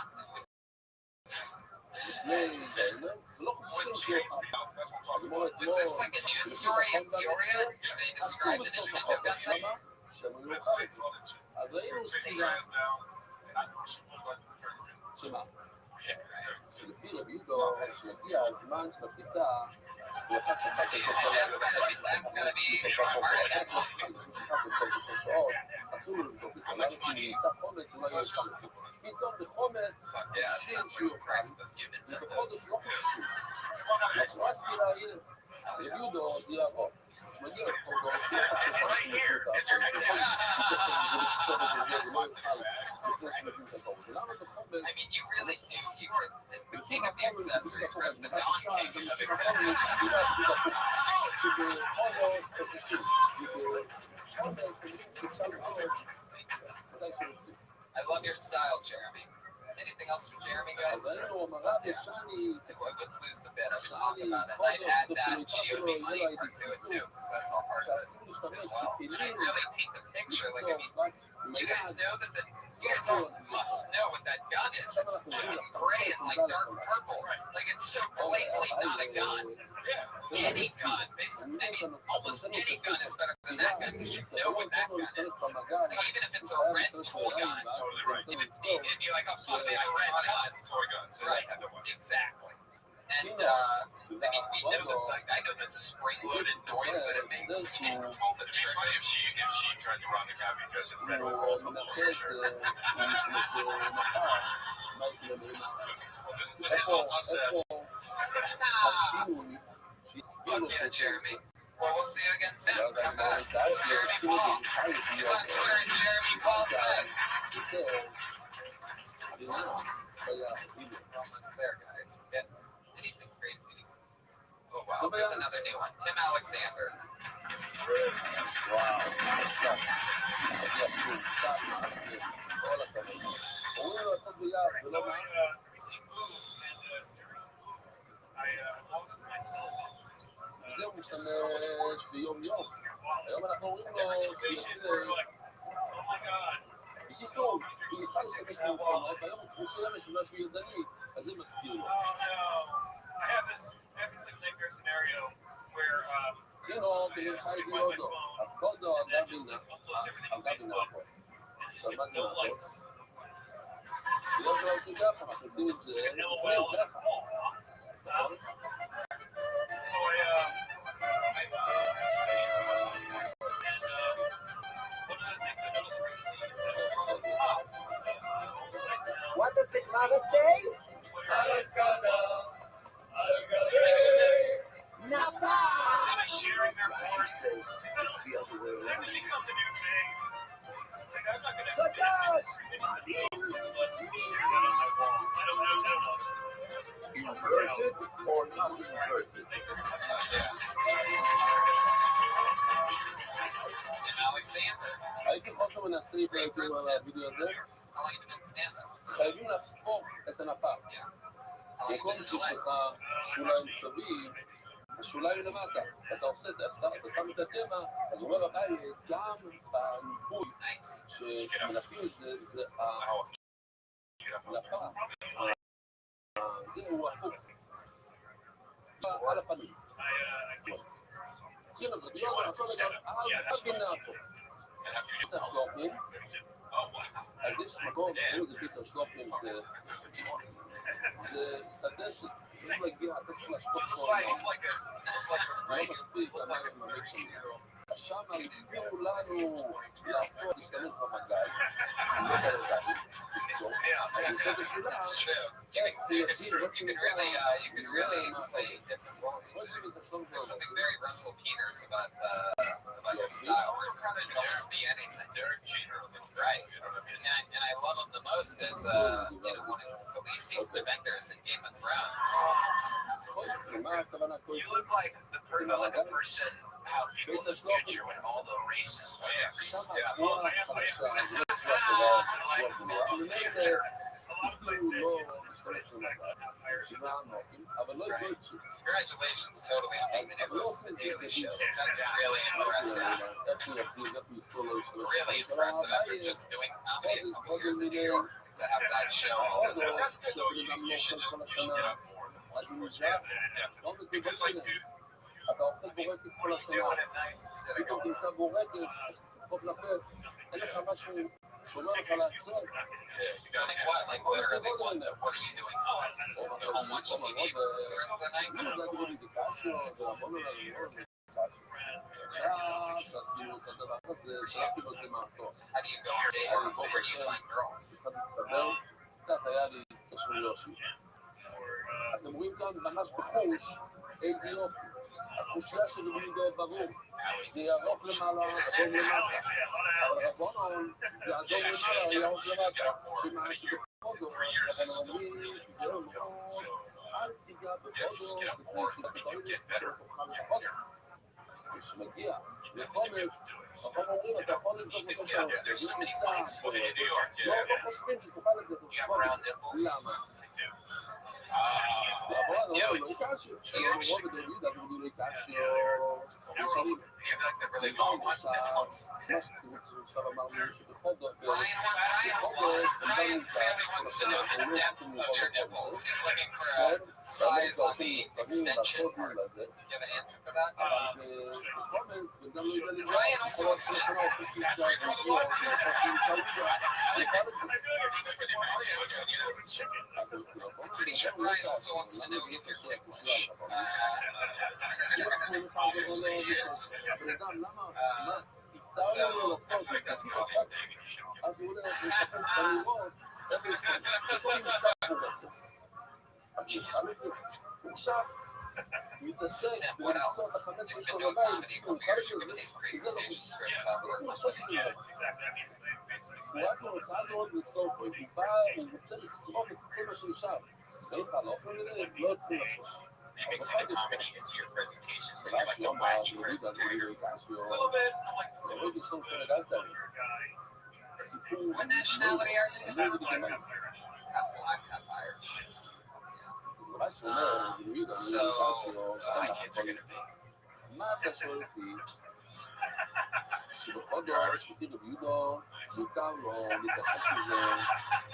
What's changed now? That's what I'm talking about. was this like a news story in Peoria? They described it as a Websites on it. She has now. And I know she was like the trigger. That's gotta be fuck yeah, it sounds like a price of human tempos. It's right here. It's your next I mean, you really do. You are the king of the accessories, right? The Don King of accessories. I love your style, Jeremy. Anything else from Jeremy, guys? Yeah. I would lose the bit. I would talk about it. I'd add that GOP money part to it too, because that's all part of it as well. I really paint the picture. Like, I mean, you guys know that you guys all must know what that gun is. It's gray and like dark purple. Like, it's so blatantly not a gun. Any gun, basically. I mean, almost any gun is better than that gun because you know what that gun is. Like, even if it's a red toy gun, it'd be like a fucking red gun. Toy gun. Right, exactly. And I mean, we know that. Like, I know the spring-loaded noise that it makes. You can pull the trigger. If she tried to run the guy because it's federal rules, I'm not sure. This whole mustache. Fuck yeah, Jeremy. Well, we'll see you again soon. Come back. Jeremy Paul. He's on Twitter at Jeremy Paul Says. We're almost there, guys. We're getting anything crazy. Oh, wow. There's another new one. Tim Alexander. So I recently moved and I lost my cell phone. זהו, משתמש ביום-יום. היום אנחנו אומרים לו שיוצא... בקיצור, אם נוכל להשתמש באינטרנט, והיום הוא צריך לשלם משהו ידני, אז זה מסתיר לו. I have this nightmare scenario where כן, או, חי ביודו. הקודו, אגבינה. אגבינה הכל. שמעתי הכל. בגלל שלא עושים ככה, מכניסים את זה, לפני ככה. נכון? So I need too much on here. And one of the things I noticed recently is that on the top of all sites now. What does Big Mama say? They'll be sharing their porn. Is that going to become the new thing? Like, I'm not going to have let's share that on my wall. I don't know. Inverted or not inverted? Tim Alexander. הייתי חושב מנסה לפעמים על הוידאו הזה, How long you been doing stand-up? חייבים לחפור את הנפה. במקום שיש לך שוליים מסביב, השוליים למטה. אתה שם את הקמע, אז הוא אומר, גם בניפוי שמנפים את זה, זה הנפה. זהו הפוך. על הפנים. כן, אז בגלל הכל על הבינה פה. פיצה שלופים. אז יש מקום, קוראים לזה פיצה שלופים, זה שדה שצריך להגיע, אתה צריך להשקוף כל היום. זה לא מספיק, אמרנו ממש שלי. שם הביאו לנו לעשות, להשתמש במגל. אני לא יודע לדעתי. It's true. You could really play different roles. There's something very Russell Peters about your style. It can almost be anything. Right. And I love him the most as one of Khaleesi's defenders in Game of Thrones. You look like the person how people in the future when all the races mix. Yeah, well, like the future. Congratulations, totally, on being the new host of the Daily Show. That's really impressive. Really impressive after just doing comedy a couple years in New York to have that show. That's good though. You should get up more. Definitely. Because like, dude, אתה אוכל בורקס כל השנה, פתאום תמצא בורקס, תספוק לפה, אין לך משהו שאומר לך לעצור. Like what? Like literally, what are you doing? How much TV for the rest of the night? How do you go on dates? Where do you find girls? קצת היה לי קשר יושי. אתם רואים כאן ממש בחוש איזה יופי. החושייה שלי מידו ברור. זה ירוק למעלה, אדום למטה. אבל רבונון, זה אדום למעלה, ירוק למטה. שמה שבחודו, אבל אומרים, זהו מאוד, אל תיגע בחודו, לפני שתוכל לחודו. כשמגיע לחומץ, החום אומרים, אתה יכול לבדוק אותו שם. זה נמצא, לא חושבים שתוכל את זה בחודו. למה? Ryan wants to know the depth of your nipples. He's looking for a size on the extension part. Do you have an answer for that? Ryan also wants to know. I'm pretty sure Ryan also wants to know if you're ticklish. What else? You've been doing comedy for years. You're giving these presentations for yourself. Mixing the comedy into your presentations, maybe like a wacky presentation. A little bit. What nationality are you? Half black, half Irish. So, my kids are gonna be. שבכל דבר שתראו ביודו, מותר לו להתעסק בזה,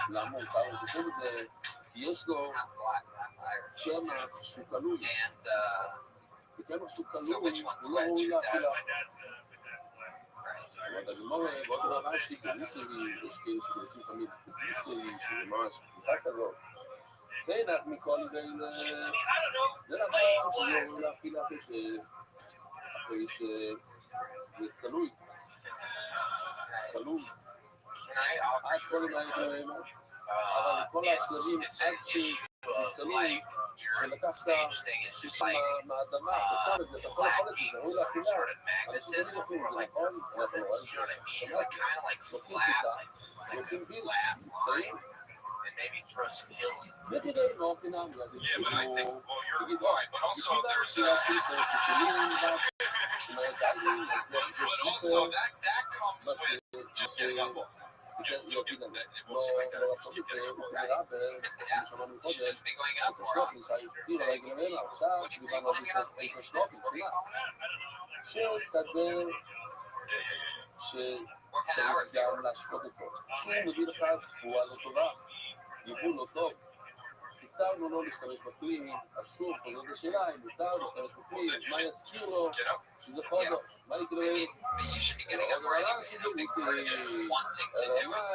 למה מותר לו להתעסק בזה? כי יש לו קמח שהוא כלוי. וקמח שהוא כלוי, הוא לא ראוי לאכילה. אבל אני אומר, ועוד דבר שלי, בניסורי, יש כאלה שגרסים תמיד בניסורי, שממש פתיחה כזאת. זה נח מכל בין... זה נכון שלא ראוי לאכילה זה צלוי. צלוי. עד כל הדברים, אבל כל הצלבים, עד שזה צלוי, שלקחת שישה מהאדמה, תצל את זה, אתה יכול לאכול את זה, זה ראוי לאכילה. אנשים לא יכולים, זה נכון? אנחנו רואים. לוקחים פיתה, ועושים בילס, טעים. Maybe throw some hills. Yeah, but I think, well, you're right. But also, there's a. But also, that comes with just getting up. You'll get that. We'll see like that. You should just be going out more often. What are you going out lazy? What kind of hours do you work? יבוא לא טוב. קיצרנו לא להשתמש בכלי, אז שוב, חוזרת לשאלה, אם מותר להשתמש בכלי, אז מה יזכיר לו שזה חודש? מה יקרה?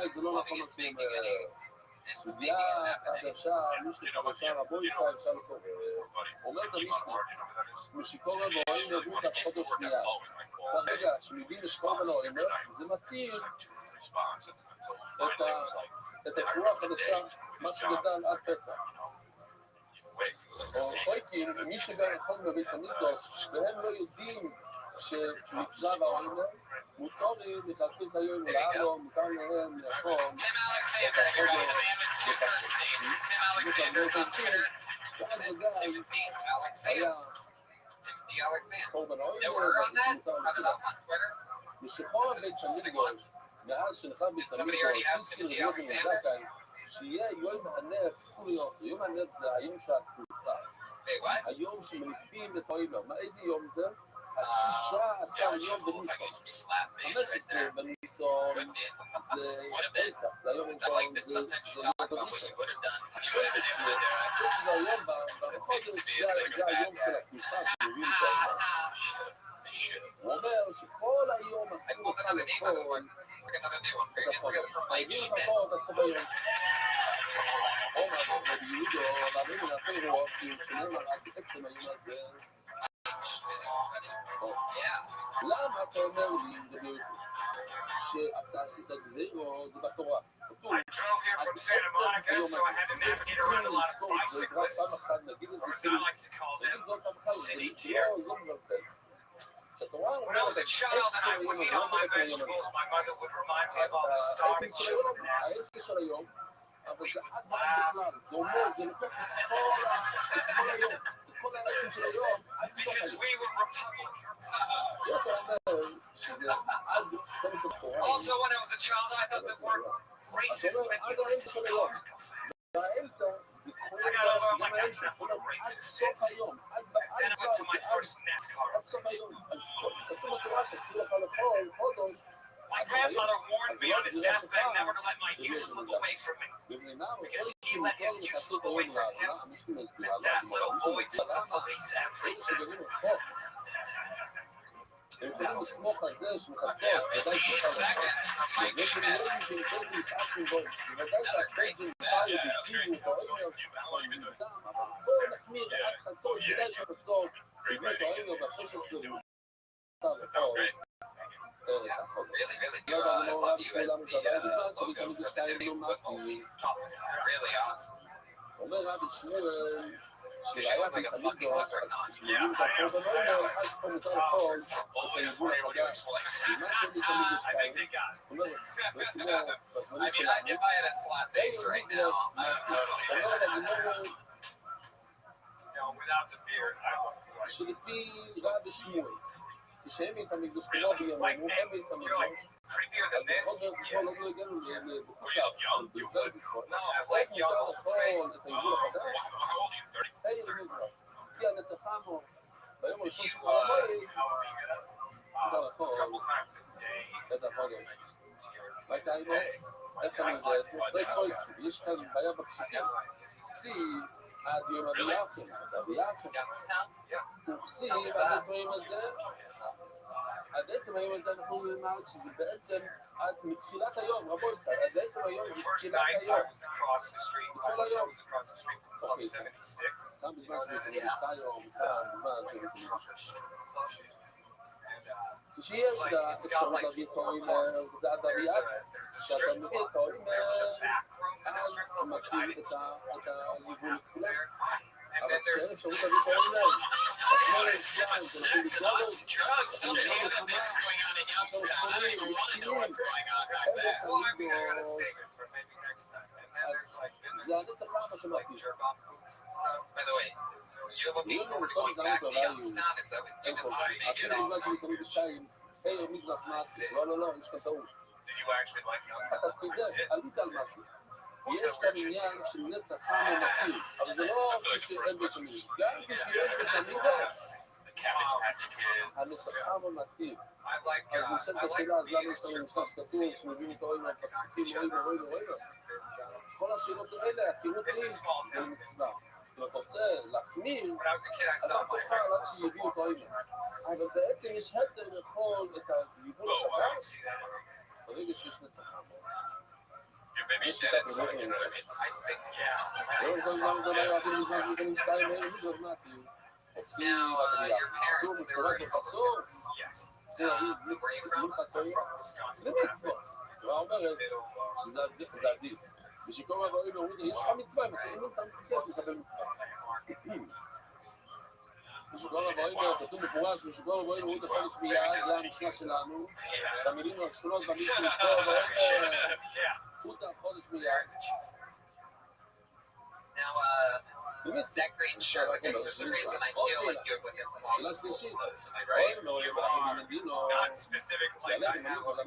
זה לא נכון אותם. סוגיה חדשה, מישהו חדשה, רבו ישראל, אפשר לקרוא. אומרת המשנה, משיקור רבועים נבוא את החודש שנייה. ברגע שמבין לשקור ולאוהים, זה מתאים את התבואה החדשה, מה שגדל עד פסח. או חויקים, מי שגם יכול בבית המקדש, והם לא יודעים שנקרא והעומר, מותרים את הצוס היום ולעלו, מותר להם לאכול את החודש. Timothy Alexander. Timothy Alexander. Never heard on that? Run it up on Twitter. Somebody already asked Timothy Alexander. שיהיה יום הנף פוליוס, יום הנף זה היום שהתקופה. היום שמניפים את האויבר. מה איזה יום זה? ה-16 יום בניסון. 15 בניסון זה פסח, זה היום הראשון, זה יום בניסון. 16 זה היום בחודש, זה היום של התקופה, שמביאים את האויבר. הוא אומר שכל היום אסור לך לכל, חייבים לחכות עד סוף היום. אומר ביהודו, ועלינו להפי רוח, שנאמר רק בעצם היום הזה. למה אתה אומר לי, דוד, שאתה עשית גזירו, זה בתורה? כתוב, בעצם היום הזה, צריכים לזכור, בעזרת פעם אחת, נגיד את זה כאילו, נגיד זאת פעם אחת, זה לא מבלבל. When I was a child and I would eat all my vegetables, my mother would remind me of all the starving children in Africa. אבל זה עד בכלל, זה אומר, זה לוקח את כל היום, את כל העצם של היום, עד סוף Because היום. we were Republicans. אתה אומר שזה עד 12 צהריים. Also, when I was a child, I thought the word racist meant you let two cars go fast. והאמצע זה כל I gotta learn גם like that's האמצע, not what a עד racist סוף is. היום, Then I went to my first NASCAR. עד סוף היום. אז כתוב בתורה שאסור לך לאכול חודש. My grandfather warned me on his deathbed never to let my youth slip away from me. Because he let his youth slip away from him. And that little boy took the police everything. הם יכולים לסמוך על זה שמחצות, ודאי שחר. יש מיליונים שנקראים להסעקים בו, ובוודאי שהפרסים פעלו והקימו באוימר, אבל בואו נחמיר עד חצות, ודאי שחצות, בגלל האוימר ב-16 אומר רבי שמואל שהיה בסמידוס, אז כשמביאים את הכל בנוימר, אז פה מותר לכל את היבול החדש. ומה שאני תמיד יש כאן, זאת אומרת, בזמנים שלנו, שלפי רבי שמואל, כשהם יסמידוס כמו בימינו, הם יסמידוס, אז בכל דרך ישראל עוד לא הגענו לבחוקה, בגלל ישראל. איך מותר לכל את היבול החדש? היי מזרח, כי הנצחנו ביום הראשון של המועד, מותר לכל את החודש. מה הייתה איתו? איך אני יודע? זה כל כסיב, יש כאן בעיה בפסוקים. כסיב עד יום הביאחם, הוא כסיב עד עצם היום הזה, עד עצם היום הזה אנחנו נאמר שזה בעצם עד מתחילת היום, רבו ישראל, עד עצם היום זה מתחילת היום. זה כל היום. אוקיי, גם בזמן שבסביב היום, כאן בזמן שבסביב. כשיש את האפשרות להביא את האוימר, זה עד הביאק, כשאתה מביא את האוימר, אז מתחיל את הליווי לכולם. אבל כשאין אפשרות להביא את האוימר, כמו לצלם, זה נתחיל לקרוא, אני לא מלחמה, עכשיו סורים, משקיעים, אין לך לגדול, אז זה הנצח למה שמעתי. You're looking forward to going back to Youngstown? Is that what you decided to make it all? היי, מזרח מעשי, לא, יש כאן טעות. אתה צודק, עלית על משהו. יש כאן עניין של נצח הממתיר, אבל זה לא כשאין בשמיד. גם כשיש בשמיד, הנצח הממתיר. אז נשאלת השאלה, אז למה יש לנו משנה שכתוב, שמביאים את האוימר, פרצים, אוימר. כל השאלות האלה, החירותים, זה מצווה. אם אתה רוצה להחמיר, אז אתה תוכל עד שיביאו את האוימר. אבל בעצם יש היתר לאכול את היבול החדש, ברגע שיש נצח הממתיר. יש שיטת רבועים. לא לא היה אפילו מזמן מזמן שתיים מהם מזרח מעשי. עוצים בבריאה. עצור מצורק לחצור. צריכים להביא מול חצורים. זה מצווה. התורה אומרת שזה עדיף. ושכל רבועים אומרים, יש לך מצווה, אם אתה מתחיל לקבל מצווה. ושכל רבועים כתוב מפורש, ושכל רבועים אומרים לחודש מיד, זה המשנה שלנו. במילים הראשונות, במילים של כל רבועים, חוטה חודש מיד. Now, That green shirt, like, for some reason, I feel like you have like a closet full of clothes. Am I right? You are not specifically. I have a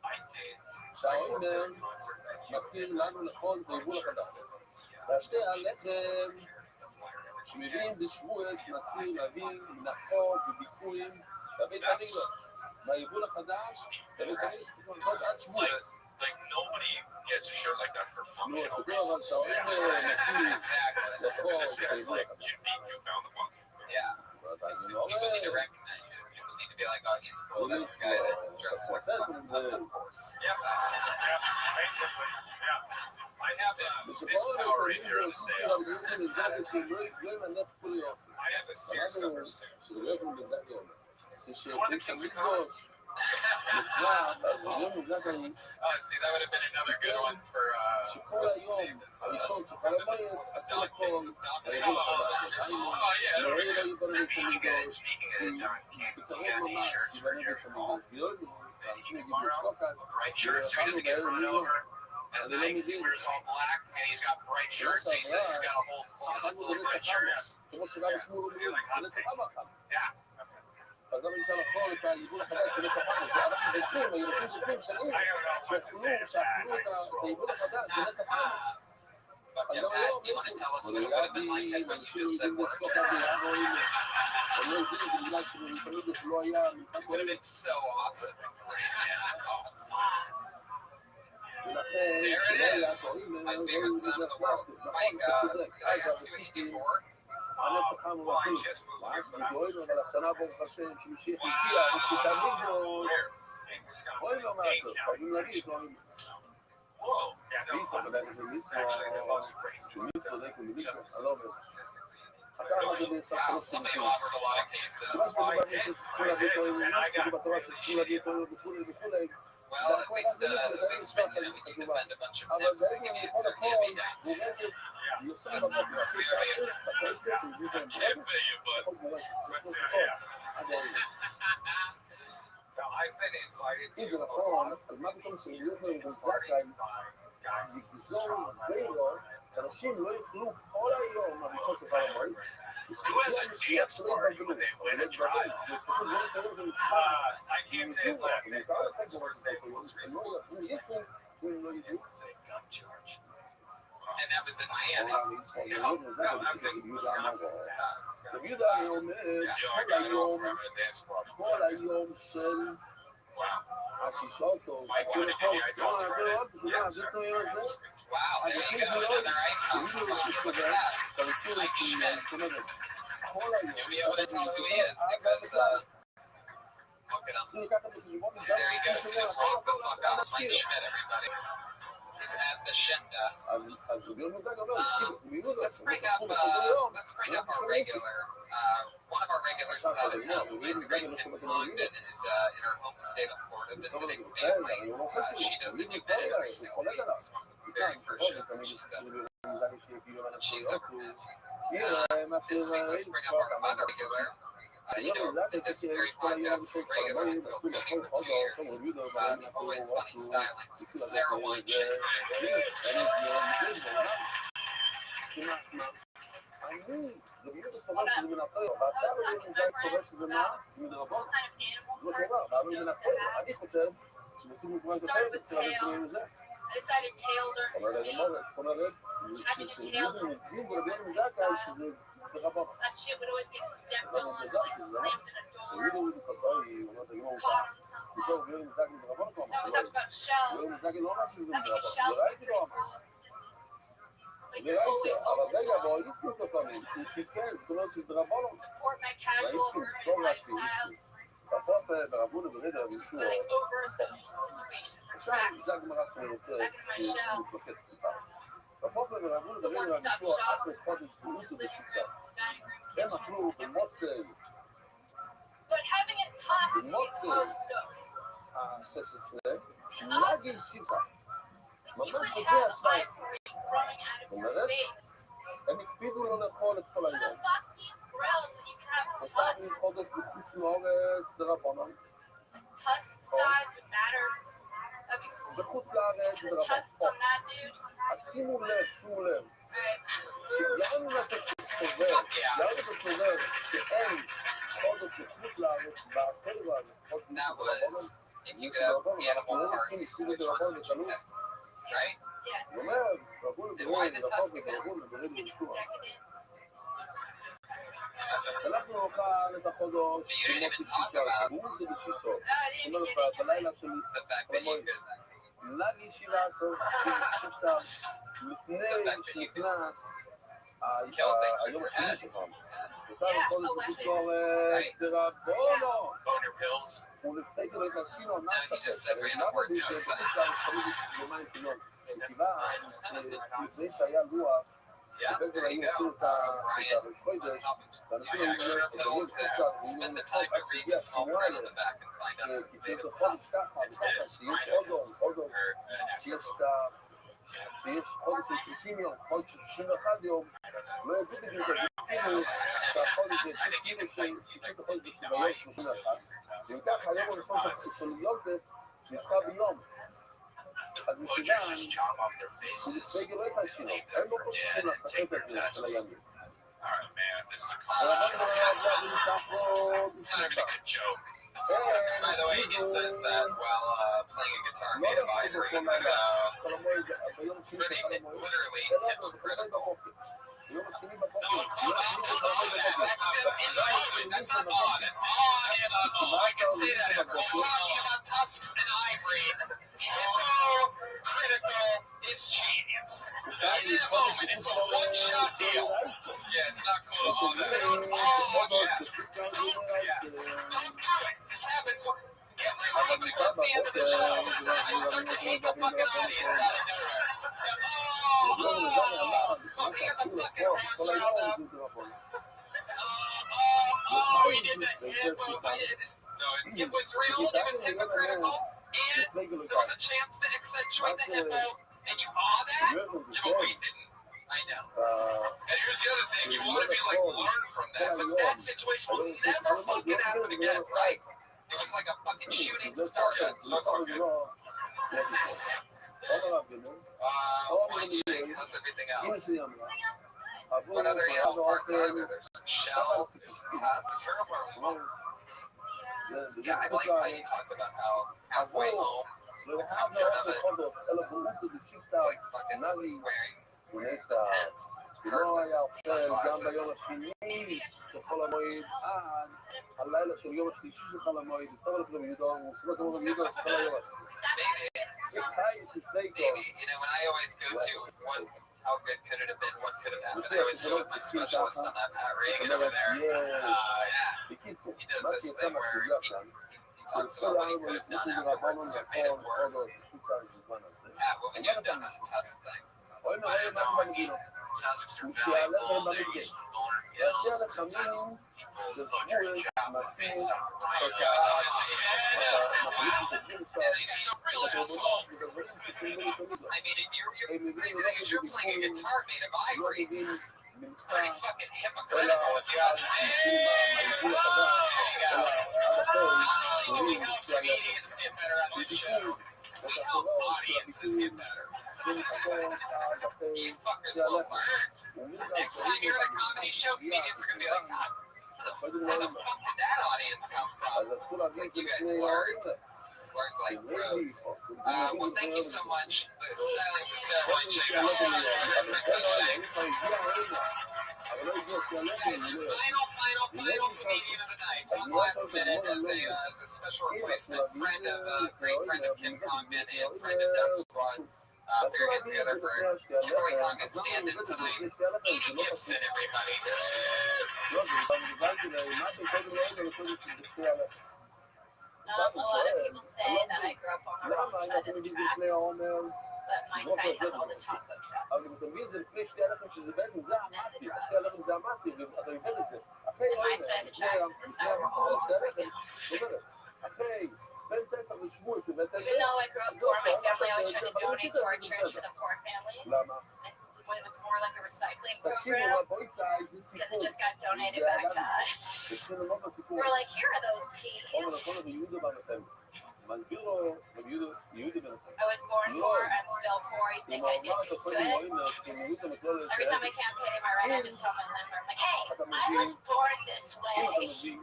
I did. שהאוימר מתאים לנו לכל תיבול החדש. והשתי הלחם שמביאים בשבועס מתאים להביא מנחות וביטויים לבית המקדש. מהיבול החדש, לבית המקדש צריך לחכות עד שבועס. Like nobody gets a shirt like that for functional אבל שהאוימר מתאים לכל תיבול החדש. You found the function. Yeah. People need to recognize you. People need to be like, oh, he's cool. That's the guy that dresses like a fucking horse. Yeah, basically. Yeah. I have this Power Ranger on the stay out. I have a seersucker suit. One of the Kings of Con. Oh, see, that would have been another good one for what's his name? Speaking at a time, you got any shirts for Jerry Paul? Bright shirts so he doesn't get run over at night because he wears all black and he's got bright shirts. He says he's got a whole closet full of bright shirts. Yeah. אז למה אפשר לחול את היבול החדש בנצח-עם? זה אנחנו זוכרים, הילדים זוכרים שנים שאכלו את היבול החדש בנצח-עם. Yeah, Pat, do you want to tell us what it would have been like then when you just said work? It would have been so awesome. There it is. My favorite sound in the world. Mike, did I ask you what you do for work? הנצח-עם הוא מתאים. אבל השנה ברוך השם שמשיח הגיע, ושכיסה מגדוש. אוי לא מעטות, חייבים להגיד, לא אני. מיסו, בדרך כלל מיסו, מיסו, דרך כלל מיסו, אני לא אומר. Wow, somebody lost a lot of cases. Well, at least we can defend a bunch of pimps that give you 30 hand-me-downs. Can't pay you, but I've been invited to a lot of parties by guys. שאנשים לא יוכלו כל היום הראשון שלך למועד. Who has a dance party when they win a trial? I can't say his last name, but his first name was recently. It was a gun charge. And that was in Miami. No, I was in Wisconsin. תגיד היום, כל היום של השישות, Wow, there you go, another ice house spot. Look at that. Nobody able to tell who he is because, look at him. There he goes. He just walked the fuck out. Mike Schmidt, everybody. He's at the Shinda. Let's bring up our regular. One of our regulars is out of town. The great Kim Congdon is in her home state of Florida visiting family. She does independent recently. It's one of the very first shows that she's ever. She's ever missed. This week, let's bring up our other regular. The Dysentery Podcast is a regular in Bill Tony for 2 years. Always funny styling. Sarah Weinstein. זה בדיוק הסובר שזה מנקר, ואתה לא סובר שזה מה? זה מדרבון. זה מה שאומר, אבל מנקר. אני חושב שבסיבוב כבר יותר בצורה בצורה לזה. אבל אני אומר, זאת אומרת, שזה מצבים ברבים מזה קהל שזה דרבון. תגידו לי בחתוי, היא אומרת, אני אומר, בסוף ביולי מזג מדרבון כבר אמר, ביולי מזג לא אמר שזה מדרבון, זה ראי זה לא אמר. אבל רגע, בואו איסקות לפעמים, איסקיקן, זאת אומרת שדרבון והאיסקות, לא רק שאיסקות. בסוף ברבון וברגע איסקות. עכשיו זה הגמרא שאני רוצה להתמקד טיפה. בסוף ברבון וברגע איסקות, רק לחודש בריאות ובשיצה. הם אכלו במוצאי. במוצאי ה-16, נגיד שיצה. ממש בגיע 17. זאת אומרת, הם הקפידו לא לאכול את כל היום. הוספנו חודש בחוץ לאורץ דרבנן. בחוץ לארץ זה רחוק. אז שימו לב, שגם אם אתה סובר, שאין חודש בחוץ לארץ, בטבע, לפחות זה If you could have animal parts, which ones would you pick? Right? הוא אומר, Then why the Tuscan? אנחנו נאכל את החודש, You didn't even talk about זאת אומרת, בלילה של the fact that you could. לישיבה סוף לפני שנכנס היום השני שלך. יצא לחודש בביקורת, תראה, בואו Boner pills. ולפני כדי להשאיר או נעשה במים שלו. נתיבה שלפני שהיה לוח, שבעצם היינו עושים את הרשחוידש, ואנשים היו Spend the time to read the small print on the back and find out if it's made of plastic. שיש עוד, שיש חודש של 30 יום, חודש של 61 יום, לא יודעים בדיוק את זה, כאילו שהחודש זה 60 בחודש ביום 31, ואם ככה היום הראשון של יולדת נדחה ביום. אז מכיוון הוא לפגר לא את השינוי, הם לא חוששים לספק הזה של הימים. By the way, he says that while playing a guitar made of ivory, so literally hypocritical. That's in the moment. That's not on. It's on and on. I can say that ever. We're talking about tusks and ivory. Hypocritical is genius. In the moment, it's a one-shot deal. Yeah, it's not cool to own that. Oh, yeah. Don't do it. This happens every week when it comes to the end of the show. I start to hate the fucking audience out of nowhere. We got the fucking monster out there. He did the hippo. It was real, it was hypocritical, and there was a chance to accentuate the hippo, and you awe that? Yeah, but we didn't. I know. And here's the other thing, you want to be like, learn from that, but that situation will never fucking happen again, right? It was like a fucking shooting star. So it's all good. White shake, how's everything else? What other animal parts are there? There's some shell, there's some tusks. Yeah, I like how you talked about how halfway home, the comfort of it. It's like fucking wearing a tent. It's perfect. Sunglasses. הלילה של יום השלישי של חול המועד, בסוף אנחנו במידור, ובסוף אנחנו במידור של כל היום. Maybe, you know, when I always go to how good could it have been, what could have happened, I always go with my specialist on that, Pat Reagan over there. He does this thing where he talks about what he could have done afterwards to have made it work. Pat, what would you have done with the test thing? Tusks are valuable, they use boner pills, and sometimes people put your job based on the right guys. He's a real asshole. I mean, the crazy thing is you're playing a guitar made of ivory. Pretty fucking hypocritical if you ask me. There you go. Oh, we help comedians get better on this show. We help audiences get better. You fuckers will learn. Next time you're at a comedy show, comedians are going to be like, God, where the fuck did that audience come from? It's like you guys learned like pros. Well, thank you so much. The silence is so white shake. Guys, your final comedian of the night. Last minute as a special replacement. Great friend of Kim Congdon and friend of Death Squad. They're getting together for Kimberly Congdon stand-in tonight. Edie Gibson, everybody. A lot of people say that I grew up on the wrong side of the tracks, but my side has all the taco trucks. And my side of the tracks is the side where all the freaking even though I grew up poor, my family always tried to donate to our church for the poor families. When it was more like a recycling program, because it just got donated back to us. We're like, here are those peas. I was before, I think I get used to it. Every time I can't pay my rent, I just tell my landlord, like, hey, I was born this way.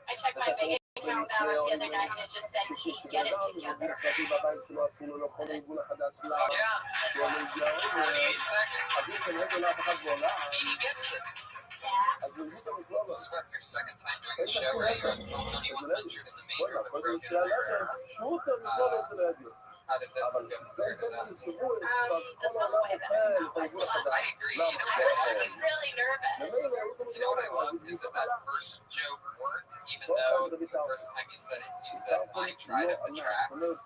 I checked my bank account balance the other night and it just said, hey, get it together. Yeah. 48 seconds. Edie gets it. Swept your second time during the show, right? You're at 2100 in the major with broken mirror. How did this go compared to that? This was way better than that was the last I time. agree. You know, I was really nervous. you know what I love is that first joke worked, even though the first time you said it, you said I tried up the tracks,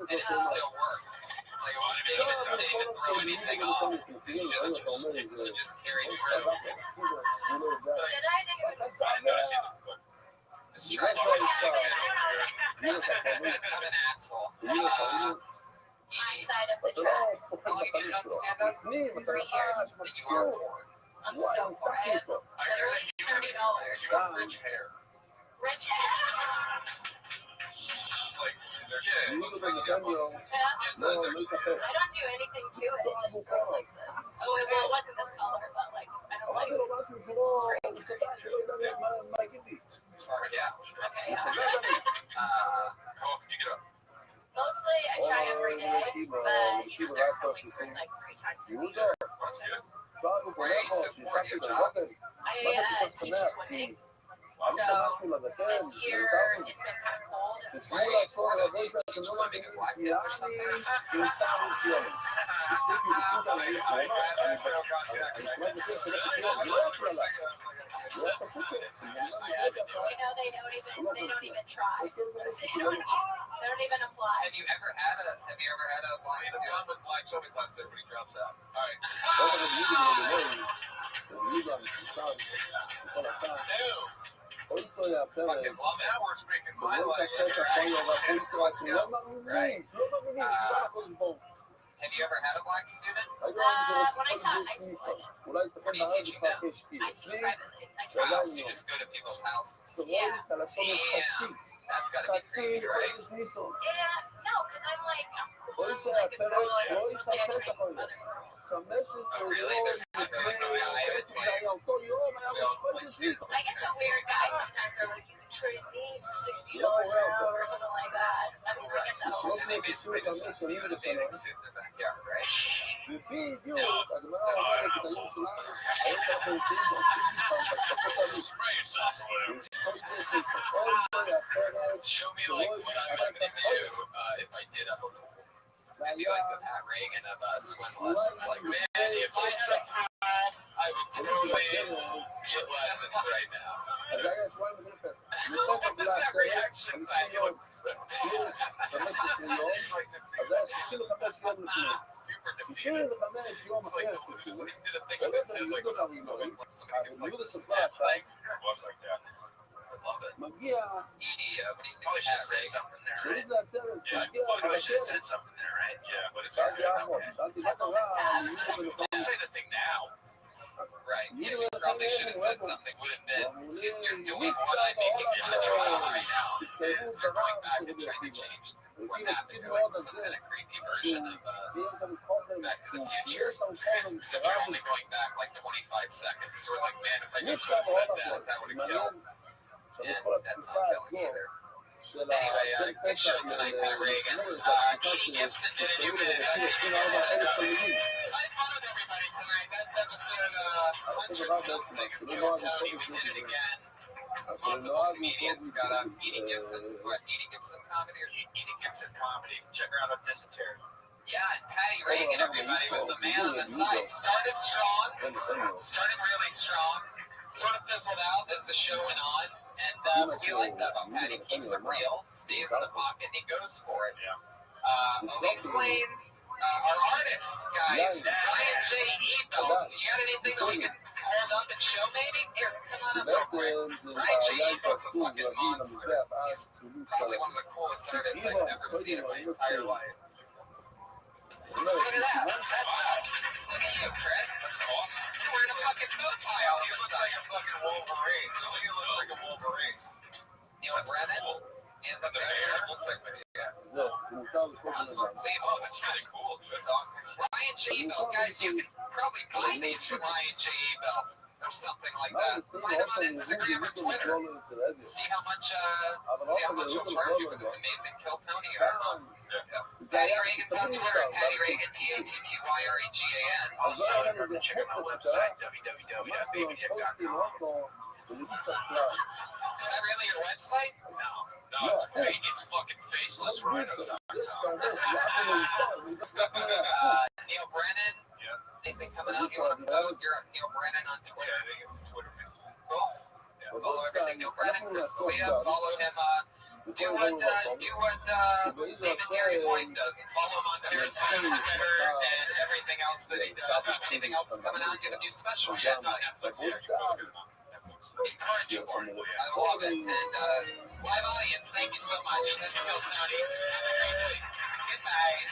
and it still worked. Like, it didn't even throw anything off. It just carried through. Did I do? Just try to I'm an asshole. Outside of the tracks. How long have you done stand-up? 3 years. And you are poor. I'm so poor. I have literally $30. Rich hair. Rich hair. Like, Yeah. I don't do anything to it. It just grows like this. Oh, well, it wasn't this color, but like, I don't like it. Yeah. Okay, yeah. how often do you get up? Mostly, I try every day, but you know, there's some weeks where it's like 3 times a week. That's good. Where are you supporting your job? I teach swimming. So this year it's been kind of cold. Where are you for them? You teach swimming at Black Kids or something? You know, they don't even try. They don't even apply. Have you ever had a black He's student? done with black swimming class, everybody drops out. All right. Fucking love it. Now we're speaking my language. Right. Have you ever had a black student? When I taught high school, I did. What are you teaching now? I teach privately. I Wow, try. so you just go to people's houses. Yeah. Damn. That's gotta be creepy, right? Yeah. No, because I'm like, I'm cool. I'm like a girl. I'm supposed to actually with other girls. Oh, really? There's never like a guy that's like, I get the weird guys sometimes are like, you can trade me for $60 an hour or something like that. I mean, I get that all the so time. they basically just want to see you in a bathing suit in their backyard, right? Spray yourself or whatever. Show me like what I would do if I did have a pool. Maybe like the Pat Reagan of swim lessons. Like, man, if I had a pool, I would totally get lessons right now. What was that reaction thing? It was super defeated. It's like Lucas did a thing with his head, like when somebody gives like the snap thing. It was like that. I love it. מגיע, Edie, what do you think Probably of should Pat have said Reagan? something there, right? שזה הצוות, Yeah, מגיע, probably should have said something there, right? Yeah, but it's all שאלתי good. אחות, Okay. שאלתי מה קרה, You say the thing now. Right. Yeah, you probably should have said something. Would have been, you're doing what I'm making fun of right now. Is you're going back and trying to change what happened. You're like some kind of creepy version of Back to the Future. Except you're only going back like 25 seconds. So we're like, man, if I just would have said that, that would have killed. And that's not killing either. Anyway, good show tonight, Pat Reagan. Edie Gibson did it. You did it. I had fun with everybody tonight. That's episode 100 something of Kill Tony. We did it again. Multiple comedians got up. Edie Gibson's Edie Gibson comedy or Edie Gibson comedy. Check her out on Dysentery. yeah, and Patty Reagan, everybody, was the man on the side. Started strong, started really strong, sort of fizzled out as the show went on. And we like that about Patty. Keeps it real, stays in the pocket, and he goes for it. Elise Lane, our artist, guys, Ryan J. Ebelt. You got anything that we can hold up and show, maybe? Here, come on up real quick. Ryan J. Ebelt's a fucking monster. He's probably one of the coolest artists I've ever seen in my entire life. Look at that. That's us. Look at you, Chris. That's awesome. You're wearing a fucking bow tie all of You a look like sudden. a fucking Wolverine. You look like a Wolverine. Neil That's Brennan cool. and the The hair looks like me. Yeah. that's really cool, dude. That's awesome. Ryan J. Belt. Guys, you can probably buy these from Ryan J. Belt or something like that. Find him on Instagram or Twitter. See how much he'll charge you for this amazing Kill Tony art. Patty Reagan's on Twitter. Patty Reagan, PATTYREGAN. Also, remember to check out my website, www.babydick.com. Is that really your website? No, it's fake. It's fucking faceless rhinos. Neil Brennan. Yeah. Anything coming out you want to promote? You're Neil Brennan on Twitter. Yeah, they get Twitter, man. Cool. Follow everything Neil Brennan. Chris D'Elia. Follow him. Do what David Gary's wife does, and follow him on Periscope, Twitter, and everything else that he does. If anything else is coming out, get a new special. Yeah, it's on Netflix. Yeah, you can go get it on Netflix. Encourage it. I love it. And live audience, thank you so much. Let's go, Tony. Goodbye.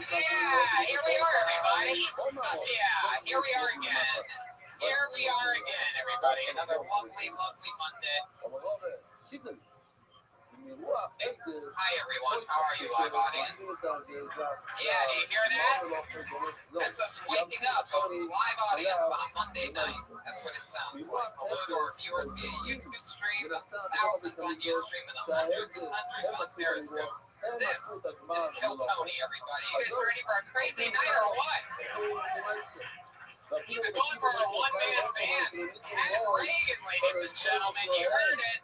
Yeah, here we are, everybody. Yeah, here we are again. Here we are again, everybody. Another lovely, lovely Monday. Hi, everyone. How are you, live audience? Yeah, do you hear that? That's us waking up, live audience on a Monday night. That's what it sounds like. Hello to our viewers via Ustream, the thousands on Ustream, and the hundreds and hundreds on Periscope. This is Kill Tony, everybody. You guys ready for a crazy night or what? Keep it going for our one-man band. Pat Reagan, ladies and gentlemen. You heard it.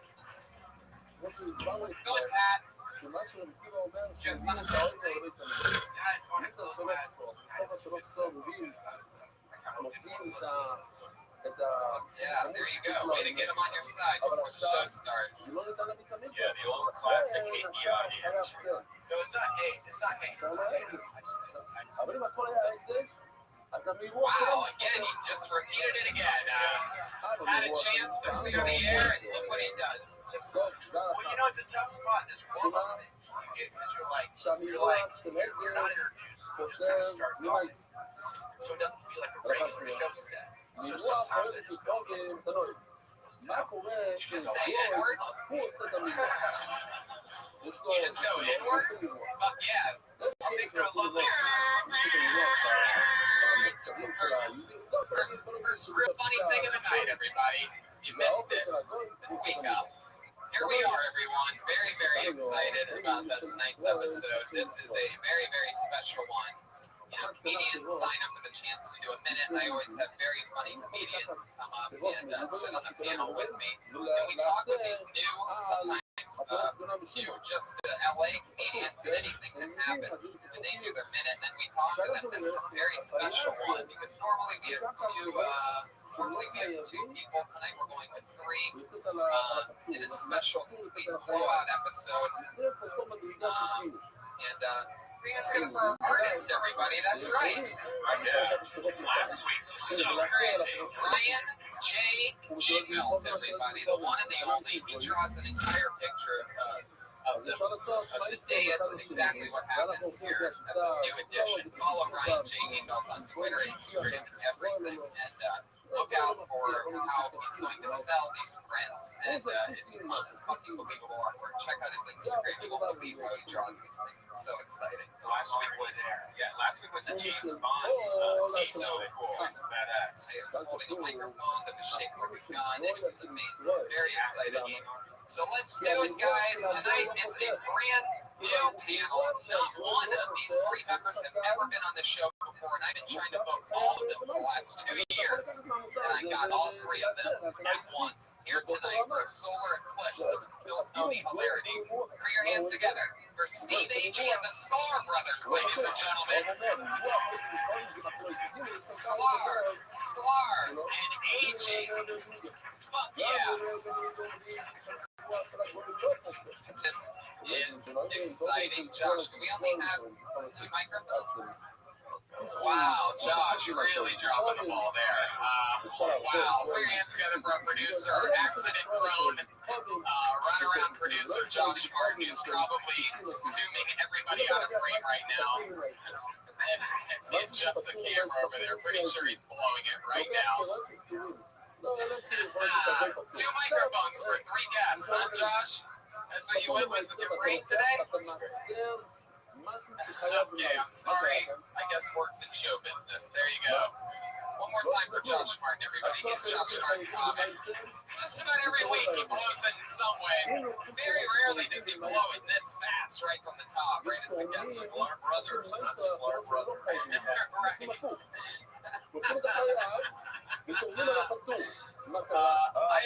What's good, Pat? Yeah, there you go. Way to get them on your side before the show starts. Yeah, the old classic hate the audience. No, it's not hate. It's not hate. It's not hate. Wow, again, he just repeated it again. Had a chance to clear the air, and look what he does. Well, you know, it's a tough spot. This warm-up thing. Because you're not introduced. You just kind of start going. So it doesn't feel like a regular show set. So sometimes I just go in. Say inward. You just go inward? But yeah. I'll make her a lovely. First real funny thing of the night, everybody. You missed it. Wake up. Here we are, everyone. Very, very excited about tonight's episode. This is a very, very special one. You know, comedians sign up for the chance to do a minute. I always have very funny comedians come up and sit on the panel with me. And we talk with these new, sometimes just LA comedians, and anything can happen when they do their minute. And then we talk to them. This is a very special one because normally we have two people. Tonight we're going with three in a special complete blowout episode. We're going for our artist, everybody. That's right. Last week's was so crazy. Ryan J. Belt, everybody. The one and the only. He draws an entire picture of the dais and exactly what happens here. That's a new addition. Follow Ryan J. Belt on Twitter, Instagram, and everything. And look out for how he's going to sell these prints. And it's fucking believable artwork. Check out his Instagram. You won't believe how he draws these things. It's so exciting. Last week was a James Bond. He's so cool. He's badass. He was holding a microphone that was shaped like a gun, and it was amazing. Very excited. So let's do it, guys. Tonight it's a brand new panel. Not one of these three members have ever been on the show before, and I've been trying to book all of them for the last 2 years. And I got all three of them at once here tonight for a solar eclipse of Kill Tony hilarity. Put your hands together for Steve A.G. and the Sklar brothers, ladies and gentlemen. Sklar, and A.G. Fuck yeah. This is exciting. Josh, do we only have 2 microphones? Wow, Josh, really dropping the ball there. Wow, put your hands together for our producer, accident-prone runaround producer Josh Martin, who's probably zooming everybody out of frame right now. And as he adjusts the camera over there, pretty sure he's blowing it right now. 2 microphones for 3 guests, huh, Josh? That's what you went with your brain today? Okay, I'm sorry. I guess works in show business. There you go. One more time for Josh Martin, everybody. He's Josh Martin. Just about every week he blows it in some way. Very rarely does he blow it this fast right from the top, right as the guests. Sklar Brothers, not Sklar Brother. I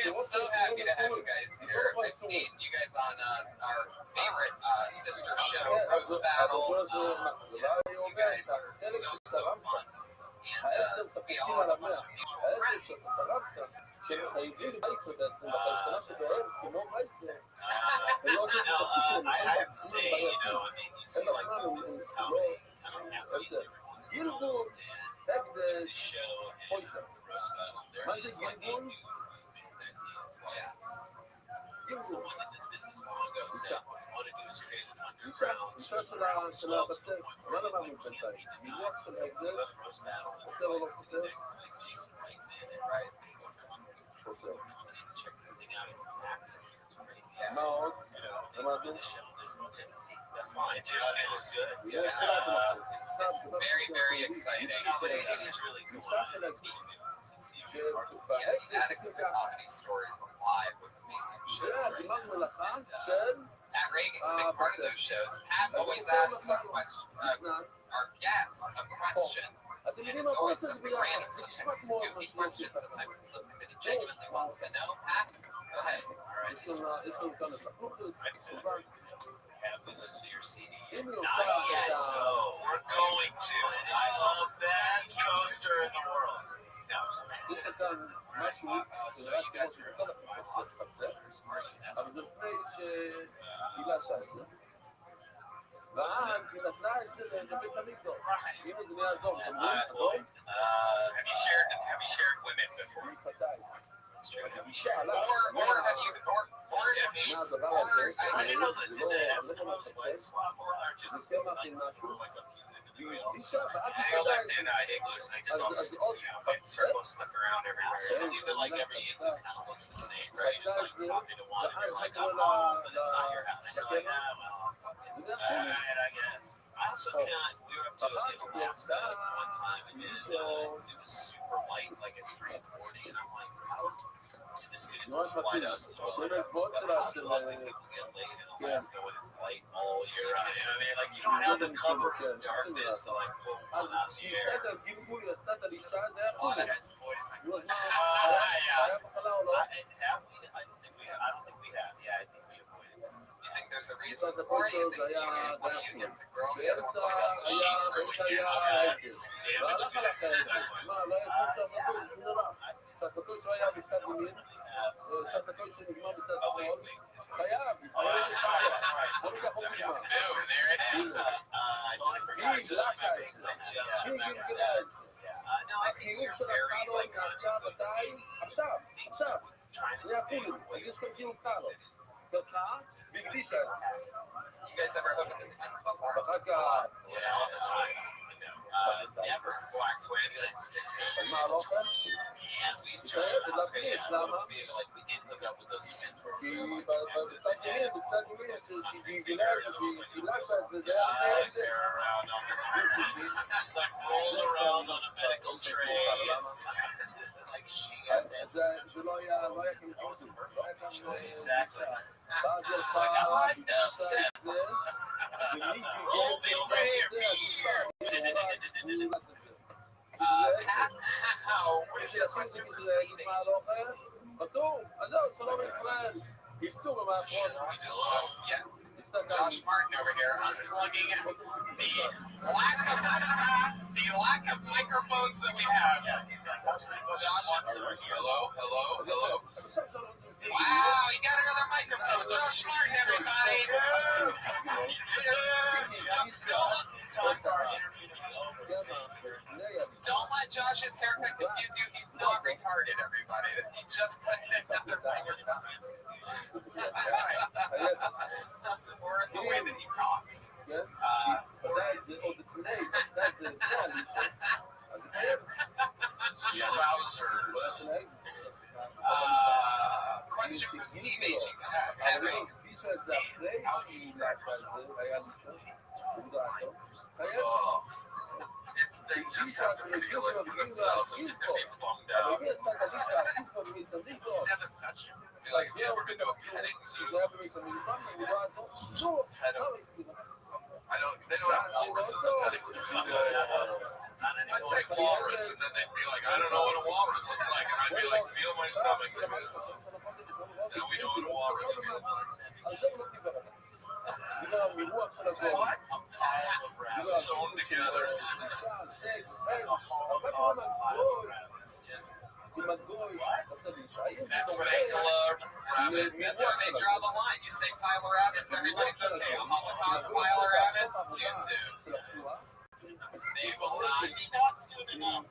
am so happy to have you guys here. I've seen you guys on our favorite sister show, Roast Battle. You guys are so fun. And we all have a bunch of mutual friends. I have to say, you see like movements in comedy, kind of happy. The show and Roast Battle, there is like a movement that is like someone in this business long ago said, what we want to do is create an underground swell to the point where like can't be denied. Roast Battle, sitting next to like Jason Reitman and right, people come and check this thing out. It's packed. It's crazy. No, in the show, there's no tendency. That's fine. Just feels good. It's very, very exciting. But it is really cool. It's being able to see you part of Yeah, the Addicted Comedy Stories live with amazing shows right now. Pat Reagan's a big part of those shows. Pat always asks our guests a question. And it's always something random. Sometimes it's a goofy question. Sometimes it's something that he genuinely wants to know. Pat, go ahead. Have we listened to your CD? Not yet. So we're going to. I love best coaster in the world. No, have you shared women before? That's true. Have you shared? Or have you, I didn't know that Eskimos would swap or just like a few individuals. I go back in igloos and I just all, circles slip around everywhere. So even like every igloo kind of looks the same, right? You just like pop into one and you're like, I'm home, but it's not your house. You're like, alright, I guess. I also cannot, we were up to Alaska one time and it was super light, like at 3 in the morning, and I'm like, how? This could apply to us as well. How do you let people get laid in Alaska when it's light all year round? You know what I mean? Like, you don't have the cover of darkness to like pull one out of the air. A lot of guys boys like, I don't think we have. Yeah, I think we avoided it. you think there's a reason for it? You think one of you gets a girl, the other one's like, oh, she's ruined you. That's damage goods. Boom, there it is. I just forgot to remember. No, I think you're very like conscious of trying to stay away from You guys ever hooked up the twins before? yeah, all the time. Never Black twins. Yeah, we tried to like we did hook up with those twins where we were like, she's like rolled around on a medical tray. Like she exactly. Like I like dubstep. Roll me over here. What is your question for receiving? Josh Martin over here unplugging the lack of microphones that we have. Josh is hello. Wow, you got another microphone. Josh Martin, everybody. that he talks. Trousers. Question for Steve H. Henry. Oh, they just have to feel it for themselves and get their people bummed out. Just have them touch you. Be like, yeah, we're going to do a petting zoo. Pet them. They don't have walruses and petting zoo. I'd say walrus, and then they'd be like, I don't know what a walrus looks like. And I'd be like, feel my stomach. Now we know what a walrus feels like. What? Sewn together. That's where they kill a rabbit. That's where they draw the line. You say pile of rabbits, everybody's okay. A Holocaust pile of rabbits, too soon. They will not be not soon enough.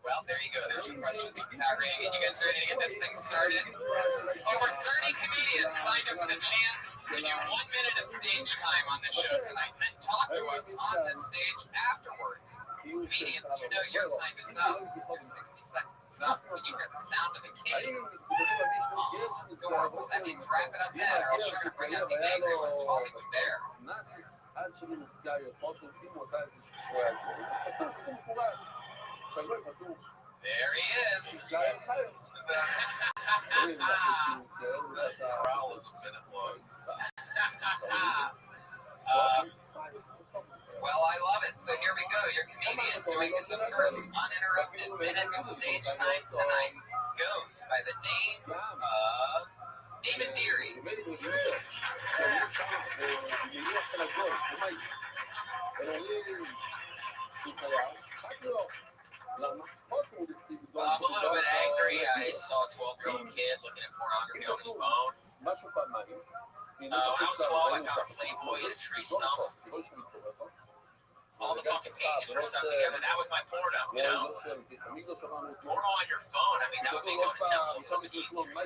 Well, there you go. There's your questions from Pat Reagan. You guys ready to get this thing started? Over 30 comedians signed up with a chance to do 1 minute of stage time on the show tonight and then talk to us on the stage afterwards. Comedians, you know your time is up. Your 60 seconds is up when you hear the sound of the king. Adorable. That means wrap it up then, or else you're going to bring out the angriest Hollywood bear. There he is. Corral is minute long. Well, I love it. So here we go. Your comedian doing the first uninterrupted minute of stage time tonight goes by the name of David Deary. Well, I'm a little bit angry. I saw a 12-year-old kid looking at pornography on his phone. When I was 12, I found a Playboy in a tree stump. All the fucking pages were stuck together. That was my porno, you know? Porno on your phone, I mean, that would make going to town a little bit easier. I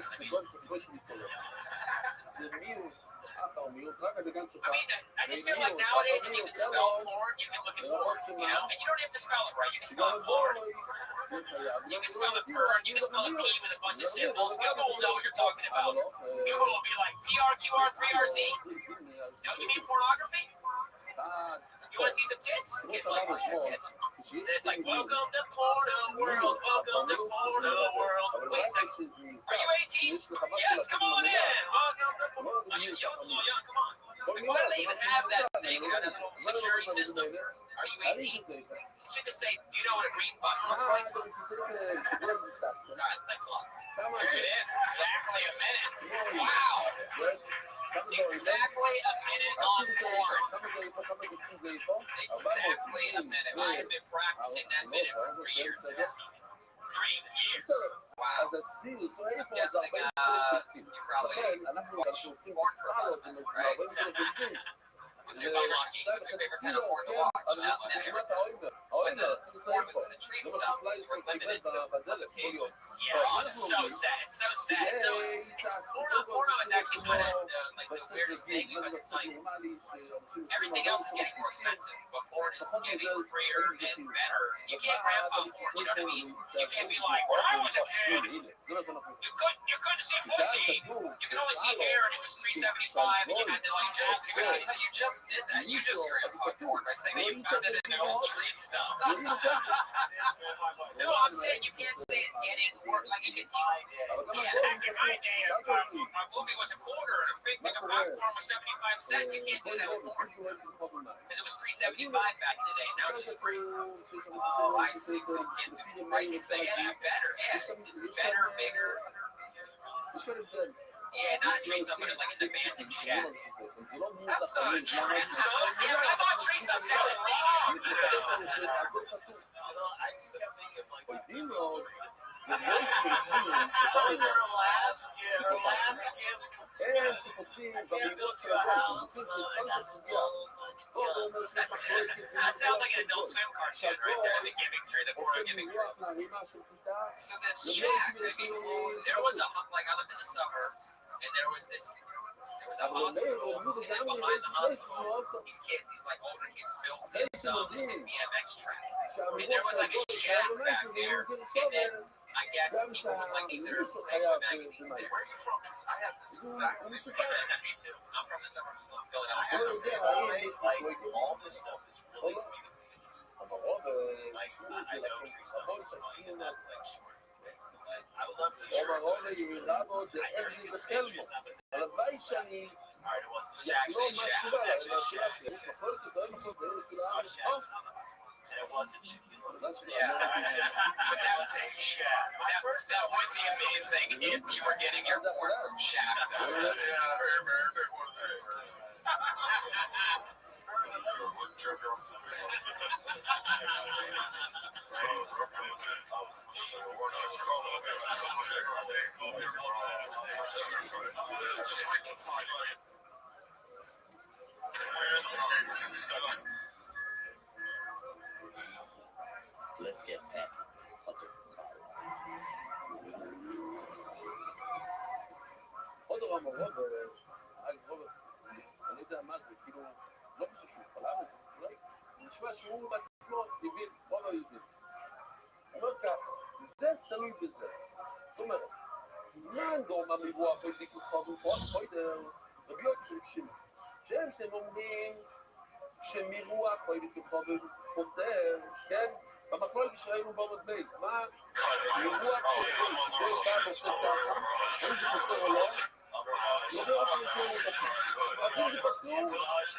just feel like nowadays, if you can spell porn, you can look at porn, you know? And you don't have to spell it right. You can spell it porn. You can spell it porn. You can spell it P with a bunch of symbols. Google will know what you're talking about. Google will be like PRQR3RZ. Don't you mean pornography? You want to see some tits? It's like, oh, yeah, tits. It's like, welcome to porno world. Welcome to porno world. Wait a second. Are you 18? Yes, come on in. Welcome to porno. Are you young? Come on. Like, why do they even have that thing? That little security system? Are you 18? You should just say, do you know what a green button looks like? All right, thanks a lot. There it is. Exactly a minute. Wow. Exactly a minute on porn. Exactly a minute. I have been practicing that minute for 3 years now. 3 years. Wow. I'm guessing you probably watch porn for a lot of it, right? What's your favorite kind of porn to watch? When the porn was in the tree stump, we were limited to the pages. Yeah, it's so sad. It's so sad. So porno is actually kind of the weirdest thing because it's like everything else is getting more expensive, but porn is getting freer and better. You can't grab popcorn, you know what I mean? You can't be like, when I was a kid, you couldn't see pussy. You could only see hair and it was $3.75 and you had to like You just did that. You just grandpa porn by saying that you found it in an old tree stump. No, I'm saying you can't say it's getting more like it. Yeah, back in my day, my movie was a quarter and a big thing of popcorn was 75 cents. You can't do that with porn because it was $3.75 back in the day. Now it's just free. Oh, I see. So you can't do the price thing any better. Yeah, it's better, bigger. Yeah, not a tree stump, but like an abandoned shack. That's not a tree stump. Yeah, but I bought tree stumps out in wrong. Although I just kept thinking like, those are Alaskan. Can't build you a house. That sounds like an Adult Swim cartoon right there. The giving tree, the porno giving tree. So this shack, I mean, There was a like I lived in the suburbs, and there was was a hospital, and then behind the hospital, these kids, these like older kids, built this BMX track, and there was like a shack back there, and then I guess people would like either Playboy magazines there. Where are you from? 'Cause I have this exact same. Me too. I'm from the suburbs of Philadelphia. I was saying, like all this stuff is really community interesting. Like I know tree stuff, and that's like short. I would love to hear. הלוואי שאני Actually, יחלום מה Shaq. It was שקורה, actually Shaq. בכל זאת זה נכון, And it wasn't Shaquille O'Neal. Yeah, but that was a Shaq. That would be amazing if you were getting your porn from Shaq. Let's get past this fucking עוד דבר מאוד, אז אני לא יודע מה זה, כאילו, לא חושב שהוא חלם את זה, אולי נשמע שהוא בעצמו הבין, רוב היהודים. הוא אומר כך, זה תלוי בזה. זאת אומרת, מה גורם המיבוע פוליטיקוס חבופות, פוידר, רבי יוסי רגשים, שהם אומרים שמירוע פוליטיקוס חבופותר, כן? במקלול שראינו בעמוד בית, מה מירוע פוליטיקוס שבא ועושה ככה, האם זה פותר או לא? לא באופן שהוא מפתח. אפילו זה פצור, אז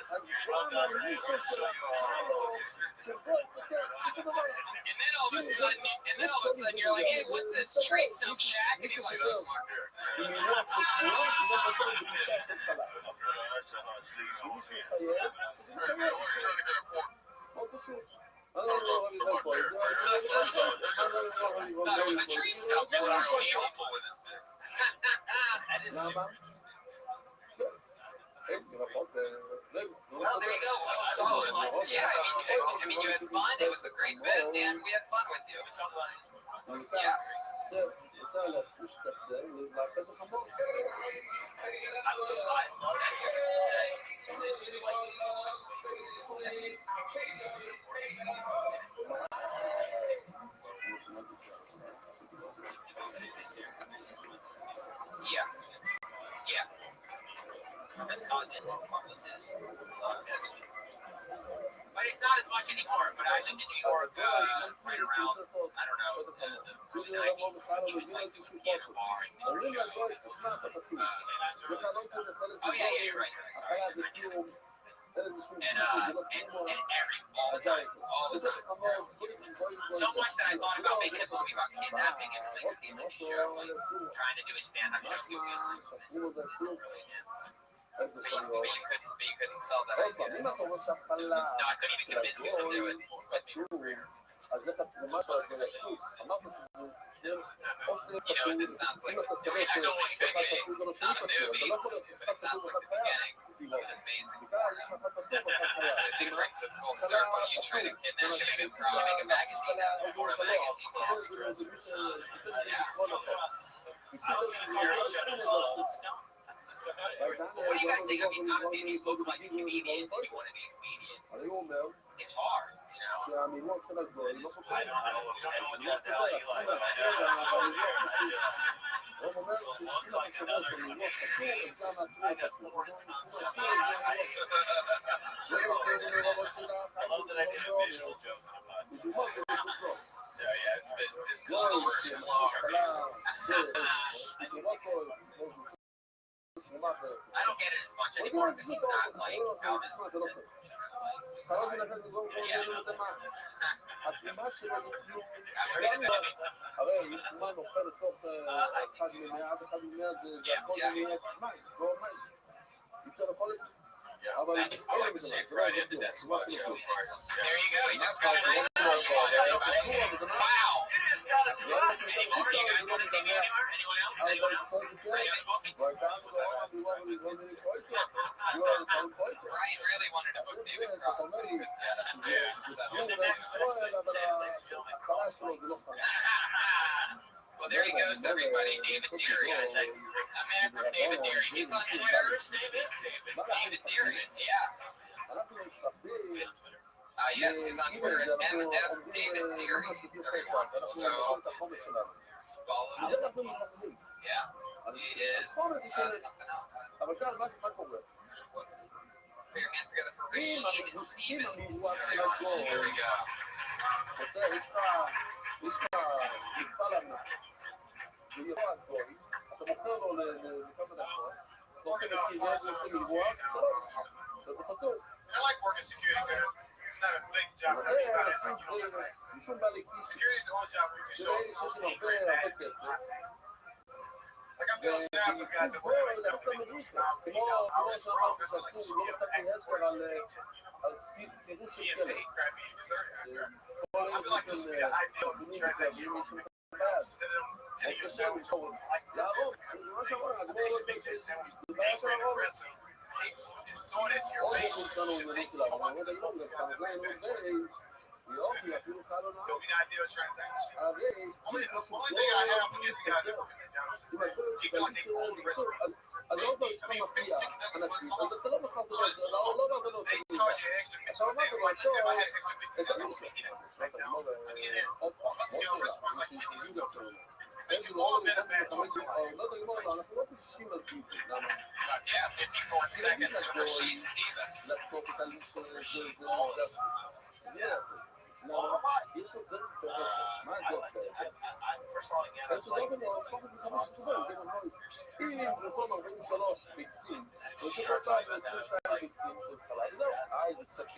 גם המישהו של החלו, שבו יתפתח, זה דבר. And then all of a sudden you're like, hey, what's this? Trade stump Shaq? And he's like, oh, it's Mark. ומירוע פוליטיקוס שבא פותר בגישה של חלה. ומישהו יחייב, זה מתקיים. מאוד פשוט. Thought it was a tree stump, Mr. O'Neal. That is למה? Well, there you go. Solid. Yeah, I mean, you had fun. It was a great bet, and we had fun with you. Yeah. רוצה להפריש את הצל ולאפת לך מור. Yeah. Yeah. His cousin, Carlos's, but it's not as much anymore. But I lived in New York right around, I don't know, the early 90s. He was like doing piano bar and Mr. Show. Oh yeah, you're right. Sorry. And all the time. So much that I thought about making a movie about kidnapping and like stealing his show, like trying to do a stand-up show. But you couldn't sell that idea. No, I couldn't even convince him to do it with me for free. You know what this sounds like? It actually could be not a movie, but it sounds like the beginning of an amazing porno. If it brings it full circle, you try to kidnap him and throw Make a him. magazine out of it, porno magazine. What do you guys think? I mean, honestly, if you look like a comedian, if you want to be a comedian, it's hard, you know? שהמימון של הגדול לא חושב. I don't know what that's how you like. רוב אומר שתתחיל לחשבו של מימון חשוב, גם I love that I did a visual joke on a podcast. Yeah, it's been commercial hard. I don't get it as much anymore because he's not like out as much. קראתי לכם לזור כל זה לתמה. התרומה שלו זה כלום. הרי אם תרומה נופל לתוך אחד ממאה, אף אחד ממאה זה הכל נהיה מים, לא מים. אי אפשר לכל את זה. אבל אין לזה, זה לא יהיה תרומה שלו. There you go. You just got a nice little spot, everybody. Wow. You just got a spot. Anymore? You guys want to see me anywhere? Anyone else? Anyone else? Ryan really wanted to book David Cross, but he couldn't get us. Well, there he goes, everybody. David Deary. That man fan from David Deary. He's on Twitter. His name is David Deary. Yeah. Yes, he's on Twitter at MF David Deary. Everyone. So follow him. Yeah. He is something else. Whoops. Put your hands together for Rashid Stevens. Everyone. Here we go. I like working security because it's not a big job. Security is the only job where you can show great attitude. Like I'm the staff of guys that work like that. He knows how it's wrong. It's like, you should be able to act for he and the crap he deserves. I feel like this would be the ideal transaction. Instead of getting your sandwich over, like this. They should make this sandwich angry and aggressive. Just throwing it to your face. It'll be the ideal transaction. Only thing I have against the guys that work at McDonald's is they feel like they own the restaurant. They charge you extra. It's just like if I had an extra 50 cents, I would eat it right now. I get it. Upscale restaurant like this. Thank you all benefits. Yeah, 54 seconds for Rashid Stevens. First of all, again, I'd like to talk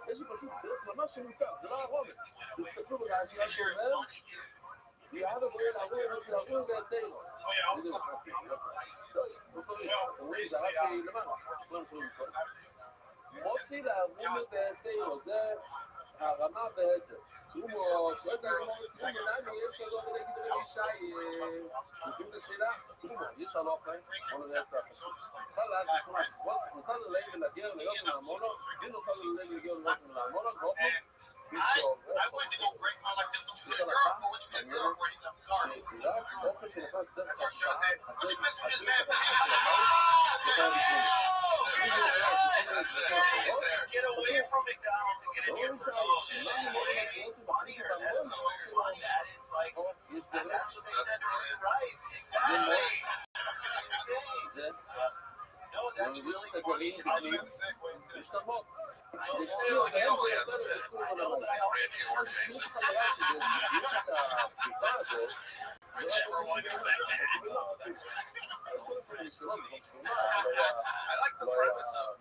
יש לי פשוט דרך ממש שמותר, זה לא הרומץ. תסתכלו בגלל שאומר, יעד עבורי לעבור בעדינו. לא צריך, אומרים, זה רק למעלה. מוציא לעבור בעדינו, זה הרמה בעצם. תרומו, שואלת לנו, יש לנו להגיד למישי, נושאים את השאלה, תרומו, יש לנו אחרי, בואו נראה את הפסוק. צריכה להגיד, נוצר ללהגיד ולהגיע ליום מהמונו, אם נוצר ללהגיד ולהגיע ליום מהמונו, I went to go break my like this with the girl, but what you get girl raise, I'm sorry. I told you I said, what you mess with this man? Get away from McDonald's and get in here for that's way funnier. That's so funny. That is like, that's what they said earlier, right? Exactly. No, that's really funny. I was going to segue into this. Whichever one is that. I like the premise of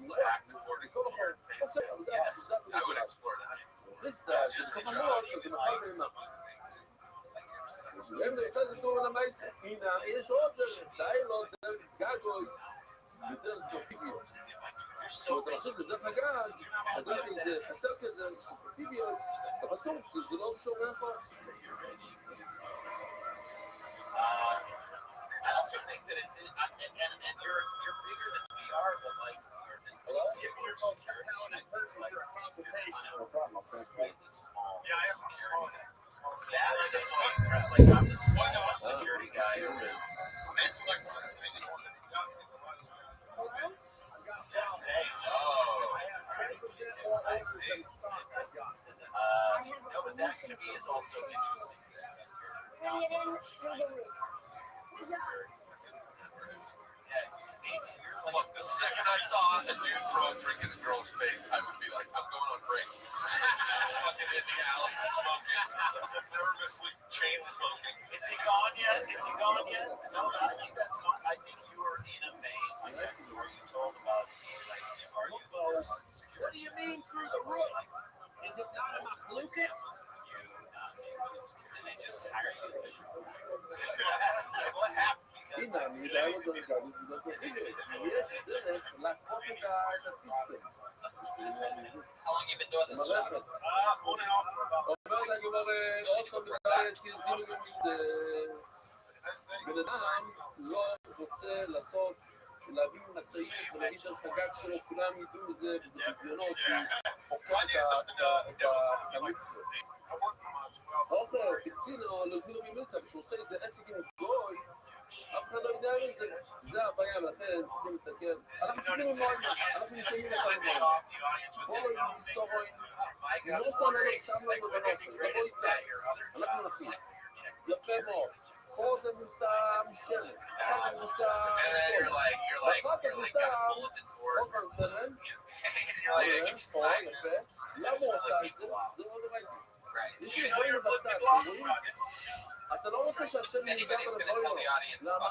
black according to your taste. Yes, I would explore that. Just be trying. להם נכנס לצור למייסה, הנה, יש עוד דיילוג, גגות, יותר ספורטיביות. ואתה חושב שדרך אגב, הדרך זה חסר כזה, ספורטיביות, אבל טוב, כי זה לא בשור מאחור. I also think that it's, and you're bigger than we are, but like, you see it here, security, and I think like, no problem, I'll translate. Yeah, I have to small. Yeah, like I'm the smallest security guy ever. No, but that to me is also interesting. Bring it in through the roof. Look, the second I saw a dude throw a drink in a girl's face, I would be like, I'm going on break. Fucking in the alley, smoking, nervously chain smoking. Is he gone yet? No, I think that's fine. I think you were in a main, like that story you told about, like, are you close? What do you mean through the roof? Is it not exclusive? And they just hire you. What happened? הנה, אני יודע לא דרך אגב, זה לא תוסיף. יש דרך לעקוף את הסיסטם. How long you been doing this stuff? אומרת הגמרא, עוד פעם בכלל שיזינו בן אדם לא רוצה לעשות, להביא מסעית ולהגיד על חגג שלו, כולם ידעו את זה, וזה בזיונות, כי אוכל את המצוות. אוכל, קצין או לזינו ממסע, כשהוא עושה איזה עסק עם גוי, אף אחד לא יודע מזה. זה הבעיה, לכן צריכים לתקן. אנחנו צריכים ללמוד, אנחנו נמצאים את הלמוד. בואו ניסורו, נוסע שם לא בנוסע, לבוא איתה. אנחנו נציג. יפה מאוד. פה זה מוסע משתלם, אחר כך מוסע משתלם, אחר כך מוסע אוכל משתלם, פה יפה, למה הוא עושה את זה? זה לא ראיתי. יש לי דברים בצד, אתה לא רוצה שהשם ניגע בדברים, למה?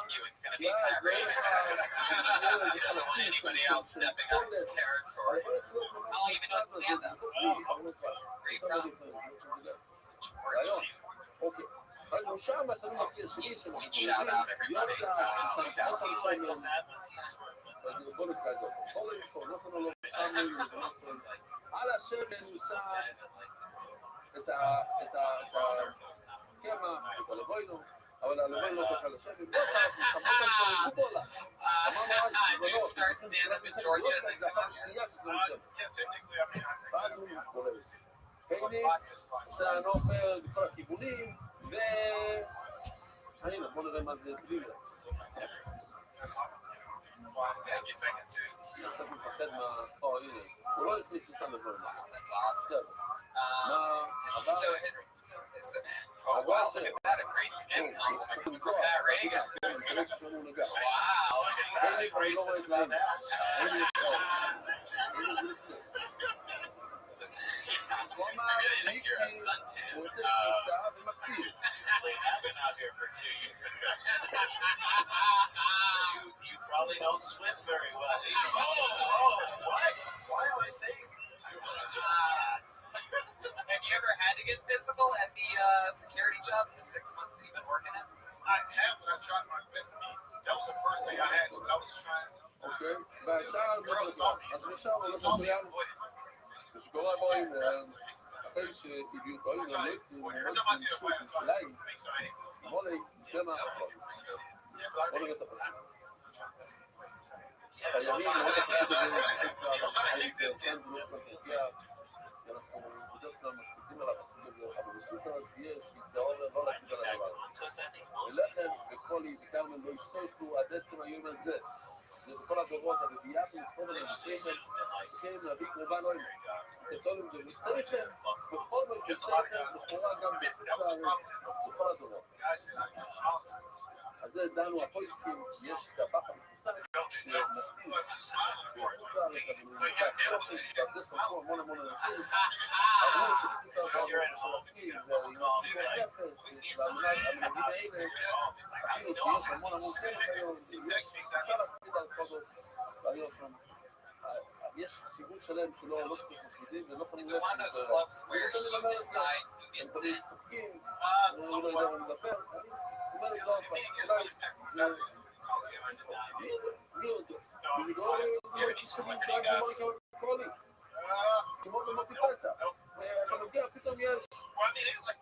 אוקיי. I'm sure I'm some of his shout out everybody. על השמן נוסע את הקמח, את הלבוינו, אבל הלבוינו לא תוכל לשבת, לא תעשו, שמעת את זה לקופולה. I just start stand up in Georgia as I come out. ואז הוא מתבולל. הנה, זה הנופר בכל הכיוונים, הנה, בוא נראה מה זה בלילה. קצת מפחד מה... הנה, הוא לא הכניס אותם לדברים. Oh wow, look at that, a great skin compliment from Pat Reagan. Wow, look at racist about that. I really think you're a suntan. I've been out here for 2 years. You probably don't swim very well. Oh, what? Why am I saying that? Have you ever had to get physical at the security job in the 6 months that you've been working it? I have, but I tried my best. That was the first thing I had to, but I was trying to. Okay, שקורה בו עם אחרי שהביאו אותו, עם הלסים, בוא נראה את הפסוק. חייבים לראות את הפסוק הזה, אנחנו בדרך כלל מקפידים על הפסוק הזה, אבל בסופו יש להתגאור לא להקפיד על הדבר. ולכן בכל כרמל לא יסויפו עד עצם היום הזה. זה בכל הגבוהות, הרביעה ולספור על המסכם, צריכים להביא קורבן אוהל. תסולים זה מסכם, בכל מסכם, לכאורה גם בכל הגבוהות. אז זה דנו הפויסקים, יש טבח המחוסן, שמסכים, זה סמכו המון המון אנשים, אבל שתיקו אותה שמסכים, והמנהיגים האלה, אפילו שיש המון המון כמח היום, אפשר להקפיד על חודות, והיום שם, יש ציבור שלם שלא שתיק מספידים, ולא שמים לב הם תמיד צוחקים, הוא לא יודע מה מדבר, אני אומר לא, כמו במופי פסה, אתה מגיע, פתאום יש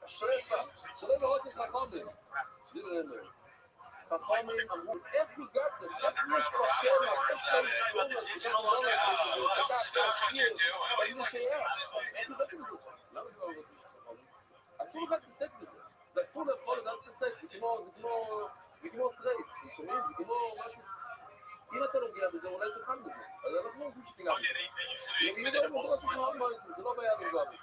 שרפה, שלא לראות את חכמים, חכמים אמרו, איך הגעתם? איך יש חכמה? איך יש אסור לך להתעסק בזה, זה אסור לאכול, זה אל תתעסק, זה כמו טרייד, זה כמו משהו, אם אתה נוגע בזה, אולי תאכל בזה, אז אנחנו לא רוצים שתיגע בזה, זה לא בעיה לגוע בזה.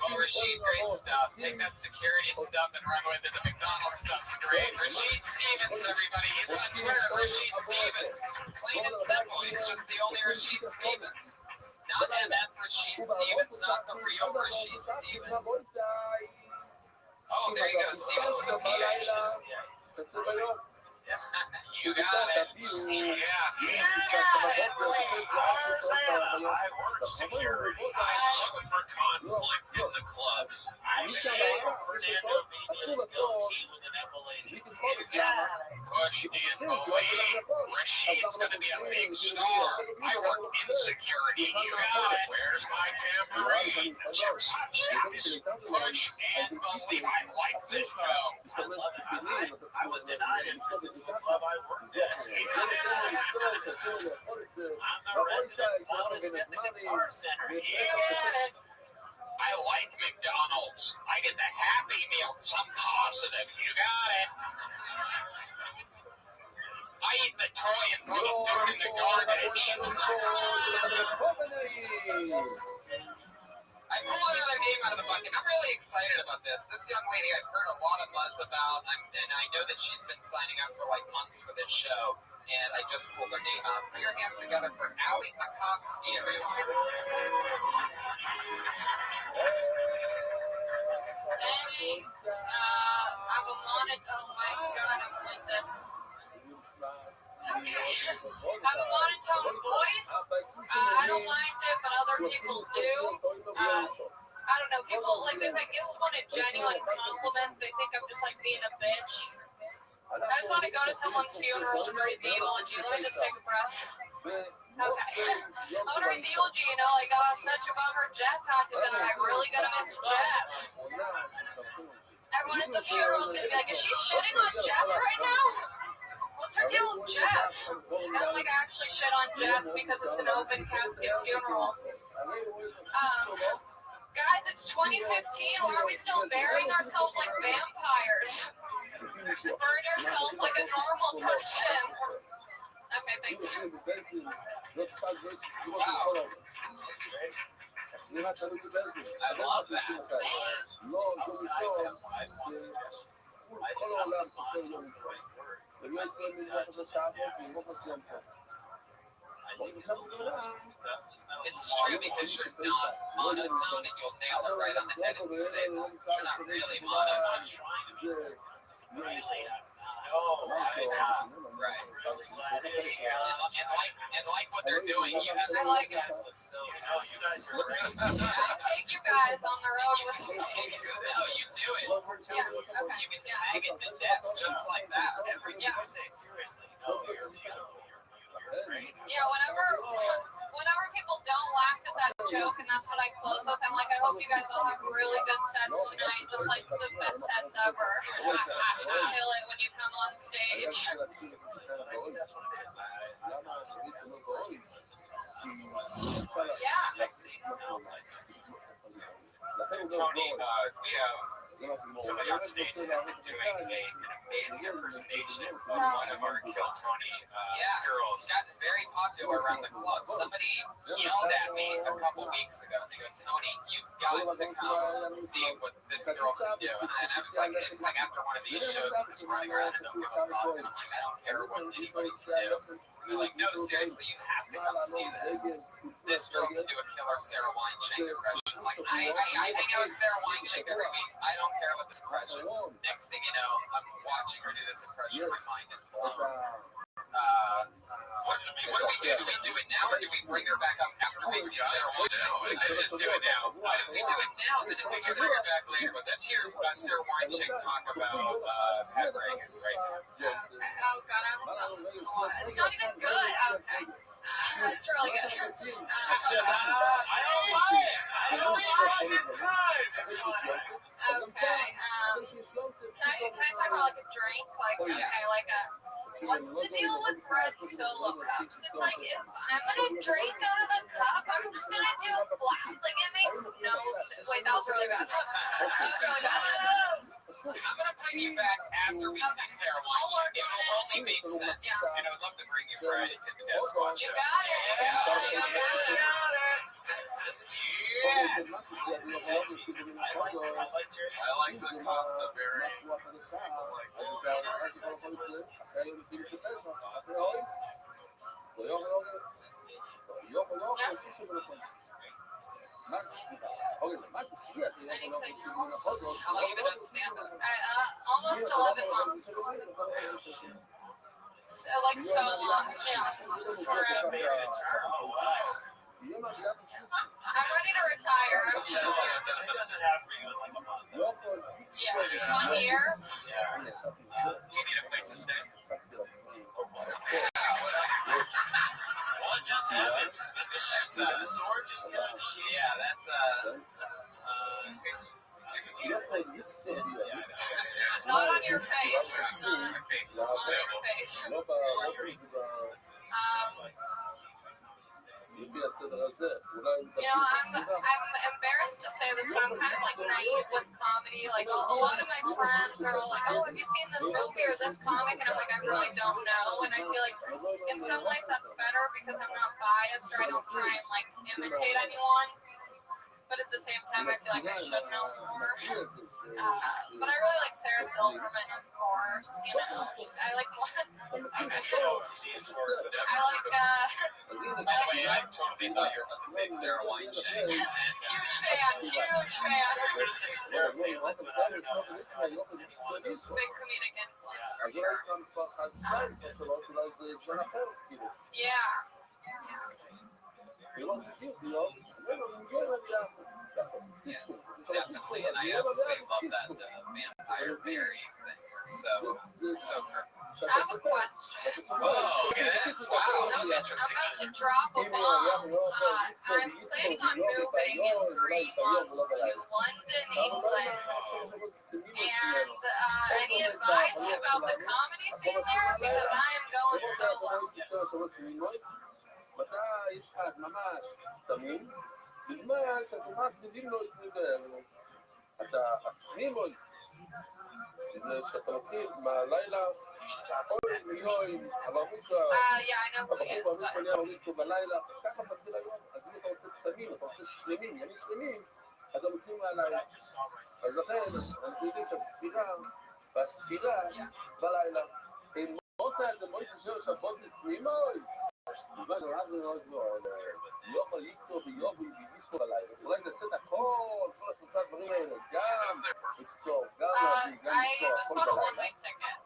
Oh, Rashid, great stuff. Take that security stuff and run with it. The McDonald's stuff's great. Rashid Stevens, everybody. He's on Twitter, Rashid Stevens. Plain and simple. He's just the only Rashid Stevens. Not MF Rashid Stevens, not the real Rashid Stevens. Oh, there you go, Stevens with a PH. You got it. Yeah. I work security. I look for conflict in the clubs. I shave Fernando Vina's goatee with an epilated. push and believe. Rashid's going to be a big star. I work in security. You got it. Where's my tambourine? Yes, push and believe. I like this show. I love it. I was denied it because it's the club I worked at. I'm the resident bonus at the Guitar Center. You get it. I like McDonald's. I get the Happy Meal because I'm positive. You got it. I eat the toy and throw the food in the garbage. I pulled another name out of the bucket. I'm really excited about this. This young lady I've heard a lot of buzz about, and I know that she's been signing up for like months for this show. And I just pulled her name out. Put your hands together for Ali Makovsky, everyone. Thanks. I've wanted. Oh my God, I'm losing. Okay. I have a monotone voice. I don't mind it, but other people do. I don't know. People, like, if I give someone a genuine compliment, they think I'm just, like, being a bitch. I just want to go to someone's funeral and read the eulogy. Let me just take a breath. Okay. I'm going to read the eulogy, you know, like, oh, such a bummer Jeff had to die. I'm really going to miss Jeff. Everyone at the funeral is going to be like, is she shitting on Jeff right now? What's her deal with Jeff? I don't like actually shit on Jeff because it's an open casket funeral. Guys, it's 2015. Why are we still burying ourselves like vampires? Just burn yourself like a normal person. Okay, thanks. Wow. I love that. Thanks. It's true because you're not monotone and you'll nail it right on the head as you say that. You're not really monotone. Right. And like what they're doing, you have I like it. you guys are great. I take you guys on the road with me. You do it. Yeah, okay. You can tag it to death just like that. Yeah. Seriously. Yeah, whenever people don't laugh at that joke, and that's what I close with, I'm like, I hope you guys all have really good sets tonight, just like the best sets ever. Just kill it when you come on stage. Yeah. Tony, we have somebody on stage that has been doing an amazing impersonation of one of our Kill Tony girls. It's gotten very popular around the club. Somebody yelled at me a couple weeks ago. They go, Tony, you've got to come see what this girl can do. And I was like, it's like after one of these shows, I'm just running around and don't give a fuck. And I'm like, I don't care what anybody can do. They're like, no, seriously, you have to come see this. This girl can do a killer Sarah Wineshank impression. I'm like, I know it's Sarah Wineshank every week. I don't care about this impression. Next thing you know, I'm watching her do this impression. My mind is blown. What do we do? Do we do it now, or do we bring her back up after we see Sarah Wineshank? Let's just do it now. If we do it now, then if we can bring her back later, but let's hear Sarah Wineshank talk about Pat Reagan right now. Oh God, I almost done this one. It's not even good. Okay. That's really good. I don't like it. I don't like it. Time. Okay. Can I talk about like a drink? Like, okay, like a. What's the deal with red Solo cups? It's like if I'm gonna drink out of the cup, I'm just gonna do a blast. Like it makes no sense. Wait, that was really bad. That was really bad. I'm gonna bring you back after we see Sarah Wineshank. It will only make sense. And I would love to bring you Friday to the Death Squad show. You got it. Yes. I like the Costa berry. How long have you been on stand-up? Almost 11 months. So, like so long. Yeah. Just forever. I'm ready to retire. I'm just. It doesn't have for you in like a month. Yeah. 1 year. Yeah. Do you need a place to stay? sword just got Yeah, that's not on your face. It's not on your face. I'm embarrassed to say this, but I'm kind of like naive with comedy. Like a lot of my friends are all like, "Oh, have you seen this movie or this comic?" And I'm like, I really don't know. And I feel like in some ways that's better because I'm not biased or I don't try and like imitate anyone. But at the same time, I feel like I should know more. But I really like Sarah Silverman, of course. You know, I like more. I like. I totally thought you were about to say Sarah Weinstein. Huge fan. Big comedic influence for sure. Yeah. Yes, definitely, and I absolutely love that vampire fairy thing. It's so perfect. I have a question. Oh, yes. Wow, that was I'm interesting. about to drop a bomb. I'm planning on moving in 3 months to London, England. And any advice about the comedy scene there? Because I am going solo. Yeah, I know who he is, but... I just bought a one-way ticket.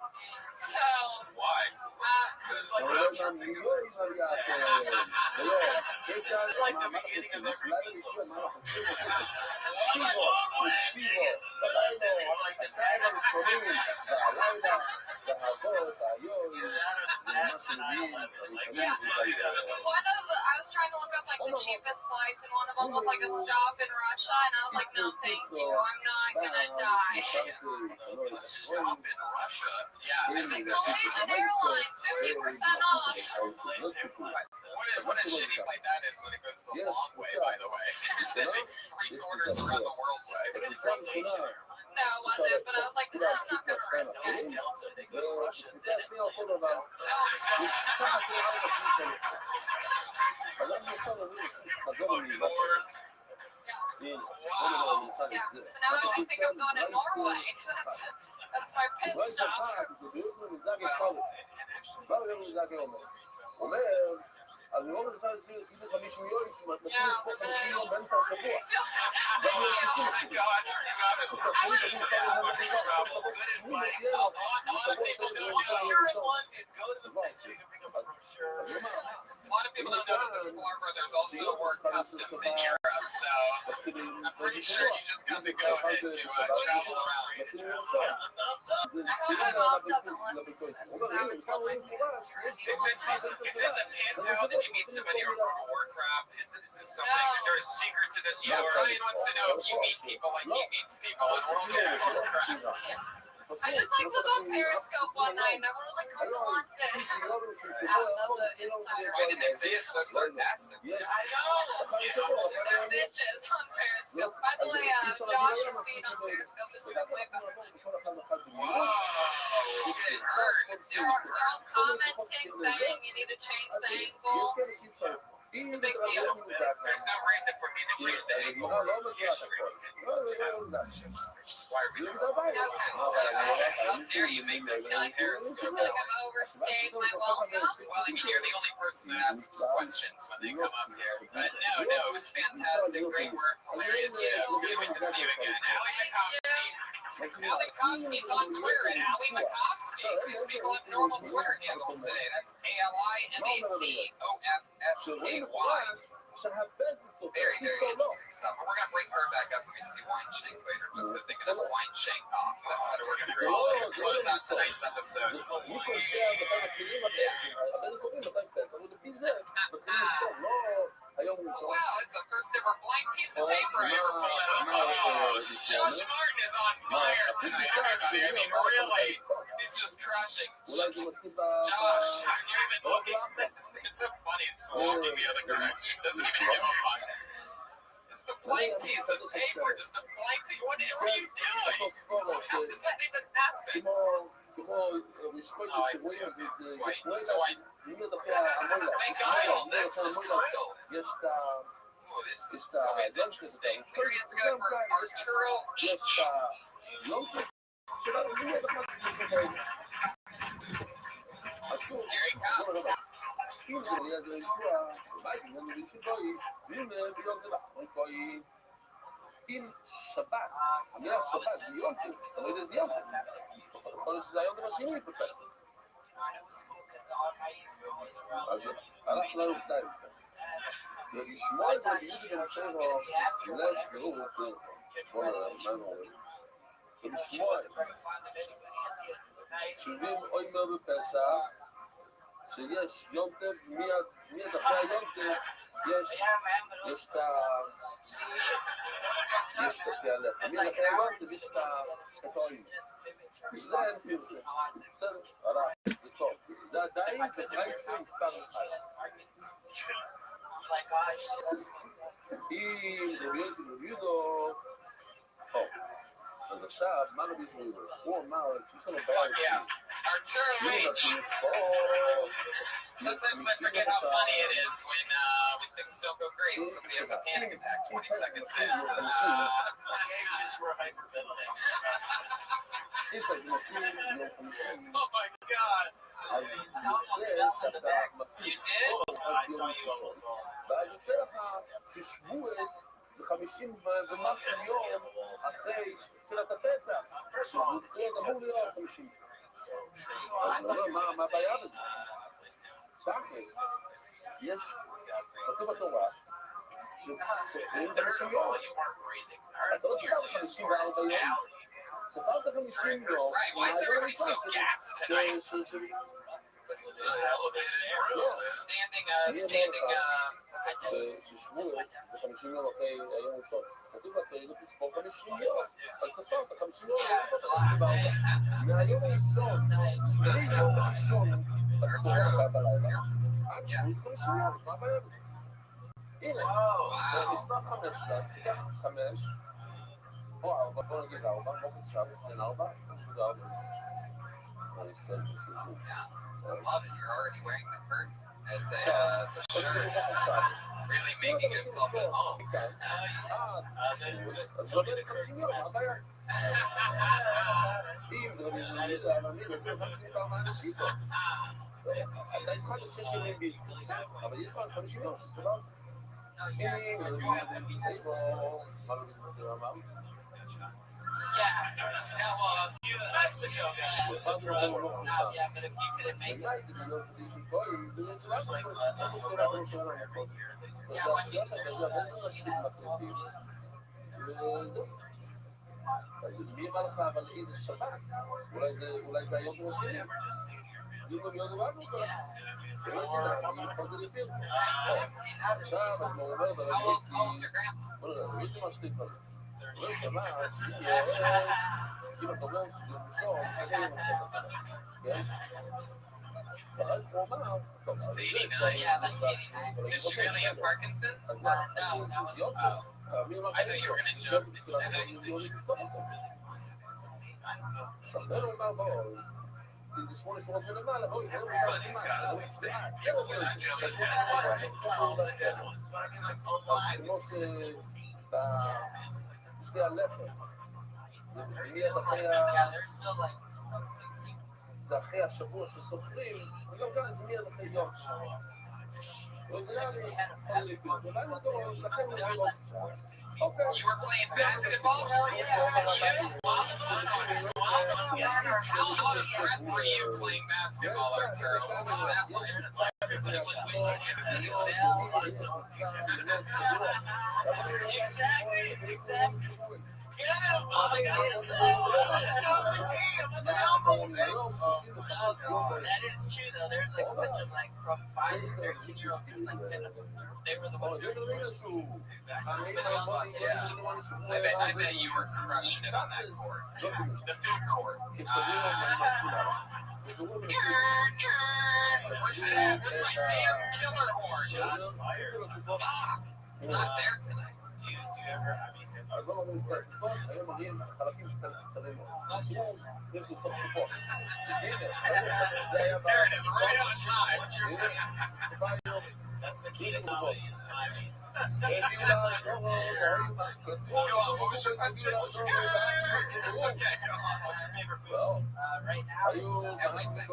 So... Why? It's like road trip tickets are expensive. This is like the beginning of every meatloaf song. Like the next. I was trying to look up like the cheapest flights, and one of them was like a stop in Russia, and I was like, no, thank you, I'm not gonna die. A stop in Russia? Yeah, it's like Malaysian Airlines, 50% off. What a shitty flight that is when it goes the long way, by the way. 3 quarters around the world way. No, it wasn't, but I was like, no, I'm not gonna risk it. Delta, they go to Russia. Wow. Yeah, so now I think I'm going to Norway. That's my pit stop. A lot of people don't know that the Sklar brothers also work customs in Europe, so I'm pretty sure you just got to go ahead to travel around. I hope my mom doesn't listen to this, because I would tell my parents. Is this a pen pal? Did you meet somebody on World of Warcraft? Is this something? Is there a secret to this story? Ryan wants to know if you meet people like he meets people on World of Warcraft. I just like was on Periscope one night and everyone was like, come to London. That was an insider. Why did they say it so sarcastic? I know. They're bitches on Periscope. By the way, Josh's feed on Periscope is way better than yours. Whoa. It hurt. They're all commenting saying you need to change the angle. It's a big deal. There's no reason for me to change the angle. Okay. How dare you make this guy Periscope? I feel like I'm overstaying my welcome. Well, I mean, you're the only person that asks questions when they come up here. But no, it was fantastic. Great work. Hilarious show. Good to see you again. Allie Makovsky's on Twitter at Allie Makovsky. These people have normal Twitter handles today. That's ALIMACOFSKY. Very, very interesting stuff. We're going to bring her back up when we see Wine Shank later, just so they can have a Wine Shank off. That's what we're going to call it to close out tonight's episode. Wow, it's the first ever blank piece of paper I ever pulled out. Oh, Josh Martin is on fire tonight, everybody. I mean, really, he's just crushing. Josh, you're even looking at this. There's so funny. He's just walking the other direction. Doesn't even give a fuck. It's a blank piece of paper. Just a blank thing. What are you doing? How does that even happen? Oh, I see. Okay. So I think Kyle. Next is Kyle. Oh, this is always interesting. Here he is going for Arturo H. Here he comes. עם שבת, המילה שבת זה יום טוב, אתה לא יודע איזה יום זה. יכול להיות שזה היום דבר שני בפסח. אז הלך לנו שתיים. ולשמוע את זה, יש גם שבע, אולי שתראו, בוא נראה, מה הם אומרים? ולשמוע את זה. שומעים עוד מעט בפסח, שיש יום טוב, מיד אחרי היום טוב, יש את ה... יש את השנייה לב. מיד אחרי היום טוב, יש את האוהים. זה אין פירוש. בסדר, הלאה, זה טוב. זה עדיין ב-19 מספר אחד. אם רביודו, אז עכשיו, מה רביודו? הוא אמר, יש לנו בעיה. Arturo H. Sometimes I forget how funny it is when things don't go great and somebody has a panic attack 20 seconds in. H's were hyperventilating. Oh my god. You did? I saw you almost all. ואז יוצא לך ששבועס זה 50 ומשהו יום אחרי תחילת הפסח. זה אמור להיות 50. אז אני אומר, מה הבעיה בזה? תכלס, יש, כתוב בתורה, שסופרים 50 יום. אתה לא ספרת 54 יום, ספרת 50 יום, מהיום הראשון ששבועס זה 50 יום אחרי היום הראשון. כתוב בתורה, תספור 50 יום. אז ספרת 50 יום, לא ספרת 54. מהיום הראשון, מהיום הראשון, בצורה בלילה, עד שבועס 50 יום, מה הבעיה בזה? הנה, מספר 5 תיקח 5, או 4, בוא נגיד 4, בוא חושב, בין 4, נגיד 4. I love it. You're already wearing the curtain as a shirt. Really making yourself at home. אז לא נגיד 50 יום, מה הבעיה? אם זה לא נגיד 54 אנשים פה. אתה איתך ל6 ימים בלתי, אבל יש לך 50 יום, שזה לא... אם זה לא נגיד בו, מה לא נגיד בזה אמר? Yeah, well, a few months ago, guys. But if you couldn't make it. אז מי אמר לך, אבל איזה שבת? אולי זה היום השני. אם לא יודע מה אותו. אז זה לפיר. עכשיו, אני אומר, בוא נראה, ראיתי מה שתי דברים. לא שבת, אם אתה אומר שזה ראשון, זה יום ראשון. כן? ואז הוא אמר, טוב, אז Did she really have Parkinson's? No. I knew you were going to joke. I know you would. לכן הוא אמר, בואו, זה 8 שורות מלמעלה, בואו, זה לא כמו שתי הלחם, זה מיד זה אחרי השבוע שסופרים, וגם כאן זה מיד אחרי יום. You were playing basketball? How out of breath were you playing basketball, Arturo? What was that like? Get him! Oh, I got his elbow, bitch! That is true though. There's like a bunch of like from 5 to 13-year-old kids, like 10 of them. They were the ones. I bet you were crushing it on that court. The food court. Where's it at? Where's my damn killer horn? Fuck. It's not there tonight. Do you ever, I mean, there it is, right on time. That's the key to comedy is timing. What was your question? Okay, what's your favorite food? Right now, Everything.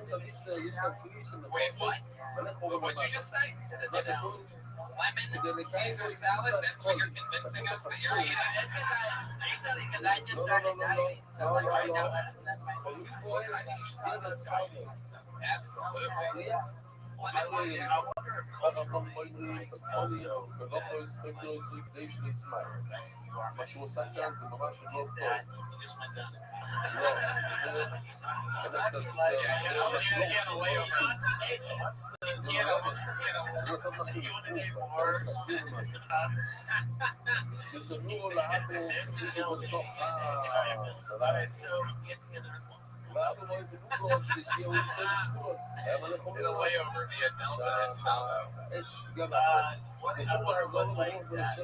but it's actually Wait, what? What'd you just say? Lemon Caesar salad? That's what you're convincing us that you're eating? Recently, because I just started dieting, so like right now that's my favorite. Absolutely. I wonder if culturally, like, also, but you that you just went down to In a layover via Delta and Palo. What like that?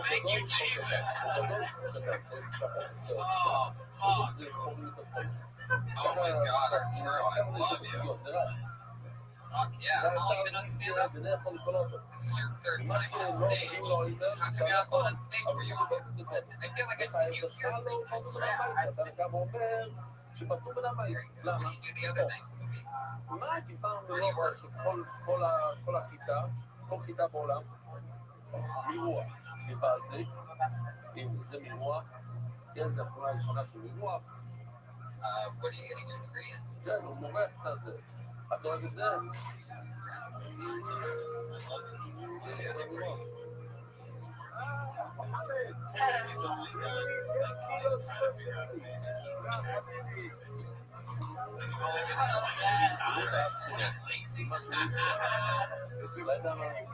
Thank you, Jesus. Oh my God, Arturo, I love you. Fuck yeah, I'll even unstand up. This is your third time on stage. How come you're not going on stage where you are? I feel like I've seen you here 3 times around. What do you do the other nights of the week? Where do you work? What are you getting your degree in?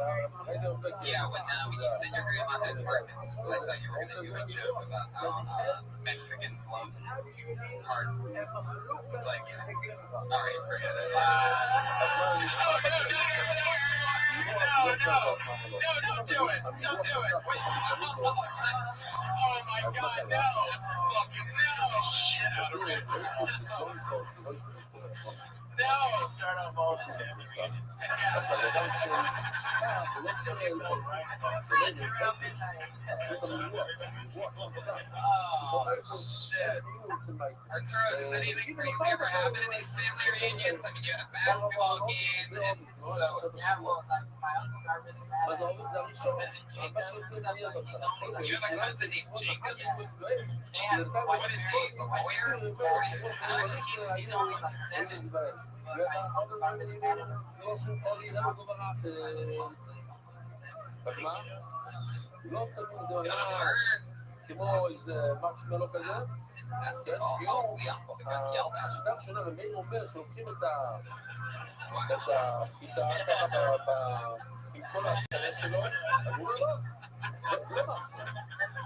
Yeah, when you said your grandma had Parkinson's, I thought you were going to do a joke about how Mexicans love hard. Like, all right, forget it. No, don't do it. Don't do it. Wait. Oh my God, no. Fucking no. Shit out of it. No. Start off all the family reunions. Oh, shit. Arturo, does anything crazy ever happen in these family reunions? I mean, you had a basketball game, and so... Yeah, well, like, my uncle got really mad at me. You have a cousin named Jacob? And What is he? A lawyer? he's only like 7. That's the call. Oh, it's the uncle that got yelled at. זה לא מעצבן.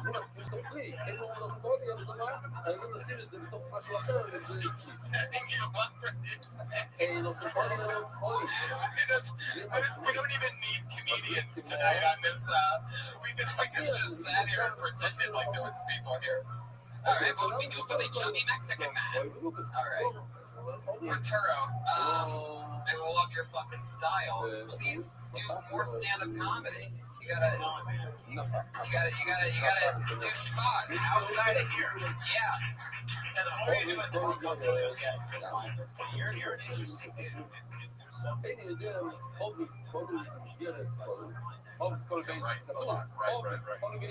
אם עושים תוכנית, אין לו מונופוליה גדולה, חייבים לשים את זה בתוך משהו אחר, וזה... אין לו מונופוליה, We don't even need comedians tonight on this. We could have just sat here and pretended like there was people here. All right, what do we do for the chubby Mexican man? All right. Arturo, I love your fucking style. Please do some more stand-up comedy. You gotta do spots outside of here. Yeah. And the more you do it, the more comfortable you'll get. You're an interesting dude.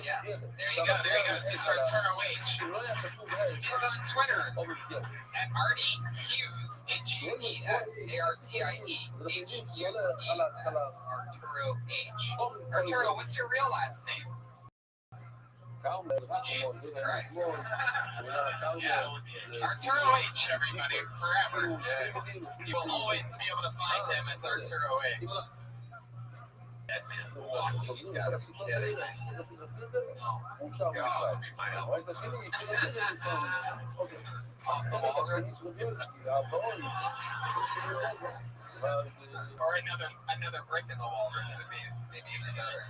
Yeah, there you go. This is Arturo H. He's on Twitter at Artie Hughes, H-U-E-S, A-R-T-I-E, H-U-E-S, Arturo H. Arturo, what's your real last name? Jesus Christ. Yeah. Arturo H, everybody, forever. You will always be able to find him as Arturo H. That man walking, you gotta be kidding me. Oh, God. Off the walrus. Or another brick in the walrus would be maybe even better.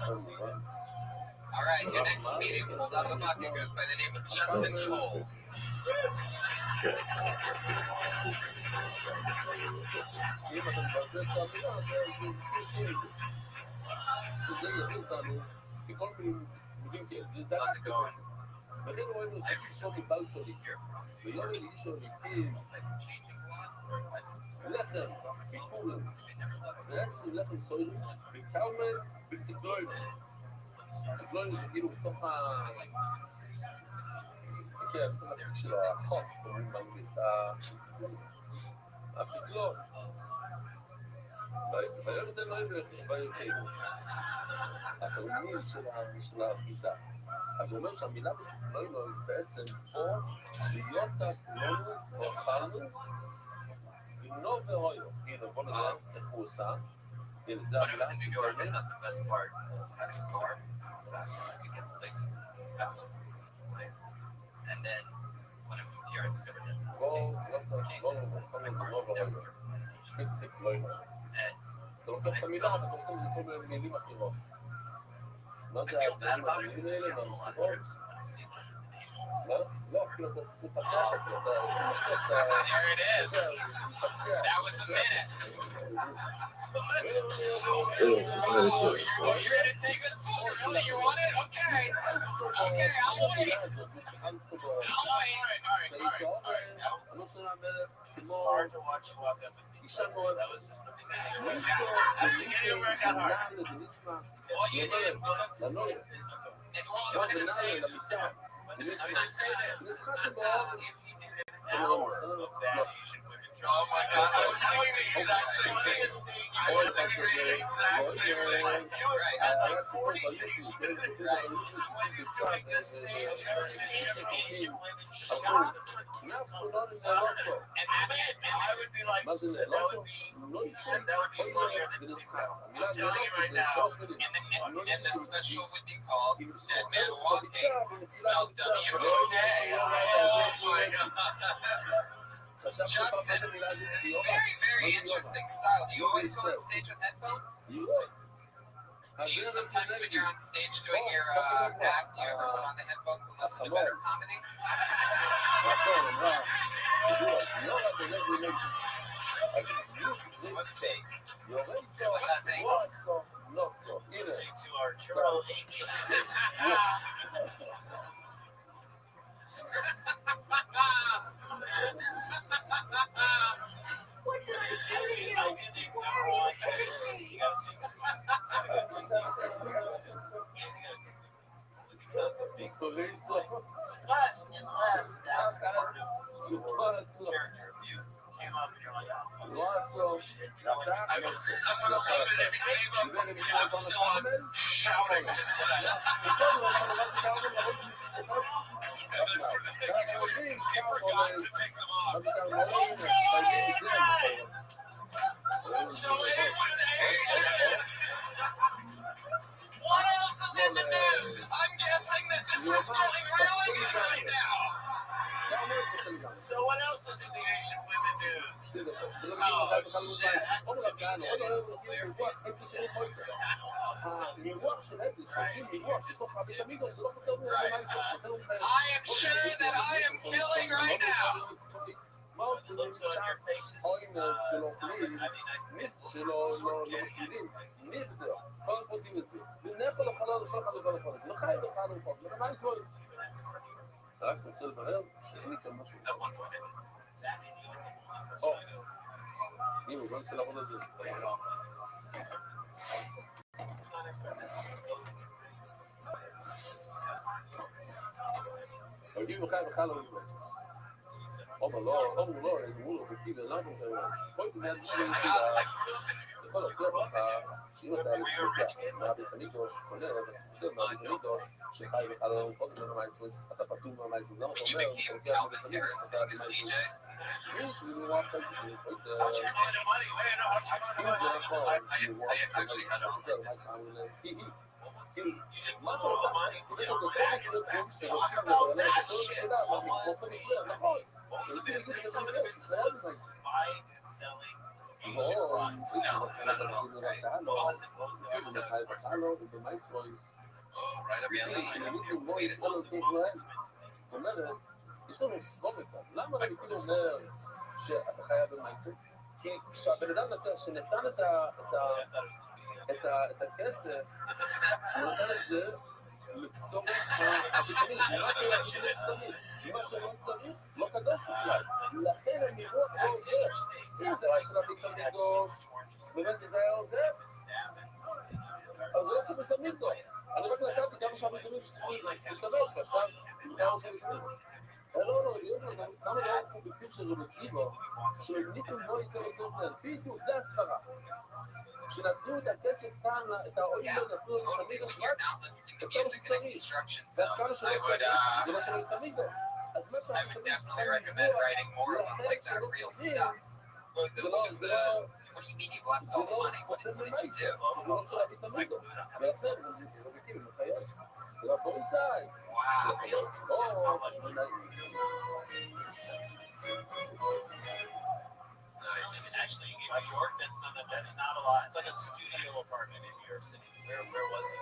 All right, your next comedian pulled out of the bucket goes by the name of Justin Cole. How's it going? ציקלון זה כאילו בתוך כן, של החוף, קוראים באנגלית, הציקלון. בירדן לא יבחרו, התאומים של החיטה. אז הוא אומר שהמילה בציקלון זה בעצם או להיות ציקלון או אכלנו, ונו והויו. הנה, בוא נראה איך הוא עושה. When I was in New York, I thought the best part of having a car was that I could get to places faster. And then when I moved here, I discovered that's not the case. My cars never work. And I feel bad about it because I cancel a lot of trips when I see them in the Asian there it is. That was a minute. You're gonna take this one? Really? You want it? Okay. Okay, I'll wait. It's hard to watch you walk up and that was just the beginning. That's the beginning where it got hard. Well, you did. I'm gonna say this. If he did an hour of bad Asian women. Oh my God, I was doing the exact same thing. I was doing the exact same thing. Right. At like 46 minutes, right? When he's doing the same Asian women shot. And I would be like, that would be funnier than TikTok. I'm telling you right now. And the special would be called Dead Man Walking, spelled W-O-K. Oh my God. Justin, very, very interesting style. Do you always go on stage with headphones? Do you sometimes when you're on stage doing your act, do you ever put on the headphones and listen to better comedy? Let's see. Listening to Arturo H. What did I do to you? You gotta see. Last, that's part of your character view. Came up and you're like, oh, shit. I'm gonna leave it if it came up. I'm still shouting this. And then he forgot to take them off. Okay, guys. So it was Asian. What else is in the news? ולא מכיר בכלל בכלל מובייס. עוד רב כהנא, עוד לא מכיר אירוח, אין קשר איפה. האירוח של אדיס, עושים אירוח, בסוף רבי סמידו, זה לא פותר מובייס. I am sure that I am killing right now. מה עושים? או אם שלא אוכלים, שלא מכירים, נבדר, כל פותים את זה. ונפה לחלל, שלך לחלל, לחיים לחלל, מה יסוי? רק רוצה לברר שאין כאן משהו. הנה, הוא גם רוצה לעבוד על זה. הגיעו בחיים בחלל לא אבל לא, הוא לא בקיד, לא אנחנו כאלה. כל מיני אנשים יכול להוכיח לך שאם אתה לצוקה מהביסמידוש, קונה, מהביסמידוש, שחי בחלל, עוד ממנו מייסוס, אתה פתור מהמייסוס, זה מה אתה אומר, אתה לוקח מהביסמידוש, אתה מהמייסוס. זה נורא פתור, אם זה נכון, מה אתה עושה? זה כל כך שרוצים לבעלה את כל השאלה, אבל מקבוס המקרה, נכון. זה כאילו some of this was buying and selling יש לנו סבורת, למה אני כאילו אומר שאתה חייב במייסט? כי כשהבן אדם שנתן את הכסף, הוא נתן את זה לצורך הביטחוני, מה שלא צריך, לא קדוש בכלל. לכן אני רואה לא עוזר. אם זה רק של הביטחוני, באמת זה היה עוזר, אז זה שבשמים זאת. אני רק לקחתי כמה שהביטחוני להשתמש, ועכשיו, כמה שהביטחוני. לא, כמה דעה אנחנו בקיר של רבקיבו, שלניתם בו יצא לצורך בדיוק, זה הספרה. כשנתנו את הכסף כאן, את העולים נתנו את הסמידו שלך, את כמה שצריך. ואת כמה שלא צריך, זה מה שלא יצמידו. אז מה שאנחנו שמים שצריך זה לא חותם למייסר, זה לא של הביצמידו. ולכן, זה בקיר, מחייב. זה לא פוליסאי. Actually, in New York, that's not a lot. It's like a studio apartment in New York City. Where was it?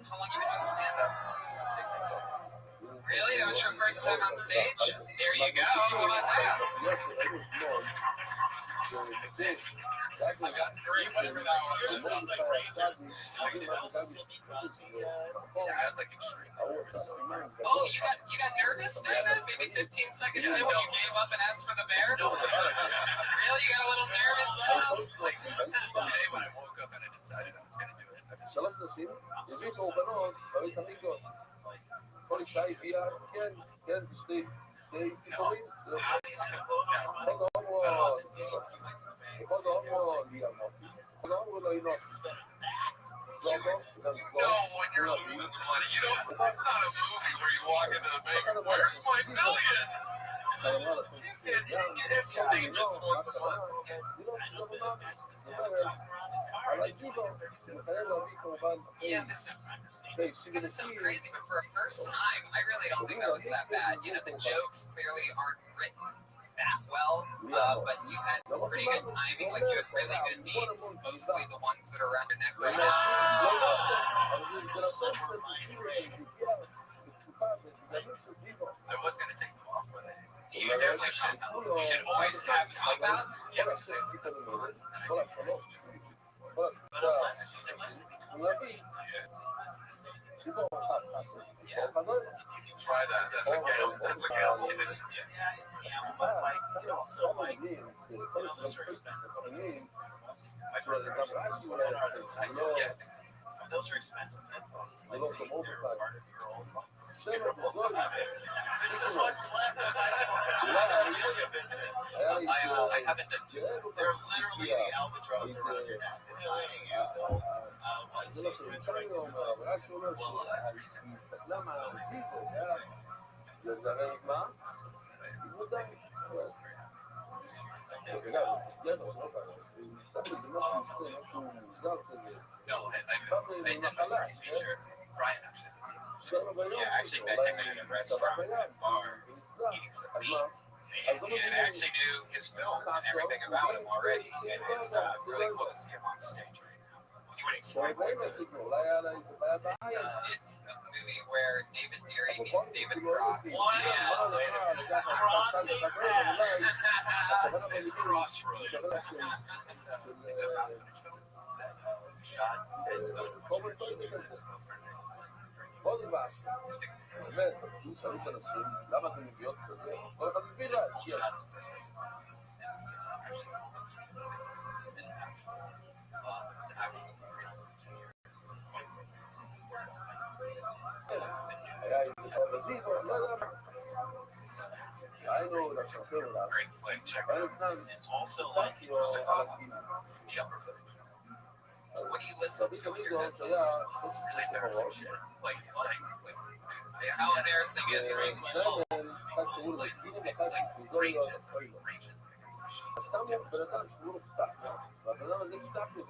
How long you been on stand-up? 60 seconds. Really? That was your first time on stage? There you go. How about that? I got great, whatever that was. It was like great. That was a Sidney Crosby. Yeah, like extreme. Oh, you got nervous during that? Maybe 15 seconds in when you gave up and asked for the bear? Really? You got a little nervous? Today when I woke up and I decided I was going to do it. 3 אנשים הביאו קורבנות, הרי סמיגות. כל אישה הביאה, כן, שתי ציפורים. כל הומו ליאל נוסי. כל הומו לא ינוסי. No, when you're losing the money, you don't, it's not a movie where you walk into the bank, where's my millions? It's statements once a month. Yeah, this is going to sound crazy, but for a first time, I really don't think that was that bad. You know, the jokes clearly aren't written that well, but you had pretty good timing, like you had really good beats, mostly the ones that are around your neck right now. I was going to take them off, but you definitely should. You should always have How about? Try that. That's a gale. That's a gale. Is it? Yeah, it's but like, you also like, those are expensive. I heard they're Yeah, those are expensive headphones. Like they're part of your own. This is what's left of my memorabilia business. I haven't done two. They're literally the albatross around your neck. They're letting you know. No, I did the first feature. Yeah, I actually met him at a restaurant at a bar eating some meat. And I actually knew his film and everything about him already. And it's really cool to see him on stage right now. You would explain what it is. It's a movie where David Deary meets David Cross. Crossing paths. Crossroads. It's a found footage film that shot his own I know that's a film. great flick. Check it out. It's also like the upper footage. When you listen to it, your headphones, it's really embarrassing shit. Like how embarrassing is it? It's like ranges.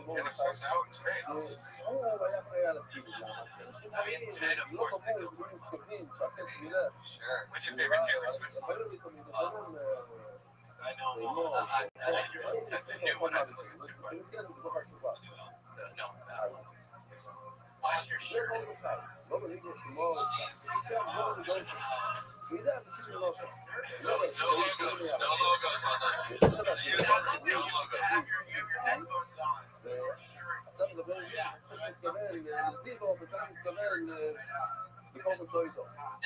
And it starts out, it's great. I mean, Ted, of course, they go for it. Sure. What's your favorite Taylor Swift song? I know the new one I've listened to. No, that one. Wash your shirt. No logos on that. No logos. You have your headphones on. No,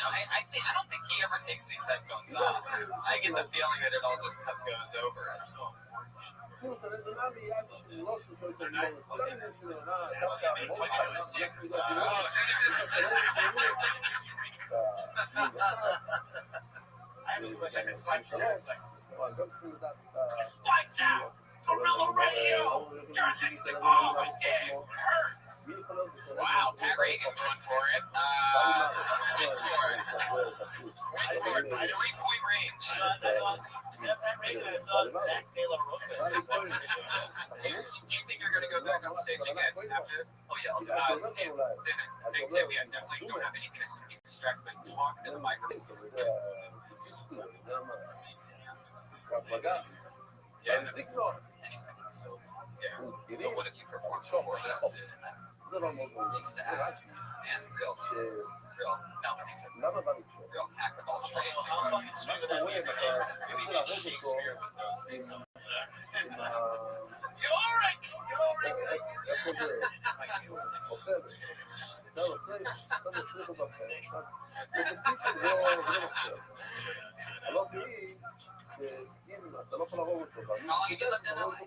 I don't think he ever takes these headphones off. I get the feeling that it all just goes over it. I have a question. It's like, lights out! Gorilla Radio! Turn things like, oh, my dick hurts! Wow, Pat Reagan going for it. Wait for it. At a 3-point range. Is that Pat Reagan? I thought Zach Taylor wrote that. Do you think you're going to go back on stage again after this? Oh, yeah. Big tip, yeah, definitely don't have anything that's going to be distracting, but talk to the microphone. Yeah. But what have you performed before this? Used to have and real, real hack of all trades. How fucking sweet would that be if we did Shakespeare with those things on Yorick! How long have you lived in LA?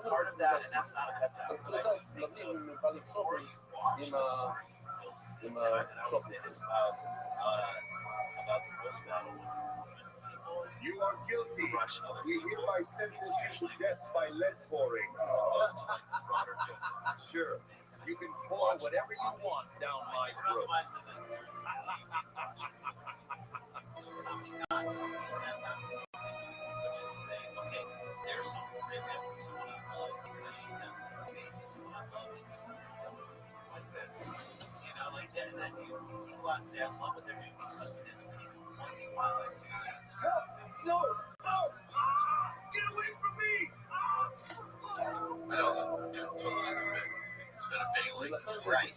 Part of that, and that's not a cut down, but I think before you watch, you'll say this about the Rose Battle. You are guilty. We hereby sentence you to death by lead scoring. Sure. You can pour whatever you want down my throat. There's some great difference in what I love because she has this ages and I love it because it's like that. You know, like that you go out and say I love what they're doing because it is fucking wild. No! Get away from me! I know instead of being like Right.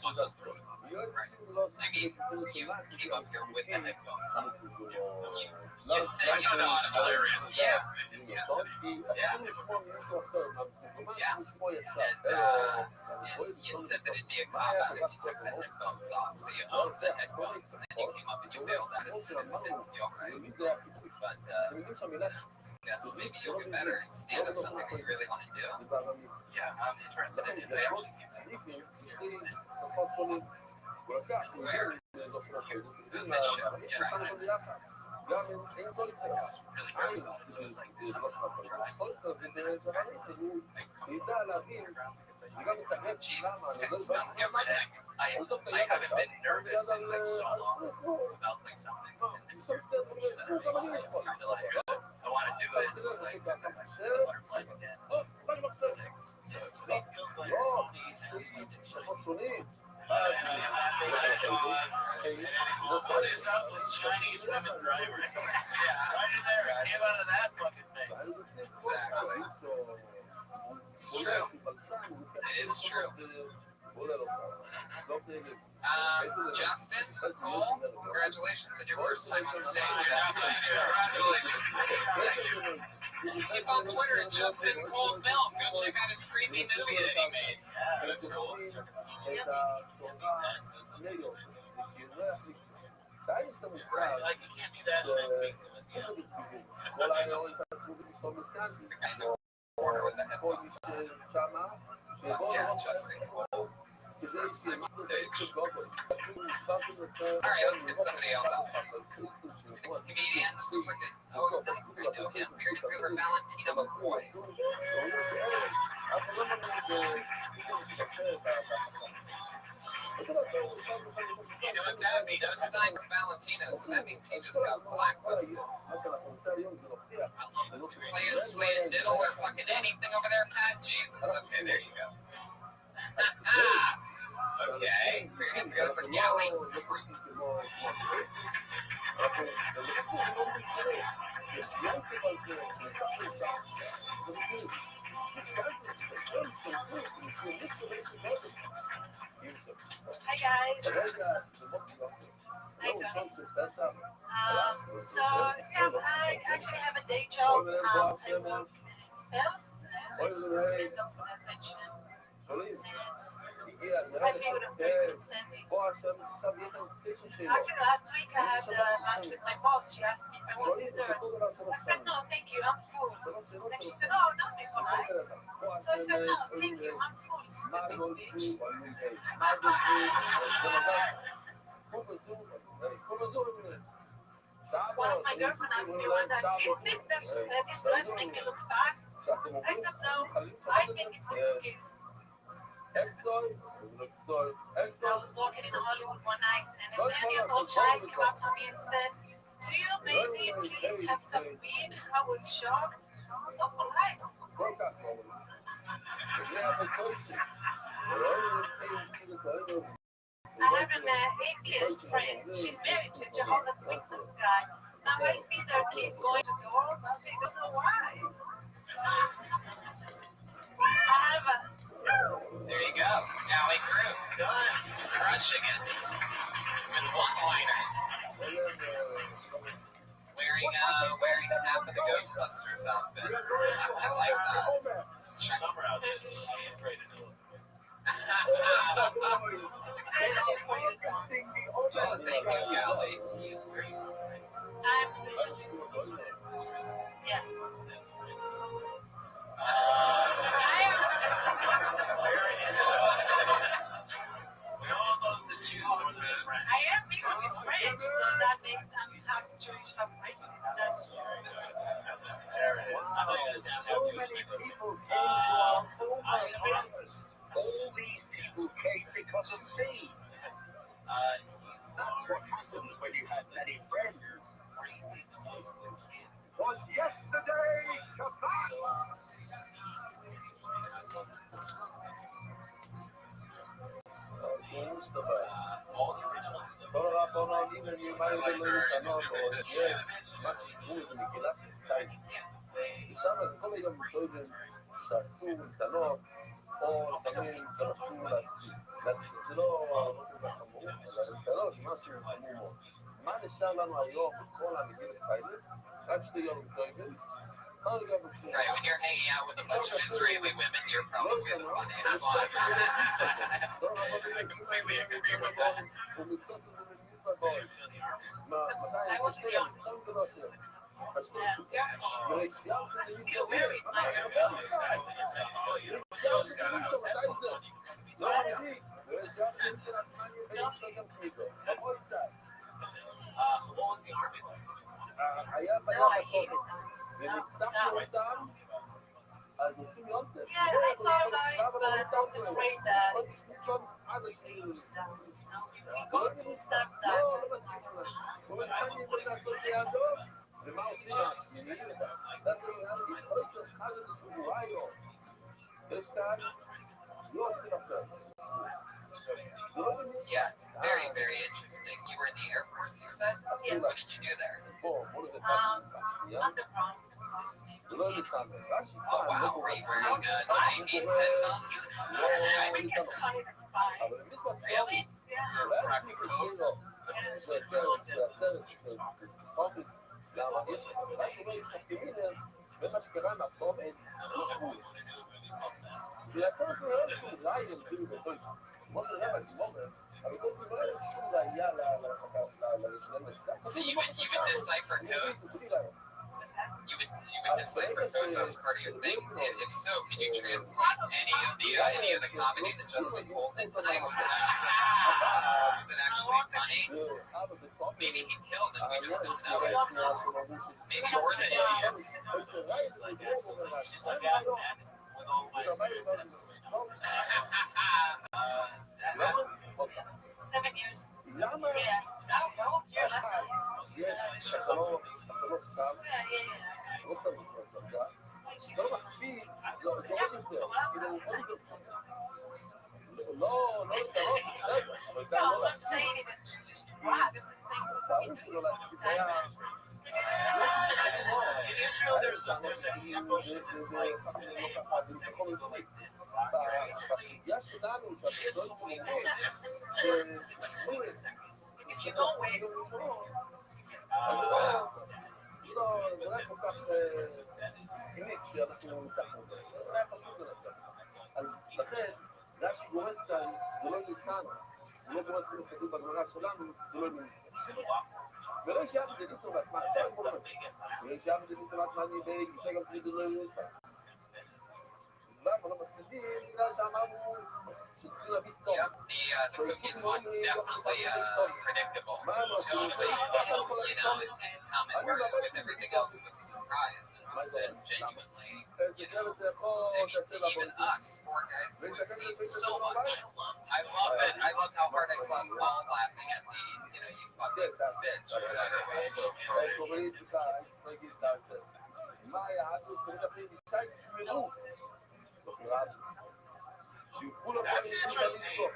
muscle through it. Right. I mean, you came up here with the headphones on. You said you thought about it. Yeah. Intensity. Yeah. And you said that it'd be a cop out if you took the headphones off. So you owned the headphones and then you came up and you bailed out as soon as it didn't feel right. But, I guess maybe you'll get better and stand up something that you really want to do. Yeah, I'm interested in it. I actually came to Where? In the show. Yeah, right. Really great about it. So it's like this. Jesus, it's not everything. I haven't been nervous in like so long about like something. And this year, it's kind of like, I want to do it. Like, because I'm like, the butterflies again. This house with Chinese women drivers. Yeah, right in there. I came out of that fucking thing. Exactly. It's true. It is true. Justin, Cole, congratulations on your first time on stage. Congratulations. Thank you. He's on Twitter at Justin Cole Film. Go check out his creepy movie that he made. Yeah, that's cool. Right, like you can't do that in that week. You know. The guy in the corner with the headphones on. Yeah, Justin Cole. It's his first time on stage. Alright, let's get somebody else up. Next comedian, this is like a, I know him. We're gonna go for Valentino McCoy. You know what that means? No sign for Valentino, so that means he just got blacklisted. Playing diddle or fucking anything over there, Pat? Jesus. Okay, there you go. Okay, we're gonna go for Kelly. Hi guys. Hi Tony. So yeah, I actually have a day job. I work in sales. I just do stand-up for attention. I figured I'm pretty good standing. Actually, last week I had lunch with my boss. She asked me if I want dessert. I said, no, thank you, I'm full. And she said, oh, don't be polite. So I said, no, thank you, I'm full, stupid bitch. One of my girlfriend asked me one time, do you think that this dress makes me look fat? I said, no, I think it's the cookies. I was walking in Hollywood one night and a 10-year-old child came up to me and said, do you maybe please have some weed? I was shocked. So polite. I have an atheist friend. She's married to a Jehovah's Witness guy. Now I see their kids going to door, but they don't know why. I have a... There you go. Alley Crew. Done. Crushing it. With one-liners. Wearing half of the Ghostbusters outfit. I like that. Summer out there, she ain't afraid to do it. Oh, thank you, Gally. I'm visually. Yes. We all love the Jews more than the French. I am mixed with French, so that makes I'm half Jewish, half racist. That's true. There it is. I think it is half Jewish. All these people came because of me. That's what happens when you have many friends. Was yesterday Shabbat? All the original stuff. או תמיד תנסו לא משהו חמור. מה נשאר לנו היום בכל המדינות האלה? רק שתהיו מסוימים. Right, when you're hanging out with a bunch of Israeli women, you're probably the funniest one. I completely agree with that. I was young. Still married, my What was the army like? No, I hated them. Stop. אז עושים יונטס. Yeah, I thought about it, but I was afraid that we go through stuff that ומה עושים? משמינים אותה. יש כאן לא עושים עכשיו. Yeah, it's very, very interesting. You were in the Air Force, you set? Yes. What did you do there? Oh wow, were you wearing 90s headphones? Really? So you would decipher codes? You would decipher codes as part of your thing? If so, can you translate any of the comedy that Justin Cole did tonight? Was it actually funny? Maybe he killed and we just don't know it. Maybe we're the idiots. She's like that, and with all my experience, 7 years. Yeah. How was your last time? Yeah. No, I'm saying it is just wow. In Israel, there's a emotion that's like wants to go like this. If you don't wait. Yep, the cookies one's definitely predictable. Totally. It's common where with everything else it was a surprise. It was genuinely, even us, four guys who have seen so much. I love it. I love how hard I saw Small laughing at the, you fucking bitch or whatever it was. That's interesting.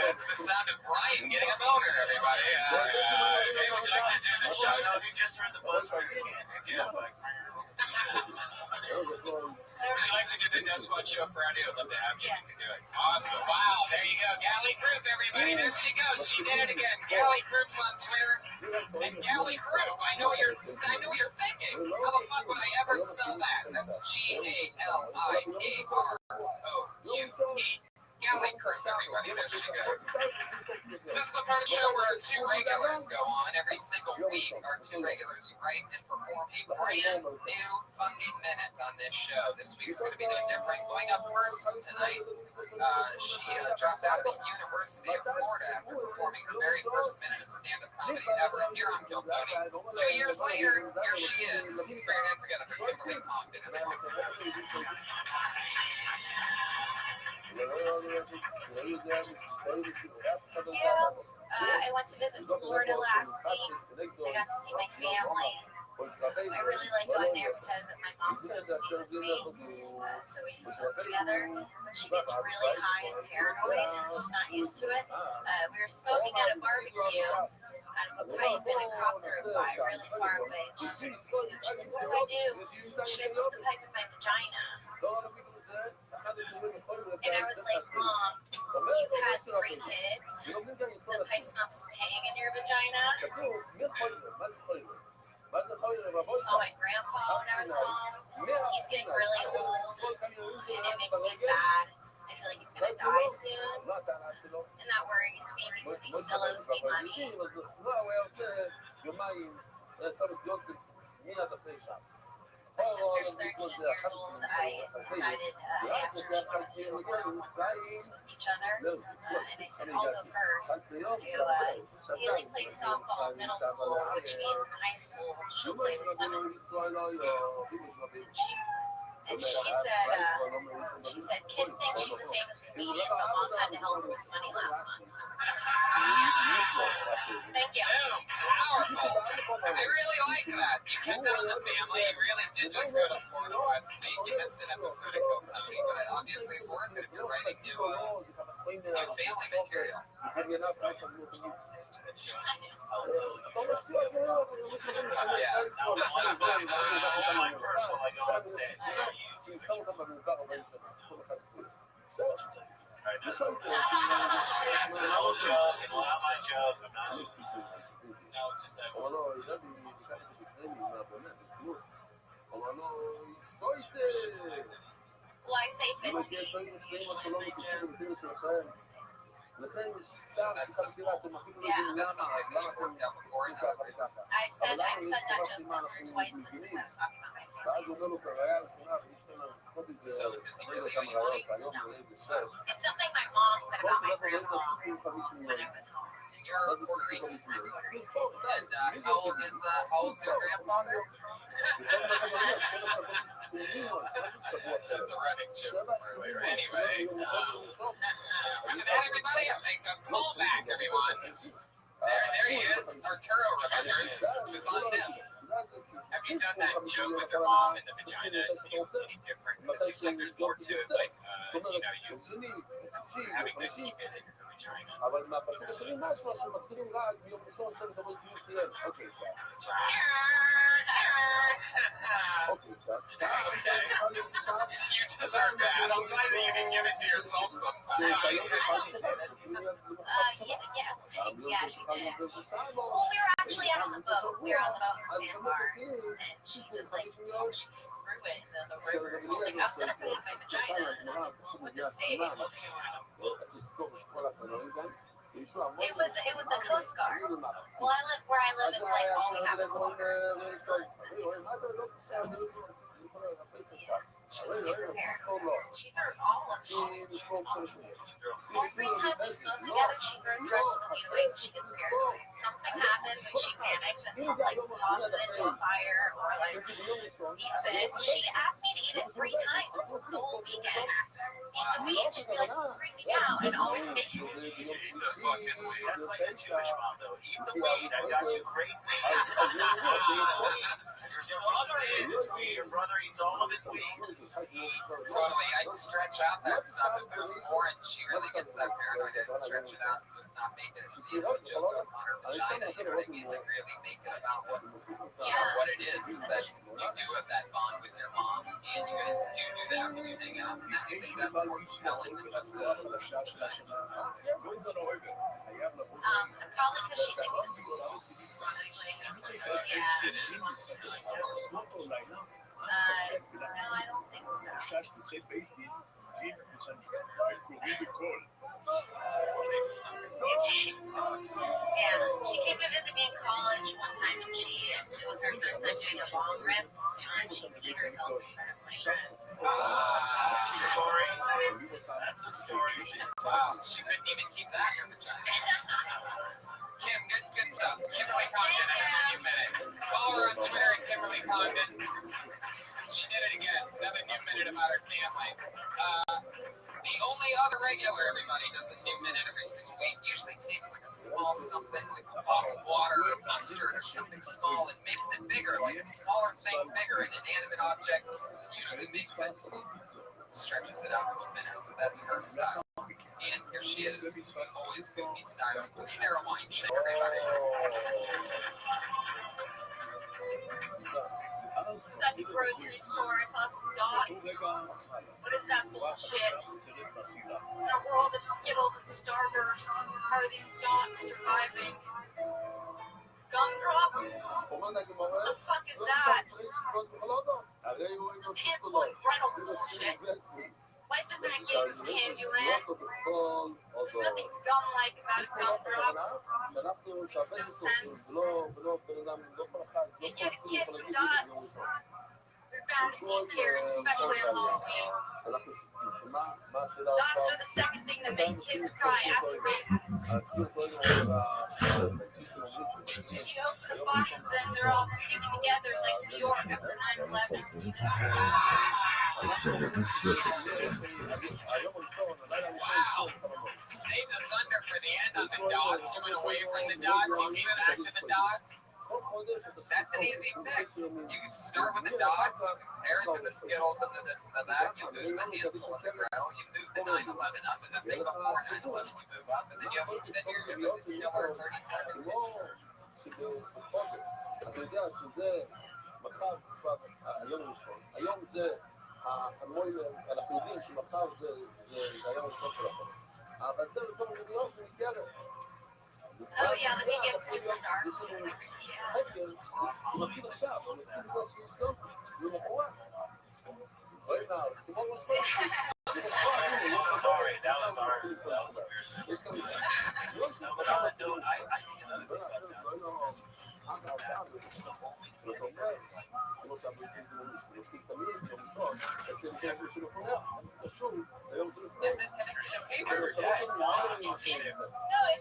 It's the sound of Brian getting a boner, everybody. Hey, would you like to do the show? No, we just heard the buzzword. Would you like to do the Death Squad show Friday? I'd love to have you. You can do it. Awesome. Wow, there you go. Galley Group, everybody. There she goes. She did it again. Galley Group's on Twitter. And Galley Group, I know you're thinking, how the fuck would I ever spell that? That's GALIKROUE. Galley Group, everybody. There she goes. This is the part of the show where two regulars go on every single week. Our two regulars write and perform a brand new fucking minute on this show. This week's going to be no different. Going up first tonight, she dropped out of the University of Florida after performing her very first minute of stand-up comedy ever here on Kill Tony. 2 years later, here she is. Put your hands together for Kimberly Congdon. I went to visit Florida last week. I got to see my family. I really like going there because my mom's going to move me, so we smoke together. She gets really high and paranoid. She's not used to it. We were smoking at a barbecue out of a pipe, and a cop drove by really far away. She said, "What do I do? Should I put the pipe in my vagina?" And I was like, "Mom, you've had 3 kids. The pipe's not staying in your vagina." I saw my grandpa when I was home. He's getting really old, and it makes me sad. I feel like he's gonna die soon, and that worries me because he still owes me money. My sister's 13 years old. I decided after she wanted to do a one-on-one roast with each other, and I said, "I'll go first." Haley played softball in middle school, which means in high school she'll play with women. She said, "Kid thinks she's a famous comedian, but mom had to help her with money last month." Thank you. Powerful. really like that. You kept it on the family. You really did just go to Florida West State. You missed an episode of Kill Tony, but obviously it's worth it if you're writing new family material. All my first when I go on stage. It's an old joke. It's not my joke. I'm not. No, just that. Well, I say 50. Yeah, that's something that you've worked out before. I've said that joke once or twice, but since I was talking about my family. So, does he really owe you money? No. It's something my mom said about my grandpa when I was home. And you're Puerto Rican. I'm Puerto Rican. And how old's your grandfather? That's a running joke earlier. Anyway, and everybody else, take a call back, everyone. There he is. Arturo remembers. It was on him. Have you done that joke with your mom in the vagina? Any different? Because it seems like there's more to it. Like, you having to keep it in your vagina. You deserve that. I'm glad that you can give it to yourself sometimes. Yeah, she did. Well, we were actually out on the boat. We were on the boat in the sandbar, and she just like threw it in the river. I was like, I was gonna put it in my vagina, and I was like, with the stake. It was the Coast Guard. Well, where I live, it's like all we have is water. She was super paranoid. She threw all of it. Every time we smoke together, she throws the rest of the weed away because she gets paranoid. Something happens and she panics and like tosses it into a fire or like eats it. She asked me to eat it 3 times the whole weekend. Eat the weed, she'd be like freaking out and always make you. That's like a Jewish mom, though. Eat the weed. I got you great weed. Your mother eats his weed. Your brother eats all of his weed. Totally, I'd stretch out that stuff if there's more and she really gets that paranoid. I'd stretch it out and just not make it a joke on her vagina. You know what I mean? Like really make it about what it is that you do have that bond with your mom and you guys do that when you hang out. And I think that's more compelling than just the vagina. Probably because she thinks it's cool. Yeah, she wants to know. No, I don't think so. Yeah, she came to visit me in college one time, and it was her first time doing a long rip, and she peed herself in front of my friends. That's a story. That's a story. Wow, she couldn't even keep back her vagina. Kim, good stuff. Kimberly Condon, everyone you minute. Follow her on Twitter at Kimberly Condon. She did it again. Another new minute about her family. The only other regular, everybody, does a new minute every single week. Usually takes like a small something, like a bottle of water or mustard or something small and makes it bigger, like a smaller thing bigger, an inanimate object. Usually makes it, stretches it out to a minute. So that's her style. And here she is, always goofy style. It's a Sarah Wine chick, everybody. I was at the grocery store. I saw some dots. What is that bullshit? In a world of Skittles and Starbursts, are these dots surviving? Gumdrops? What the fuck is that? It's this handful of Gretel bullshit. Life isn't a game of Candyland. There's nothing gum-like about a gumdrop. Makes no sense. And yet it gets some dots. You're bound to see tears, especially on Halloween. Dots are the second thing that make kids cry after raisins. If you open a box of them, they're all sticking together like New York after 9/11. Wow. Save the thunder for the end on the dots. You went away from the dots. You gave it back to the dots. That's an easy fix. You can start with the dots, you compare it to the Skittles and the this and the that. You lose the Hansel and the Gretel, you move the 9/11 up, and then think before 9/11 you move up, and then you're the killer 30 seconds. אתה יודע שזה מחר, היום ראשון. היום זה אנחנו יודעים שמחר זה היום ראשון של החודש. אבל זה בסוף המדינות זה נגדרת. Oh yeah, let me get super dark. חקר, זה מתחיל עכשיו, זה מתחיל בגלל שיש יום, זה מחורת. Right now, tomorrow's Friday. Sorry, that was a weird no, I think another thing about that. Is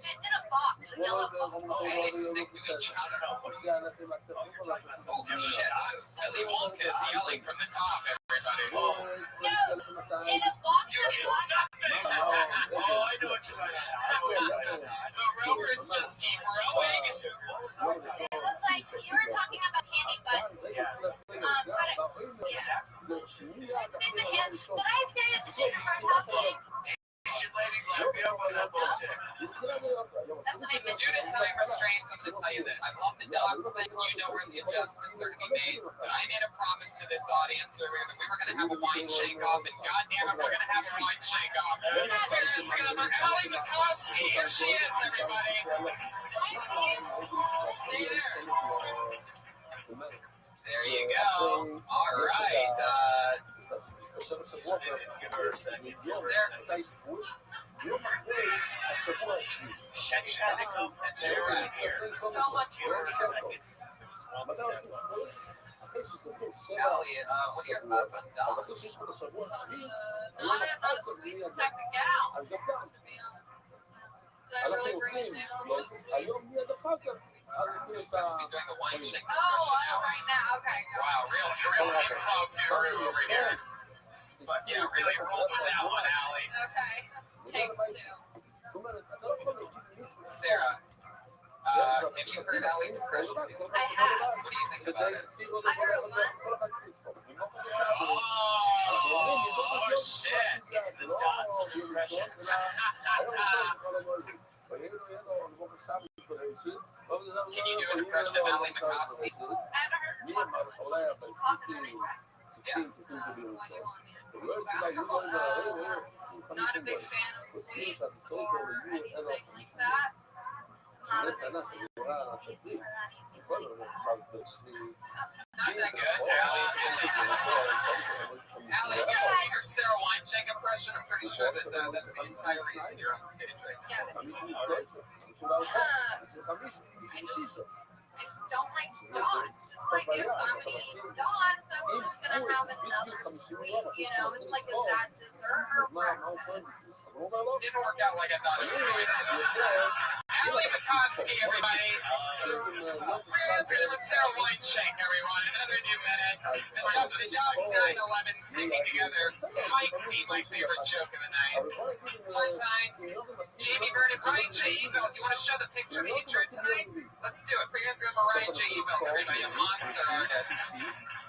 it in a box? A yellow box. They stick to each other. Holy shit, Willy Wonka's yelling from the top, everybody. No, in a box of what? Oh, I know what you're talking about. The rubber is just growing. It looked like you were talking about candy buttons. Did I say at the gingerbread house? Asian ladies let me up on that bullshit. That's what I meant. Due to time restraints, I'm going to tell you that I love the dogs thing. You know where the adjustments are to be made. But I made a promise to this audience earlier that we were going to have a wine shake-off, and goddamn it, we're going to have a wine shake-off. Allie Mikowski, here she is, everybody. Stay there. There you go. All right. So much work. Elliot, what are your thoughts on dogs? Not a sweet sack of gal, to be honest. Did I really bring it down? Just You're supposed to be doing the wine shake. Right now. Okay. Wow, real improv guru over here. But yeah, really roll with that one, Allie. Okay. Take two. Sarah, have you heard Allie's impression? I have. What do you think about it? I heard it once. Oh, shit. It's the dots of impressions. Can you do an impression of Allie Mikowski? I haven't heard coffee anyway. Yeah. Not a big fan of sweets or anything like that. Not a big fan of sweets or anything. Not that good, Allie, you want your Sarah Weincheck impression? I'm pretty sure that that's the entire reason you're on stage right now. I just don't like dots. It's like if I'm eating dots, I'm just gonna have another sweet. It's like, is that dessert or breakfast? Didn't work out like I thought it was going to. Allie Mikowski, everybody. We're answering with Sarah Weincheck, everyone. Another new minute. The dogs 9/11 singing together might be my favorite joke of the night. Fun times. Jamie Vernon, Ryan J. Ebel. You want to show the picture that you drew tonight? Let's do it. Pre-answer of Ryan J. Ebel, everybody. A monster artist.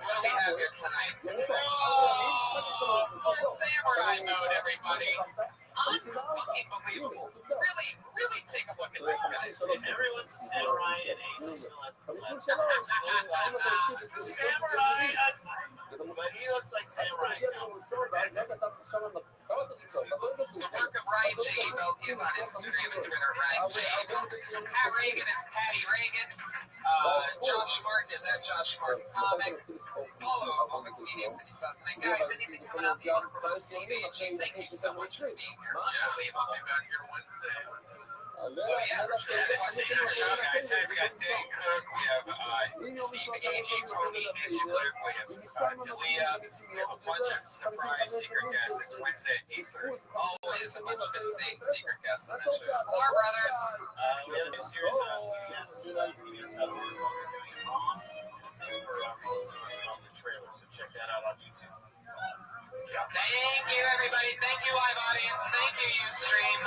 What do we have here tonight? Oh, full samurai mode, everybody. Unfucking believable. Really take a look at this, guys. Everyone's a samurai and Angel still has the last samurai, but he looks like samurai. The work of Ryan J. Ebel, he is on Instagram and Twitter, Ryan J. Ebel. Pat Reagan is Patty Reagan. Josh Martin is at Josh Martin Comic. Follow all the comedians that you saw tonight. Guys, anything coming out that you want to promote? Steve Agee, thank you so much for being here. Unbelievable. I'll be back here Wednesday. Oh, yeah. Guys, we got Danny Cook, we have Steve Agee, Tony Hinchcliffe, we have Delia, we have a bunch of surprise secret guests. It's Wednesday at 8:30. Always a bunch of insane secret guests on this show. Sklar Brothers. We have a new series on PBS. PBS Network we're doing on. We're also on the trailer, so check that out on YouTube. Thank you, everybody. Thank you, live audience. Thank you, Ustream.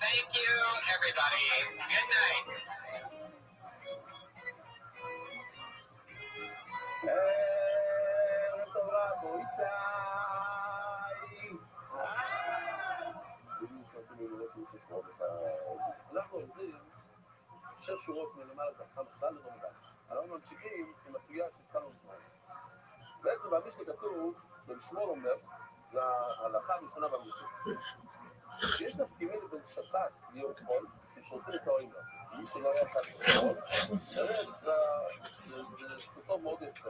Thank you, everybody. Good night. שמואל אומר, להלכה הראשונה במצוות. שיש תפקידים לבן שבת להיות חול, ששולחים את האויבה. מי שלא היה כאן חול, זה סופו מאוד יפה.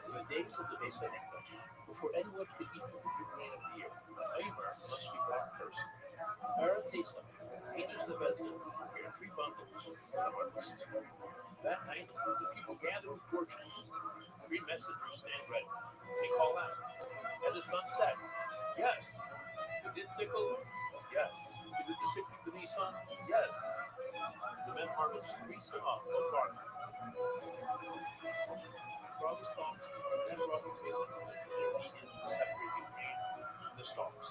The days of the Mesa before anyone could eat the grain of the year, the Omer must be brought first. Arab Pesach enters the Bezin in 3 bundles of harvest. That night, the people gather with torches. 3 messengers stand ready. They call out, "Has the sun set?" "Yes." "Is it sickle?" "Yes." "Is it the 16th of Nisan?" "Yes." The men harvest 3 sa'ah of barley. Draw the stalks, and rub the Pesach needed to separate the grain from the stalks.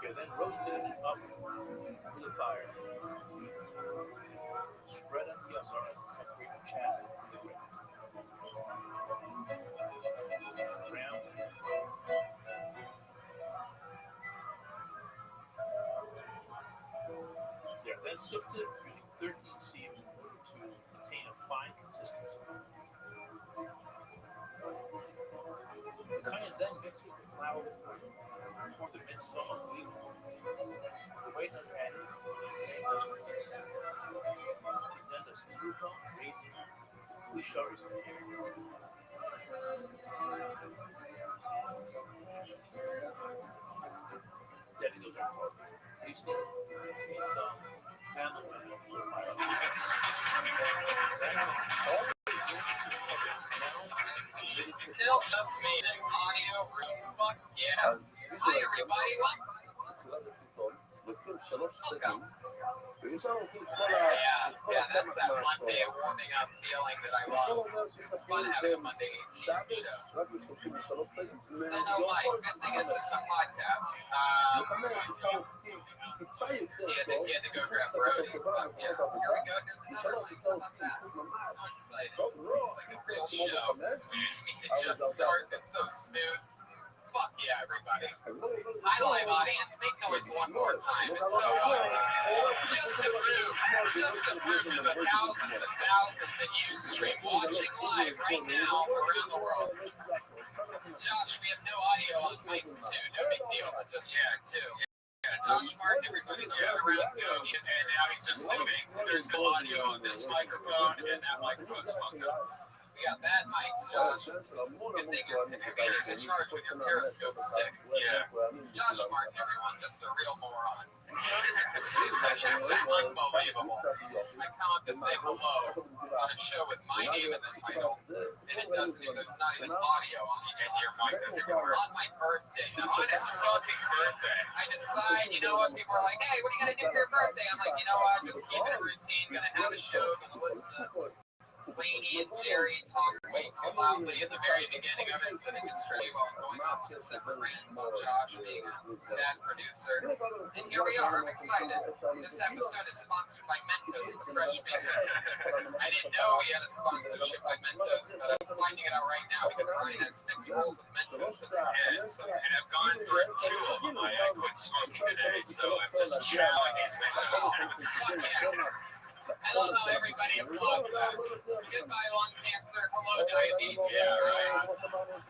They then roasted it up over the fire. Spread on the azara to separate the chaff from the grain. Ground. They are then sifted using 13 sieves in order to attain a fine consistency. The Kohen then mixes the flour with oil before the minced sauce leaves it. The weight is added and does the minced down. Then does trufa, raisin, lisharis, and ham. Then those are called tasting. It's handle and Still just made it. Audio room. Fuck yeah. Hi everybody. Welcome. Yeah, that's that Monday warming up feeling that I love. It's fun having a Monday show. Still no light. Good thing it's just a podcast. He had to go grab Brody. Fuck yeah. Here we go. There's another mic. How about that? How exciting. It's like a real show. It just starts. It's so smooth. Fuck yeah, everybody. Hi, live audience. Make noise one more time. It's so good. Just to prove to the thousands and thousands that you stream watching live right now around the world. Josh, we have no audio on mic 2. No big deal, but just here too. Josh Martin, everybody looking around. And now he's just leaving. There's no audio on this microphone, and that microphone's fucked up. We got bad mics, Josh. Good thing you're in charge with your Periscope stick. Yeah. Josh Martin, everyone, just a real moron. Unbelievable. I come up to say hello on a show with my name in the title, and it doesn't even, there's not even audio on each of your mics on my birthday. Now, on his fucking birthday, I decide, you know what, people are like, hey, what are you going to do for your birthday? I'm like, you know what, just keep it a routine, gonna have a show, gonna listen to Laney and Jerry talk way too loudly in the very beginning of it, sitting straight while going off on a separate rant about Josh being a bad producer. And here we are, I'm excited. This episode is sponsored by Mentos, the fresh mint. I didn't know we had a sponsorship by Mentos, but I'm finding it out right now because Brian has 6 rolls of Mentos. And I've gone through 2 of them. I quit smoking today, so I'm just chowing these Mentos. Fuck yeah. I love how everybody applauds that. Goodbye lung cancer, hello diabetes. Yeah, right.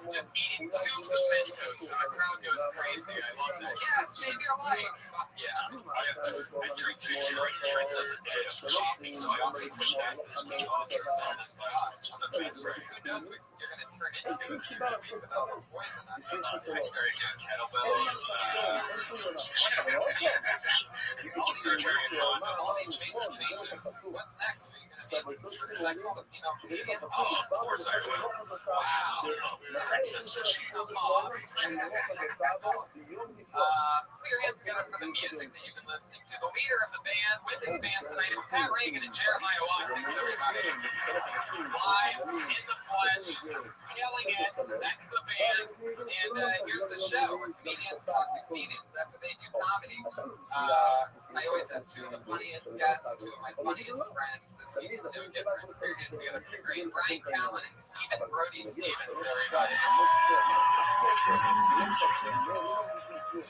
Just eating scoops of Mentos so the crowd goes crazy. I love that. Yeah, save your life. Fuck yeah. I drink too much. Trent doesn't dance for coffee, so I also push back this much officer on this last, which is the best. Who knows what you're going to turn into if you speak without a poison on you. I started doing kettlebells. I'll start turning on all these changes. What's next? Are you going to be respectful of female comedians? Oh, of course I will. Wow. Put your hands together for the music that you've been listening to. The leader of the band with his band tonight is Pat Reagan and Jeremiah Watkins, everybody. Live, in the flesh, killing it. That's the band. And here's the show where comedians talk to comedians after they do comedy. I always have 2 of the funniest guests, 2 of my funniest friends. This week's no different. Put your hands together for the great Brian Callen and Stephen Brody Stevens, everybody. Sure,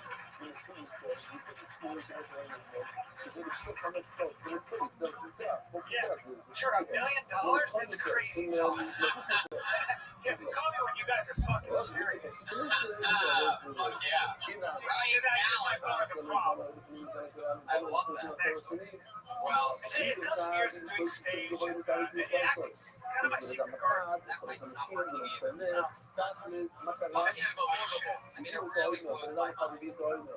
$1 million? That's crazy talk. Yeah, call me when you guys are fucking serious. Fuck yeah. My brother's a problem. I love that. Thanks. Well, it does some years of doing stage and acting's kind of my secret card. That might stop working either. Well, this is bullshit. I mean, it really blows my mind.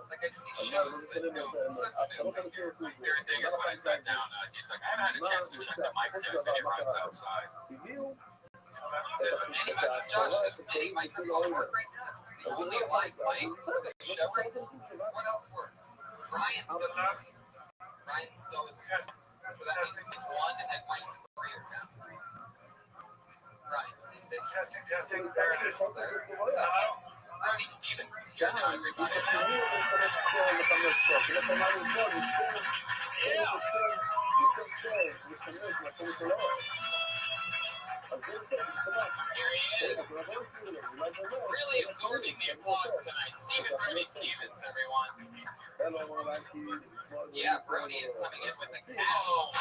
Like, I see shows that don't listen to like your Favorite thing is when I sat down, he's like, I haven't had a chance to check the mics yet. I said, it runs outside. Does anybody, Josh, does any microphone work right now? Is this the only live mic for the show right now? What else works? Brian's doesn't. Brian's still is testing. So that means mic 1 and mic 3 are down. Brian, can you say Testing. There it is. Hello? Brody Stevens is here now, everybody. Here he is. Really absorbing the applause tonight. Brody Stevens, everyone. Yeah, Brody is coming in with a Oh,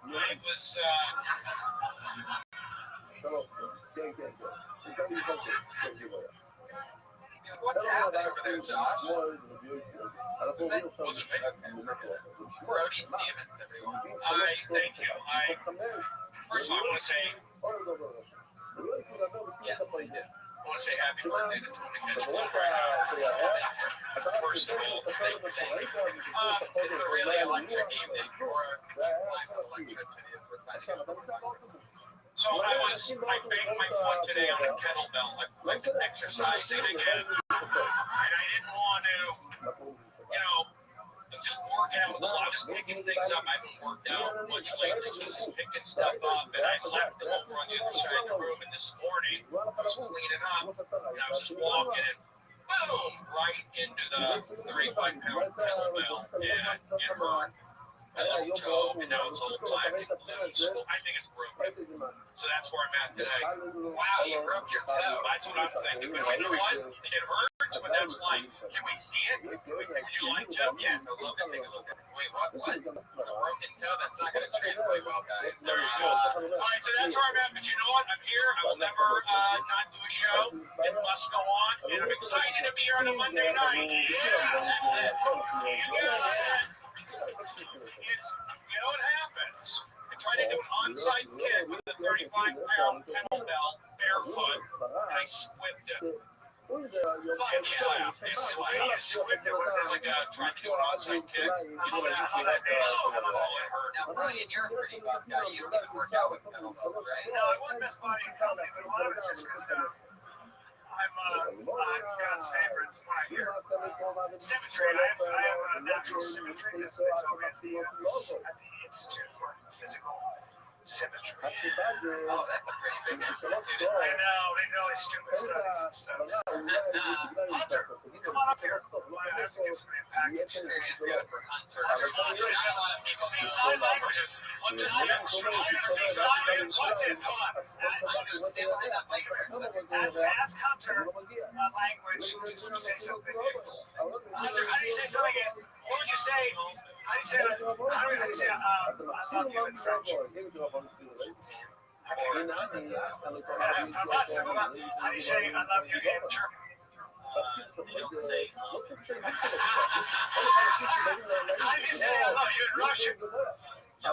I was, What's happening over there, Josh? wasn't me. Brody Stevens, everyone. Thank you. First of all, I want to say, Yes, they do. I want to say happy birthday to Tony Hitchcock. First of all, thank you. It's a really electric evening, or lack of electricity is professional. So I banged my foot today on a kettlebell. I've been exercising again, and I didn't want to, just work out with a lot, just picking things up. I haven't worked out much lately, so just picking stuff up. And I left them over on the other side of the room. And this morning, I was cleaning up, and I was just walking, and boom, right into the 35-pound kettlebell, and it hurt my little toe, and now it's all black and loose. Well, I think it's broken. So that's where I'm at today. Wow, you broke your toe. That's what I'm thinking. But you know what? It hurts, but that's life. Can we see it? Would you like to? Yes, I'd love to take a look at it. Wait, what? A broken toe? That's not going to translate well, guys. There you go. All right, so that's where I'm at. But you know what? I'm here. I will never not do a show. It must go on. And I'm excited to be here on a Monday night. Yeah, that's it. It's, what happens? I tried to do an onside kick with a 35-pound kettlebell barefoot, and I squibbed it. Yeah, it's like you squibbed it. It's like trying to do an onside kick. How that it hurt. Now, Brian, you're a pretty buff guy. You don't even work out with kettlebells, right? No, I wasn't best body in company, but a lot of it's just because I'm God's favorite from what I hear. Symmetry, I have a natural symmetry. That's what they told me at the Institute for Physical Symmetry. Oh, that's a pretty big institute. I know, they do all these stupid studies and stuff. Hunter, come on up here. I have to get some impact. Experience good for Hunter. He speaks 9 languages. What does he have? What's his? Hold on. Stay behind that mic for a second. Ask Hunter a language to say something. Hunter, how do you say something again? What would you say? How do you say I love you in French? How do you say I love you in German? You don't say. How do you say I love you in Russian? Or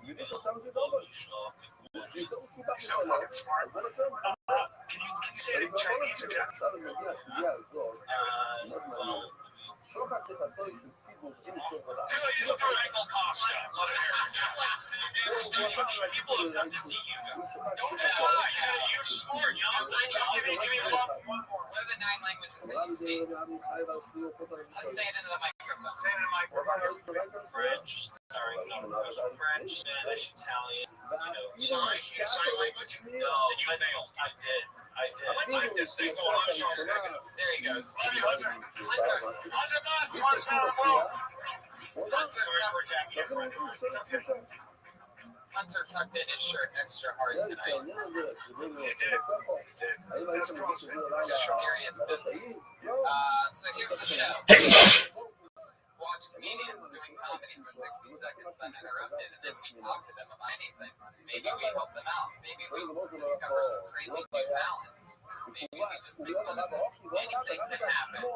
You're so fucking smart. Can you say it in Chinese or Japanese? Just throw Michael Costa. People have come to see you. Don't lie. You're smart. Just give me one more. What are the 9 languages that you speak? Let's say it into the microphone. Say it in the microphone. French, French, Spanish, Italian, Sorry language? No, you failed. I did. Let's take this thing going on, Charles. There he goes. Hunter Nuts, smartest man in the world. Sorry for attacking your friend. It's okay. Hunter tucked in his shirt extra hard tonight. He did. That's CrossFit. That's strong. Serious business. So here's the show. Watch comedians doing comedy for 60 seconds uninterrupted, and then we talk to them about anything. Maybe we help them out. Maybe we discover some crazy new talent. Maybe we just make fun of anything that happened.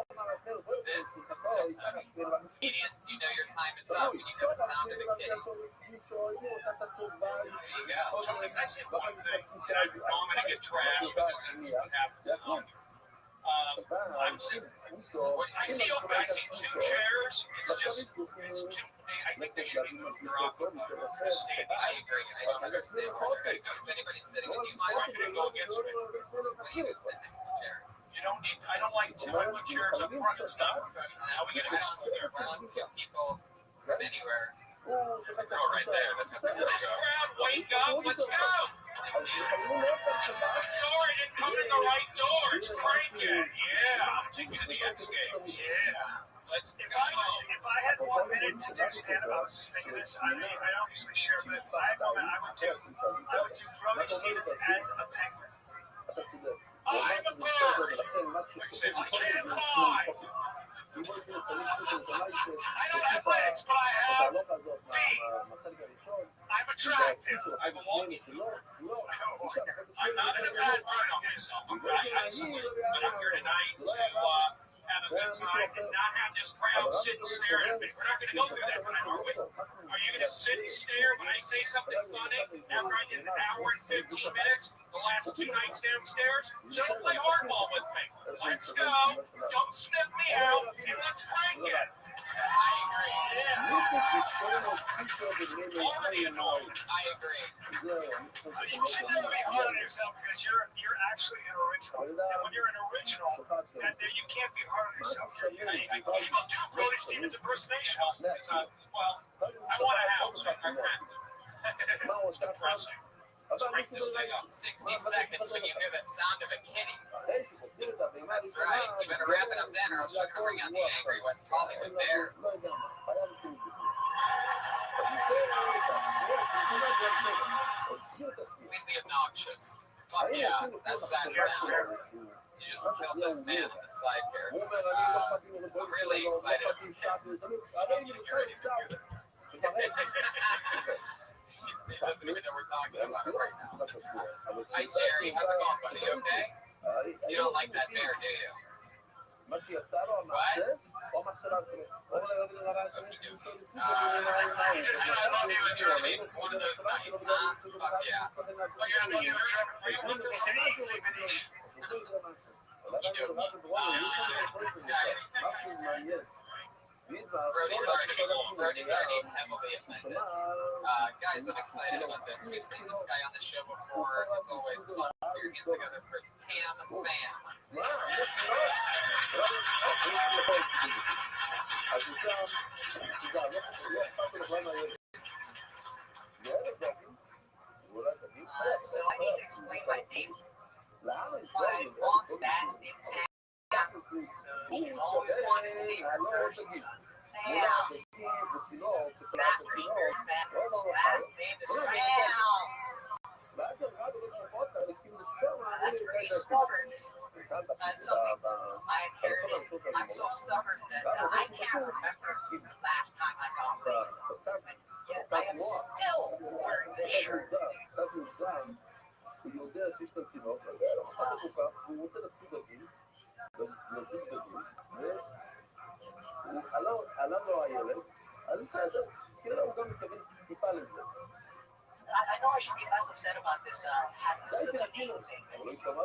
This is real time. Comedians, you know your time is up, and you know the sound of the kitty. There you go. Tony, can I say one thing? And I know I'm going to get trashed because it's half. I'm sitting. I see two chairs. It's too. I think they should be moved up. I agree. I don't understand where they're going to go. Is anybody sitting with you, Mike? I'm going to go against me. When you go sit next to Jerry. You don't need. I don't like two. I put chairs up front. It's not professional. How are we going to get out there? Why don't two people from anywhere? Go right there. This crowd, wake up. Let's go. Sorry, I didn't come in the right door. It's cranking. Yeah, I'm taking to the X Games. Yeah. Let's go. If I had 1 minute to do stand-up, I was just thinking this. I mean, I don't usually share, but if I had 1 minute, I would do Brody Stevens as a penguin. I'm a bird. I can't fly. I don't have legs, but I have feet. I'm attractive. I'm walking. I'm not as a bad part of myself. I'm very isolated, but I'm here tonight to have a good time and not have this crowd sit and stare at me. We're not going to go through that tonight, are we? Are you going to sit and stare when I say something funny after I did an hour and 15 minutes the last 2 nights downstairs? So don't play hardball with me. Let's go. Don't sniff me out and let's crank it. Already annoyed. I agree. You should never be hard on yourself because you're actually an original. And when you're an original, that you can't be hard on yourself. People do Brody Stevens impersonations because I want a house. I rent. It's depressing. Let's crank this thing up. 60 seconds when you hear the sound of a kitty. That's right. You better wrap it up then, or else you're going to bring out the angry West Hollywood bear. Completely obnoxious. But yeah, that's that sound. You just killed this man on the side here. I'm really excited about this. I don't even hear anything through this. He doesn't even know we're talking about it right now. Hi, Jerry. How's it going, buddy? Okay? You don't like that bear, do you? What? Okey dokey. He just said I love you in German. One of those nights, huh? Fuck yeah. Oh, yeah, I love you in German. Are you Hunter? Say anything, Manish. Okey dokey. Guys. Brody's already heavily offended. Guys, I'm excited about this. We've seen this guy on the show before. It's always fun to put your hands together for Tam Bam. So I need to explain my name. My mom's dad's name is Tam. So he's always wanted the name first. Tam. That's pretty weird, man. Last name is Tam. That's pretty stubborn. That's something I inherited. I'm so stubborn that I can't remember the last time I got raped. And yet I am still wearing this shirt. I know I should be less upset about this having this silly name thing.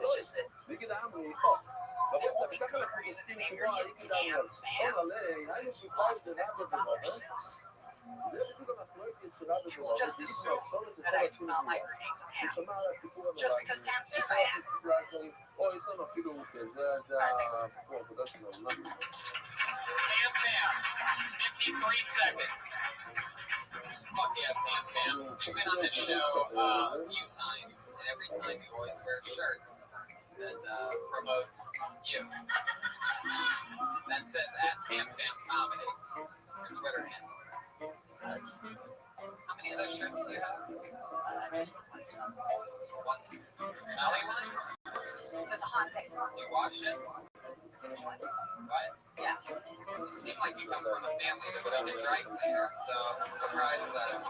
It's just that the only good reason to name your kid Tam Bam is if you lost the mental Dr. Seuss. You will just assume that I do not like her name Tam. Just because Tam's in I am. Tam Bam. 53 seconds. Fuck yeah, Tam Bam. You've been on this show a few times, and every time you always wear a shirt that promotes you. That says @TamBamComedy, your Twitter handle. I'm many other shirts do you have? One smelly one? There's a hot take. Do you wash it? What? Yeah. You seem like you come from a family that would own a dry cleaner, so I'm surprised that.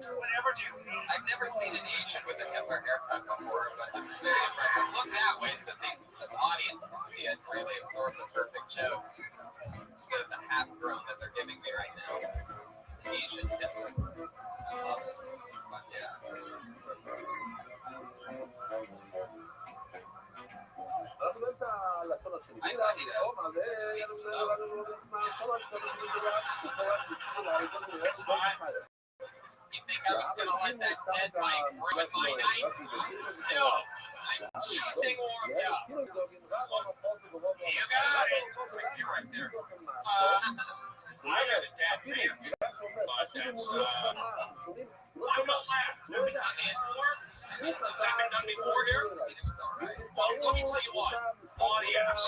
Whatever do you need? I've never seen an Asian with a Hitler haircut before, but this is very impressive. Look that way so this audience can see it and really absorb the perfect joke instead of the half grown that they're giving me right now. Asian Hitler. I love it. But yeah. I need You think I was gonna let that dead mic ruin my night? No, I'm choosing warmed up. You got it. You're right there. I got a dad fan, but that's I will laugh. On the N4, has that been done before here? It was alright. Well, let me tell you what, audience.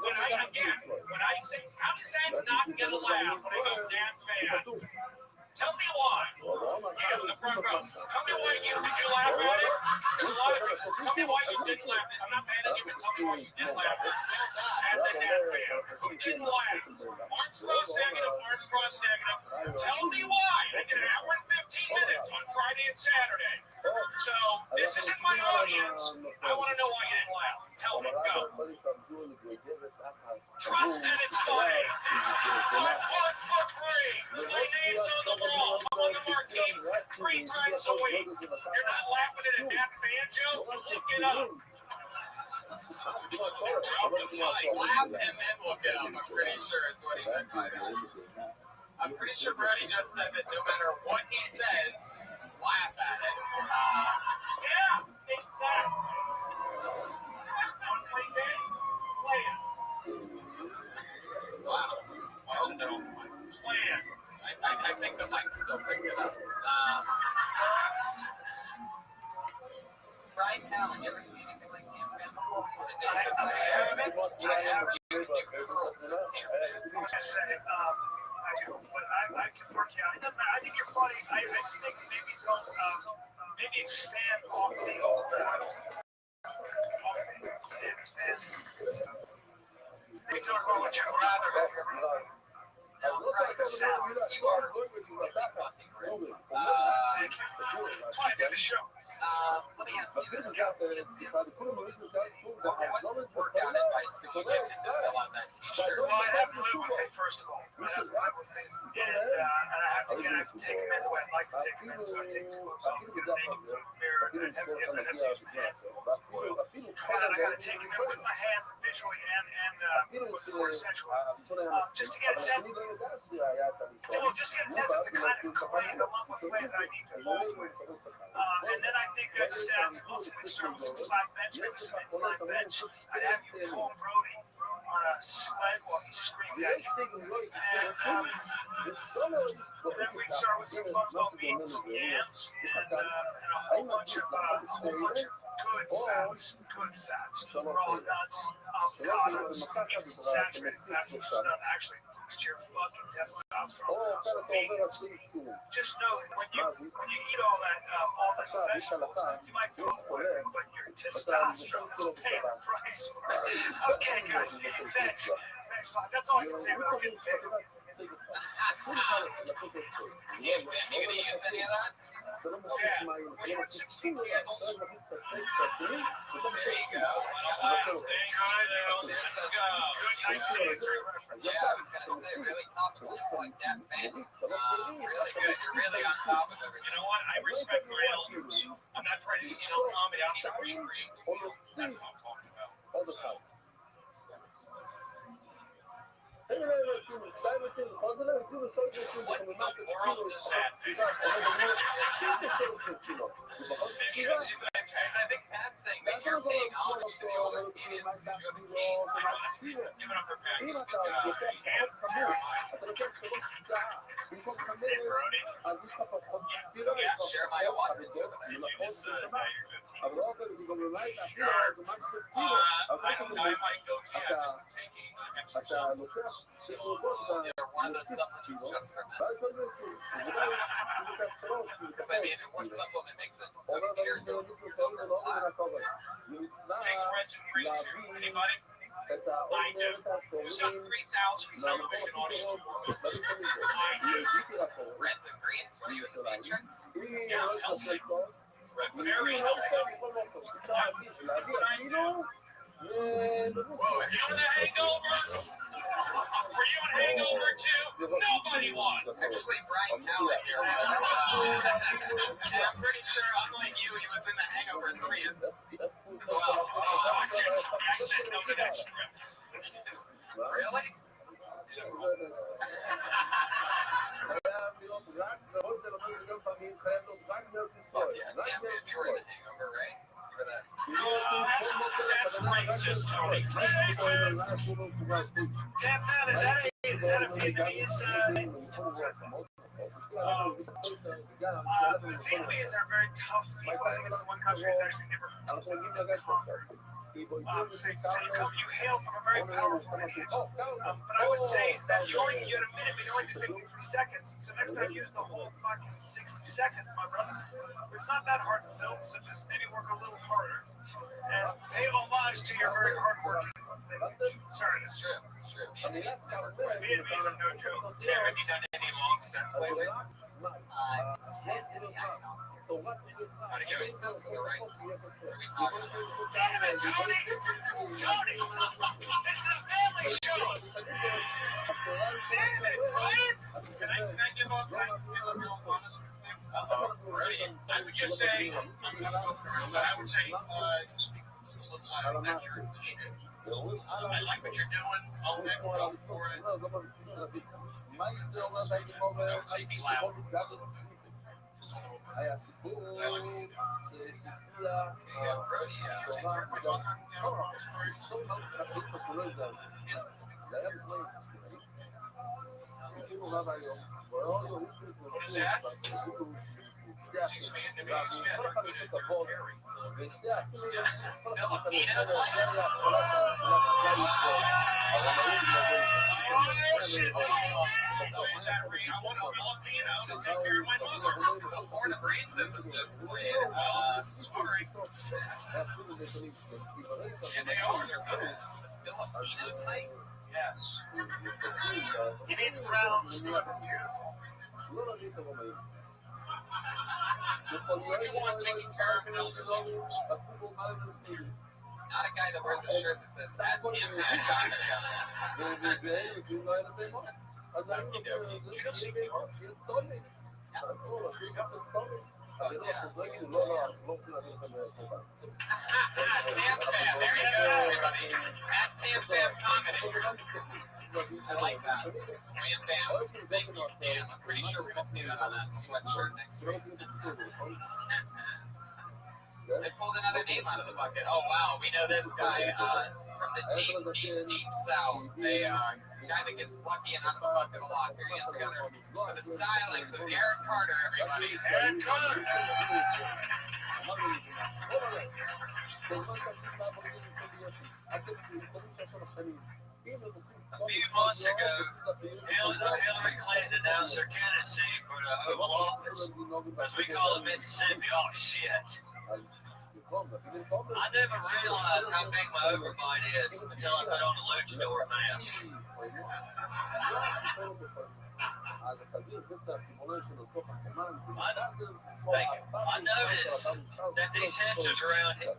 When I say, how does that not get a laugh when I go dad fan? Tell me why. You in the front row. Tell me why did you laugh at it? There's a lot of people. Tell me why you didn't laugh. I'm not mad at you, but tell me why you didn't laugh. At the dad fan who didn't laugh. Arms crossed negative. Tell me why. They get an hour and 15 minutes on Friday and Saturday. So this isn't my audience. I want to know why you didn't laugh. Tell me. Go. Trust that it's funny. One foot for free. My name's on the wall. I'm on the marquee 3 times a week. You're not laughing at a dad fan joke? Look it up. Laugh and then look it up, I'm pretty sure is what he meant by that. I'm pretty sure Brody just said that no matter what he says, laugh at it. Yeah, exactly. Play games? Play it. Wow. Wasn't it on my plan? I think the mic still picked it up. Brian Callen, you ever seen anything like Tam Fan before? I haven't. You curled some Tam Fan. I was just saying, I do, but I can work you out. It doesn't matter. I think you're funny. I just think maybe don't, maybe expand off the old, Tam Fan. Maybe talk about what you'd rather have. No, Brian, you are really fucking great. Thank you. That's why I did the show. Let me ask you this. What workout advice would you give to fill out that t-shirt? Well, I'd have to live with me, first of all. I'd have to live with me. And I have to take him in the way I'd like to take him in. So I'd take his clothes off, get naked from the mirror, and I'd have to use my hands. And then I got to take him in with my hands visually and more sexually. Just to get a sense. Just get a sense of the kind of clay, the lump of clay that I need to mold with. And then I think just add some start with some flat bench, maybe some incline bench. I'd have you pull Brody on a sled while he's screaming at you. And then we'd start with some buffalo meat, some yams, and a whole bunch of good fats, raw nuts, avocados, even some saturated fats, which does not actually boost your fucking testosterone. So vegans, just know that when you eat all that vegetables, you might feel quicker, but your testosterone is paying the price. Okay, guys, thanks a lot. That's all I can say about getting paid. You gonna use any of that? Yeah, we put 16 candles. There you go. Let's go. Yeah, I was gonna say really topical, just like that fan. Really good. You're really on top of everything. You know what? I respect my elders. I'm not trying to, comedy. I need to recreate the world. That's what I'm talking about. All the time. What in the world does that mean? Fishes? I think Pat's saying that you're paying homage to the older comedians. You're the king. Give it up for Pat. He's a good guy. And Brody. Yeah, Jeremiah Watkins over there. Did you just now you're good team? Sure. I might go to. I've just been taking extra אתה supplements. לוקח So שתי תרופות, they're one of those supplements קילו, just for men. ואז עוד איזשהו, אולי תיקח 3, Because I mean, what supplement makes it so אומר your דברים dose שנראים is so ולא אומרים high? הכל. מצווה Takes reds and greens here. להביא Anybody? את העומר, את Who's got הצהובים, 3,000 מהמקום television audience הכי worldwide? קרוב, דברים שונים. הבאתי לכל. Reds and greens? What are you in the Matrix? אם היא לא תעשה טוב, It's red אם with היא greens. לא תעשה בכל מקום, אפשר להביא אפילו, Were you in the hangover? Were you in hangover too? Nobody won. Actually, Brian Callen here was, and I'm pretty sure, unlike you, he was in the Hangover 3 as well. Oh, I said no to that strip. Really? Fuck yeah, damn, man, you were in the Hangover, right? You were that. That's racist, Tony. Racist. Tan, is that a Vietnamese? Vietnamese are very tough people. I think it's the one country that's actually never conquered. So you hail from a very powerful lineage. But I would say that you only get a minute, but you only get 53 seconds. So next time use the whole fucking 60 seconds, my brother. It's not that hard to film, so just maybe work a little harder. And pay homage to your very hardworking lineage. Sorry, It's true, it's true. Vietnamese never quit. Vietnamese are no joke. Tim, have you done any long stunts lately? How to get yourself to the right sauce? What are we talking about? Damn it, Tony! Tony! This is a family show! Damn it, Brian! Can I give up? Can I give a real honest thing? Uh-oh, ready? I would just say, I'm not but I would say, speak just a little louder. That's your shit. I like what you're doing. Own it, go for it. I would say be loud. Just a little bit. I like what you're doing. Yeah, Brody, take care of my mother. What is that? She's Vietnamese. Yeah, they're good at carry. Filipino Oh, shit. Is that real? I want a Filipino to take care of my mother. The horde of racism just played. Sorry. And they are. They're good. Filipino type? Yes. He needs brown, smooth, and beautiful. Would you want taking care of an elderly? Not a guy that wears a shirt that says at Tim There you go, everybody. At Tam Bam Comedy. I like that. Wham Bam. Thank you, Tam. I'm pretty sure we're going to see that on a sweatshirt next week. They pulled another name out of the bucket. Oh, wow. We know this guy from the deep south. They guy that gets lucky and out of the bucket a lot. Here he is together for the stylings of Eric Carter, everybody. Eric Carter! A few months ago, Hillary Clinton announced her candidacy for the Oval Office, as we call it Mississippi. Oh, shit. I never realized how big my overbite is until I put on a luchador mask. I noticed that these hipsters around here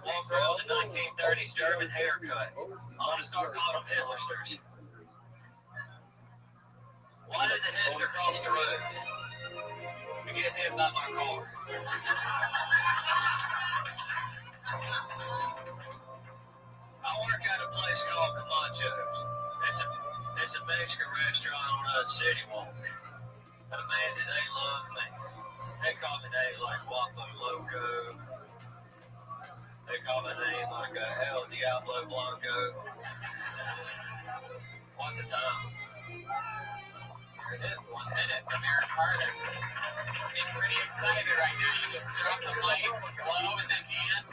walk around with the 1930s German haircut. I want to start calling them Hitlersters. Why did the hipster cross the road? To get hit by my car. I work at a place called Camacho's. It's a Mexican restaurant on City Walk. But man, did they love me. They call me names like Guapo Loco. They call my name like El Diablo Blanco. What's the time? Here it is, 1 minute from Eric Carter. You seem pretty excited right now. You just dropped the mic low and then hand.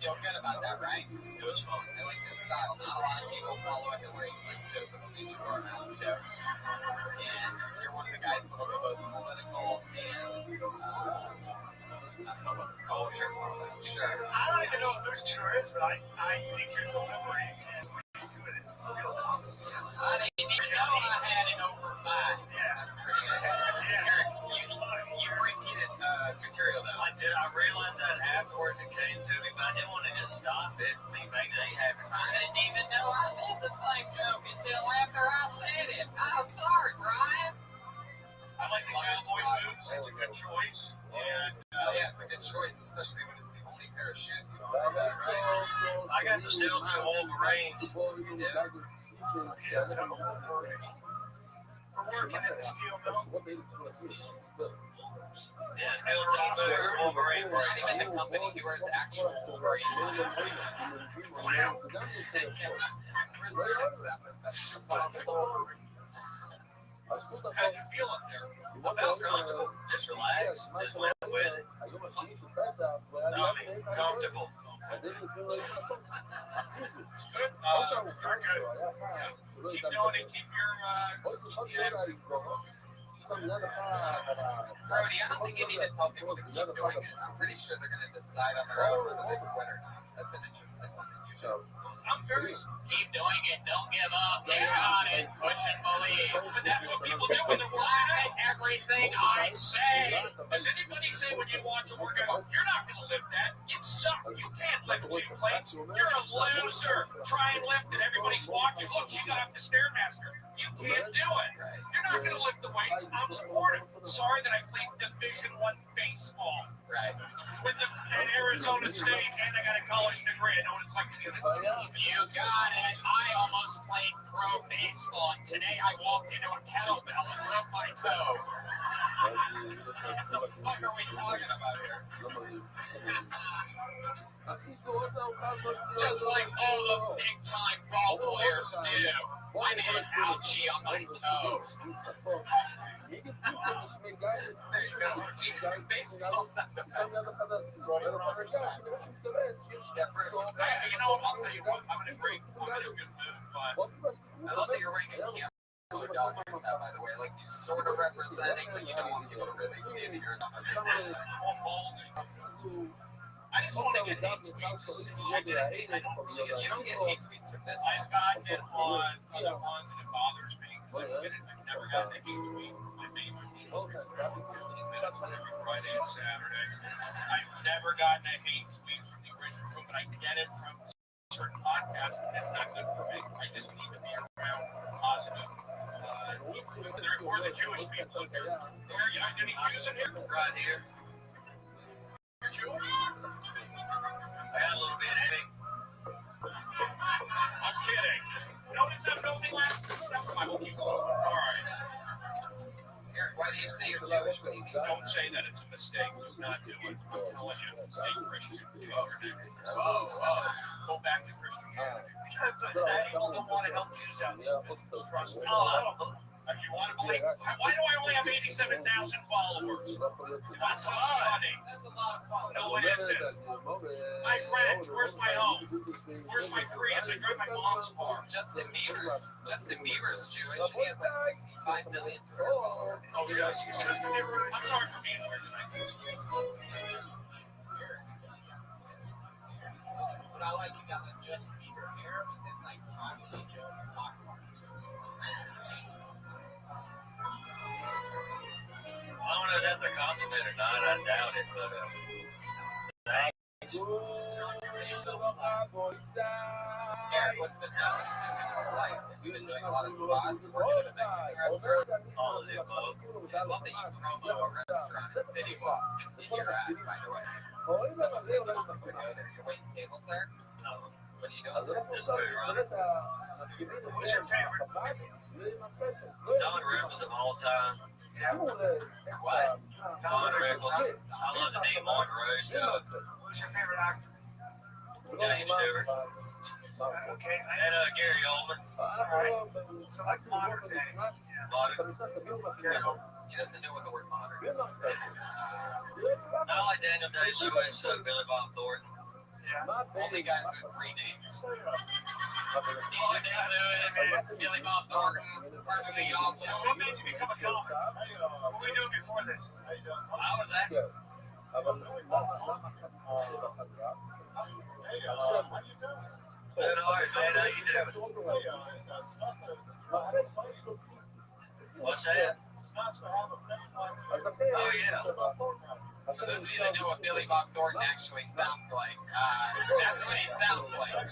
Feel good about that, right? It was fun. I like your style. Not a lot of people follow it the way you like joke with the luchador mask joke. And you're one of the guys that will go both political and I don't know what the culture was. Sure. I don't even know what luchador is, but I think your delivery and what you do it is real complex. I didn't even know I had it over mine. Yeah. That's pretty good. Yeah. Eric, you repeated material though. I did. I realized that afterwards it came to me, but I didn't want to just stop it. I mean, maybe they haven't. I didn't even know I did the same joke until after I said it. I'm sorry, Brian. I like the cowboy boots. It's a good choice. And yeah, it's a good choice, especially when it's the only pair of shoes you own, right? I got some steel toe Wolverines. You do? Steel toe Wolverines. We're working in the steel mill. Yeah, steel toe boots, Wolverine. Right, even the company he wears actual Wolverines on his sleeve. How'd you feel up there? I felt comfortable. Just relaxed. Just went with it. No, I mean, comfortable. It's good. You're good. Yeah. Keep doing it. Keep your attitude. Brody, I don't think you need to tell people to keep doing it. I'm pretty sure they're going to decide on their own whether they quit or not. That's an interesting one that you show. I'm curious. Keep doing it. Don't give up. You got it. Push and believe. But that's what people do when they're working Why everything I say? Does anybody say when you watch a workout, you're not going to lift that? You suck. You can't lift 2 plates. You're a loser. Try and lift it. Everybody's watching. Look, she got up the Stairmaster. You can't do it. You're not going to lift the weights. I'm supportive. Sorry that I played Division I baseball. Right. At Arizona State, and I got a college degree. I know what it's like to be on the team. You got it. I almost played pro baseball, and today I walked into a kettlebell and broke my toe. What the fuck are we talking about here? Just like all the big-time ball players do. I made an ouchie on my toe. There you go. Baseball sound effects. You know, I'll tell you what, I'm in a good mood, but I love that you're wearing a camo Dodgers hat, by the way. Like, you sort of representing, but you don't want people to really see that you're not representing. I just want to get hate tweets. You don't get hate tweets from this I've gotten it on other ones, and it bothers me. I've never gotten a hate tweet. My main show 15 minutes on every Friday and Saturday. I've never gotten a hate tweet from the original group, but I get it from certain podcasts, and it's not good for me. I just need to be around positive. Or the Jewish people. Are you any Jews in here? Right here. You're Jewish? I had a little bit of it. I'm kidding. Notice that building last? Never mind, we'll keep going. All right. Eric, why do you say you're Jewish? What do you mean? Don't say that. It's a mistake. Do not do it. I'm telling you. Stay Christian. Go back to Christianity. People don't want to help Jews out. Trust me. If you want to believe, why do I only have 87,000 followers? That's a lot. That's a lot of followers. No, it isn't. I rent. Where's my home? Where's my Prius? I drive my mom's car. Justin Bieber's Jewish, and he has like 65 million Twitter followers. Oh, yes, he's Justin Bieber. I'm sorry for being weird tonight. But I like you got like Justin Bieber hair, but then like Tommy Lee Jones pocket marks. I don't know if that's a compliment or not. I doubt it, but thanks. Eric, what's been happening in your life? Have you been doing a lot of spots, working at a Mexican restaurant? All of the above. I love that you promo a restaurant in City Walk in your ad, by the way. So I'm saying you want people to go there. You're waiting tables there? No. What are you doing there? Just food, right? What's your favorite? Don Rickles of all time. What? Don Rickles. I love the name Monroe stuff. Who's your favorite actor? James Stewart. Okay. And Gary Oldman. All right. So like modern day. Modern. He doesn't know what the word modern is. I like Daniel Day-Lewis, Billy Bob Thornton. Yeah. Only guys with 3 names. DJ Dave Lewis, Billy Bob Thornton, Arthur Lee Oswald. What made you become a comic? What were you doing before this? I was acting. Good hard, man. How you doing? What's that? Oh, yeah. For those of you that know what Billy Bob Thornton actually sounds like, that's what he sounds like.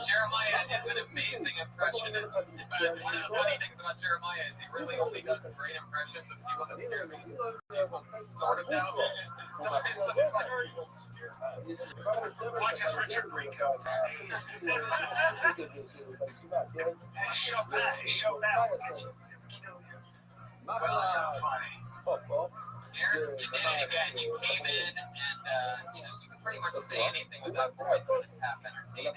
Jeremiah is an amazing impressionist, but one of the funny things about Jeremiah is he really only does great impressions of people that appears sort of know. Watch his Richard Grieco. Chopin will get you. Kill you. So funny. Aaron, you did it again. You came in and, you can pretty much say anything with that voice and it's half entertaining.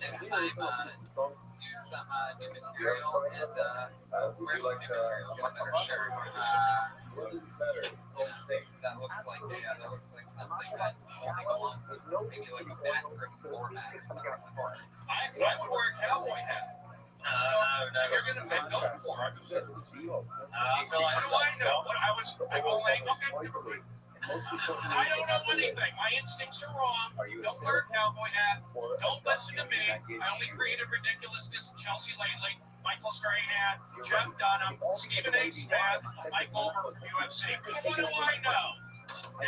Next time, do some new material and wear some new material. Get a better shirt. That looks like something that can go on to maybe like a bathroom format or something like that. I would wear a cowboy hat. No, you're gonna make go for it. What do I know? I don't know anything. My instincts are wrong. Don't wear a cowboy hat. Don't listen to me. I only created ridiculousness in Chelsea lately. Michael Strahan, Jeff Dunham, Stephen A. Smith, Mike Goldberg from UFC. What do I know?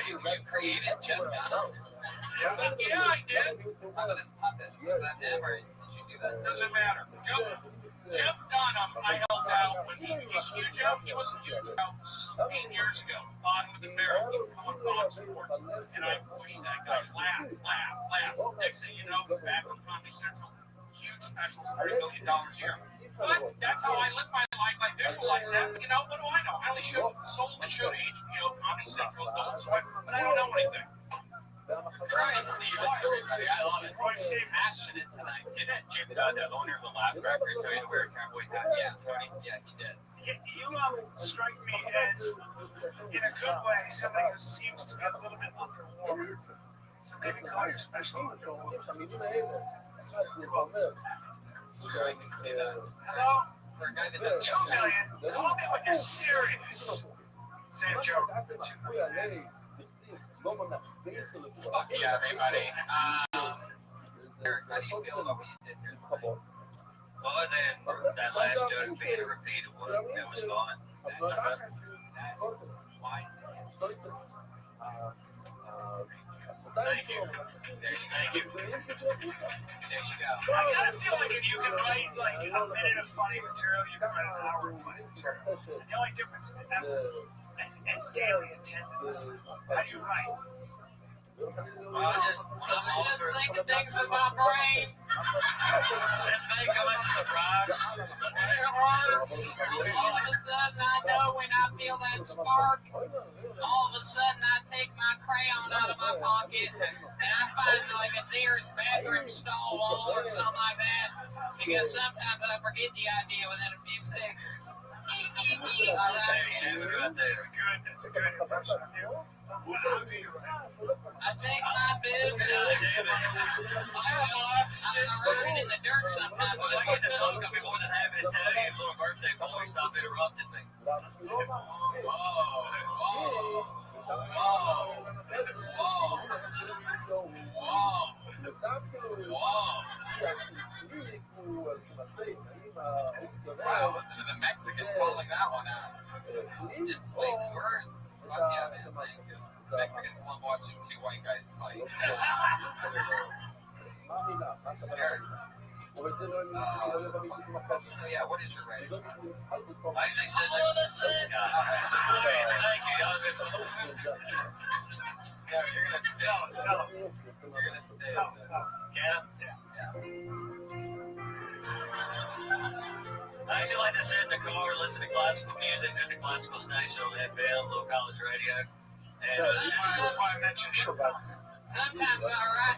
You created Jeff Dunham? Yeah, I did. How about his puppets? Was that him or did you do that? Doesn't matter. Jeff Dunham, I helped out when he's huge out. He was a huge out 8 years ago on with American on Fox Sports, and I pushed that guy. Laugh. Next thing you know, he's back on Comedy Central. Huge specials, $30 million a year. But that's how I live my life. I visualize that. What do I know? I only sold the show to HBO, Comedy Central, Adult Swim, but I don't know anything. Roy Stevens, everybody, I love it. Roy Stevens. Passionate tonight. Didn't Jim Dunn, the owner of the Laugh Factory, tell you to wear a cowboy hat? Yeah, Tony. Yeah, he did. You strike me as, in a good way, somebody who seems to be a little bit underwater. So maybe call your special underwater. Sure, I can see that. Hello? For a guy that does 2 million. Call me when you're serious. Same joke. 2 million. Fuck yeah, everybody. Eric, how do you feel about what you did here tonight? Well, then that last joke being a repeat of it was fun. Thank you. There you go. I kind of feel like if you can write like a minute of funny material, you can write an hour of funny material. And the only difference is effort and daily attendance. How do you write? I'm just thinking things with my brain. This may come as a surprise. It works. All of a sudden, I know when I feel that spark. All of a sudden, I take my crayon out of my pocket and I find like a nearest bathroom stall wall or something like that. Because sometimes I forget the idea within a few seconds. That's a good impression of you. I take my bibs and I'm running in the dirt sometimes. Well, I get the phone call before that happened to tell you. A little birthday boy stopped interrupted me. Wow, listen to the Mexican calling that one out. Didn't speak words. Fuck yeah, man. Thank you. Mexicans love watching two white guys fight. Eric. Yeah, what is your writing process? I usually sit there. Thank you. Yeah, you're gonna tell us. You're gonna stay. Tell us. Yeah. I usually like to sit in the car and listen to classical music. There's a classical station on FM, low college radio. And That's why I mentioned Chopin. Sometimes I write.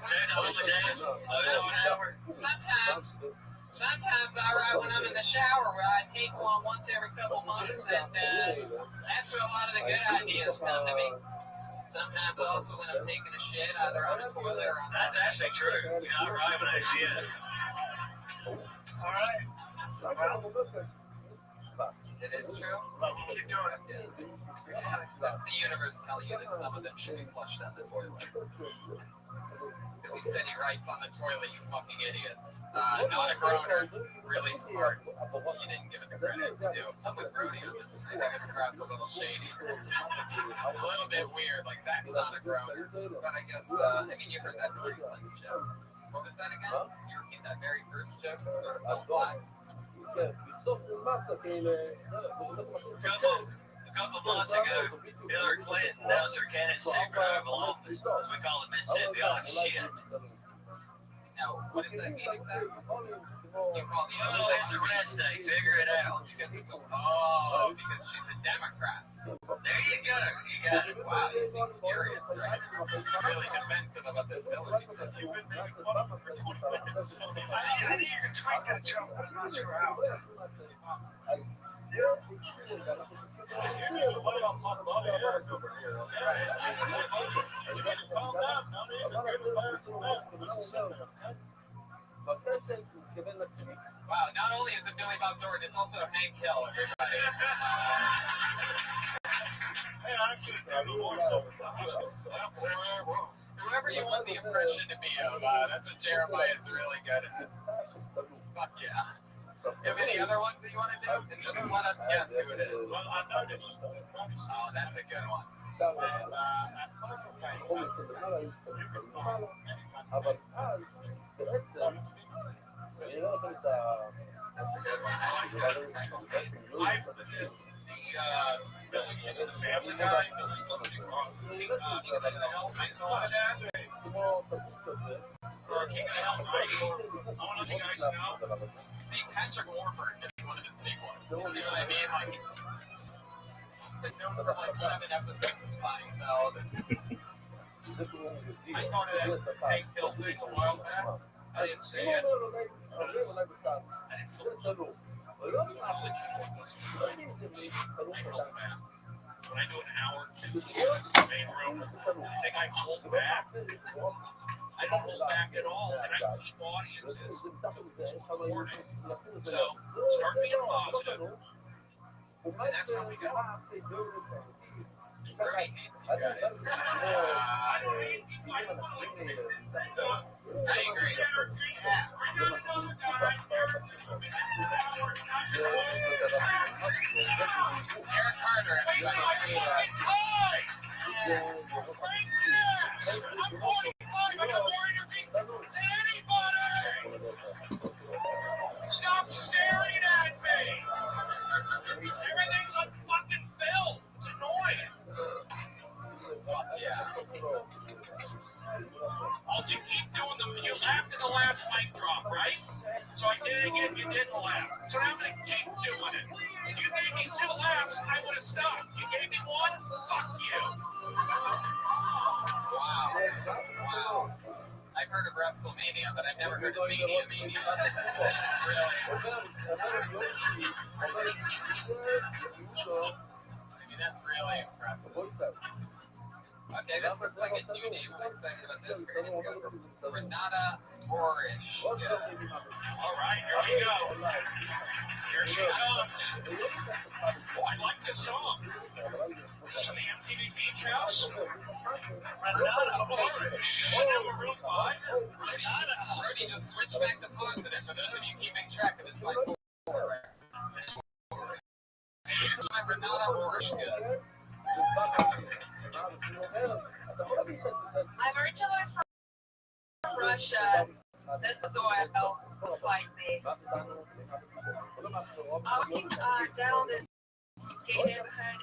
Sometimes I write when I'm in the shower, where I take one once every couple months, and that's where a lot of the good ideas come to me. Sometimes also when I'm taking a shit, either on a toilet or on. That's actually true. You're not right when I see it. All right. It is true. Keep doing it. Yeah. That's the universe telling you that some of them should be flushed down the toilet. Because he said he writes on the toilet, you fucking idiots. Not a groaner. Really smart. You didn't give it the credit it's due. I'm with Brody on this. I think this crowd's a little shady. A little bit weird. Like, that's not a groaner. But I guess, I mean, you heard that Cleveland joke. What was that again? Can you repeat that very first joke? It sort of felt flat. A couple months ago, Hillary Clinton announced her candidacy for Oval Office, as we call it Mississippi. Oh, shit. Now, what does that mean exactly? You call the Oh, it's a rest day. Figure it out. because it's because she's a Democrat. There you go. You got it. Wow, you seem furious right now. Really defensive about this Hillary. You've been making fun of her for 20 minutes. I think you can tweak that joke, but I'm not sure how. What about my buddy Eric over here? You better calm down, Tony. He's a good American man from Mississippi, okay? Wow, not only is it Billy Bob Thornton, it's also Hank Hill, everybody. Hey, actually, the voice over Whoever you want the impression to be of, that's what Jeremiah is really good at. Fuck yeah. You have any other ones that you want to do? And just let us guess who it is. Well, I noticed. Oh, that's a good one. That's a good one. Billy is the Family Guy. King of the Hill, right? I want you guys to know. See, Patrick Warburton is one of his big ones. You see what I mean? Like, he's been known for like 7 episodes of Seinfeld. I thought that Hank Hill thing a while back. I didn't say it. I didn't feel college. I hold back. When I do an hour, 15 minutes in the main room, I think I hold back. I don't hold back at all, and I keep audiences supporting. So start being positive. And that's how we go. Bernie hates you guys. I agree. Yeah. Eric Carter, Stop staring at me! Everything's on fucking film. It's annoying. Yeah. All you keep doing them. You laughed at the last mic drop, right? So I did it again. You didn't laugh. So now I'm gonna keep doing it. If you gave me 2 laughs, I would have stopped. You gave me 1. Fuck you. Wow. I've heard of WrestleMania, but I've never heard of Mania. This is really. I mean, that's really impressive. Okay, this looks like a new name. I'm excited about this. It's got Renata Orish. All right, here we go. Here she comes. Oh, I like this song. Is this from the MTV Beach House? Renata Orish. Number 5. Renata. Brody just switched back to positive for those of you keeping track of his bipolar. Renata Orish good. I'm originally from Russia. This is oil, like me. I'm walking down this gay neighborhood